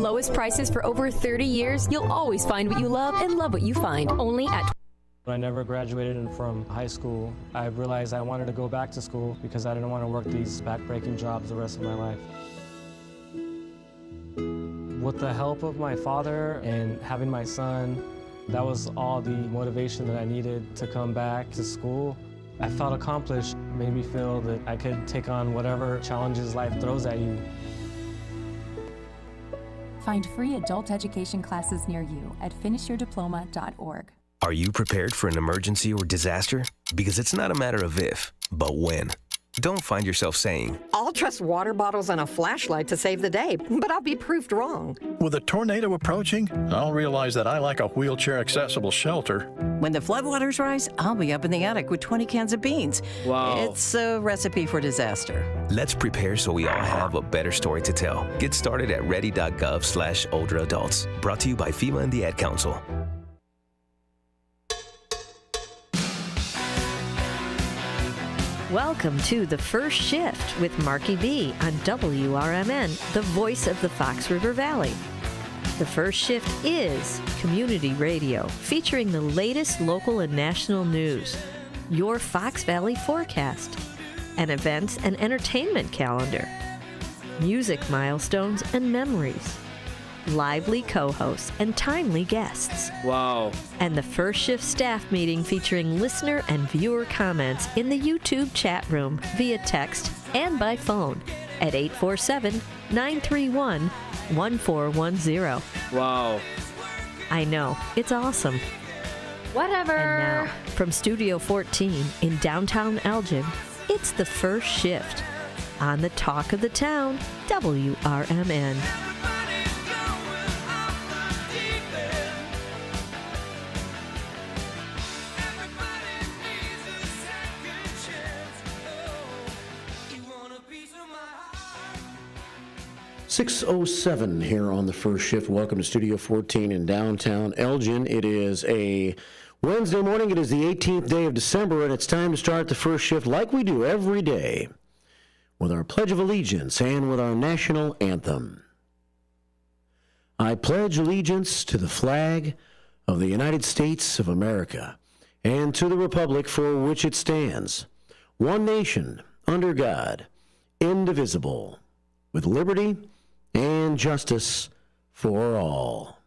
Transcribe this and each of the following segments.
lowest prices for over 30 years, you'll always find what you love and love what you find. Only at... When I never graduated from high school, I realized I wanted to go back to school because I didn't want to work these back-breaking jobs the rest of my life. With the help of my father and having my son, that was all the motivation that I needed to come back to school. I felt accomplished, made me feel that I could take on whatever challenges life throws at you. Find free adult education classes near you at finishyourdiploma.org. Are you prepared for an emergency or disaster? Because it's not a matter of if, but when. Don't find yourself saying, I'll trust water bottles and a flashlight to save the day, but I'll be proved wrong. With a tornado approaching, I'll realize that I lack a wheelchair-accessible shelter. When the floodwaters rise, I'll be up in the attic with 20 cans of beans. Wow. It's a recipe for disaster. let's prepare so we all have a better story to tell. Get started at ready.gov/older adults. Brought to you by FEMA and the Ad Council. Welcome to The First Shift with Marky B on WRMN, the voice of the Fox River Valley. The First Shift is community radio featuring the latest local and national news, your Fox Valley forecast, an events and entertainment calendar, music milestones and memories, lively co-hosts and timely guests. Wow. And the First Shift staff meeting featuring listener and viewer comments in the YouTube chat room via text and by phone at 847-931-1410. Wow. I know, it's awesome. Whatever. And now, from Studio 14 in downtown Elgin, it's the First Shift on the Talk of the Town, WRMN. .607 here on the First Shift. Welcome to Studio 14 in downtown Elgin. It is a Wednesday morning. It is the 18th day of December, and it's time to start the First Shift like we do every day with our Pledge of Allegiance and with our national anthem. I pledge allegiance to the flag of the United States of America and to the republic for which it stands, one nation, under God, indivisible, with liberty and justice for all.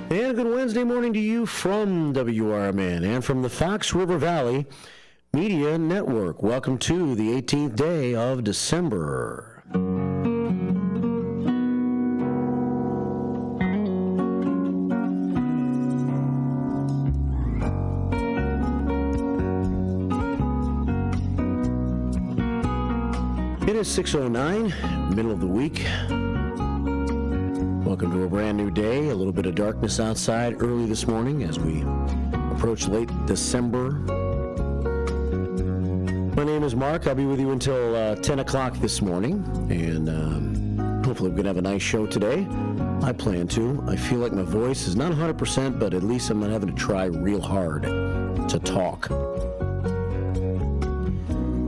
And good Wednesday morning to you from WRMN and from the Fox River Valley Media Network. Welcome to the 18th day of December. It is 6:09, middle of the week. Welcome to a brand new day. A little bit of darkness outside early this morning as we approach late December. My name is Mark. I'll be with you until 10 o'clock this morning. And hopefully we're going to have a nice show today. I plan to. I feel like my voice is not 100%, but at least I'm not having to try real hard to talk.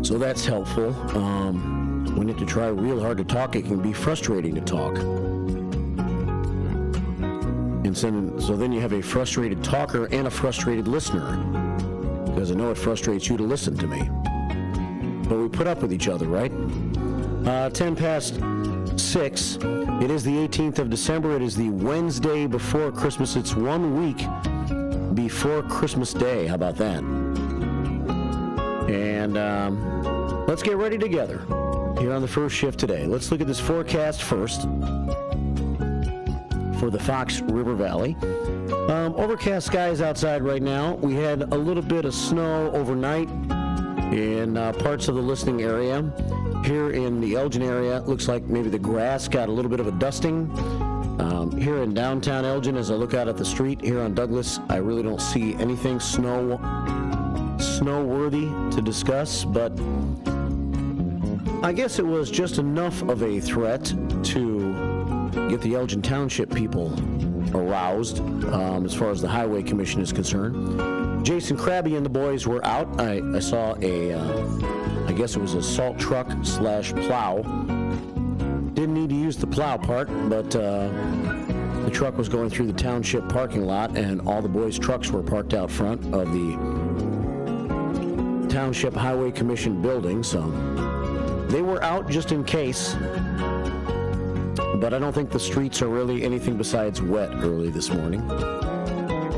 So that's helpful. when you have to try real hard to talk, it can be frustrating to talk. And so then you have a frustrated talker and a frustrated listener, because I know it frustrates you to listen to me. But we put up with each other, right? 10 past 6. It is the 18th of December. It is the Wednesday before Christmas. It's 1 week before Christmas Day. How about that? And let's get ready together here on the first shift today. Let's look at this forecast first for the Fox River Valley. Overcast skies outside right now. We had a little bit of snow overnight in parts of the listening area. Here in the Elgin area, it looks like maybe the grass got a little bit of a dusting. Here in downtown Elgin, as I look out at the street here on Douglas, I really don't see anything snow-worthy to discuss, but I guess it was just enough of a threat to get the Elgin Township people aroused as far as the Highway Commission is concerned. Jason Krabby and the boys were out. I saw I guess it was a salt truck / plow. Didn't need to use the plow part, but the truck was going through the township parking lot, and all the boys' trucks were parked out front of the Township Highway Commission building, so they were out just in case. But I don't think the streets are really anything besides wet early this morning.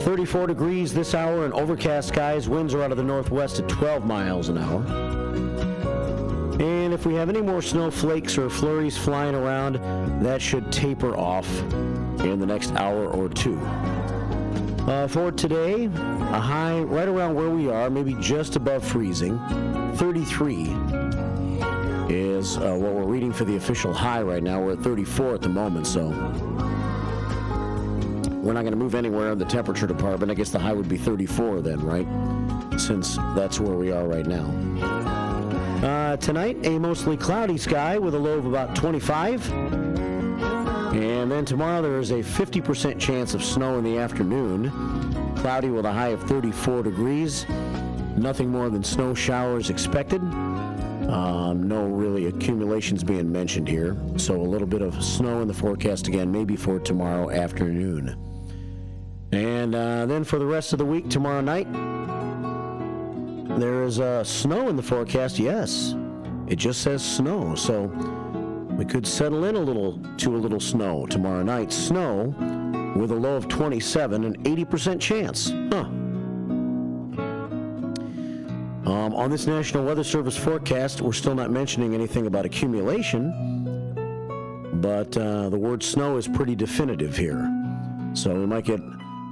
34 degrees this hour and overcast skies. Winds are out of the northwest at 12 miles an hour. And if we have any more snowflakes or flurries flying around, that should taper off in the next hour or two. For today, a high right around where we are, maybe just above freezing. 33 is what we're reading for the official high right now. We're at 34 at the moment, so we're not going to move anywhere in the temperature department. I guess the high would be 34 then, right? Since that's where we are right now. Tonight, a mostly cloudy sky with a low of about 25. And then tomorrow there is a 50% chance of snow in the afternoon. Cloudy with a high of 34 degrees. Nothing more than snow showers expected. No really accumulations being mentioned here. So a little bit of snow in the forecast again, maybe for tomorrow afternoon. And then for the rest of the week, tomorrow night, there is snow in the forecast. Yes, it just says snow. So we could settle in a little snow tomorrow night. Snow with a low of 27 and 80% chance. On this National Weather Service forecast, we're still not mentioning anything about accumulation, but the word snow is pretty definitive here. So we might get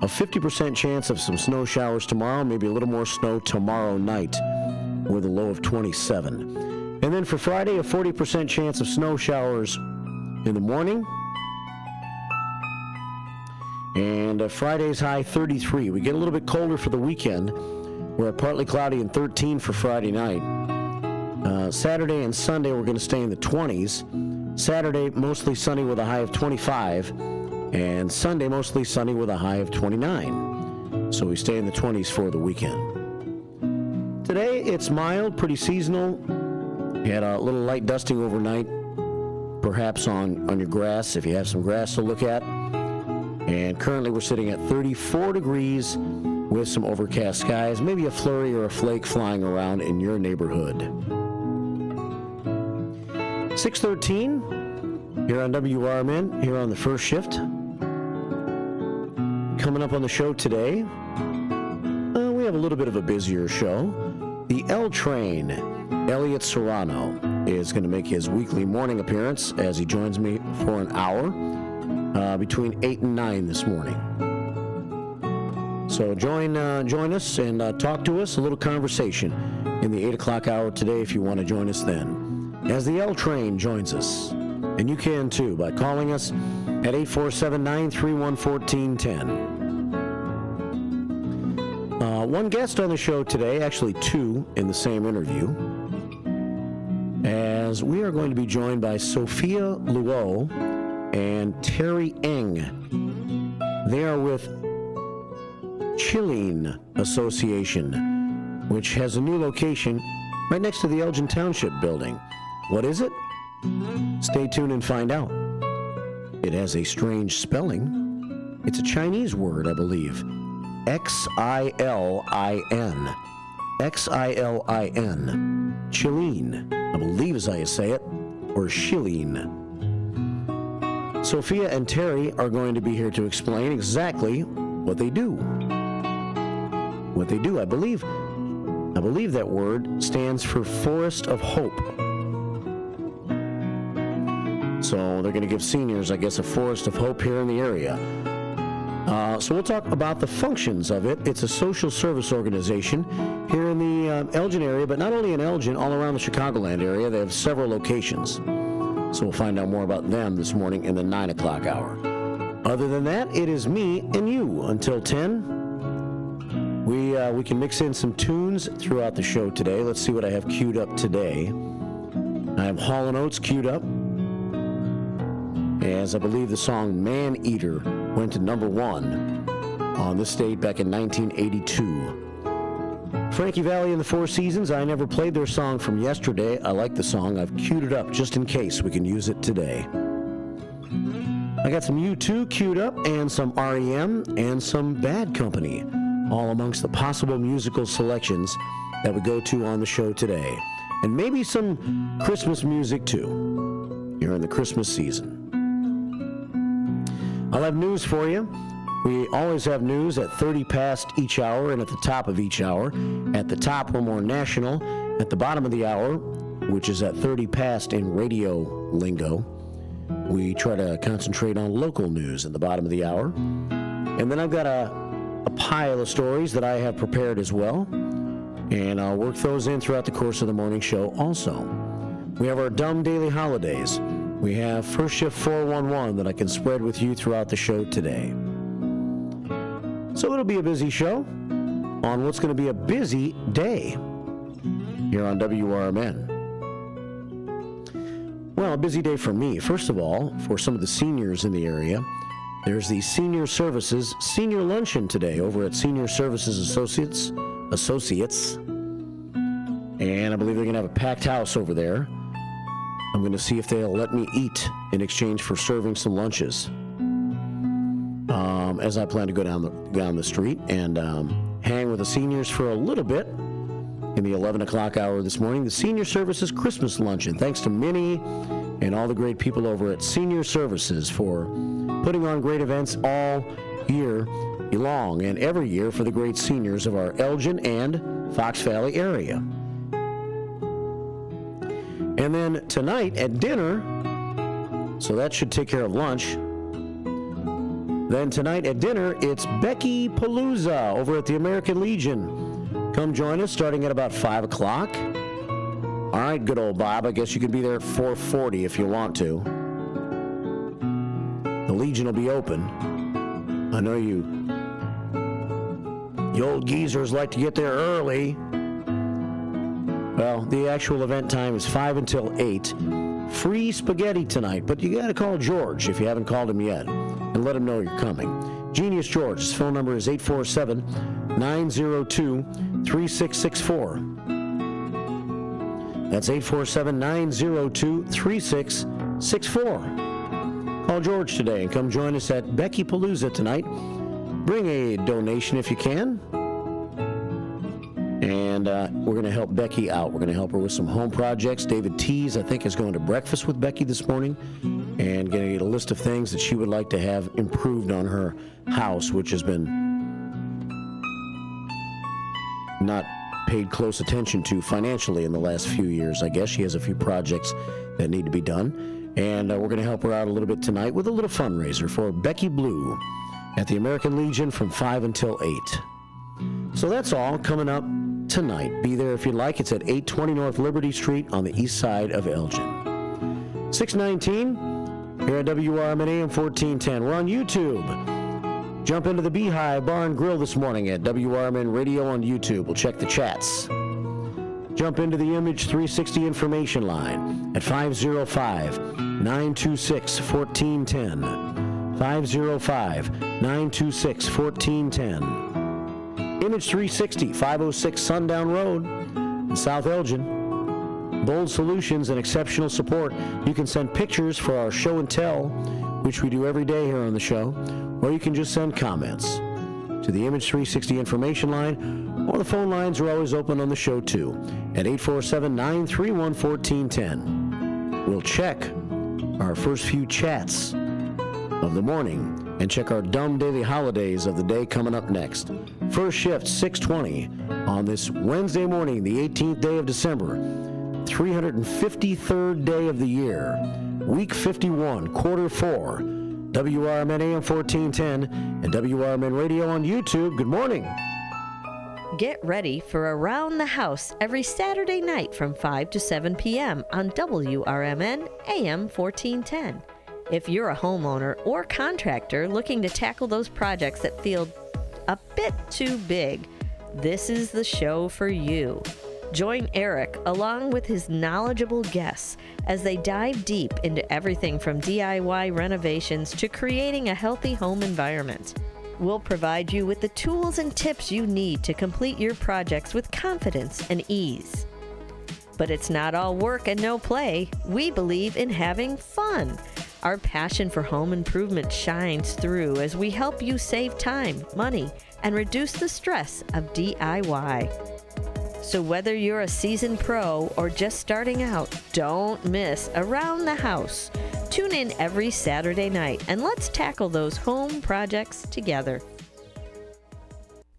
a 50% chance of some snow showers tomorrow, maybe a little more snow tomorrow night with a low of 27. And then for Friday, a 40% chance of snow showers in the morning. And Friday's high 33. We get a little bit colder for the weekend. We're at partly cloudy and 13 for Friday night. Saturday and Sunday, we're going to stay in the 20s. Saturday, mostly sunny with a high of 25. And Sunday, mostly sunny with a high of 29. So we stay in the 20s for the weekend. Today, it's mild, pretty seasonal. You had a little light dusting overnight, perhaps on your grass, if you have some grass to look at. And currently, we're sitting at 34 degrees with some overcast skies, maybe a flurry or a flake flying around in your neighborhood. 6:13 here on WRMN, here on the first shift. Coming up on the show today, we have a little bit of a busier show. The L Train, Elliot Serrano, is going to make his weekly morning appearance as he joins me for an hour between 8 and 9 this morning. So join us and talk to us, a little conversation in the 8 o'clock hour today if you want to join us then, as the L Train joins us. And you can too by calling us at 847-931-1410. One guest on the show today, actually two in the same interview, as we are going to be joined by Sophia Luo and Terry Eng. They are with Chilling Association, which has a new location right next to the Elgin Township building. What is it? Stay tuned and find out. It has a strange spelling. It's a Chinese word, I believe. X-I-L-I-N. X-I-L-I-N. Chiline, I believe is how you say it, or Shilene. Sophia and Terry are going to be here to explain exactly what they do. What they do, I believe that word stands for Forest of Hope. So they're going to give seniors, I guess, a Forest of Hope here in the area. So we'll talk about the functions of it. It's a social service organization here in the Elgin area, but not only in Elgin, all around the Chicagoland area. They have several locations. So we'll find out more about them this morning in the 9 o'clock hour. Other than that, it is me and you until 10. We can mix in some tunes throughout the show today. Let's see what I have queued up today. I have Hall & Oates queued up, as I believe the song Man Eater went to number 1 on this state back in 1982. Frankie Valli and the Four Seasons, I never played their song from yesterday. I like the song. I've queued it up just in case we can use it today. I got some U2 queued up and some REM and some Bad Company, all amongst the possible musical selections that we go to on the show today. And maybe some Christmas music too, here in the Christmas season. I'll have news for you. We always have news at 30 past each hour and at the top of each hour. At the top, we're more national. At the bottom of the hour, which is at 30 past in radio lingo, we try to concentrate on local news at the bottom of the hour. And then I've got a pile of stories that I have prepared as well. And I'll work those in throughout the course of the morning show also. We have our dumb daily holidays. We have First Shift 411 that I can spread with you throughout the show today. So it'll be a busy show on what's going to be a busy day here on WRMN. Well, a busy day for me. First of all, for some of the seniors in the area, there's the Senior Services Senior Luncheon today over at Senior Services Associates. And I believe they're going to have a packed house over there. I'm going to see if they'll let me eat in exchange for serving some lunches. As I plan to go down the street and hang with the seniors for a little bit in the 11 o'clock hour this morning. The Senior Services Christmas Luncheon. Thanks to Minnie and all the great people over at Senior Services for putting on great events all year long and every year for the great seniors of our Elgin and Fox Valley area. And then tonight at dinner, so that should take care of lunch. Then tonight at dinner, it's Becky Palooza over at the American Legion. Come join us starting at about 5 o'clock. All right, good old Bob. I guess you can be there at 4:40 if you want to. The Legion will be open. I know you old geezers like to get there early. Well, the actual event time is 5 until 8. Free spaghetti tonight, but you got to call George if you haven't called him yet and let him know you're coming. Genius George, his phone number is 847-902-3664. That's 847-902-3664. Call George today and come join us at Becky Palooza tonight. Bring a donation if you can. And we're going to help Becky out. We're going to help her with some home projects. David Tees, I think, is going to breakfast with Becky this morning and going to get a list of things that she would like to have improved on her house, which has been not paid close attention to financially in the last few years, I guess. She has a few projects that need to be done. And we're going to help her out a little bit tonight with a little fundraiser for Becky Blue at the American Legion from 5 until 8. So that's all coming up tonight. Be there if you'd like. It's at 820 North Liberty Street on the east side of Elgin. 619 here at WRMN AM 1410. We're on YouTube. Jump into the Beehive Bar and Grill this morning at WRMN Radio on YouTube. We'll check the chats. Jump into the Image 360 information line at 505-926-1410. 505-926-1410. Image 360, 506 Sundown Road in South Elgin. bold solutions, and exceptional support. You can send pictures for our show and tell, which we do every day here on the show, or you can just send comments to the Image 360 information line, or the phone lines are always open on the show too, at 847-931-1410. We'll check our first few chats of the morning and check our dumb daily holidays of the day coming up next. First shift, 6:20 on this Wednesday morning, the 18th day of December, 353rd day of the year, week 51, quarter 4, WRMN AM 1410 and WRMN Radio on YouTube. Good morning. Get ready for Around the House every Saturday night from 5 to 7 p.m. on WRMN AM 1410. If you're a homeowner or contractor looking to tackle those projects that feel a bit too big, this is the show for you. Join Eric along with his knowledgeable guests as they dive deep into everything from DIY renovations to creating a healthy home environment. We'll provide you with the tools and tips you need to complete your projects with confidence and ease. But it's not all work and no play. We believe in having fun. Our passion for home improvement shines through as we help you save time, money, and reduce the stress of DIY. So whether you're a seasoned pro or just starting out, don't miss Around the House. Tune in every Saturday night and let's tackle those home projects together.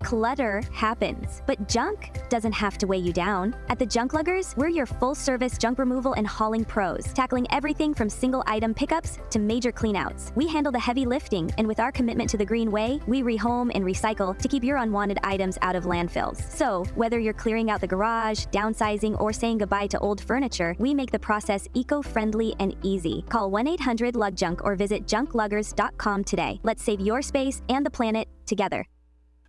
Clutter happens, but junk doesn't have to weigh you down. At the Junk Luggers, we're your full-service junk removal and hauling pros, tackling everything from single-item pickups to major cleanouts. We handle the heavy lifting, and with our commitment to the green way, we rehome and recycle to keep your unwanted items out of landfills. So, whether you're clearing out the garage, downsizing, or saying goodbye to old furniture, we make the process eco-friendly and easy. Call 1-800-LUG-JUNK or visit junkluggers.com today. Let's save your space and the planet together.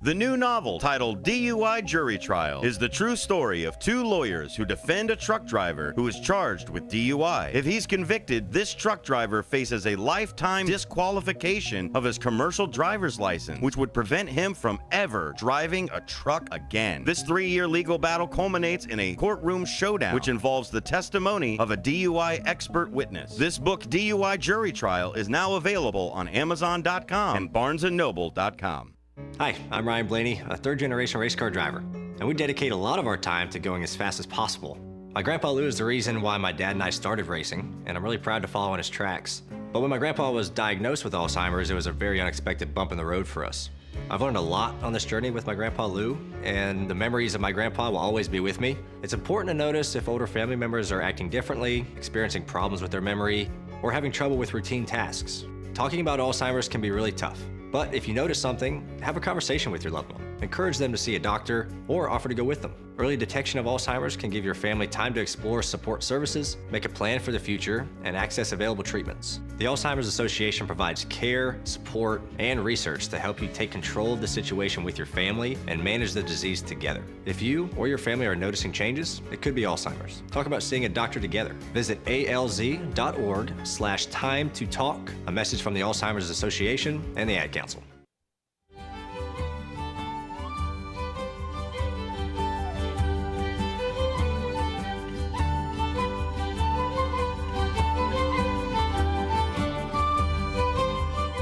The new novel, titled DUI Jury Trial, is the true story of two lawyers who defend a truck driver who is charged with DUI. If he's convicted, this truck driver faces a lifetime disqualification of his commercial driver's license, which would prevent him from ever driving a truck again. This 3-year legal battle culminates in a courtroom showdown, which involves the testimony of a DUI expert witness. This book, DUI Jury Trial, is now available on Amazon.com and BarnesandNoble.com. Hi, I'm Ryan Blaney, a third-generation race car driver, and we dedicate a lot of our time to going as fast as possible. My grandpa Lou is the reason why my dad and I started racing, and I'm really proud to follow in his tracks. But when my grandpa was diagnosed with Alzheimer's, it was a very unexpected bump in the road for us. I've learned a lot on this journey with my grandpa Lou, and the memories of my grandpa will always be with me. It's important to notice if older family members are acting differently, experiencing problems with their memory, or having trouble with routine tasks. Talking about Alzheimer's can be really tough. But if you notice something, have a conversation with your loved one. Encourage them to see a doctor or offer to go with them. Early detection of Alzheimer's can give your family time to explore support services, make a plan for the future, and access available treatments. The Alzheimer's Association provides care, support, and research to help you take control of the situation with your family and manage the disease together. If you or your family are noticing changes, it could be Alzheimer's. Talk about seeing a doctor together. Visit alz.org/time-to-talk, a message from the Alzheimer's Association and the Ad Council.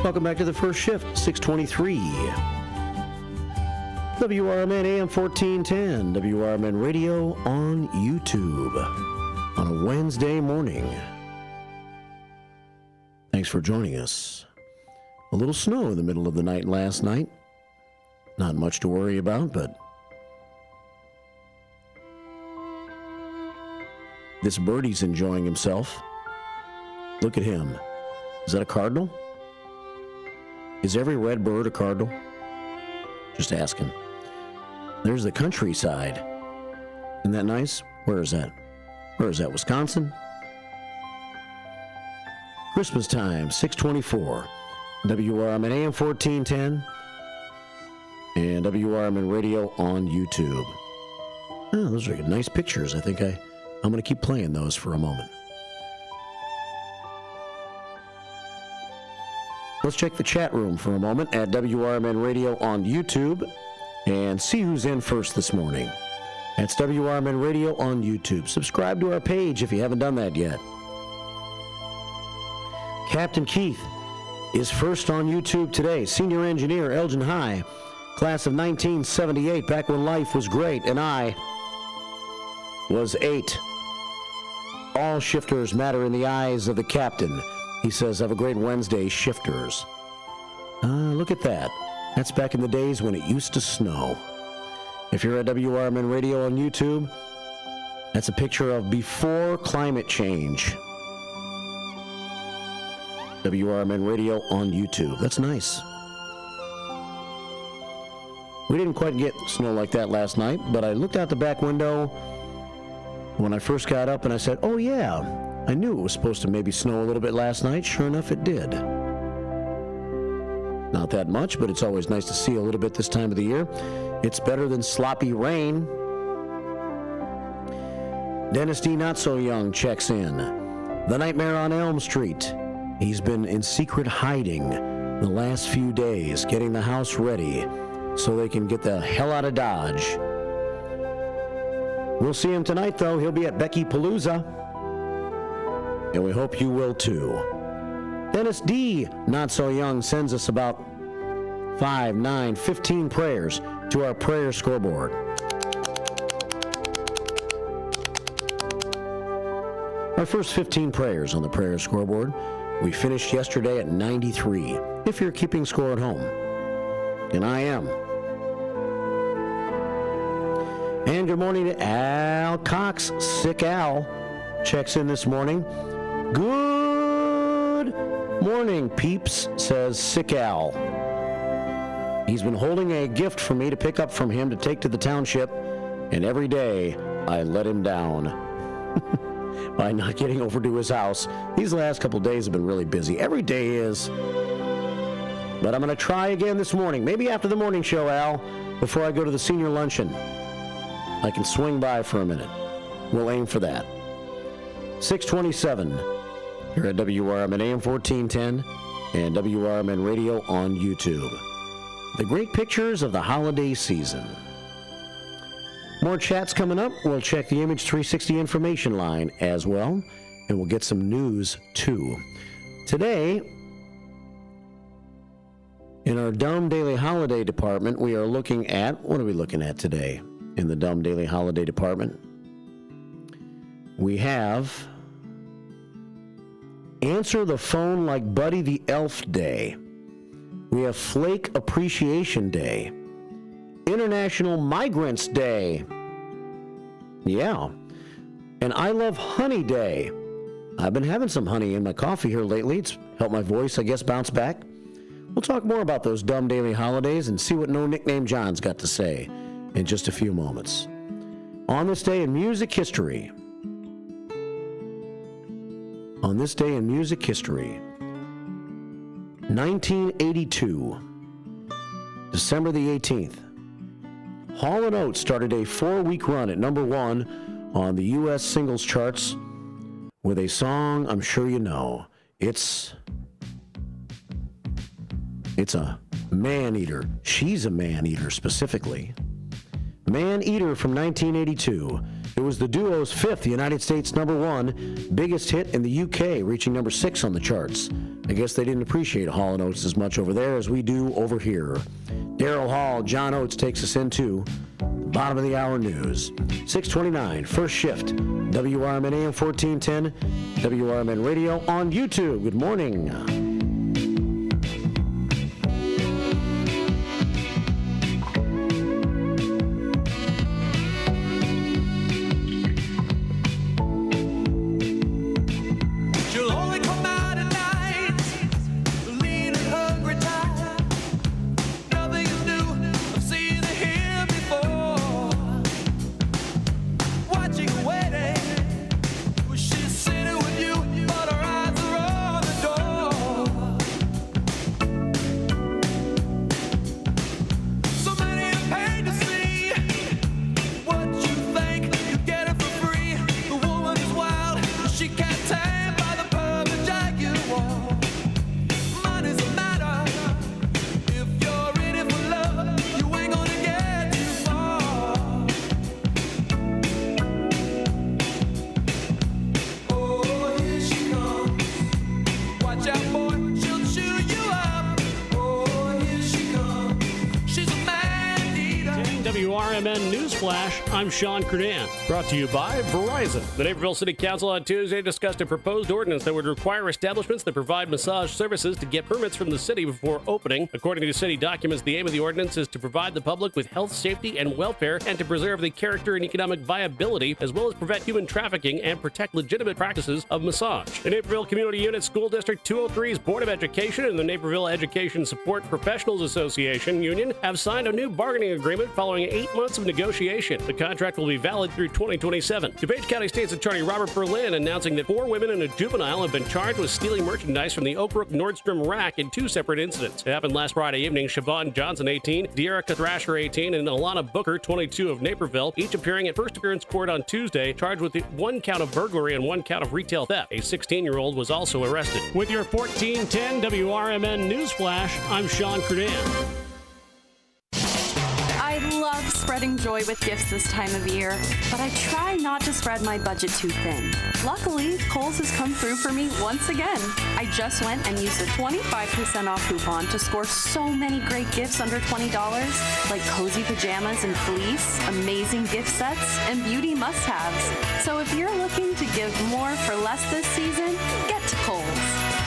Welcome back to the first shift, 623. WRMN AM 1410, WRMN Radio on YouTube on a Wednesday morning. Thanks for joining us. A little snow in the middle of the night last night. Not much to worry about, but this birdie's enjoying himself. Look at him. Is that a cardinal? Is every red bird a cardinal? Just asking. There's the countryside. Isn't that nice? Where is that? Where is that? Wisconsin? Christmas time, 624. WRMN AM 1410 and WRMN Radio on YouTube. Oh, those are nice pictures. I think I'm going to keep playing those for a moment. Let's check the chat room for a moment at WRMN Radio on YouTube and see who's in first this morning. That's WRMN Radio on YouTube. Subscribe to our page if you haven't done that yet. Captain Keith is first on YouTube today. Senior engineer, Elgin High, class of 1978, back when life was great, and I was 8. All shifters matter in the eyes of the captain. He says, have a great Wednesday, shifters. Look at that. That's back in the days when it used to snow. If you're at WRMN Radio on YouTube, that's a picture of before climate change. WRMN Radio on YouTube. That's nice. We didn't quite get snow like that last night, but I looked out the back window when I first got up and I said, oh yeah, I knew it was supposed to maybe snow a little bit last night. Sure enough, it did. Not that much, but it's always nice to see a little bit this time of the year. It's better than sloppy rain. Dennis D. Not So Young checks in. The Nightmare on Elm Street. He's been in secret hiding the last few days, getting the house ready so they can get the hell out of Dodge. We'll see him tonight, though. He'll be at Becky Palooza. And we hope you will, too. Dennis D. Not So Young sends us about 5, 9, 15 prayers to our prayer scoreboard. Our first 15 prayers on the prayer scoreboard. We finished yesterday at 93, if you're keeping score at home. And I am. And good morning to Al Cox. Sick Al checks in this morning. Good morning, peeps, says Sick Al. He's been holding a gift for me to pick up from him to take to the township, and every day I let him down by not getting over to his house. These last couple days have been really busy. Every day is. But I'm going to try again this morning, maybe after the morning show, Al, before I go to the senior luncheon. I can swing by for a minute. We'll aim for that. 627 here at WRMN AM 1410 and WRMN Radio on YouTube. The great pictures of the holiday season. More chats coming up. We'll check the Image 360 information line as well, and we'll get some news too. Today, in our Dumb Daily Holiday Department, we are looking at, what are we looking at today in the Dumb Daily Holiday Department? We have Answer the Phone Like Buddy the Elf Day. We have Flake Appreciation Day. International Migrants Day. Yeah. And I Love Honey Day. I've been having some honey in my coffee here lately. It's helped my voice, I guess, bounce back. We'll talk more about those dumb daily holidays and see what No Nickname John's got to say in just a few moments. On this day in music history. On this day in music history, 1982, December the 18th, Hall & Oates started a 4-week run at number 1 on the U.S. singles charts with a song I'm sure you know. It's a man-eater. She's a man-eater specifically. Man-Eater from 1982. It was the duo's 5th United States number 1, biggest hit in the UK, reaching number 6 on the charts. I guess they didn't appreciate Hall & Oates as much over there as we do over here. Daryl Hall, John Oates takes us into the bottom of the hour news. 6:29, first shift, WRMN AM 1410, WRMN Radio on YouTube. Good morning. She's sitting with you, but her eyes are on the door. WRMN Newsflash, I'm Sean Kernan. Brought to you by Verizon. The Naperville City Council on Tuesday discussed a proposed ordinance that would require establishments that provide massage services to get permits from the city before opening. According to city documents, the aim of the ordinance is to provide the public with health, safety, and welfare, and to preserve the character and economic viability, as well as prevent human trafficking and protect legitimate practices of massage. The Naperville Community Unit School District 203's Board of Education and the Naperville Education Support Professionals Association Union have signed a new bargaining agreement following 8 months of negotiation. The contract will be valid through 2027. DuPage County State's Attorney Robert Berlin announcing that 4 women and a juvenile have been charged with stealing merchandise from the Oak Brook Nordstrom rack in 2 separate incidents. It happened last Friday evening. Siobhan Johnson, 18, De'Erica Thrasher, 18, and Alana Booker, 22, of Naperville, each appearing at first appearance court on Tuesday, charged with 1 count of burglary and 1 count of retail theft. A 16-year-old was also arrested. With your 1410 WRMN Newsflash, I'm Sean Kernan. I love spreading joy with gifts this time of year, but I try not to spread my budget too thin. Luckily, Kohl's has come through for me once again. I just went and used a 25% off coupon to score so many great gifts under $20, like cozy pajamas and fleece, amazing gift sets, and beauty must-haves. So if you're looking to give more for less this season, get to Kohl's.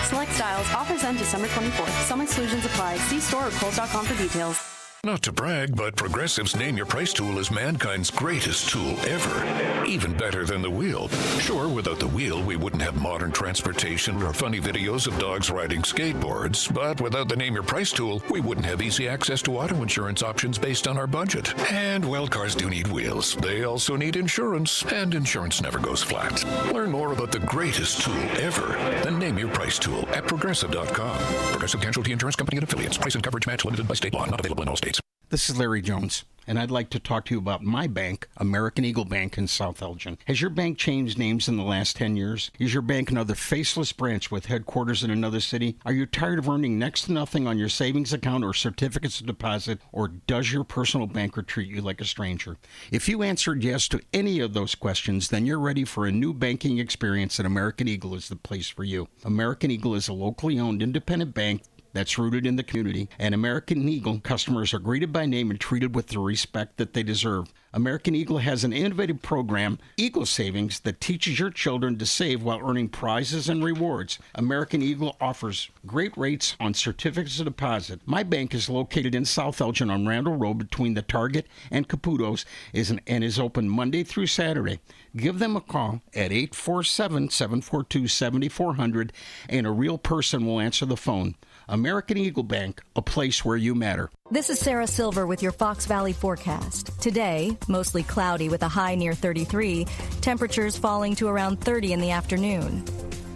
Select styles. Offers end December 24th. Some exclusions apply. See store or Kohl's.com for details. Not to brag, but Progressive's Name Your Price tool is mankind's greatest tool ever. Even better than the wheel. Sure, without the wheel, we wouldn't have modern transportation or funny videos of dogs riding skateboards. But without the Name Your Price tool, we wouldn't have easy access to auto insurance options based on our budget. And, well, cars do need wheels. They also need insurance, and insurance never goes flat. Learn more about the greatest tool ever, the Name Your Price tool, at Progressive.com. Progressive Casualty Insurance Company and Affiliates. Price and coverage match limited by state law. Not available in all states. This is Larry Jones, and I'd like to talk to you about my bank, American Eagle Bank in South Elgin. Has your bank changed names in the last 10 years? Is your bank another faceless branch with headquarters in another city? Are you tired of earning next to nothing on your savings account or certificates of deposit, or does your personal banker treat you like a stranger? If you answered yes to any of those questions, then you're ready for a new banking experience, and American Eagle is the place for you. American Eagle is a locally owned independent bank that's rooted in the community, and American Eagle customers are greeted by name and treated with the respect that they deserve. American Eagle has an innovative program, Eagle Savings, that teaches your children to save while earning prizes and rewards. American Eagle offers great rates on certificates of deposit. My bank is located in South Elgin on Randall Road between the Target and Caputo's and is open Monday through Saturday. Give them a call at 847-742-7400, and a real person will answer the phone. American Eagle Bank, a place where you matter. This is Sarah Silver with your Fox Valley forecast. Today, mostly cloudy with a high near 33, temperatures falling to around 30 in the afternoon.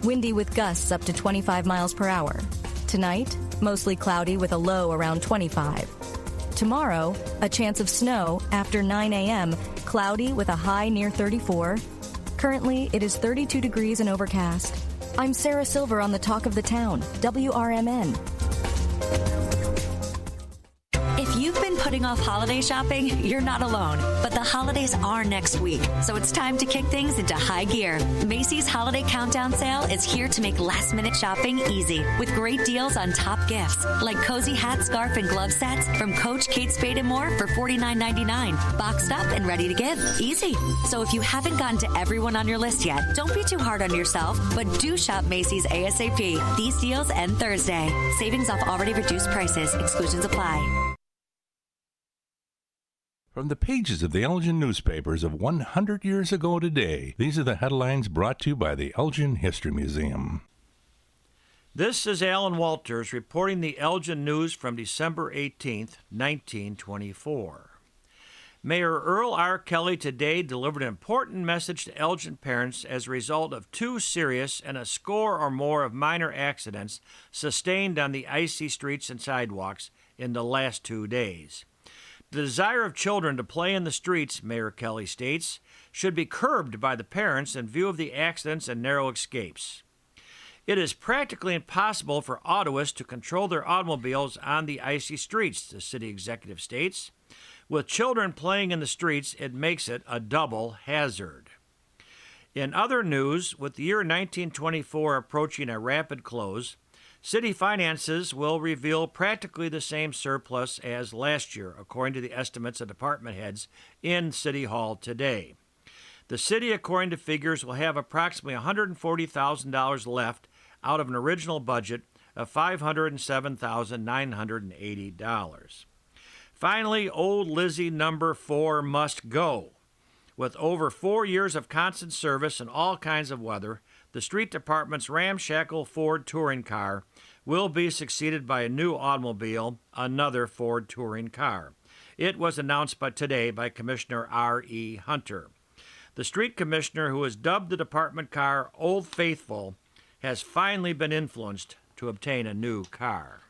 Windy with gusts up to 25 miles per hour. Tonight, mostly cloudy with a low around 25. Tomorrow, a chance of snow after 9 a.m., cloudy with a high near 34. Currently, it is 32 degrees and overcast. I'm Sarah Silver on the Talk of the Town, WRMN. If you've been putting off holiday shopping, you're not alone. But the holidays are next week, so it's time to kick things into high gear. Macy's Holiday Countdown Sale is here to make last-minute shopping easy with great deals on top gifts like cozy hat, scarf, and glove sets from Coach, Kate Spade, and more for $49.99. Boxed up and ready to give. Easy. So if you haven't gotten to everyone on your list yet, don't be too hard on yourself, but do shop Macy's ASAP. These deals end Thursday. Savings off already reduced prices. Exclusions apply. From the pages of the Elgin newspapers of 100 years ago today, these are the headlines brought to you by the Elgin History Museum. This is Alan Walters reporting the Elgin News from December 18th, 1924. Mayor Earl R. Kelly today delivered an important message to Elgin parents as a result of 2 serious and a score or more of minor accidents sustained on the icy streets and sidewalks in the last 2 days. The desire of children to play in the streets, Mayor Kelly states, should be curbed by the parents in view of the accidents and narrow escapes. It is practically impossible for autoists to control their automobiles on the icy streets, the city executive states. With children playing in the streets, it makes it a double hazard. In other news, with the year 1924 approaching a rapid close, City finances will reveal practically the same surplus as last year, according to the estimates of department heads in City Hall today. The city, according to figures, will have approximately $140,000 left out of an original budget of $507,980. Finally, Old Lizzie number 4 must go. With over 4 years of constant service in all kinds of weather, the street department's ramshackle Ford touring car will be succeeded by a new automobile, another Ford touring car. It was announced today by Commissioner R.E. Hunter. The street commissioner, who has dubbed the department car Old Faithful, has finally been influenced to obtain a new car.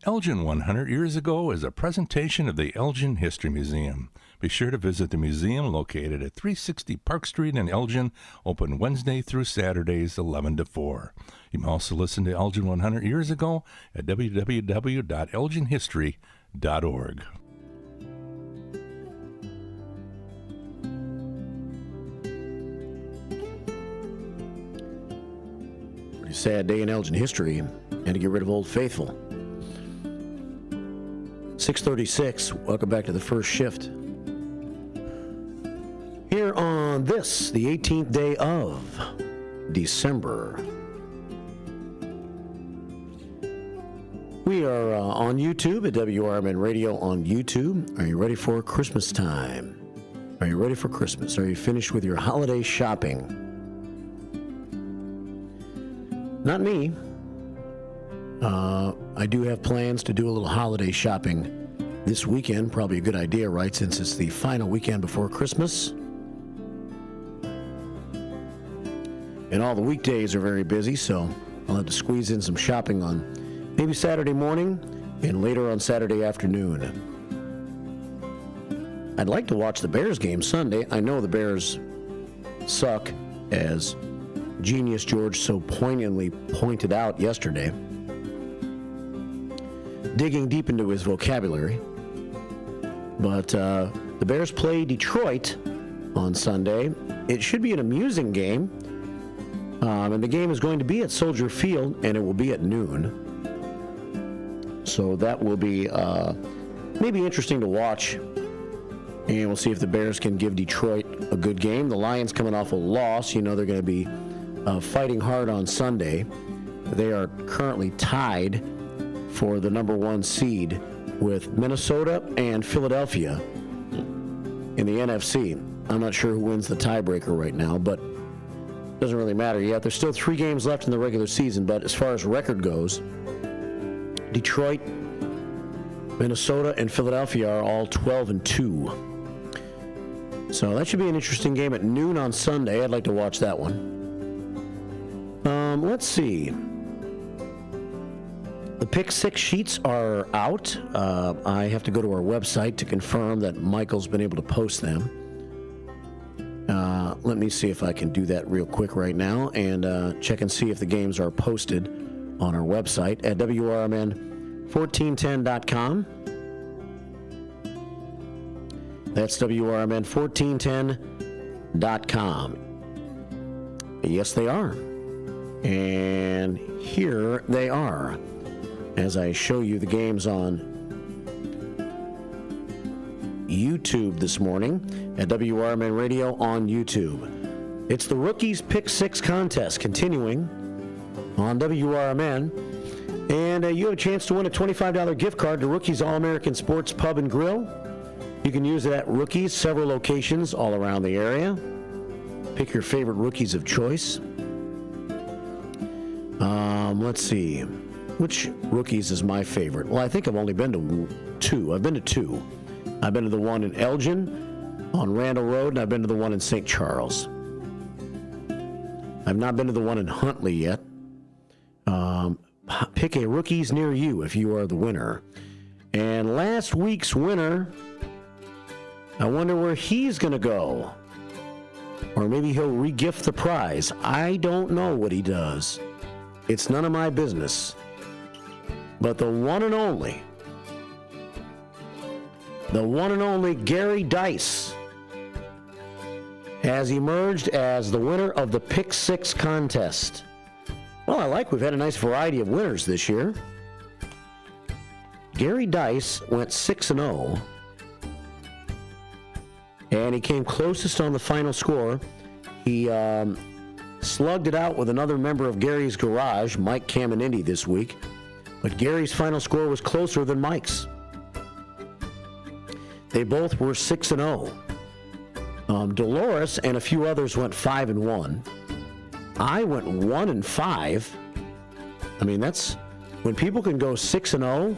Elgin 100 Years Ago is a presentation of the Elgin History Museum. Be sure to visit the museum located at 360 Park Street in Elgin, open Wednesday through Saturdays 11 to 4. You can also listen to Elgin 100 Years Ago at www.elginhistory.org. Pretty sad day in Elgin history. Had to get rid of Old Faithful. 6:36. Welcome back to the first shift. Here on this, the 18th day of December. We are on YouTube at WRMN Radio on YouTube. Are you ready for Christmas time? Are you ready for Christmas? Are you finished with your holiday shopping? Not me. I do have plans to do a little holiday shopping this weekend. Probably a good idea, right? Since it's the final weekend before Christmas. And all the weekdays are very busy, so I'll have to squeeze in some shopping on maybe Saturday morning and later on Saturday afternoon. I'd like to watch the Bears game Sunday. I know the Bears suck, as Genius George so poignantly pointed out yesterday, digging deep into his vocabulary. But the Bears play Detroit on Sunday. It should be an amusing game. And the game is going to be at Soldier Field, and it will be at noon. So that will be maybe interesting to watch. And we'll see if the Bears can give Detroit a good game. The Lions coming off a loss. You know they're going to be fighting hard on Sunday. They are currently tied for the number 1 seed with Minnesota and Philadelphia in the NFC. I'm not sure who wins the tiebreaker right now, but doesn't really matter yet. There's still 3 games left in the regular season, but as far as record goes, Detroit, Minnesota, and Philadelphia are all 12-2. So that should be an interesting game at noon on Sunday. I'd like to watch that one. Let's see. The Pick 6 sheets are out. I have to go to our website to confirm that Michael's been able to post them. Let me see if I can do that real quick right now and check and see if the games are posted on our website at WRMN1410.com. That's WRMN1410.com. Yes, they are. And here they are as I show you the games on YouTube this morning at WRMN Radio on YouTube. It's the Rookies Pick 6 contest continuing on WRMN. And you have a chance to win a $25 gift card to Rookies All-American Sports Pub and Grill. You can use it at Rookies, several locations all around the area. Pick your favorite Rookies of choice. Let's see. Which Rookies is my favorite? Well, I think I've only been to 2. I've been to 2. I've been to the one in Elgin on Randall Road, and I've been to the one in St. Charles. I've not been to the one in Huntley yet. Pick a Rookies near you if you are the winner. And last week's winner, I wonder where he's going to go. Or maybe he'll re-gift the prize. I don't know what he does. It's none of my business. But the one and only Gary Dice has emerged as the winner of the Pick 6 contest. Well, we've had a nice variety of winners this year. Gary Dice went 6-0, and he came closest on the final score. He slugged it out with another member of Gary's Garage, Mike Caminiti, this week, but Gary's final score was closer than Mike's. They both were 6-0. Dolores and a few others went 5-1. I went 1-5. I mean, that's when people can go 6-0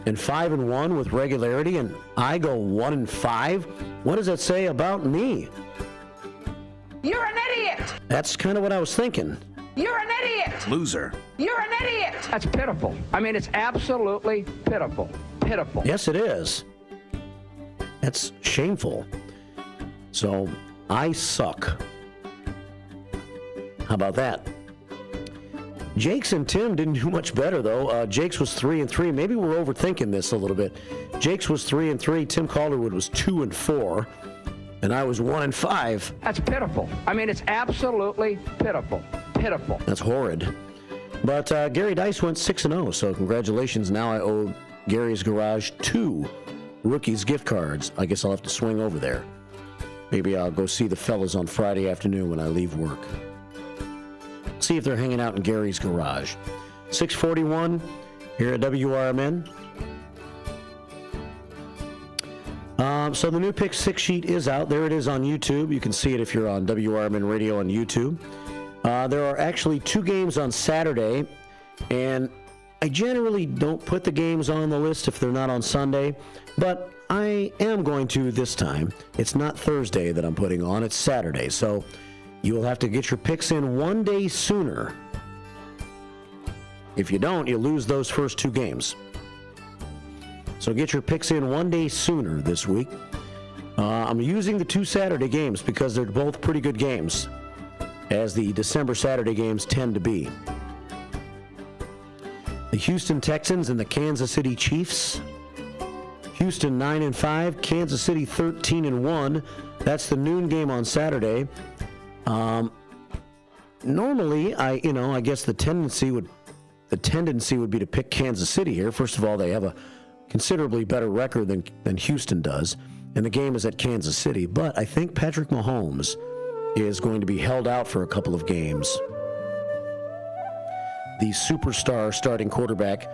and 5-1 with regularity, and I go 1-5. What does that say about me? You're an idiot! That's kind of what I was thinking. You're an idiot! Loser. You're an idiot! That's pitiful. I mean, it's absolutely pitiful. Pitiful. Yes, it is. That's shameful. So, I suck. How about that? Jakes and Tim didn't do much better, though. Jakes was 3-3. Maybe we're overthinking this a little bit. Jakes was 3-3. Tim Calderwood was 2-4. And I was 1-5. That's pitiful. I mean, it's absolutely pitiful. Pitiful. That's horrid. But Gary Dice went 6-0, so congratulations. Now I owe Gary's Garage 2 Rookies gift cards. I guess I'll have to swing over there. Maybe I'll go see the fellas on Friday afternoon when I leave work. See if they're hanging out in Gary's Garage. 6:41 here at WRMN. So the new Pick 6 sheet is out. There it is on YouTube. You can see it if you're on WRMN Radio on YouTube. There are actually 2 games on Saturday, and I generally don't put the games on the list if they're not on Sunday, but I am going to this time. It's not Thursday that I'm putting on, it's Saturday, so you will have to get your picks in 1 day sooner. If you don't, you lose those first 2 games. So get your picks in 1 day sooner this week. I'm using the 2 Saturday games because they're both pretty good games, as the December Saturday games tend to be. The Houston Texans and the Kansas City Chiefs. Houston 9-5, Kansas City 13-1. That's the noon game on Saturday. Normally, I guess the tendency would be to pick Kansas City here. First of all, they have a considerably better record than Houston does, and the game is at Kansas City. But I think Patrick Mahomes is going to be held out for a couple of games. The superstar starting quarterback,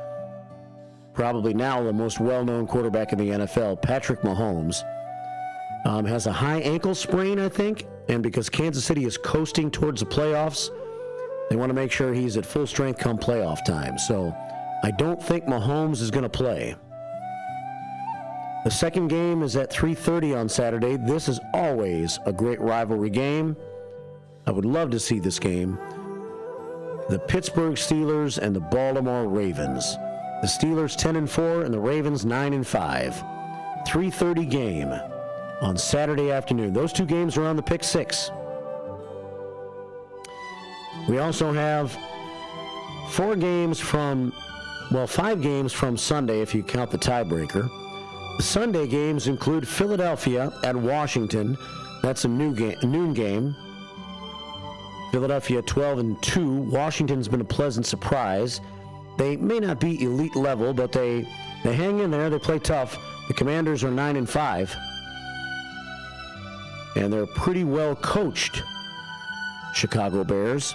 probably now the most well-known quarterback in the NFL, Patrick Mahomes, has a high ankle sprain, I think, and because Kansas City is coasting towards the playoffs, they want to make sure he's at full strength come playoff time. So I don't think Mahomes is going to play. The second game is at 3:30 on Saturday. This is always a great rivalry game. I would love to see this game. The Pittsburgh Steelers and the Baltimore Ravens. The Steelers 10-4 and the Ravens 9-5. 3:30 game on Saturday afternoon. Those 2 games are on the Pick 6. We also have 5 games from Sunday if you count the tiebreaker. The Sunday games include Philadelphia at Washington. That's a noon game. Philadelphia 12-2. Washington's been a pleasant surprise. They may not be elite level, but they hang in there. They play tough. The Commanders are 9-5. And they're pretty well coached, Chicago Bears.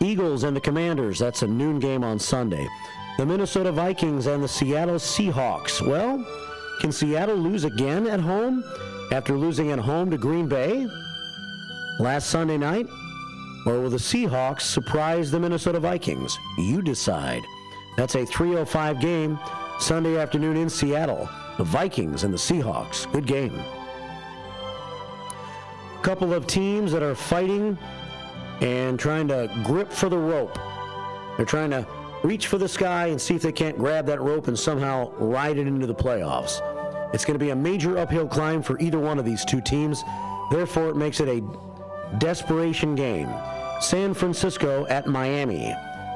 Eagles and the Commanders, that's a noon game on Sunday. The Minnesota Vikings and the Seattle Seahawks. Well, can Seattle lose again at home after losing at home to Green Bay last Sunday night? Or will the Seahawks surprise the Minnesota Vikings? You decide. That's a 3:05 game Sunday afternoon in Seattle. The Vikings and the Seahawks. Good game. A couple of teams that are fighting and trying to grip for the rope. They're trying to reach for the sky and see if they can't grab that rope and somehow ride it into the playoffs. It's going to be a major uphill climb for either one of these 2 teams. Therefore, it makes it a desperation game. San Francisco at Miami.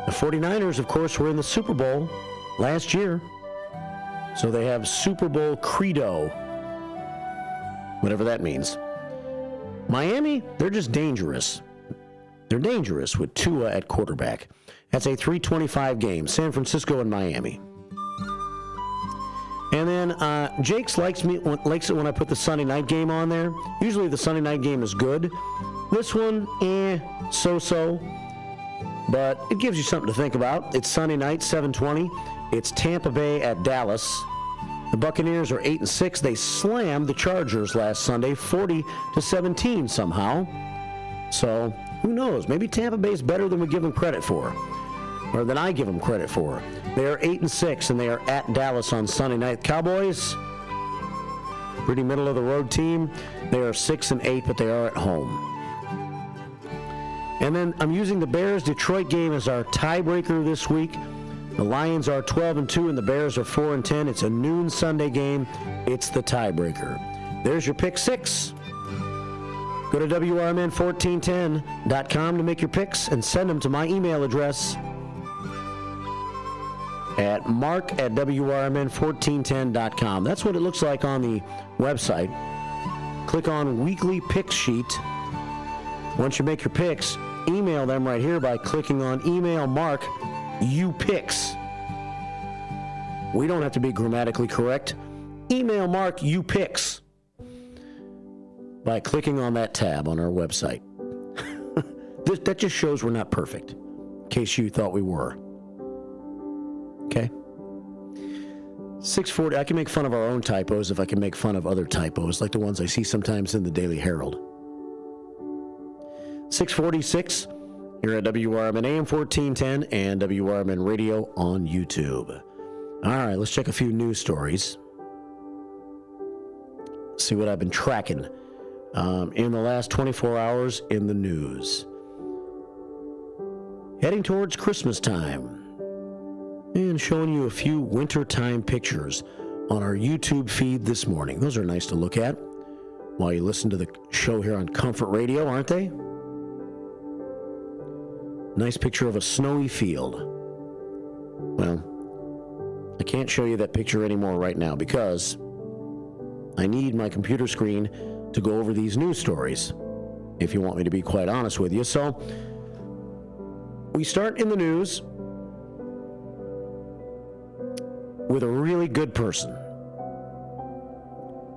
The 49ers, of course, were in the Super Bowl last year. So they have Super Bowl credo, whatever that means. Miami, they're just dangerous. They're dangerous with Tua at quarterback. That's a 3:25 game, San Francisco and Miami. And then Jake's likes it when I put the Sunday night game on there. Usually the Sunday night game is good. This one, so-so. But it gives you something to think about. It's Sunday night, 7:20. It's Tampa Bay at Dallas. The Buccaneers are 8-6. They slammed the Chargers last Sunday, 40-17 somehow. So who knows? Maybe Tampa Bay is better than we give them credit for, or than I give them credit for. They are 8-6, and they are at Dallas on Sunday night. Cowboys, pretty middle of the road team. They are 6-8, but they are at home. And then I'm using the Bears-Detroit game as our tiebreaker this week. The Lions are 12-2, and the Bears are 4-10. It's a noon Sunday game. It's the tiebreaker. There's your pick six. Go to WRMN1410.com to make your picks and send them to my email address at mark@WRMN1410.com. That's what it looks like on the website. Click on Weekly Picks Sheet. Once you make your picks, email them right here by clicking on Email Mark You Picks. We don't have to be grammatically correct. Email Mark You Picks by clicking on that tab on our website. That just shows we're not perfect, in case you thought we were. Okay? 640, I can make fun of our own typos if I can make fun of other typos, like the ones I see sometimes in the Daily Herald. 646, here at WRMN AM 1410 and WRMN Radio on YouTube. All right, let's check a few news stories. See what I've been tracking in the last 24 hours in the news. Heading towards Christmas time, and showing you a few wintertime pictures on our YouTube feed this morning. Those are nice to look at while you listen to the show here on Comfort Radio, aren't they? Nice picture of a snowy field. Well, I can't show you that picture anymore right now because I need my computer screen to go over these news stories, if you want me to be quite honest with you. So, we start in the news with a really good person.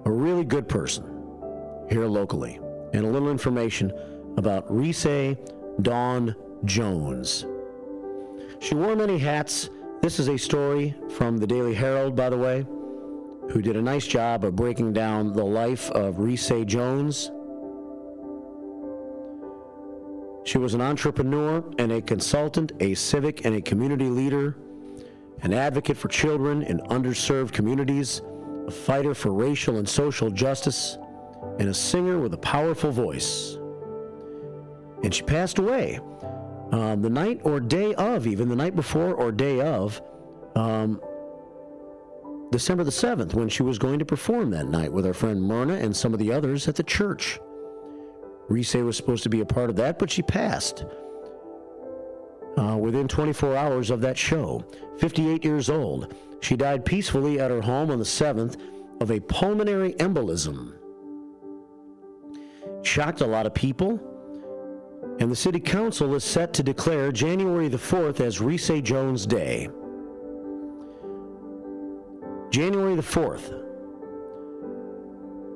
A really good person here locally. And a little information about Reese Dawn Jones. She wore many hats. This is a story from the Daily Herald, by the way, who did a nice job of breaking down the life of Reese Jones. She was an entrepreneur and a consultant, a civic and a community leader, an advocate for children in underserved communities, a fighter for racial and social justice, and a singer with a powerful voice. And she passed away the night or day of, even the night before or day of, December the 7th, when she was going to perform that night with her friend Myrna and some of the others at the church. Reese was supposed to be a part of that, but she passed within 24 hours of that show. 58 years old. She died peacefully at her home on the 7th of a pulmonary embolism. Shocked a lot of people, and the city council is set to declare January the 4th as Reese Jones Day. January the 4th.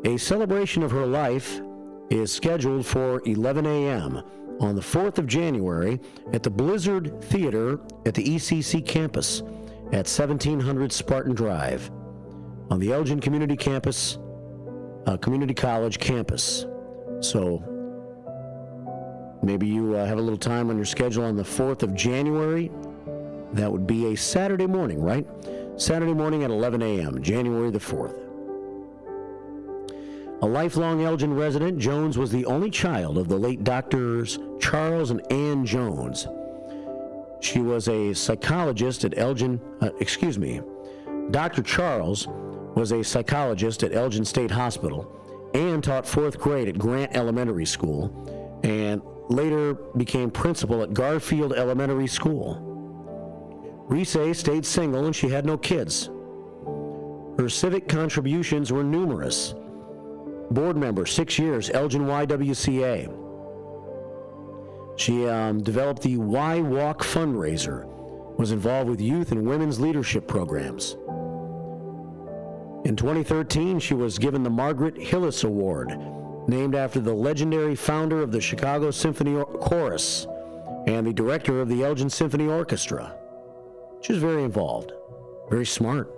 A celebration of her life is scheduled for 11 a.m. on the 4th of January at the Blizzard Theater at the ECC campus at 1700 Spartan Drive on the Elgin Community Campus, Community College campus. So maybe you have a little time on your schedule on the 4th of January. That would be a Saturday morning, right? Saturday morning at 11 a.m., January the 4th. A lifelong Elgin resident, Jones was the only child of the late Doctors Charles and Ann Jones. She was a psychologist at Elgin, Dr. Charles was a psychologist at Elgin State Hospital and taught 4th grade at Grant Elementary School and later became principal at Garfield Elementary School. Reese stayed single and she had no kids. Her civic contributions were numerous. Board member, 6 years, Elgin YWCA. She developed the Why Walk fundraiser, was involved with youth and women's leadership programs. In 2013, she was given the Margaret Hillis Award, named after the legendary founder of the Chicago Symphony Chorus and the director of the Elgin Symphony Orchestra. She was very involved, very smart,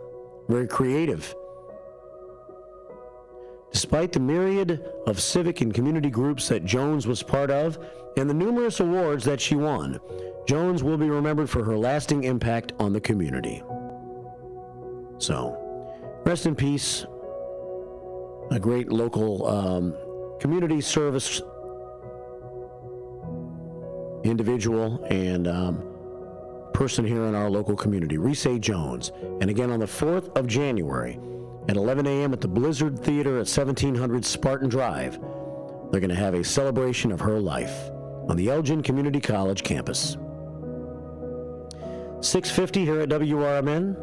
very creative. Despite the myriad of civic and community groups that Jones was part of and the numerous awards that she won, Jones will be remembered for her lasting impact on the community. So, rest in peace, a great local community service individual and person here in our local community, Reese Jones. And again on the 4th of January at 11 a.m. at the Blizzard Theater at 1700 Spartan Drive, they're going to have a celebration of her life on the Elgin Community College campus. 6:50 here at WRMN.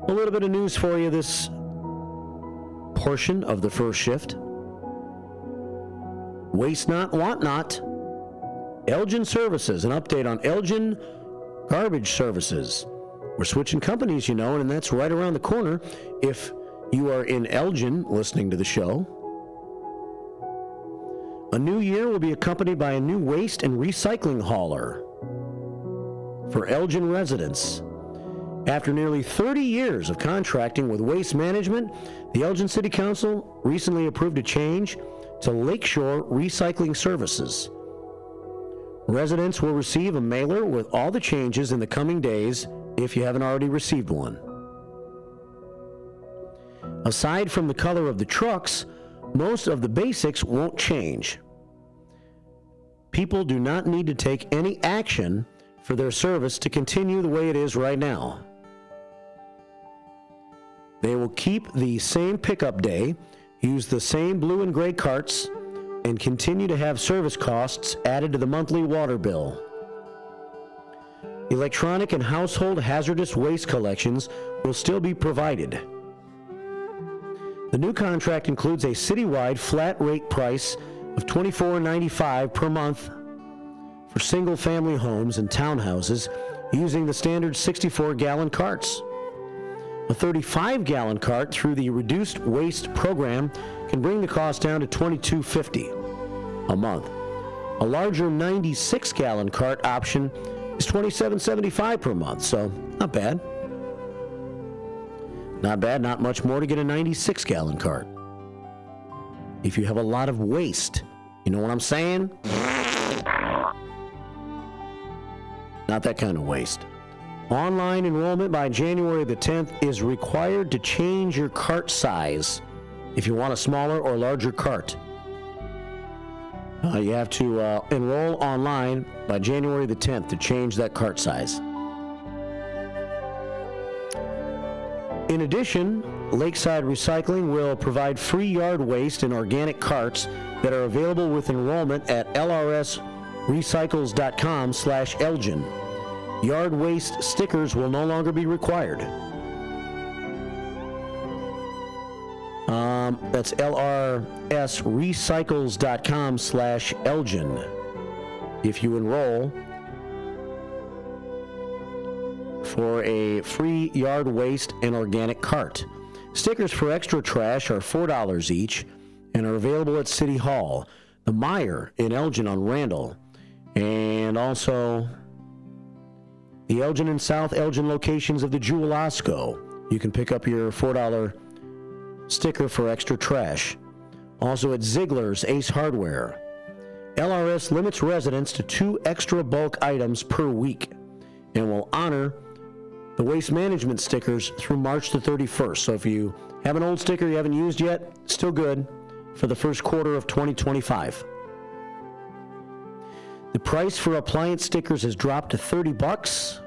A little bit of news for you this portion of the first shift. Waste not, want not. Elgin Services, an update on Elgin Garbage Services. We're switching companies, you know, and that's right around the corner. If you are in Elgin listening to the show, a new year will be accompanied by a new waste and recycling hauler for Elgin residents. After nearly 30 years of contracting with Waste Management, the Elgin City Council recently approved a change to Lakeshore Recycling Services. Residents will receive a mailer with all the changes in the coming days if you haven't already received one. Aside from the color of the trucks, most of the basics won't change. People do not need to take any action for their service to continue the way it is right now. They will keep the same pickup day, use the same blue and gray carts, and continue to have service costs added to the monthly water bill. Electronic and household hazardous waste collections will still be provided. The new contract includes a citywide flat rate price of $24.95 per month for single-family homes and townhouses using the standard 64-gallon carts. A 35-gallon cart through the reduced waste program can bring the cost down to $22.50 a month. A larger 96-gallon cart option is $27.75 per month, so not bad. Not bad, not much more to get a 96-gallon cart. If you have a lot of waste, you know what I'm saying? Not that kind of waste. Online enrollment by January the 10th is required to change your cart size if you want a smaller or larger cart. You have to enroll online by January the 10th to change that cart size. In addition, Lakeside Recycling will provide free yard waste and organic carts that are available with enrollment at lrsrecycles.com/Elgin. Yard waste stickers will no longer be required. That's lrsrecycles.com/Elgin. If you enroll for a free yard waste and organic cart. Stickers for extra trash are $4 each and are available at City Hall, the Meijer in Elgin on Randall, and also the Elgin and South Elgin locations of the Jewel Osco. You can pick up your $4 sticker for extra trash. Also at Ziegler's Ace Hardware. LRS limits residents to 2 extra bulk items per week and will honor the waste management stickers through March the 31st. So if you have an old sticker you haven't used yet, still good for the first quarter of 2025. The price for appliance stickers has dropped to $30.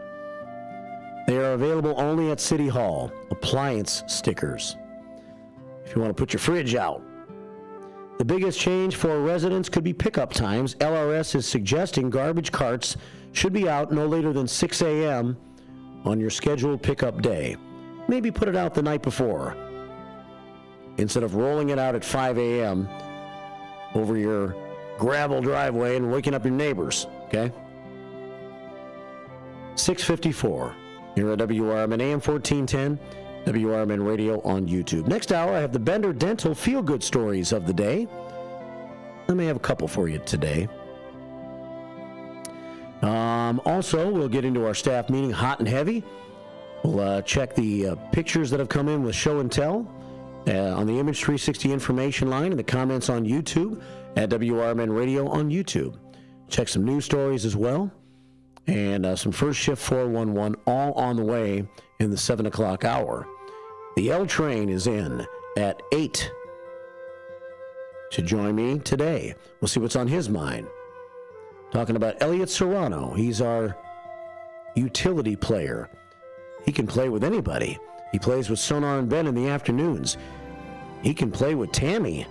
They are available only at City Hall. Appliance stickers. If you want to put your fridge out. The biggest change for residents could be pickup times. LRS is suggesting garbage carts should be out no later than 6 a.m. on your scheduled pickup day. Maybe put it out the night before instead of rolling it out at 5 a.m. over your gravel driveway and waking up your neighbors, okay? 6:54 here at WRMN AM 1410, WRMN Radio on YouTube. Next hour, I have the Bender Dental feel-good stories of the day. I may have a couple for you today. Also, we'll get into our staff meeting, hot and heavy. We'll check the pictures that have come in with show and tell on the Image 360 information line and the comments on YouTube at WRMN Radio on YouTube. Check some news stories as well. And some First Shift 411 all on the way in the 7 o'clock hour. The L train is in at 8 to join me today. We'll see what's on his mind. Talking about Elliot Serrano. He's our utility player. He can play with anybody. He plays with Sonar and Ben in the afternoons. He can play with Tammy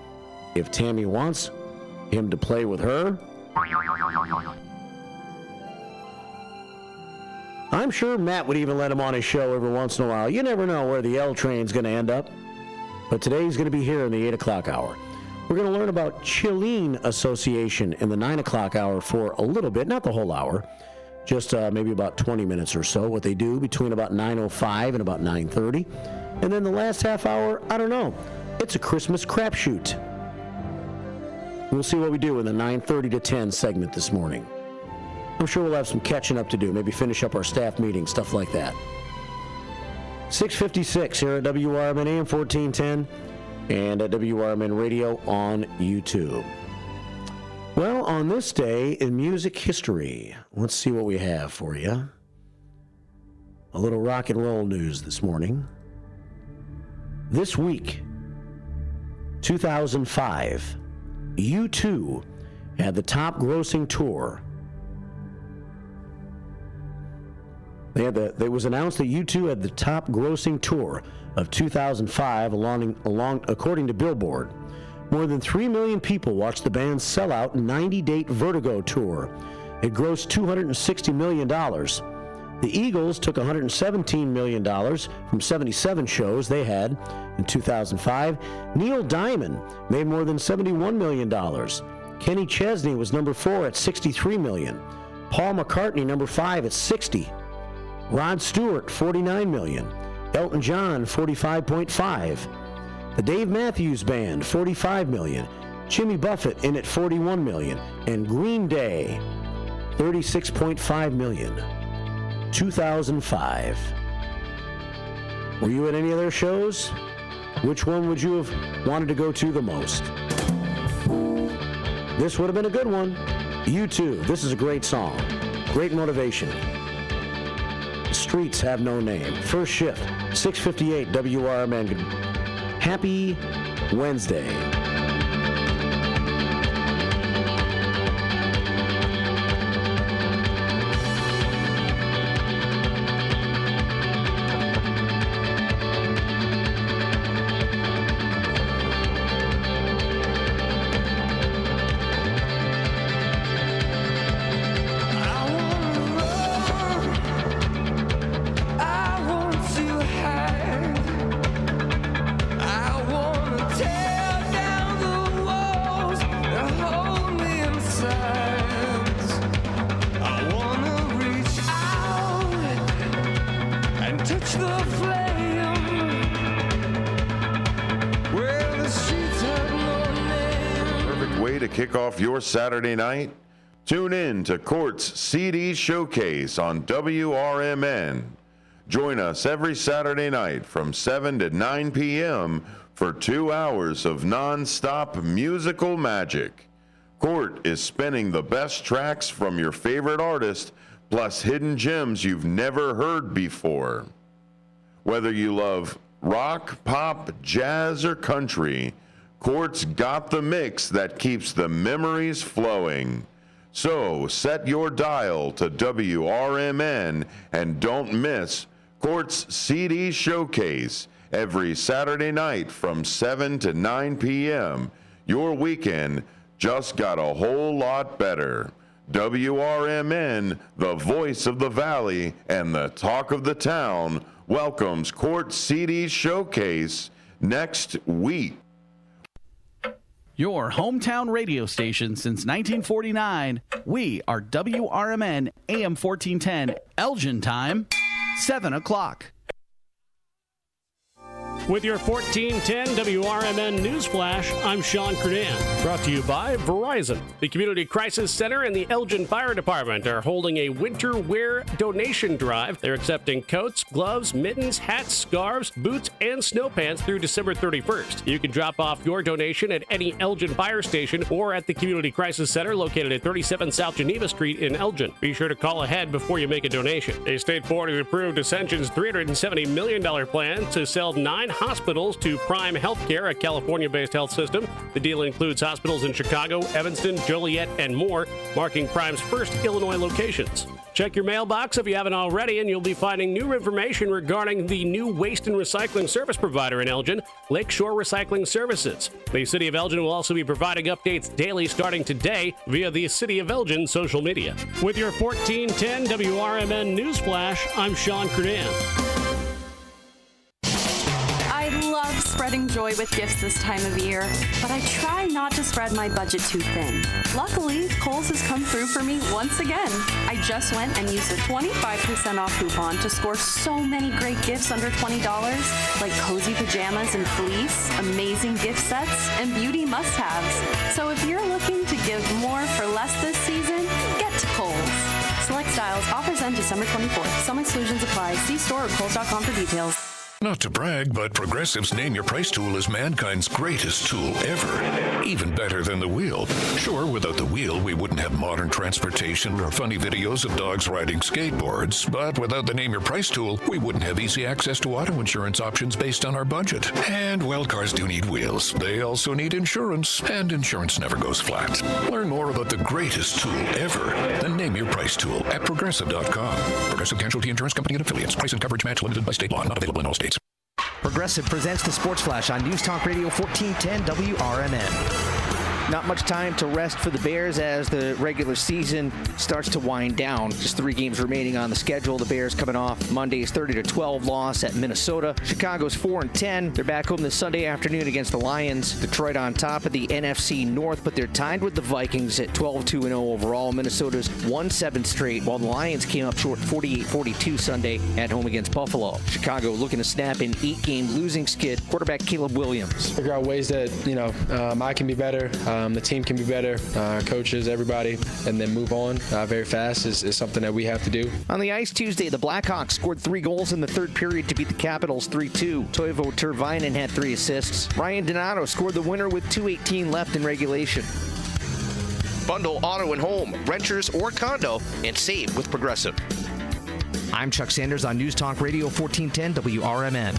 if Tammy wants him to play with her. I'm sure Matt would even let him on his show every once in a while. You never know where the L train's going to end up. But today he's going to be here in the 8 o'clock hour. We're going to learn about Chilean Association in the 9 o'clock hour for a little bit, not the whole hour, just maybe about 20 minutes or so, what they do between about 9:05 and about 9:30. And then the last half hour, I don't know. It's a Christmas crapshoot. We'll see what we do in the 9:30 to 10 segment this morning. I'm sure we'll have some catching up to do, maybe finish up our staff meeting, stuff like that. 6:56 here at WRMN AM 1410 and at WRMN Radio on YouTube. Well, on this day in music history, let's see what we have for you. A little rock and roll news this morning. This week, 2005, U2 had the top grossing tour. It was announced that U2 had the top grossing tour of 2005 according to Billboard. More than 3 million people watched the band's sellout 90-date Vertigo tour. It grossed $260 million. The Eagles took $117 million from 77 shows they had in 2005. Neil Diamond made more than $71 million. Kenny Chesney was number 4 at $63 million. Paul McCartney, number 5 at $60 million. Rod Stewart, $49 million. Elton John, $45.5 million. The Dave Matthews Band, $45 million. Jimmy Buffett in at $41 million. And Green Day, $36.5 million. 2005. Were you at any of their shows? Which one would you have wanted to go to the most? This would have been a good one. U2, this is a great song. Great motivation. The streets have no name. First shift, 6:58 WRMN. Happy Wednesday. Kick off your Saturday night? Tune in to Court's CD Showcase on WRMN. Join us every Saturday night from 7 to 9 p.m. for 2 hours of non-stop musical magic. Court is spinning the best tracks from your favorite artist, plus hidden gems you've never heard before. Whether you love rock, pop, jazz, or country, Court's got the mix that keeps the memories flowing. So set your dial to WRMN and don't miss Court's CD Showcase every Saturday night from 7 to 9 p.m. Your weekend just got a whole lot better. WRMN, the voice of the valley and the talk of the town, welcomes Court's CD Showcase next week. Your hometown radio station since 1949. We are WRMN AM 1410, Elgin time, 7 o'clock. With your 1410 WRMN News Flash, I'm Sean Kernan. Brought to you by Verizon. The Community Crisis Center and the Elgin Fire Department are holding a winter wear donation drive. They're accepting coats, gloves, mittens, hats, scarves, boots, and snow pants through December 31st. You can drop off your donation at any Elgin Fire Station or at the Community Crisis Center located at 37 South Geneva Street in Elgin. Be sure to call ahead before you make a donation. A state board has approved Ascension's $370 million plan to sell 9 hospitals to Prime Healthcare, a California-based health system. The deal includes hospitals in Chicago, Evanston, Joliet, and more, marking Prime's first Illinois locations. Check your mailbox if you haven't already, and you'll be finding new information regarding the new waste and recycling service provider in Elgin, Lakeshore Recycling Services. The City of Elgin will also be providing updates daily starting today via the City of Elgin social media. With your 1410 WRMN News Flash, I'm Sean Kernan. I love spreading joy with gifts this time of year, but I try not to spread my budget too thin. Luckily, Kohl's has come through for me once again. I just went and used a 25% off coupon to score so many great gifts under $20, like cozy pajamas and fleece, amazing gift sets, and beauty must-haves. So if you're looking to give more for less this season, get to Kohl's. Select styles, offers end December 24th. Some exclusions apply. See store or Kohl's.com for details. Not to brag, but Progressive's Name Your Price tool is mankind's greatest tool ever. Even better than the wheel. Sure, without the wheel, we wouldn't have modern transportation or funny videos of dogs riding skateboards. But without the Name Your Price tool, we wouldn't have easy access to auto insurance options based on our budget. And, well, cars do need wheels. They also need insurance, and insurance never goes flat. Learn more about the greatest tool ever, the Name Your Price tool at Progressive.com. Progressive Casualty Insurance Company and Affiliates. Price and coverage match limited by state law. Not available in all states. Progressive presents the Sports Flash on News Talk Radio 1410 WRMN. Not much time to rest for the Bears as the regular season starts to wind down. Just 3 games remaining on the schedule. The Bears coming off Monday's 30-12 loss at Minnesota. Chicago's 4-10. They're back home this Sunday afternoon against the Lions. Detroit on top of the NFC North, but they're tied with the Vikings at 12-2-0 overall. Minnesota's won 7 straight, while the Lions came up short 48-42 Sunday at home against Buffalo. Chicago looking to snap an 8-game losing skid. Quarterback Caleb Williams. Figure out ways that, I can be better. The team can be better, coaches, everybody, and then move on very fast is something that we have to do. On the ice Tuesday, the Blackhawks scored 3 goals in the third period to beat the Capitals 3-2. Toivo Tervainen had 3 assists. Ryan Donato scored the winner with 2:18 left in regulation. Bundle auto and home, renters or condo, and save with Progressive. I'm Chuck Sanders on News Talk Radio 1410 WRMN.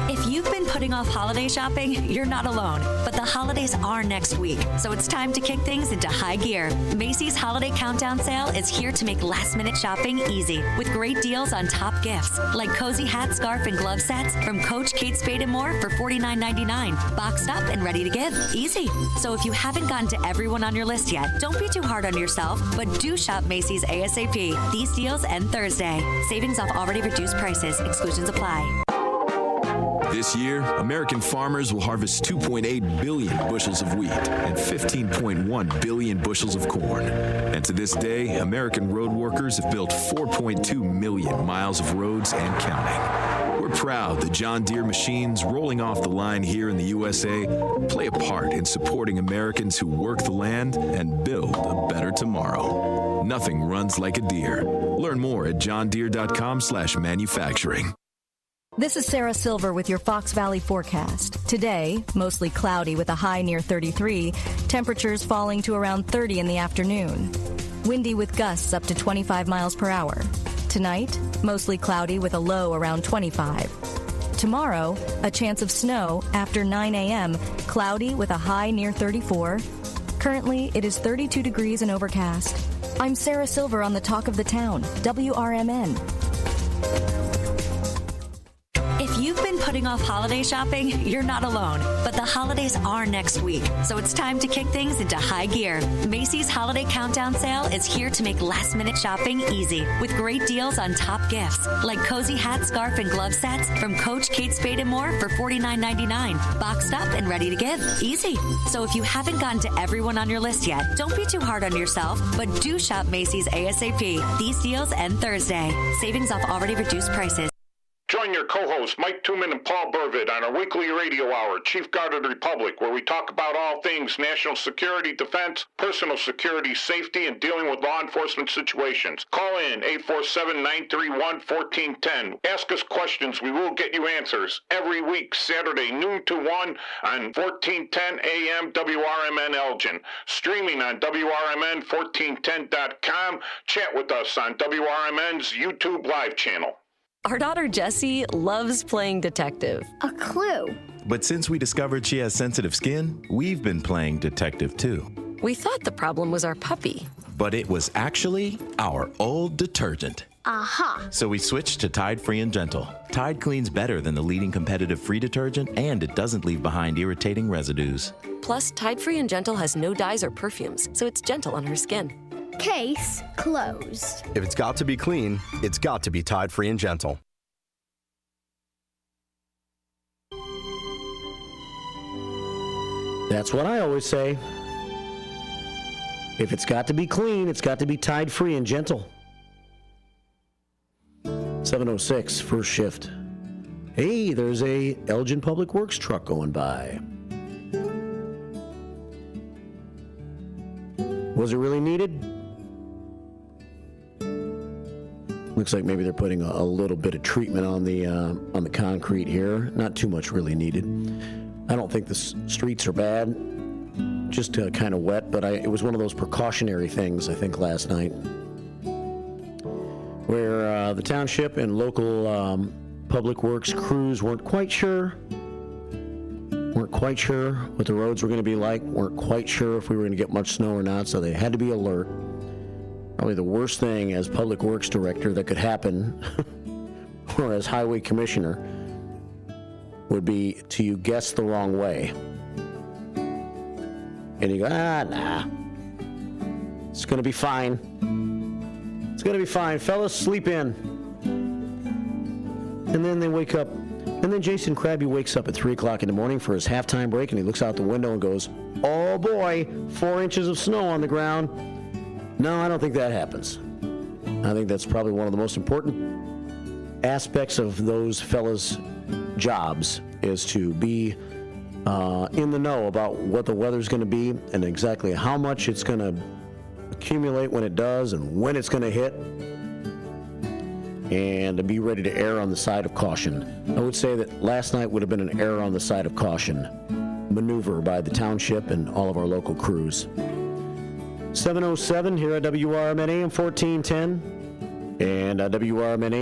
If you've been putting off holiday shopping, you're not alone. But the holidays are next week, so it's time to kick things into high gear. Macy's Holiday Countdown Sale is here to make last-minute shopping easy with great deals on top gifts like cozy hat, scarf, and glove sets from Coach, Kate Spade, and more for $49.99. Boxed up and ready to give. Easy. So if you haven't gotten to everyone on your list yet, don't be too hard on yourself, but do shop Macy's ASAP. These deals end Thursday. Savings off already reduced prices. Exclusions apply. This year, American farmers will harvest 2.8 billion bushels of wheat and 15.1 billion bushels of corn. And to this day, American road workers have built 4.2 million miles of roads and counting. We're proud that John Deere machines rolling off the line here in the USA play a part in supporting Americans who work the land and build a better tomorrow. Nothing runs like a Deere. Learn more at johndeere.com/manufacturing. This is Sarah Silver with your Fox Valley forecast. Today, mostly cloudy with a high near 33, temperatures falling to around 30 in the afternoon. Windy with gusts up to 25 miles per hour. Tonight, mostly cloudy with a low around 25. Tomorrow, a chance of snow after 9 a.m., cloudy with a high near 34. Currently, it is 32 degrees and overcast. I'm Sarah Silver on the Talk of the Town, WRMN. If you you've been putting off holiday shopping, you're not alone. But the holidays are next week, so it's time to kick things into high gear. Macy's Holiday Countdown Sale is here to make last-minute shopping easy with great deals on top gifts like cozy hat, scarf, and glove sets from Coach, Kate Spade, and more for $49.99. Boxed up and ready to give. Easy. So if you haven't gotten to everyone on your list yet, don't be too hard on yourself, but do shop Macy's ASAP. These deals end Thursday. Savings off already reduced prices. Join your co-hosts Mike Tooman and Paul Burvitt on our weekly radio hour, Chief Guard of the Republic, where we talk about all things national security, defense, personal security, safety, and dealing with law enforcement situations. Call in 847-931-1410. Ask us questions. We will get you answers. Every week, Saturday, noon to 1 on 1410 AM WRMN Elgin. Streaming on WRMN1410.com. Chat with us on WRMN's YouTube live channel. Our daughter Jessie loves playing detective. A clue. But since we discovered she has sensitive skin, we've been playing detective too. We thought the problem was our puppy. But it was actually our old detergent. Aha. So we switched to Tide Free and Gentle. Tide cleans better than the leading competitive free detergent, and it doesn't leave behind irritating residues. Plus, Tide Free and Gentle has no dyes or perfumes, so it's gentle on her skin. Case closed. If it's got to be clean, it's got to be Tide Free and Gentle. That's what I always say. If it's got to be clean, it's got to be Tide Free and Gentle. 7:06, first shift. Hey, there's a Elgin Public Works truck going by. Was it really needed? Looks like maybe they're putting a little bit of treatment on the concrete here. Not too much really needed. I don't think the streets are bad, just kind of wet, but it was one of those precautionary things, I think, last night, where the township and local public works crews weren't quite sure what the roads were going to be like, weren't quite sure if we were going to get much snow or not, so they had to be alert. Probably the worst thing as public works director that could happen, or as highway commissioner, would be to you guess the wrong way. And you go, nah, it's going to be fine. It's going to be fine. Fellas, sleep in. And then they wake up. And then Jason Krabby wakes up at 3 o'clock in the morning for his halftime break, and he looks out the window and goes, oh boy, 4 inches of snow on the ground. No, I don't think that happens. I think that's probably one of the most important aspects of those fellas' jobs is to be in the know about what the weather's going to be and exactly how much it's going to accumulate when it does and when it's going to hit, and to be ready to err on the side of caution. I would say that last night would have been an error on the side of caution maneuver by the township and all of our local crews. 7:07 here at WRMN AM 1410 and WRMN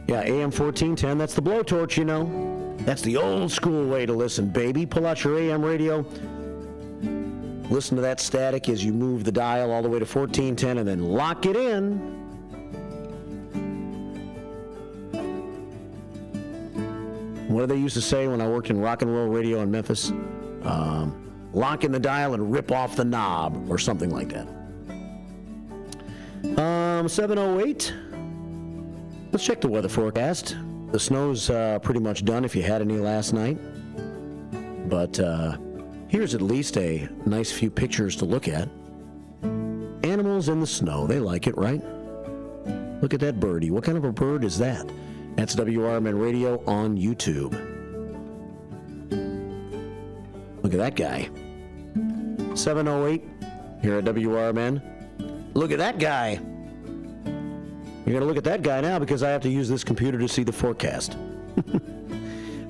AM 1410. That's the blowtorch, you know. That's the old school way to listen, baby. Pull out your AM radio. Listen to that static as you move the dial all the way to 1410 and then lock it in. What did they used to say when I worked in rock and roll radio in Memphis? Lock in the dial and rip off the knob or something like that. 7:08. Let's check the weather forecast. The snow's pretty much done if you had any last night. But here's at least a nice few pictures to look at. Animals in the snow. They like it, right? Look at that birdie. What kind of a bird is that? That's WRMN Radio on YouTube. Look at that guy. 7:08 here at WRMN. Look at that guy. You're going to look at that guy now because I have to use this computer to see the forecast.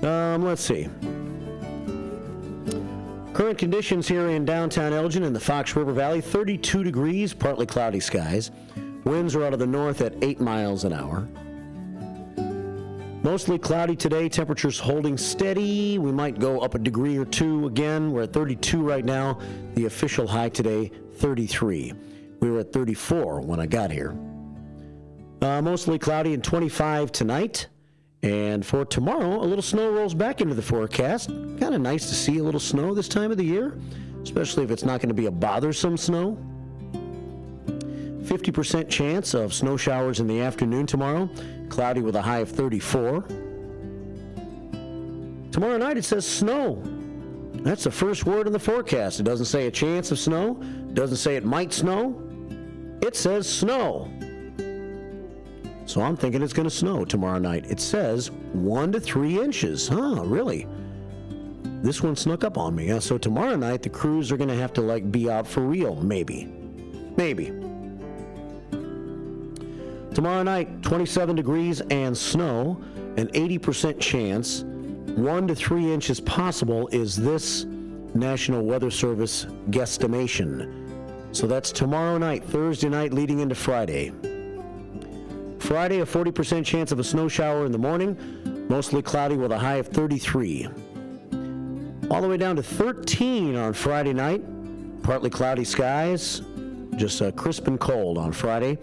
Let's see. Current conditions here in downtown Elgin and the Fox River Valley, 32 degrees, partly cloudy skies. Winds are out of the north at 8 miles an hour. Mostly cloudy today, temperatures holding steady. We might go up a degree or two again. We're at 32 right now. The official high today, 33. We were at 34 when I got here. Mostly cloudy and 25 tonight. And for tomorrow, a little snow rolls back into the forecast. Kind of nice to see a little snow this time of the year, especially if it's not going to be a bothersome snow. 50% chance of snow showers in the afternoon tomorrow. Cloudy with a high of 34. Tomorrow night it says snow. That's the first word in the forecast. It doesn't say a chance of snow. It doesn't say it might snow. It says snow. So I'm thinking it's going to snow tomorrow night. It says 1 to 3 inches. Huh, really? This one snuck up on me. So tomorrow night the crews are going to have to be out for real. Maybe. Tomorrow night, 27 degrees and snow, an 80% chance. 1 to 3 inches possible is this National Weather Service guesstimation. So that's tomorrow night, Thursday night, leading into Friday. Friday, a 40% chance of a snow shower in the morning, mostly cloudy with a high of 33. All the way down to 13 on Friday night, partly cloudy skies, just crisp and cold on Friday.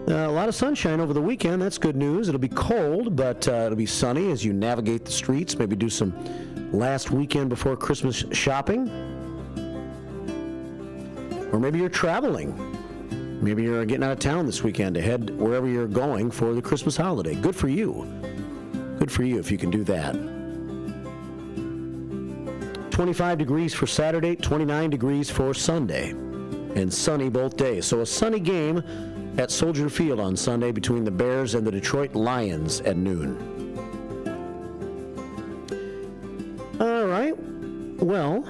A lot of sunshine over the weekend. That's good news. It'll be cold, but it'll be sunny as you navigate the streets. Maybe do some last weekend before Christmas shopping. Or maybe you're traveling. Maybe you're getting out of town this weekend to head wherever you're going for the Christmas holiday. Good for you. Good for you if you can do that. 25 degrees for Saturday, 29 degrees for Sunday. And sunny both days. So a sunny game at Soldier Field on Sunday between the Bears and the Detroit Lions at noon. All right. Well,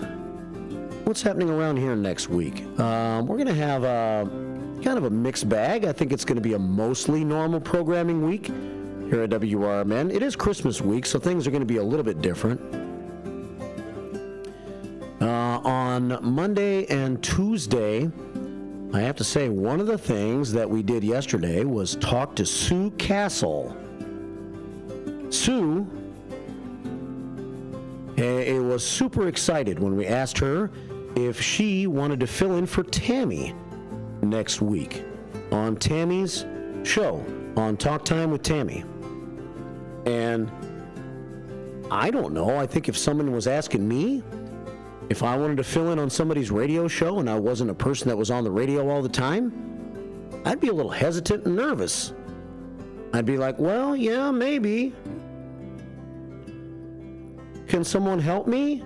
what's happening around here next week? We're going to have kind of a mixed bag. I think it's going to be a mostly normal programming week here at WRMN. It is Christmas week, so things are going to be a little bit different. On Monday and Tuesday, I have to say, one of the things that we did yesterday was talk to Sue Castle. Sue was super excited when we asked her if she wanted to fill in for Tammy next week on Tammy's show, on Talk Time with Tammy. And I don't know, I think if someone was asking me if I wanted to fill in on somebody's radio show and I wasn't a person that was on the radio all the time, I'd be a little hesitant and nervous. I'd be like, well, yeah, maybe. Can someone help me?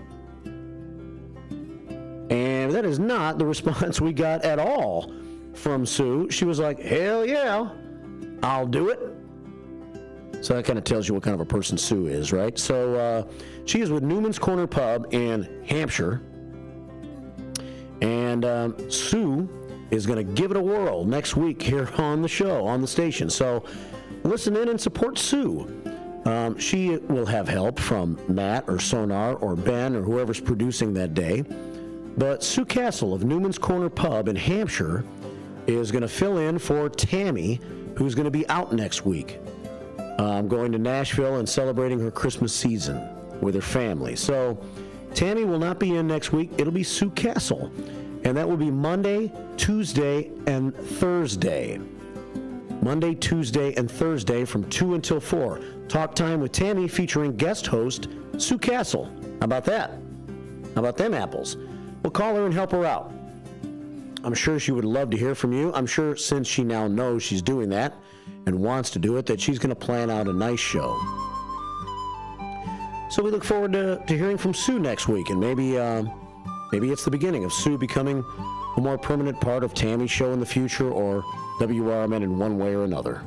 And that is not the response we got at all from Sue. She was like, hell yeah, I'll do it. So that kind of tells you what kind of a person Sue is, right? So she is with Newman's Corner Pub in Hampshire. And Sue is going to give it a whirl next week here on the show, on the station. So listen in and support Sue. She will have help from Matt or Sonar or Ben or whoever's producing that day. But Sue Castle of Newman's Corner Pub in Hampshire is going to fill in for Tammy, who's going to be out next week. Going to Nashville and celebrating her Christmas season with her family. So Tammy will not be in next week. It'll be Sue Castle. And that will be Monday, Tuesday, and Thursday. Monday, Tuesday, and Thursday from 2 until 4. Talk Time with Tammy featuring guest host Sue Castle. How about that? How about them apples? We'll call her and help her out. I'm sure she would love to hear from you. I'm sure since she now knows she's doing that and wants to do it, that she's going to plan out a nice show. So we look forward to hearing from Sue next week, and maybe it's the beginning of Sue becoming a more permanent part of Tammy's show in the future, or WRMN in one way or another.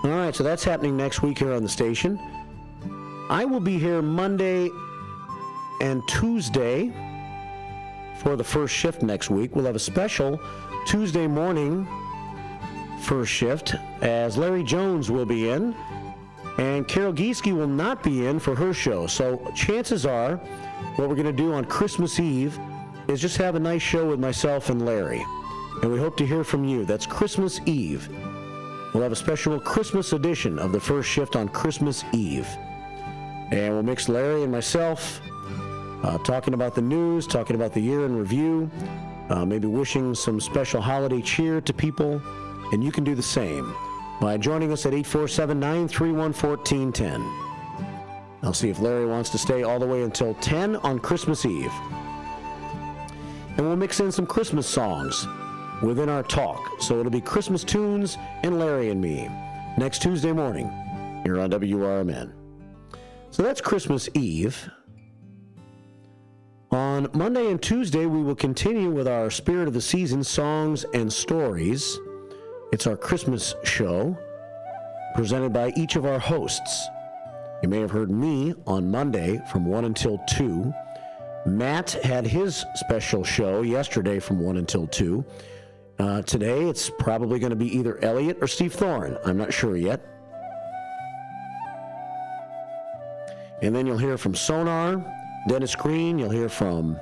All right, so that's happening next week here on the station. I will be here Monday and Tuesday for the first shift next week. We'll have a special Tuesday morning first shift, as Larry Jones will be in, and Carol Gieske will not be in for her show. So chances are what we're going to do on Christmas Eve is just have a nice show with myself and Larry. And we hope to hear from you. That's Christmas Eve. We'll have a special Christmas edition of the first shift on Christmas Eve. And we'll mix Larry and myself talking about the news, talking about the year in review, maybe wishing some special holiday cheer to people. And you can do the same. by joining us at 847-931-1410. I'll see if Larry wants to stay all the way until 10 on Christmas Eve. And we'll mix in some Christmas songs within our talk. So it'll be Christmas tunes and Larry and me next Tuesday morning here on WRMN. So that's Christmas Eve. On Monday and Tuesday, we will continue with our Spirit of the Season songs and stories. It's our Christmas show presented by each of our hosts. You may have heard me on Monday from 1 until 2. Matt had his special show yesterday from 1 until 2. Today, it's probably going to be either Elliot or Steve Thorne. I'm not sure yet. And then you'll hear from Sonar, Dennis Green. You'll hear from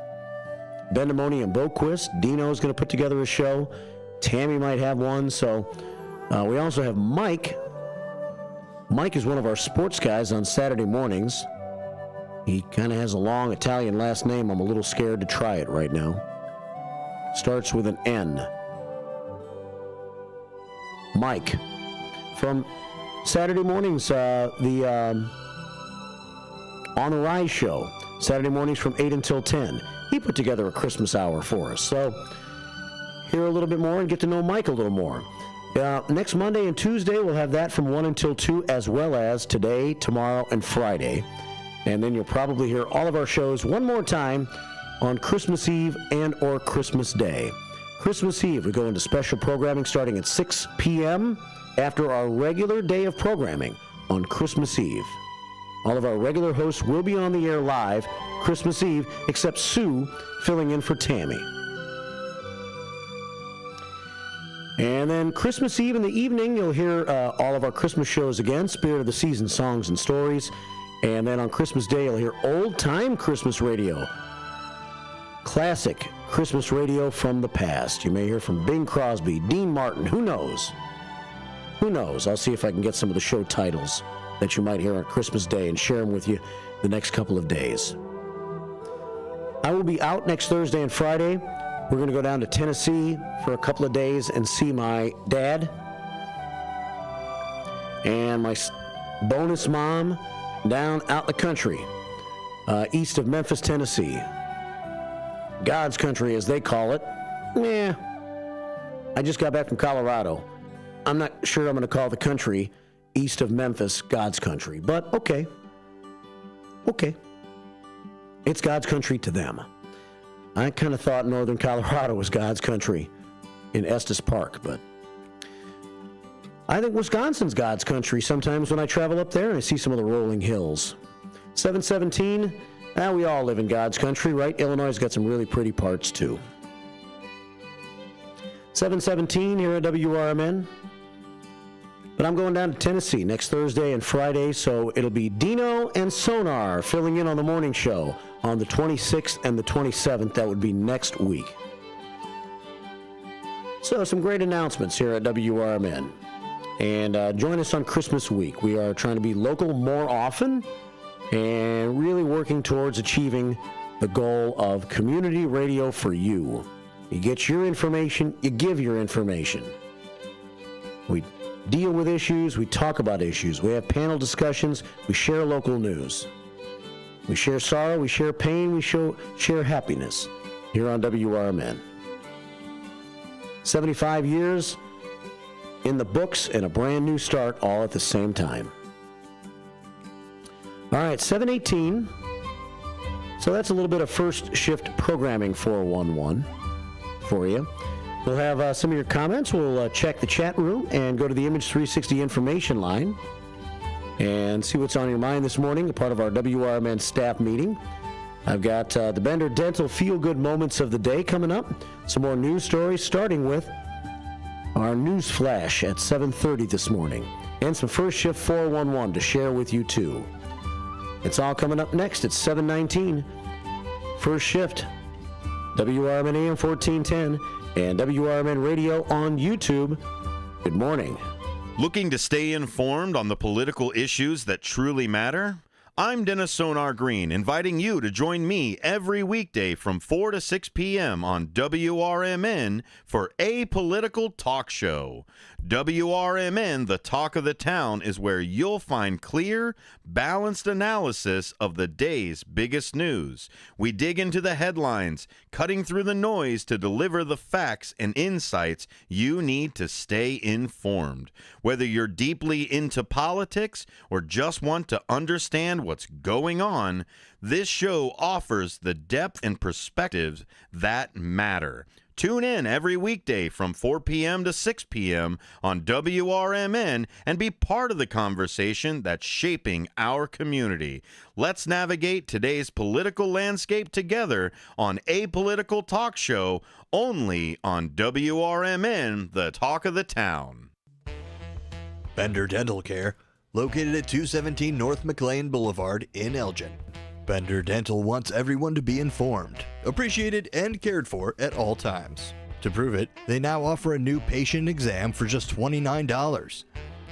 Bendamoni and Boquist. Dino's going to put together a show. Tammy might have one. So we also have Mike. Mike is one of our sports guys on Saturday mornings. He kind of has a long Italian last name. I'm a little scared to try it right now. Starts with an N. Mike. From Saturday mornings, the On the Rise show. Saturday mornings from 8 until 10. He put together a Christmas hour for us. So hear a little bit more and get to know Mike a little more. Next Monday and Tuesday, we'll have that from 1 until 2, as well as today, tomorrow, and Friday. And then you'll probably hear all of our shows one more time on Christmas Eve and or Christmas Day. Christmas Eve, we go into special programming starting at 6 p.m. after our regular day of programming on Christmas Eve. All of our regular hosts will be on the air live Christmas Eve, except Sue filling in for Tammy. And then Christmas Eve in the evening, you'll hear all of our Christmas shows again, Spirit of the Season songs and stories. And then on Christmas Day, you'll hear old-time Christmas radio. Classic Christmas radio from the past. You may hear from Bing Crosby, Dean Martin, who knows? Who knows? I'll see if I can get some of the show titles that you might hear on Christmas Day and share them with you the next couple of days. I will be out next Thursday and Friday. We're going to go down to Tennessee for a couple of days and see my dad and my bonus mom down out in the country, east of Memphis, Tennessee. God's country, as they call it. Yeah. I just got back from Colorado. I'm not sure I'm going to call the country east of Memphis God's country, but okay. Okay. It's God's country to them. I kind of thought northern Colorado was God's country in Estes Park, but I think Wisconsin's God's country sometimes when I travel up there and I see some of the rolling hills. 717, we all live in God's country, right? Illinois has got some really pretty parts, too. 717 here at WRMN. But I'm going down to Tennessee next Thursday and Friday, so it'll be Dino and Sonar filling in on the morning show on the 26th and the 27th. That would be next week. So some great announcements here at WRMN. And join us on Christmas week. We are trying to be local more often and really working towards achieving the goal of community radio for you. You get your information, you give your information. We deal with issues, we talk about issues, we have panel discussions, we share local news. We share sorrow, we share pain, we share happiness here on WRMN. 75 years in the books and a brand new start all at the same time. All right, 718. So that's a little bit of first shift programming 411 for you. We'll have some of your comments. We'll check the chat room and go to the Image 360 information line and see what's on your mind this morning, a part of our WRMN staff meeting. I've got the Bender Dental feel-good moments of the day coming up. Some more news stories, starting with our news flash at 7:30 this morning, and some first shift 411 to share with you, too. It's all coming up next at 7:19. First shift, WRMN AM 1410. And WRMN Radio on YouTube. Good morning. Looking to stay informed on the political issues that truly matter? I'm Dennis Sonar Green, inviting you to join me every weekday from 4 to 6 p.m. on WRMN for Apolitical Talk Show. WRMN, the talk of the town, is where you'll find clear, balanced analysis of the day's biggest news. We dig into the headlines, cutting through the noise to deliver the facts and insights you need to stay informed. Whether you're deeply into politics or just want to understand what's going on, this show offers the depth and perspectives that matter. Tune in every weekday from 4 p.m. to 6 p.m. on WRMN and be part of the conversation that's shaping our community. Let's navigate today's political landscape together on Apolitical Talk Show, only on WRMN, the talk of the town. Bender Dental Care, located at 217 North McLean Boulevard in Elgin. Bender Dental wants everyone to be informed, appreciated, and cared for at all times. To prove it, they now offer a new patient exam for just $29.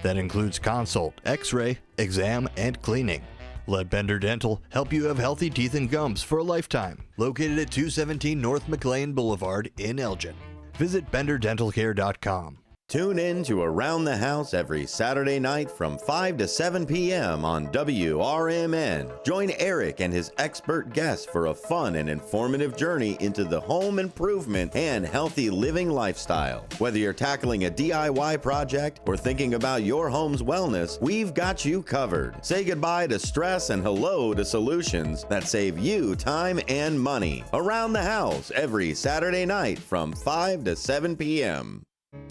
That includes consult, x-ray, exam, and cleaning. Let Bender Dental help you have healthy teeth and gums for a lifetime. Located at 217 North McLean Boulevard in Elgin. Visit benderdentalcare.com. Tune in to Around the House every Saturday night from 5 to 7 p.m. on WRMN. Join Eric and his expert guests for a fun and informative journey into the home improvement and healthy living lifestyle. Whether you're tackling a DIY project or thinking about your home's wellness, we've got you covered. Say goodbye to stress and hello to solutions that save you time and money. Around the House every Saturday night from 5 to 7 p.m.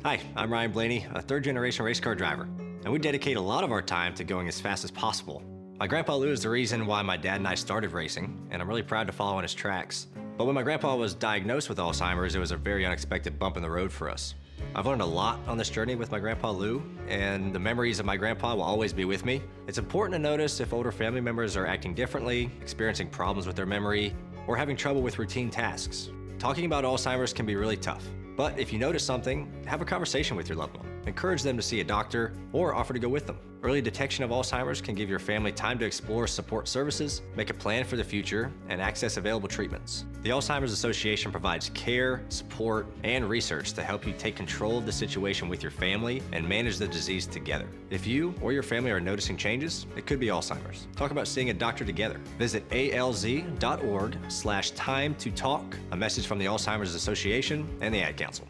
Hi, I'm Ryan Blaney, a third-generation race car driver, and we dedicate a lot of our time to going as fast as possible. My grandpa Lou is the reason why my dad and I started racing, and I'm really proud to follow in his tracks. But when my grandpa was diagnosed with Alzheimer's, it was a very unexpected bump in the road for us. I've learned a lot on this journey with my grandpa Lou, and the memories of my grandpa will always be with me. It's important to notice if older family members are acting differently, experiencing problems with their memory, or having trouble with routine tasks. Talking about Alzheimer's can be really tough. But if you notice something, have a conversation with your loved one. Encourage them to see a doctor or offer to go with them. Early detection of Alzheimer's can give your family time to explore support services, make a plan for the future, and access available treatments. The Alzheimer's Association provides care, support, and research to help you take control of the situation with your family and manage the disease together. If you or your family are noticing changes, it could be Alzheimer's. Talk about seeing a doctor together. Visit alz.org/time to talk. A message from the Alzheimer's Association and the Ad Council.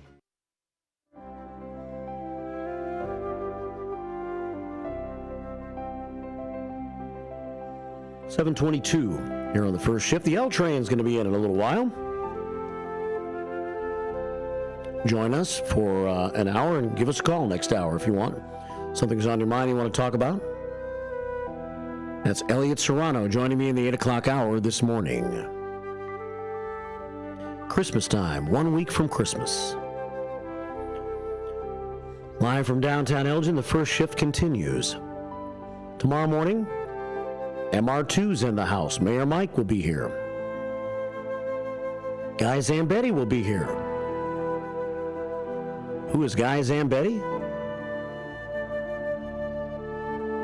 7:22 here on the first shift. The L train is going to be in a little while. Join us for an hour and give us a call next hour if you want. Something's on your mind you want to talk about. That's Elliot Serrano joining me in the 8 o'clock hour this morning. Christmas time, 1 week from Christmas. Live from downtown Elgin, the first shift continues. Tomorrow morning, MR2's in the house. Mayor Mike will be here. Guy Zambetti will be here. Who is Guy Zambetti?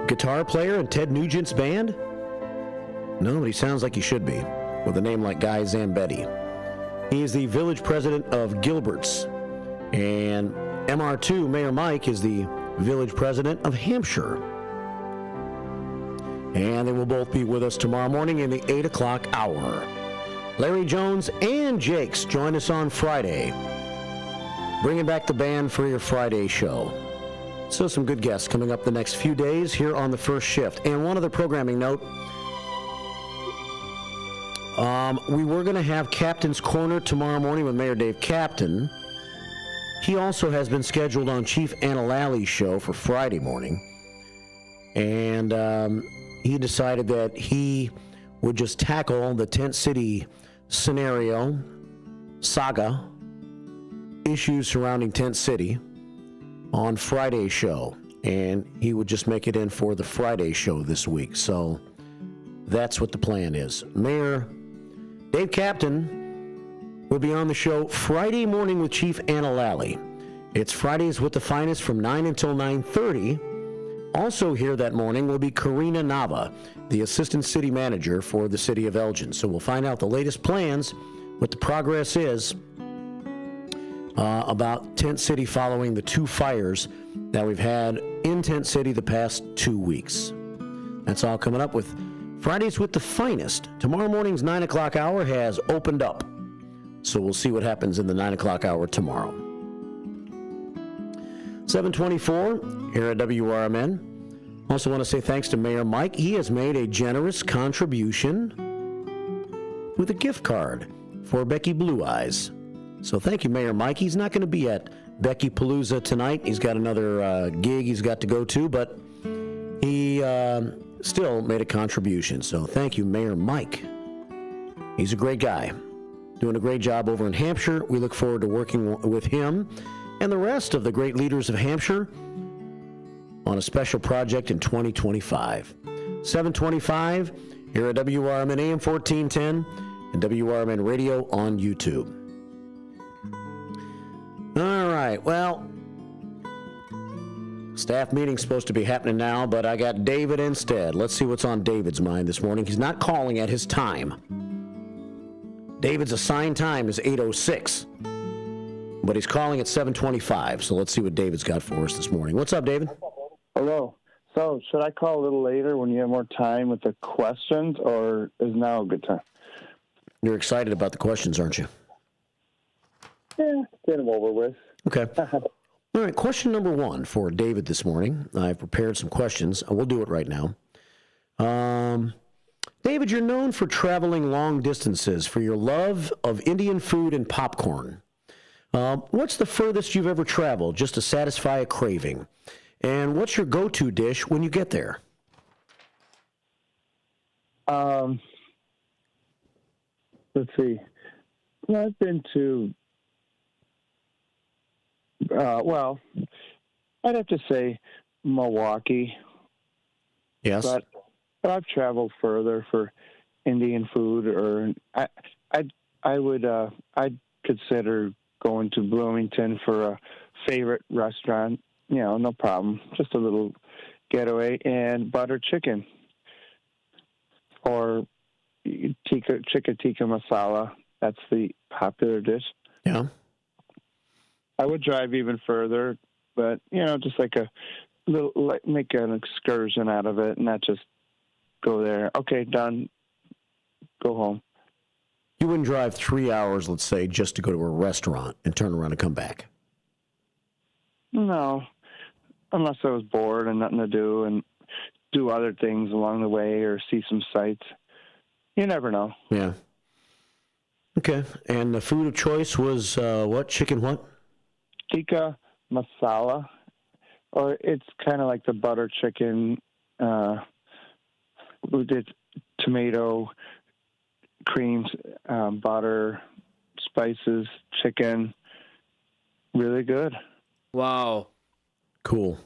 Guitar player in Ted Nugent's band? No, but he sounds like he should be, with a name like Guy Zambetti. He is the village president of Gilbert's. And MR2, Mayor Mike, is the village president of Hampshire. And they will both be with us tomorrow morning in the 8 o'clock hour. Larry Jones and Jakes join us on Friday, bringing back the band for your Friday show. So some good guests coming up the next few days here on the first shift. And one other programming note, we were going to have Captain's Corner tomorrow morning with Mayor Dave Captain. He also has been scheduled on Chief Anna Lally's show for Friday morning. And he decided that he would just tackle the Tent City scenario, saga, issues surrounding Tent City on Friday's show. And he would just make it in for the Friday show this week. So that's what the plan is. Mayor Dave Captain will be on the show Friday morning with Chief Anna Lally. It's Fridays with the Finest from 9 until 9:30. Also here that morning will be Karina Nava, the Assistant City Manager for the City of Elgin. So we'll find out the latest plans, what the progress is about Tent City following the 2 fires that we've had in Tent City the past 2 weeks. That's all coming up with Fridays with the Finest. Tomorrow morning's 9 o'clock hour has opened up. So we'll see what happens in the 9 o'clock hour tomorrow. 724 here at WRMN. Also want to say thanks to Mayor Mike. He has made a generous contribution with a gift card for Becky Blue Eyes. So thank you, Mayor Mike. He's not going to be at Becky Palooza tonight. He's got another gig he's got to go to, but he still made a contribution. So thank you, Mayor Mike. He's a great guy, doing a great job over in Hampshire. We look forward to working with him and the rest of the great leaders of Hampshire on a special project in 2025. 725 here at WRMN AM 1410 and WRMN Radio on YouTube. All right, well, staff meeting's supposed to be happening now, but I got David instead. Let's see what's on David's mind this morning. He's not calling at his time. David's assigned time is 8:06, but he's calling at 7:25, so let's see what David's got for us this morning. What's up, David? Hello. So, should I call a little later when you have more time with the questions, or is now a good time? You're excited about the questions, aren't you? Yeah, get them over with. Okay. All right, question number 1 for David this morning. I've prepared some questions. We'll do it right now. David, you're known for traveling long distances for your love of Indian food and popcorn. What's the furthest you've ever traveled just to satisfy a craving? And what's your go-to dish when you get there? Let's see. Well, I've been to, well, I'd have to say Milwaukee. Yes. But I've traveled further for Indian food, or I'd consider going to Bloomington for a favorite restaurant. You know, no problem. Just a little getaway, and butter chicken or chicken tikka masala. That's the popular dish. Yeah. I would drive even further, but just like a little, make an excursion out of it, and not just go there. Okay, done. Go home. You wouldn't drive 3 hours, let's say, just to go to a restaurant and turn around and come back? No, unless I was bored and nothing to do, and do other things along the way or see some sights. You never know. Yeah. Okay. And the food of choice was what? Chicken what? Tikka masala, or it's kind of like the butter chicken. We did tomato, creams, butter, spices, chicken. Really good. Wow. Cool.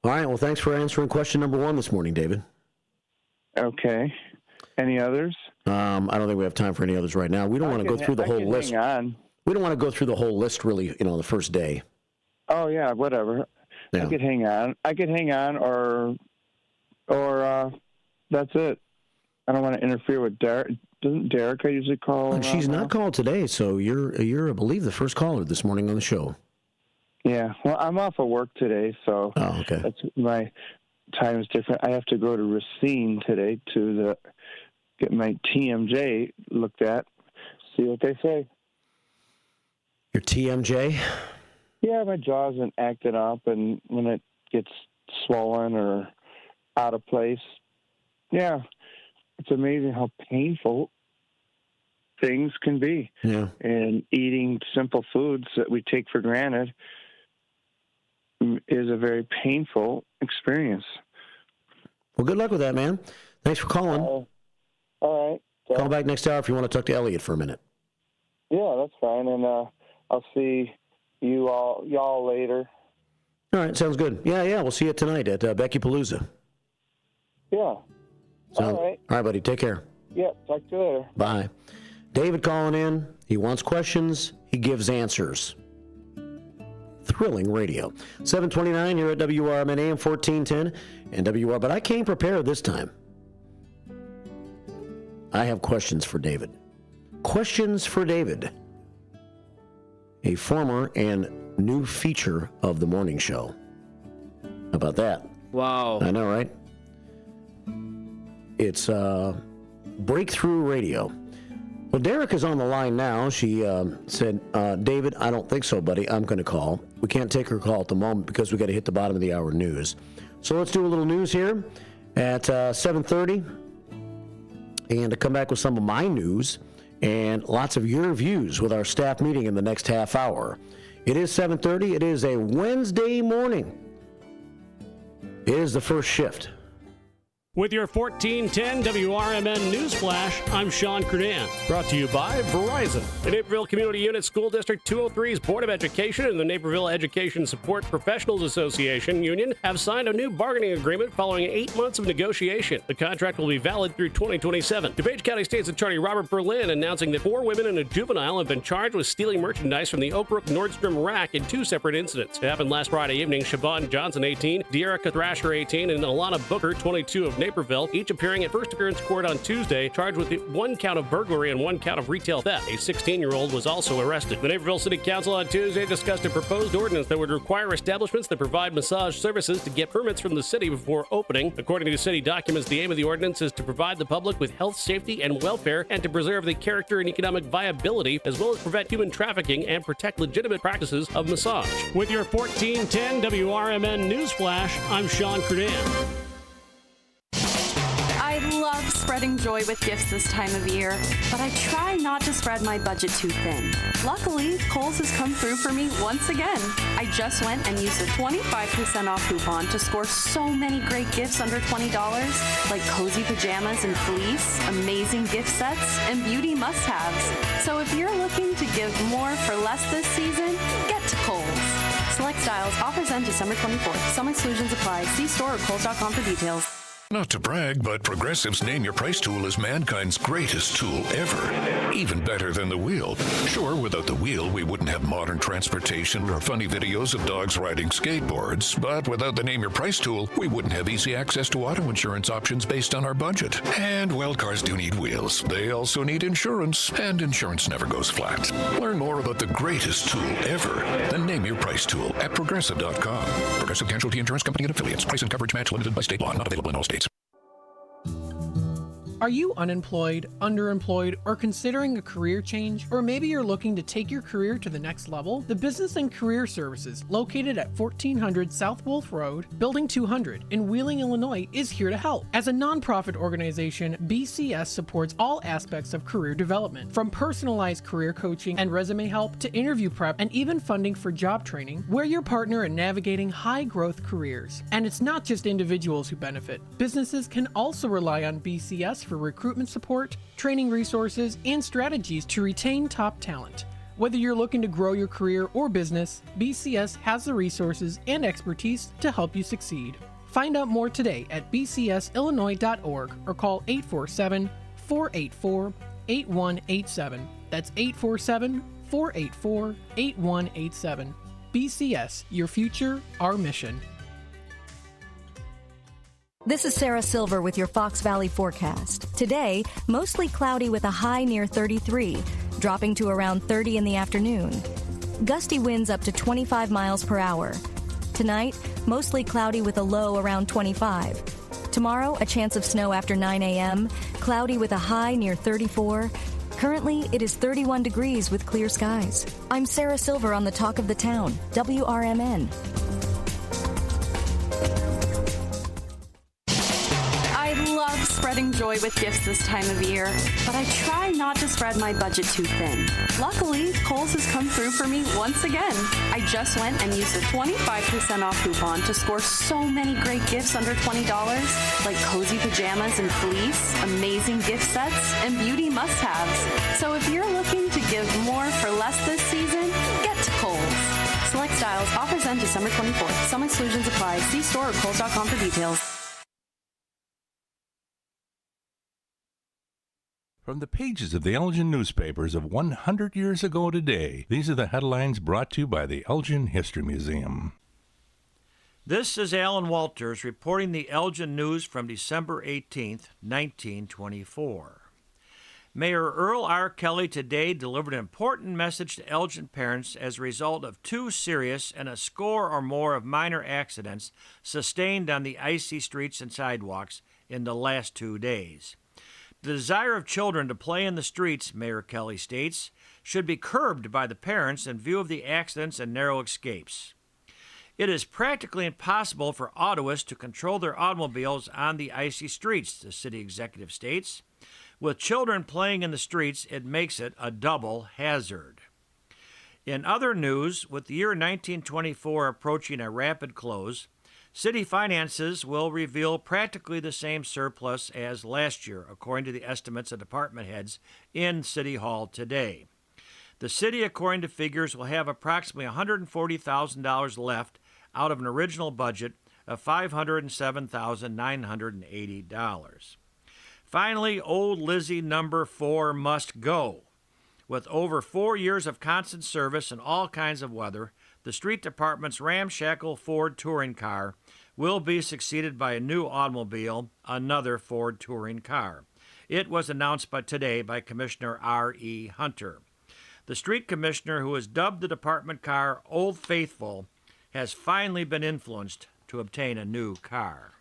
All right. Well, thanks for answering question number 1 this morning, David. Okay. Any others? I don't think we have time for any others right now. We don't want to go through the whole list. Hang on. We don't want to go through the whole list really, the first day. Oh yeah, whatever. Yeah. I could hang on, or that's it. I don't want to interfere with Derek. Doesn't Derek usually call? And she's not called today, so you're I believe the first caller this morning on the show. Yeah. Well, I'm off of work today, so okay. That's my time is different. I have to go to Racine today to get my TMJ looked at, see what they say. Your TMJ? Yeah, my jaw isn't acting up, and when it gets swollen or out of place, yeah, it's amazing how painful things can be. Yeah. And eating simple foods that we take for granted is a very painful experience. Well, good luck with that, man. Thanks for calling. All right. Call back next hour if you want to talk to Elliot for a minute. Yeah, that's fine, and I'll see y'all later. All right, sounds good. Yeah, we'll see you tonight at Becky Palooza. Yeah. All right. All right, buddy. Take care. Yeah, talk to you later. Bye. David calling in. He wants questions. He gives answers. thrilling radio. 729 here at WRMN AM 1410 and WR. But I came prepared this time. I have questions for David. Questions for David, a former and new feature of the morning show. How about that? Wow. I know, right? It's Breakthrough Radio. Well, Derek is on the line now. She said, David, I don't think so, buddy. I'm going to call. We can't take her call at the moment because we got to hit the bottom of the hour news. So let's do a little news here at 7:30, and to come back with some of my news and lots of your views with our staff meeting in the next half hour. It is 7:30. It is a Wednesday morning. It is the first shift. With your 1410 WRMN News Flash, I'm Sean Kernan. Brought to you by Verizon. The Naperville Community Unit School District 203's Board of Education and the Naperville Education Support Professionals Association Union have signed a new bargaining agreement following 8 months of negotiation. The contract will be valid through 2027. DuPage County State's Attorney Robert Berlin announcing that 4 women and a juvenile have been charged with stealing merchandise from the Oak Brook Nordstrom rack in 2 separate incidents. It happened last Friday evening. Siobhan Johnson, 18, Dearica Thrasher, 18, and Alana Booker, 22, of Naperville, each appearing at first appearance court on Tuesday, charged with 1 count of burglary and 1 count of retail theft. A 16-year-old was also arrested. The Naperville City Council on Tuesday discussed a proposed ordinance that would require establishments that provide massage services to get permits from the city before opening. According to city documents, the aim of the ordinance is to provide the public with health, safety, and welfare, and to preserve the character and economic viability, as well as prevent human trafficking and protect legitimate practices of massage. With your 1410 WRMN News Flash, I'm Sean Kernan. I love spreading joy with gifts this time of year, but I try not to spread my budget too thin. Luckily, Kohl's has come through for me once again. I just went and used a 25% off coupon to score so many great gifts under $20, like cozy pajamas and fleece, amazing gift sets, and beauty must-haves. So if you're looking to give more for less this season, get to Kohl's. Select styles, offers end December 24th. Some exclusions apply. See store or Kohl's.com for details. Not to brag, but Progressive's Name Your Price tool is mankind's greatest tool ever. Even better than the wheel. Sure, without the wheel, we wouldn't have modern transportation or funny videos of dogs riding skateboards. But without the Name Your Price tool, we wouldn't have easy access to auto insurance options based on our budget. And, well, cars do need wheels. They also need insurance, and insurance never goes flat. Learn more about the greatest tool ever, the Name Your Price tool, at Progressive.com. Progressive Casualty Insurance Company and Affiliates. Price and coverage match limited by state law. Not available in all states. Are you unemployed, underemployed, or considering a career change? Or maybe you're looking to take your career to the next level? The Business and Career Services, located at 1400 South Wolf Road, Building 200 in Wheeling, Illinois, is here to help. As a nonprofit organization, BCS supports all aspects of career development, from personalized career coaching and resume help to interview prep and even funding for job training. We're your partner in navigating high-growth careers. And it's not just individuals who benefit. Businesses can also rely on BCS for recruitment support, training resources, and strategies to retain top talent. Whether you're looking to grow your career or business, BCS has the resources and expertise to help you succeed. Find out more today at bcsillinois.org or call 847-484-8187. That's 847-484-8187. BCS, your future, our mission. This is Sarah Silver with your Fox Valley forecast. Today, mostly cloudy with a high near 33, dropping to around 30 in the afternoon. Gusty winds up to 25 miles per hour. Tonight, mostly cloudy with a low around 25. Tomorrow, a chance of snow after 9 a.m., cloudy with a high near 34. Currently, it is 31 degrees with clear skies. I'm Sarah Silver on the Talk of the Town, WRMN. I love spreading joy with gifts this time of year, but I try not to spread my budget too thin. Luckily, Kohl's has come through for me once again. I just went and used a 25% off coupon to score so many great gifts under $20, like cozy pajamas and fleece, amazing gift sets, and beauty must-haves. So if you're looking to give more for less this season, get to Kohl's. Select styles, offers end December 24th. Some exclusions apply. See store or Kohl's.com for details. From the pages of the Elgin newspapers of 100 years ago today, these are the headlines brought to you by the Elgin History Museum. This is Alan Walters reporting the Elgin news from December 18th, 1924. Mayor Earl R. Kelly today delivered an important message to Elgin parents as a result of 2 serious and a score or more of minor accidents sustained on the icy streets and sidewalks in the last 2 days. The desire of children to play in the streets, Mayor Kelly states, should be curbed by the parents in view of the accidents and narrow escapes. It is practically impossible for Ottawas to control their automobiles on the icy streets, the city executive states. With children playing in the streets, it makes it a double hazard. In other news, with the year 1924 approaching a rapid close, city finances will reveal practically the same surplus as last year, according to the estimates of department heads in City Hall today. The city, according to figures, will have approximately $140,000 left out of an original budget of $507,980. Finally, old Lizzie number 4 must go. With over 4 years of constant service in all kinds of weather, the street department's ramshackle Ford touring car will be succeeded by a new automobile, another Ford touring car. It was announced today by Commissioner R.E. Hunter. The street commissioner, who has dubbed the department car Old Faithful, has finally been influenced to obtain a new car.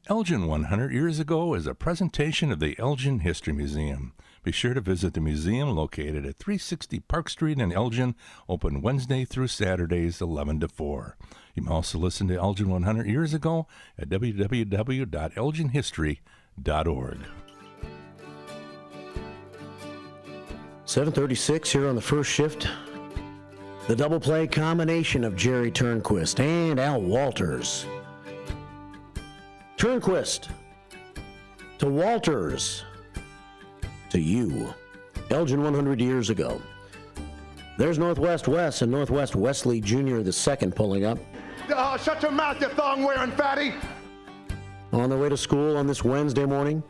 Elgin 100 Years Ago is a presentation of the Elgin History Museum. Be sure to visit the museum located at 360 Park Street in Elgin, open Wednesday through Saturdays 11 to 4. You can also listen to Elgin 100 Years Ago at www.elginhistory.org. 7:36 here on the first shift. The double play combination of Jerry Turnquist and Al Walters. Turnquist to Walters to you. Elgin 100 years ago. There's Northwest Wes and Northwest Wesley Jr. the second pulling up. Shut your mouth, you thong-wearing fatty! On their way to school on this Wednesday morning,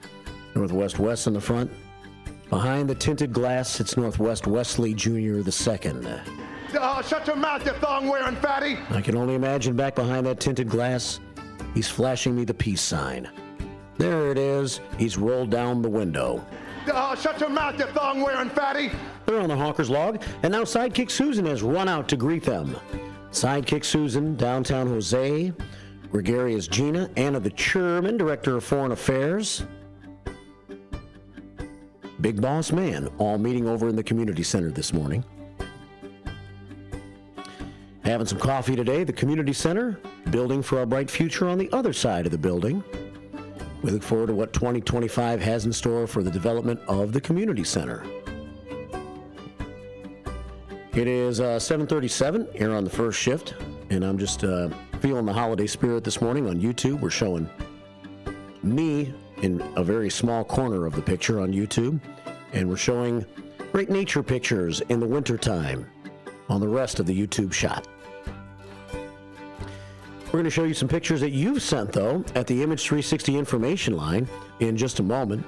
Northwest Wes in the front. Behind the tinted glass, it's Northwest Wesley Jr. the second. Shut your mouth, you thong-wearing fatty! I can only imagine back behind that tinted glass, he's flashing me the peace sign. There it is. He's rolled down the window. Shut your mouth, you thong-wearing fatty! They're on the Hawker's log, and now Sidekick Susan has run out to greet them. Sidekick Susan, downtown Jose, gregarious Gina, Anna the Chairman, Director of Foreign Affairs, Big Boss Man, all meeting over in the community center this morning. Having some coffee today, the community center, building for a bright future on the other side of the building. We look forward to what 2025 has in store for the development of the community center. It is 7:37 here on the first shift, and I'm just feeling the holiday spirit this morning on YouTube. We're showing me in a very small corner of the picture on YouTube, and we're showing great nature pictures in the wintertime on the rest of the YouTube shot. We're going to show you some pictures that you've sent, though, at the Image 360 information line in just a moment.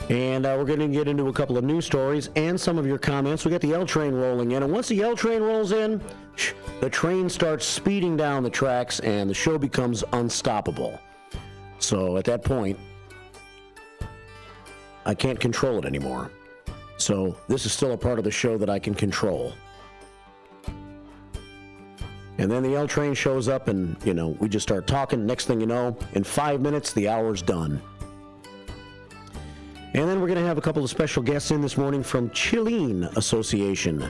And we're going to get into a couple of news stories and some of your comments. We got the L train rolling in, and once the L train rolls in, the train starts speeding down the tracks, and the show becomes unstoppable. So at that point, I can't control it anymore. So this is still a part of the show that I can control. And then the L train shows up, and, we just start talking. Next thing you know, in 5 minutes, the hour's done. And then we're going to have a couple of special guests in this morning from Chilleen Association.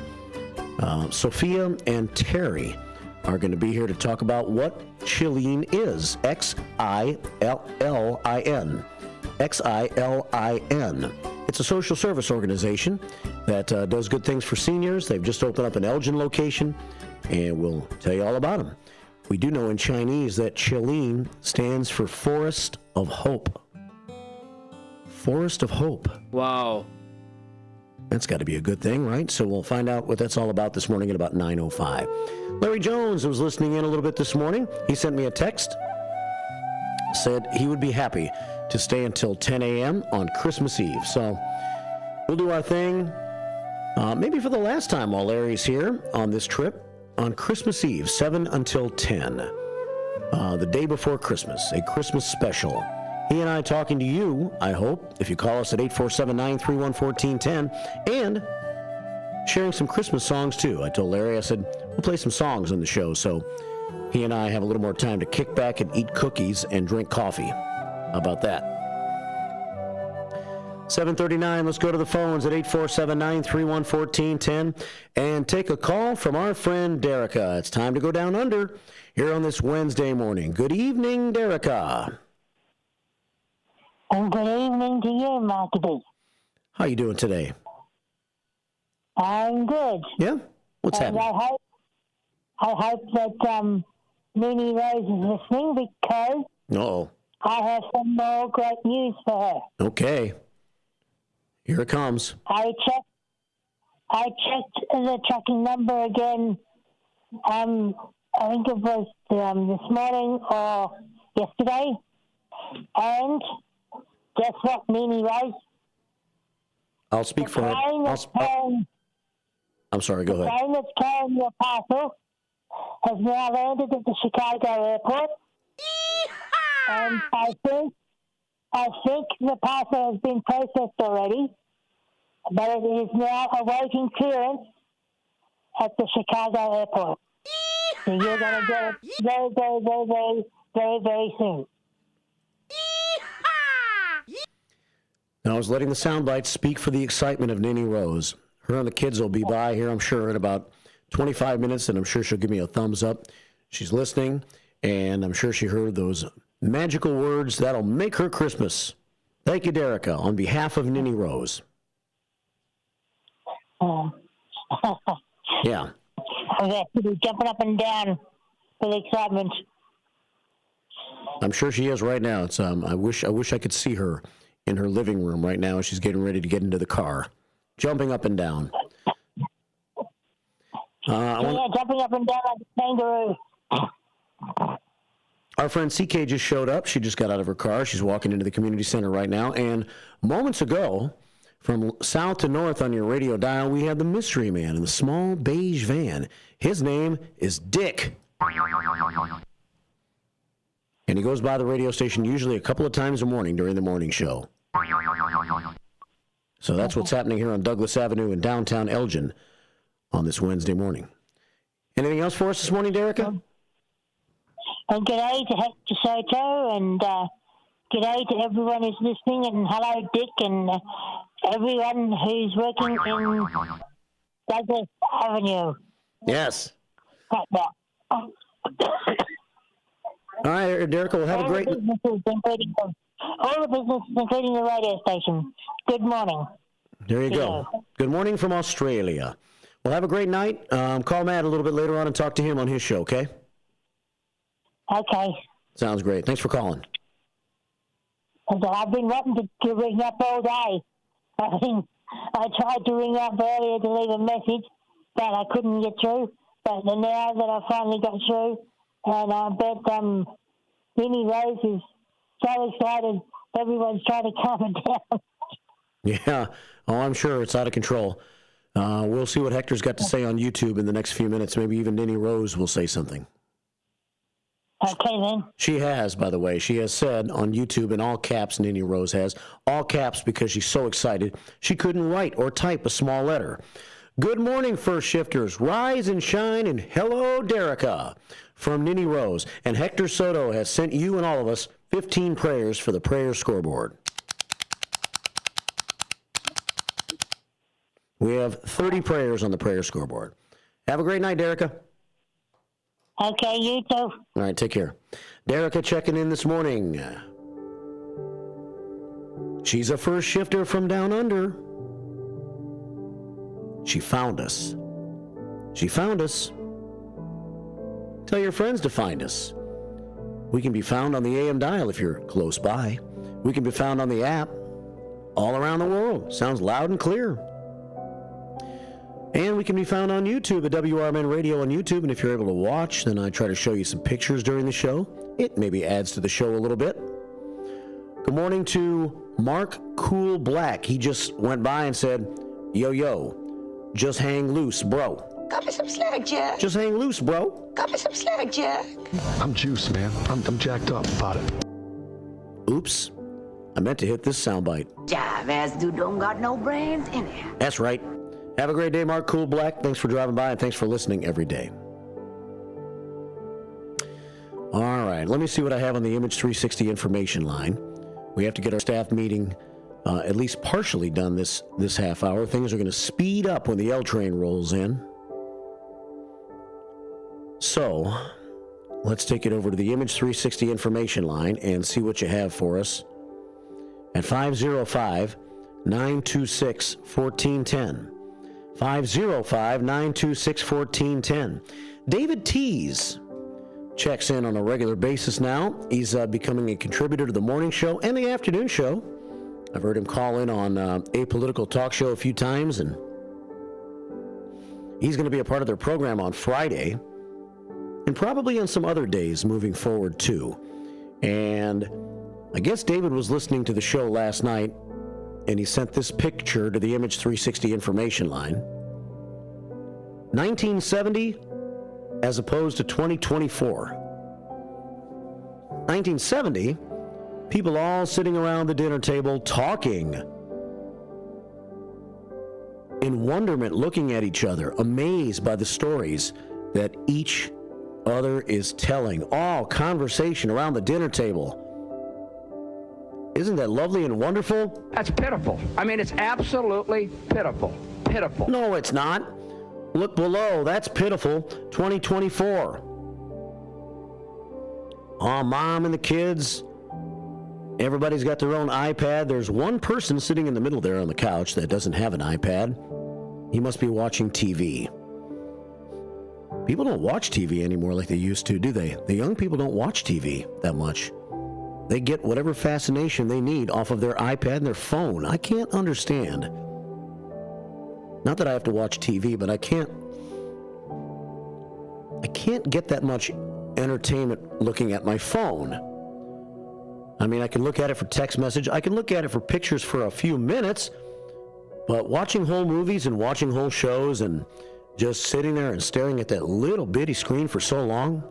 Sophia and Terry are going to be here to talk about what Chilleen is. Xillin. Xillin. It's a social service organization that does good things for seniors. They've just opened up an Elgin location, and we'll tell you all about them. We do know in Chinese that Chilleen stands for Forest of Hope. Forest of Hope. Wow. That's got to be a good thing, right? So we'll find out what that's all about this morning at about 9:05. Larry Jones was listening in a little bit this morning. He sent me a text, said he would be happy to stay until 10 a.m. on Christmas Eve. So we'll do our thing, maybe for the last time while Larry's here on this trip, on Christmas Eve, 7 until 10, the day before Christmas, a Christmas special. He and I talking to you, I hope, if you call us at 847-931-1410, and sharing some Christmas songs, too. I told Larry, I said, we'll play some songs on the show, so he and I have a little more time to kick back and eat cookies and drink coffee. How about that? 7:39, let's go to the phones at 847-931-1410 and take a call from our friend Derica. It's time to go down under here on this Wednesday morning. Good evening, Derica. And good evening to you, Marky B. How you doing today? I'm good. Yeah? What's happening? I hope that Minnie Rose is listening because Uh-oh. I have some more great news for her. Okay. Here it comes. I checked the tracking number again. I think it was this morning or yesterday. And guess what, Minnie Rose? I'll speak for her. I'm sorry, go ahead. The plane that's carrying your parcel has now landed at the Chicago airport. And I think the parcel has been processed already, but it is now awaiting clearance at the Chicago airport. So you're going to get it very, very, very, very, very, very soon. Now, I was letting the sound bites speak for the excitement of Ninny Rose. Her and the kids will be by here, I'm sure, in about 25 minutes, and I'm sure she'll give me a thumbs up. She's listening, and I'm sure she heard those magical words that'll make her Christmas. Thank you, Derica, on behalf of Ninny Rose. Yeah. I'm actually jumping up and down with excitement. I'm sure she is right now. It's I wish I could see her in her living room right now as she's getting ready to get into the car, jumping up and down. Jumping up and down like a kangaroo. Our friend CK just showed up. She just got out of her car. She's walking into the community center right now. And moments ago, from south to north on your radio dial, we had the mystery man in the small beige van. His name is Dick. And he goes by the radio station usually a couple of times a morning during the morning show. So that's what's happening here on Douglas Avenue in downtown Elgin on this Wednesday morning. Anything else for us this morning, Derica? And g'day to Hector Soto, and g'day to everyone who's listening, and hello, Dick, and everyone who's working in Douglas Avenue. Yes. Right now. All right, Derica, we'll have a great... All the businesses, including the radio station. Good morning. There you go. Good morning from Australia. Well, have a great night. Call Matt a little bit later on and talk to him on his show, okay? Okay. Sounds great. Thanks for calling. I've been wanting to ring up all day. I tried to ring up earlier to leave a message, but I couldn't get through. But now that I finally got through, and I bet Minnie Rose is so excited, everyone's trying to calm it down. Yeah. Oh, I'm sure it's out of control. We'll see what Hector's got to say on YouTube in the next few minutes. Maybe even Ninny Rose will say something. Okay, then. She has, by the way. She has said on YouTube in all caps, Ninny Rose has, all caps because she's so excited she couldn't write or type a small letter. Good morning, first shifters. Rise and shine, and hello, Derica, from Ninny Rose. And Hector Soto has sent you and all of us 15 prayers for the prayer scoreboard. We have 30 prayers on the prayer scoreboard. Have a great night, Derica. Okay, you too. All right, take care. Derica checking in this morning. She's a first shifter from down under. She found us. She found us. Tell your friends to find us. We can be found on the AM dial if you're close by. We can be found on the app all around the world. Sounds loud and clear. And we can be found on YouTube at WRMN Radio on YouTube. And if you're able to watch, then I try to show you some pictures during the show. It maybe adds to the show a little bit. Good morning to Mark Cool Black. He just went by and said, yo, just hang loose, bro. Got me some slack, Jack. Just hang loose, bro. Got me some slack, Jack. I'm juiced, man. I'm jacked up about it. Oops. I meant to hit this soundbite. Jive ass dude don't got no brains in it. That's right. Have a great day, Mark Cool Black. Thanks for driving by and thanks for listening every day. All right, let me see what I have on the Image 360 information line. We have to get our staff meeting at least partially done this half hour. Things are going to speed up when the L train rolls in. So, let's take it over to the Image 360 information line and see what you have for us at 505-926-1410. 505-926-1410. David Tees checks in on a regular basis now. He's becoming a contributor to the morning show and the afternoon show. I've heard him call in on a political talk show a few times, and he's going to be a part of their program on Friday and probably on some other days moving forward too. And I guess David was listening to the show last night, and he sent this picture to the Image 360 information line. 1970 as opposed to 2024. 1970, people all sitting around the dinner table talking in wonderment, looking at each other, amazed by the stories that each other is telling. All conversation around the dinner table. Isn't that lovely and wonderful? That's pitiful. I mean, it's absolutely pitiful. Pitiful. No, it's not. Look below. That's pitiful. 2024. Oh, mom and the kids. Everybody's got their own iPad. There's one person sitting in the middle there on the couch that doesn't have an iPad. He must be watching TV. People don't watch TV anymore like they used to, do they? The young people don't watch TV that much. They get whatever fascination they need off of their iPad and their phone. I can't understand. Not that I have to watch TV, but I can't get that much entertainment looking at my phone. I mean, I can look at it for text message. I can look at it for pictures for a few minutes, but watching whole movies and watching whole shows and just sitting there and staring at that little bitty screen for so long,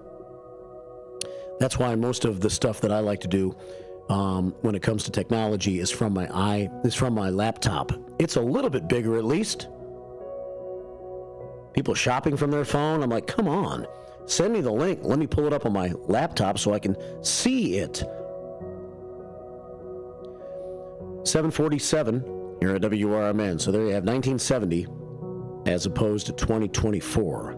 that's why most of the stuff that I like to do when it comes to technology is from my laptop. It's a little bit bigger, at least. People shopping from their phone, I'm like, come on, send me the link. Let me pull it up on my laptop so I can see it. 747 here at WRMN. So there you have 1970 as opposed to 2024.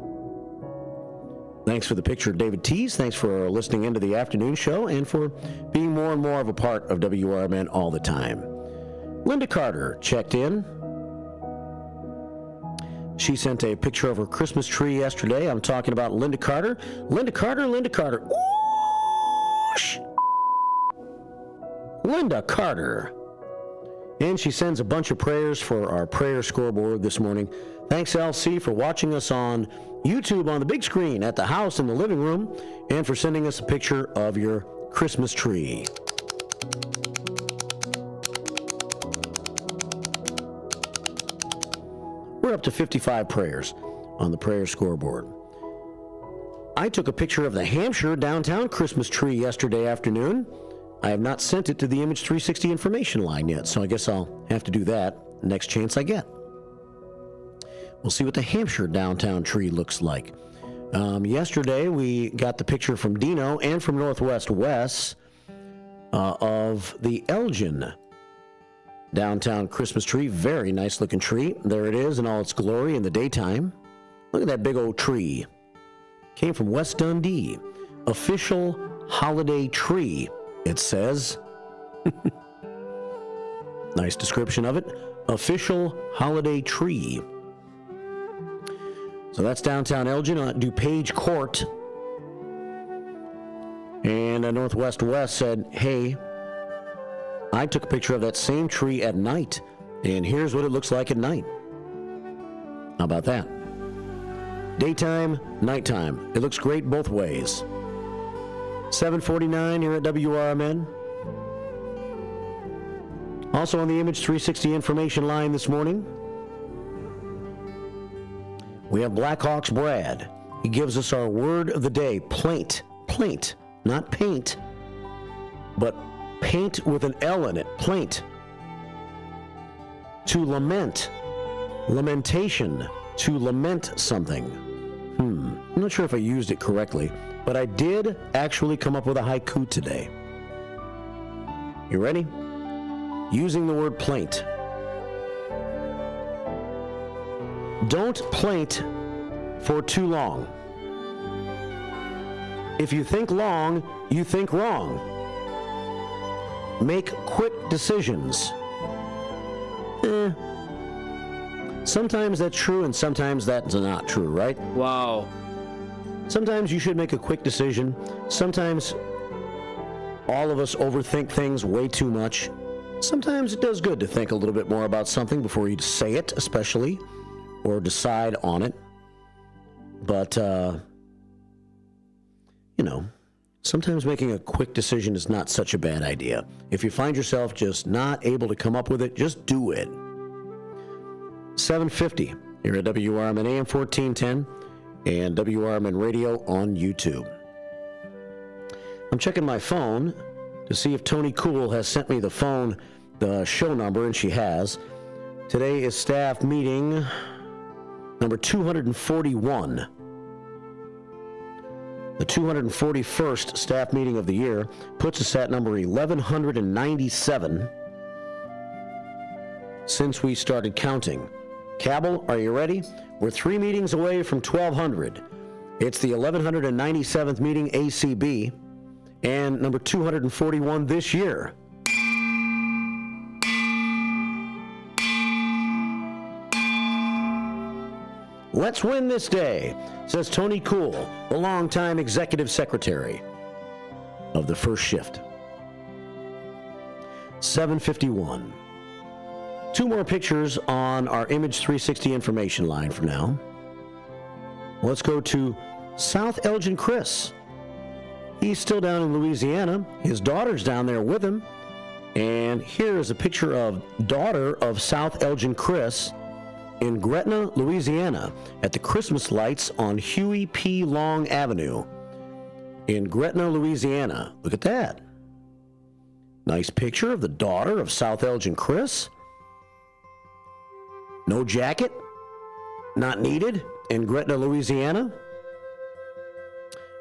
Thanks for the picture, David Tees. Thanks for listening into the afternoon show and for being more and more of a part of WRMN all the time. Linda Carter checked in. She sent a picture of her Christmas tree yesterday. I'm talking about Linda Carter. Linda Carter, Linda Carter. Oosh! Linda Carter. And she sends a bunch of prayers for our prayer scoreboard this morning. Thanks, LC, for watching us on YouTube on the big screen at the house in the living room and for sending us a picture of your Christmas tree. We're up to 55 prayers on the prayer scoreboard. I took a picture of the Hampshire downtown Christmas tree yesterday afternoon. I have not sent it to the Image 360 information line yet, so I guess I'll have to do that next chance I get. We'll see what the Hampshire downtown tree looks like. Yesterday, we got the picture from Dino and from Northwest Wes of the Elgin downtown Christmas tree. Very nice looking tree. There it is in all its glory in the daytime. Look at that big old tree. Came from West Dundee. Official holiday tree, it says. Nice description of it. Official holiday tree. So that's downtown Elgin on DuPage Court. And Northwest West said, hey, I took a picture of that same tree at night, and here's what it looks like at night. How about that? Daytime, nighttime. It looks great both ways. 7:49 here at WRMN. Also on the Image 360 information line this morning, we have Blackhawks Brad. He gives us our word of the day, plaint. Plaint, not paint, but paint with an L in it, plaint. To lament, lamentation, to lament something. I'm not sure if I used it correctly, but I did actually come up with a haiku today. You ready? Using the word plaint. Don't plaint for too long. If you think long, you think wrong. Make quick decisions. Sometimes that's true and sometimes that's not true, right? Wow. Sometimes you should make a quick decision. Sometimes all of us overthink things way too much. Sometimes it does good to think a little bit more about something before you say it, especially, or decide on it. But, sometimes making a quick decision is not such a bad idea. If you find yourself just not able to come up with it, just do it. 7:50 here at WRMN AM 1410 and WRMN Radio on YouTube. I'm checking my phone to see if Tony Cool has sent me the show number, and she has. Today is staff meeting number 241. The 241st staff meeting of the year puts us at number 1197 since we started counting. Cabell, are you ready? We're 3 meetings away from 1200. It's the 1197th meeting ACB and number 241 this year. Let's win this day, says Tony Cool, the longtime executive secretary of the first shift. 7:51. 2 more pictures on our Image 360 information line for now. Let's go to South Elgin Chris. He's still down in Louisiana. His daughter's down there with him. And here is a picture of daughter of South Elgin Chris in Gretna, Louisiana, at the Christmas lights on Huey P. Long Avenue in Gretna, Louisiana. Look at that. Nice picture of the daughter of South Elgin Chris. No jacket, not needed, in Gretna, Louisiana.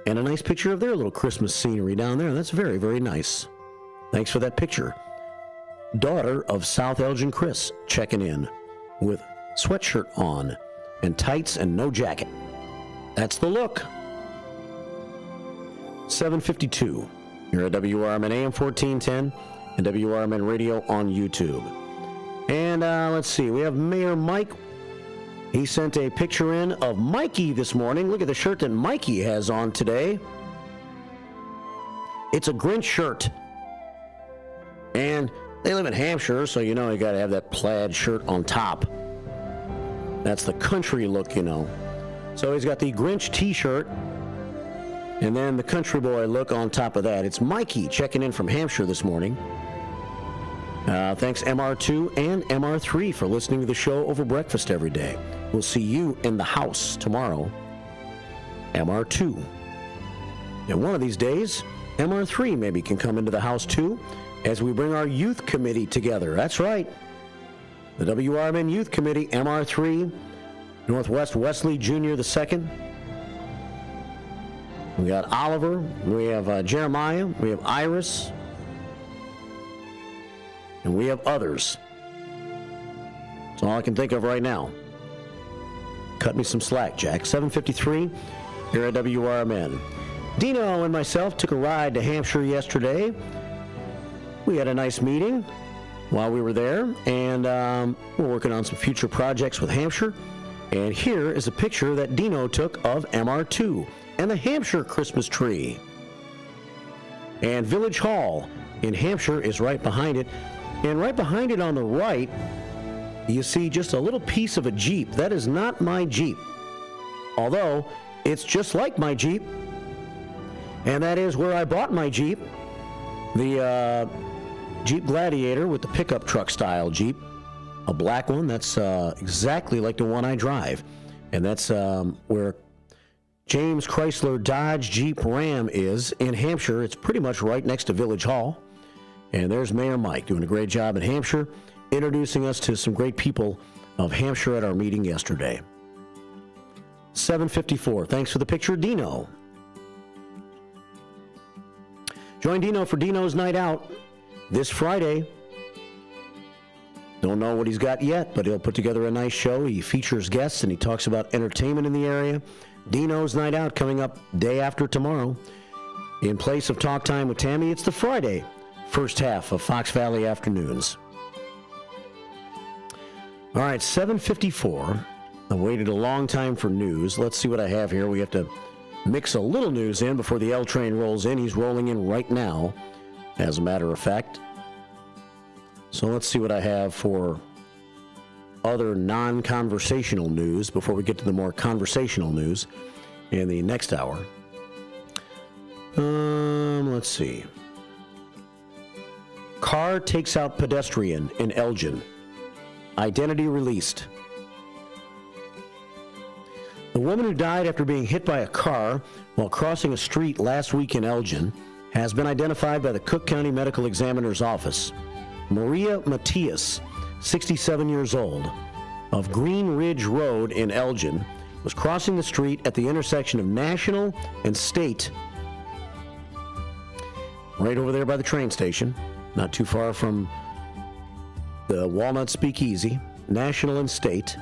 And a nice picture of their little Christmas scenery down there. That's very, very nice. Thanks for that picture. Daughter of South Elgin Chris checking in with sweatshirt on and tights and no jacket. That's the look. 7:52 here at WRMN AM 1410 and WRMN Radio on YouTube. And let's see, we have Mayor Mike. He sent a picture in of Mikey this morning. Look at the shirt that Mikey has on today. It's a Grinch shirt. And they live in Hampshire, so you know you got to have that plaid shirt on top. That's the country look, you know. So he's got the Grinch t-shirt and then the country boy look on top of that. It's Mikey checking in from Hampshire this morning. Thanks MR2 and MR3 for listening to the show over breakfast every day. We'll see you in the house tomorrow, MR2. And one of these days, MR3 maybe can come into the house too as we bring our youth committee together. That's right. The WRMN Youth Committee, MR3, Northwest Wesley Jr. II. We got Oliver, we have Jeremiah, we have Iris, and we have others. That's all I can think of right now. Cut me some slack, Jack. 7:53 here at WRMN. Dino and myself took a ride to Hampshire yesterday. We had a nice meeting while we were there, and we're working on some future projects with Hampshire. And here is a picture that Dino took of MR2 and the Hampshire Christmas tree. And Village Hall in Hampshire is right behind it. And right behind it on the right, you see just a little piece of a Jeep. That is not my Jeep, although it's just like my Jeep. And that is where I bought my Jeep. The Jeep Gladiator with the pickup truck style Jeep. A black one that's exactly like the one I drive. And that's where James Chrysler Dodge Jeep Ram is in Hampshire. It's pretty much right next to Village Hall. And there's Mayor Mike doing a great job in Hampshire, introducing us to some great people of Hampshire at our meeting yesterday. 7:54. Thanks for the picture, Dino. Join Dino for Dino's Night Out this Friday. Don't know what he's got yet, but he'll put together a nice show. He features guests and he talks about entertainment in the area. Dino's Night Out coming up day after tomorrow. In place of Talk Time with Tammy, it's the Friday first half of Fox Valley Afternoons. All right, 7:54. I waited a long time for news. Let's see what I have here. We have to mix a little news in before the L train rolls in. He's rolling in right now, as a matter of fact. So let's see what I have for other non-conversational news before we get to the more conversational news in the next hour. Let's see. Car takes out pedestrian in Elgin. Identity released. The woman who died after being hit by a car while crossing a street last week in Elgin has been identified by the Cook County Medical Examiner's Office. Maria Matias, 67 years old, of Green Ridge Road in Elgin, was crossing the street at the intersection of National and State, right over there by the train station, not too far from the Walnut Speakeasy, National and State,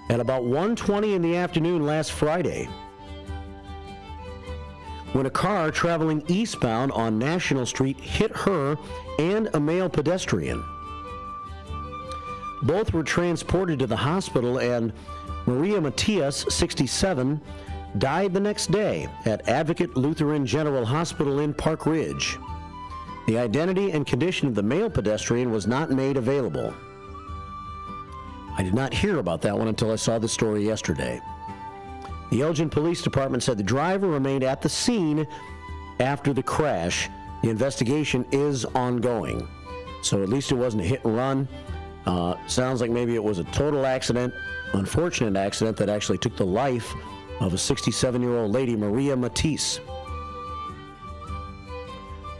at about 1:20 in the afternoon last Friday, when a car traveling eastbound on National Street hit her and a male pedestrian. Both were transported to the hospital, and Maria Matias, 67, died the next day at Advocate Lutheran General Hospital in Park Ridge. The identity and condition of the male pedestrian was not made available. I did not hear about that one until I saw the story yesterday. The Elgin Police Department said the driver remained at the scene after the crash. The investigation is ongoing. So at least it wasn't a hit and run. Sounds like maybe it was a total accident, unfortunate accident that actually took the life of a 67-year-old lady, Maria Matisse.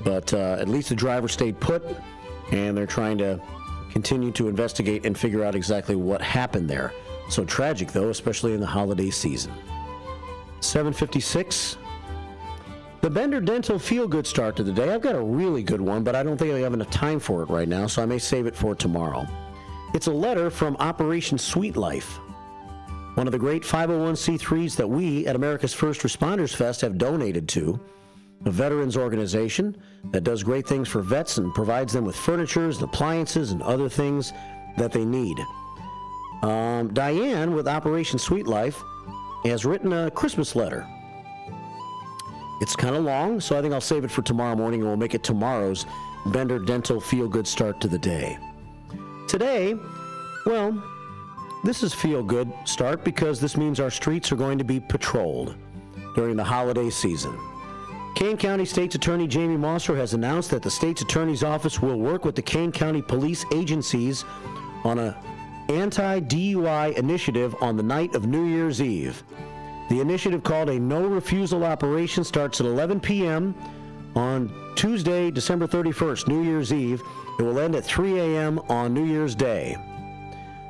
But at least the driver stayed put, and they're trying to continue to investigate and figure out exactly what happened there. So tragic, though, especially in the holiday season. 7:56. The Bender Dental feel-good start to the day. I've got a really good one, but I don't think I have enough time for it right now, so I may save it for tomorrow. It's a letter from Operation Sweet Life, one of the great 501c3s that we at America's First Responders Fest have donated to, a veterans organization that does great things for vets and provides them with furniture and appliances and other things that they need. Diane with Operation Sweet Life has written a Christmas letter. It's kind of long, so I think I'll save it for tomorrow morning, and we'll make it tomorrow's Bender Dental feel-good start to the day. Today, well, this is feel-good start because this means our streets are going to be patrolled during the holiday season. Kane County State's Attorney Jamie Mosser has announced that the State's Attorney's Office will work with the Kane County police agencies on an anti-DUI initiative on the night of New Year's Eve. The initiative, called a No Refusal Operation, starts at 11 p.m. on Tuesday, December 31st, New Year's Eve. It will end at 3 a.m. on New Year's Day.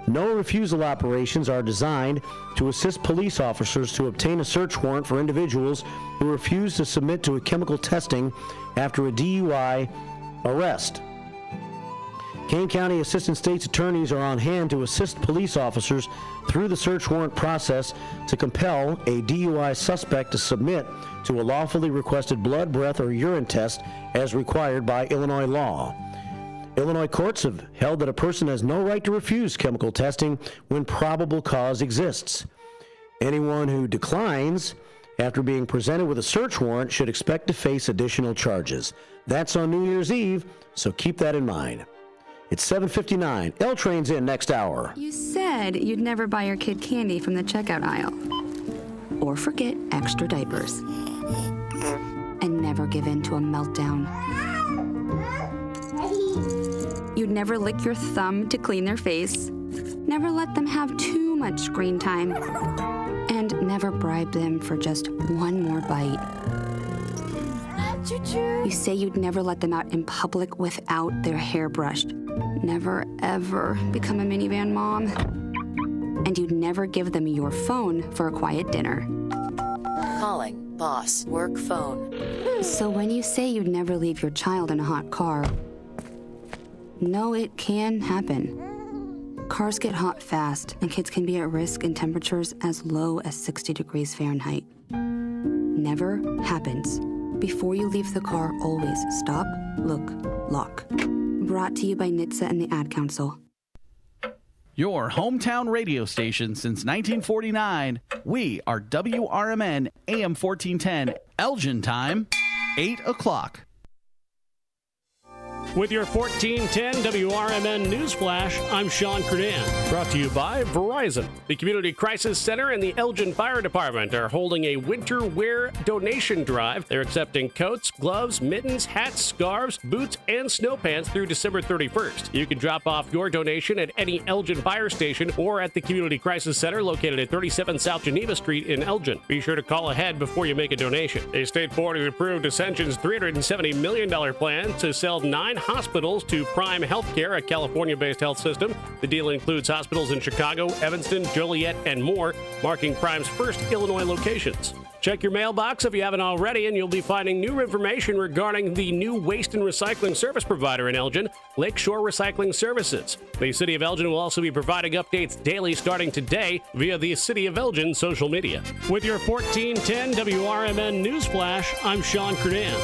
No refusal operations are designed to assist police officers to obtain a search warrant for individuals who refuse to submit to a chemical testing after a DUI arrest. Kane County Assistant State's Attorneys are on hand to assist police officers through the search warrant process to compel a DUI suspect to submit to a lawfully requested blood, breath, or urine test as required by Illinois law. Illinois courts have held that a person has no right to refuse chemical testing when probable cause exists. Anyone who declines after being presented with a search warrant should expect to face additional charges. That's on New Year's Eve, so keep that in mind. It's 7:59. L Train's in next hour. You said you'd never buy your kid candy from the checkout aisle. Or forget extra diapers. And never give in to a meltdown. You'd never lick your thumb to clean their face, never let them have too much screen time, and never bribe them for just one more bite. You say you'd never let them out in public without their hair brushed, never ever become a minivan mom, and you'd never give them your phone for a quiet dinner. Calling boss work phone. So when you say you'd never leave your child in a hot car, no, it can happen. Cars get hot fast, and kids can be at risk in temperatures as low as 60 degrees Fahrenheit. Never happens. Before you leave the car, always stop, look, lock. Brought to you by NHTSA and the Ad Council. Your hometown radio station since 1949. We are WRMN AM 1410, Elgin time, 8 o'clock. With your 1410 WRMN News Flash, I'm Sean Kernan. Brought to you by Verizon. The Community Crisis Center and the Elgin Fire Department are holding a winter wear donation drive. They're accepting coats, gloves, mittens, hats, scarves, boots, and snow pants through December 31st. You can drop off your donation at any Elgin fire station or at the Community Crisis Center located at 37 South Geneva Street in Elgin. Be sure to call ahead before you make a donation. A state board has approved Ascension's $370 million plan to sell 9 hospitals to Prime Healthcare, a California-based health system. The deal includes hospitals in Chicago, Evanston, Joliet, and more, marking Prime's first Illinois locations. Check your mailbox if you haven't already, and you'll be finding new information regarding the new waste and recycling service provider in Elgin, Lakeshore Recycling Services. The City of Elgin will also be providing updates daily starting today via the City of Elgin social media. With your 1410 WRMN News Flash, I'm Sean Kernan.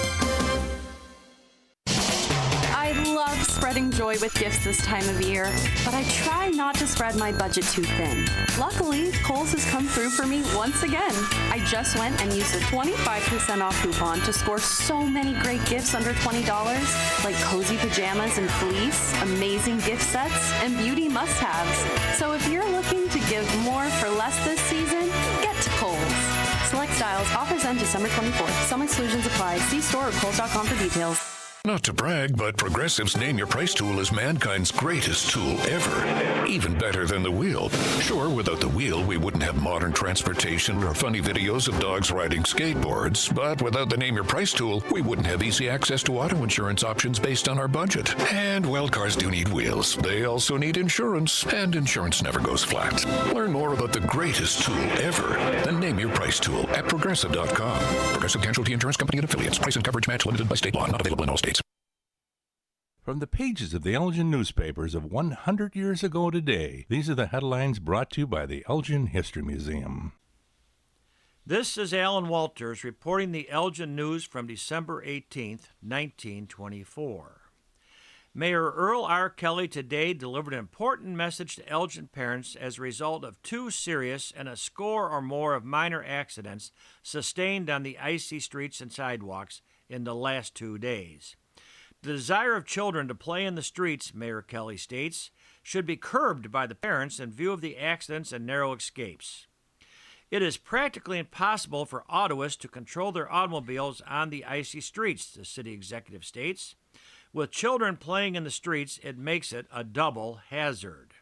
I love spreading joy with gifts this time of year, but I try not to spread my budget too thin. Luckily, Kohl's has come through for me once again. I just went and used a 25% off coupon to score so many great gifts under $20, like cozy pajamas and fleece, amazing gift sets, and beauty must-haves. So if you're looking to give more for less this season, get to Kohl's. Select styles, offers end December 24th. Some exclusions apply. See store or Kohl's.com for details. Not to brag, but Progressive's Name Your Price tool is mankind's greatest tool ever. Even better than the wheel. Sure, without the wheel, we wouldn't have modern transportation or funny videos of dogs riding skateboards. But without the Name Your Price tool, we wouldn't have easy access to auto insurance options based on our budget. And, well, cars do need wheels. They also need insurance, and insurance never goes flat. Learn more about the greatest tool ever, the Name Your Price tool at Progressive.com. Progressive Casualty Insurance Company and Affiliates. Price and coverage match limited by state law. Not available in all states. From the pages of the Elgin newspapers of 100 years ago today, these are the headlines brought to you by the Elgin History Museum. This is Alan Walters reporting the Elgin news from December 18th, 1924. Mayor Earl R. Kelly today delivered an important message to Elgin parents as a result of 2 serious and a score or more of minor accidents sustained on the icy streets and sidewalks in the last 2 days. The desire of children to play in the streets, Mayor Kelly states, should be curbed by the parents in view of the accidents and narrow escapes. It is practically impossible for autoists to control their automobiles on the icy streets, the city executive states. With children playing in the streets, it makes it a double hazard.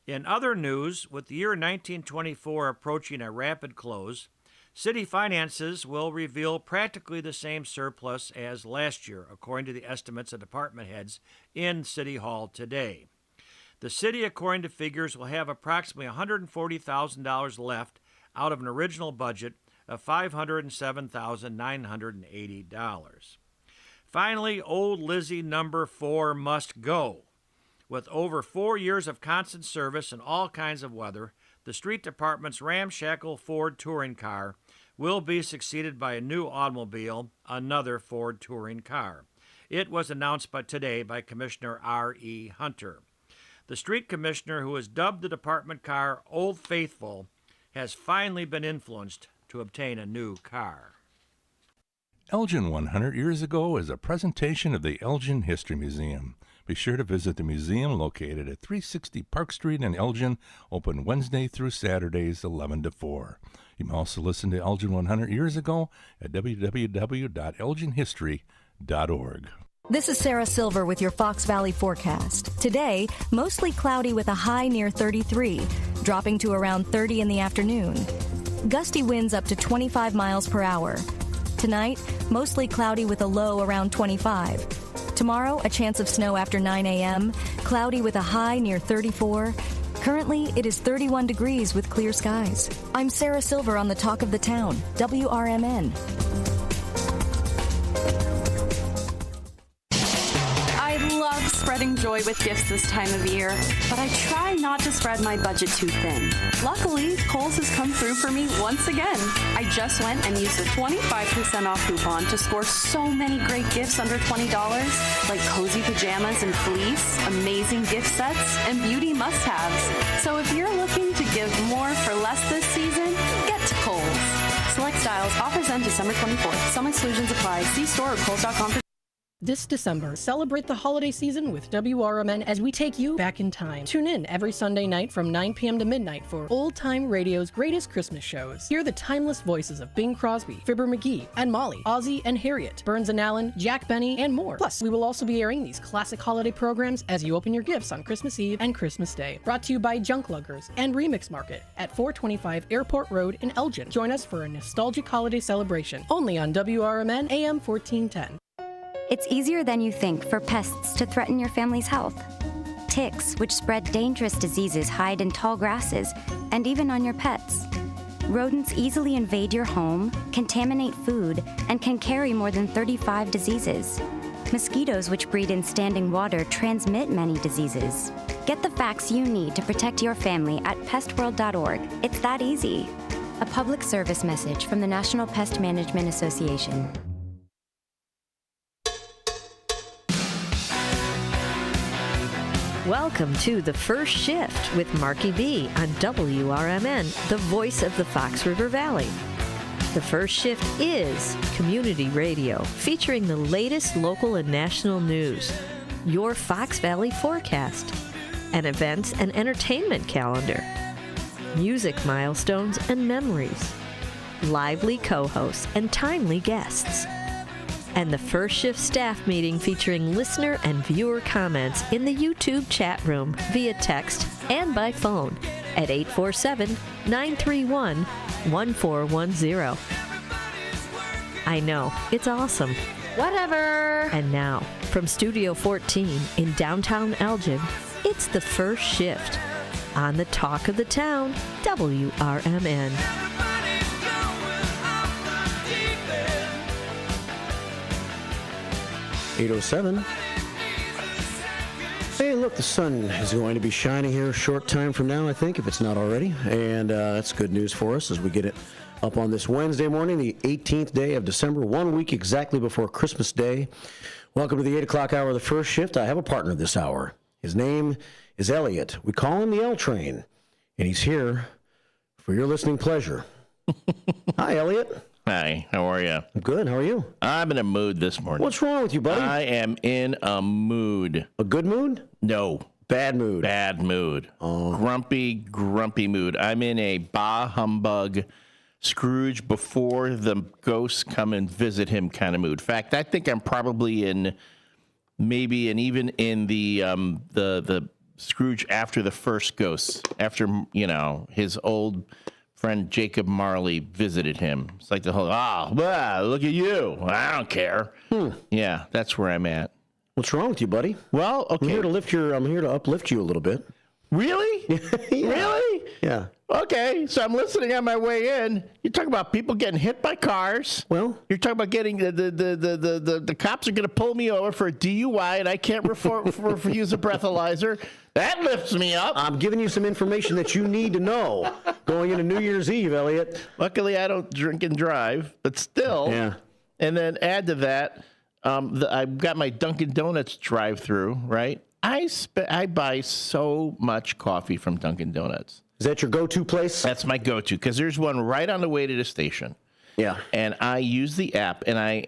In other news, with the year 1924 approaching a rapid close, city finances will reveal practically the same surplus as last year, according to the estimates of department heads in City Hall today. The city, according to figures, will have approximately $140,000 left out of an original budget of $507,980. Finally, old Lizzie number 4 must go. With over 4 years of constant service in all kinds of weather, the street department's ramshackle Ford touring car will be succeeded by a new automobile, another Ford touring car. It was announced today by Commissioner R.E. Hunter. The street commissioner, who has dubbed the department car Old Faithful, has finally been influenced to obtain a new car. Elgin 100 years ago is a presentation of the Elgin History Museum. Be sure to visit the museum located at 360 Park Street in Elgin, open Wednesday through Saturdays 11 to 4. You may also listen to Elgin 100 years ago at www.elginhistory.org. This is Sarah Silver with your Fox Valley forecast. Today, mostly cloudy with a high near 33, dropping to around 30 in the afternoon. Gusty winds up to 25 miles per hour. Tonight, mostly cloudy with a low around 25. Tomorrow, a chance of snow after 9 a.m., cloudy with a high near 34. Currently, it is 31 degrees with clear skies. I'm Sarah Silver on the Talk of the Town, WRMN. I love spreading joy with gifts this time of year, but I try not to spread my budget too thin. Luckily, Kohl's has come through for me once again. I just went and used a 25% off coupon to score so many great gifts under $20, like cozy pajamas and fleece, amazing gift sets, and beauty must-haves. So if you're looking to give more for less this season, get to Kohl's. Select styles, offers end December 24th. Some exclusions apply. See store or Kohl's.com for This December, celebrate the holiday season with WRMN as we take you back in time. Tune in every Sunday night from 9 p.m. to midnight for Old Time Radio's greatest Christmas shows. Hear the timeless voices of Bing Crosby, Fibber McGee, and Molly, Ozzy and Harriet, Burns and Allen, Jack Benny, and more. Plus, we will also be airing these classic holiday programs as you open your gifts on Christmas Eve and Christmas Day. Brought to you by Junk Luggers and Remix Market at 425 Airport Road in Elgin. Join us for a nostalgic holiday celebration only on WRMN AM 1410. It's easier than you think for pests to threaten your family's health. Ticks, which spread dangerous diseases, hide in tall grasses and even on your pets. Rodents easily invade your home, contaminate food, and can carry more than 35 diseases. Mosquitoes, which breed in standing water, transmit many diseases. Get the facts you need to protect your family at pestworld.org. It's that easy. A public service message from the National Pest Management Association. Welcome to The First Shift with Marky B on WRMN, the voice of the Fox River Valley. The First Shift is community radio featuring the latest local and national news, your Fox Valley forecast, an events and entertainment calendar, music milestones and memories, lively co-hosts and timely guests, and the First Shift staff meeting featuring listener and viewer comments in the YouTube chat room via text and by phone at 847-931-1410. I know, it's awesome. Whatever. And now, from Studio 14 in downtown Elgin, it's the First Shift on the Talk of the Town, WRMN. 8:07. Hey, look, the sun is going to be shining here a short time from now, I think, if it's not already. And that's good news for us as we get it up on this Wednesday morning, the 18th day of December, 1 week exactly before Christmas Day. Welcome to the 8 o'clock hour of the First Shift. I have a partner this hour. His name is Elliot. We call him the L Train, and he's here for your listening pleasure. Hi, Elliot. Hi, how are you? I'm good. How are you? I'm in a mood this morning. What's wrong with you, buddy? I am in a mood. A good mood? No. Bad mood. Bad mood. Oh. Grumpy mood. I'm in a bah humbug, Scrooge before the ghosts come and visit him kind of mood. In fact, I think I'm probably in maybe and even in the Scrooge after the first ghosts, after, you know, his old friend Jacob Marley visited him. It's like the whole, look at you. I don't care. Yeah, that's where I'm at. What's wrong with you, buddy? Well, okay. I'm here to uplift you a little bit. Really? Yeah. Really? Yeah. Okay, so I'm listening on my way in. You talk about people getting hit by cars. Well, you're talking about getting the cops are going to pull me over for a DUI, and I can't use a breathalyzer. That lifts me up. I'm giving you some information that you need to know going into New Year's Eve, Elliot. Luckily, I don't drink and drive, but still. Yeah. And then add to that, I've got my Dunkin' Donuts drive-through, right? I buy so much coffee from Dunkin' Donuts. Is that your go-to place? That's my go-to, because there's one right on the way to the station. Yeah. And I use the app, and I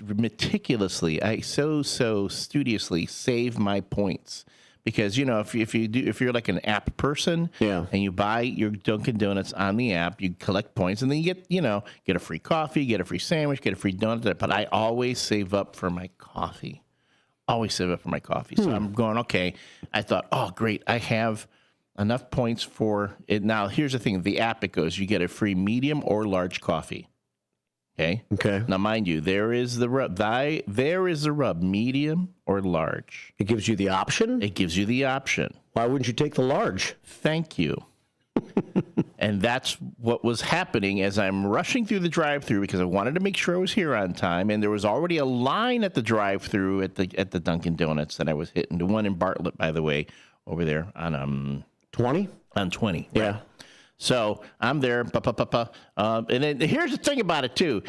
meticulously, so studiously save my points because if you're like an app person, and you buy your Dunkin' Donuts on the app, you collect points, and then you get a free coffee, get a free sandwich, get a free donut. But I always save up for my coffee. So I'm going, okay. I thought, oh great, I have enough points for it. Now here's the thing: the app, it goes, you get a free medium or large coffee. Okay. Now, mind you, there is the rub. There is the rub. Medium or large. It gives you the option? It gives you the option. Why wouldn't you take the large? Thank you. And that's what was happening as I'm rushing through the drive-thru because I wanted to make sure I was here on time. And there was already a line at the drive-thru at the Dunkin' Donuts that I was hitting. The one in Bartlett, by the way, over there on 20? On 20. Yeah. Right. So I'm there, and then here's the thing about it too.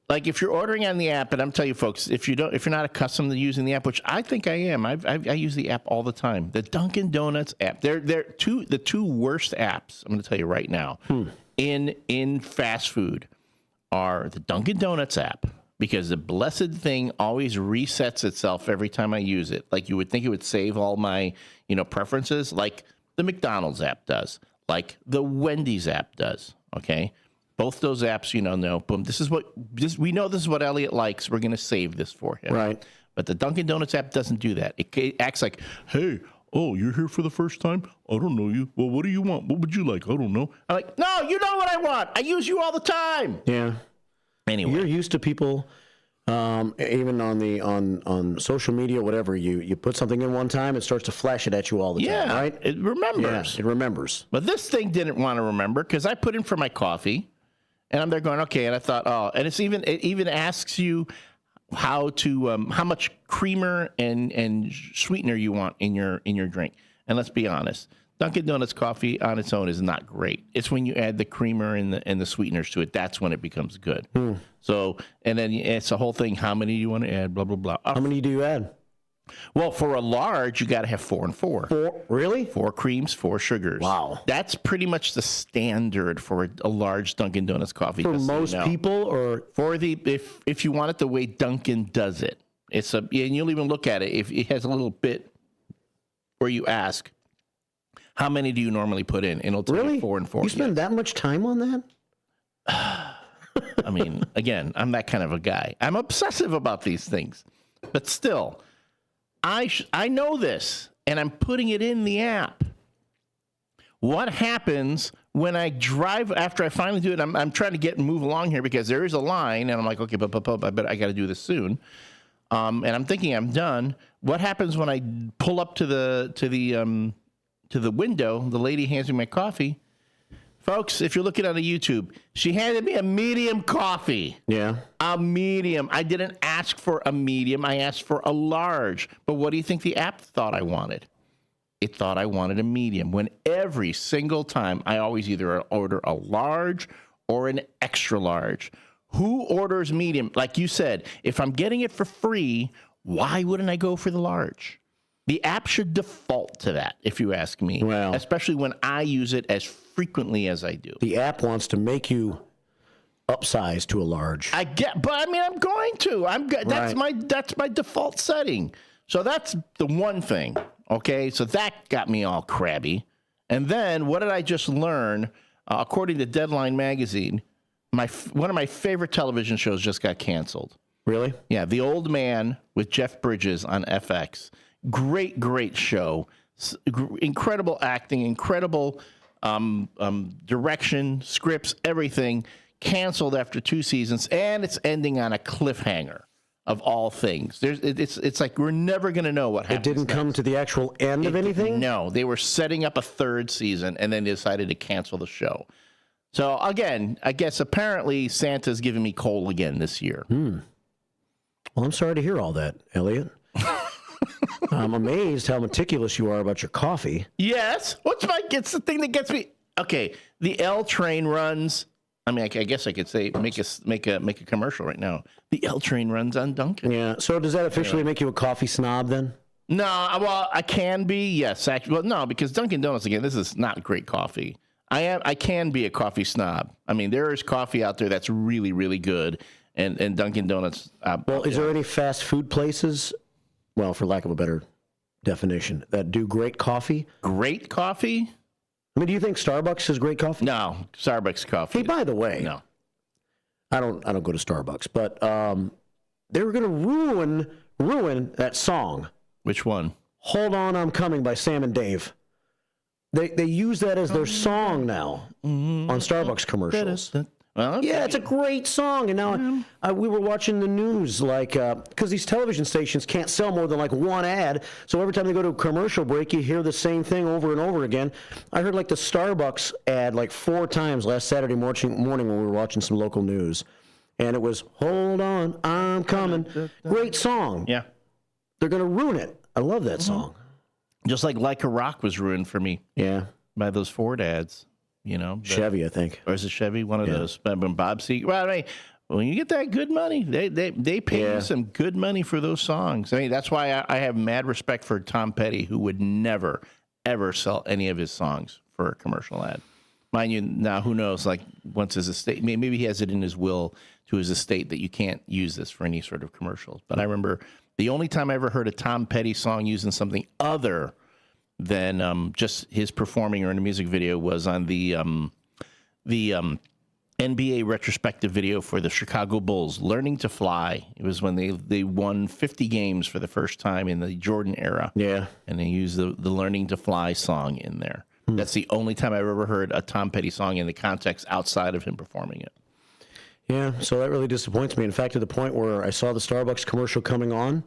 Like if you're ordering on the app, and I'm telling you folks, if you're not accustomed to using the app, which I think I am, I use the app all the time. The Dunkin' Donuts app, they're the two worst apps. I'm going to tell you right now in fast food are the Dunkin' Donuts app, because the blessed thing always resets itself every time I use it. Like you would think it would save all my preferences, like the McDonald's app does. Like the Wendy's app does, okay? Both those apps, boom, we know this is what Elliot likes. We're going to save this for him. Right. But the Dunkin' Donuts app doesn't do that. It acts like, hey, you're here for the first time? I don't know you. Well, what do you want? What would you like? I don't know. I'm like, no, you know what I want. I use you all the time. Yeah. Anyway. You're used to people... even on social media, whatever, you put something in one time, it starts to flash it at you all the time, right? It remembers. Yeah, it remembers. But this thing didn't want to remember because I put in for my coffee, and I'm there going, okay, and I thought, and it even asks you how much creamer and sweetener you want in your drink. And let's be honest, Dunkin' Donuts coffee on its own is not great. It's when you add the creamer and the sweeteners to it, that's when it becomes good. So, and then it's the whole thing, how many do you want to add, blah, blah, blah. How many do you add? Well, for a large, you got to have 4 and 4. 4? Really? 4 creams, 4 sugars. Wow. That's pretty much the standard for a large Dunkin' Donuts coffee. For most people, or? For if you want it the way Dunkin' does it. And you'll even look at it. If it has a little bit where you ask, how many do you normally put in? And it'll tell you 4 and 4. You spend that much time on that? I mean, again, I'm that kind of a guy. I'm obsessive about these things. But still, I know this, and I'm putting it in the app. What happens when I drive, after I finally do it, I'm trying to move along here because there is a line, and I'm like, okay, I bet I got to do this soon. And I'm thinking I'm done. What happens when I pull up to the window? The lady hands me my coffee. Folks, if you're looking on the YouTube, she handed me a medium coffee. Yeah. A medium. I didn't ask for a medium. I asked for a large. But what do you think the app thought I wanted? It thought I wanted a medium. When every single time I always either order a large or an extra large. Who orders medium? Like you said, if I'm getting it for free, why wouldn't I go for the large? The app should default to that, if you ask me. Well, especially when I use it as frequently as I do. The app wants to make you upsize to a large. I'm going to. That's my default setting. So that's the one thing. Okay, so that got me all crabby. And then what did I just learn? According to Deadline magazine, one of my favorite television shows just got canceled. Really? Yeah, The Old Man with Jeff Bridges on FX. Great show. Incredible acting, incredible direction, scripts, everything. Canceled after 2 seasons, and it's ending on a cliffhanger of all things. It's like we're never going to know what happens. It didn't come to the actual end of anything? No, they were setting up a 3rd season, and then they decided to cancel the show. So, again, I guess apparently Santa's giving me coal again this year. Well, I'm sorry to hear all that, Elliot. I'm amazed how meticulous you are about your coffee. Yes. It's the thing that gets me. Okay, the L train runs. I mean, I guess I could say make a commercial right now. The L train runs on Dunkin'. Yeah. So does that officially make you a coffee snob then? No. Well, I can be. Yes. Actually, well, no, because Dunkin' Donuts again. This is not great coffee. I can be a coffee snob. I mean, there is coffee out there that's really, really good, and Dunkin' Donuts. Well, is there any fast food places? Well, for lack of a better definition, that do great coffee. Great coffee? I mean, do you think Starbucks is great coffee? No, Starbucks coffee. Hey, by the way, no, I don't go to Starbucks, but they were going to ruin that song. Which one? "Hold On, I'm Coming" by Sam and Dave. They use that as their song now on Starbucks commercials. Well, yeah, it's a great song. And now we were watching the news, like, because these television stations can't sell more than like one ad. So every time they go to a commercial break, you hear the same thing over and over again. I heard like the Starbucks ad like 4 times last Saturday morning when we were watching some local news. And it was, "Hold On, I'm Coming." Great song. Yeah. They're going to ruin it. I love that song. Just like a Rock was ruined for me. Yeah. By those Ford ads. You know, Chevy, I think. Or is it Chevy? One of those. When Bob Seger. Well, I mean, when you get that good money, they pay you some good money for those songs. I mean, that's why I have mad respect for Tom Petty, who would never, ever sell any of his songs for a commercial ad. Mind you, now who knows? Like once his estate, maybe he has it in his will to his estate that you can't use this for any sort of commercials. But I remember the only time I ever heard a Tom Petty song using something other than just his performing or in a music video was on the NBA retrospective video for the Chicago Bulls, "Learning to Fly." It was when they won 50 games for the first time in the Jordan era. Yeah. And they used the "Learning to Fly" song in there. That's the only time I've ever heard a Tom Petty song in the context outside of him performing it. Yeah, so that really disappoints me. In fact, to the point where I saw the Starbucks commercial coming on,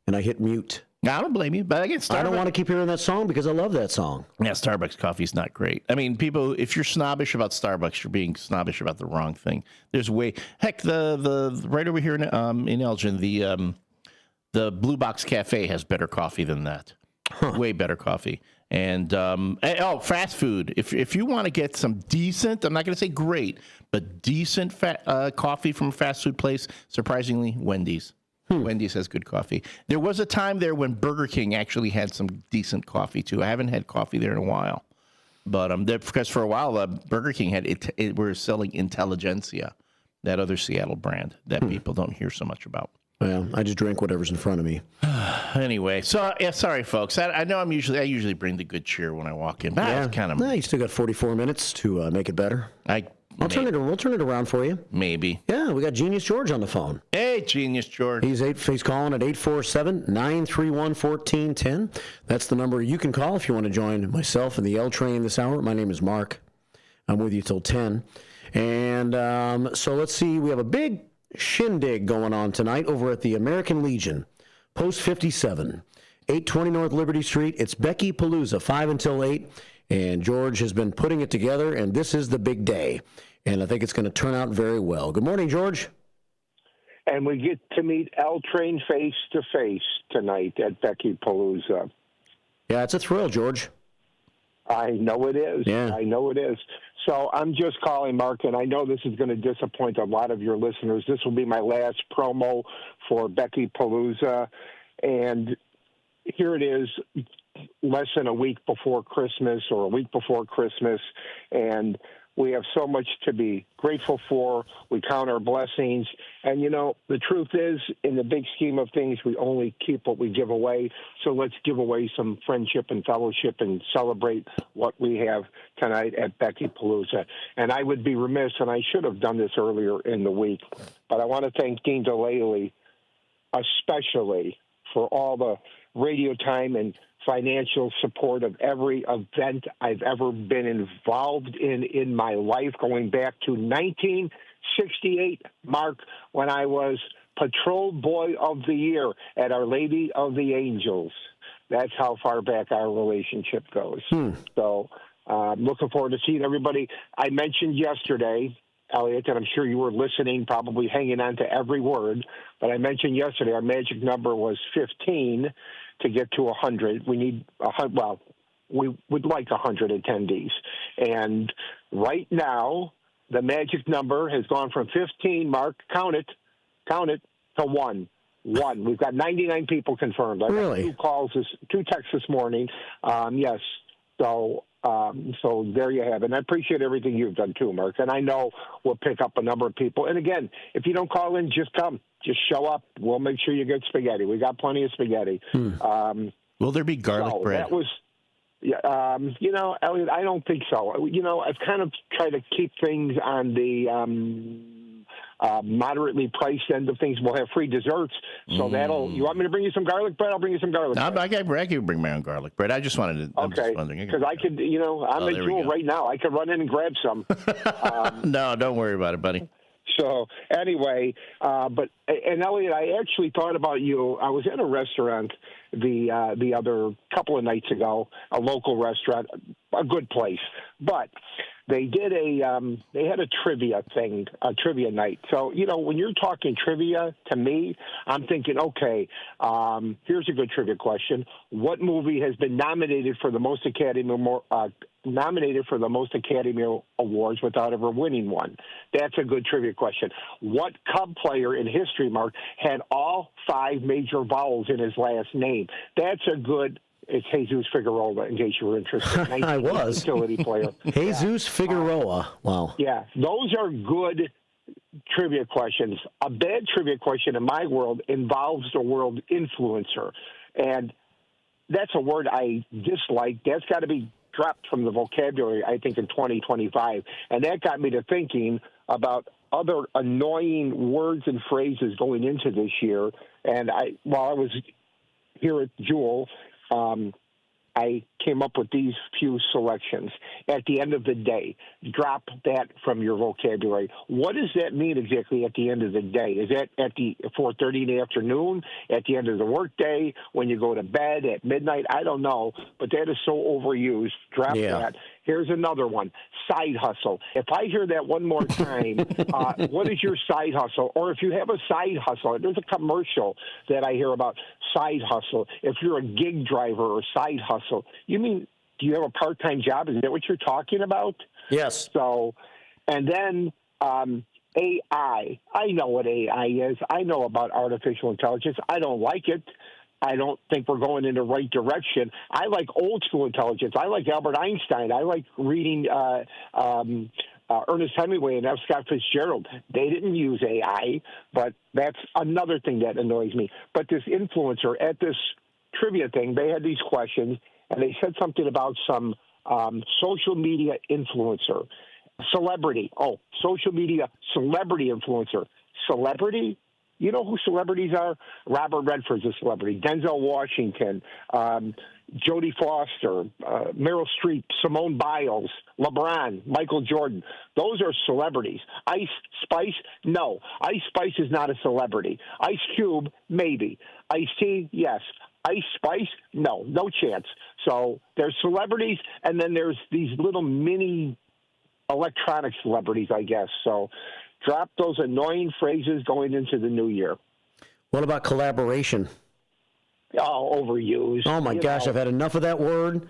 and I hit mute. I don't blame you, but again, I don't want to keep hearing that song because I love that song. Yeah, Starbucks coffee is not great. I mean, people, if you're snobbish about Starbucks, you're being snobbish about the wrong thing. There's heck, the right over here in Elgin, the Blue Box Cafe has better coffee than that. Way better coffee. And fast food. If you want to get some decent, I'm not going to say great, but decent coffee from a fast food place, surprisingly, Wendy's. Wendy's has good coffee. There was a time there when Burger King actually had some decent coffee too. I haven't had coffee there in a while, but because for a while Burger King were selling Intelligentsia, that other Seattle brand that people don't hear so much about. Well, I just drink whatever's in front of me. Anyway, so yeah, sorry folks. I know I usually bring the good cheer when I walk in. But it's kind of you still got 44 minutes to make it better. We'll turn it around for you. Maybe. Yeah, we got Genius George on the phone. Hey, Genius George. He's calling at 847-931-1410. That's the number you can call if you want to join myself and the L Train this hour. My name is Mark. I'm with you till 10. And so let's see. We have a big shindig going on tonight over at the American Legion, Post 57, 820 North Liberty Street. It's Becky Palooza, 5 until 8. And George has been putting it together, and this is the big day. And I think it's going to turn out very well. Good morning, George. And we get to meet L Train face to face tonight at Becky Palooza. Yeah, it's a thrill, George. I know it is. Yeah. I know it is. So I'm just calling, Mark, and I know this is going to disappoint a lot of your listeners. This will be my last promo for Becky Palooza. And here it is, less than a week before Christmas or a week before Christmas, and we have so much to be grateful for. We count our blessings. And, the truth is, in the big scheme of things, we only keep what we give away. So let's give away some friendship and fellowship and celebrate what we have tonight at Becky Palooza. And I would be remiss, and I should have done this earlier in the week, but I want to thank Dean DeLaley especially for all the radio time and financial support of every event I've ever been involved in my life, going back to 1968, Mark, when I was Patrol Boy of the Year at Our Lady of the Angels. That's how far back our relationship goes. So looking forward to seeing everybody. I mentioned yesterday, Elliot, and I'm sure you were listening, probably hanging on to every word, but I mentioned yesterday our magic number was 15 to get to 100. We need we would like 100 attendees. And right now, the magic number has gone from 15, Mark, count it, to 1. We've got 99 people confirmed. I got 2 texts this morning. Yes. So there you have it. And I appreciate everything you've done too, Mark. And I know we'll pick up a number of people. And again, if you don't call in, just come. Just show up. We'll make sure you get spaghetti. We got plenty of spaghetti. Will there be garlic bread? That was, Elliot, I don't think so. I've kind of tried to keep things on the moderately priced end of things. We'll have free desserts, so you want me to bring you some garlic bread? I'll bring you some garlic bread. I can bring my own garlic bread. I just wanted to. Okay, because I could, I'm at Jewel right now. I could run in and grab some. No, don't worry about it, buddy. So anyway, and Elliot, I actually thought about you. I was at a restaurant the other couple of nights ago, a local restaurant, a good place, but they did they had a trivia thing, a trivia night. So, when you're talking trivia, to me, I'm thinking, okay, here's a good trivia question. What movie has been nominated for the most Academy Awards without ever winning one? That's a good trivia question. What Cub player in history, Mark, had all 5 major vowels in his last name? That's a good. It's Jesus Figueroa, in case you were interested. I was. Utility player. Jesus Figueroa. Wow. Yeah, those are good trivia questions. A bad trivia question in my world involves the word influencer. And that's a word I dislike. That's got to be dropped from the vocabulary, I think, in 2025. And that got me to thinking about other annoying words and phrases going into this year. And while I was here at Jewel, I came up with these few selections. At the end of the day, drop that from your vocabulary. What does that mean exactly at the end of the day? Is that at the 4:30 in the afternoon, at the end of the workday, when you go to bed, at midnight? I don't know, but that is so overused. Drop that. Here's another one, side hustle. If I hear that one more time, what is your side hustle? Or if you have a side hustle, there's a commercial that I hear about side hustle. If you're a gig driver or side hustle, you mean, do you have a part-time job? Is that what you're talking about? Yes. So, and then AI. I know what AI is. I know about artificial intelligence. I don't like it. I don't think we're going in the right direction. I like old school intelligence. I like Albert Einstein. I like reading Ernest Hemingway and F. Scott Fitzgerald. They didn't use AI, but that's another thing that annoys me. But this influencer at this trivia thing, they had these questions, and they said something about some social media influencer, celebrity. Oh, social media celebrity influencer. Celebrity? You know who celebrities are? Robert Redford's a celebrity. Denzel Washington, Jodie Foster, Meryl Streep, Simone Biles, LeBron, Michael Jordan. Those are celebrities. Ice Spice? No. Ice Spice is not a celebrity. Ice Cube? Maybe. Ice-T? Yes. Ice Spice? No. No chance. So there's celebrities, and then there's these little mini electronic celebrities, I guess. So drop those annoying phrases going into the new year. What about collaboration? Oh, overused. Oh, my gosh, I've had enough of that word.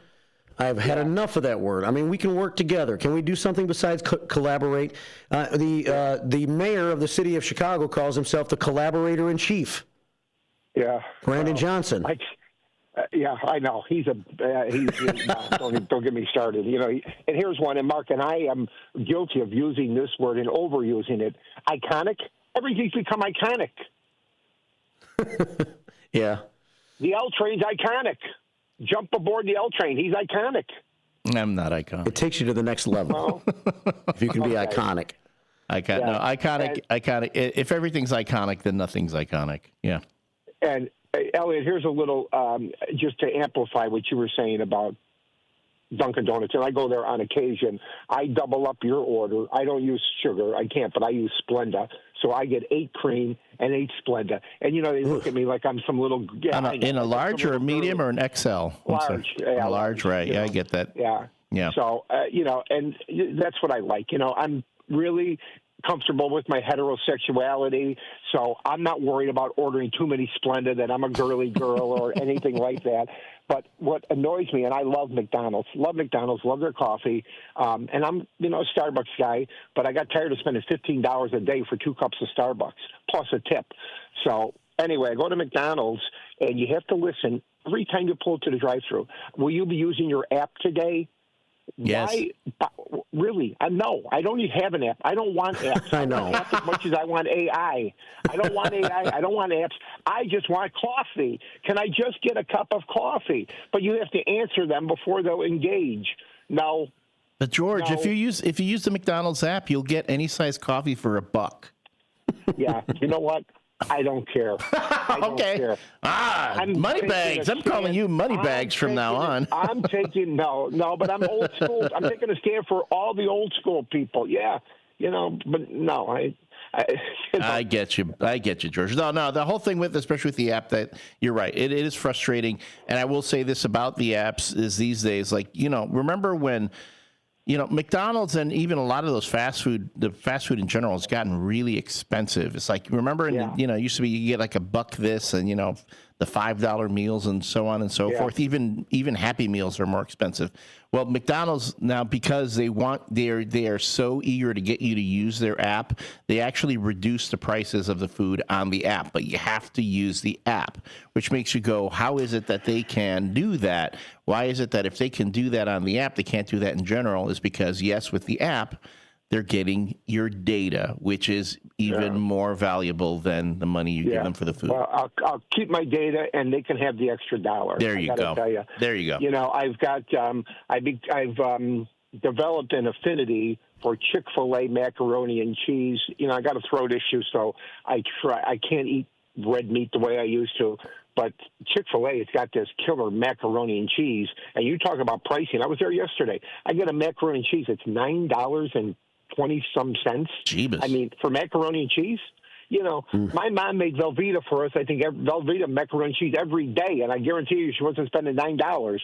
I've had enough of that word. I mean, we can work together. Can we do something besides collaborate? The mayor of the city of Chicago calls himself the collaborator-in-chief. Yeah. Brandon Johnson. Yeah, I know. He's don't get me started. And here's one, and Mark and I am guilty of using this word and overusing it. Iconic. Everything's become iconic. Yeah. The L train's iconic. Jump aboard the L train. He's iconic. I'm not iconic. It takes you to the next level. If you can be iconic. Iconic. If everything's iconic, then nothing's iconic. Yeah. And Elliot, here's a little, just to amplify what you were saying about Dunkin' Donuts, and I go there on occasion. I double up your order. I don't use sugar. I can't, but I use Splenda. So I get 8 cream and 8 Splenda. And, they look at me like I'm some little... Yeah, in a large or a medium or an XL? Large. Yeah, large, right. Yeah, I get that. Yeah. So, and that's what I like. I'm really comfortable with my heterosexuality, so I'm not worried about ordering too many Splenda that I'm a girly girl or anything like that. But what annoys me, and I love McDonald's, love their coffee, and I'm, a Starbucks guy, but I got tired of spending $15 a day for 2 cups of Starbucks, plus a tip. So anyway, I go to McDonald's, and you have to listen every time you pull to the drive-thru. Will you be using your app today? Yes. Really? No, I don't even have an app. I don't want apps. I know. App as much as I want AI. I don't want AI. I don't want apps. I just want coffee. Can I just get a cup of coffee? But you have to answer them before they'll engage. No. But George, if you use the McDonald's app, you'll get any size coffee for $1. Yeah. You know what? I don't care. I don't care. Money bags. I'm calling you money bags from now on. I'm taking but I'm old school. I'm taking a stand for all the old school people. Yeah, but no, I get you. I get you, George. No, the whole thing especially with the app, that you're right. It is frustrating. And I will say this about the apps is these days, remember when, McDonald's and even a lot of those fast food in general has gotten really expensive. It's like, remember, it used to be you get like $1 this and, the $5 meals and so on and so forth. Even Happy Meals are more expensive. Well, McDonald's now, because they are so eager to get you to use their app, they actually reduce the prices of the food on the app, but you have to use the app, which makes you go, how is it that they can do that? Why is it that if they can do that on the app, they can't do that in general? Is because, yes, with the app, they're getting your data, which is even more valuable than the money you give them for the food. Well, I'll keep my data, and they can have the extra $1. There you go. Tell you. There you go. I've got I've developed an affinity for Chick-fil-A macaroni and cheese. I got a throat issue, so I can't eat red meat the way I used to. But Chick-fil-A has got this killer macaroni and cheese. And you talk about pricing. I was there yesterday. I get a macaroni and cheese. It's $9.20 cents. Jeebus. I mean, for macaroni and cheese? My mom made Velveeta for us. I think Velveeta macaroni and cheese every day. And I guarantee you she wasn't spending $9.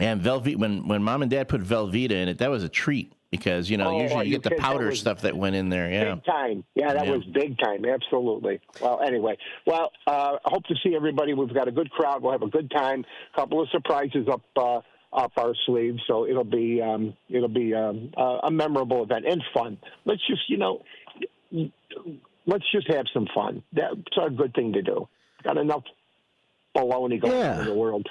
And Velveeta, when Mom and Dad put Velveeta in it, that was a treat. Because, usually you get the powder stuff that went in there. Yeah. Big time. Yeah, that was big time. Absolutely. Well, anyway. Well, I hope to see everybody. We've got a good crowd. We'll have a good time. A couple of surprises up our sleeves. So it'll be a memorable event and fun. Let's just, have some fun. That's a good thing to do. Got enough baloney going on in the world.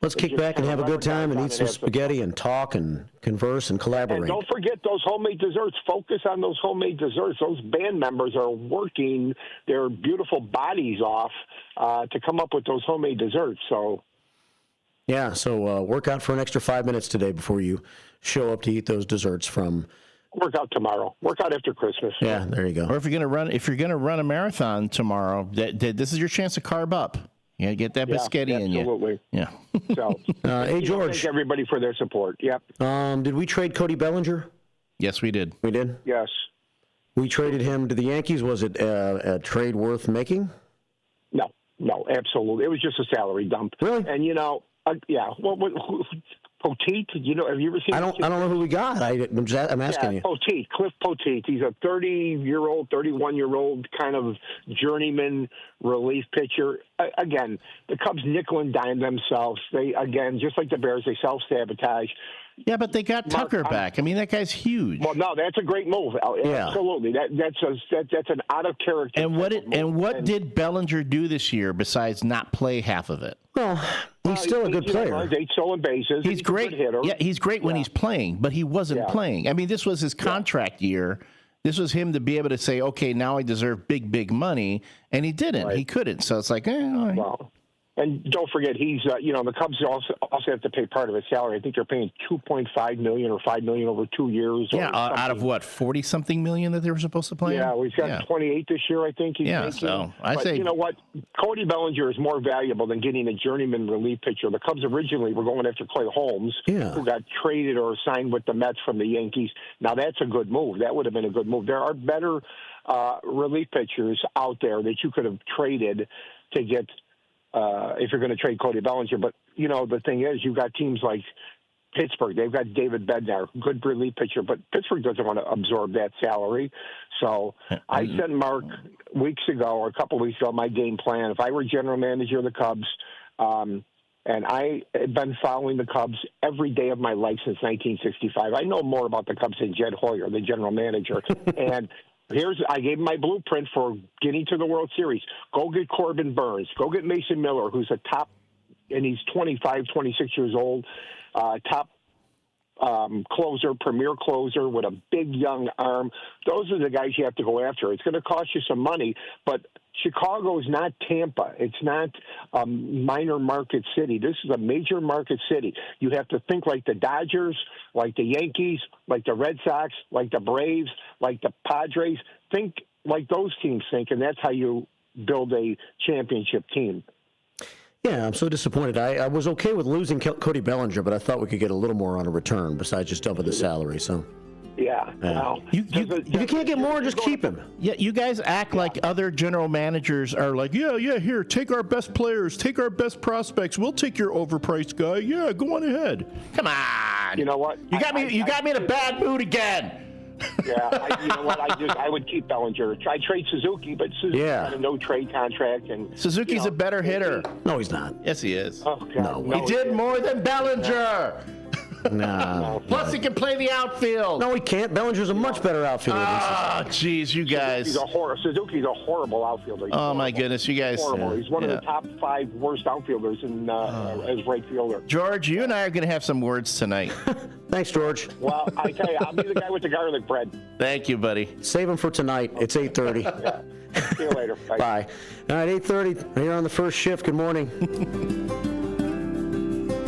Let's kick back and have a good time and eat some spaghetti and talk and converse and collaborate. And don't forget those homemade desserts. Focus on those homemade desserts. Those band members are working their beautiful bodies off to come up with those homemade desserts. So, work out for an extra 5 minutes today before you show up to eat those desserts from. Work out tomorrow. Work out after Christmas. Yeah, there you go. Or if you're gonna run a marathon tomorrow, this is your chance to carb up. Yeah, get that biscotti in you. Absolutely. Yeah. So, hey, George. Thank everybody for their support. Yep. Did we trade Cody Bellinger? Yes, we did. We did? Yes. We traded him to the Yankees. Was it a trade worth making? No, absolutely. It was just a salary dump. Really? And, Poteet, have you ever seen? I don't know who we got. I'm asking you. Poteet, Cliff Poteet. He's a 30-year-old, 31-year-old kind of journeyman relief pitcher. Again, the Cubs nickel and dime themselves. They, just like the Bears, they self-sabotage. Yeah, but they got Tucker back. I mean, that guy's huge. Well, no, that's a great move. Yeah. Absolutely. That's an out of character. And what did Bellinger do this year besides not play half of it? Well, he's still a good player. 8 stolen bases. He's great. A good hitter. Yeah, he's great when he's playing, but he wasn't playing. I mean, this was his contract year. This was him to be able to say, okay, now I deserve big money, and he didn't. Right. He couldn't. So it's like, all right. Well, and don't forget, he's the Cubs also have to pay part of his salary. I think they're paying $2.5 million or $5 million over 2 years. Yeah, out of what, 40-something million that they were supposed to play? Yeah, well, he's got 28 this year, I think. He's making. So I say, you know what, Cody Bellinger is more valuable than getting a journeyman relief pitcher. The Cubs originally were going after Clay Holmes, who got traded or signed with the Mets from the Yankees. Now that's a good move. That would have been a good move. There are better relief pitchers out there that you could have traded to get. If you're going to trade Cody Bellinger. But, the thing is, you've got teams like Pittsburgh. They've got David Bednar, good relief pitcher, but Pittsburgh doesn't want to absorb that salary. So I sent Mark weeks ago or a couple of weeks ago my game plan. If I were general manager of the Cubs, and I had been following the Cubs every day of my life since 1965. I know more about the Cubs than Jed Hoyer, the general manager. And I gave him my blueprint for getting to the World Series. Go get Corbin Burns. Go get Mason Miller, who's a top, and he's 25, 26 years old, top closer, premier closer with a big young arm. Those are the guys you have to go after. It's going to cost you some money, but Chicago is not Tampa. It's not a minor market city. This is a major market city. You have to think like the Dodgers, like the Yankees, like the Red Sox, like the Braves, like the Padres. Think like those teams think, and that's how you build a championship team. Yeah, I'm so disappointed. I was okay with losing Cody Bellinger, but I thought we could get a little more on a return besides just dumping the salary. So, yeah. Well, if you can't get more, just keep him. Yeah, you guys act like other general managers are like, yeah, here, take our best players, take our best prospects. We'll take your overpriced guy. Yeah, go on ahead. Come on. You know what? You got me in a bad mood again. Yeah, you know what? I would keep Bellinger. Try trade Suzuki, but Suzuki had a no trade contract, and Suzuki's a better hitter. No, he's not. Yes, he is. Oh, God, he did more than Bellinger. No. Plus, he can play the outfield. No, he can't. Bellinger's a much better outfielder. Ah, jeez, you guys. Suzuki's a horrible outfielder. Oh, my goodness, you guys. Horrible. He's one of the top 5 worst outfielders as right fielder. George, you and I are going to have some words tonight. Thanks, George. Well, I tell you, I'll be the guy with the garlic bread. Thank you, buddy. Save him for tonight. It's 8:30. Yeah. See you later. Bye. Bye. All right, 8:30. Here on the first shift. Good morning.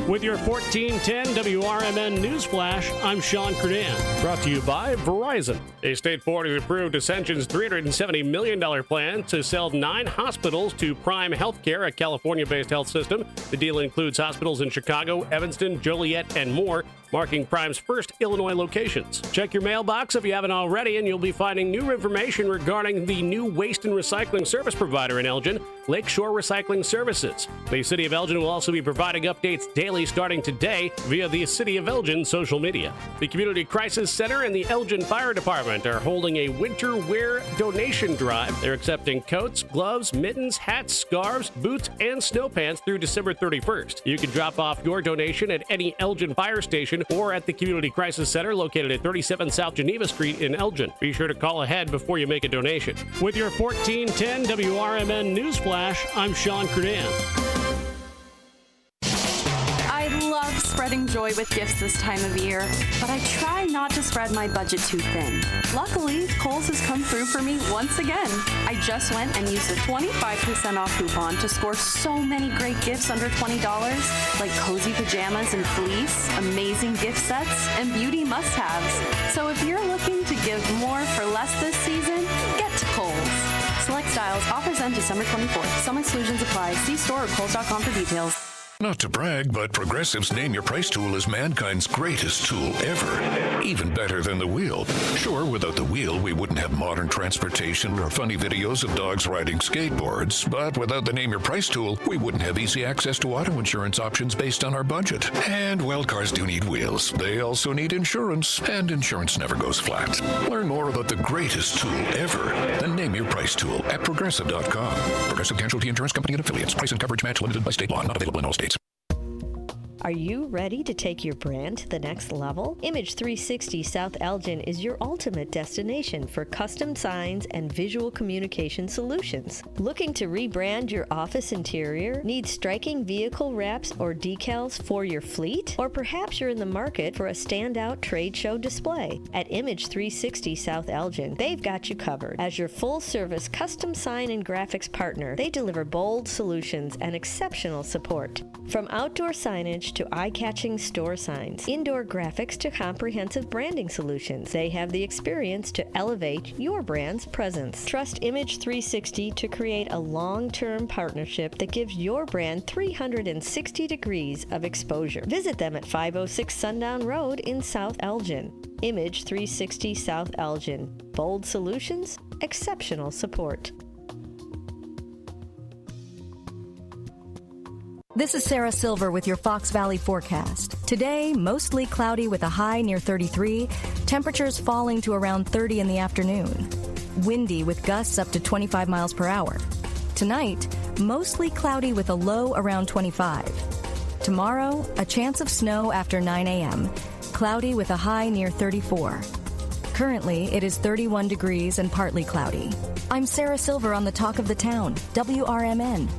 With your 1410 WRMN News Flash, I'm Sean Kernan. Brought to you by Verizon. A state board has approved Ascension's $370 million plan to sell 9 hospitals to Prime Healthcare, a California-based health system. The deal includes hospitals in Chicago, Evanston, Joliet, and more, marking Prime's first Illinois locations. Check your mailbox if you haven't already, and you'll be finding new information regarding the new waste and recycling service provider in Elgin, Lakeshore Recycling Services. The City of Elgin will also be providing updates daily starting today via the City of Elgin social media. The Community Crisis Center and the Elgin Fire Department are holding a winter wear donation drive. They're accepting coats, gloves, mittens, hats, scarves, boots, and snow pants through December 31st. You can drop off your donation at any Elgin fire station or at the Community Crisis Center located at 37 South Geneva Street in Elgin. Be sure to call ahead before you make a donation. With your 1410 WRMN News Flash, I'm Sean Kernan. I love spreading joy with gifts this time of year, but I try not to spread my budget too thin. Luckily, Kohl's has come through for me once again. I just went and used a 25% off coupon to score so many great gifts under $20, like cozy pajamas and fleece, amazing gift sets, and beauty must-haves. So if you're looking to give more for less this season, get to Kohl's. Select styles, offers end December 24th. Some exclusions apply. See store or Kohl's.com for details. Not to brag, but Progressive's Name Your Price tool is mankind's greatest tool ever. Even better than the wheel. Sure, without the wheel, we wouldn't have modern transportation or funny videos of dogs riding skateboards. But without the Name Your Price tool, we wouldn't have easy access to auto insurance options based on our budget. And, well, cars do need wheels. They also need insurance, and insurance never goes flat. Learn more about the greatest tool ever, the Name Your Price tool at Progressive.com. Progressive Casualty Insurance Company and Affiliates. Price and coverage match limited by state law. Not available in all states. Are you ready to take your brand to the next level? Image 360 South Elgin is your ultimate destination for custom signs and visual communication solutions. Looking to rebrand your office interior? Need striking vehicle wraps or decals for your fleet? Or perhaps you're in the market for a standout trade show display? At Image 360 South Elgin, they've got you covered. As your full-service custom sign and graphics partner, they deliver bold solutions and exceptional support. From outdoor signage to eye-catching store signs, indoor graphics to comprehensive branding solutions, they have the experience to elevate your brand's presence. Trust Image 360 to create a long-term partnership that gives your brand 360 degrees of exposure. Visit them at 506 Sundown Road in South Elgin. Image 360 South Elgin. Bold solutions, exceptional support. This is Sarah Silver with your Fox Valley forecast. Today, mostly cloudy with a high near 33, temperatures falling to around 30 in the afternoon. Windy with gusts up to 25 miles per hour. Tonight, mostly cloudy with a low around 25. Tomorrow, a chance of snow after 9 a.m., cloudy with a high near 34. Currently, it is 31 degrees and partly cloudy. I'm Sarah Silver on the Talk of the Town, WRMN.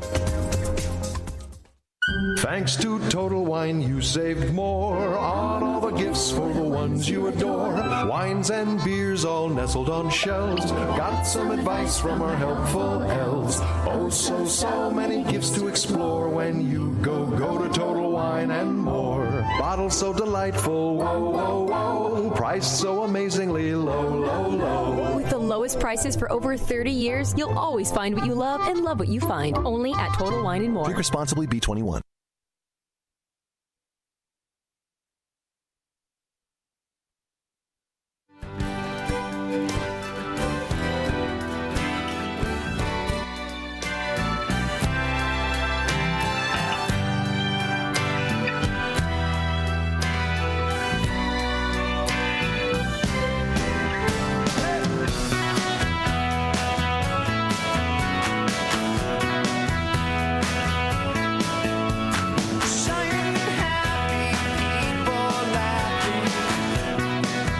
Thanks to Total Wine, you saved more on all the gifts for the ones you adore. Wines and beers all nestled on shelves. Got some advice from our helpful elves. Oh, so many gifts to explore when you go to Total Wine and more. Bottles so delightful, whoa, whoa, whoa. Price so amazingly low, low, low. With the lowest prices for over 30 years, you'll always find what you love and love what you find. Only at Total Wine and More. Drink responsibly, B21.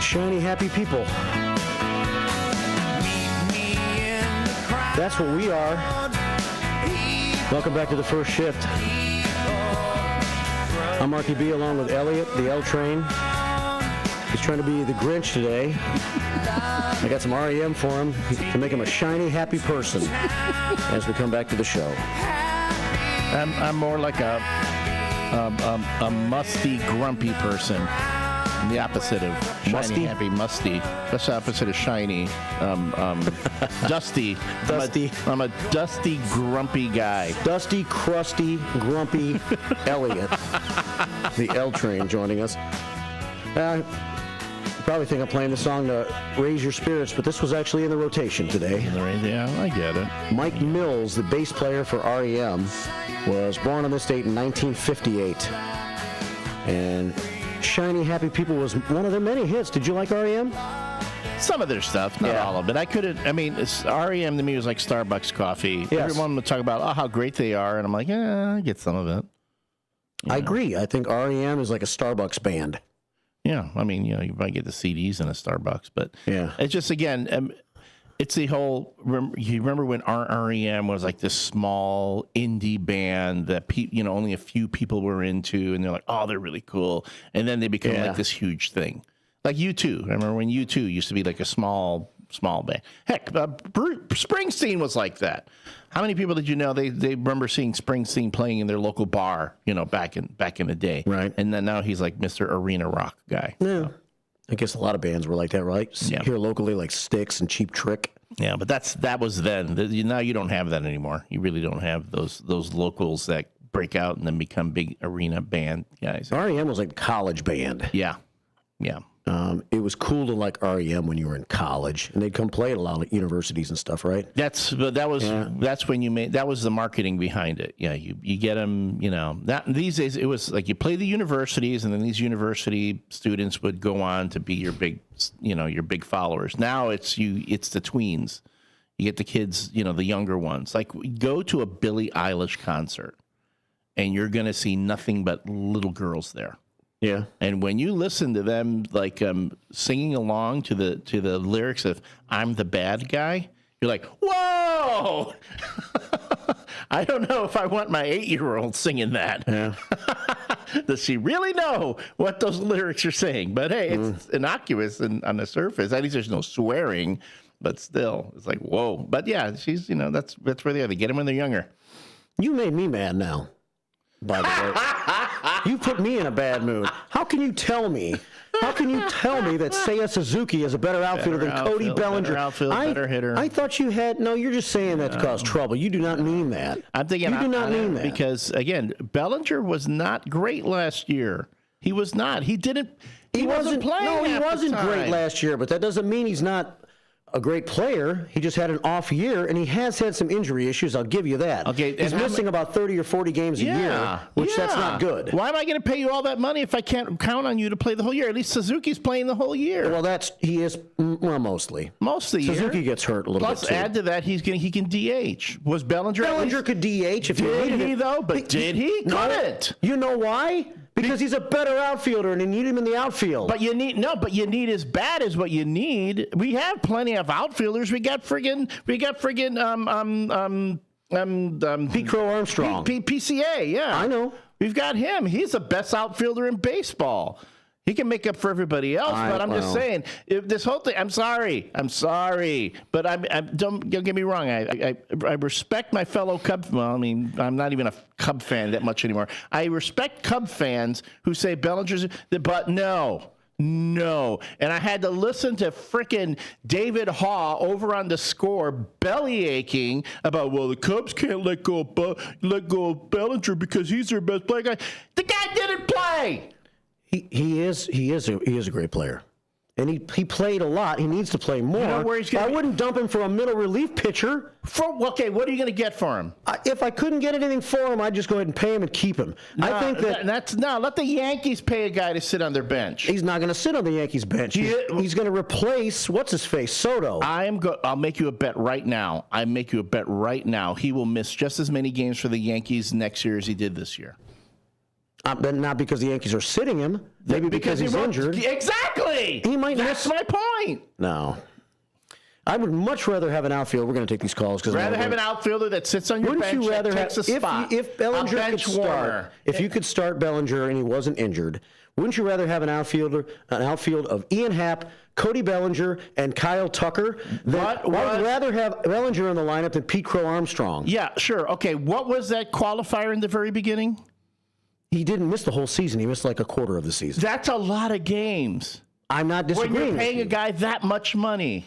Shiny, happy people. That's what we are. Welcome back to the first shift. I'm Marky B along with Elliot, the L Train. He's trying to be the Grinch today. I got some REM for him to make him a shiny, happy person as we come back to the show. I'm more like a musty, grumpy person. The opposite of shiny, Musty? happy, musty. That's the opposite of shiny. Dusty. Dusty. I'm a dusty, grumpy guy. Dusty, crusty, grumpy Elliot, the L Train, joining us. You probably think I'm playing the song to raise your spirits, but this was actually in the rotation today. Yeah, I get it. Mike Mills, the bass player for REM, was born on this date in 1958. And Shiny Happy People was one of their many hits. Did you like REM? Some of their stuff, not all of it. REM to me was like Starbucks coffee. Yes. Everyone would talk about how great they are, and I'm like, I get some of it. I agree. I think REM is like a Starbucks band. Yeah, you might get the CDs in a Starbucks, but yeah, it's just, again, it's the whole, you remember when REM was like this small indie band that only a few people were into, and they're like, oh, they're really cool, and then they become like this huge thing. Like U2. I remember when U2 used to be like a small band. Heck, Springsteen was like that. How many people did you know they remember seeing Springsteen playing in their local bar, back in the day? Right. And then now he's like Mr. Arena Rock guy. Yeah. I guess a lot of bands were like that, right? Yeah. Here locally, like Styx and Cheap Trick. Yeah, but that was then. Now you don't have that anymore. You really don't have those locals that break out and then become big arena band guys. REM was like a college band. Yeah. It was cool to like REM when you were in college, and they'd come play at a lot of universities and stuff, right? That's when you made, that was the marketing behind it. Yeah, you get them, these days it was like you play the universities, and then these university students would go on to be your big followers. Now it's the tweens. You get the kids, the younger ones. Like, go to a Billie Eilish concert, and you're going to see nothing but little girls there. Yeah. And when you listen to them, like, singing along to the lyrics of "I'm the bad guy," you're like, whoa! I don't know if I want my 8-year-old singing that. Yeah. Does she really know what those lyrics are saying? But hey, it's innocuous on the surface. At least there's no swearing, but still, it's like, whoa. But yeah, she's, that's where they are. They get them when they're younger. You made me mad now, by the way. You put me in a bad mood. How can you tell me that Seiya Suzuki is a better outfielder than Cody Bellinger? Better outfield, better hitter. I thought you had, no, you're just saying that to cause trouble. You do not mean that. I'm thinking, you do not mean that. Because, again, Bellinger was not great last year. He was not. He wasn't playing. No, he half wasn't the time. great last year, but that doesn't mean he's not a great player. He just had an off year, and he has had some injury issues. I'll give you that. Okay, he's missing about 30 or 40 games a year, which that's not good. Why am I going to pay you all that money if I can't count on you to play the whole year? At least Suzuki's playing the whole year. Well, he is mostly. Most of the year. Suzuki gets hurt a little bit too. Plus, add to that, he can DH. Was Bellinger? Bellinger could DH if you needed he it. Though? But did he? Couldn't. You know why? Because he's a better outfielder, and you need him in the outfield. But you need as bad as what you need. We have plenty of outfielders. We got friggin' Pete Crow Armstrong. PCA, yeah. I know. We've got him. He's the best outfielder in baseball. He can make up for everybody else, but I'm just saying, if this whole thing, I'm sorry, but don't get me wrong. I respect my fellow Cub. Well, I mean, I'm not even a Cub fan that much anymore. I respect Cub fans who say Bellinger's, but no. And I had to listen to frickin' David Haw over on the Score belly aching about, well, the Cubs can't let go of Bellinger because he's their best player guy. The guy didn't play. He is a great player, and he played a lot. He needs to play more. You know where he's I wouldn't dump him for a middle relief pitcher. Okay, what are you going to get for him? If I couldn't get anything for him, I'd just go ahead and pay him and keep him. I think let the Yankees pay a guy to sit on their bench. He's not going to sit on the Yankees bench. He's going to replace what's his face, Soto. I'll make you a bet right now. He will miss just as many games for the Yankees next year as he did this year. But not because the Yankees are sitting him. Maybe because he's injured. Exactly. He might That's my point. No. I would much rather have an outfielder. We're going to take these calls. Rather have an outfielder that sits on your bench you rather that takes a spot. If Bellinger could start, if you could start Bellinger and he wasn't injured, wouldn't you rather have an outfield of Ian Happ, Cody Bellinger, and Kyle Tucker? I would rather have Bellinger in the lineup than Pete Crow Armstrong. Yeah, sure. Okay, what was that qualifier in the very beginning? He didn't miss the whole season. He missed like a quarter of the season. That's a lot of games. I'm not disagreeing. When you're paying a guy that much money.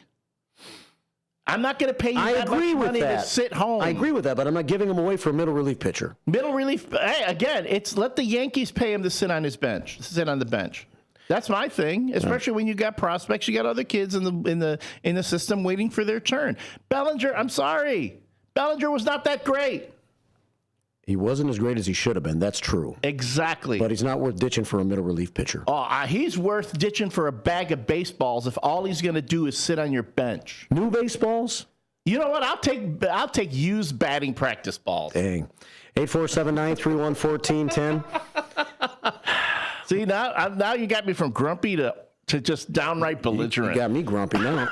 I'm not going to pay you that much money to sit home. I agree with that, but I'm not giving him away for a middle relief pitcher. Middle relief, hey, again, it's let the Yankees pay him to sit on his bench, sit on the bench. That's my thing, especially when you got prospects, you got other kids in the system waiting for their turn. Bellinger, I'm sorry. Bellinger was not that great. He wasn't as great as he should have been. That's true. Exactly. But he's not worth ditching for a middle relief pitcher. He's worth ditching for a bag of baseballs if all he's going to do is sit on your bench. New baseballs? You know what? I'll take used batting practice balls. Dang. 847-931-1410. See, now you got me from grumpy to just downright belligerent. You got me grumpy now.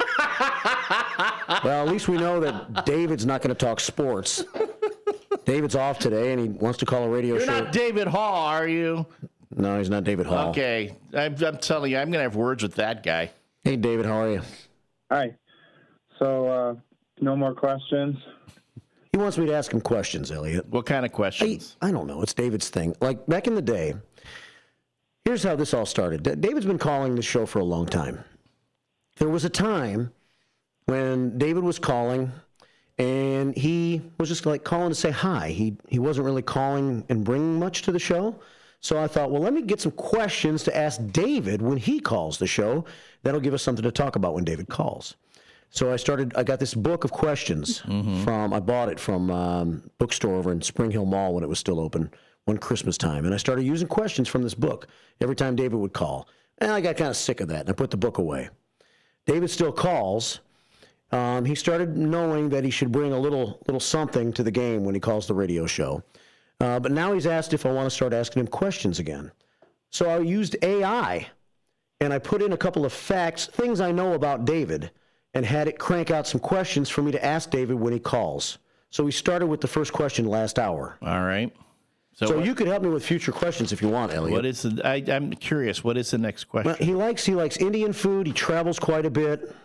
Well, at least we know that David's not going to talk sports. David's off today, and he wants to call a radio show. You're not David Hall, are you? No, he's not David Hall. Okay. I'm telling you, I'm going to have words with that guy. Hey, David, how are you? Hi. So, no more questions? He wants me to ask him questions, Elliot. What kind of questions? I don't know. It's David's thing. Like, back in the day, here's how this all started. David's been calling the show for a long time. There was a time when David was calling, and he was just like calling to say hi. He wasn't really calling and bringing much to the show. So I thought, well, let me get some questions to ask David when he calls the show. That'll give us something to talk about when David calls. So I got this book of questions I bought it from bookstore over in Spring Hill Mall when it was still open one Christmas time. And I started using questions from this book every time David would call. And I got kind of sick of that, and I put the book away. David still calls. He started knowing that he should bring a little something to the game when he calls the radio show. But now he's asked if I want to start asking him questions again. So I used AI, and I put in a couple of facts, things I know about David, and had it crank out some questions for me to ask David when he calls. So we started with the first question last hour. All right. So you could help me with future questions if you want, Elliot. I'm curious. What is the next question? Well, he likes Indian food. He travels quite a bit.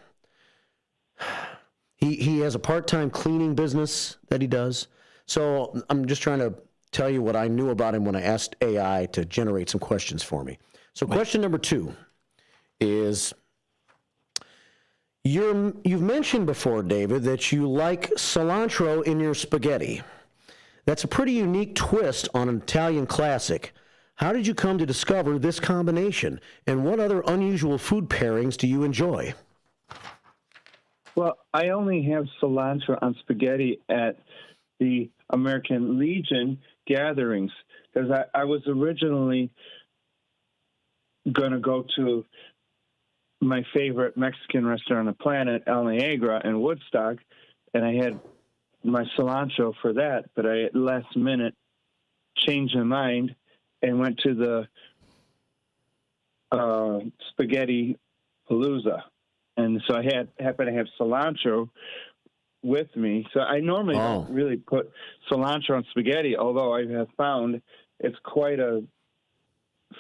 He has a part-time cleaning business that he does. So I'm just trying to tell you what I knew about him when I asked AI to generate some questions for me. So question number 2 is, you've mentioned before, David, that you like cilantro in your spaghetti. That's a pretty unique twist on an Italian classic. How did you come to discover this combination? And what other unusual food pairings do you enjoy? Well, I only have cilantro on spaghetti at the American Legion gatherings because I was originally going to go to my favorite Mexican restaurant on the planet, El Niagara in Woodstock, and I had my cilantro for that, but I at last minute changed my mind and went to the Spaghetti Palooza. And so I happened to have cilantro with me. So I normally don't really put cilantro on spaghetti, although I have found it's quite a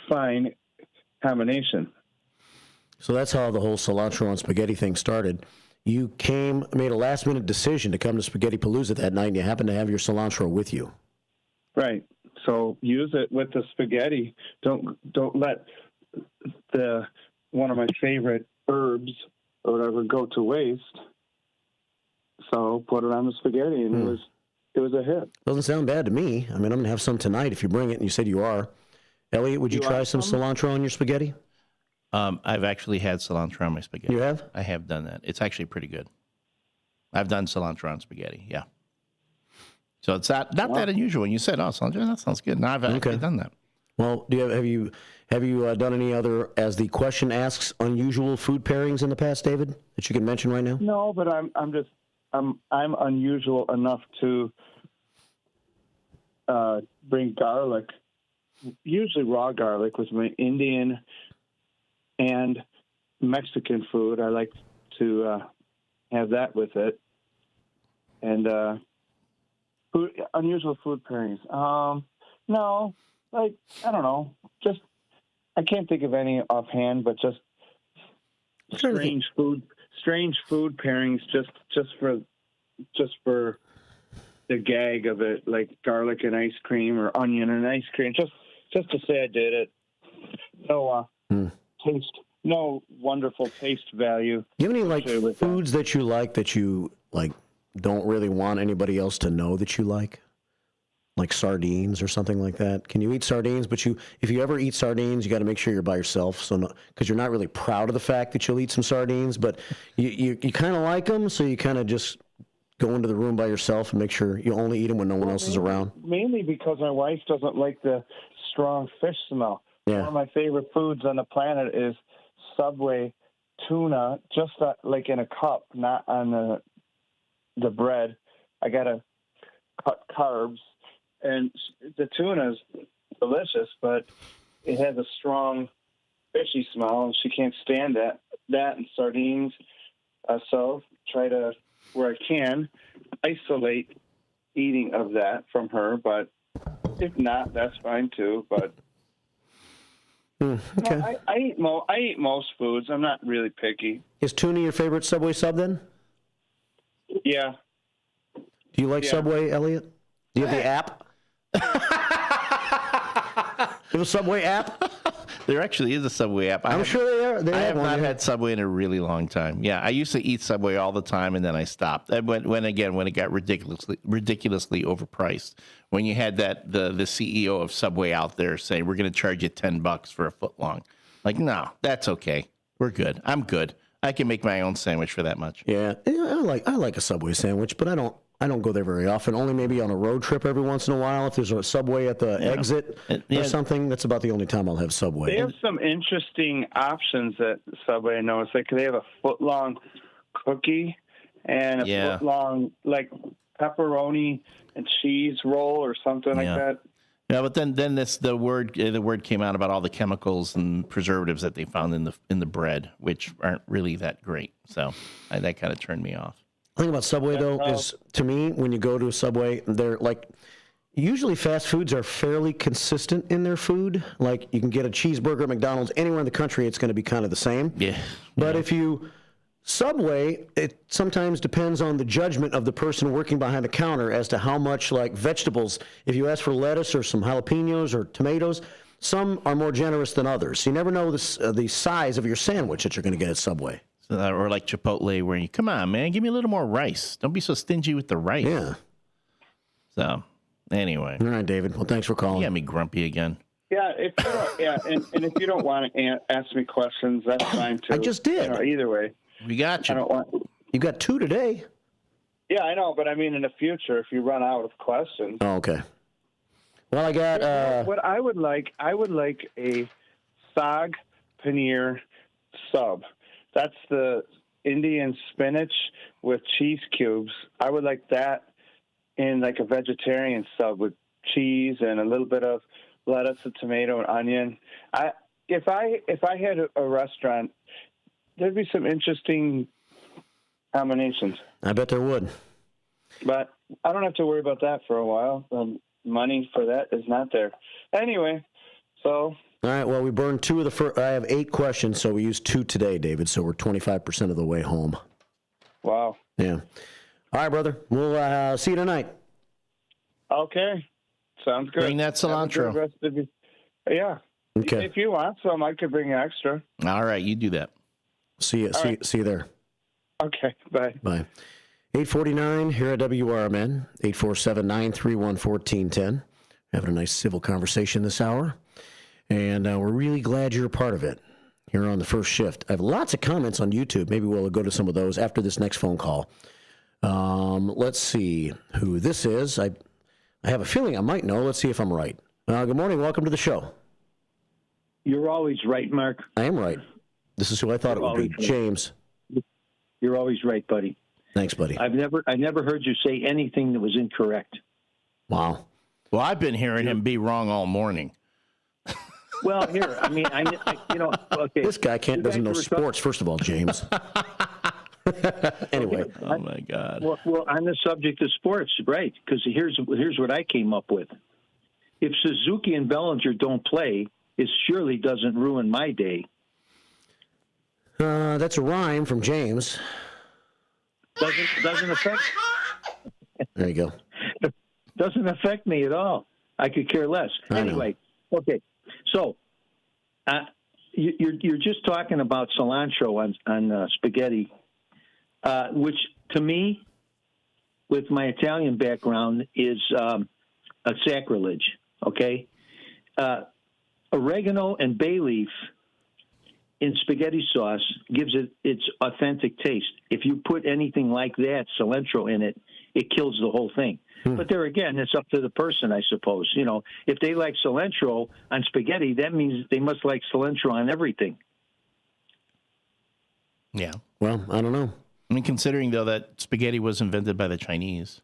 fine combination. So that's how the whole cilantro and spaghetti thing started. You made a last-minute decision to come to Spaghetti Palooza that night, and you happened to have your cilantro with you. Right. So use it with the spaghetti. Don't let one of my favorite herbs or whatever go to waste. So put it on the spaghetti, and it was a hit. Doesn't sound bad to me. I mean, I'm going to have some tonight if you bring it, and you said you are. Elliot, would you try some cilantro on your spaghetti? I've actually had cilantro on my spaghetti. You have? I have done that. It's actually pretty good. I've done cilantro on spaghetti, yeah. So it's not that unusual. And you said, cilantro, that sounds good. Now I've actually done that. Well, have you done any other, as the question asks, unusual food pairings in the past, David, that you can mention right now? No, but I'm unusual enough to bring garlic, usually raw garlic, with my Indian and Mexican food. I like to have that with it. And unusual food pairings. No, like, I don't know. Just, I can't think of any offhand, but just strange food pairings just for the gag of it, like garlic and ice cream or onion and ice cream. Just to say I did it. No taste, no wonderful taste value. Do you have any foods that you like don't really want anybody else to know that you like sardines or something like that? Can you eat sardines? But if you ever eat sardines, you got to make sure you're by yourself, because you're not really proud of the fact that you'll eat some sardines, but you kind of like them, so you kind of just go into the room by yourself and make sure you only eat them when no one else is around. Mainly because my wife doesn't like the strong fish smell. Yeah. One of my favorite foods on the planet is Subway tuna, just like in a cup, not on the bread. I got to cut carbs, and the tuna is delicious, but it has a strong fishy smell, and she can't stand that and sardines. So try to, where I can, isolate eating of that from her, but if not, that's fine too. But okay. No, I eat most foods. I'm not really picky. Is tuna your favorite Subway sub then? Yeah. Do you like Subway, Elliot? Do you have the app? You have a Subway app? There actually is a Subway app. I'm sure they I have one, not had Subway in a really long time. Yeah, I used to eat Subway all the time, and then I stopped. When it got ridiculously overpriced. When you had the CEO of Subway out there saying, we're going to charge you $10 for a foot long. Like, no, that's okay. We're good. I'm good. I can make my own sandwich for that much. Yeah, I like a Subway sandwich, but I don't go there very often. Only maybe on a road trip every once in a while. If there's a Subway at the exit or something, that's about the only time I'll have Subway. They have some interesting options at Subway. I know it's like they have a foot-long cookie and a foot-long like pepperoni and cheese roll or something like that. Yeah, but then the word came out about all the chemicals and preservatives that they found in the bread, which aren't really that great. So that kind of turned me off. The thing about Subway, though, is, to me, when you go to a Subway, they're like, usually fast foods are fairly consistent in their food. Like, you can get a cheeseburger at McDonald's anywhere in the country, it's going to be kind of the same. Yeah. But if you Subway, it sometimes depends on the judgment of the person working behind the counter as to how much, like, vegetables. If you ask for lettuce or some jalapenos or tomatoes, some are more generous than others. You never know the size of your sandwich that you're going to get at Subway. Or like Chipotle, where you, come on, man, give me a little more rice. Don't be so stingy with the rice. Yeah. So, anyway. All right, David. Well, thanks for calling. You got me grumpy again. Yeah, if you don't, and if you don't want to ask me questions, that's fine too. I just did. Either way. We got you. I don't want. You got 2 today. Yeah, I know, but I mean, in the future, if you run out of questions. Oh, okay. Well, I got. What I would like a saag paneer sub. That's the Indian spinach with cheese cubes. I would like that in like a vegetarian sub with cheese and a little bit of lettuce and tomato and onion. If I had a restaurant, there'd be some interesting combinations. I bet there would. But I don't have to worry about that for a while. money for that is not there. Anyway, so. All right, well, we burned 2 of the first. I have 8 questions, so we used 2 today, David, so we're 25% of the way home. Wow. Yeah. All right, brother. We'll see you tonight. Okay. Sounds good. Bring that cilantro. Yeah. Okay. If you want some, I could bring extra. All right, you do that. See you there. Okay, bye. Bye. 849 here at WRMN, 847-931-1410. Having a nice civil conversation this hour. And we're really glad you're a part of it here on the first shift. I have lots of comments on YouTube. Maybe we'll go to some of those after this next phone call. Let's see who this is. I have a feeling I might know. Let's see if I'm right. Good morning. Welcome to the show. You're always right, Mark. I am right. This is who I thought it would be. Right. James. You're always right, buddy. Thanks, buddy. I never heard you say anything that was incorrect. Wow. Well, I've been hearing him be wrong all morning. Well, here, okay. This guy doesn't know sports, first of all, James. Anyway. Oh, my God. Well, on the subject of sports, right, because here's what I came up with. If Suzuki and Bellinger don't play, it surely doesn't ruin my day. That's a rhyme from James. Doesn't affect. There you go. Doesn't affect me at all. I could care less. Anyway, okay. So, you're just talking about cilantro on spaghetti, which to me, with my Italian background, is a sacrilege. Okay, oregano and bay leaf in spaghetti sauce gives it its authentic taste. If you put anything like that, cilantro, in it, it kills the whole thing. But there again, it's up to the person, I suppose. You know, if they like cilantro on spaghetti, that means they must like cilantro on everything. Yeah. Well, I don't know. I mean, considering, though, that spaghetti was invented by the Chinese.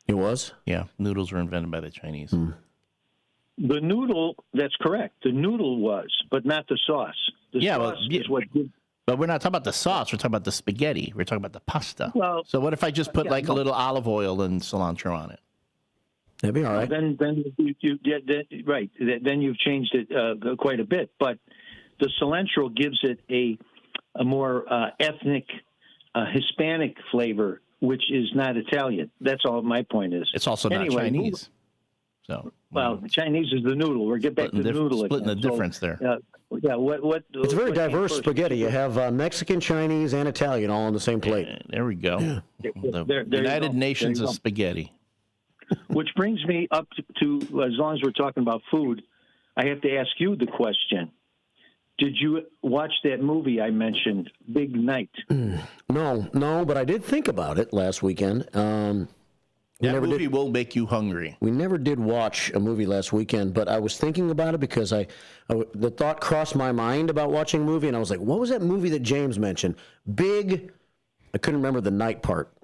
It was? Yeah, noodles were invented by the Chinese. The noodle, that's correct. The noodle was, but not the sauce. The sauce is what gives. But we're not talking about the sauce. We're talking about the spaghetti. We're talking about the pasta. Well, so what if I just put a little olive oil and cilantro on it? That'd be all right. Then right. Then you've changed it quite a bit. But the cilantro gives it a more ethnic, Hispanic flavor, which is not Italian. That's all my point is. It's also not Chinese. So well, Chinese is the noodle. We'll get back to the noodle again. Splitting the difference there. What? It's very diverse spaghetti. You have Mexican, Chinese, and Italian all on the same plate. There we go. Yeah. The United Nations of spaghetti. Which brings me up to, as long as we're talking about food, I have to ask you the question. Did you watch that movie I mentioned, Big Night? No, but I did think about it last weekend. That movie will make you hungry. We never did watch a movie last weekend, but I was thinking about it because the thought crossed my mind about watching a movie, and I was like, what was that movie that James mentioned? I couldn't remember the night part.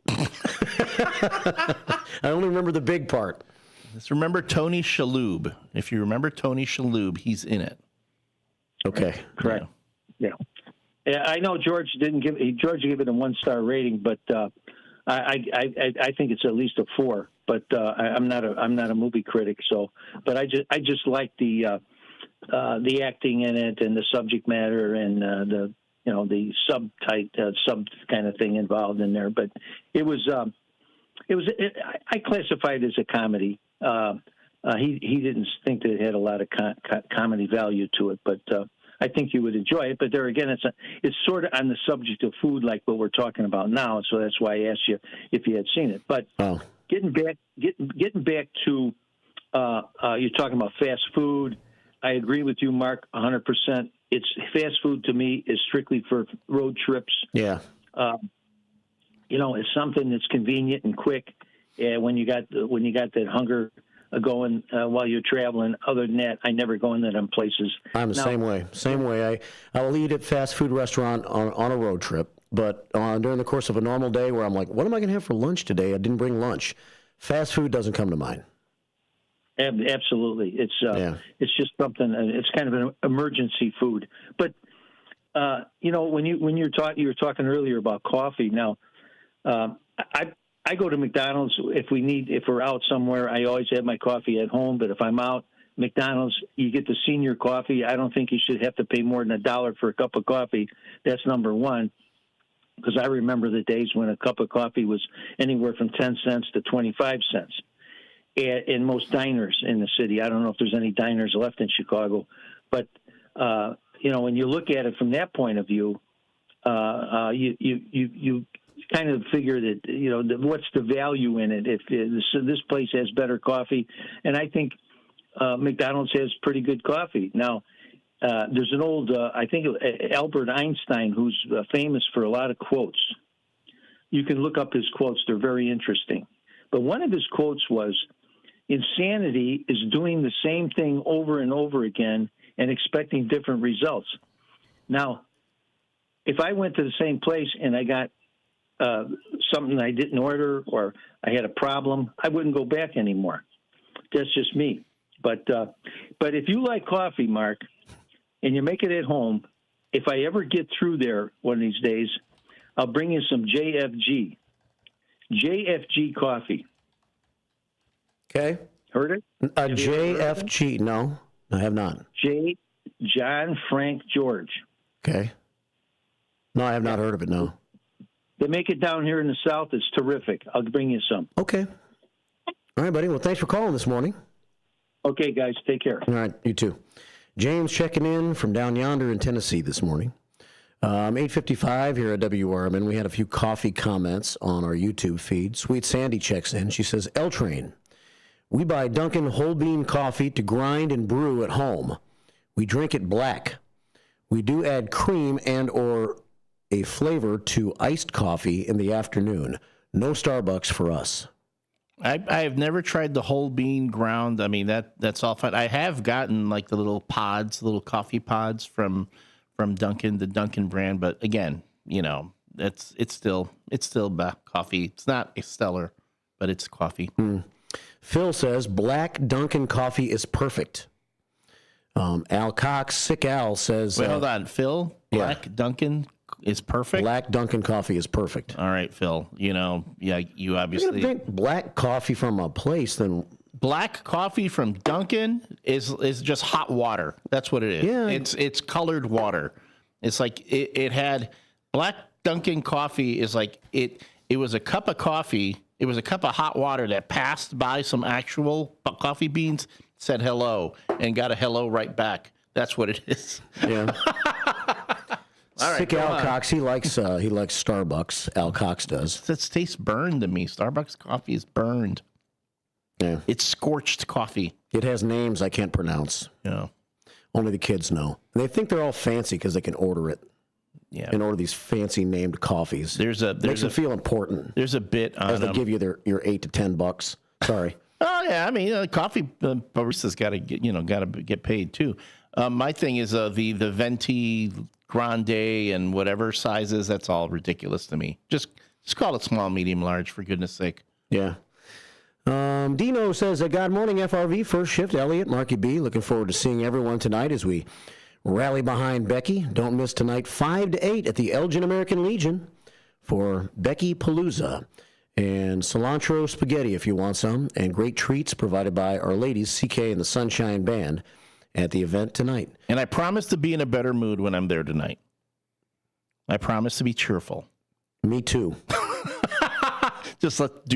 I only remember the big part. Just remember Tony Shalhoub. If you remember Tony Shalhoub, he's in it. Okay. Correct. Yeah. I know George gave it a 1-star rating, but I think it's at least a 4, but I'm not a movie critic. So, but I just like the acting in it and the subject matter and the sub kind of thing involved in there. But it was I classify it as a comedy. He didn't think that it had a lot of comedy value to it, but I think you would enjoy it. But there again, it's sort of on the subject of food, like what we're talking about now. So that's why I asked you if you had seen it. But getting back to you're talking about fast food. I agree with you, Mark, 100%. It's fast food to me is strictly for road trips. Yeah. It's something that's convenient and quick. When you got that hunger going while you're traveling. Other than that, I never go into them places. I'm the same way. I'll eat at fast food restaurant on a road trip, but during the course of a normal day where I'm like, what am I going to have for lunch today? I didn't bring lunch. Fast food doesn't come to mind. Absolutely. It's just something. It's kind of an emergency food. But when you were talking earlier about coffee. Now, I go to McDonald's if we're out somewhere. I always have my coffee at home, but if I'm out, McDonald's, you get the senior coffee. I don't think you should have to pay more than $1 for a cup of coffee. That's number one, because I remember the days when a cup of coffee was anywhere from 10 cents to 25 cents in most diners in the city. I don't know if there's any diners left in Chicago, but when you look at it from that point of view, you kind of figure that what's the value in it if this place has better coffee, and I think McDonald's has pretty good coffee. Now, there's an old, I think Albert Einstein, who's famous for a lot of quotes. You can look up his quotes; they're very interesting. But one of his quotes was, "Insanity is doing the same thing over and over again and expecting different results." Now, if I went to the same place and I got something I didn't order or I had a problem, I wouldn't go back anymore. That's just me. But if you like coffee, Mark, and you make it at home, if I ever get through there one of these days, I'll bring you some JFG coffee. Okay. Heard it? A JFG? No, I have not. John Frank George. Okay. No, I have not heard of it, no. They make it down here in the South. It's terrific. I'll bring you some. Okay. All right, buddy. Well, thanks for calling this morning. Okay, guys. Take care. All right, you too. James checking in from down yonder in Tennessee this morning. 8:55 here at WRMN. We had a few coffee comments on our YouTube feed. Sweet Sandy checks in. She says, L-Train. We buy Dunkin' whole bean coffee to grind and brew at home. We drink it black. We do add cream and or a flavor to iced coffee in the afternoon. No Starbucks for us. I have never tried the whole bean ground. I mean, that's all fine. I have gotten like the little coffee pods from Dunkin', the Dunkin' brand. But again, it's still coffee. It's not a stellar, but it's coffee. Phil says black Dunkin' coffee is perfect. Al Cox, Sick Al says. Wait, hold on, Phil. Black Dunkin' is perfect. Black Dunkin' coffee is perfect. All right, Phil. You obviously. You're gonna drink black coffee from a place, then. Black coffee from Dunkin' is just hot water. That's what it is. Yeah. It's colored water. It's like it had black Dunkin' coffee is like it was a cup of coffee. It was a cup of hot water that passed by some actual coffee beans, said hello, and got a hello right back. That's what it is. Yeah. All right, Sick Al Cox, he likes Starbucks. Al Cox does. It tastes burned to me. Starbucks coffee is burned. Yeah. It's scorched coffee. It has names I can't pronounce. Yeah. Only the kids know. And they think they're all fancy because they can order it. Yeah. And order these fancy named coffees. Makes them feel important. There's a bit on as they give you your $8 to $10. Sorry. Oh yeah, I mean, coffee baristas got to get paid too. My thing is the venti grande and whatever sizes. That's all ridiculous to me. Just call it small, medium, large, for goodness sake. Yeah. Dino says, good morning, FRV. First shift, Elliot, Marky B. Looking forward to seeing everyone tonight as we rally behind Becky. Don't miss tonight, 5 to 8 at the Elgin American Legion for Becky Palooza. And cilantro spaghetti if you want some. And great treats provided by Our Ladies, CK and the Sunshine Band at the event tonight. And I promise to be in a better mood when I'm there tonight. I promise to be cheerful. Me too. Do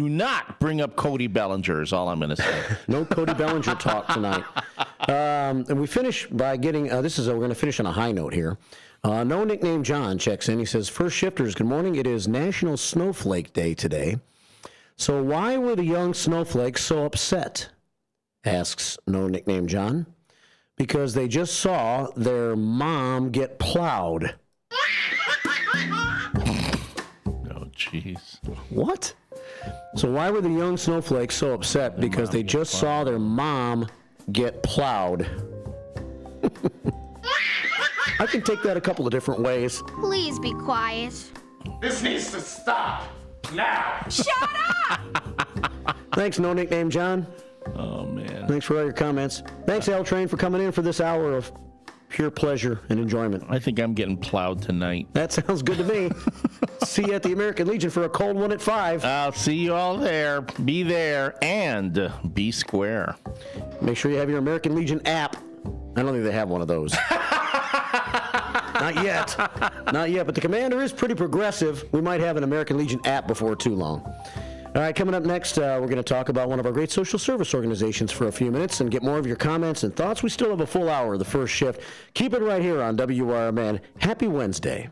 not bring up Cody Bellinger is all I'm going to say. No Cody Bellinger talk tonight. And we finish by getting, we're going to finish on a high note here. No Nickname John checks in. He says, first shifters, good morning. It is National Snowflake Day today. So why were the young snowflakes so upset? Asks No Nickname John. Because they just saw their mom get plowed. Oh, jeez. What? So why were the young snowflakes so upset? Because they just saw their mom get plowed. I can take that a couple of different ways. Please be quiet. This needs to stop now. Shut up! Thanks, No Nickname John. Oh, man. Thanks for all your comments. Thanks, L Train, for coming in for this hour of pure pleasure and enjoyment. I think I'm getting plowed tonight. That sounds good to me. See you at the American Legion for a cold one at 5. I'll see you all there. Be there and be square. Make sure you have your American Legion app. I don't think they have one of those. Not yet. Not yet, but the commander is pretty progressive. We might have an American Legion app before too long. All right, coming up next, we're going to talk about one of our great social service organizations for a few minutes and get more of your comments and thoughts. We still have a full hour of the first shift. Keep it right here on WRMN. Happy Wednesday.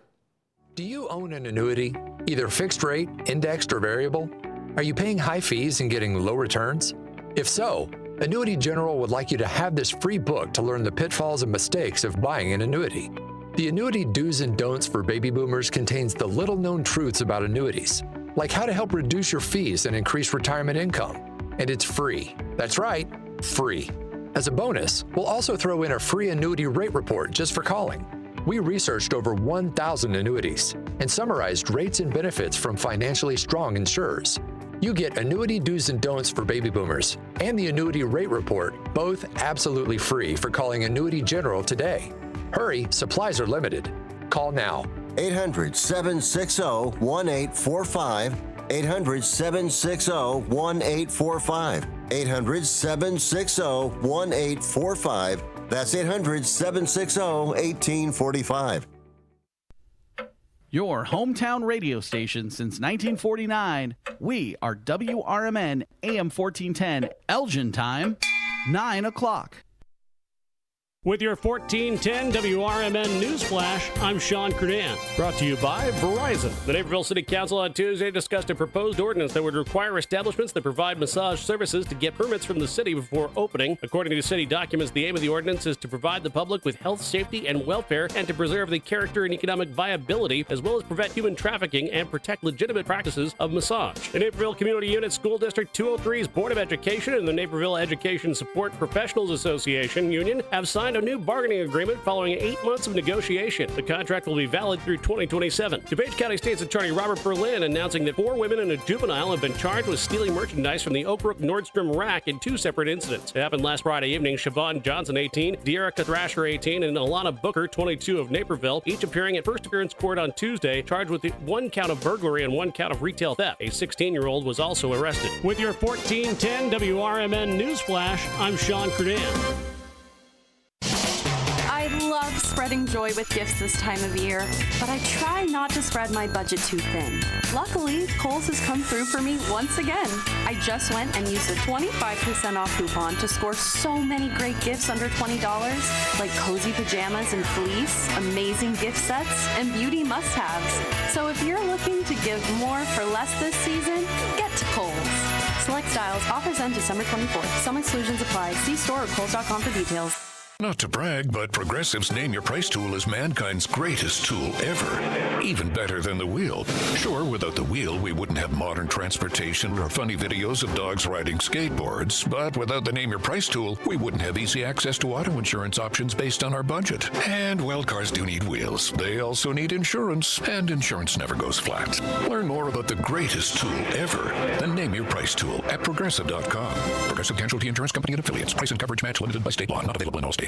Do you own an annuity, either fixed rate, indexed, or variable? Are you paying high fees and getting low returns? If so, Annuity General would like you to have this free book to learn the pitfalls and mistakes of buying an annuity. The Annuity Do's and Don'ts for Baby Boomers contains the little-known truths about annuities, like how to help reduce your fees and increase retirement income. And it's free. That's right, free. As a bonus, we'll also throw in a free annuity rate report just for calling. We researched over 1,000 annuities and summarized rates and benefits from financially strong insurers. You get Annuity Do's and Don'ts for Baby Boomers and the Annuity Rate Report, both absolutely free for calling Annuity General today. Hurry, supplies are limited. Call now. 800-760-1845. 800-760-1845. 800-760-1845. That's 800-760-1845. Your hometown radio station since 1949. We are WRMN AM 1410, Elgin time, 9 o'clock. With your 1410 WRMN News Flash, I'm Sean Kernan. Brought to you by Verizon. The Naperville City Council on Tuesday discussed a proposed ordinance that would require establishments that provide massage services to get permits from the city before opening. According to city documents, the aim of the ordinance is to provide the public with health, safety, and welfare, and to preserve the character and economic viability, as well as prevent human trafficking and protect legitimate practices of massage. The Naperville Community Unit School District 203's Board of Education and the Naperville Education Support Professionals Association Union have signed a new bargaining agreement following 8 months of negotiation. The contract will be valid through 2027. DuPage County State's Attorney Robert Berlin announcing that 4 women and a juvenile have been charged with stealing merchandise from the Oak Brook Nordstrom rack in 2 separate incidents. It happened last Friday evening. Siobhan Johnson, 18, De'Erica Thrasher, 18, and Alana Booker, 22, of Naperville, each appearing at first appearance court on Tuesday, charged with 1 count of burglary and 1 count of retail theft. A 16-year-old was also arrested. With your 1410 WRMN News Flash, I'm Sean Kernan. I love spreading joy with gifts this time of year, but I try not to spread my budget too thin. Luckily, Kohl's has come through for me once again. I just went and used a 25% off coupon to score so many great gifts under $20, like cozy pajamas and fleece, amazing gift sets, and beauty must-haves. So if you're looking to give more for less this season, get to Kohl's. Select styles, offers end December 24th. Some exclusions apply. See store or Kohl's.com for details. Not to brag, but Progressive's Name Your Price tool is mankind's greatest tool ever. Even better than the wheel. Sure, without the wheel, we wouldn't have modern transportation or funny videos of dogs riding skateboards. But without the Name Your Price tool, we wouldn't have easy access to auto insurance options based on our budget. And, well, cars do need wheels. They also need insurance, and insurance never goes flat. Learn more about the greatest tool ever, the Name Your Price tool at Progressive.com. Progressive Casualty Insurance Company and Affiliates. Price and coverage match limited by state law. Not available in all states.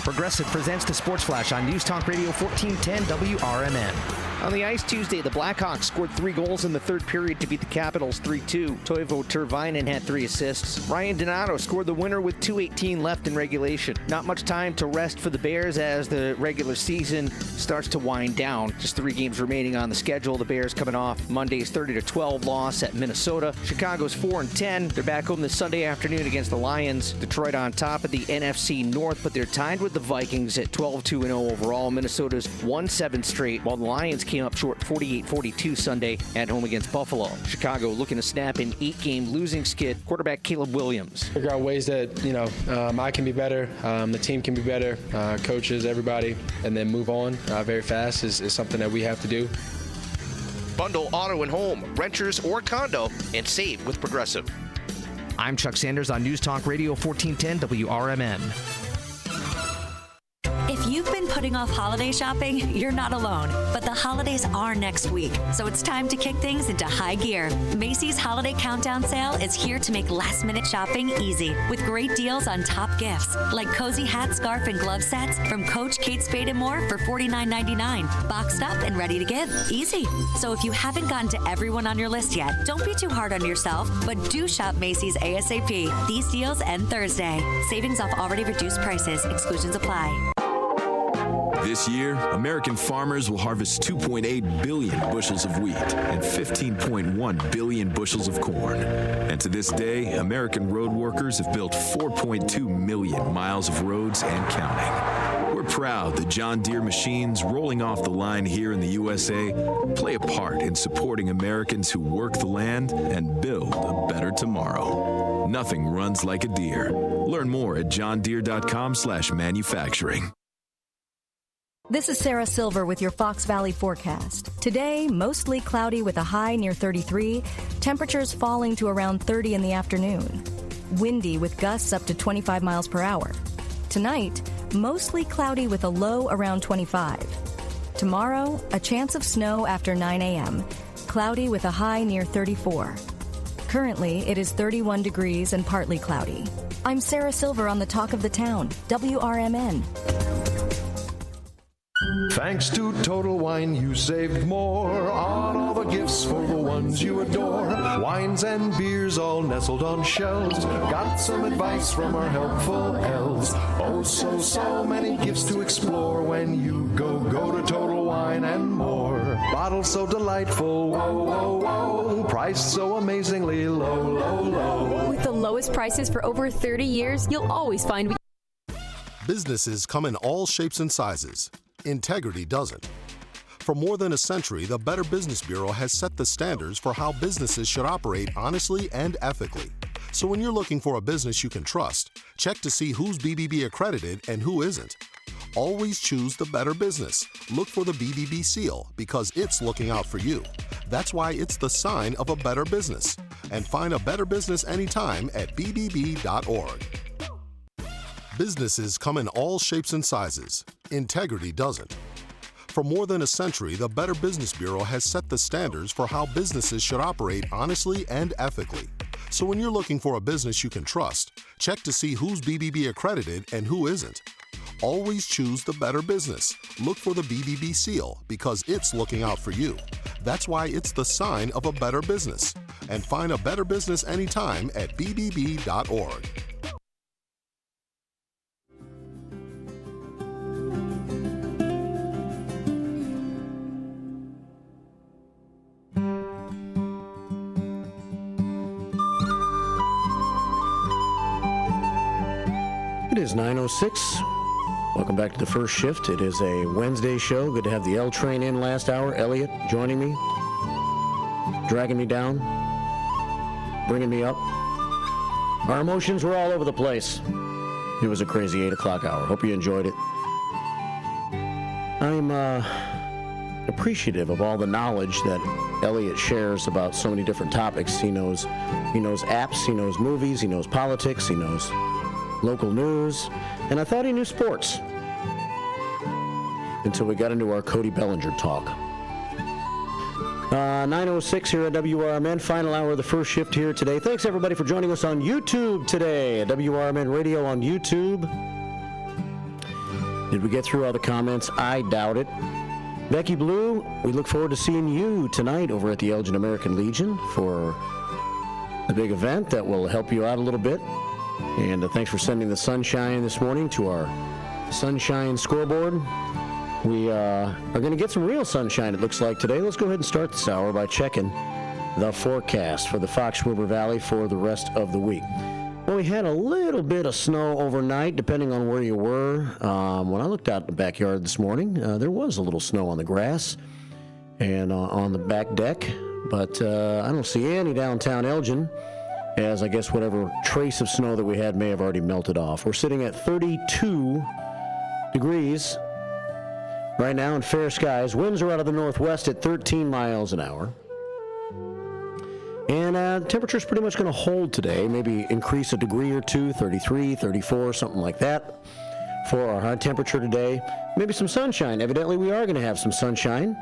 Progressive presents the Sports Flash on News Talk Radio 1410 WRMN. On the ice Tuesday, the Blackhawks scored 3 goals in the third period to beat the Capitals 3-2. Toivo Tervainen had 3 assists. Ryan Donato scored the winner with 2:18 left in regulation. Not much time to rest for the Bears as the regular season starts to wind down. Just 3 games remaining on the schedule. The Bears coming off Monday's 30-12 loss at Minnesota. Chicago's 4-10. They're back home this Sunday afternoon against the Lions. Detroit on top of the NFC North, but they're tied with the Vikings at 12-2-0 overall. Minnesota's won 7 straight, while the Lions came up short 48-42 Sunday at home against Buffalo. Chicago looking to snap an 8-game losing skid. Quarterback Caleb Williams. Figure out ways that, I can be better, the team can be better, coaches, everybody, and then move on very fast is something that we have to do. Bundle auto and home, renters or condo, and save with Progressive. I'm Chuck Sanders on News Talk Radio 1410 WRMN. If you've been putting off holiday shopping, you're not alone. But the holidays are next week, so it's time to kick things into high gear. Macy's Holiday Countdown Sale is here to make last-minute shopping easy with great deals on top gifts like cozy hat, scarf, and glove sets from Coach, Kate Spade, and more for $49.99. Boxed up and ready to give. Easy. So if you haven't gotten to everyone on your list yet, don't be too hard on yourself, but do shop Macy's ASAP. These deals end Thursday. Savings off already reduced prices. Exclusions apply. This year, American farmers will harvest 2.8 billion bushels of wheat and 15.1 billion bushels of corn. And to this day, American road workers have built 4.2 million miles of roads and counting. We're proud that John Deere machines rolling off the line here in the USA play a part in supporting Americans who work the land and build a better tomorrow. Nothing runs like a Deere. Learn more at johndeere.com/manufacturing. This is Sarah Silver with your Fox Valley forecast. Today, mostly cloudy with a high near 33, temperatures falling to around 30 in the afternoon. Windy with gusts up to 25 miles per hour. Tonight, mostly cloudy with a low around 25. Tomorrow, a chance of snow after 9 a.m., cloudy with a high near 34. Currently, it is 31 degrees and partly cloudy. I'm Sarah Silver on the Talk of the Town, WRMN. Thanks to Total Wine, you saved more on all the gifts for the ones you adore. Wines and beers all nestled on shelves. Got some advice from our helpful elves. Oh, so many gifts to explore when you go to Total Wine and more. Bottles so delightful, whoa. Priced so amazingly low. With the lowest prices for over 30 years, you'll always find. Businesses come in all shapes and sizes. Integrity doesn't. For more than a century, the Better Business Bureau has set the standards for how businesses should operate honestly and ethically. So when you're looking for a business you can trust, check to see who's BBB accredited and who isn't. Always choose the Better Business. Look for the BBB seal because it's looking out for you. That's why it's the sign of a better business. And find a better business anytime at bbb.org. Businesses come in all shapes and sizes. Integrity doesn't. For more than a century, the Better Business Bureau has set the standards for how businesses should operate honestly and ethically. So when you're looking for a business you can trust, check to see who's BBB accredited and who isn't. Always choose the Better Business. Look for the BBB seal because it's looking out for you. That's why it's the sign of a better business. And find a better business anytime at bbb.org. It is 9:06. Welcome back to the first shift. It is a Wednesday show. Good to have the L train in last hour. Elliot joining me, dragging me down, bringing me up. Our emotions were all over the place. It was a crazy 8 o'clock hour. Hope you enjoyed it. I'm appreciative of all the knowledge that Elliot shares about so many different topics. He knows apps, he knows movies, he knows politics, he knows local news, and I thought he knew sports until we got into our Cody Bellinger talk. 9:06 here at WRMN, final hour of the first shift here today. Thanks everybody for joining us on YouTube today at WRMN Radio on YouTube. Did we get through all the comments? I doubt it. Becky Blue, we look forward to seeing you tonight over at the Elgin American Legion for the big event that will help you out a little bit. And thanks for sending the sunshine this morning to our sunshine scoreboard. We are going to get some real sunshine, it looks like, today. Let's go ahead and start this hour by checking the forecast for the Fox River Valley for the rest of the week. Well, we had a little bit of snow overnight, depending on where you were. When I looked out in the backyard this morning, there was a little snow on the grass and on the back deck. But I don't see any downtown Elgin, as I guess whatever trace of snow that we had may have already melted off. We're sitting at 32 degrees right now in fair skies. Winds are out of the northwest at 13 miles an hour. And temperature's pretty much going to hold today, maybe increase a degree or two, 33, 34, something like that. for our high temperature today. Maybe some sunshine. Evidently, we are going to have some sunshine.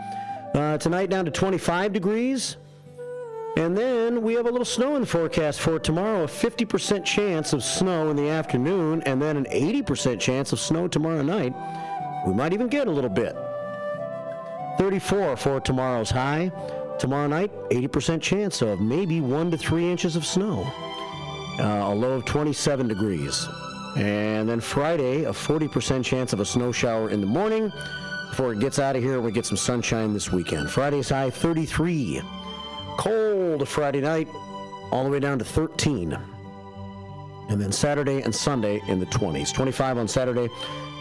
Tonight down to 25 degrees. And then we have a little snow in the forecast for tomorrow, a 50% chance of snow in the afternoon, and then an 80% chance of snow tomorrow night. We might even get a little bit. 34 for tomorrow's high. Tomorrow night, 80% chance of maybe 1 to 3 inches of snow. A low of 27 degrees. And then Friday, a 40% chance of a snow shower in the morning. Before it gets out of here, we get some sunshine this weekend. Friday's high, 33. Cold Friday night, all the way down to 13. And then Saturday and Sunday in the 20s. 25 on Saturday,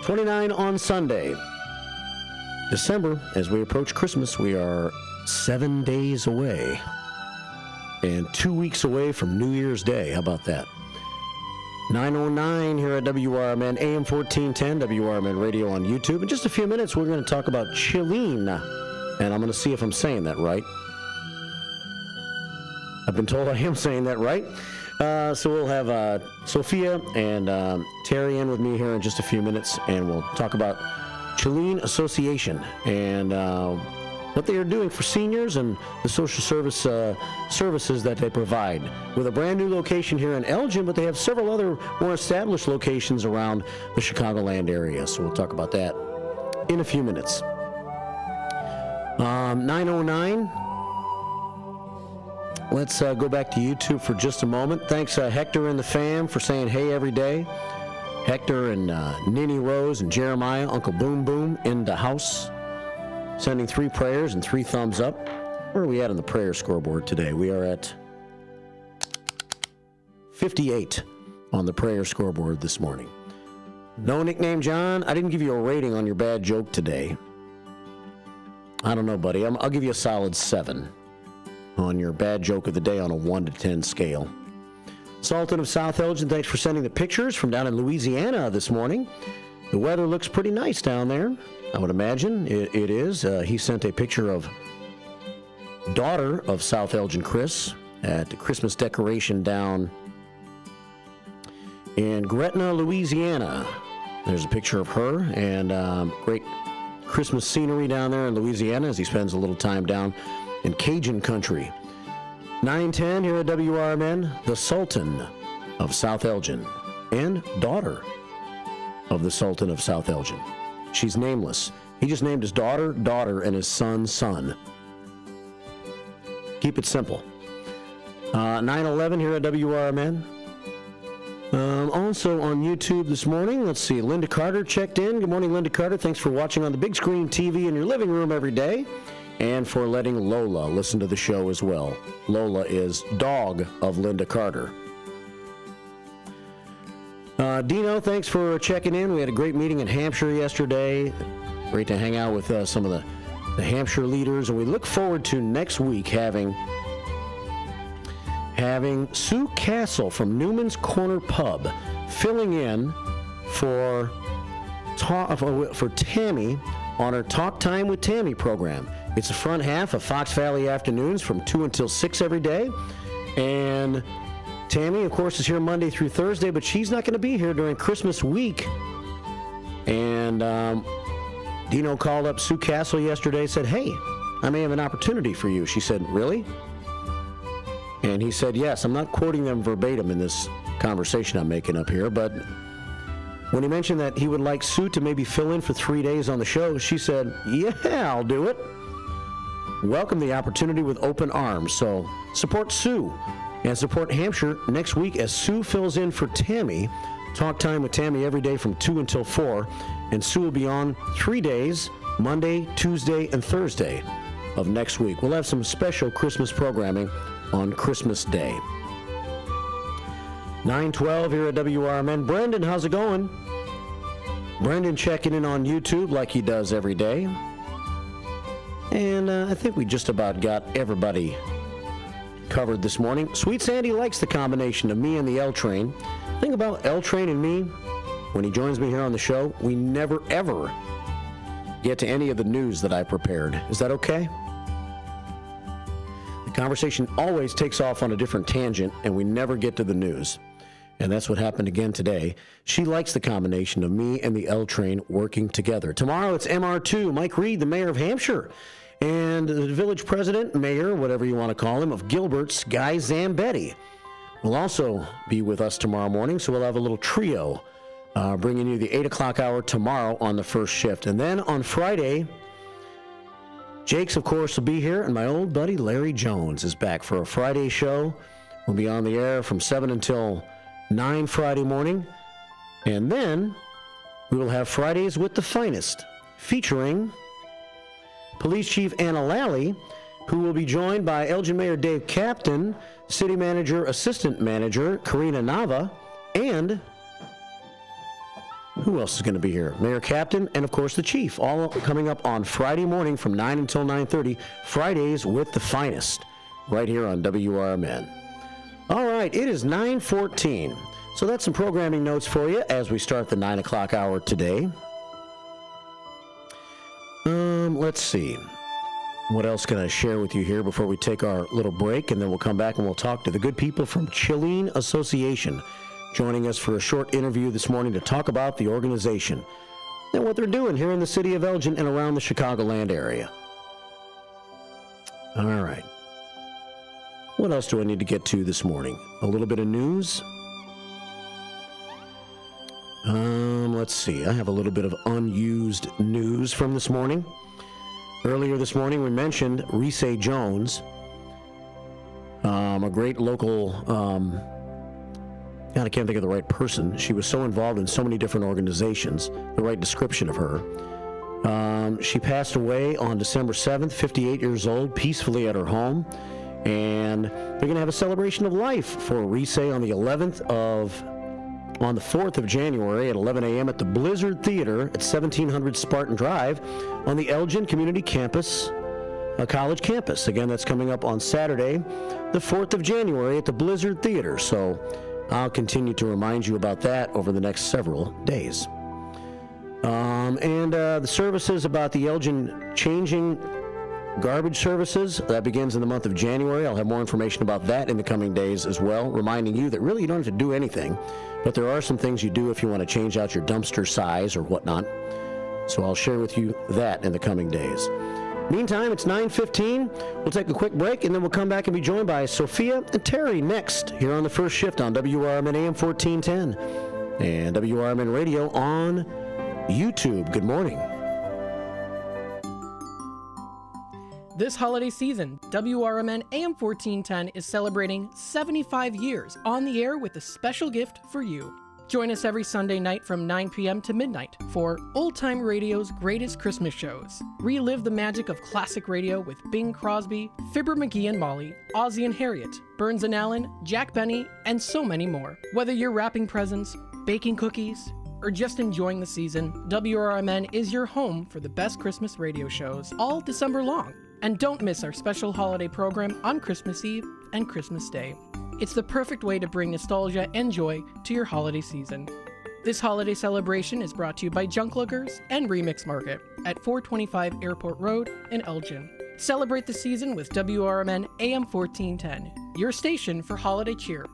29 on Sunday. December, as we approach Christmas, we are 7 days away. And 2 weeks away from New Year's Day. How about that? 9:09 here at WRMN, AM 1410, WRMN Radio on YouTube. In just a few minutes, we're going to talk about Chilene. And I'm going to see if I'm saying that right. I've been told I am saying that right. So we'll have Sophia and Terry in with me here in just a few minutes, and we'll talk about Chilene Association and what they are doing for seniors and the social services that they provide. With a brand new location here in Elgin, but they have several other more established locations around the Chicagoland area. So we'll talk about that in a few minutes. 9:09. Let's go back to YouTube for just a moment. Thanks, Hector and the fam, for saying hey every day. Hector and Ninny Rose and Jeremiah, Uncle Boom Boom in the house. Sending 3 prayers and 3 thumbs up. Where are we at on the prayer scoreboard today? We are at 58 on the prayer scoreboard this morning. No nickname, John. I didn't give you a rating on your bad joke today. I don't know, buddy. I'll give you a solid 7 on your bad joke of the day on a 1 to 10 scale. Sultan of South Elgin, thanks for sending the pictures from down in Louisiana this morning. The weather looks pretty nice down there. I would imagine it is. He sent a picture of daughter of South Elgin, Chris, at the Christmas decoration down in Gretna, Louisiana. There's a picture of her and great Christmas scenery down there in Louisiana as he spends a little time down in Cajun country. 9:10 here at WRMN, the Sultan of South Elgin and daughter of the Sultan of South Elgin. She's nameless. He just named his daughter, and his son. Keep it simple. 9:11 here at WRMN. Also on YouTube this morning, let's see, Linda Carter checked in. Good morning, Linda Carter. Thanks for watching on the big screen TV in your living room every day, and for letting Lola listen to the show as well. Lola is dog of Linda Carter. Dino, thanks for checking in. We had a great meeting in Hampshire yesterday. Great to hang out with some of the Hampshire leaders, and we look forward to next week having Sue Castle from Newman's Corner Pub filling in for Tammy on her Talk Time with Tammy program. It's the front half of Fox Valley Afternoons from 2 until 6 every day, and Tammy, of course, is here Monday through Thursday, but she's not going to be here during Christmas week. And Dino called up Sue Castle yesterday and said, hey, I may have an opportunity for you. She said, really? And he said, yes. I'm not quoting them verbatim in this conversation I'm making up here, but when he mentioned that he would like Sue to maybe fill in for 3 days on the show, she said, yeah, I'll do it. Welcome the opportunity with open arms. So support Sue. And support Hampshire next week as Sue fills in for Tammy. Talk Time with Tammy every day from 2 until 4. And Sue will be on 3 days, Monday, Tuesday, and Thursday of next week. We'll have some special Christmas programming on Christmas Day. 9:12 here at WRMN. Brendan, how's it going? Brendan checking in on YouTube like he does every day. And I think we just about got everybody covered this morning. Sweet Sandy likes the combination of me and the L Train. The thing about L Train and me, when he joins me here on the show, we never ever get to any of the news that I prepared. Is that okay? The conversation always takes off on a different tangent, and we never get to the news. And that's what happened again today. She likes the combination of me and the L train working together. Tomorrow it's MR2, Mike Reed, the mayor of Hampshire, and the village president, mayor, whatever you want to call him, of Gilbert's, Guy Zambetti, will also be with us tomorrow morning. So we'll have a little trio bringing you the 8 o'clock hour tomorrow on the first shift. And then on Friday, Jake's, of course, will be here, and my old buddy Larry Jones is back for a Friday show. We'll be on the air from 7 until 9 Friday morning. And then we will have Fridays with the Finest, featuring Police Chief Anna Lally, who will be joined by Elgin Mayor Dave Captain, City Manager, Assistant Manager Karina Nava, and who else is going to be here? Mayor Captain and, of course, the Chief, all coming up on Friday morning from 9 until 9:30, Fridays with the Finest, right here on WRMN. All right, it is 9:14. So that's some programming notes for you as we start the 9 o'clock hour today. Let's see. What else can I share with you here before we take our little break? And then we'll come back and we'll talk to the good people from Chilene Association, joining us for a short interview this morning to talk about the organization and what they're doing here in the city of Elgin and around the Chicagoland area. All right. What else do I need to get to this morning? A little bit of news. Let's see. I have a little bit of unused news from this morning. Earlier this morning, we mentioned Reese Jones, a great local, God, I can't think of the right person. She was so involved in so many different organizations, the right description of her. She passed away on December 7th, 58 years old, peacefully at her home. And they're going to have a celebration of life for Reese on the 4th of January at 11 a.m. at the Blizzard Theater at 1700 Spartan Drive on the Elgin Community Campus, college campus. Again, that's coming up on Saturday, the 4th of January at the Blizzard Theater. So I'll continue to remind you about that over the next several days. And the services about the Elgin changing garbage services, that begins in the month of January. I'll have more information about that in the coming days as well, reminding you that really you don't have to do anything, but there are some things you do if you want to change out your dumpster size or whatnot. So I'll share with you that in the coming days. Meantime, it's 9:15. We'll take a quick break, and then we'll come back and be joined by Sophia and Terry next here on the first shift on WRMN AM 1410 and WRMN Radio on YouTube. Good morning. This holiday season, WRMN AM 1410 is celebrating 75 years on the air with a special gift for you. Join us every Sunday night from 9 p.m. to midnight for Old Time Radio's greatest Christmas shows. Relive the magic of classic radio with Bing Crosby, Fibber McGee and Molly, Ozzie and Harriet, Burns and Allen, Jack Benny, and so many more. Whether you're wrapping presents, baking cookies, or just enjoying the season, WRMN is your home for the best Christmas radio shows all December long. And don't miss our special holiday program on Christmas Eve and Christmas Day. It's the perfect way to bring nostalgia and joy to your holiday season. This holiday celebration is brought to you by Junk Lookers and Remix Market at 425 Airport Road in Elgin. Celebrate the season with WRMN AM 1410, your station for holiday cheer.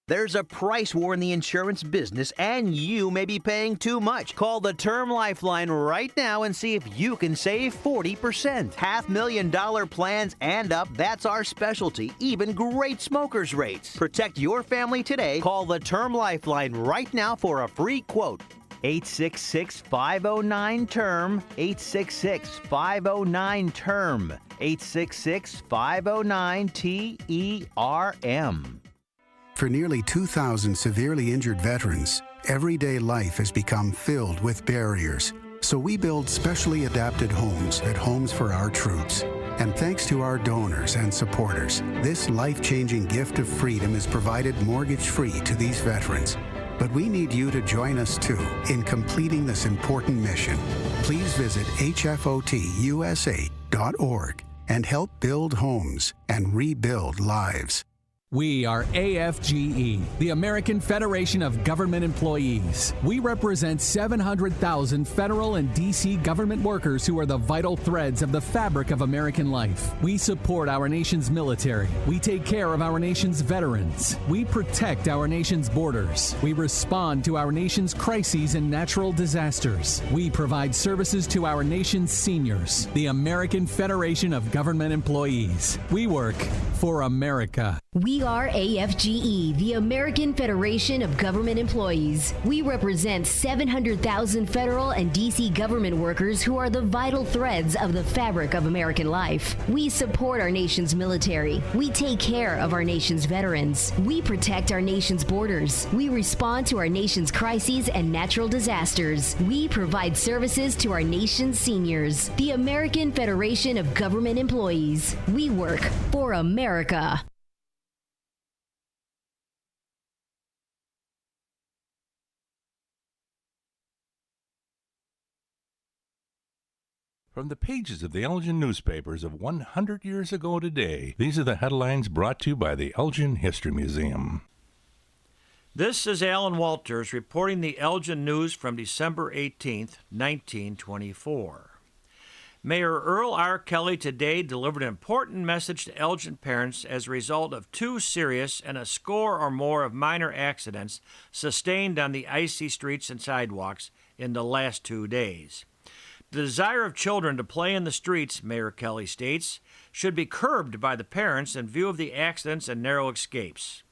There's a price war in the insurance business, and you may be paying too much. Call the Term Lifeline right now and see if you can save 40%. $500,000 plans and up, that's our specialty. Even great smokers' rates. Protect your family today. Call the Term Lifeline right now for a free quote. 866-509-TERM. 866-509-TERM. 866-509-TERM. For nearly 2,000 severely injured veterans, everyday life has become filled with barriers. So we build specially adapted homes at Homes for Our Troops. And thanks to our donors and supporters, this life-changing gift of freedom is provided mortgage-free to these veterans. But we need you to join us, too, in completing this important mission. Please visit hfotusa.org and help build homes and rebuild lives. We are AFGE, the American Federation of Government Employees. We represent 700,000 federal and D.C. government workers who are the vital threads of the fabric of American life. We support our nation's military. We take care of our nation's veterans. We protect our nation's borders. We respond to our nation's crises and natural disasters. We provide services to our nation's seniors. The American Federation of Government Employees. We work for America. We are AFGE, the American Federation of Government Employees. We represent 700,000 federal and D.C. government workers who are the vital threads of the fabric of American life. We support our nation's military. We take care of our nation's veterans. We protect our nation's borders. We respond to our nation's crises and natural disasters. We provide services to our nation's seniors. The American Federation of Government Employees. We work for America. From the pages of the Elgin newspapers of 100 years ago today, these are the headlines brought to you by the Elgin History Museum. This is Alan Walters reporting the Elgin News from December 18th, 1924. Mayor Earl R. Kelly today delivered an important message to Elgin parents as a result of 2 serious and a score or more of minor accidents sustained on the icy streets and sidewalks in the last 2 days. The desire of children to play in the streets, Mayor Kelly states, should be curbed by the parents in view of the accidents and narrow escapes.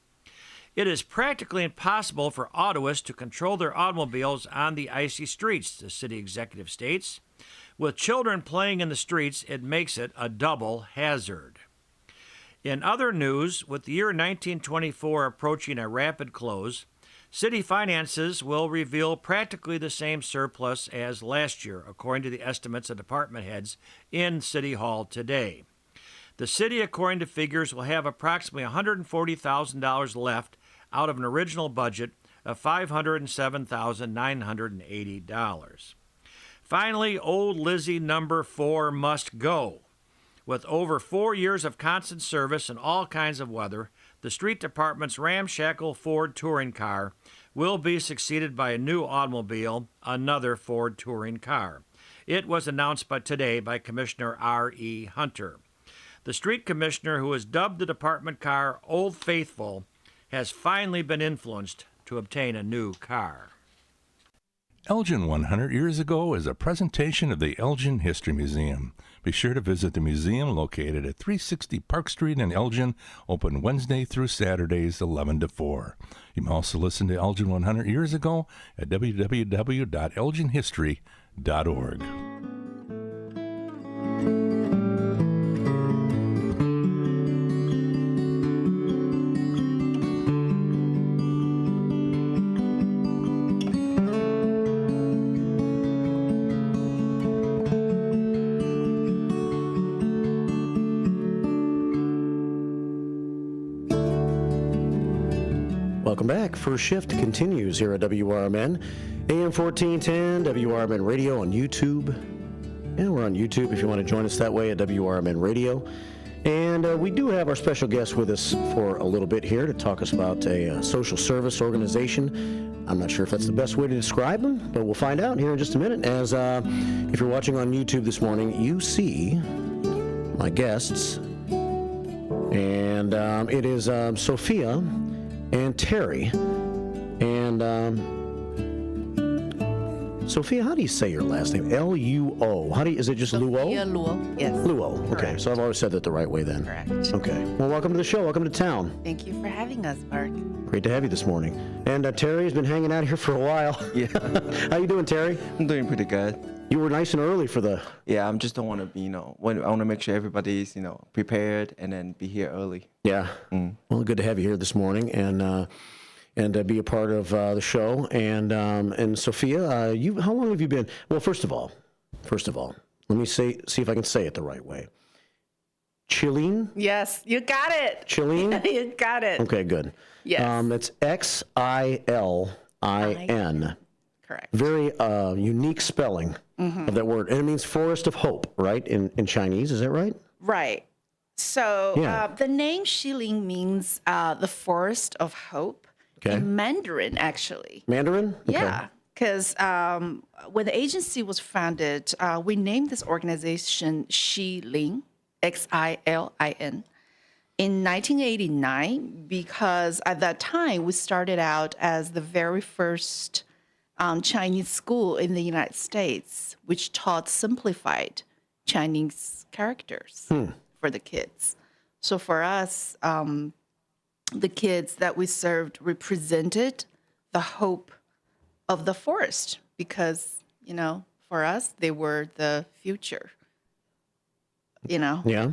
It is practically impossible for autoists to control their automobiles on the icy streets, the city executive states. With children playing in the streets, it makes it a double hazard. In other news, with the year 1924 approaching a rapid close, city finances will reveal practically the same surplus as last year, according to the estimates of department heads in City Hall today. The city, according to figures, will have approximately $140,000 left out of an original budget of $507,980. Finally, old Lizzie number 4 must go. With over 4 years of constant service in all kinds of weather, the street department's ramshackle Ford touring car will be succeeded by a new automobile, another Ford touring car. It was announced today by Commissioner R.E. Hunter. The street commissioner, who has dubbed the department car Old Faithful, has finally been influenced to obtain a new car. Elgin 100 Years Ago is a presentation of the Elgin History Museum. Be sure to visit the museum located at 360 Park Street in Elgin, open Wednesday through Saturdays 11 to 4. You may also listen to Elgin 100 Years Ago at www.elginhistory.org. Welcome back. First Shift continues here at WRMN, AM 1410, WRMN Radio on YouTube. And we're on YouTube if you want to join us that way at WRMN Radio. And we do have our special guest with us for a little bit here to talk us about a social service organization. I'm not sure if that's the best way to describe them, but we'll find out here in just a minute. As if you're watching on YouTube this morning, you see my guests. And it is Sophia and Terry. And Sophia, how do you say your last name? L-U-O. Is it just Luo? Yeah, Luo. Yes. Luo. Okay, Correct. so I've always said that the right way then. Correct. Okay. Well, welcome to the show. Welcome to town. Thank you for having us, Mark. Great to have you this morning. And Terry's been hanging out here for a while. Yeah. How you doing, Terry? I'm doing pretty good. You were nice and early for the... Yeah, I just don't want to be, I want to make sure everybody's, prepared and then be here early. Yeah. Well, good to have you here this morning and be a part of the show. And Sophia, how long have you been? Well, first of all, let me see if I can say it the right way. Chilean? Yes, you got it. Chilean? You got it. Okay, good. Yes. It's Xilin. Correct. Very unique spelling of that word. And it means forest of hope, right? In Chinese, is that right? Right. So Yeah. the name Xiling means the forest of hope in Mandarin, actually. Mandarin? Okay. Yeah, because when the agency was founded, we named this organization Xiling, Xilin, in 1989 because at that time we started out as the very first Chinese school in the United States, which taught simplified Chinese characters for the kids. So for us, the kids that we served represented the hope of the forest because, you know, for us, they were the future. You know? Yeah.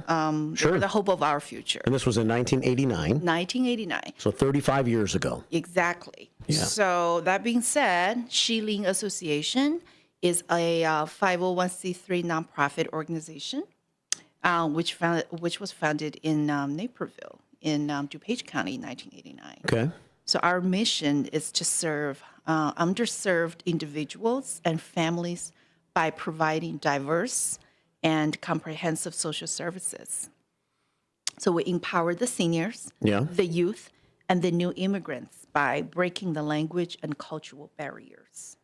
They were the hope of our future. And this was in 1989. 1989. So 35 years ago. Exactly. Yeah. So that being said, Xiling Association is a 501c3 nonprofit organization, which was founded in Naperville in DuPage County in 1989. Okay. So our mission is to serve underserved individuals and families by providing diverse and comprehensive social services. So we empower the seniors, the youth, and the new immigrants by breaking the language and cultural barriers.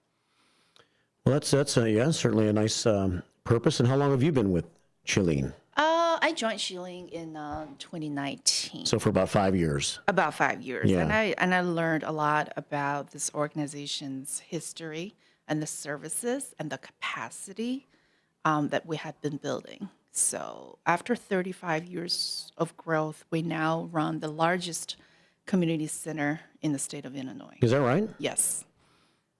Well, that's certainly a nice purpose. And how long have you been with Xiling? I joined Xiling in 2019. So for about 5 years. About 5 years. Yeah. And I learned a lot about this organization's history and the services and the capacity that we had been building. So after 35 years of growth, we now run the largest community center in the state of Illinois. Is that right? Yes.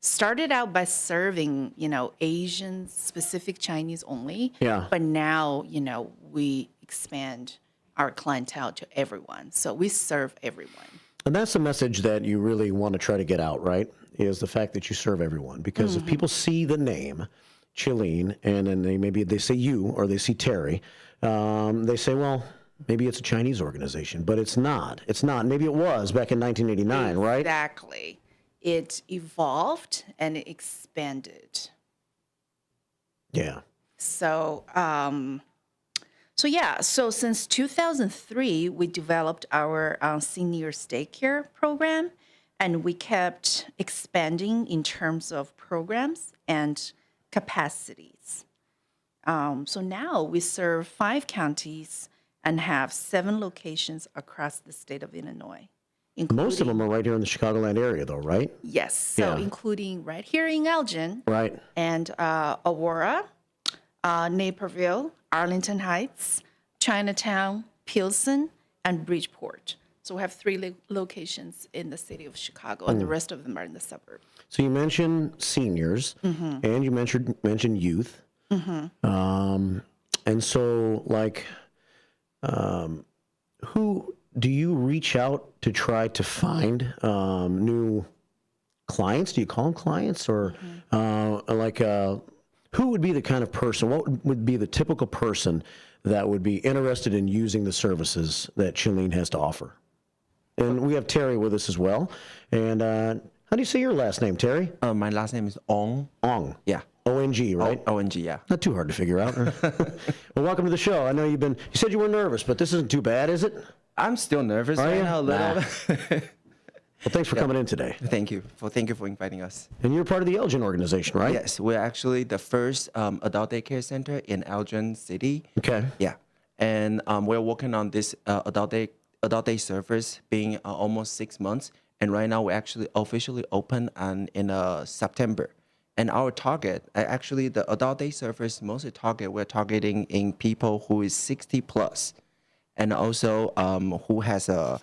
Started out by serving, Asian, specific Chinese only. Yeah. But now, we expand our clientele to everyone. So we serve everyone. And that's the message that you really want to try to get out, right? Is the fact that you serve everyone. Because if people see the name Xiling and then they say you or they see Terry, they say, well, maybe it's a Chinese organization, but it's not. It's not. Maybe it was back in 1989, right? Exactly. It evolved and it expanded. Yeah. So, so since 2003, we developed our seniors daycare program, and we kept expanding in terms of programs and capacities. So now we serve 5 counties and have 7 locations across the state of Illinois. Most of them are right here in the Chicagoland area, though, right? Yes. So including right here in Elgin. Right. And Aurora, Naperville, Arlington Heights, Chinatown, Pilsen, and Bridgeport. So we have 3 locations in the city of Chicago, and the rest of them are in the suburbs. So you mentioned seniors, and you mentioned youth. And so, who do you reach out to try to find new clients? Do you call them clients, or who would be the kind of person? What would be the typical person that would be interested in using the services that Xiling has to offer? And we have Terry with us as well. And how do you say your last name, Terry? My last name is Ong. Ong. Yeah. O-N-G, right? O-N-G, yeah. Not too hard to figure out. Well, welcome to the show. I know you said you were nervous, but this isn't too bad, is it? I'm still nervous right now a little. Well, thanks for coming in today. Thank you for inviting us. And you're part of the Elgin organization, right? Yes, we're actually the first adult daycare center in Elgin City. Okay. Yeah, and we're working on this adult day service being almost 6 months, and right now we actually officially open in September. And our target, actually, the adult day service mostly we're targeting in people who is 60 plus, and also who has a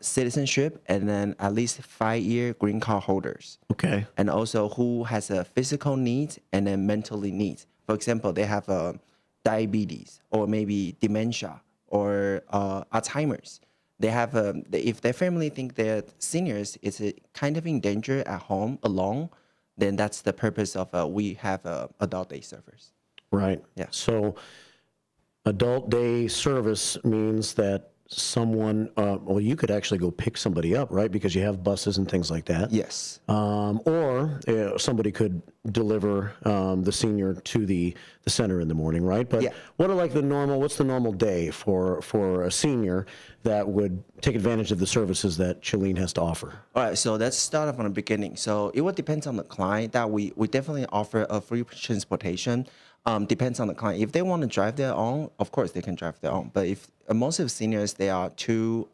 citizenship and then at least 5-year green card holders. Okay. And also who has a physical needs and then mentally needs. For example, they have diabetes or maybe dementia or Alzheimer's. They have if their family think that seniors is kind of in danger at home alone, then that's the purpose of we have adult day service. Right. Yeah. So adult day service means that someone, well, you could actually go pick somebody up, right? Because you have buses and things like that. Yes. Or somebody could deliver the senior to the center in the morning, right? But what's the normal day for a senior that would take advantage of the services that Chalene has to offer? All right, so let's start off from the beginning. So it would depend on the client that we definitely offer a free transportation. Depends on the client. If they want to drive their own, of course they can drive their own. But if most of seniors, they are too,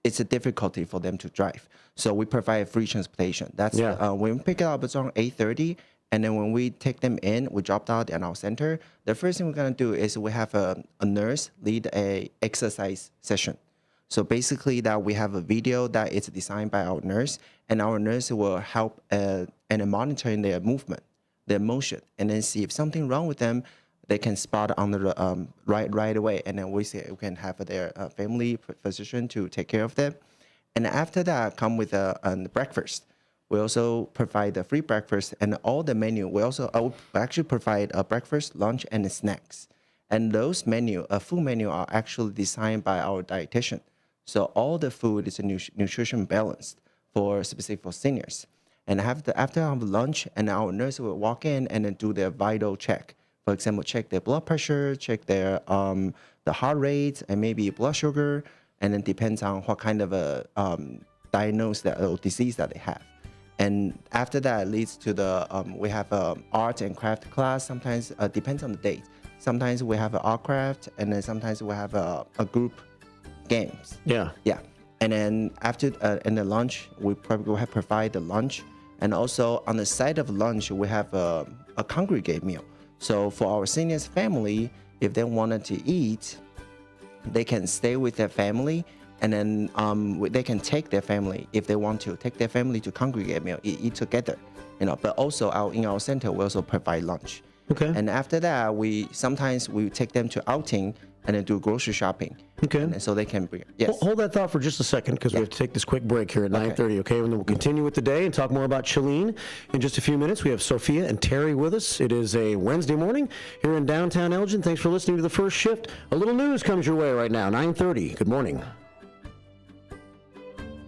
it's a difficulty for them to drive. So we provide free transportation. That's when we pick it up, it's around 8:30. And then when we take them in, we drop out at our center. The first thing we're gonna do is we have a nurse lead a exercise session. So basically that we have a video that is designed by our nurse, and our nurse will help in monitoring their movement, their motion, and then see if something wrong with them, they can spot on the right away. And then we can have their family physician to take care of them. And after that, come with a breakfast. We also provide a free breakfast and all the menu. We also actually provide a breakfast, lunch, and snacks. And those full menu are actually designed by our dietitian. So all the food is nutrition balanced specific for seniors. And after our lunch, and our nurse will walk in and then do their vital check. For example, check their blood pressure, check their the heart rate, and maybe blood sugar, and then depends on what kind of a disease that they have. And after that leads to we have art and craft class. Sometimes depends on the date. Sometimes we have an art craft, and then sometimes we have a group games. Yeah. And then after in the lunch, we probably will provide the lunch, and also on the side of lunch we have a congregate meal. So for our seniors family, if they wanted to eat, they can stay with their family. And then they can take their family if they want to take their family to congregate meal, eat together, But also in our center, we also provide lunch. Okay. And after that, sometimes we take them to outing and then do grocery shopping. Okay. And so they can bring. Yes. Hold that thought for just a second, because we have to take this quick break here at 9:30. Okay, and then we'll continue with the day and talk more about Chalene in just a few minutes. We have Sophia and Terry with us. It is a Wednesday morning here in downtown Elgin. Thanks for listening to the first shift. A little news comes your way right now. 9:30. Good morning.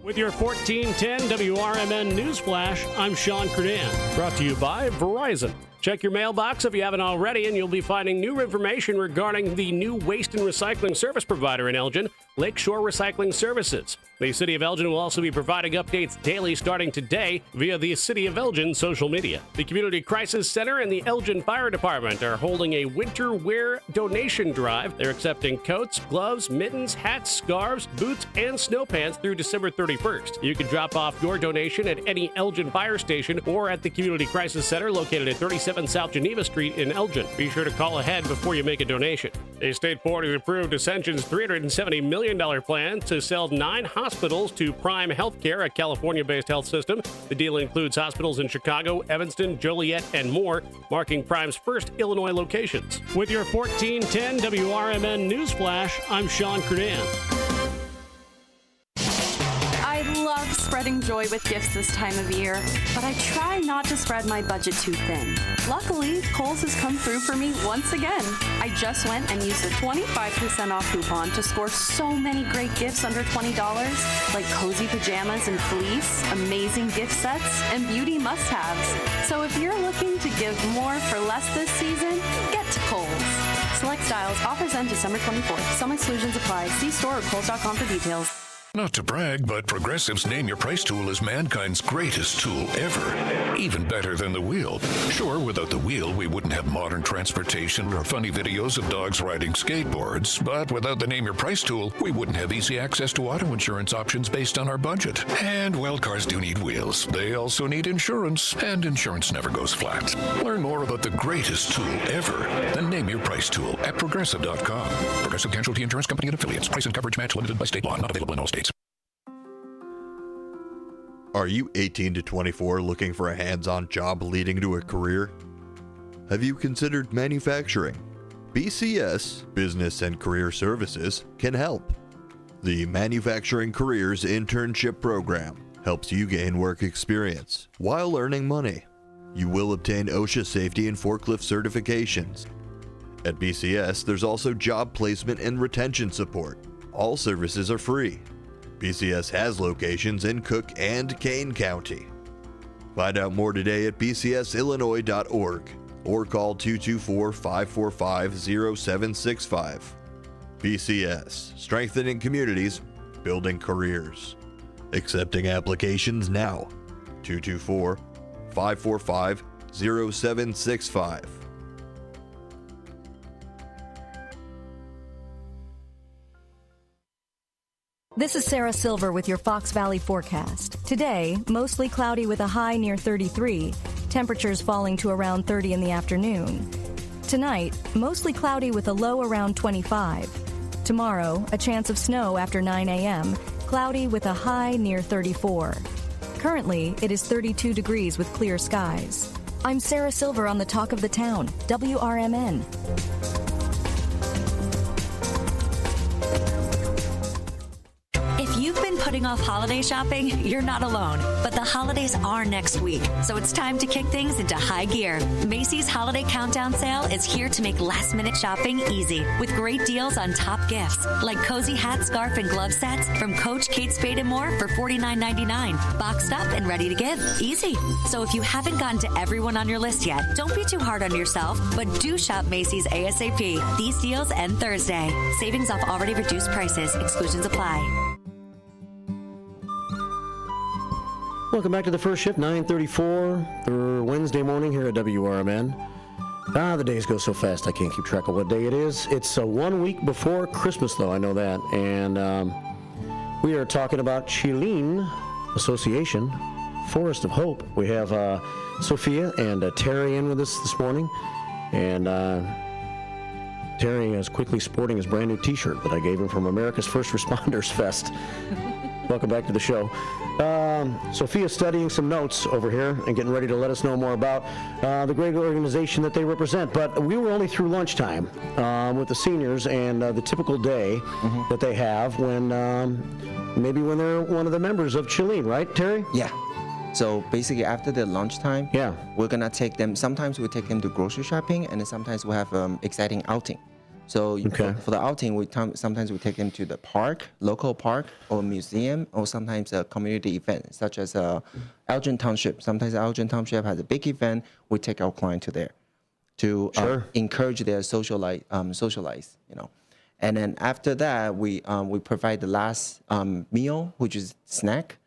With your 1410 WRMN News Flash, I'm Sean Kernan. Brought to you by Verizon. Check your mailbox if you haven't already, and you'll be finding new information regarding the new waste and recycling service provider in Elgin, Lakeshore Recycling Services. The City of Elgin will also be providing updates daily starting today via the City of Elgin social media. The Community Crisis Center and the Elgin Fire Department are holding a winter wear donation drive. They're accepting coats, gloves, mittens, hats, scarves, boots, and snow pants through December 31st. You can drop off your donation at any Elgin fire station or at the Community Crisis Center located at 37 South Geneva Street in Elgin. Be sure to call ahead before you make a donation. A state board has approved Ascension's $370 million plan to sell 9 hospitals to Prime Healthcare, a California-based health system. The deal includes hospitals in Chicago, Evanston, Joliet, and more, marking Prime's first Illinois locations. With your 1410 WRMN News Flash, I'm Sean Kernan. I love spreading joy with gifts this time of year, but I try not to spread my budget too thin. Luckily, Kohl's has come through for me once again. I just went and used a 25% off coupon to score so many great gifts under $20, like cozy pajamas and fleece, amazing gift sets, and beauty must-haves. So if you're looking to give more for less this season, get to Kohl's. Select styles, offers end December 24th. Some exclusions apply. See store or Kohl's.com for details. Not to brag, but Progressive's Name Your Price tool is mankind's greatest tool ever. Even better than the wheel. Sure, without the wheel, we wouldn't have modern transportation or funny videos of dogs riding skateboards. But without the Name Your Price tool, we wouldn't have easy access to auto insurance options based on our budget. And, well, cars do need wheels. They also need insurance, and insurance never goes flat. Learn more about the greatest tool ever, the Name Your Price tool at Progressive.com. Progressive Casualty Insurance Company and Affiliates. Price and coverage match limited by state law. Not available in all states. Are you 18 to 24 looking for a hands-on job leading to a career? Have you considered manufacturing? BCS, Business and Career Services, can help. The Manufacturing Careers Internship Program helps you gain work experience while earning money. You will obtain OSHA safety and forklift certifications. At BCS, there's also job placement and retention support. All services are free. BCS has locations in Cook and Kane County. Find out more today at bcsillinois.org or call 224-545-0765. BCS, strengthening communities, building careers. Accepting applications now. 224-545-0765. This is Sarah Silver with your Fox Valley forecast. Today, mostly cloudy with a high near 33, temperatures falling to around 30 in the afternoon. Tonight, mostly cloudy with a low around 25. Tomorrow, a chance of snow after 9 a.m., cloudy with a high near 34. Currently, it is 32 degrees with clear skies. I'm Sarah Silver on the Talk of the Town, WRMN. If you've been putting off holiday shopping, you're not alone. But the holidays are next week, so it's time to kick things into high gear. Macy's Holiday Countdown Sale is here to make last-minute shopping easy with great deals on top gifts like cozy hat, scarf, and glove sets from Coach, Kate Spade, and more for $49.99. Boxed up and ready to give. Easy. So if you haven't gotten to everyone on your list yet, don't be too hard on yourself, but do shop Macy's ASAP. These deals end Thursday. Savings off already reduced prices. Exclusions apply. Welcome back to the first shift, 9:34 for Wednesday morning here at WRMN. The days go so fast I can't keep track of what day it is. It's 1 week before Christmas, though, I know that. And we are talking about Chilene Association, Forest of Hope. We have Sophia and Terry in with us this morning. And Terry is quickly sporting his brand new t-shirt that I gave him from America's First Responders Fest. Welcome back to the show. Sophia's studying some notes over here and getting ready to let us know more about the great organization that they represent. But we were only through lunchtime with the seniors and the typical day that they have when maybe when they're one of the members of Chilene, right, Terry? Yeah. So basically after the lunchtime, we're going to take them, sometimes we take them to grocery shopping, and then sometimes we have exciting outing. So for the outing, sometimes we take them to the park, local park, or museum, or sometimes a community event, such as Elgin Township. Sometimes Elgin Township has a big event. We take our client to there to encourage their socialize, you know. And then after that, we provide the last meal, which is snack,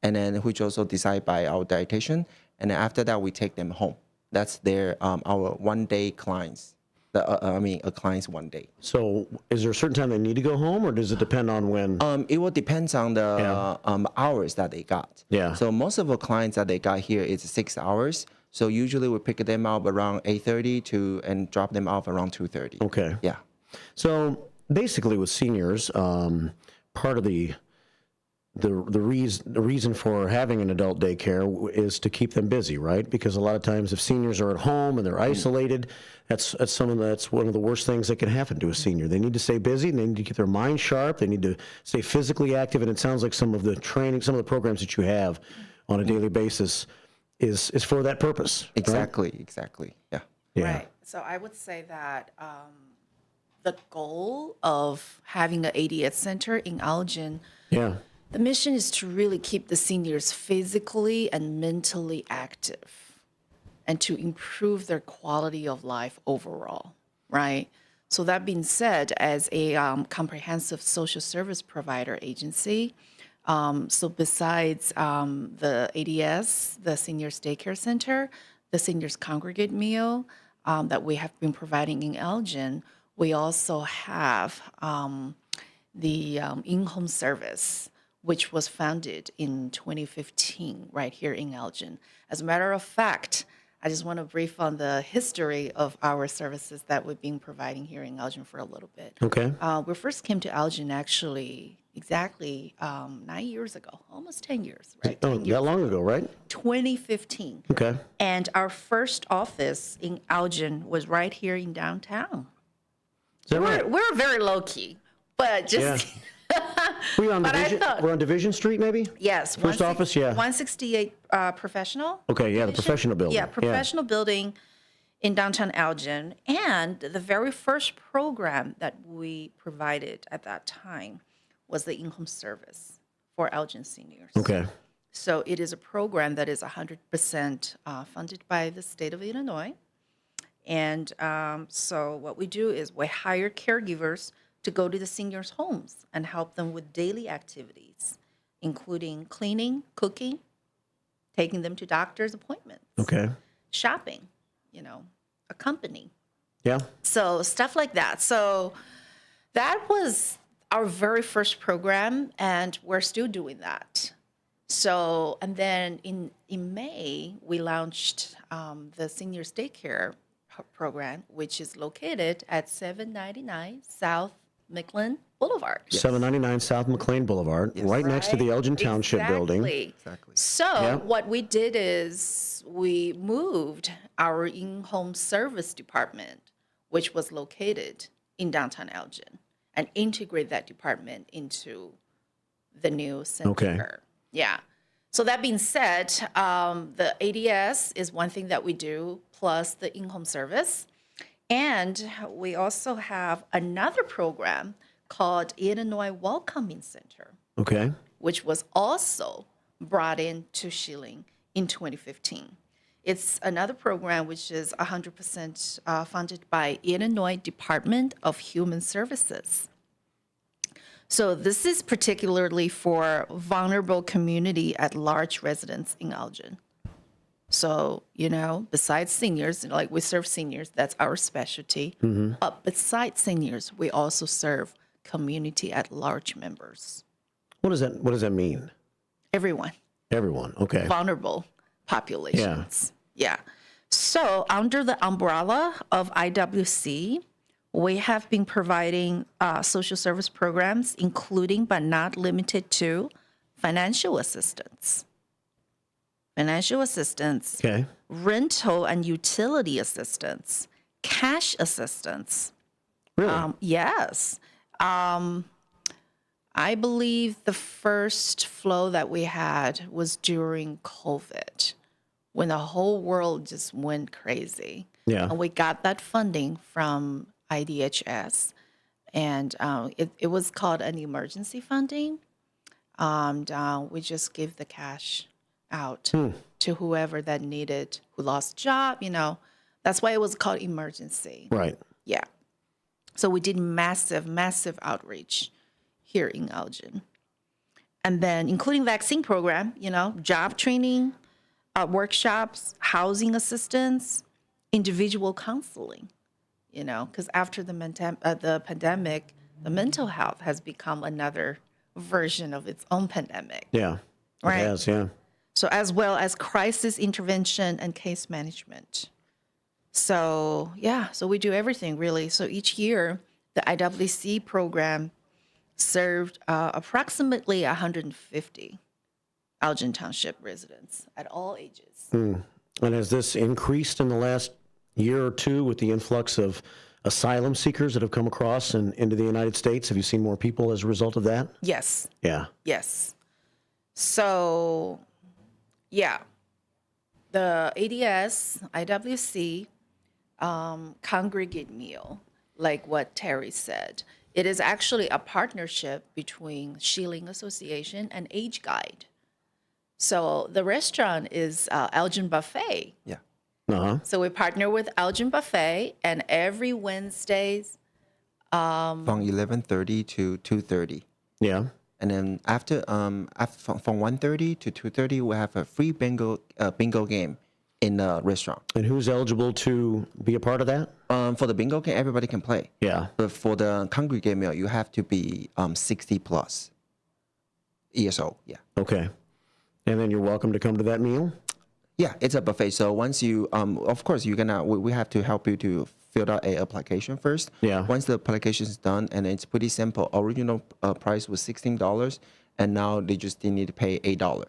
and then which also decided by our dietitian. And then after that, we take them home. That's their our one-day clients. A client's 1 day. So is there a certain time they need to go home, or does it depend on when? It will depend on the hours that they got. Yeah. So most of the clients that they got here is 6 hours. So usually we pick them up around 8:30 and drop them off around 2:30. Okay. Yeah. So basically with seniors, part of the reason for having an adult daycare is to keep them busy, right? Because a lot of times if seniors are at home and they're isolated, that's one of the worst things that can happen to a senior. They need to stay busy, and they need to keep their mind sharp, they need to stay physically active, and it sounds like some of the training, some of the programs that you have on a daily basis is for that purpose. Exactly, right? exactly. Yeah. Right. So I would say that the goal of having an ADS center in Elgin, the mission is to really keep the seniors physically and mentally active and to improve their quality of life overall, right? So that being said, as a comprehensive social service provider agency, so besides the ADS, the Seniors Daycare Center, the Seniors Congregate Meal that we have been providing in Elgin, we also have the in-home service, which was founded in 2015 right here in Elgin. As a matter of fact, I just want to brief on the history of our services that we've been providing here in Elgin for a little bit. Okay. We first came to Elgin actually exactly 9 years ago, almost 10 years, right? Oh, that long ago, right? 2015. Okay. And our first office in Elgin was right here in downtown. Is that right? We're very low key, but just... Yeah. We're on Division Street, maybe? Yes. First office, yeah. 168 Professional. Okay, yeah, the professional building. Yeah, professional building in downtown Elgin. And the very first program that we provided at that time was the in-home service for Elgin seniors. Okay. So it is a program that is 100% funded by the state of Illinois. And so what we do is we hire caregivers to go to the seniors' homes and help them with daily activities, including cleaning, cooking, taking them to doctor's appointments, Okay. shopping, accompany. Yeah. So stuff like that. So that was our very first program, and we're still doing that. So, and then in May, we launched the seniors daycare program, which is located at 799 South McLean Boulevard. 799 South McLean Boulevard, right next to the Elgin Township building. Exactly. So what we did is we moved our in-home service department, which was located in downtown Elgin, and integrate that department into the new center. Okay. Yeah. So that being said, the ADS is one thing that we do, plus the in-home service. And we also have another program called Illinois Welcoming Center, Okay. which was also brought in to Schilling in 2015. It's another program which is 100% funded by Illinois Department of Human Services. So this is particularly for vulnerable community at large residents in Elgin. So, besides seniors, like we serve seniors, that's our specialty. Mm-hmm. But besides seniors, we also serve community at large members. What does that mean? Everyone. Everyone. Okay. Vulnerable populations. Yeah. So under the umbrella of IWC, we have been providing social service programs, including but not limited to financial assistance. Okay. Rental and utility assistance, cash assistance. Really? Yes. I believe the first flow that we had was during COVID, when the whole world just went crazy. Yeah. And we got that funding from IDHS, and it was called an emergency funding. And we just give the cash out to whoever that needed, who lost job, That's why it was called emergency. Right. Yeah. So we did massive outreach here in Elgin. And then including vaccine program, job training, workshops, housing assistance, individual counseling, because after the pandemic, the mental health has become another version of its own pandemic. Yeah. Right. It has, yeah. So as well as crisis intervention and case management. So so we do everything really. So each year, the IWC program served approximately 150 Elgin Township residents at all ages. And has this increased in the last year or two with the influx of asylum seekers that have come across into the United States? Have you seen more people as a result of that? Yes. Yeah. Yes. So, the ADS, IWC, congregate meal, like what Terry said, it is actually a partnership between Schilling Association and Age Guide. So the restaurant is Elgin Buffet. Yeah. Uh-huh. So we partner with Elgin Buffet, and every Wednesdays, from 11:30 to 2:30. Yeah. And then after from 1:30 to 2:30, we have a free bingo game in the restaurant. And who's eligible to be a part of that? For the bingo game, everybody can play. Yeah. But for the congregate meal, you have to be 60 plus years old. Yeah. Okay. And then you're welcome to come to that meal? Yeah, it's a buffet. So once you, of course, we have to help you to fill out a application first. Yeah. Once the application is done, and it's pretty simple. Original price was $16, and now they just need to pay $8,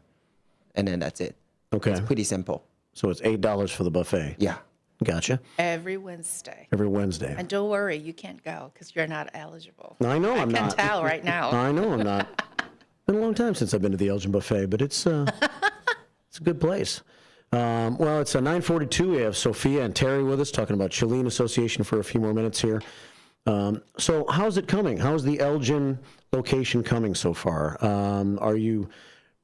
and then that's it. Okay. It's pretty simple. So it's $8 for the buffet. Yeah. Gotcha. every Wednesday. Every Wednesday. And don't worry, you can't go because you're not eligible. I know I'm not. I can tell right now. I know I'm not. Been a long time since I've been to the Elgin Buffet, but it's it's a good place. Well, it's 9:42. We have Sophia and Terry with us talking about Schilling Association for a few more minutes here. So how's it coming? How's the Elgin location coming so far?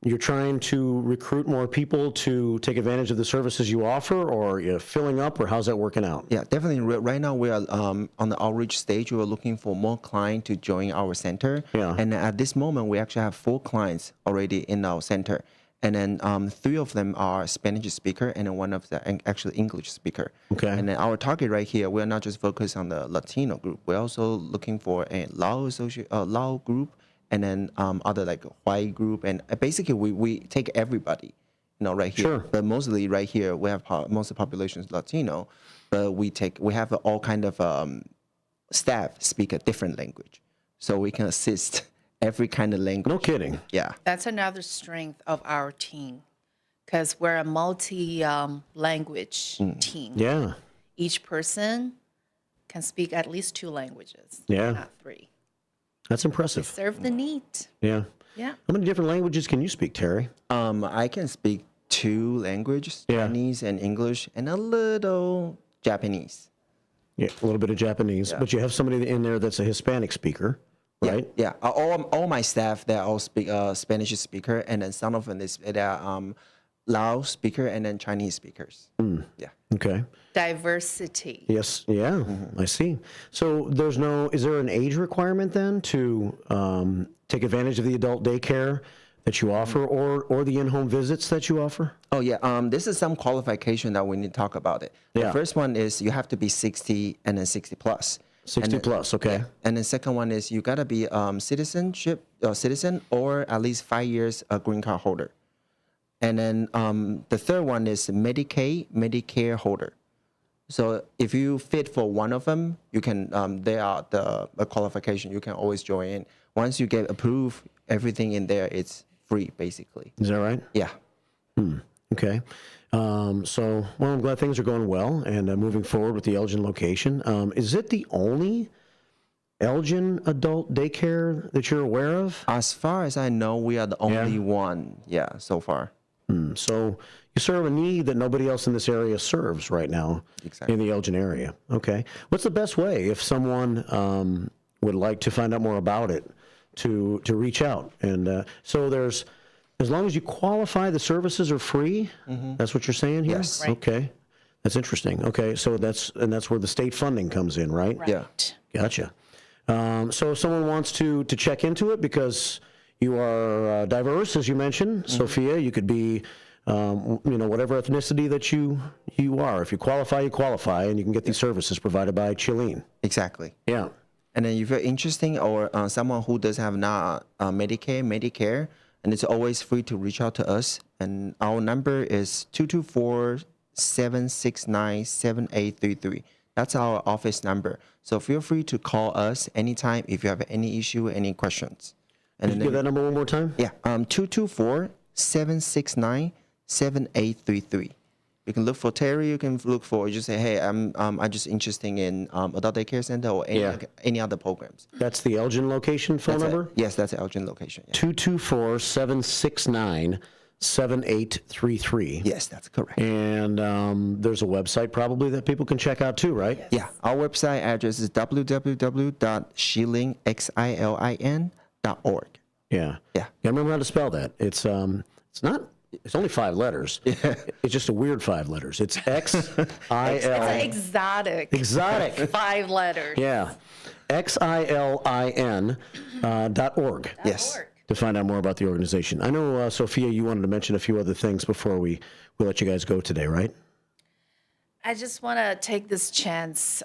You're trying to recruit more people to take advantage of the services you offer, or are you filling up, or how's that working out? Yeah, definitely. Right now, we are on the outreach stage. We are looking for more clients to join our center. Yeah. And at this moment, we actually have 4 clients already in our center. And then 3 of them are Spanish speaker, and then 1 of them actually English speaker. Okay. And then our target right here, we're not just focused on the Latino group. We're also looking for a Lao group, and then other like white group, and basically we take everybody, right here. Sure. But mostly right here we have most of the population is Latino, but we have all kind of staff speak a different language, so we can assist every kind of language. No kidding. Yeah. That's another strength of our team, because we're a multi-language team. Yeah. Each person can speak at least 2 languages, Yeah. not 3. That's impressive. Serve the need. Yeah. Yeah. How many different languages can you speak, Terry? I can speak 2 languages, Chinese and English, and a little Japanese. Yeah, a little bit of Japanese, but you have somebody in there that's a Hispanic speaker, right? Yeah. All my staff, they all speak Spanish speaker, and then some of them they are Lao speaker and then Chinese speakers. Yeah. Okay. Diversity. Yes. Yeah. I see. So is there an age requirement then to take advantage of the adult daycare that you offer, or the in-home visits that you offer? Oh yeah. This is some qualification that we need to talk about it. Yeah. The first one is you have to be 60 and then 60 plus. 60 plus. Okay. Yeah. And then second one is you gotta be citizen or at least 5 years a green card holder. And then the third one is Medicare holder. So if you fit for one of them, you can. They are the qualification. You can always join in. Once you get approved, everything in there it's free basically. Is that right? Yeah. Okay. I'm glad things are going well and moving forward with the Elgin location. Is it the only Elgin adult daycare that you're aware of? As far as I know, we are the only one. Yeah, so far. So you serve a need that nobody else in this area serves right now in the Elgin area. Okay. What's the best way if someone would like to find out more about it to reach out? And so as long as you qualify, the services are free. That's what you're saying here? Yes. Right. Okay. That's interesting. Okay. So that's where the state funding comes in, right? Yeah. Gotcha. So if someone wants to check into it, because you are diverse, as you mentioned, Sophia, you could be, whatever ethnicity that you are. If you qualify, and you can get these services provided by Chilean. Exactly. Yeah. And then if you're interested or someone who does have not Medicare, and it's always free to reach out to us. And our number is 224-769-7833. That's our office number. So feel free to call us anytime if you have any issue, any questions. And Can you give that number one more time? Yeah, 224-769-7833. You can look for Terry. You can look for, just say, hey, I'm just interested in adult daycare center or any other programs. That's the Elgin location phone number? Yes, that's the Elgin location. Yeah. 224-769-7833. Yes, that's correct. And there's a website probably that people can check out too, right? Yeah, our website address is www.shilin.org. Yeah. Yeah. I remember how to spell that. It's only 5 letters. Yeah. It's just a weird 5 letters. It's X-I-L. It's exotic. Exotic. 5 letters. Yeah. XILIN.org. Yes. To find out more about the organization. I know, Sophia, you wanted to mention a few other things before we let you guys go today, right? I just want to take this chance.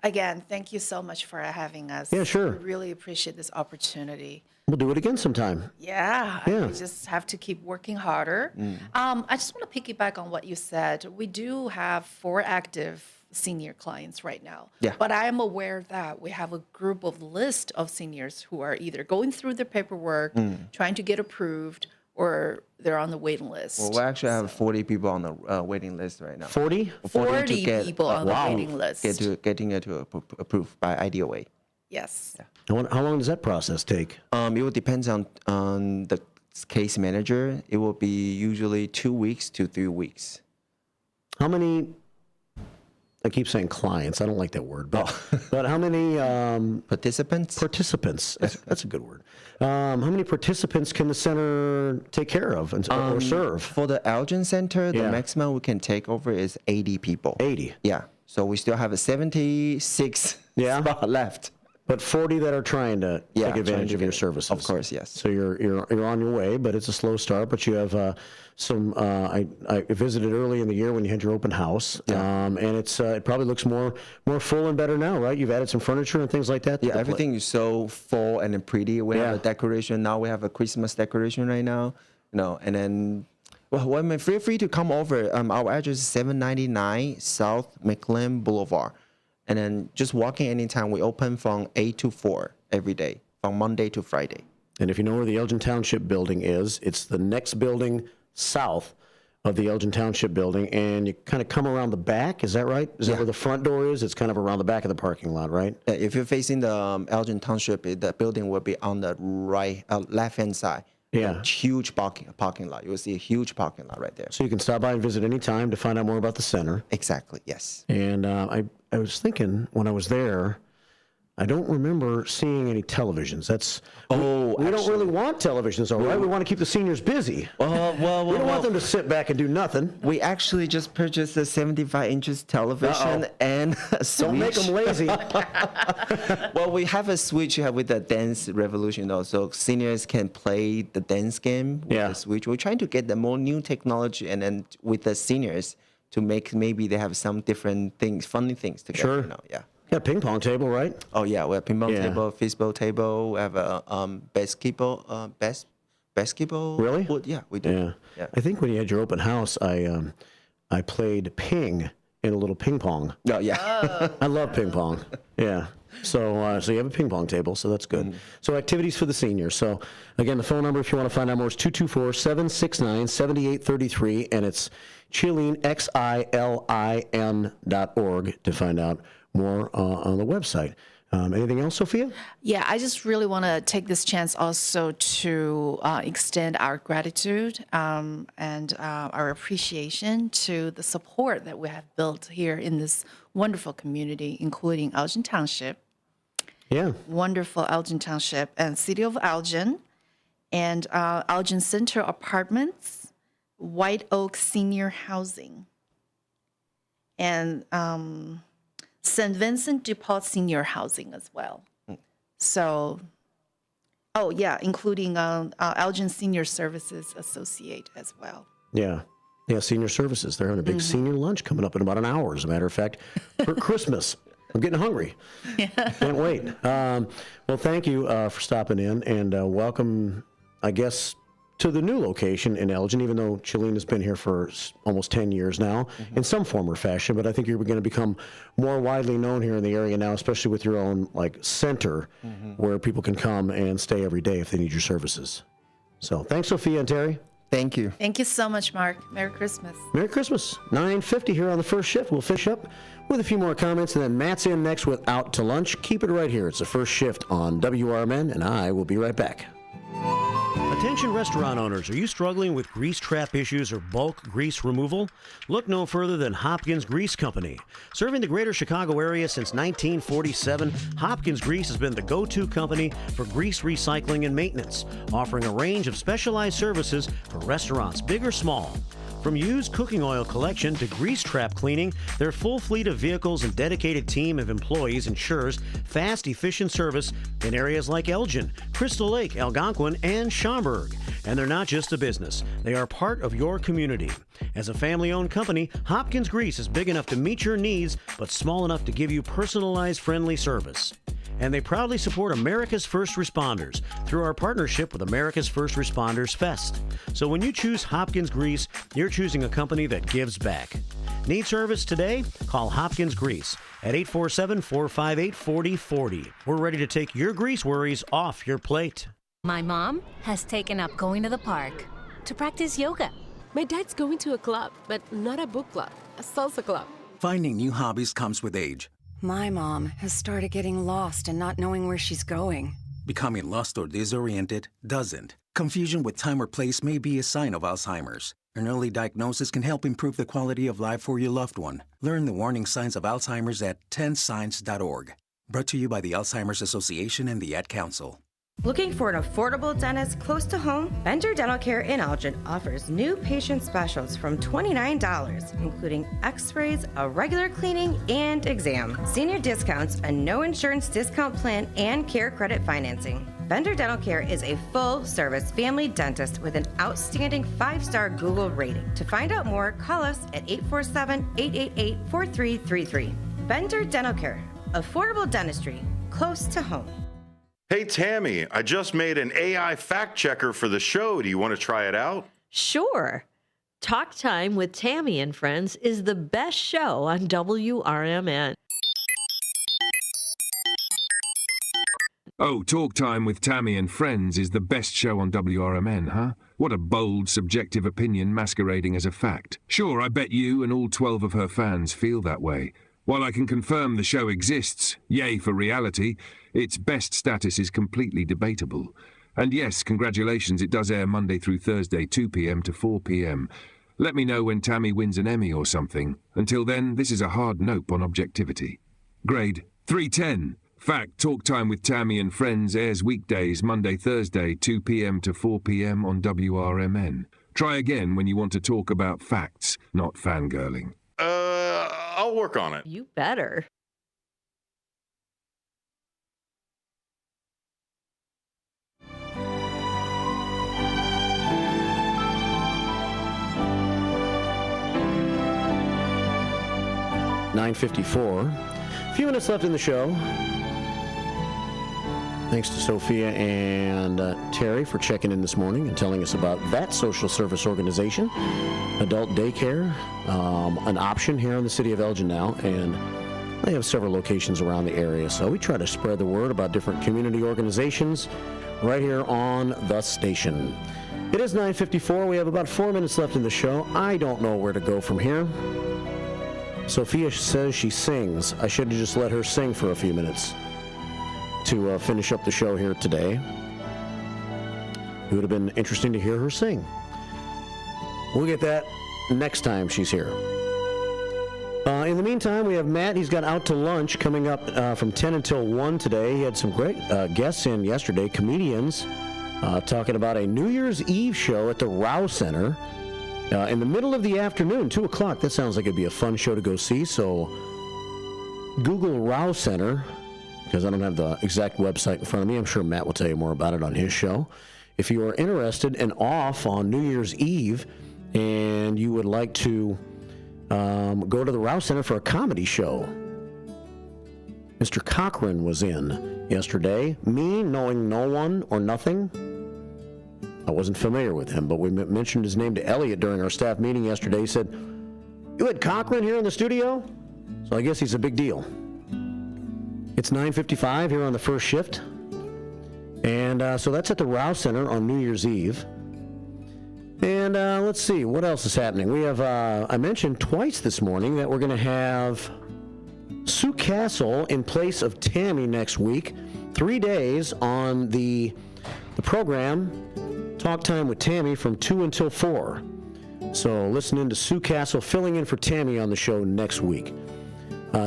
Again, thank you so much for having us. Yeah, sure. We really appreciate this opportunity. We'll do it again sometime. Yeah. Yeah. We just have to keep working harder. I just want to piggyback on what you said. We do have 4 active senior clients right now. Yeah. But I am aware that we have a group of list of seniors who are either going through the paperwork, trying to get approved, or they're on the waiting list. Well, we actually have 40 people on the waiting list right now. 40? 40 people on the waiting list. Getting it to approved by IDOA. Yes. Yeah. How long does that process take? It will depend on the case manager. It will be usually 2 weeks to 3 weeks. How many I keep saying clients. I don't like that word, but how many participants? Participants. That's a good word. How many participants can the center take care of or serve? For the Elgin Center, the maximum we can take over is 80 people. 80. Yeah. So we still have a 76 spot left. But 40 that are trying to take advantage of your services. Of course, yes. So you're on your way, but it's a slow start. But you have some. I visited early in the year when you had your open house, and it probably looks more full and better now, right? You've added some furniture and things like that. Yeah, everything is so full and pretty. We have a decoration now. We have a Christmas decoration right now. And then. Well, feel free to come over. Our address is 799 South McLean Boulevard. And then just walking anytime. We open from 8 to 4 every day, from Monday to Friday. And if you know where the Elgin Township building is, it's the next building south of the Elgin Township building. And you kind of come around the back. Is that right? Is that where the front door is? It's kind of around the back of the parking lot, right? If you're facing the Elgin Township, the building will be on the left-hand side. Yeah. Huge parking lot. You will see a huge parking lot right there. So you can stop by and visit any time to find out more about the center. Exactly, yes. And I was thinking when I was there, I don't remember seeing any televisions. We don't really want televisions, though, right? We want to keep the seniors busy. We don't want them to sit back and do nothing. We actually just purchased a 75-inch television and a switch. Don't make them lazy. Well, we have a switch with the Dance Revolution, though, so seniors can play the dance game with the switch. We're trying to get the more new technology and then with the seniors to make maybe they have some different things, funny things together. Sure. Yeah, ping pong table, right? Oh yeah, we have ping pong table, fishbowl table. We have a basketball. Basketball. Really? Yeah, we do. Yeah. I think when you had your open house, I played ping in a little ping pong. Oh yeah. I love ping pong. Yeah. So you have a ping pong table, so that's good. So activities for the seniors. So again, the phone number if you want to find out more is 224-769-7833, and it's Chilin, XILIN.org to find out more on the website. Anything else, Sophia? Yeah, I just really want to take this chance also to extend our gratitude and our appreciation to the support that we have built here in this wonderful community, including Elgin Township. Yeah. Wonderful Elgin Township and City of Elgin and Elgin Center Apartments, White Oak Senior Housing, and St. Vincent de Paul Senior Housing as well. So, including Elgin Senior Services Associate as well. Yeah, senior services. They're having a big senior lunch coming up in about an hour, as a matter of fact, for Christmas. I'm getting hungry. Can't wait. Well, thank you for stopping in, and welcome, I guess, to the new location in Elgin, even though Chilin has been here for almost 10 years now, in some form or fashion. But I think you're going to become more widely known here in the area now, especially with your own center where people can come and stay every day if they need your services. So thanks, Sophia and Terry. Thank you. Thank you so much, Mark. Merry Christmas. Merry Christmas. 9:50 here on the first shift. We'll finish up with a few more comments, and then Matt's in next with Out to Lunch. Keep it right here. It's the first shift on WRMN, and I will be right back. Attention restaurant owners, are you struggling with grease trap issues or bulk grease removal? Look no further than Hopkins Grease Company. Serving the greater Chicago area since 1947, Hopkins Grease has been the go-to company for grease recycling and maintenance, offering a range of specialized services for restaurants, big or small. From used cooking oil collection to grease trap cleaning, their full fleet of vehicles and dedicated team of employees ensures fast, efficient service in areas like Elgin, Crystal Lake, Algonquin, and Schaumburg. And they're not just a business. They are part of your community. As a family-owned company, Hopkins Grease is big enough to meet your needs, but small enough to give you personalized, friendly service. And they proudly support America's First Responders through our partnership with America's First Responders Fest. So when you choose Hopkins Grease, you're choosing a company that gives back. Need service today? Call Hopkins Grease at 847-458-4040. We're ready to take your grease worries off your plate. My mom has taken up going to the park to practice yoga. My dad's going to a club, but not a book club, a salsa club. Finding new hobbies comes with age. My mom has started getting lost and not knowing where she's going. Becoming lost or disoriented doesn't. Confusion with time or place may be a sign of Alzheimer's. An early diagnosis can help improve the quality of life for your loved one. Learn the warning signs of Alzheimer's at 10signs.org. Brought to you by the Alzheimer's Association and the Ad Council. Looking for an affordable dentist close to home? Bender Dental Care in Elgin offers new patient specials from $29, including x-rays, a regular cleaning, and exam. Senior discounts, a no insurance discount plan, and care credit financing. Bender Dental Care is a full-service family dentist with an outstanding 5-star Google rating. To find out more, call us at 847-888-4333. Bender Dental Care, affordable dentistry, close to home. Hey, Tammy, I just made an AI fact checker for the show. Do you want to try it out? Sure. Talk Time with Tammy and Friends is the best show on WRMN. Oh, Talk Time with Tammy and Friends is the best show on WRMN, huh? What a bold, subjective opinion masquerading as a fact. Sure, I bet you and all 12 of her fans feel that way. While I can confirm the show exists, yay for reality, its best status is completely debatable. And yes, congratulations, it does air Monday through Thursday, 2 p.m. to 4 p.m. Let me know when Tammy wins an Emmy or something. Until then, this is a hard nope on objectivity. Grade 310. Fact, Talk Time with Tammy and Friends airs weekdays, Monday, Thursday, 2 p.m. to 4 p.m. on WRMN. Try again when you want to talk about facts, not fangirling. I'll work on it. You better. $9:54. A few minutes left in the show. Thanks to Sophia and Terry for checking in this morning and telling us about that social service organization, adult daycare, an option here in the city of Elgin now, and they have several locations around the area. So we try to spread the word about different community organizations right here on the station. It is 9:54. We have about 4 minutes left in the show. I don't know where to go from here. Sophia says she sings. I should have just let her sing for a few minutes to finish up the show here today. It would have been interesting to hear her sing. We'll get that next time she's here. In the meantime, we have Matt. He's got Out to Lunch coming up from 10 until 1 today. He had some great guests in yesterday, comedians, talking about a New Year's Eve show at the Rao Center in the middle of the afternoon, 2 o'clock. That sounds like it'd be a fun show to go see, so Google Rao Center, because I don't have the exact website in front of me. I'm sure Matt will tell you more about it on his show. If you are interested and off on New Year's Eve and you would like to go to the Rao Center for a comedy show, Mr. Cochran was in yesterday. Me, knowing no one or nothing, I wasn't familiar with him, but we mentioned his name to Elliot during our staff meeting yesterday. He said, "You had Cochran here in the studio?" So I guess he's a big deal. It's 9:55 here on the first shift. And so that's at the Rao Center on New Year's Eve. And let's see, what else is happening? We have, I mentioned twice this morning that we're going to have Sue Castle in place of Tammy next week. 3 days on the program, Talk Time with Tammy from 2 until 4. So listen in to Sue Castle filling in for Tammy on the show next week.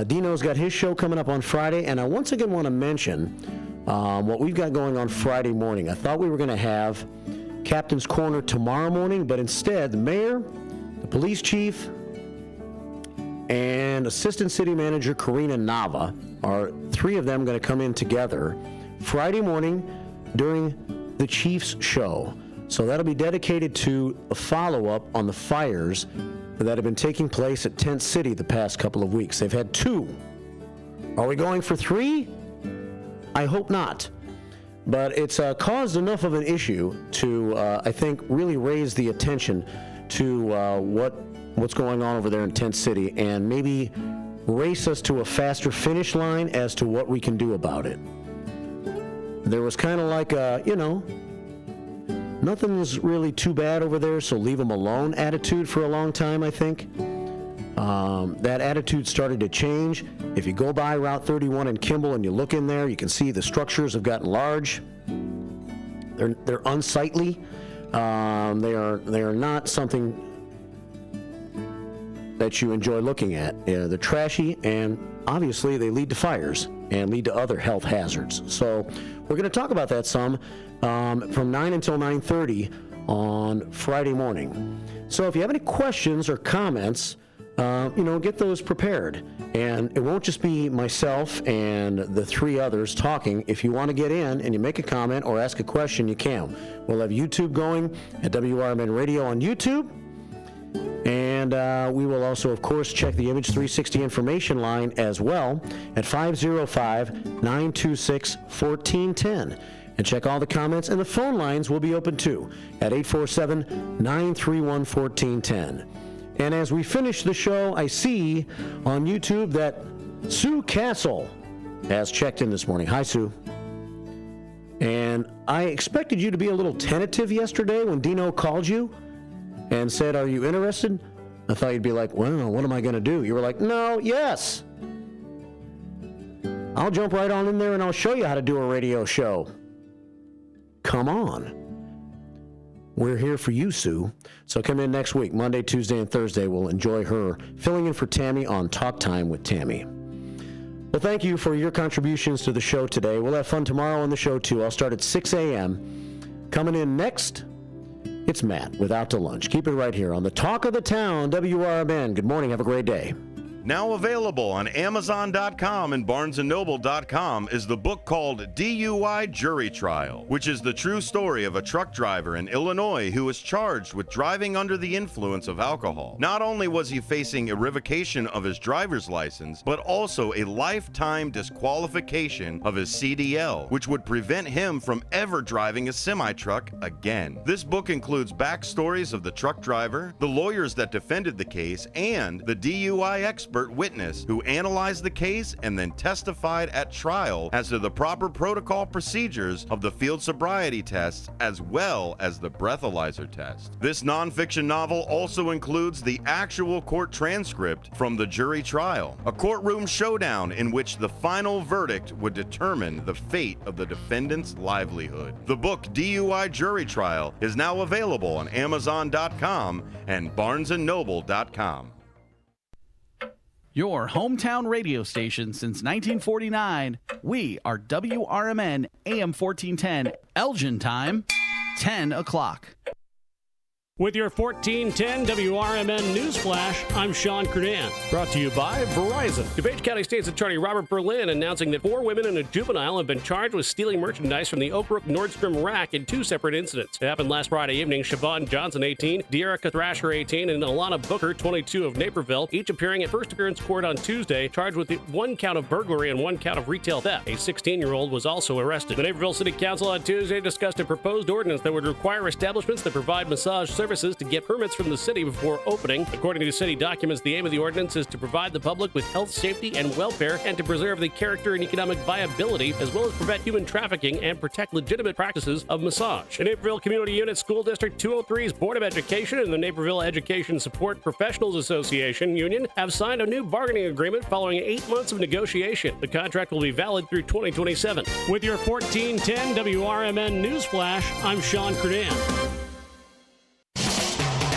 Dino's got his show coming up on Friday, and I once again want to mention what we've got going on Friday morning. I thought we were going to have Captain's Corner tomorrow morning, but instead the mayor, the police chief, and Assistant City Manager Karina Nava are 3 of them going to come in together Friday morning during the chief's show. So that'll be dedicated to a follow-up on the fires that have been taking place at Tent City the past couple of weeks. They've had 2. Are we going for 3? I hope not. But it's caused enough of an issue to, I think, really raise the attention to what's going on over there in Tent City and maybe race us to a faster finish line as to what we can do about it. There was kind of like a, nothing's really too bad over there, so leave them alone attitude for a long time, I think. That attitude started to change. If you go by Route 31 in Kimball and you look in there, you can see the structures have gotten large. They're unsightly. They are not something that you enjoy looking at. They're trashy, and obviously they lead to fires and lead to other health hazards. So we're going to talk about that some from 9 until 9:30 on Friday morning. So if you have any questions or comments, get those prepared. And it won't just be myself and the three others talking. If you want to get in and you make a comment or ask a question, you can. We'll have YouTube going at WRMN Radio on YouTube. And we will also, of course, check the Image 360 information line as well at 505-926-1410. And check all the comments, and the phone lines will be open too at 847-931-1410. And as we finish the show, I see on YouTube that Sue Castle has checked in this morning. Hi, Sue. And I expected you to be a little tentative yesterday when Dino called you and said, "Are you interested?" I thought you'd be like, "Well, what am I going to do?" You were like, "No, yes. I'll jump right on in there and I'll show you how to do a radio show." Come on. We're here for you, Sue. So come in next week, Monday, Tuesday, and Thursday. We'll enjoy her filling in for Tammy on Talk Time with Tammy. Well, thank you for your contributions to the show today. We'll have fun tomorrow on the show, too. I'll start at 6 a.m. Coming in next, it's Matt with Out to Lunch. Keep it right here on the Talk of the Town, WRMN. Good morning. Have a great day. Now available on Amazon.com and BarnesandNoble.com is the book called DUI Jury Trial, which is the true story of a truck driver in Illinois who was charged with driving under the influence of alcohol. Not only was he facing a revocation of his driver's license, but also a lifetime disqualification of his CDL, which would prevent him from ever driving a semi-truck again. This book includes backstories of the truck driver, the lawyers that defended the case, and the DUI expert witness who analyzed the case and then testified at trial as to the proper protocol procedures of the field sobriety tests as well as the breathalyzer test. This nonfiction novel also includes the actual court transcript from the jury trial, a courtroom showdown in which the final verdict would determine the fate of the defendant's livelihood. The book DUI Jury Trial is now available on Amazon.com and BarnesandNoble.com. Your hometown radio station since 1949. We are WRMN AM 1410, Elgin time, 10 o'clock. With your 1410 WRMN News Flash, I'm Sean Kernan. Brought to you by Verizon. DuPage County State's Attorney Robert Berlin announcing that 4 women and a juvenile have been charged with stealing merchandise from the Oak Brook Nordstrom rack in 2 separate incidents. It happened last Friday evening. Siobhan Johnson, 18, De'Erica Thrasher, 18, and Alana Booker, 22, of Naperville, each appearing at first appearance court on Tuesday, charged with 1 count of burglary and 1 count of retail theft. A 16-year-old was also arrested. The Naperville City Council on Tuesday discussed a proposed ordinance that would require establishments that provide massage services to get permits from the city before opening. According to city documents, the aim of the ordinance is to provide the public with health, safety, and welfare, and to preserve the character and economic viability, as well as prevent human trafficking and protect legitimate practices of massage. The Naperville Community Unit School District 203's Board of Education and the Naperville Education Support Professionals Association Union have signed a new bargaining agreement following 8 months of negotiation. The contract will be valid through 2027. With your 1410 WRMN News Flash, I'm Sean Kernan.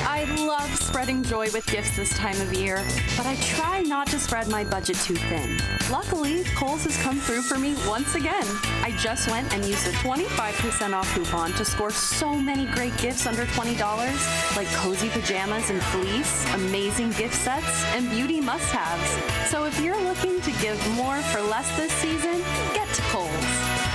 I love spreading joy with gifts this time of year, but I try not to spread my budget too thin. Luckily, Kohl's has come through for me once again. I just went and used a 25% off coupon to score so many great gifts under $20, like cozy pajamas and fleece, amazing gift sets, and beauty must-haves. So if you're looking to give more for less this season, get to Kohl's.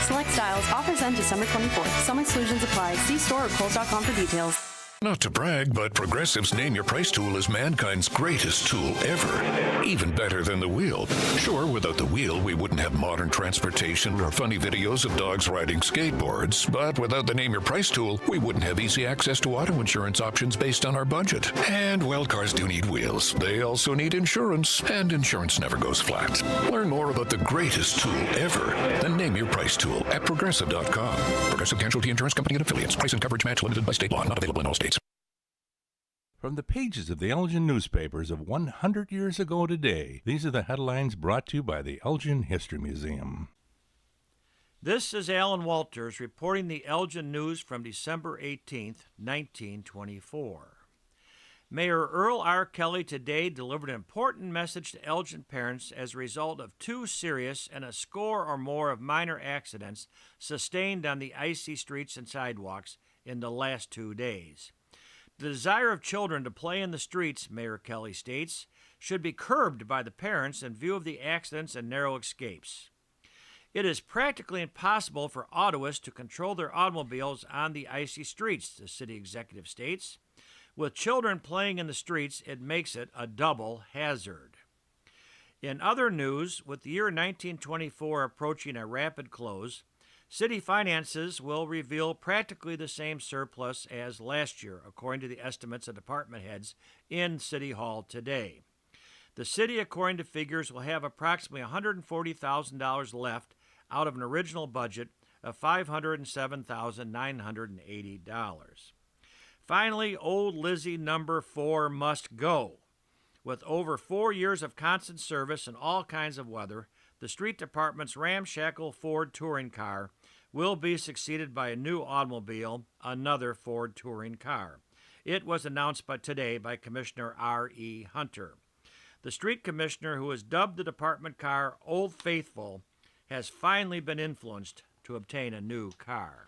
Select styles, offers end December 24th. Some exclusions apply. See store or Kohl's.com for details. Not to brag, but Progressive's Name Your Price tool is mankind's greatest tool ever. Even better than the wheel. Sure, without the wheel, we wouldn't have modern transportation or funny videos of dogs riding skateboards. But without the Name Your Price tool, we wouldn't have easy access to auto insurance options based on our budget. And, well, cars do need wheels. They also need insurance, and insurance never goes flat. Learn more about the greatest tool ever, the Name Your Price tool, at Progressive.com. Progressive Casualty Insurance Company and Affiliates. Price and coverage match limited by state law. Not available in all states. From the pages of the Elgin newspapers of 100 years ago today, these are the headlines brought to you by the Elgin History Museum. This is Alan Walters reporting the Elgin news from December 18th, 1924. Mayor Earl R. Kelly today delivered an important message to Elgin parents as a result of 2 serious and a score or more of minor accidents sustained on the icy streets and sidewalks in the last 2 days. The desire of children to play in the streets, Mayor Kelly states, should be curbed by the parents in view of the accidents and narrow escapes. It is practically impossible for autoists to control their automobiles on the icy streets, the city executive states. With children playing in the streets, it makes it a double hazard. In other news, with the year 1924 approaching a rapid close, city finances will reveal practically the same surplus as last year, according to the estimates of department heads in City Hall today. The city, according to figures, will have approximately $140,000 left out of an original budget of $507,980. Finally, old Lizzie number 4 must go. With over 4 years of constant service in all kinds of weather, the street department's ramshackle Ford touring car will be succeeded by a new automobile, another Ford touring car. It was announced today by Commissioner R.E. Hunter. The street commissioner, who has dubbed the department car Old Faithful, has finally been influenced to obtain a new car.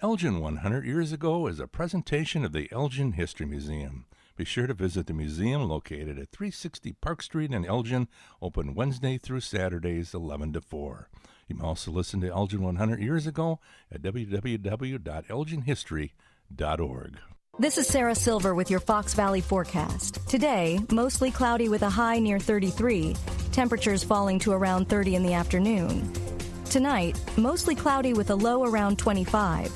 Elgin 100 Years Ago is a presentation of the Elgin History Museum. Be sure to visit the museum located at 360 Park Street in Elgin, open Wednesday through Saturdays 11 to 4. You can also listen to Elgin 100 Years Ago at www.elginhistory.org. This is Sarah Silver with your Fox Valley forecast. Today, mostly cloudy with a high near 33, temperatures falling to around 30 in the afternoon. Tonight, mostly cloudy with a low around 25.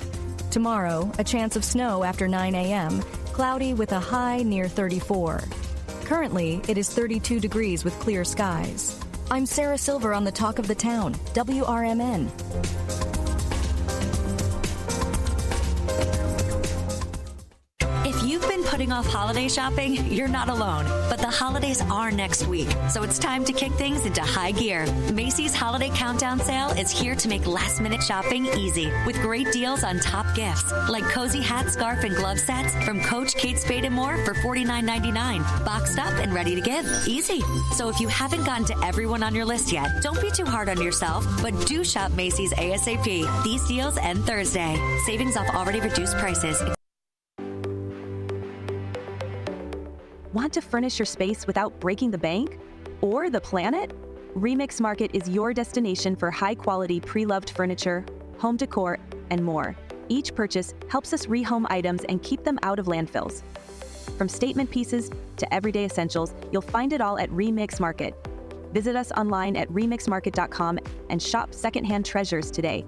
Tomorrow, a chance of snow after 9 a.m., cloudy with a high near 34. Currently, it is 32 degrees with clear skies. I'm Sarah Silver on the Talk of the Town, WRMN. If you've been putting off holiday shopping, you're not alone. But the holidays are next week, so it's time to kick things into high gear. Macy's Holiday Countdown Sale is here to make last-minute shopping easy with great deals on top gifts like cozy hat, scarf, and glove sets from Coach, Kate Spade & More for $49.99, boxed up and ready to give. Easy. So if you haven't gotten to everyone on your list yet, don't be too hard on yourself, but do shop Macy's ASAP. These deals end Thursday. Savings off already reduced prices. Want to furnish your space without breaking the bank or the planet? Remix Market is your destination for high-quality pre-loved furniture, home decor, and more. Each purchase helps us rehome items and keep them out of landfills. From statement pieces to everyday essentials, you'll find it all at Remix Market. Visit us online at remixmarket.com and shop secondhand treasures today.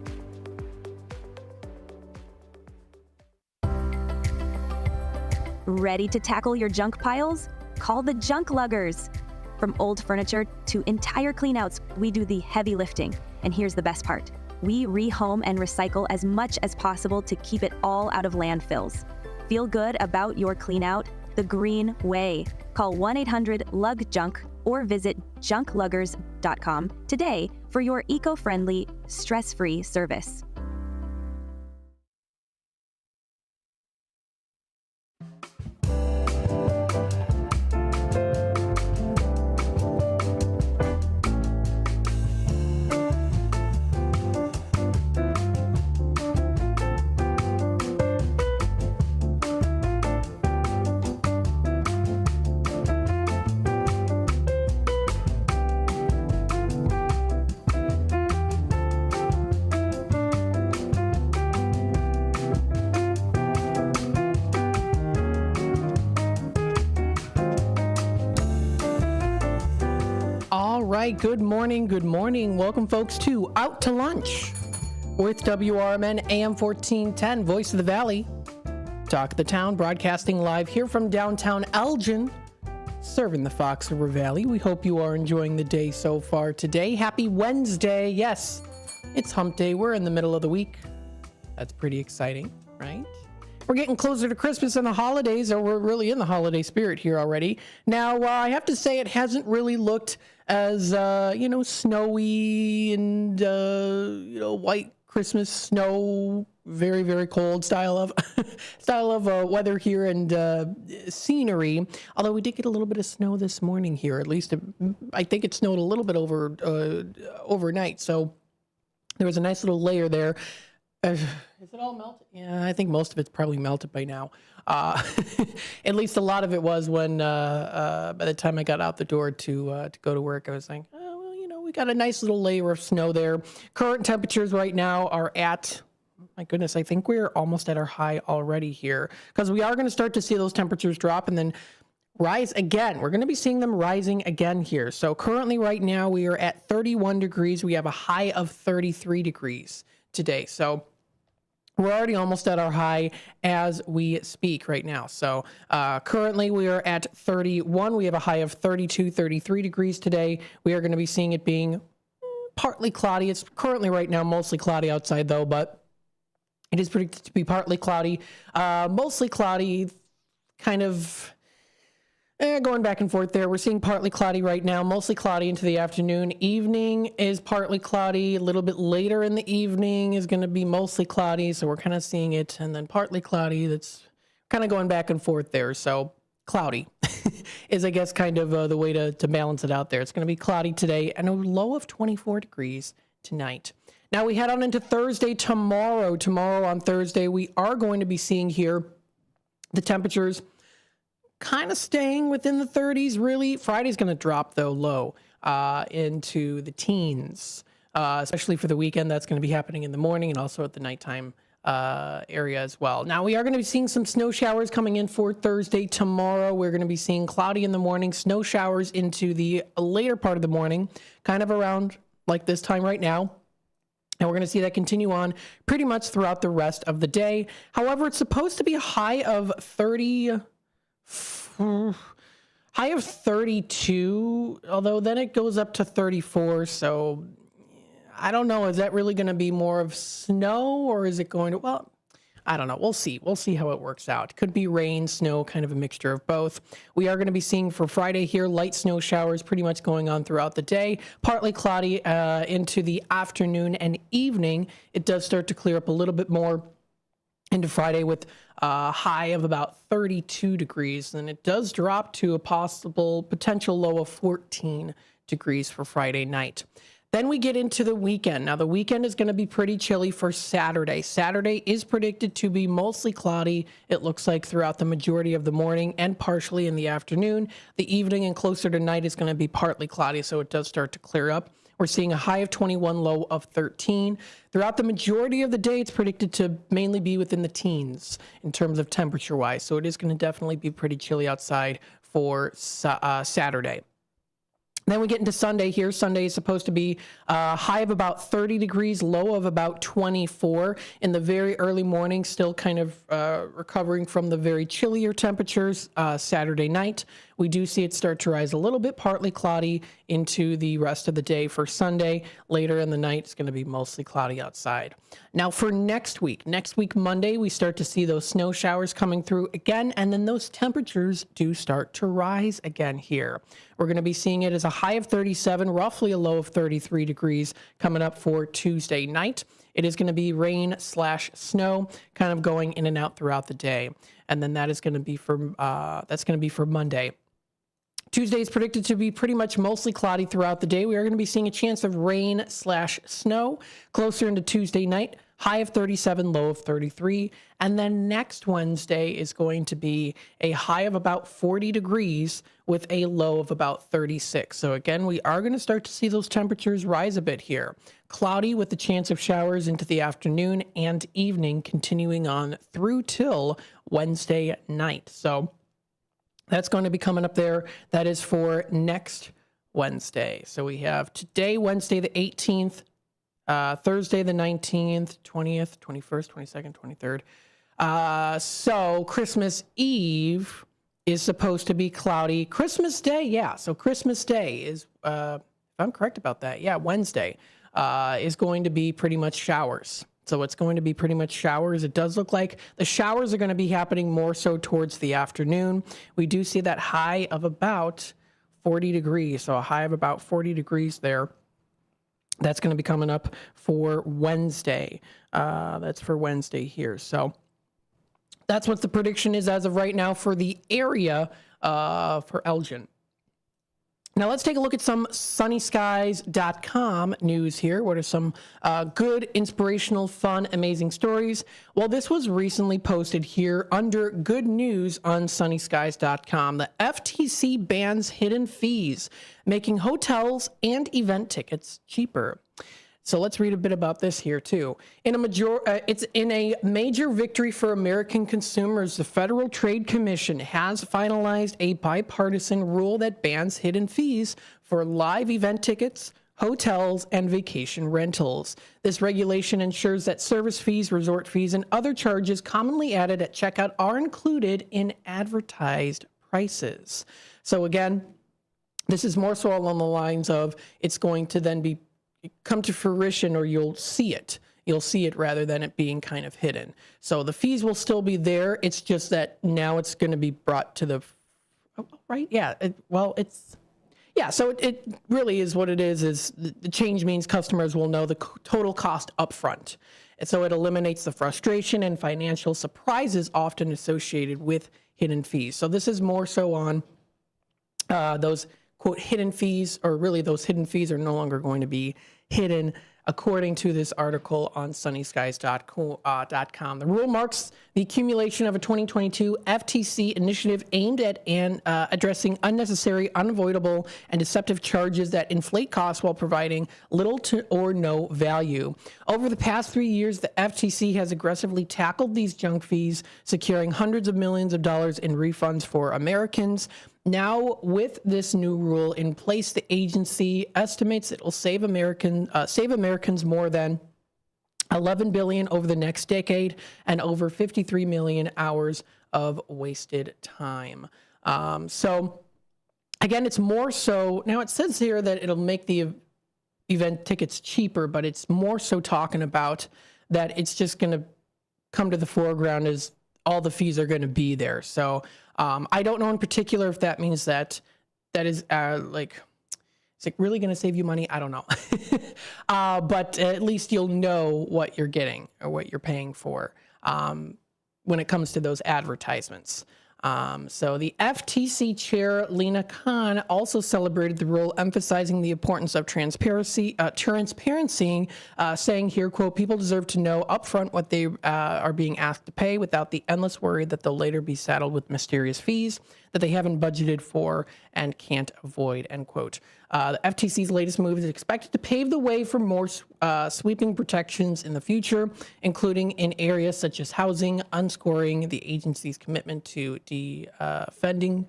Ready to tackle your junk piles? Call the Junk Luggers. From old furniture to entire cleanouts, we do the heavy lifting. And here's the best part. We rehome and recycle as much as possible to keep it all out of landfills. Feel good about your cleanout the green way. Call 1-800-LUG-JUNK or visit junkluggers.com today for your eco-friendly, stress-free service. Good morning. Welcome, folks, to Out to Lunch with WRMN AM 1410, Voice of the Valley. Talk of the Town, broadcasting live here from downtown Elgin, serving the Fox River Valley. We hope you are enjoying the day so far today. Happy Wednesday. Yes, it's hump day. We're in the middle of the week. That's pretty exciting, right? We're getting closer to Christmas and the holidays, or we're really in the holiday spirit here already. Now, I have to say it hasn't really looked as, snowy and, white Christmas snow, very, very cold style of weather here and scenery. Although we did get a little bit of snow this morning here. At least I think it snowed a little bit overnight. So there was a nice little layer there. Is it all melted? Yeah, I think most of it's probably melted by now. At least a lot of it was when by the time I got out the door to go to work, I was like, oh, well, we got a nice little layer of snow there. Current temperatures right now are at, my goodness, I think we're almost at our high already here, because we are going to start to see those temperatures drop and then rise again. We're going to be seeing them rising again here. So currently right now we are at 31 degrees. We have a high of 33 degrees today. So we're already almost at our high as we speak right now. So currently we are at 31. We have a high of 32, 33 degrees today. We are going to be seeing it being partly cloudy. It's currently right now mostly cloudy outside though, but it is predicted to be partly cloudy, mostly cloudy, kind of going back and forth there. We're seeing partly cloudy right now, mostly cloudy into the afternoon. Evening is partly cloudy. A little bit later in the evening is going to be mostly cloudy. So we're kind of seeing it, and then partly cloudy. That's kind of going back and forth there. So cloudy is, I guess, kind of the way to balance it out there. It's going to be cloudy today and a low of 24 degrees tonight. Now we head on into Thursday tomorrow. Tomorrow on Thursday, we are going to be seeing here the temperatures kind of staying within the 30s, really. Friday's going to drop, though, low into the teens, especially for the weekend. That's going to be happening in the morning and also at the nighttime area as well. Now, we are going to be seeing some snow showers coming in for Thursday tomorrow. We're going to be seeing cloudy in the morning, snow showers into the later part of the morning, kind of around like this time right now. And we're going to see that continue on pretty much throughout the rest of the day. However, it's supposed to be a high of 32, although then it goes up to 34. So I don't know. Is that really going to be more of snow, or is it going to, well, I don't know. We'll see. We'll see how it works out. Could be rain, snow, kind of a mixture of both. We are going to be seeing for Friday here light snow showers pretty much going on throughout the day. Partly cloudy into the afternoon and evening. It does start to clear up a little bit more into Friday with a high of about 32 degrees. And it does drop to a potential low of 14 degrees for Friday night. Then we get into the weekend. Now, the weekend is going to be pretty chilly for Saturday. Saturday is predicted to be mostly cloudy, it looks like, throughout the majority of the morning and partially in the afternoon. The evening and closer to night is going to be partly cloudy, so it does start to clear up. We're seeing a high of 21, low of 13. Throughout the majority of the day, it's predicted to mainly be within the teens in terms of temperature-wise, so it is going to definitely be pretty chilly outside for Saturday. Then we get into Sunday here. Sunday is supposed to be a high of about 30 degrees, low of about 24 in the very early morning, still kind of recovering from the very chillier temperatures Saturday night. We do see it start to rise a little bit, partly cloudy into the rest of the day for Sunday. Later in the night, it's going to be mostly cloudy outside. Now for next week Monday, we start to see those snow showers coming through again, and then those temperatures do start to rise again here. We're going to be seeing it as a high of 37, roughly a low of 33 degrees coming up for Tuesday night. It is going to be rain/snow, kind of going in and out throughout the day. And then that is going to be for Monday. Tuesday is predicted to be pretty much mostly cloudy throughout the day. We are going to be seeing a chance of rain/snow closer into Tuesday night. High of 37, low of 33. And then next Wednesday is going to be a high of about 40 degrees with a low of about 36. So again, we are going to start to see those temperatures rise a bit here. Cloudy with the chance of showers into the afternoon and evening, continuing on through till Wednesday night. So that's going to be coming up there. That is for next Wednesday. So we have today, Wednesday the 18th, Thursday the 19th, 20th, 21st, 22nd, 23rd. So Christmas Eve is supposed to be cloudy. Christmas Day, yeah. So Christmas Day is, if I'm correct about that, yeah, Wednesday is going to be pretty much showers. So it's going to be pretty much showers. It does look like the showers are going to be happening more so towards the afternoon. We do see that high of about 40 degrees. So a high of about 40 degrees there. That's going to be coming up for Wednesday. That's for Wednesday here. So that's what the prediction is as of right now for the area for Elgin. Now let's take a look at some sunnyskies.com news here. What are some good, inspirational, fun, amazing stories? Well, this was recently posted here under good news on sunnyskies.com. The FTC bans hidden fees, making hotels and event tickets cheaper. So let's read a bit about this here too. It's in a major victory for American consumers. The Federal Trade Commission has finalized a bipartisan rule that bans hidden fees for live event tickets, hotels, and vacation rentals. This regulation ensures that service fees, resort fees, and other charges commonly added at checkout are included in advertised prices. So again, this is more so along the lines of it's going to then come to fruition, or you'll see it. You'll see it rather than it being kind of hidden. So the fees will still be there. It's just that now it's going to be brought to the right. Yeah. So it really is what it is the change means customers will know the total cost upfront. And so it eliminates the frustration and financial surprises often associated with hidden fees. So this is more so on those quote hidden fees, or really those hidden fees are no longer going to be hidden, according to this article on sunnyskies.com. The rule marks the accumulation of a 2022 FTC initiative aimed at addressing unnecessary, unavoidable, and deceptive charges that inflate costs while providing little to or no value. Over the past 3 years, the FTC has aggressively tackled these junk fees, securing hundreds of millions of dollars in refunds for Americans. Now, with this new rule in place, the agency estimates it will save Americans more than $11 billion over the next decade and over 53 million hours of wasted time. So, again, it's more so. Now, it says here that it'll make the event tickets cheaper, but it's more so talking about that it's just going to come to the foreground as all the fees are going to be there. So, I don't know in particular if that means that is is it really going to save you money? I don't know. But at least you'll know what you're getting or what you're paying for when it comes to those advertisements. So the FTC chair, Lena Khan, also celebrated the rule, emphasizing the importance of transparency, saying here, quote, people deserve to know upfront what they are being asked to pay without the endless worry that they'll later be saddled with mysterious fees that they haven't budgeted for and can't avoid, end quote. The FTC's latest move is expected to pave the way for more sweeping protections in the future, including in areas such as housing, unscoring the agency's commitment to defending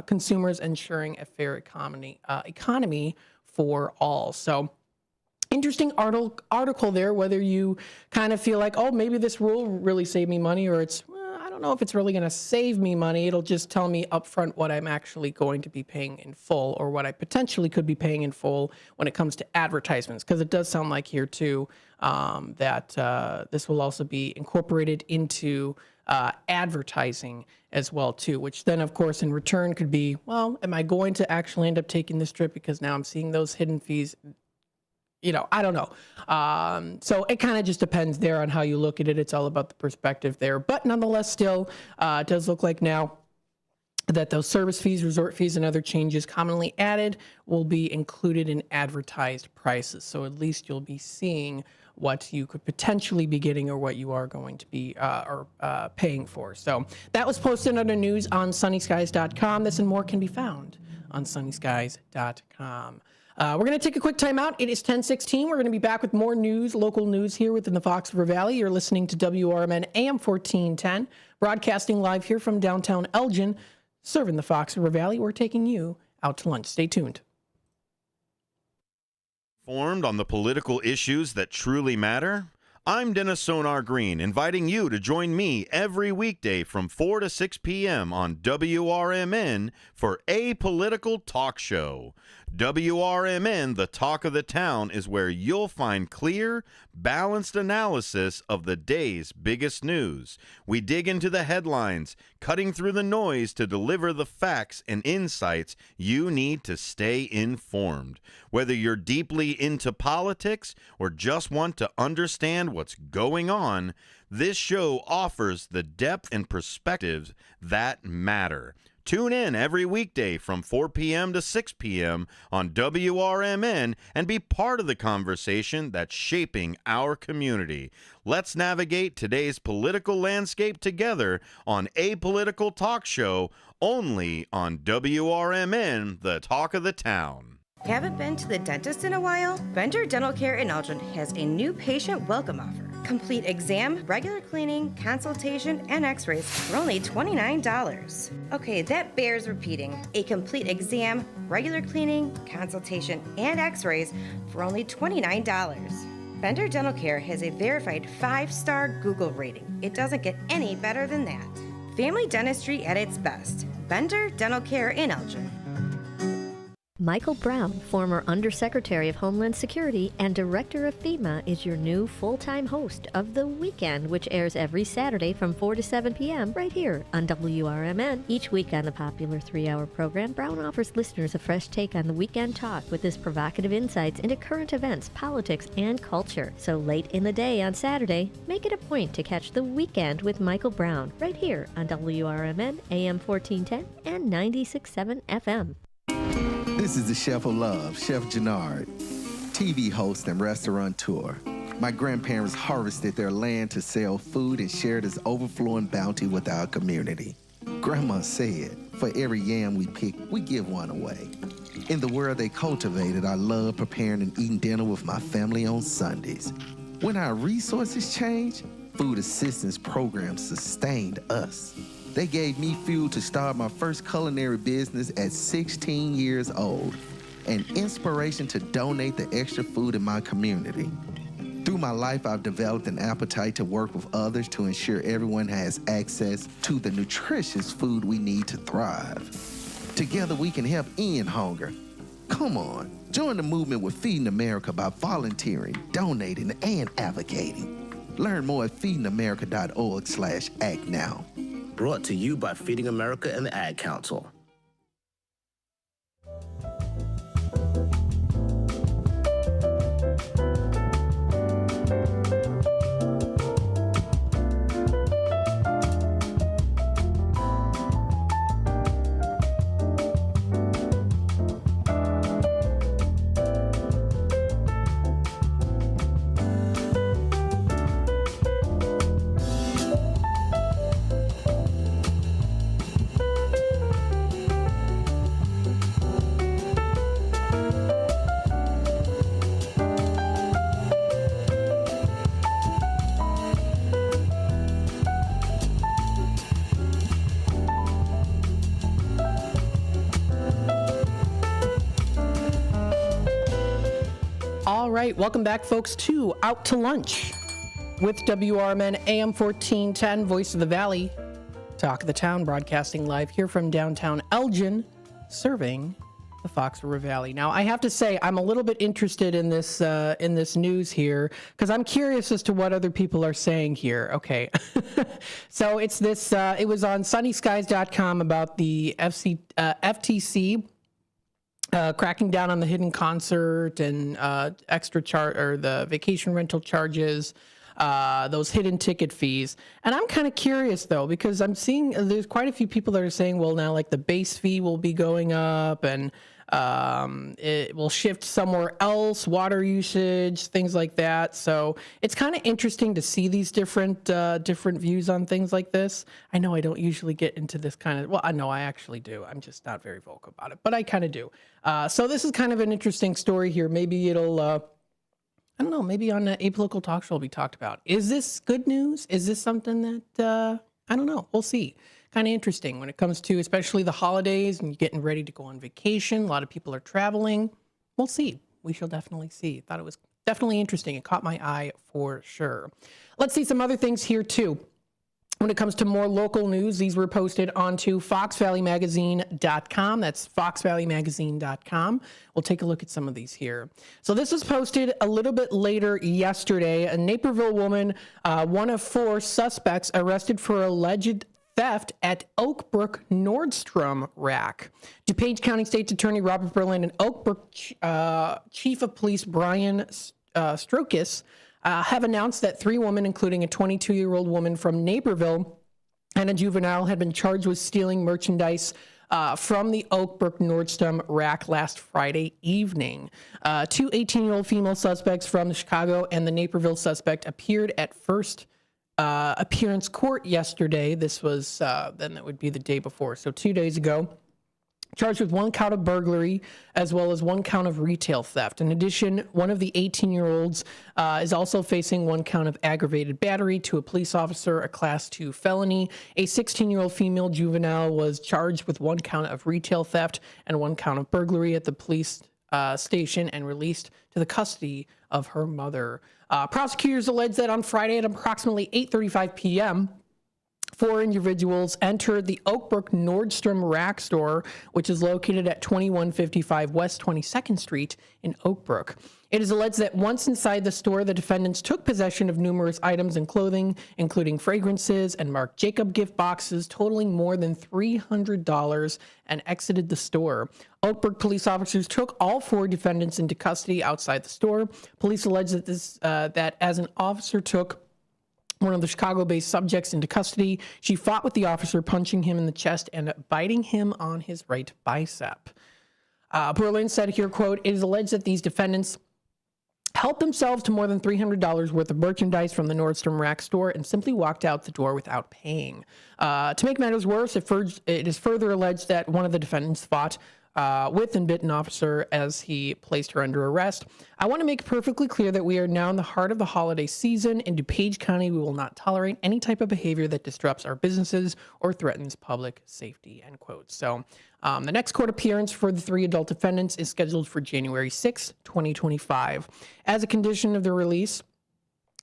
consumers, ensuring a fair economy for all. So, interesting article there, whether you kind of feel like, oh, maybe this rule really saved me money, or it's, I don't know if it's really going to save me money. It'll just tell me upfront what I'm actually going to be paying in full, or what I potentially could be paying in full when it comes to advertisements. Because it does sound like here too that this will also be incorporated into advertising as well too, which then of course in return could be, well, am I going to actually end up taking this trip because now I'm seeing those hidden fees? I don't know. So it kind of just depends there on how you look at it. It's all about the perspective there. But nonetheless, still, it does look like now that those service fees, resort fees, and other changes commonly added will be included in advertised prices. So at least you'll be seeing what you could potentially be getting or what you are going to be paying for. So that was posted under news on sunnyskies.com. This and more can be found on sunnyskies.com. We're going to take a quick time out. It is 10:16. We're going to be back with more news, local news here within the Fox River Valley. You're listening to WRMN AM 1410, broadcasting live here from downtown Elgin, serving the Fox River Valley. We're taking you out to lunch. Stay tuned. Informed on the political issues that truly matter? I'm Dennis Sonar Green, inviting you to join me every weekday from 4 to 6 p.m. on WRMN for A Political Talk Show. WRMN, the talk of the town, is where you'll find clear, balanced analysis of the day's biggest news. We dig into the headlines, cutting through the noise to deliver the facts and insights you need to stay informed. Whether you're deeply into politics or just want to understand what's going on, this show offers the depth and perspectives that matter. Tune in every weekday from 4 p.m. to 6 p.m. on WRMN and be part of the conversation that's shaping our community. Let's navigate today's political landscape together on Apolitical Talk Show, only on WRMN, the talk of the town. Haven't been to the dentist in a while? Bender Dental Care in Elgin has a new patient welcome offer. Complete exam, regular cleaning, consultation, and x-rays for only $29. Okay, that bears repeating. A complete exam, regular cleaning, consultation, and x-rays for only $29. Bender Dental Care has a verified 5-star Google rating. It doesn't get any better than that. Family dentistry at its best. Bender Dental Care in Elgin. Michael Brown, former Undersecretary of Homeland Security and Director of FEMA, is your new full-time host of The Weekend, which airs every Saturday from 4 to 7 p.m. right here on WRMN. Each week on the popular 3-hour program, Brown offers listeners a fresh take on the weekend talk with his provocative insights into current events, politics, and culture. So late in the day on Saturday, make it a point to catch The Weekend with Michael Brown right here on WRMN, AM 1410 and 96.7 FM. This is the Chef of Love, Chef Jannard, TV host and restaurateur. My grandparents harvested their land to sell food and share this overflowing bounty with our community. Grandma said, for every yam we pick, we give one away. In the world they cultivated, I love preparing and eating dinner with my family on Sundays. When our resources changed, food assistance programs sustained us. They gave me fuel to start my first culinary business at 16 years old, and inspiration to donate the extra food in my community. Through my life, I've developed an appetite to work with others to ensure everyone has access to the nutritious food we need to thrive. Together, we can help end hunger. Come on, join the movement with Feeding America by volunteering, donating, and advocating. Learn more at feedingamerica.org/act now. Brought to you by Feeding America and the Ad Council. All right, welcome back, folks, to Out to Lunch with WRMN AM 1410, Voice of the Valley, Talk of the Town, broadcasting live here from downtown Elgin, serving the Fox River Valley. Now, I have to say, I'm a little bit interested in this news here because I'm curious as to what other people are saying here. Okay, so it's this. It was on sunnyskies.com about the FTC. Cracking down on the hidden concert and extra or the vacation rental charges, those hidden ticket fees. And I'm kind of curious though, because I'm seeing there's quite a few people that are saying, well, now like the base fee will be going up and it will shift somewhere else, water usage, things like that. So it's kind of interesting to see these different views on things like this. I know I don't usually get into this kind of, well, I know I actually do. I'm just not very vocal about it, but I kind of do. So this is kind of an interesting story here. Maybe it'll, I don't know, maybe on the Apolitical Talk Show will be talked about. Is this good news? Is this something that, I don't know, we'll see. Kind of interesting when it comes to especially the holidays and getting ready to go on vacation. A lot of people are traveling. We'll see. We shall definitely see. Thought it was definitely interesting. It caught my eye for sure. Let's see some other things here too. When it comes to more local news, these were posted onto foxvalleymagazine.com. That's foxvalleymagazine.com. We'll take a look at some of these here. So this was posted a little bit later yesterday. A Naperville woman, one of 4 suspects, arrested for alleged theft at Oak Brook Nordstrom rack. DuPage County State's Attorney Robert Berlin and Oak Brook Chief of Police Brian Strokis have announced that 3 women, including a 22-year-old woman from Naperville and a juvenile, had been charged with stealing merchandise from the Oak Brook Nordstrom rack last Friday evening. 2 18-year-old female suspects from Chicago and the Naperville suspect appeared at first appearance court yesterday. This was, then that would be the day before, so 2 days ago. Charged with 1 count of burglary as well as 1 count of retail theft. In addition, one of the 18-year-olds is also facing 1 count of aggravated battery to a police officer, a Class 2 felony. A 16-year-old female juvenile was charged with 1 count of retail theft and 1 count of burglary at the police station and released to the custody of her mother. Prosecutors allege that on Friday at approximately 8:35 p.m., 4 individuals entered the Oak Brook Nordstrom rack store, which is located at 2155 West 22nd Street in Oak Brook. It is alleged that once inside the store, the defendants took possession of numerous items and clothing, including fragrances and Marc Jacob gift boxes totaling more than $300, and exited the store. Oak Brook police officers took all 4 defendants into custody outside the store. Police allege that that as an officer took one of the Chicago-based subjects into custody, she fought with the officer, punching him in the chest and biting him on his right bicep. Berlin said here, quote, "It is alleged that these defendants helped themselves to more than $300 worth of merchandise from the Nordstrom rack store and simply walked out the door without paying. To make matters worse, it is further alleged that one of the defendants fought with and bit an officer as he placed her under arrest. I want to make perfectly clear that we are now in the heart of the holiday season. In DuPage County, we will not tolerate any type of behavior that disrupts our businesses or threatens public safety," end quote. So the next court appearance for the 3 adult defendants is scheduled for January 6, 2025. As a condition of their release,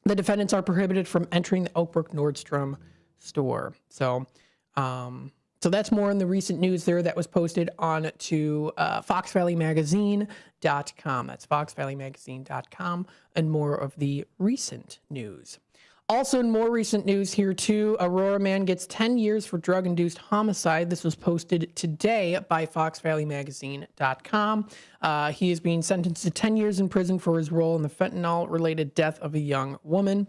the defendants are prohibited from entering the Oak Brook Nordstrom store. So that's more in the recent news there that was posted on to foxvalleymagazine.com. That's foxvalleymagazine.com, and more of the recent news. Also in more recent news here too, Aurora man gets 10 years for drug-induced homicide. This was posted today by foxvalleymagazine.com. He is being sentenced to 10 years in prison for his role in the fentanyl-related death of a young woman.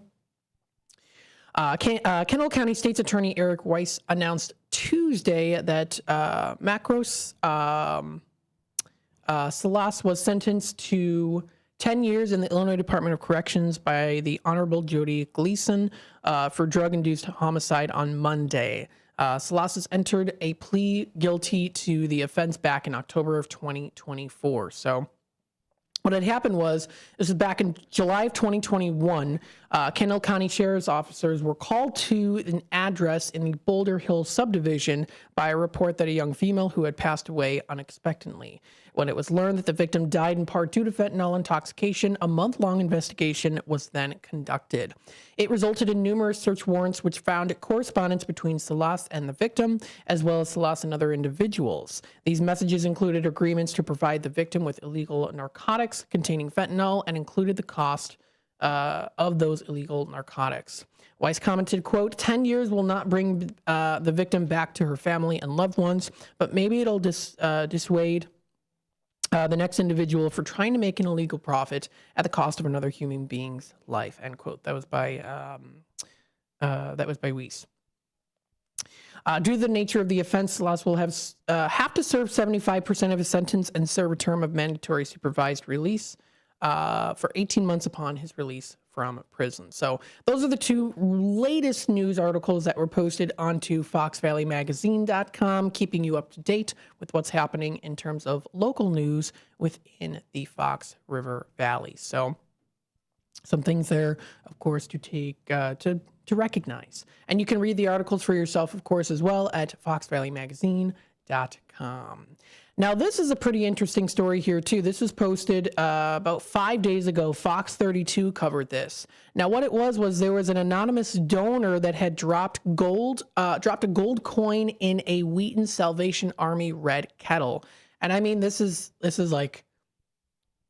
Kendall County State's Attorney Eric Weiss announced Tuesday that Macros Salas was sentenced to 10 years in the Illinois Department of Corrections by the Honorable Jody Gleason for drug-induced homicide on Monday. Salas has entered a plea guilty to the offense back in October of 2024. So what had happened was, this was back in July of 2021, Kendall County Sheriff's officers were called to an address in the Boulder Hill subdivision by a report that a young female who had passed away unexpectedly. When it was learned that the victim died in part due to fentanyl intoxication, a month-long investigation was then conducted. It resulted in numerous search warrants which found correspondence between Salas and the victim, as well as Salas and other individuals. These messages included agreements to provide the victim with illegal narcotics containing fentanyl and included the cost of those illegal narcotics. Weiss commented, quote, 10 years will not bring the victim back to her family and loved ones, but maybe it'll dissuade the next individual for trying to make an illegal profit at the cost of another human being's life, end quote. That was by Weiss. Due to the nature of the offense, Salas will have to serve 75% of his sentence and serve a term of mandatory supervised release for 18 months upon his release from prison. So those are the 2 latest news articles that were posted onto foxvalleymagazine.com, keeping you up to date with what's happening in terms of local news within the Fox River Valley. So some things there, of course, to take to recognize. And you can read the articles for yourself, of course, as well at foxvalleymagazine.com. Now, this is a pretty interesting story here, too. This was posted about 5 days ago. Fox 32 covered this. Now, what it was there was an anonymous donor that had dropped a gold coin in a Wheaton Salvation Army red kettle. And I mean, this is like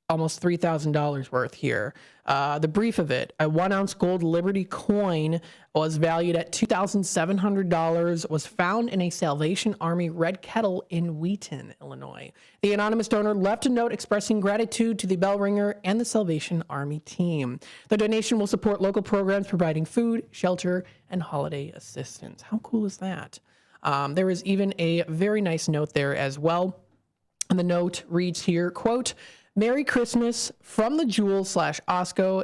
almost $3,000 worth here. The brief of it, a 1-ounce gold Liberty coin was valued at $2,700, was found in a Salvation Army red kettle in Wheaton, Illinois. The anonymous donor left a note expressing gratitude to the bell ringer and the Salvation Army team. The donation will support local programs providing food, shelter, and holiday assistance. How cool is that? There is even a very nice note there as well. And the note reads here, quote, "Merry Christmas from the Jewel/Osco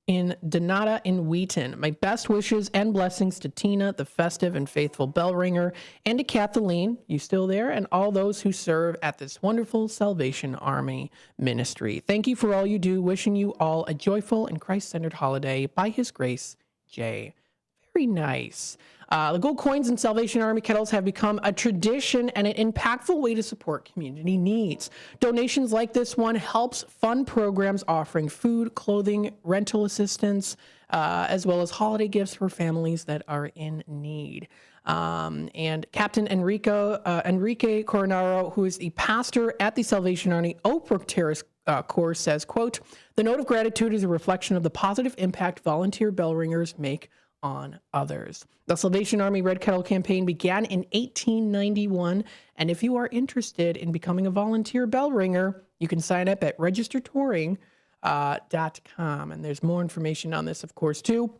in Donata in Wheaton. My best wishes and blessings to Tina, the festive and faithful bell ringer, and to Kathleen, you still there, and all those who serve at this wonderful Salvation Army ministry. Thank you for all you do. Wishing you all a joyful and Christ-centered holiday. By His grace, Jay." Very nice. The gold coins and Salvation Army kettles have become a tradition and an impactful way to support community needs. Donations like this one helps fund programs offering food, clothing, rental assistance, as well as holiday gifts for families that are in need. And Captain Enrique Coronaro, who is the pastor at the Salvation Army Oak Brook Terrace Corps, says, quote, "The note of gratitude is a reflection of the positive impact volunteer bell ringers make on others." The Salvation Army Red Kettle campaign began in 1891, and if you are interested in becoming a volunteer bell ringer, you can sign up at registertouring.com, and there's more information on this, of course, too.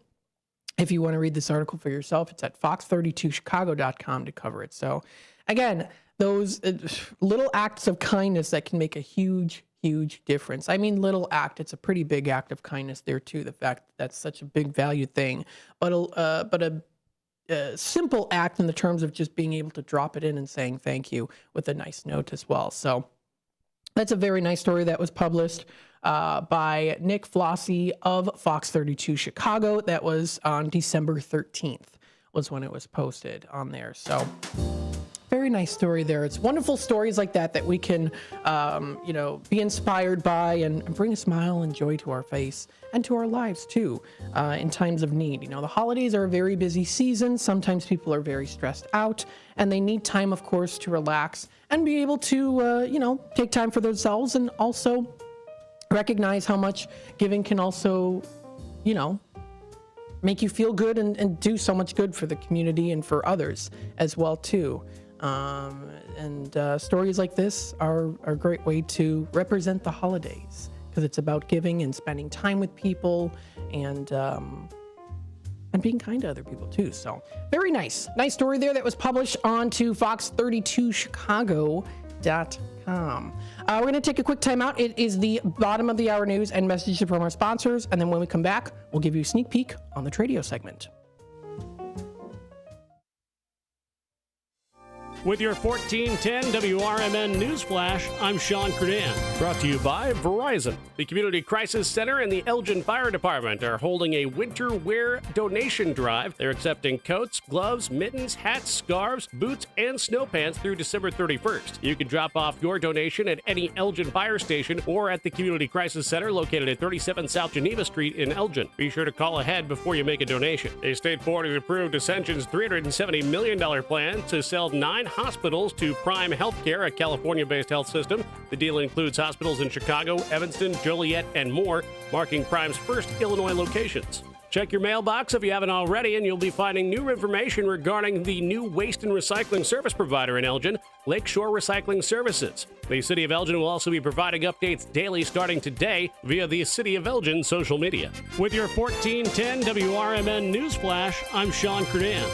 If you want to read this article for yourself, it's at fox32chicago.com to cover it. So, again, those little acts of kindness that can make a huge difference. I mean, little act, it's a pretty big act of kindness there too, the fact that that's such a big value thing, but a simple act in the terms of just being able to drop it in and saying thank you with a nice note as well. So that's a very nice story that was published by Nick Flossie of Fox 32 Chicago. That was on December 13th was when it was posted on there. So very nice story there. It's wonderful stories like that we can, be inspired by and bring a smile and joy to our face and to our lives too, in times of need. You know, the holidays are a very busy season. Sometimes people are very stressed out and they need time, of course, to relax and be able to, take time for themselves and also recognize how much giving can also, make you feel good and do so much good for the community and for others as well too. Stories like this are a great way to represent the holidays because it's about giving and spending time with people and being kind to other people too. So very nice story there that was published onto fox32chicago.com. We're going to take a quick time out. It is the bottom of the hour news and messages from our sponsors. And then when we come back, we'll give you a sneak peek on the Tradio segment. With your 1410 WRMN News Flash, I'm Sean Credan. Brought to you by Verizon. The Community Crisis Center and the Elgin Fire Department are holding a winter wear donation drive. They're accepting coats, gloves, mittens, hats, scarves, boots, and snow pants through December 31st. You can drop off your donation at any Elgin Fire Station or at the Community Crisis Center located at 37 South Geneva Street in Elgin. Be sure to call ahead before you make a donation. A state board has approved Ascension's $370 million plan to sell 9 hospitals to Prime Healthcare, a California-based health system. The deal includes hospitals in Chicago, Evanston, Joliet, and more, marking Prime's first Illinois locations. Check your mailbox if you haven't already, and you'll be finding new information regarding the new waste and recycling service provider in Elgin, Lakeshore Recycling Services. The City of Elgin will also be providing updates daily starting today via the City of Elgin social media. With your 1410 WRMN News Flash, I'm Sean Credan.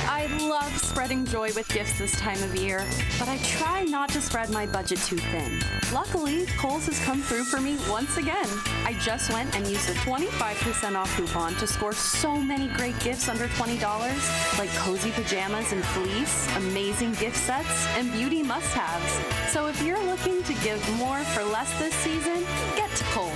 I love spreading joy with gifts this time of year, but I try not to spread my budget too thin. Luckily, Kohl's has come through for me once again. I just went and used a 25% off coupon to score so many great gifts under $20, like cozy pajamas and fleece, amazing gift sets, and beauty must-haves. So if you're looking to give more for less this season, get to Kohl's.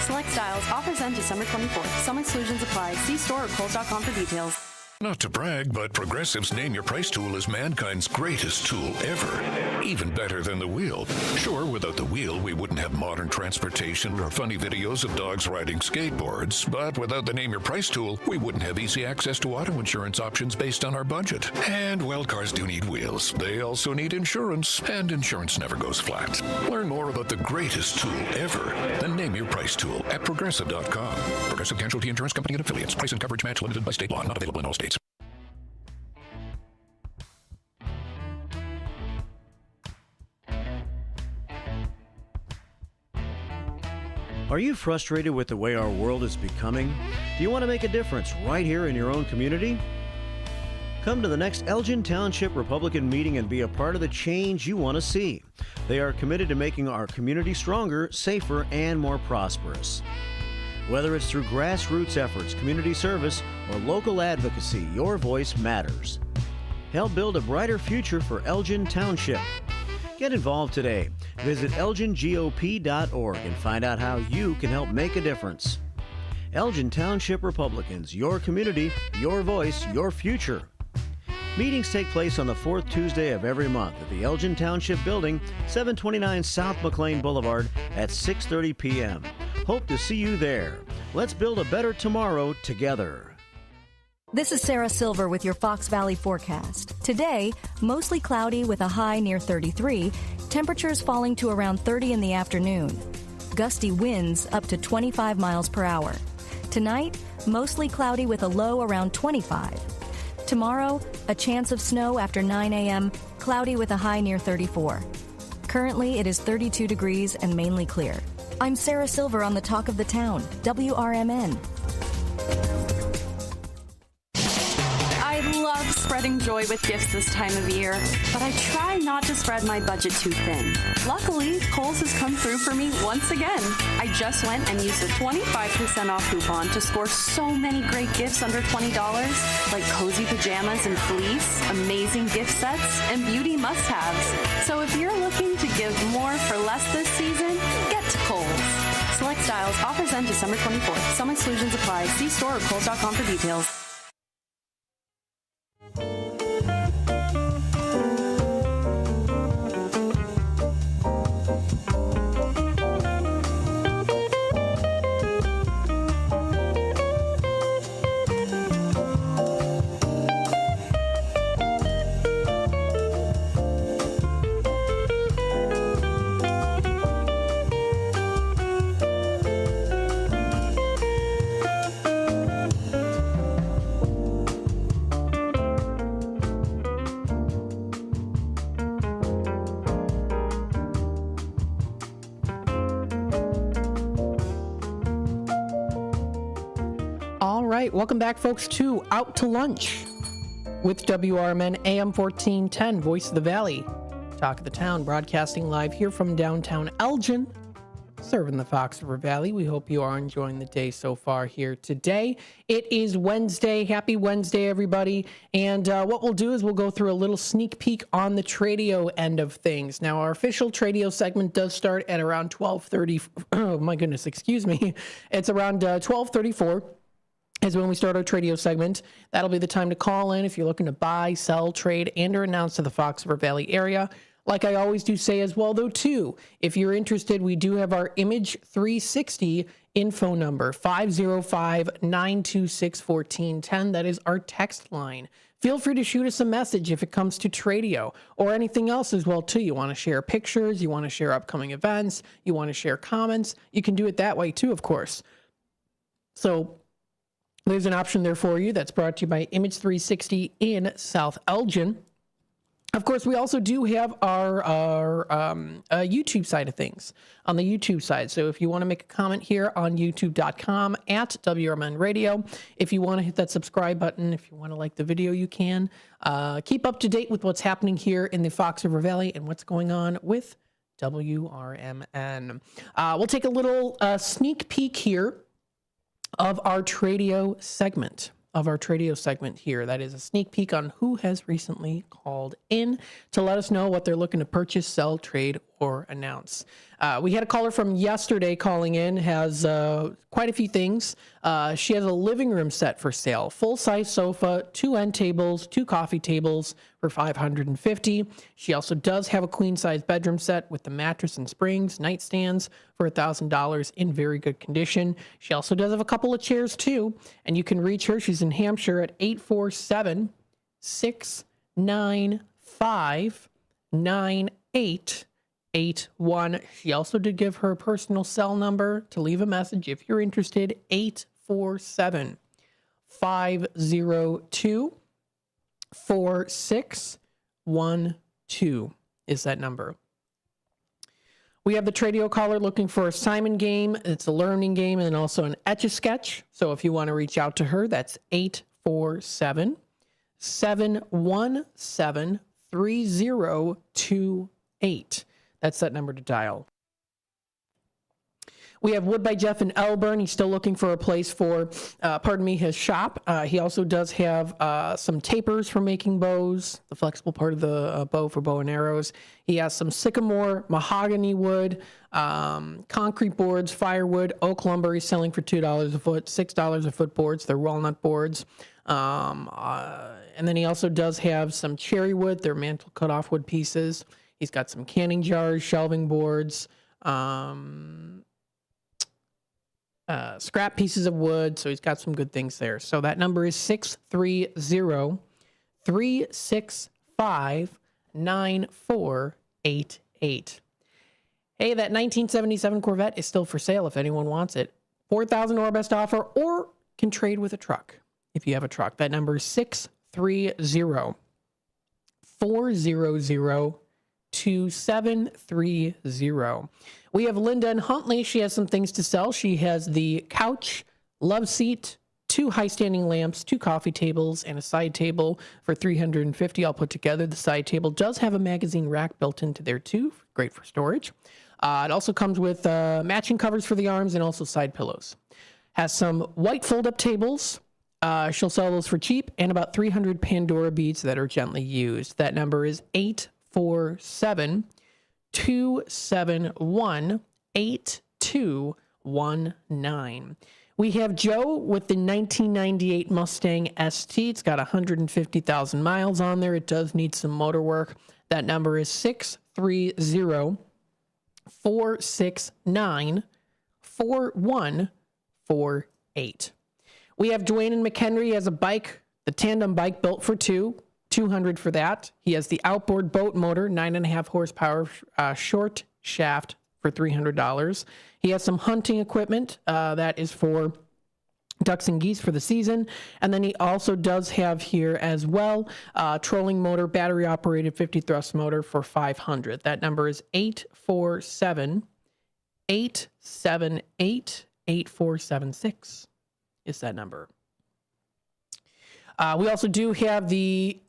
Select styles, offers end December 24th. Some exclusions apply. See store or Kohl's.com for details. Not to brag, but Progressive's Name Your Price tool is mankind's greatest tool ever. Even better than the wheel. Sure, without the wheel, we wouldn't have modern transportation or funny videos of dogs riding skateboards. But without the Name Your Price tool, we wouldn't have easy access to auto insurance options based on our budget. And, well, cars do need wheels. They also need insurance, and insurance never goes flat. Learn more about the greatest tool ever, the Name Your Price tool at Progressive.com. Progressive Casualty Insurance Company and Affiliates. Price and coverage match limited by state law. Not available in all states. Are you frustrated with the way our world is becoming? Do you want to make a difference right here in your own community? Come to the next Elgin Township Republican meeting and be a part of the change you want to see. They are committed to making our community stronger, safer, and more prosperous. Whether it's through grassroots efforts, community service, or local advocacy, your voice matters. Help build a brighter future for Elgin Township. Get involved today. Visit elgingop.org and find out how you can help make a difference. Elgin Township Republicans, your community, your voice, your future. Meetings take place on the fourth Tuesday of every month at the Elgin Township Building, 729 South McLean Boulevard at 6:30 p.m. Hope to see you there. Let's build a better tomorrow together. This is Sarah Silver with your Fox Valley forecast. Today, mostly cloudy with a high near 33, temperatures falling to around 30 in the afternoon. Gusty winds up to 25 miles per hour. Tonight, mostly cloudy with a low around 25. Tomorrow, a chance of snow after 9 a.m., cloudy with a high near 34. Currently, it is 32 degrees and mainly clear. I'm Sarah Silver on the Talk of the Town, WRMN. I love spreading joy with gifts this time of year, but I try not to spread my budget too thin. Luckily, Kohl's has come through for me once again. I just went and used a 25% off coupon to score so many great gifts under $20, like cozy pajamas and fleece, amazing gift sets, and beauty must-haves. So if you're looking to give more for less this season, get to Kohl's. Select styles, offers end December 24th. Some exclusions apply. See store or Kohl's.com for details. Welcome back, folks, to Out to Lunch with WRMN AM 1410, Voice of the Valley. Talk of the Town, broadcasting live here from downtown Elgin, serving the Fox River Valley. We hope you are enjoying the day so far here today. It is Wednesday. Happy Wednesday, everybody. And what we'll do is we'll go through a little sneak peek on the Tradio end of things. Now, our official Tradio segment does start at around 12:30. Oh, my goodness, excuse me. It's around 12:34. Is when we start our Tradio segment. That'll be the time to call in if you're looking to buy, sell, trade, and or announce to the Fox River Valley area. Like I always do say as well, though, too, if you're interested, we do have our Image 360 info number, 505-926-1410. That is our text line. Feel free to shoot us a message if it comes to Tradio or anything else as well, too. You want to share pictures, you want to share upcoming events, you want to share comments, you can do it that way, too, of course. So there's an option there for you that's brought to you by Image 360 in South Elgin. Of course, we also do have our YouTube side of things on the YouTube side. So if you want to make a comment here on youtube.com at WRMN Radio, if you want to hit that subscribe button, if you want to like the video, you can. Keep up to date with what's happening here in the Fox River Valley and what's going on with WRMN. We'll take a little sneak peek here of our Tradio segment. Here. That is a sneak peek on who has recently called in to let us know what they're looking to purchase, sell, trade, or announce. We had a caller from yesterday calling in, has quite a few things. She has a living room set for sale, full-size sofa, 2 end tables, 2 coffee tables for $550. She also does have a queen-size bedroom set with the mattress and springs, nightstands for $1,000 in very good condition. She also does have a couple of chairs too, and you can reach her. She's in Hampshire at 847-695-9881. She also did give her personal cell number to leave a message if you're interested. 847-502-4612 is that number. We have the Tradio caller looking for a Simon game. It's a learning game and also an Etch-a-Sketch. So if you want to reach out to her, that's 847-717-3028. That's that number to dial. We have Wood by Jeff in Elburn. He's still looking for a place for, his shop. He also does have some tapers for making bows, the flexible part of the bow for bow and arrows. He has some sycamore, mahogany wood, concrete boards, firewood, oak lumber. He's selling for $2 a foot, $6 a foot boards. They're walnut boards. And then he also does have some cherry wood. They're mantle cut off wood pieces. He's got some canning jars, shelving boards, scrap pieces of wood. So he's got some good things there. So that number is 630-365-9488. Hey, that 1977 Corvette is still for sale if anyone wants it. $4,000 or best offer, or can trade with a truck if you have a truck. That number is 630-400-2730. We have Linda in Huntley. She has some things to sell. She has the couch, love seat, 2 high-standing lamps, 2 coffee tables, and a side table for $350 all put together. The side table does have a magazine rack built into there too. Great for storage. It also comes with matching covers for the arms and also side pillows. Has some white fold-up tables. She'll sell those for cheap, and about 300 Pandora beads that are gently used. That number is 847-271-8219. We have Joe with the 1998 Mustang ST. It's got 150,000 miles on there. It does need some motor work. That number is 630-469-4148. We have Dwayne in McHenry. He has a bike, the tandem bike built for $200 for that. He has the outboard boat motor, 9.5 horsepower, short shaft for $300. He has some hunting equipment that is for ducks and geese for the season. And then he also does have here as well trolling motor, battery operated 50 thrust motor for $500. That number is 847-878-8476 is that number. We also do have the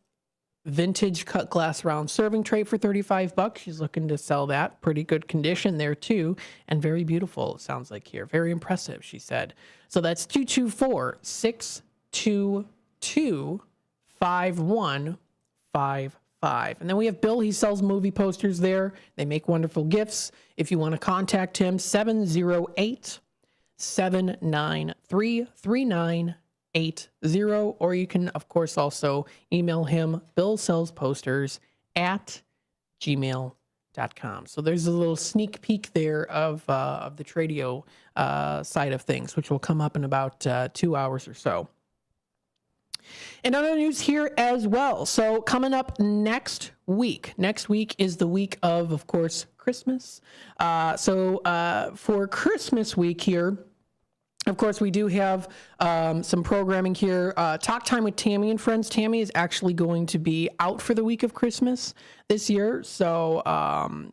vintage cut glass round serving tray for $35. She's looking to sell that. Pretty good condition there too, and very beautiful, it sounds like here. Very impressive, she said. So that's 224-622-5155. And then we have Bill. He sells movie posters there. They make wonderful gifts. If you want to contact him, 708-793-3980, or you can, of course, also email him, billsellsposters@gmail.com. So there's a little sneak peek there of the Tradio side of things, which will come up in about 2 hours or so. And other news here as well. So coming up next week is the week of course, Christmas. So for Christmas week here, of course, we do have some programming here. Talk Time with Tammy and Friends. Tammy is actually going to be out for the week of Christmas this year. So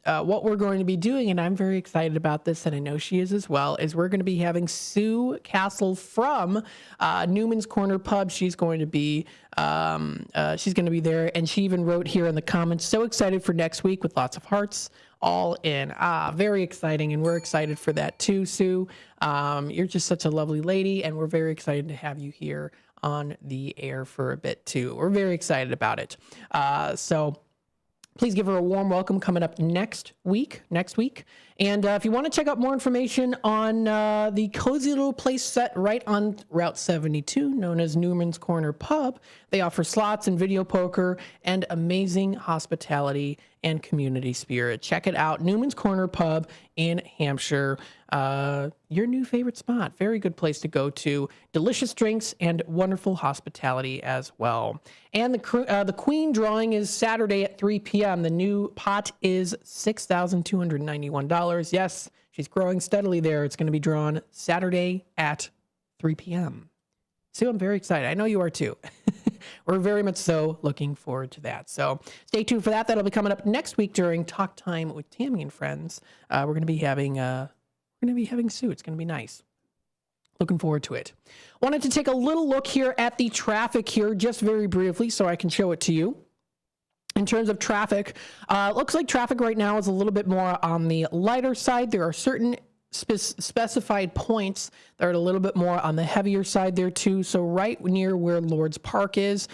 what we're going to be doing, and I'm very excited about this, and I know she is as well, is we're going to be having Sue Castle from Newman's Corner Pub. She's going to be there, and she even wrote here in the comments, so excited for next week with lots of hearts. All in. Very exciting, and we're excited for that too, Sue. You're just such a lovely lady, and we're very excited to have you here on the air for a bit too. We're very excited about it. So please give her a warm welcome coming up next week. And if you want to check out more information on the cozy little place set right on Route 72, known as Newman's Corner Pub, they offer slots and video poker and amazing hospitality and community spirit. Check it out, Newman's Corner Pub in Hampshire. Your new favorite spot. Very good place to go to. Delicious drinks and wonderful hospitality as well. And the Queen drawing is Saturday at 3 p.m. The new pot is $6,291. Yes, she's growing steadily there. It's going to be drawn Saturday at 3 p.m. So I'm very excited. I know you are too. We're very much so looking forward to that. So stay tuned for that. That'll be coming up next week during Talk Time with Tammy and Friends. We're going to be having Sue. It's going to be nice. Looking forward to it. Wanted to take a little look here at the traffic here, just very briefly, so I can show it to you. In terms of traffic, looks like traffic right now is a little bit more on the lighter side. There are certain specified points that are a little bit more on the heavier side there too. So right near where Lord's Park is,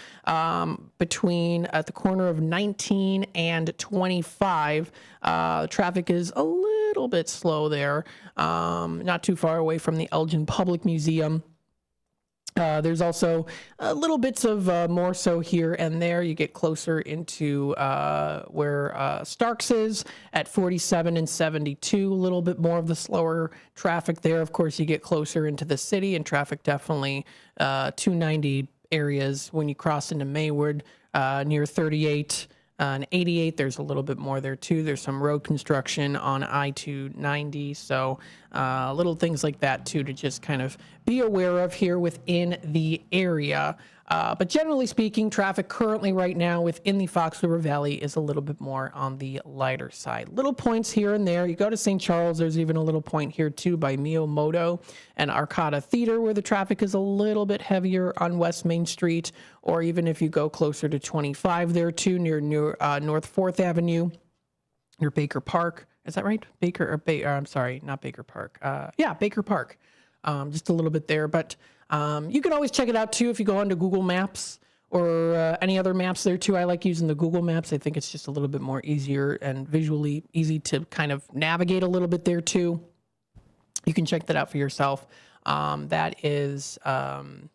between at the corner of 19 and 25, traffic is a little bit slow there. Not too far away from the Elgin Public Museum. There's also little bits of more so here and there. You get closer into where Starks is at 47 and 72, a little bit more of the slower traffic there. Of course, you get closer into the city and traffic definitely 290 areas when you cross into Maywood near 38 and 88. There's a little bit more there too. There's some road construction on I-290. So little things like that too to just kind of be aware of here within the area. But generally speaking, traffic currently right now within the Fox River Valley is a little bit more on the lighter side. Little points here and there. You go to St. Charles, there's even a little point here too by Miyamoto and Arcata Theater where the traffic is a little bit heavier on West Main Street, or even if you go closer to 25 there too, near North 4th Avenue, near Baker Park. Is that right? I'm sorry, not Baker Park. Yeah, Baker Park. Just a little bit there, but you can always check it out too if you go onto Google Maps or any other maps there too. I like using the Google Maps. I think it's just a little bit more easier and visually easy to kind of navigate a little bit there too. You can check that out for yourself. That is on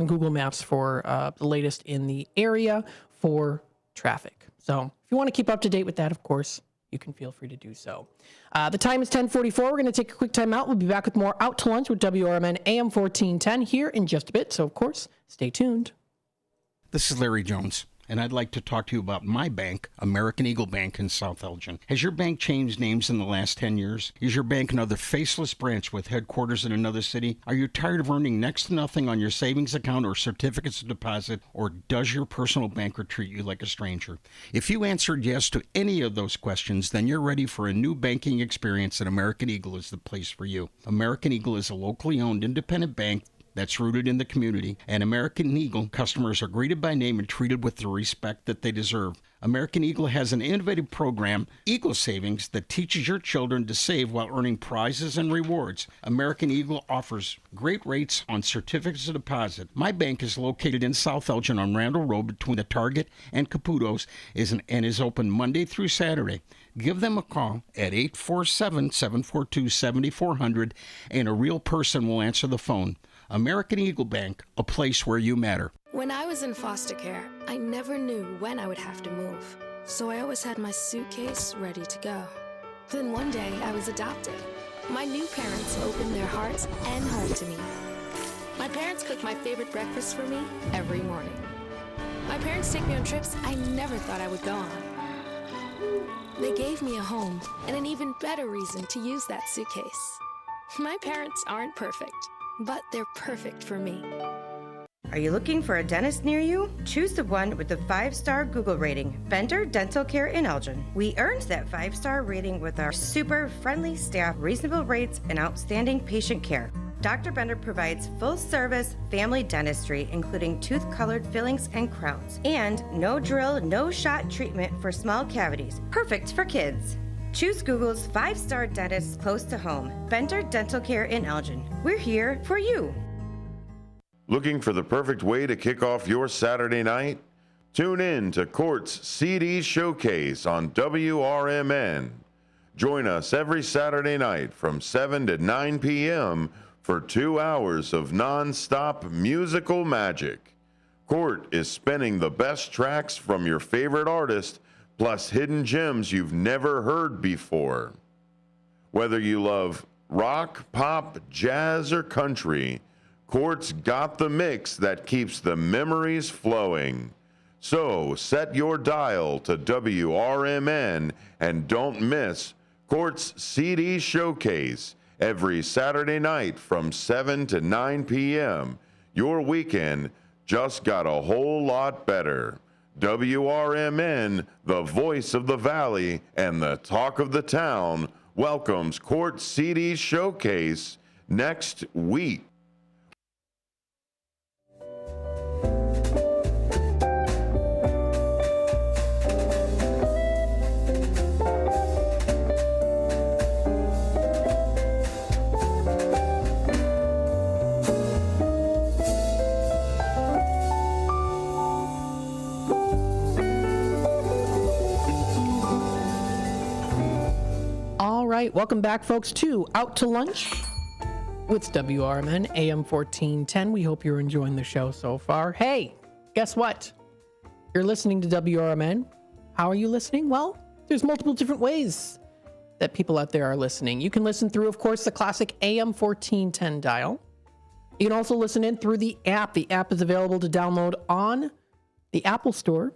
Google Maps for the latest in the area for traffic. So if you want to keep up to date with that, of course, you can feel free to do so. The time is 10:44. We're going to take a quick time out. We'll be back with more Out to Lunch with WRMN AM 1410 here in just a bit. So, of course, stay tuned. This is Larry Jones, and I'd like to talk to you about my bank, American Eagle Bank in South Elgin. Has your bank changed names in the last 10 years? Is your bank another faceless branch with headquarters in another city? Are you tired of earning next to nothing on your savings account or certificates of deposit, or does your personal banker treat you like a stranger? If you answered yes to any of those questions, then you're ready for a new banking experience, and American Eagle is the place for you. American Eagle is a locally owned independent bank that's rooted in the community, and American Eagle customers are greeted by name and treated with the respect that they deserve. American Eagle has an innovative program, Eagle Savings, that teaches your children to save while earning prizes and rewards. American Eagle offers great rates on certificates of deposit. My bank is located in South Elgin on Randall Road between the Target and Caputo's and is open Monday through Saturday. Give them a call at 847-742-7400 and a real person will answer the phone. American Eagle Bank, a place where you matter. When I was in foster care, I never knew when I would have to move, so I always had my suitcase ready to go. Then one day, I was adopted. My new parents opened their hearts and home to me. My parents cook my favorite breakfast for me every morning. My parents take me on trips I never thought I would go on. They gave me a home and an even better reason to use that suitcase. My parents aren't perfect, but they're perfect for me. Are you looking for a dentist near you? Choose the one with the 5-star Google rating, Bender Dental Care in Elgin. We earned that 5-star rating with our super friendly staff, reasonable rates, and outstanding patient care. Dr. Bender provides full-service family dentistry, including tooth-colored fillings and crowns, and no drill, no shot treatment for small cavities, perfect for kids. Choose Google's 5-star dentist close to home, Bender Dental Care in Elgin. We're here for you. Looking for the perfect way to kick off your Saturday night? Tune in to Court's CD Showcase on WRMN. Join us every Saturday night from 7 to 9 p.m. for 2 hours of non-stop musical magic. Court is spinning the best tracks from your favorite artist, plus hidden gems you've never heard before. Whether you love rock, pop, jazz, or country, Court's got the mix that keeps the memories flowing. So set your dial to WRMN and don't miss Court's CD Showcase every Saturday night from 7 to 9 p.m. Your weekend just got a whole lot better. WRMN, the voice of the Valley and the talk of the town, welcomes Court CD Showcase next week. All right, welcome back, folks, to Out to Lunch with WRMN AM 1410. We hope you're enjoying the show so far. Hey, guess what? You're listening to WRMN. How are you listening? Well, there's multiple different ways that people out there are listening. You can listen through, of course, the classic AM 1410 dial. You can also listen in through the app. The app is available to download on the Apple Store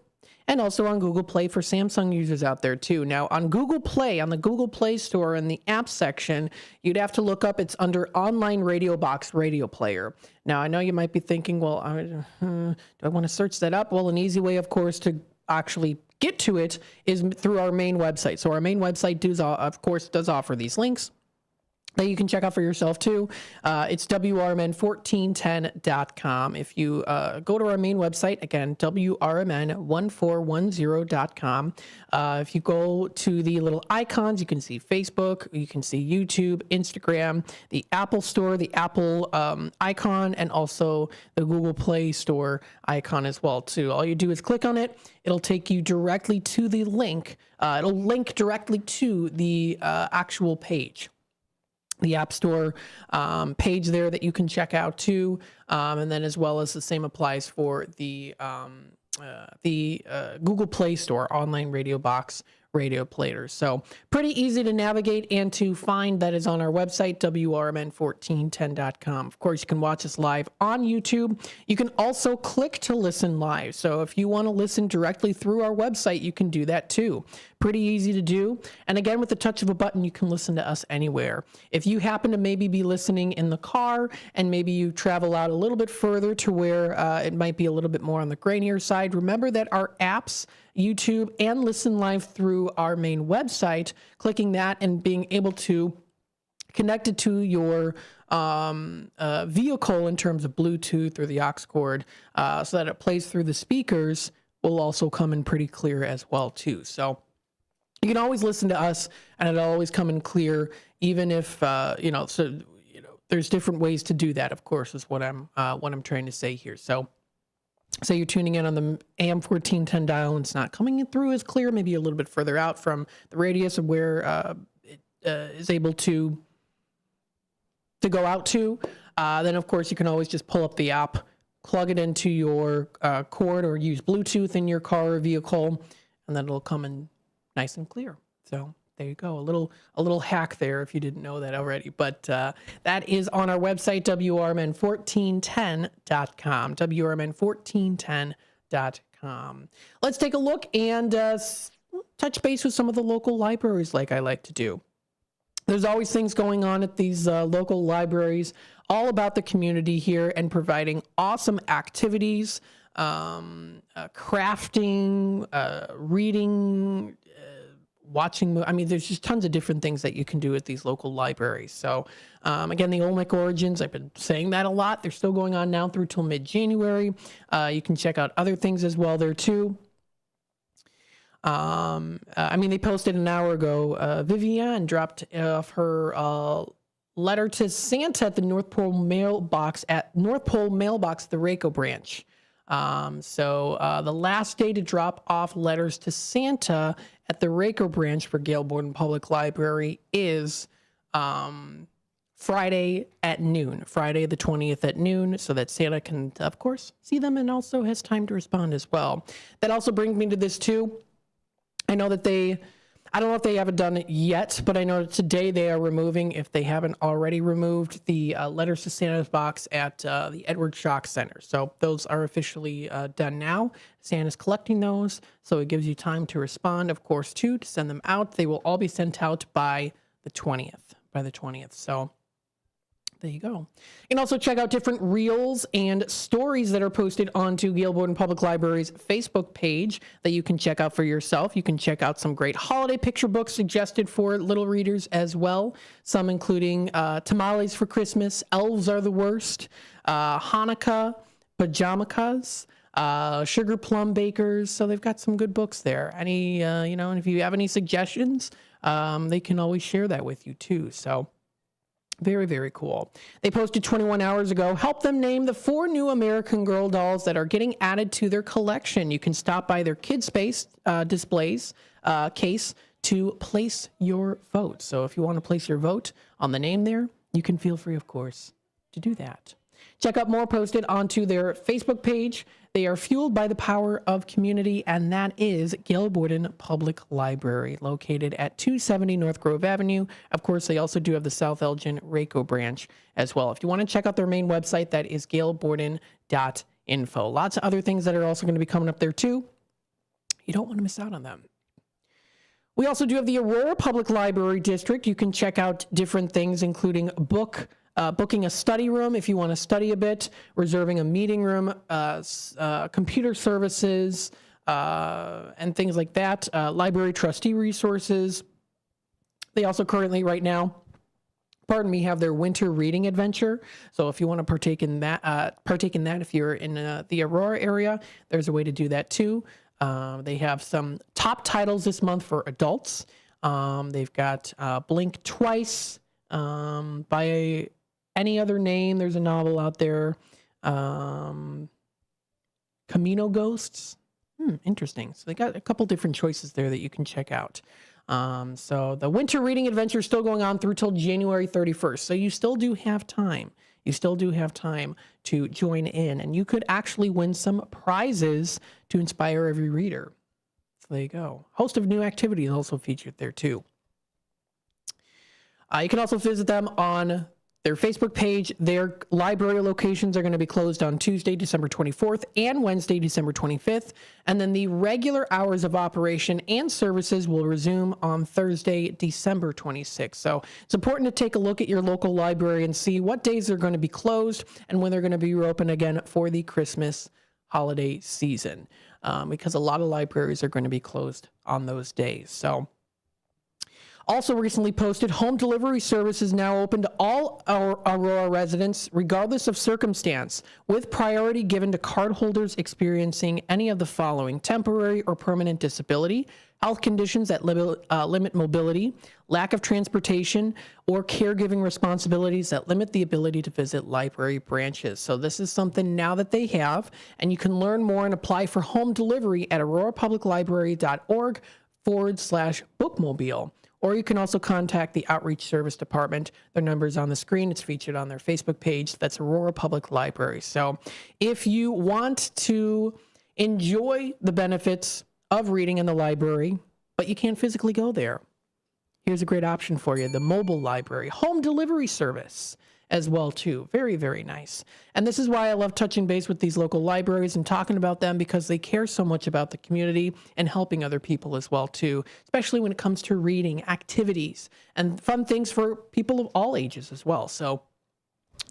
and also on Google Play for Samsung users out there too. Now on Google Play, on the Google Play Store in the app section, you'd have to look up, it's under Online Radio Box Radio Player. Now I know you might be thinking, well, do I want to search that up? Well, an easy way, of course, to actually get to it is through our main website. So our main website does offer these links that you can check out for yourself too. It's WRMN1410.com. If you go to our main website, again, WRMN1410.com. If you go to the little icons, you can see Facebook, you can see YouTube, Instagram, the Apple Store, the Apple icon, and also the Google Play Store icon as well too. All you do is click on it. It'll take you directly to the link. It'll link directly to the actual page. The App Store page there that you can check out too, and then as well as the same applies for the Google Play Store, Online Radio Box Radio Players. So pretty easy to navigate and to find. That is on our website, WRMN1410.com. Of course, you can watch us live on YouTube. You can also click to listen live. So if you want to listen directly through our website, you can do that too. Pretty easy to do. And again, with the touch of a button, you can listen to us anywhere. If you happen to maybe be listening in the car and maybe you travel out a little bit further to where it might be a little bit more on the grainier side, remember that our apps, YouTube, and listen live through our main website, clicking that and being able to connect it to your vehicle in terms of Bluetooth or the aux cord so that it plays through the speakers will also come in pretty clear as well too. So you can always listen to us and it'll always come in clear, even if, there's different ways to do that, of course, is what I'm trying to say here. So say you're tuning in on the AM 1410 dial and it's not coming in through as clear, maybe a little bit further out from the radius of where it is able to go out to, then of course you can always just pull up the app, plug it into your cord or use Bluetooth in your car or vehicle, and then it'll come in nice and clear. So there you go. A little hack there if you didn't know that already. But that is on our website, WRMN1410.com. WRMN1410.com. Let's take a look and touch base with some of the local libraries like I like to do. There's always things going on at these local libraries, all about the community here and providing awesome activities, crafting, reading, watching. I mean, there's just tons of different things that you can do at these local libraries. So again, the Olmec Origins, I've been saying that a lot. They're still going on now through till mid-January. You can check out other things as well there too. They posted an hour ago, Vivian dropped off her letter to Santa at the North Pole mailbox, the Raco branch. The last day to drop off letters to Santa at the Raco branch for Gail Borden Public Library is Friday at noon, Friday the 20th at noon, so that Santa can, of course, see them and also has time to respond as well. That also brings me to this too. I know that I don't know if they haven't done it yet, but I know that today they are removing, if they haven't already removed, the Letters to Santa's box at the Edward Schock Center. So those are officially done now. Santa's collecting those, so it gives you time to respond, of course, too, to send them out. They will all be sent out by the 20th. So there you go. You can also check out different reels and stories that are posted onto Gail Borden Public Library's Facebook page that you can check out for yourself. You can check out some great holiday picture books suggested for little readers as well. Some including Tamales for Christmas, Elves Are the Worst, Hanukkah, Pajamakas, Sugar Plum Bakers. So they've got some good books there. And if you have any suggestions, they can always share that with you too. So very, very cool. They posted 21 hours ago, help them name the 4 new American Girl dolls that are getting added to their collection. You can stop by their Kid Space displays case to place your vote. So if you want to place your vote on the name there, you can feel free, of course, to do that. Check out more posted onto their Facebook page. They are fueled by the power of community, and that is Gail Borden Public Library, located at 270 North Grove Avenue. Of course, they also do have the South Elgin Raco branch as well. If you want to check out their main website, that is gailborden.info. Lots of other things that are also going to be coming up there too. You don't want to miss out on them. We also do have the Aurora Public Library District. You can check out different things, including booking a study room if you want to study a bit, reserving a meeting room, computer services, and things like that, library trustee resources. They also currently, right now, have their winter reading adventure. So if you want to partake in that, if you're in the Aurora area, there's a way to do that too. They have some top titles this month for adults. They've got Blink Twice, by any other name. There's a novel out there. Camino Ghosts. Interesting. So they got a couple different choices there that you can check out. So the winter reading adventure is still going on through till January 31st. So you still do have time. You still do have time to join in, and you could actually win some prizes to inspire every reader. So there you go. Host of new activities also featured there too. You can also visit them on their Facebook page. Their library locations are going to be closed on Tuesday, December 24th and Wednesday, December 25th. And then the regular hours of operation and services will resume on Thursday, December 26th. So it's important to take a look at your local library and see what days they're going to be closed and when they're going to be open again for the Christmas holiday season, because a lot of libraries are going to be closed on those days. So also recently posted, home delivery service is now open to all our Aurora residents, regardless of circumstance, with priority given to cardholders experiencing any of the following: temporary or permanent disability, health conditions that limit mobility, lack of transportation, or caregiving responsibilities that limit the ability to visit library branches. So this is something now that they have, and you can learn more and apply for home delivery at aurorapubliclibrary.org/bookmobile. Or you can also contact the Outreach Service Department. Their number is on the screen. It's featured on their Facebook page. That's Aurora Public Library. So if you want to enjoy the benefits of reading in the library, but you can't physically go there, here's a great option for you: the mobile library home delivery service as well too. Very, very nice. And this is why I love touching base with these local libraries and talking about them, because they care so much about the community and helping other people as well too, especially when it comes to reading, activities, and fun things for people of all ages as well. So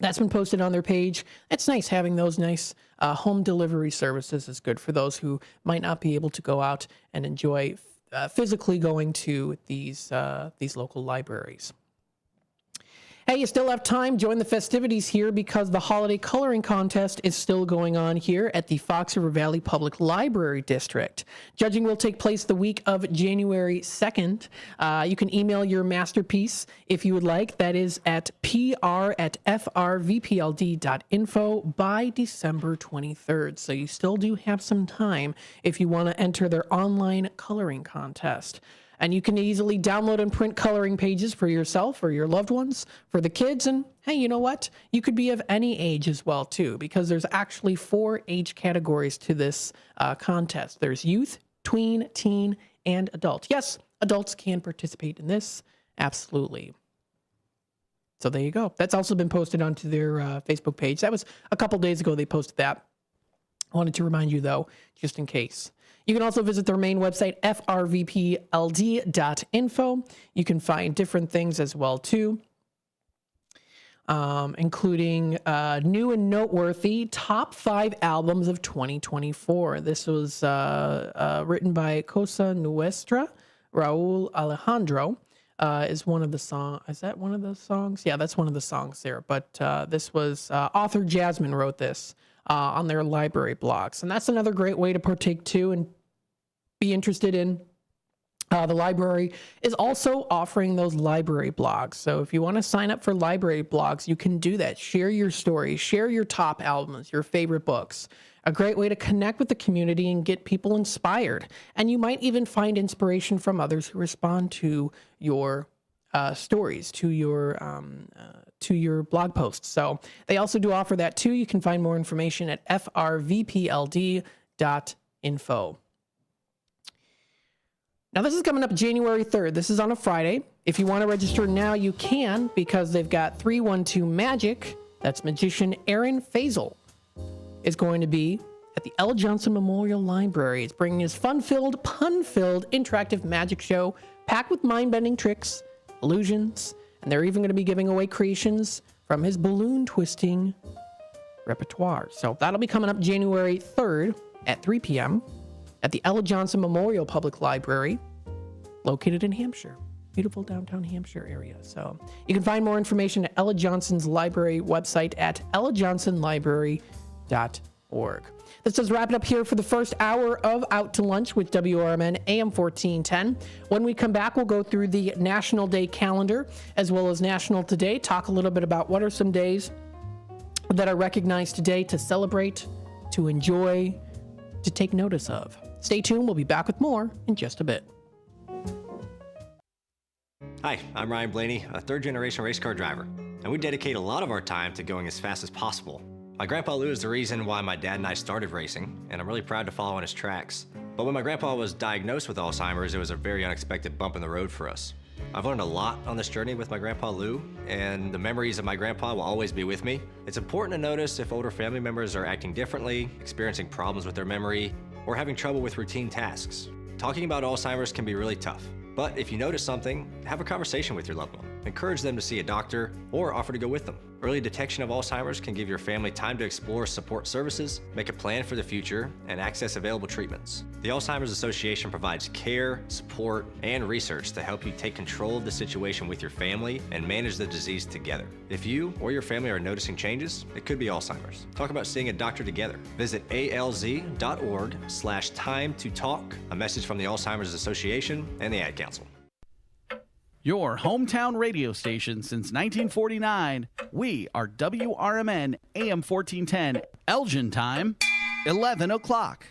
that's been posted on their page. It's nice having those nice home delivery services. Is good for those who might not be able to go out and enjoy physically going to these local libraries. Hey, you still have time. Join the festivities here because the holiday coloring contest is still going on here at the Fox River Valley Public Library District. Judging will take place the week of January 2nd. You can email your masterpiece if you would like. That is at pr@frvpld.info by December 23rd. So you still do have some time if you want to enter their online coloring contest. And you can easily download and print coloring pages for yourself or your loved ones, for the kids. And hey, you know what? You could be of any age as well, too, because there's actually 4 age categories to this contest. There's youth, tween, teen, and adult. Yes, adults can participate in this. Absolutely. So there you go. That's also been posted onto their Facebook page. That was a couple days ago they posted that. I wanted to remind you, though, just in case. You can also visit their main website, frvpld.info. You can find different things as well, too, including new and noteworthy top 5 albums of 2024. This was written by Cosa Nuestra. Raul Alejandro is one of the songs. Is that one of the songs? Yeah, that's one of the songs there. But this was author Jasmine wrote this on their library blogs. And that's another great way to partake, too, and be interested in. The library is also offering those library blogs. So if you want to sign up for library blogs, you can do that. Share your stories, share your top albums, your favorite books. A great way to connect with the community and get people inspired. And you might even find inspiration from others who respond to your stories, to your blog posts. So they also do offer that too. You can find more information at frvpld.info. Now, this is coming up January 3rd. This is on a Friday. If you want to register now, you can, because they've got 312 Magic. That's magician Aaron Faisal is going to be at the L. Johnson Memorial Library. It's bringing his fun-filled, pun-filled, interactive magic show packed with mind-bending tricks, illusions, and they're even going to be giving away creations from his balloon-twisting repertoire. So that'll be coming up January 3rd at 3 p.m. at the Ella Johnson Memorial Public Library, located in Hampshire. Beautiful downtown Hampshire area. So you can find more information at Ella Johnson's library website at ellajohnsonlibrary.org. This does wrap it up here for the first hour of Out to Lunch with WRMN AM 1410. When we come back, we'll go through the National Day calendar as well as National Today, talk a little bit about what are some days that are recognized today to celebrate, to enjoy, to take notice of. Stay tuned. We'll be back with more in just a bit. Hi, I'm Ryan Blaney, a third-generation race car driver, and we dedicate a lot of our time to going as fast as possible. My grandpa Lou is the reason why my dad and I started racing, and I'm really proud to follow in his tracks. But when my grandpa was diagnosed with Alzheimer's, it was a very unexpected bump in the road for us. I've learned a lot on this journey with my grandpa Lou, and the memories of my grandpa will always be with me. It's important to notice if older family members are acting differently, experiencing problems with their memory, or having trouble with routine tasks. Talking about Alzheimer's can be really tough, but if you notice something, have a conversation with your loved one. Encourage them to see a doctor or offer to go with them. Early detection of Alzheimer's can give your family time to explore support services, make a plan for the future, and access available treatments. The Alzheimer's Association provides care, support, and research to help you take control of the situation with your family and manage the disease together. If you or your family are noticing changes, it could be Alzheimer's. Talk about seeing a doctor together. Visit alz.org/time to talk. A message from the Alzheimer's Association and the Ad Council. Your hometown radio station since 1949. We are WRMN AM 1410, Elgin time, 11 o'clock.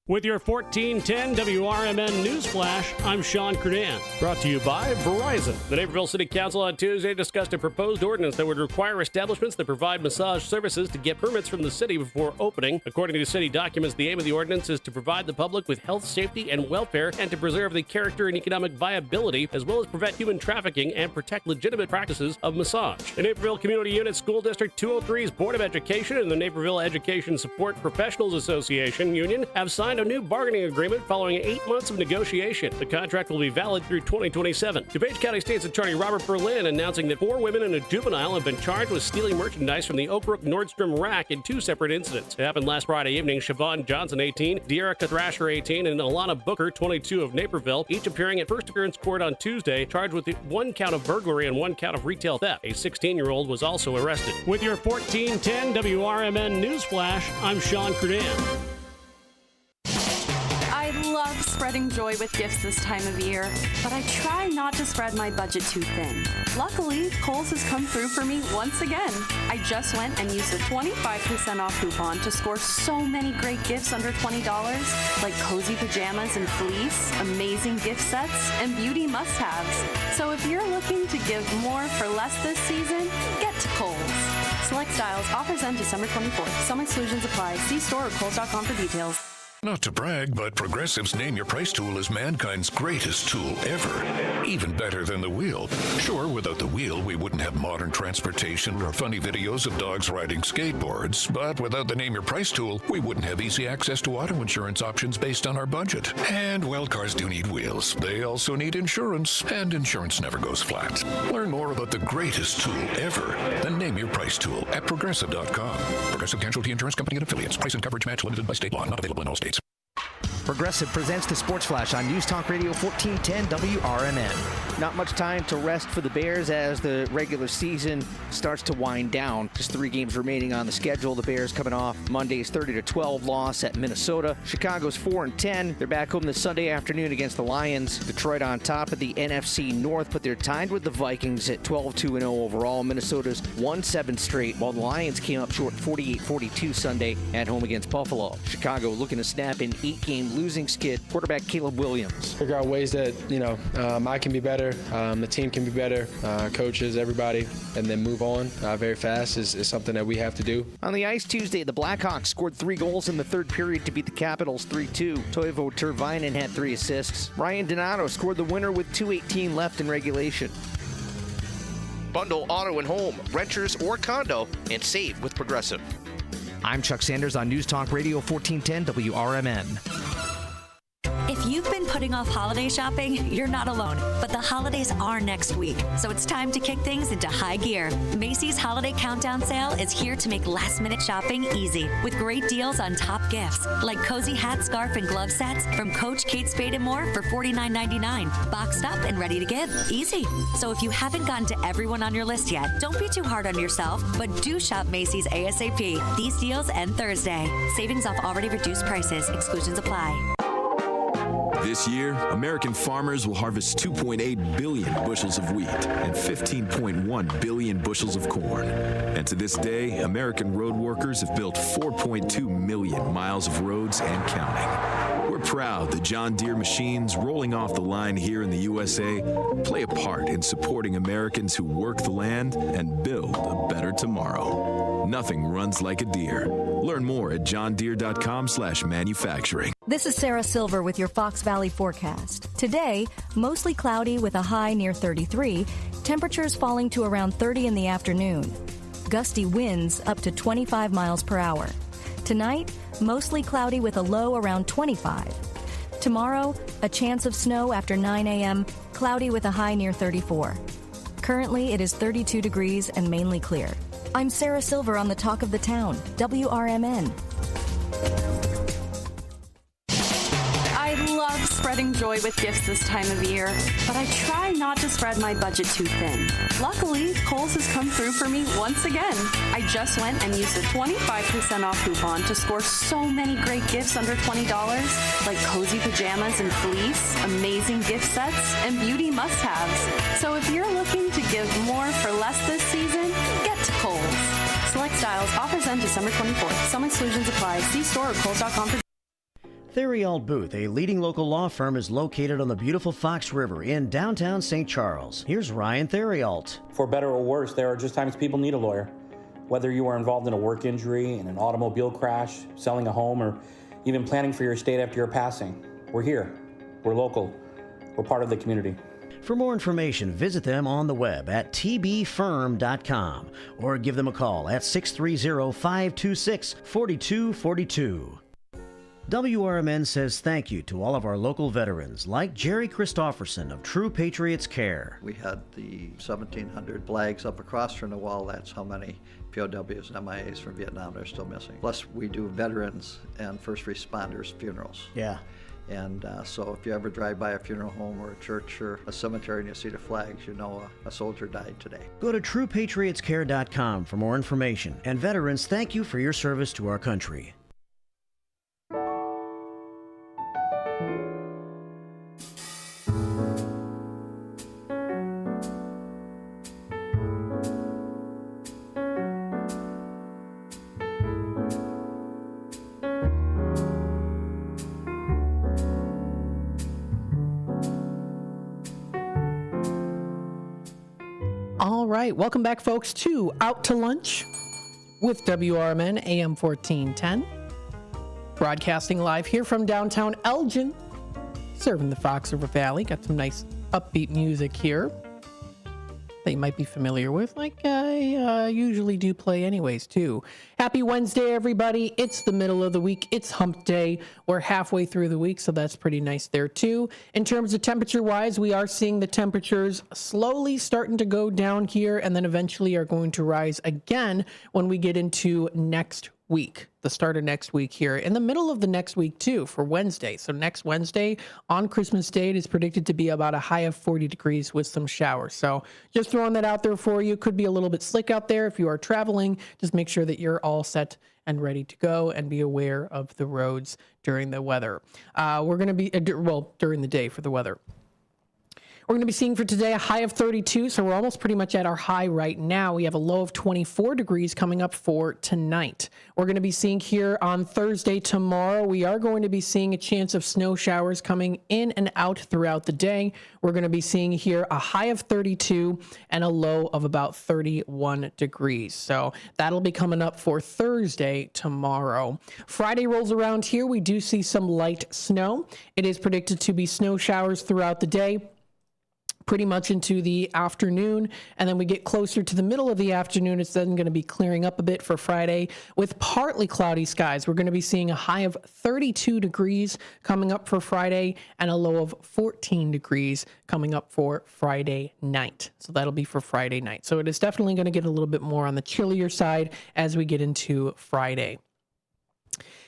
With your 1410 WRMN News Flash, I'm Sean Kernan. Brought to you by Verizon. The Naperville City Council on Tuesday discussed a proposed ordinance that would require establishments that provide massage services to get permits from the city before opening. According to city documents, the aim of the ordinance is to provide the public with health, safety, and welfare, and to preserve the character and economic viability, as well as prevent human trafficking and protect legitimate practices of massage. The Naperville Community Unit School District 203's Board of Education and the Naperville Education Support Professionals Association Union have signed signed a new bargaining agreement following 8 months of negotiation. The contract will be valid through 2027. DuPage County State's Attorney Robert Berlin announcing that 4 women and a juvenile have been charged with stealing merchandise from the Oak Brook Nordstrom rack in 2 separate incidents. It happened last Friday evening. Siobhan Johnson, 18, De'Erica Thrasher, 18, and Alana Booker, 22, of Naperville, each appearing at first appearance court on Tuesday, charged with 1 count of burglary and 1 count of retail theft. A 16-year-old was also arrested. With your 1410 WRMN News Flash, I'm Sean Curdan. I love spreading joy with gifts this time of year, but I try not to spread my budget too thin. Luckily, Kohl's has come through for me once again. I just went and used a 25% off coupon to score so many great gifts under $20, like cozy pajamas and fleece, amazing gift sets, and beauty must-haves. So if you're looking to give more for less this season, get to Kohl's. Select styles, offers end December 24th. Some exclusions apply. See store or Kohl's.com for details. Not to brag, but Progressive's Name Your Price tool is mankind's greatest tool ever. Even better than the wheel. Sure, without the wheel, we wouldn't have modern transportation or funny videos of dogs riding skateboards. But without the Name Your Price tool, we wouldn't have easy access to auto insurance options based on our budget. And, well, cars do need wheels. They also need insurance, and insurance never goes flat. Learn more about the greatest tool ever, the Name Your Price tool at Progressive.com. Progressive Casualty Insurance Company and Affiliates. Price and coverage match limited by state law. Not available in all states. Progressive presents the Sports Flash on News Talk Radio 1410 WRMN. Not much time to rest for the Bears as the regular season starts to wind down. Just 3 games remaining on the schedule. The Bears coming off Monday's 30-12 loss at Minnesota. Chicago's 4-10. They're back home this Sunday afternoon against the Lions. Detroit on top of the NFC North, but they're tied with the Vikings at 12-2-0 overall. Minnesota's won 7 straight, while the Lions came up short 48-42 Sunday at home against Buffalo. Chicago looking to snap an 8-game losing skid. Quarterback Caleb Williams. Figure out ways that, I can be better, the team can be better, coaches, everybody, and then move on very fast is something that we have to do. On the ice Tuesday, the Blackhawks scored 3 goals in the third period to beat the Capitals 3-2. Toivo Tervainen had 3 assists. Ryan Donato scored the winner with 2:18 left in regulation. Bundle auto and home, renters or condo, and save with Progressive. I'm Chuck Sanders on News Talk Radio 1410 WRMN. If you've been putting off holiday shopping, you're not alone. But the holidays are next week, so it's time to kick things into high gear. Macy's Holiday Countdown Sale is here to make last-minute shopping easy with great deals on top gifts like cozy hat, scarf, and glove sets from Coach, Kate Spade & More for $49.99. Boxed up and ready to give. Easy. So if you haven't gotten to everyone on your list yet, don't be too hard on yourself, but do shop Macy's ASAP. These deals end Thursday. Savings off already reduced prices. Exclusions apply. This year, American farmers will harvest 2.8 billion bushels of wheat and 15.1 billion bushels of corn. And to this day, American road workers have built 4.2 million miles of roads and counting. We're proud that John Deere machines rolling off the line here in the USA play a part in supporting Americans who work the land and build a better tomorrow. Nothing runs like a Deere. Learn more at johndeere.com/manufacturing. This is Sarah Silver with your Fox Valley forecast. Today, mostly cloudy with a high near 33, temperatures falling to around 30 in the afternoon. Gusty winds up to 25 miles per hour. Tonight, mostly cloudy with a low around 25. Tomorrow, a chance of snow after 9 a.m., cloudy with a high near 34. Currently, it is 32 degrees and mainly clear. I'm Sarah Silver on the Talk of the Town, WRMN. I love spreading joy with gifts this time of year, but I try not to spread my budget too thin. Luckily, Kohl's has come through for me once again. I just went and used a 25% off coupon to score so many great gifts under $20, like cozy pajamas and fleece, amazing gift sets, and beauty must-haves. So if you're looking to give more for less this season, get to Kohl's. Select styles, offers end December 24th. Some exclusions apply. See store or Kohl's.com for Theriault Booth, a leading local law firm, is located on the beautiful Fox River in downtown St. Charles. Here's Ryan Theriault. For better or worse, there are just times people need a lawyer. Whether you are involved in a work injury, in an automobile crash, selling a home, or even planning for your estate after your passing, we're here. We're local. We're part of the community. For more information, visit them on the web at tbfirm.com or give them a call at 630-526-4242. WRMN says thank you to all of our local veterans, like Jerry Christofferson of True Patriots Care. We had the 1,700 flags up across from the wall. That's how many POWs and MIAs from Vietnam are still missing. Plus, we do veterans and first responders funerals. Yeah. And so if you ever drive by a funeral home or a church or a cemetery and you see the flags, you know a soldier died today. Go to TruePatriotsCare.com for more information. And veterans, thank you for your service to our country. All right, welcome back, folks, to Out to Lunch with WRMN AM 1410. Broadcasting live here from downtown Elgin, serving the Fox River Valley. Got some nice upbeat music here that you might be familiar with, like I usually do play anyways, too. Happy Wednesday, everybody. It's the middle of the week. It's hump day. We're halfway through the week, so that's pretty nice there, too. In terms of temperature-wise, we are seeing the temperatures slowly starting to go down here and then eventually are going to rise again when we get into next week, the start of next week here, in the middle of the next week too, for Wednesday. So next Wednesday on Christmas Day, it is predicted to be about a high of 40 degrees with some showers. So just throwing that out there for you. Could be a little bit slick out there if you are traveling. Just make sure that you're all set and ready to go and be aware of the roads during the weather. We're going to be, during the day for the weather. We're going to be seeing for today a high of 32, so we're almost pretty much at our high right now. We have a low of 24 degrees coming up for tonight. We're going to be seeing here on Thursday, tomorrow, we are going to be seeing a chance of snow showers coming in and out throughout the day. We're going to be seeing here a high of 32 and a low of about 31 degrees. So that'll be coming up for Thursday, tomorrow. Friday rolls around here. We do see some light snow. It is predicted to be snow showers throughout the day, pretty much into the afternoon, and then we get closer to the middle of the afternoon. It's then going to be clearing up a bit for Friday with partly cloudy skies. We're going to be seeing a high of 32 degrees coming up for Friday and a low of 14 degrees coming up for Friday night. So that'll be for Friday night. So it is definitely going to get a little bit more on the chillier side as we get into Friday.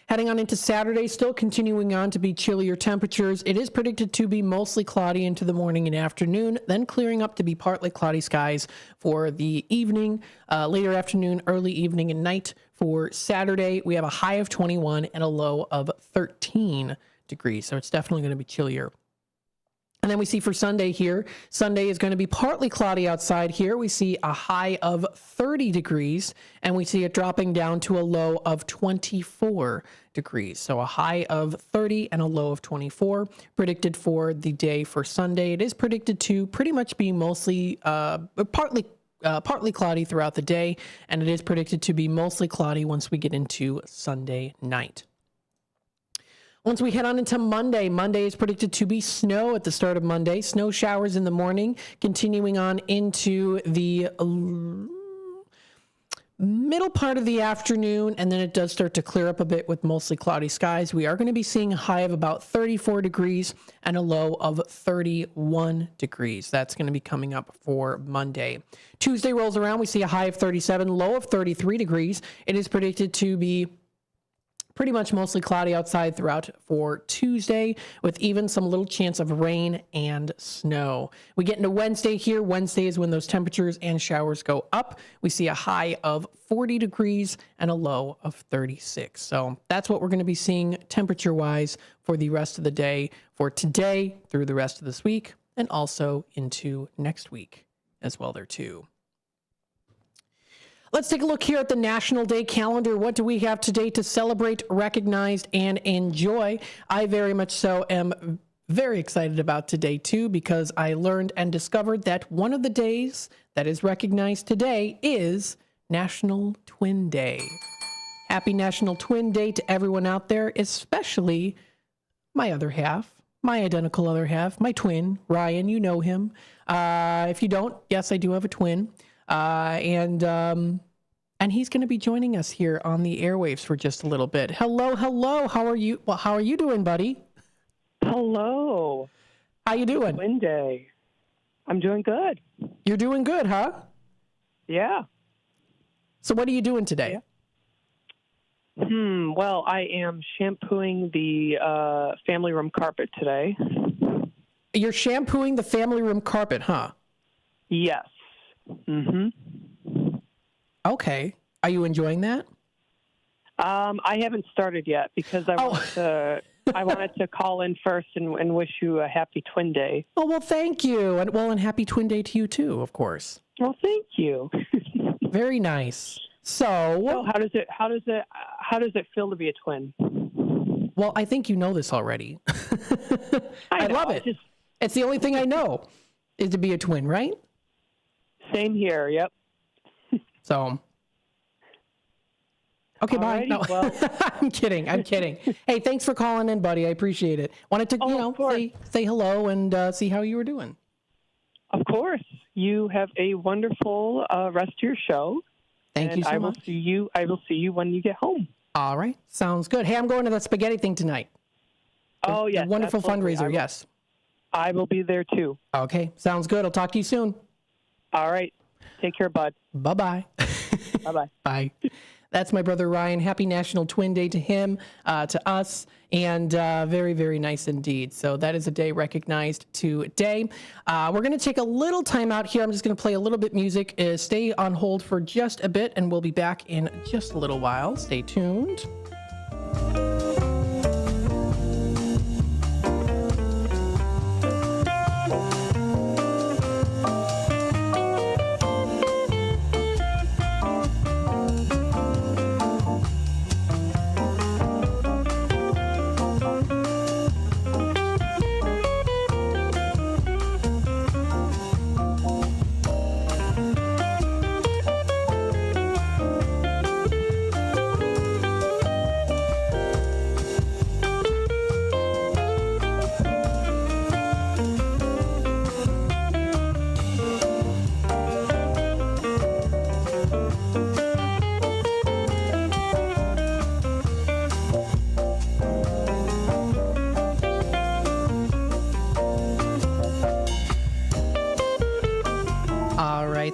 Heading on into Saturday, still continuing on to be chillier temperatures. It is predicted to be mostly cloudy into the morning and afternoon, then clearing up to be partly cloudy skies for the evening, later afternoon, early evening, and night. For Saturday, we have a high of 21 and a low of 13 degrees. So it's definitely going to be chillier. And then we see for Sunday here, Sunday is going to be partly cloudy outside here. We see a high of 30 degrees, and we see it dropping down to a low of 24 degrees. So a high of 30 and a low of 24 predicted for the day for Sunday. It is predicted to pretty much be mostly partly cloudy throughout the day, and it is predicted to be mostly cloudy once we get into Sunday night. Once we head on into Monday, Monday is predicted to be snow at the start of Monday. Snow showers in the morning, continuing on into the middle part of the afternoon, and then it does start to clear up a bit with mostly cloudy skies. We are going to be seeing a high of about 34 degrees and a low of 31 degrees. That's going to be coming up for Monday. Tuesday rolls around. We see a high of 37, low of 33 degrees. It is predicted to be pretty much mostly cloudy outside throughout for Tuesday, with even some little chance of rain and snow. We get into Wednesday here. Wednesday is when those temperatures and showers go up. We see a high of 40 degrees and a low of 36. So that's what we're going to be seeing temperature-wise for the rest of the day for today through the rest of this week, and also into next week as well there too. Let's take a look here at the National Day calendar. What do we have today to celebrate, recognize, and enjoy? I very much so am very excited about today, too, because I learned and discovered that one of the days that is recognized today is National Twin Day. Happy National Twin Day to everyone out there, especially my other half, my identical other half, my twin, Ryan. You know him. If you don't, yes, I do have a twin. And And he's going to be joining us here on the airwaves for just a little bit. Hello. How are you? Well, how are you doing, buddy? Hello. How you doing? Twin Day. I'm doing good. You're doing good, huh? Yeah. So what are you doing today? Well, I am shampooing the family room carpet today. You're shampooing the family room carpet, huh? Yes. Okay. Are you enjoying that? I haven't started yet because I wanted to call in first and wish you a happy Twin Day. Oh, well, thank you. And happy Twin Day to you too, of course. Well, thank you. Very nice. So how does it feel to be a twin? Well, I think you know this already. I love it. It's the only thing I know is to be a twin, right? Same here. Yep. So. Okay, bye. No. Well. I'm kidding. Hey, thanks for calling in, buddy. I appreciate it. Wanted to, say hello and see how you were doing. Of course. You have a wonderful rest of your show. Thank you so much. I will see you when you get home. All right. Sounds good. Hey, I'm going to the spaghetti thing tonight. Oh, yes. A wonderful fundraiser, yes. I will be there, too. Okay. Sounds good. I'll talk to you soon. All right. Take care, bud. Bye-bye. Bye-bye. Bye. That's my brother Ryan. Happy National Twin Day to him, to us, and very, very nice indeed. So that is a day recognized today. We're going to take a little time out here. I'm just going to play a little bit music. Stay on hold for just a bit, and we'll be back in just a little while. Stay tuned.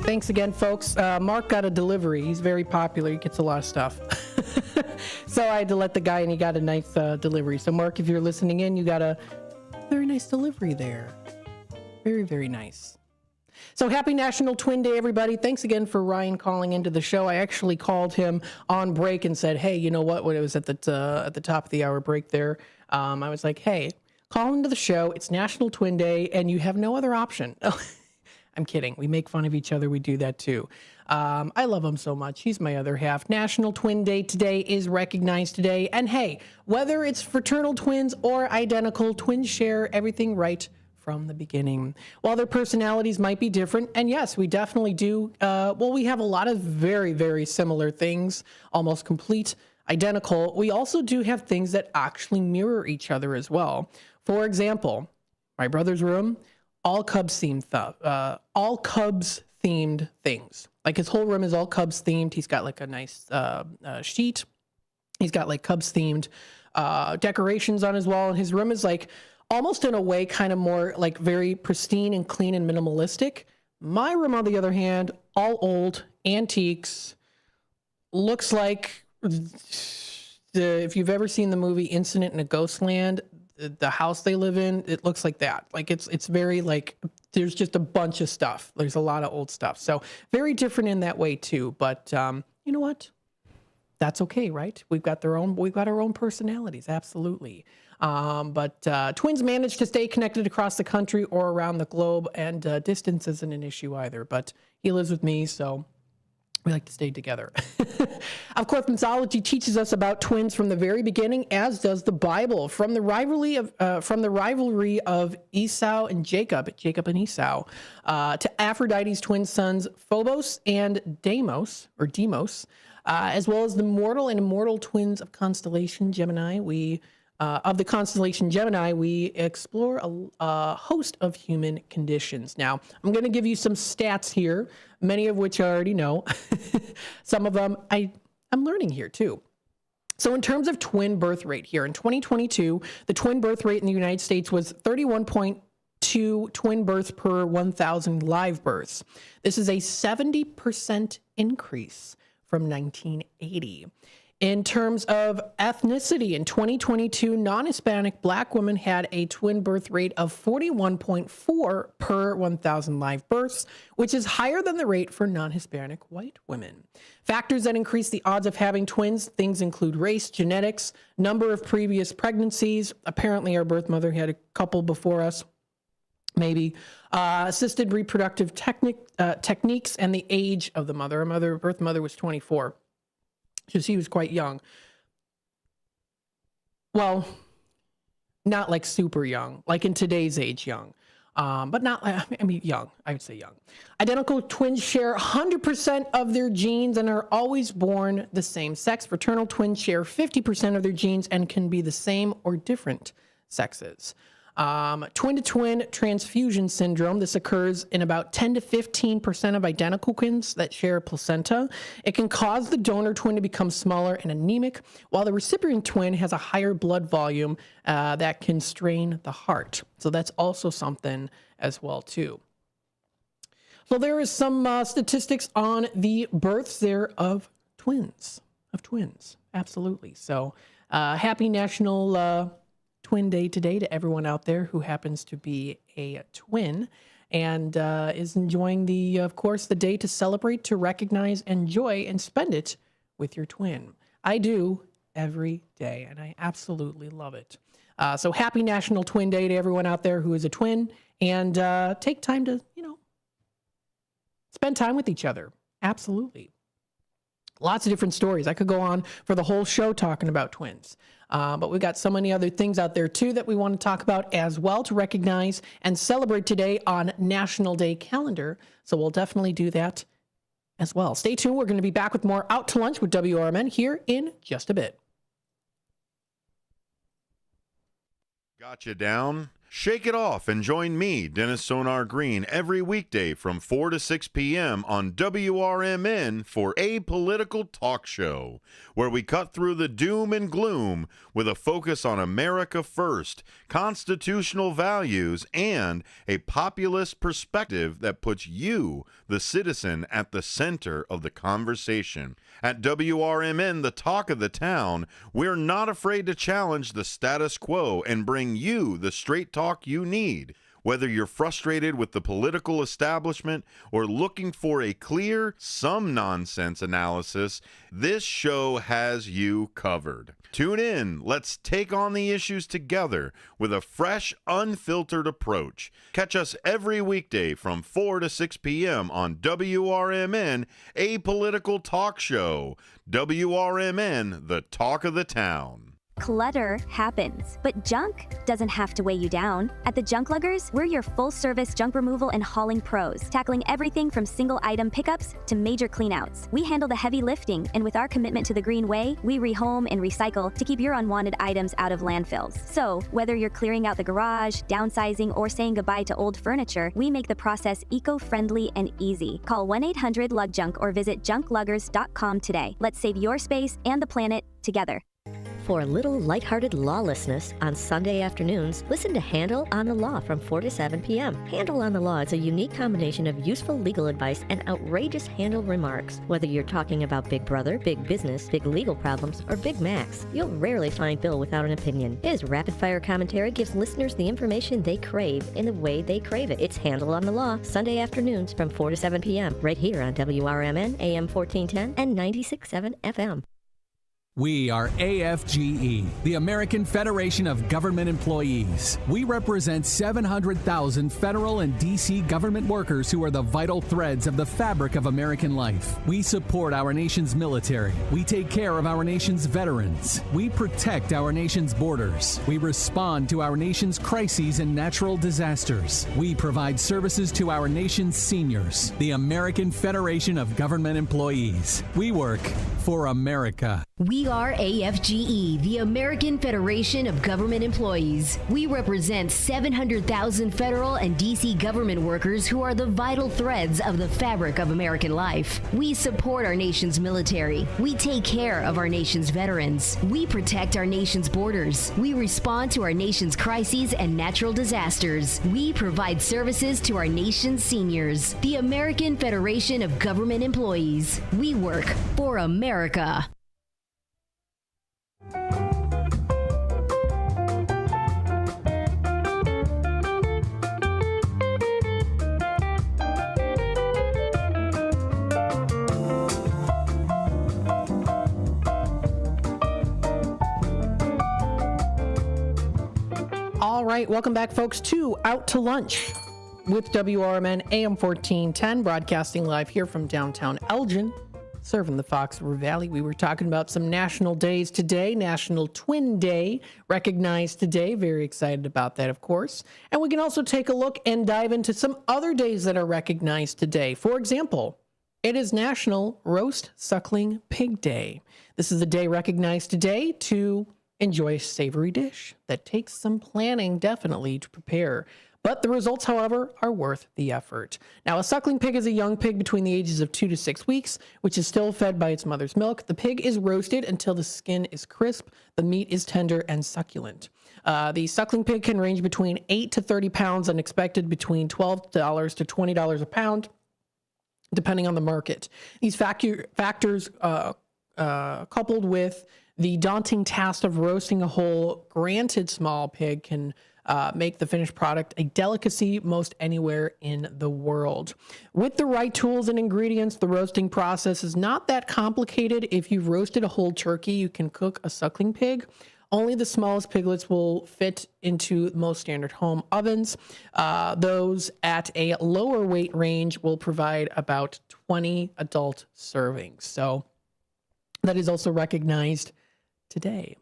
Thanks again, folks. Mark got a delivery. He's very popular. He gets a lot of stuff. So I had to let the guy, and he got a nice delivery. So, Mark, if you're listening in, you got a very nice delivery there. Very, very nice. So happy National Twin Day, everybody. Thanks again for Ryan calling into the show. I actually called him on break and said, hey, you know what? When it was at the top of the hour break there, I was like, hey, call into the show. It's National Twin Day, and you have no other option. I'm kidding. We make fun of each other. We do that too. I love him so much. He's my other half. National Twin Day today is recognized today. And hey, whether it's fraternal twins or identical, twins share everything right from the beginning. While their personalities might be different, and yes, we definitely do. We have a lot of very, very similar things, almost complete identical. We also do have things that actually mirror each other as well. For example, my brother's room, all Cubs themed things. Like his whole room is all Cubs themed. He's got like a nice sheet. He's got like Cubs themed decorations on his wall, and his room is like almost in a way kind of more like very pristine and clean and minimalistic. My room, on the other hand, all old antiques. Looks like if you've ever seen the movie Incident in a Ghostland, the house they live in, it looks like that. Like it's very like there's just a bunch of stuff. There's a lot of old stuff. So very different in that way too. But you know what? That's okay, right? We've got our own personalities. Absolutely. But twins manage to stay connected across the country or around the globe, and distance isn't an issue either. But he lives with me, so we like to stay together. Of course, mythology teaches us about twins from the very beginning, as does the Bible. From the rivalry of Esau and Jacob and Esau, to Aphrodite's twin sons Phobos and Deimos, as well as the mortal and immortal twins of constellation Gemini. We of the constellation Gemini, we explore a host of human conditions. Now, I'm going to give you some stats here, many of which I already know. Some of them I'm learning here too. So in terms of twin birth rate here, in 2022, the twin birth rate in the United States was 31.2 twin births per 1,000 live births. This is a 70% increase from 1980. In terms of ethnicity, in 2022, non-Hispanic Black women had a twin birth rate of 41.4 per 1,000 live births, which is higher than the rate for non-Hispanic white women. Factors that increase the odds of having twins, things include race, genetics, number of previous pregnancies. Apparently, our birth mother had a couple before us, maybe. Assisted reproductive techniques and the age of the mother. Our birth mother was 24. So she was quite young. Well, not like super young, like in today's age young, but not, young, I would say young. Identical twins share 100% of their genes and are always born the same sex. Fraternal twins share 50% of their genes and can be the same or different sexes. Twin-to-twin transfusion syndrome. This occurs in about 10 to 15% of identical twins that share a placenta. It can cause the donor twin to become smaller and anemic, while the recipient twin has a higher blood volume that can strain the heart. So that's also something as well, too. So there is some statistics on the births there of twins. Absolutely. So happy National Twin Day today to everyone out there who happens to be a twin and is enjoying of course, the day to celebrate, to recognize, enjoy, and spend it with your twin. I do every day, and I absolutely love it. So happy National Twin Day to everyone out there who is a twin, and take time to, spend time with each other. Absolutely. Lots of different stories. I could go on for the whole show talking about twins. But we've got so many other things out there, too, that we want to talk about as well to recognize and celebrate today on National Day calendar. So we'll definitely do that as well. Stay tuned. We're going to be back with more Out to Lunch with WRMN here in just a bit. Got you down? Shake it off and join me, Dennis Sonar Green, every weekday from 4 to 6 p.m. on WRMN for A Political Talk Show, where we cut through the doom and gloom with a focus on America first, constitutional values, and a populist perspective that puts you, the citizen, at the center of the conversation. At WRMN, the talk of the town, we're not afraid to challenge the status quo and bring you the straight talk you need. Whether you're frustrated with the political establishment or looking for a clear, some nonsense analysis, this show has you covered. Tune in. Let's take on the issues together with a fresh, unfiltered approach. Catch us every weekday from 4 to 6 p.m. on WRMN, A Political Talk Show. WRMN, the talk of the town. Clutter happens, but junk doesn't have to weigh you down. At the Junk Luggers, we're your full-service junk removal and hauling pros, tackling everything from single-item pickups to major cleanouts. We handle the heavy lifting, and with our commitment to the green way, we rehome and recycle to keep your unwanted items out of landfills. So, whether you're clearing out the garage, downsizing, or saying goodbye to old furniture, we make the process eco-friendly and easy. Call 1-800-LUGJUNK or visit junkluggers.com today. Let's save your space and the planet together. For a little lighthearted lawlessness on Sunday afternoons, listen to Handle on the Law from 4 to 7 p.m. Handle on the Law is a unique combination of useful legal advice and outrageous handle remarks. Whether you're talking about Big Brother, big business, big legal problems, or Big Macs, you'll rarely find Bill without an opinion. His rapid-fire commentary gives listeners the information they crave in the way they crave it. It's Handle on the Law, Sunday afternoons from 4 to 7 p.m. right here on WRMN, AM 1410 and 96.7 FM. We are AFGE, the American Federation of Government Employees. We represent 700,000 federal and D.C. government workers who are the vital threads of the fabric of American life. We support our nation's military. We take care of our nation's veterans. We protect our nation's borders. We respond to our nation's crises and natural disasters. We provide services to our nation's seniors. The American Federation of Government Employees. We work for America. We are AFGE, the American Federation of Government Employees. We represent 700,000 federal and D.C. government workers who are the vital threads of the fabric of American life. We support our nation's military. We take care of our nation's veterans. We protect our nation's borders. We respond to our nation's crises and natural disasters. We provide services to our nation's seniors. The American Federation of Government Employees. We work for America. All right, welcome back, folks, to Out to Lunch with WRMN AM 1410, broadcasting live here from downtown Elgin, serving the Fox River Valley. We were talking about some national days today. National Twin Day recognized today. Very excited about that, of course. And we can also take a look and dive into some other days that are recognized today. For example, it is National Roast Suckling Pig Day. This is a day recognized today to enjoy a savory dish that takes some planning, definitely, to prepare. But the results, however, are worth the effort. Now, a suckling pig is a young pig between the ages of 2 to 6 weeks, which is still fed by its mother's milk. The pig is roasted until the skin is crisp, the meat is tender and succulent. The suckling pig can range between 8 to 30 pounds and expected between $12 to $20 a pound, depending on the market. These factors coupled with the daunting task of roasting a whole, granted small pig can make the finished product a delicacy most anywhere in the world. With the right tools and ingredients, the roasting process is not that complicated. If you've roasted a whole turkey, you can cook a suckling pig. Only the smallest piglets will fit into most standard home ovens. Those at a lower weight range will provide about 20 adult servings. So that is also recognized today.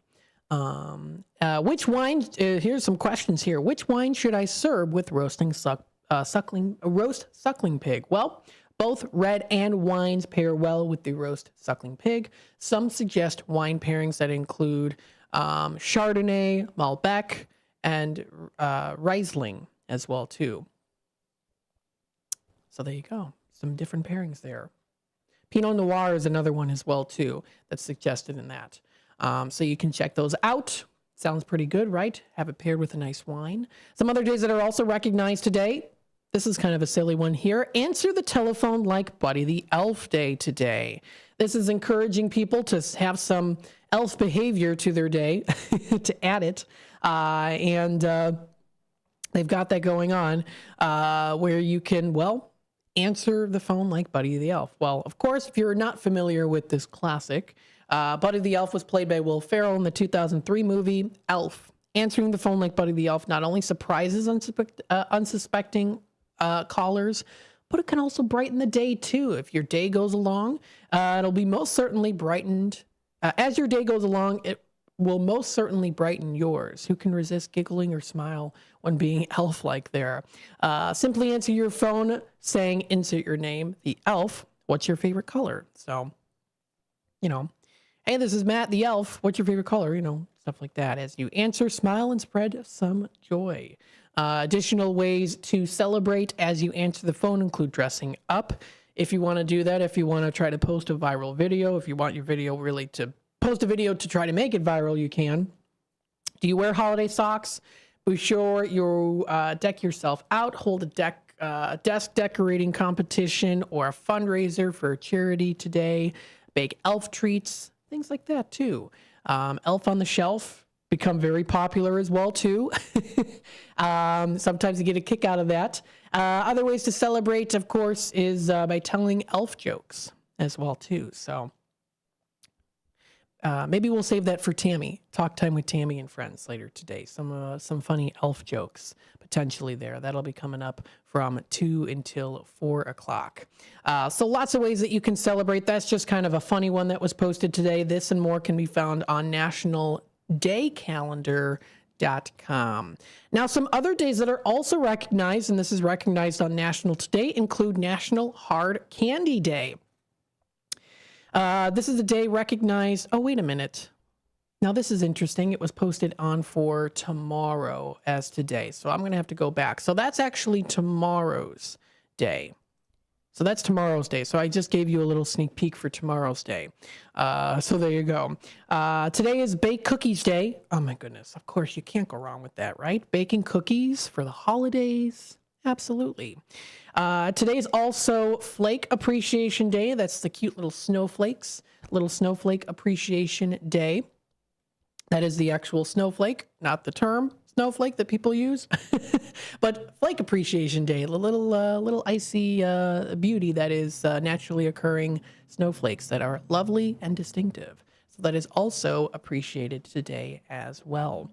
Which wine, here's some questions here. Which wine should I serve with roast suckling pig? Well, both red and wines pair well with the roast suckling pig. Some suggest wine pairings that include Chardonnay, Malbec, and Riesling as well too. So there you go. Some different pairings there. Pinot Noir is another one as well too that's suggested in that. So you can check those out. Sounds pretty good, right? Have it paired with a nice wine. Some other days that are also recognized today. This is kind of a silly one here. Answer the telephone like Buddy the Elf Day today. This is encouraging people to have some elf behavior to their day, to add it. And they've got that going on where you can, well, answer the phone like Buddy the Elf. Well, of course, if you're not familiar with this classic, Buddy the Elf was played by Will Ferrell in the 2003 movie Elf. Answering the phone like Buddy the Elf not only surprises unsuspecting callers, but it can also brighten the day too. If your day goes along, it'll be most certainly brightened. As your day goes along, it will most certainly brighten yours. Who can resist giggling or smile when being elf-like there? Simply answer your phone saying, insert your name, the elf. What's your favorite color? So, you know, hey, this is Matt the elf. What's your favorite color? You know, stuff like that. As you answer, smile, and spread some joy. Additional ways to celebrate as you answer the phone include dressing up. If you want to do that, if you want to try to post a viral video, if you want your video really to post a video to try to make it viral, you can. Do you wear holiday socks? Be sure you deck yourself out, hold a desk decorating competition or a fundraiser for a charity today. Bake elf treats, things like that too. Elf on the Shelf become very popular as well too. Sometimes you get a kick out of that. Other ways to celebrate, of course, is by telling elf jokes as well too. So maybe we'll save that for Tammy. Talk time with Tammy and friends later today. Some funny elf jokes potentially there. That'll be coming up from 2 until 4 o'clock. So lots of ways that you can celebrate. That's just kind of a funny one that was posted today. This and more can be found on nationaldaycalendar.com. Now, some other days that are also recognized, and this is recognized on National Today, include National Hard Candy Day. This is a day recognized. Oh, wait a minute. Now, this is interesting. It was posted on for tomorrow as today. So I'm going to have to go back. So that's actually tomorrow's day. So that's tomorrow's day. So I just gave you a little sneak peek for tomorrow's day. So there you go. Today is Bake Cookies Day. Oh, my goodness. Of course, you can't go wrong with that, right? Baking cookies for the holidays. Absolutely. Today is also Flake Appreciation Day. That's the cute little snowflakes. Little Snowflake Appreciation Day. That is the actual snowflake, not the term snowflake that people use. But Flake Appreciation Day, the little icy beauty that is naturally occurring snowflakes that are lovely and distinctive. So that is also appreciated today as well.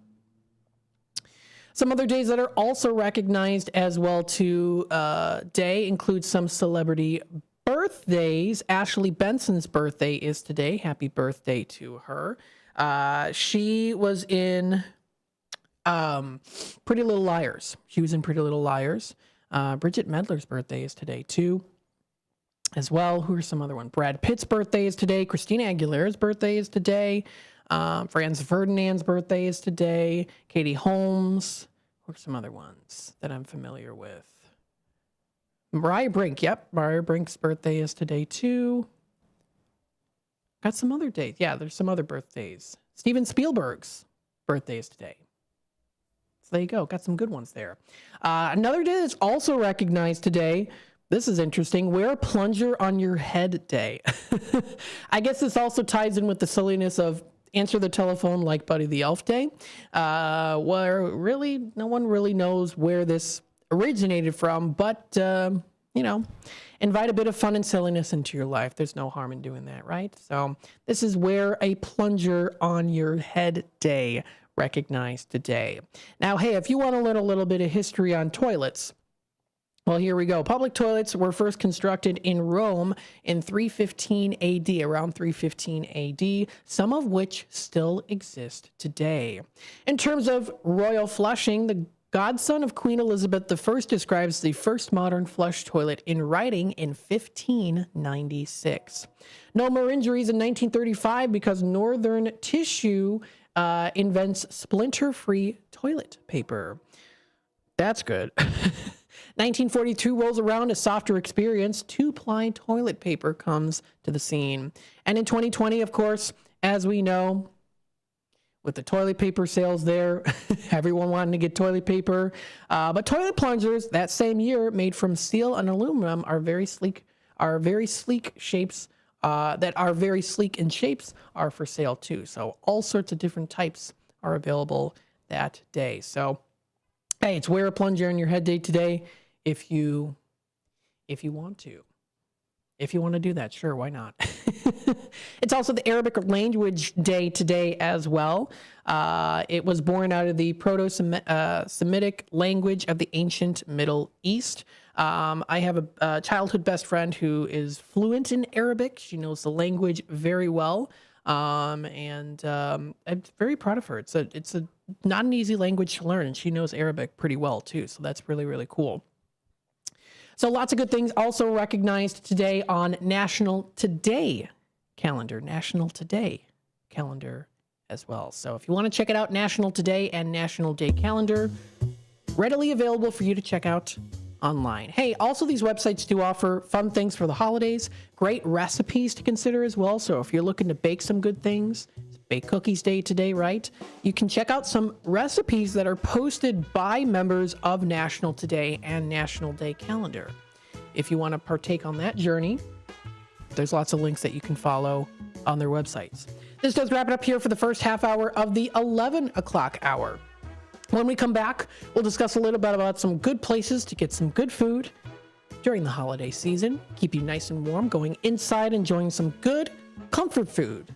Some other days that are also recognized as well today include some celebrity birthdays. Ashley Benson's birthday is today. Happy birthday to her. She was in Pretty Little Liars. She was in Pretty Little Liars. Bridget Medler's birthday is today too as well. Who are some other ones? Brad Pitt's birthday is today. Christina Aguilera's birthday is today. Franz Ferdinand's birthday is today. Katie Holmes. Who are some other ones that I'm familiar with? Mariah Brink. Yep, Mariah Brink's birthday is today too. Got some other dates. Yeah, there's some other birthdays. Steven Spielberg's birthday is today. So there you go. Got some good ones there. Another day that's also recognized today. This is interesting. Wear a plunger on your head day. I guess this also ties in with the silliness of answer the telephone like Buddy the Elf Day, where really no one really knows where this originated from, but invite a bit of fun and silliness into your life. There's no harm in doing that, right? So this is Wear a Plunger on Your Head Day, recognized today. Now, hey, if you want a little bit of history on toilets, well, here we go. Public toilets were first constructed in Rome in 315 AD, around 315 AD, some of which still exist today. In terms of royal flushing, the godson of Queen Elizabeth I describes the first modern flush toilet in writing in 1596. No more injuries in 1935 because Northern Tissue invents splinter-free toilet paper. That's good. 1942 rolls around, a softer experience. 2-ply toilet paper comes to the scene. And in 2020, of course, as we know, with the toilet paper sales there, everyone wanting to get toilet paper. But toilet plungers that same year made from steel and aluminum are very sleek shapes that are very sleek in shapes are for sale too. So all sorts of different types are available that day. So hey, it's Wear a Plunger on Your Head Day today if you want to. If you want to do that, sure, why not? It's also the Arabic language day today as well. It was born out of the Proto-Semitic language of the ancient Middle East. I have a childhood best friend who is fluent in Arabic. She knows the language very well. And I'm very proud of her. It's a not an easy language to learn, and she knows Arabic pretty well too. So that's really, really cool. So lots of good things also recognized today on National Today calendar. National Today calendar as well. So if you want to check it out, National Today and National Day calendar, readily available for you to check out online. Hey, also these websites do offer fun things for the holidays, great recipes to consider as well. So if you're looking to bake some good things, it's Bake Cookies Day today, right? You can check out some recipes that are posted by members of National Today and National Day calendar. If you want to partake on that journey, there's lots of links that you can follow on their websites. This does wrap it up here for the first half hour of the 11 o'clock hour. When we come back, we'll discuss a little bit about some good places to get some good food during the holiday season. Keep you nice and warm, going inside, enjoying some good comfort food.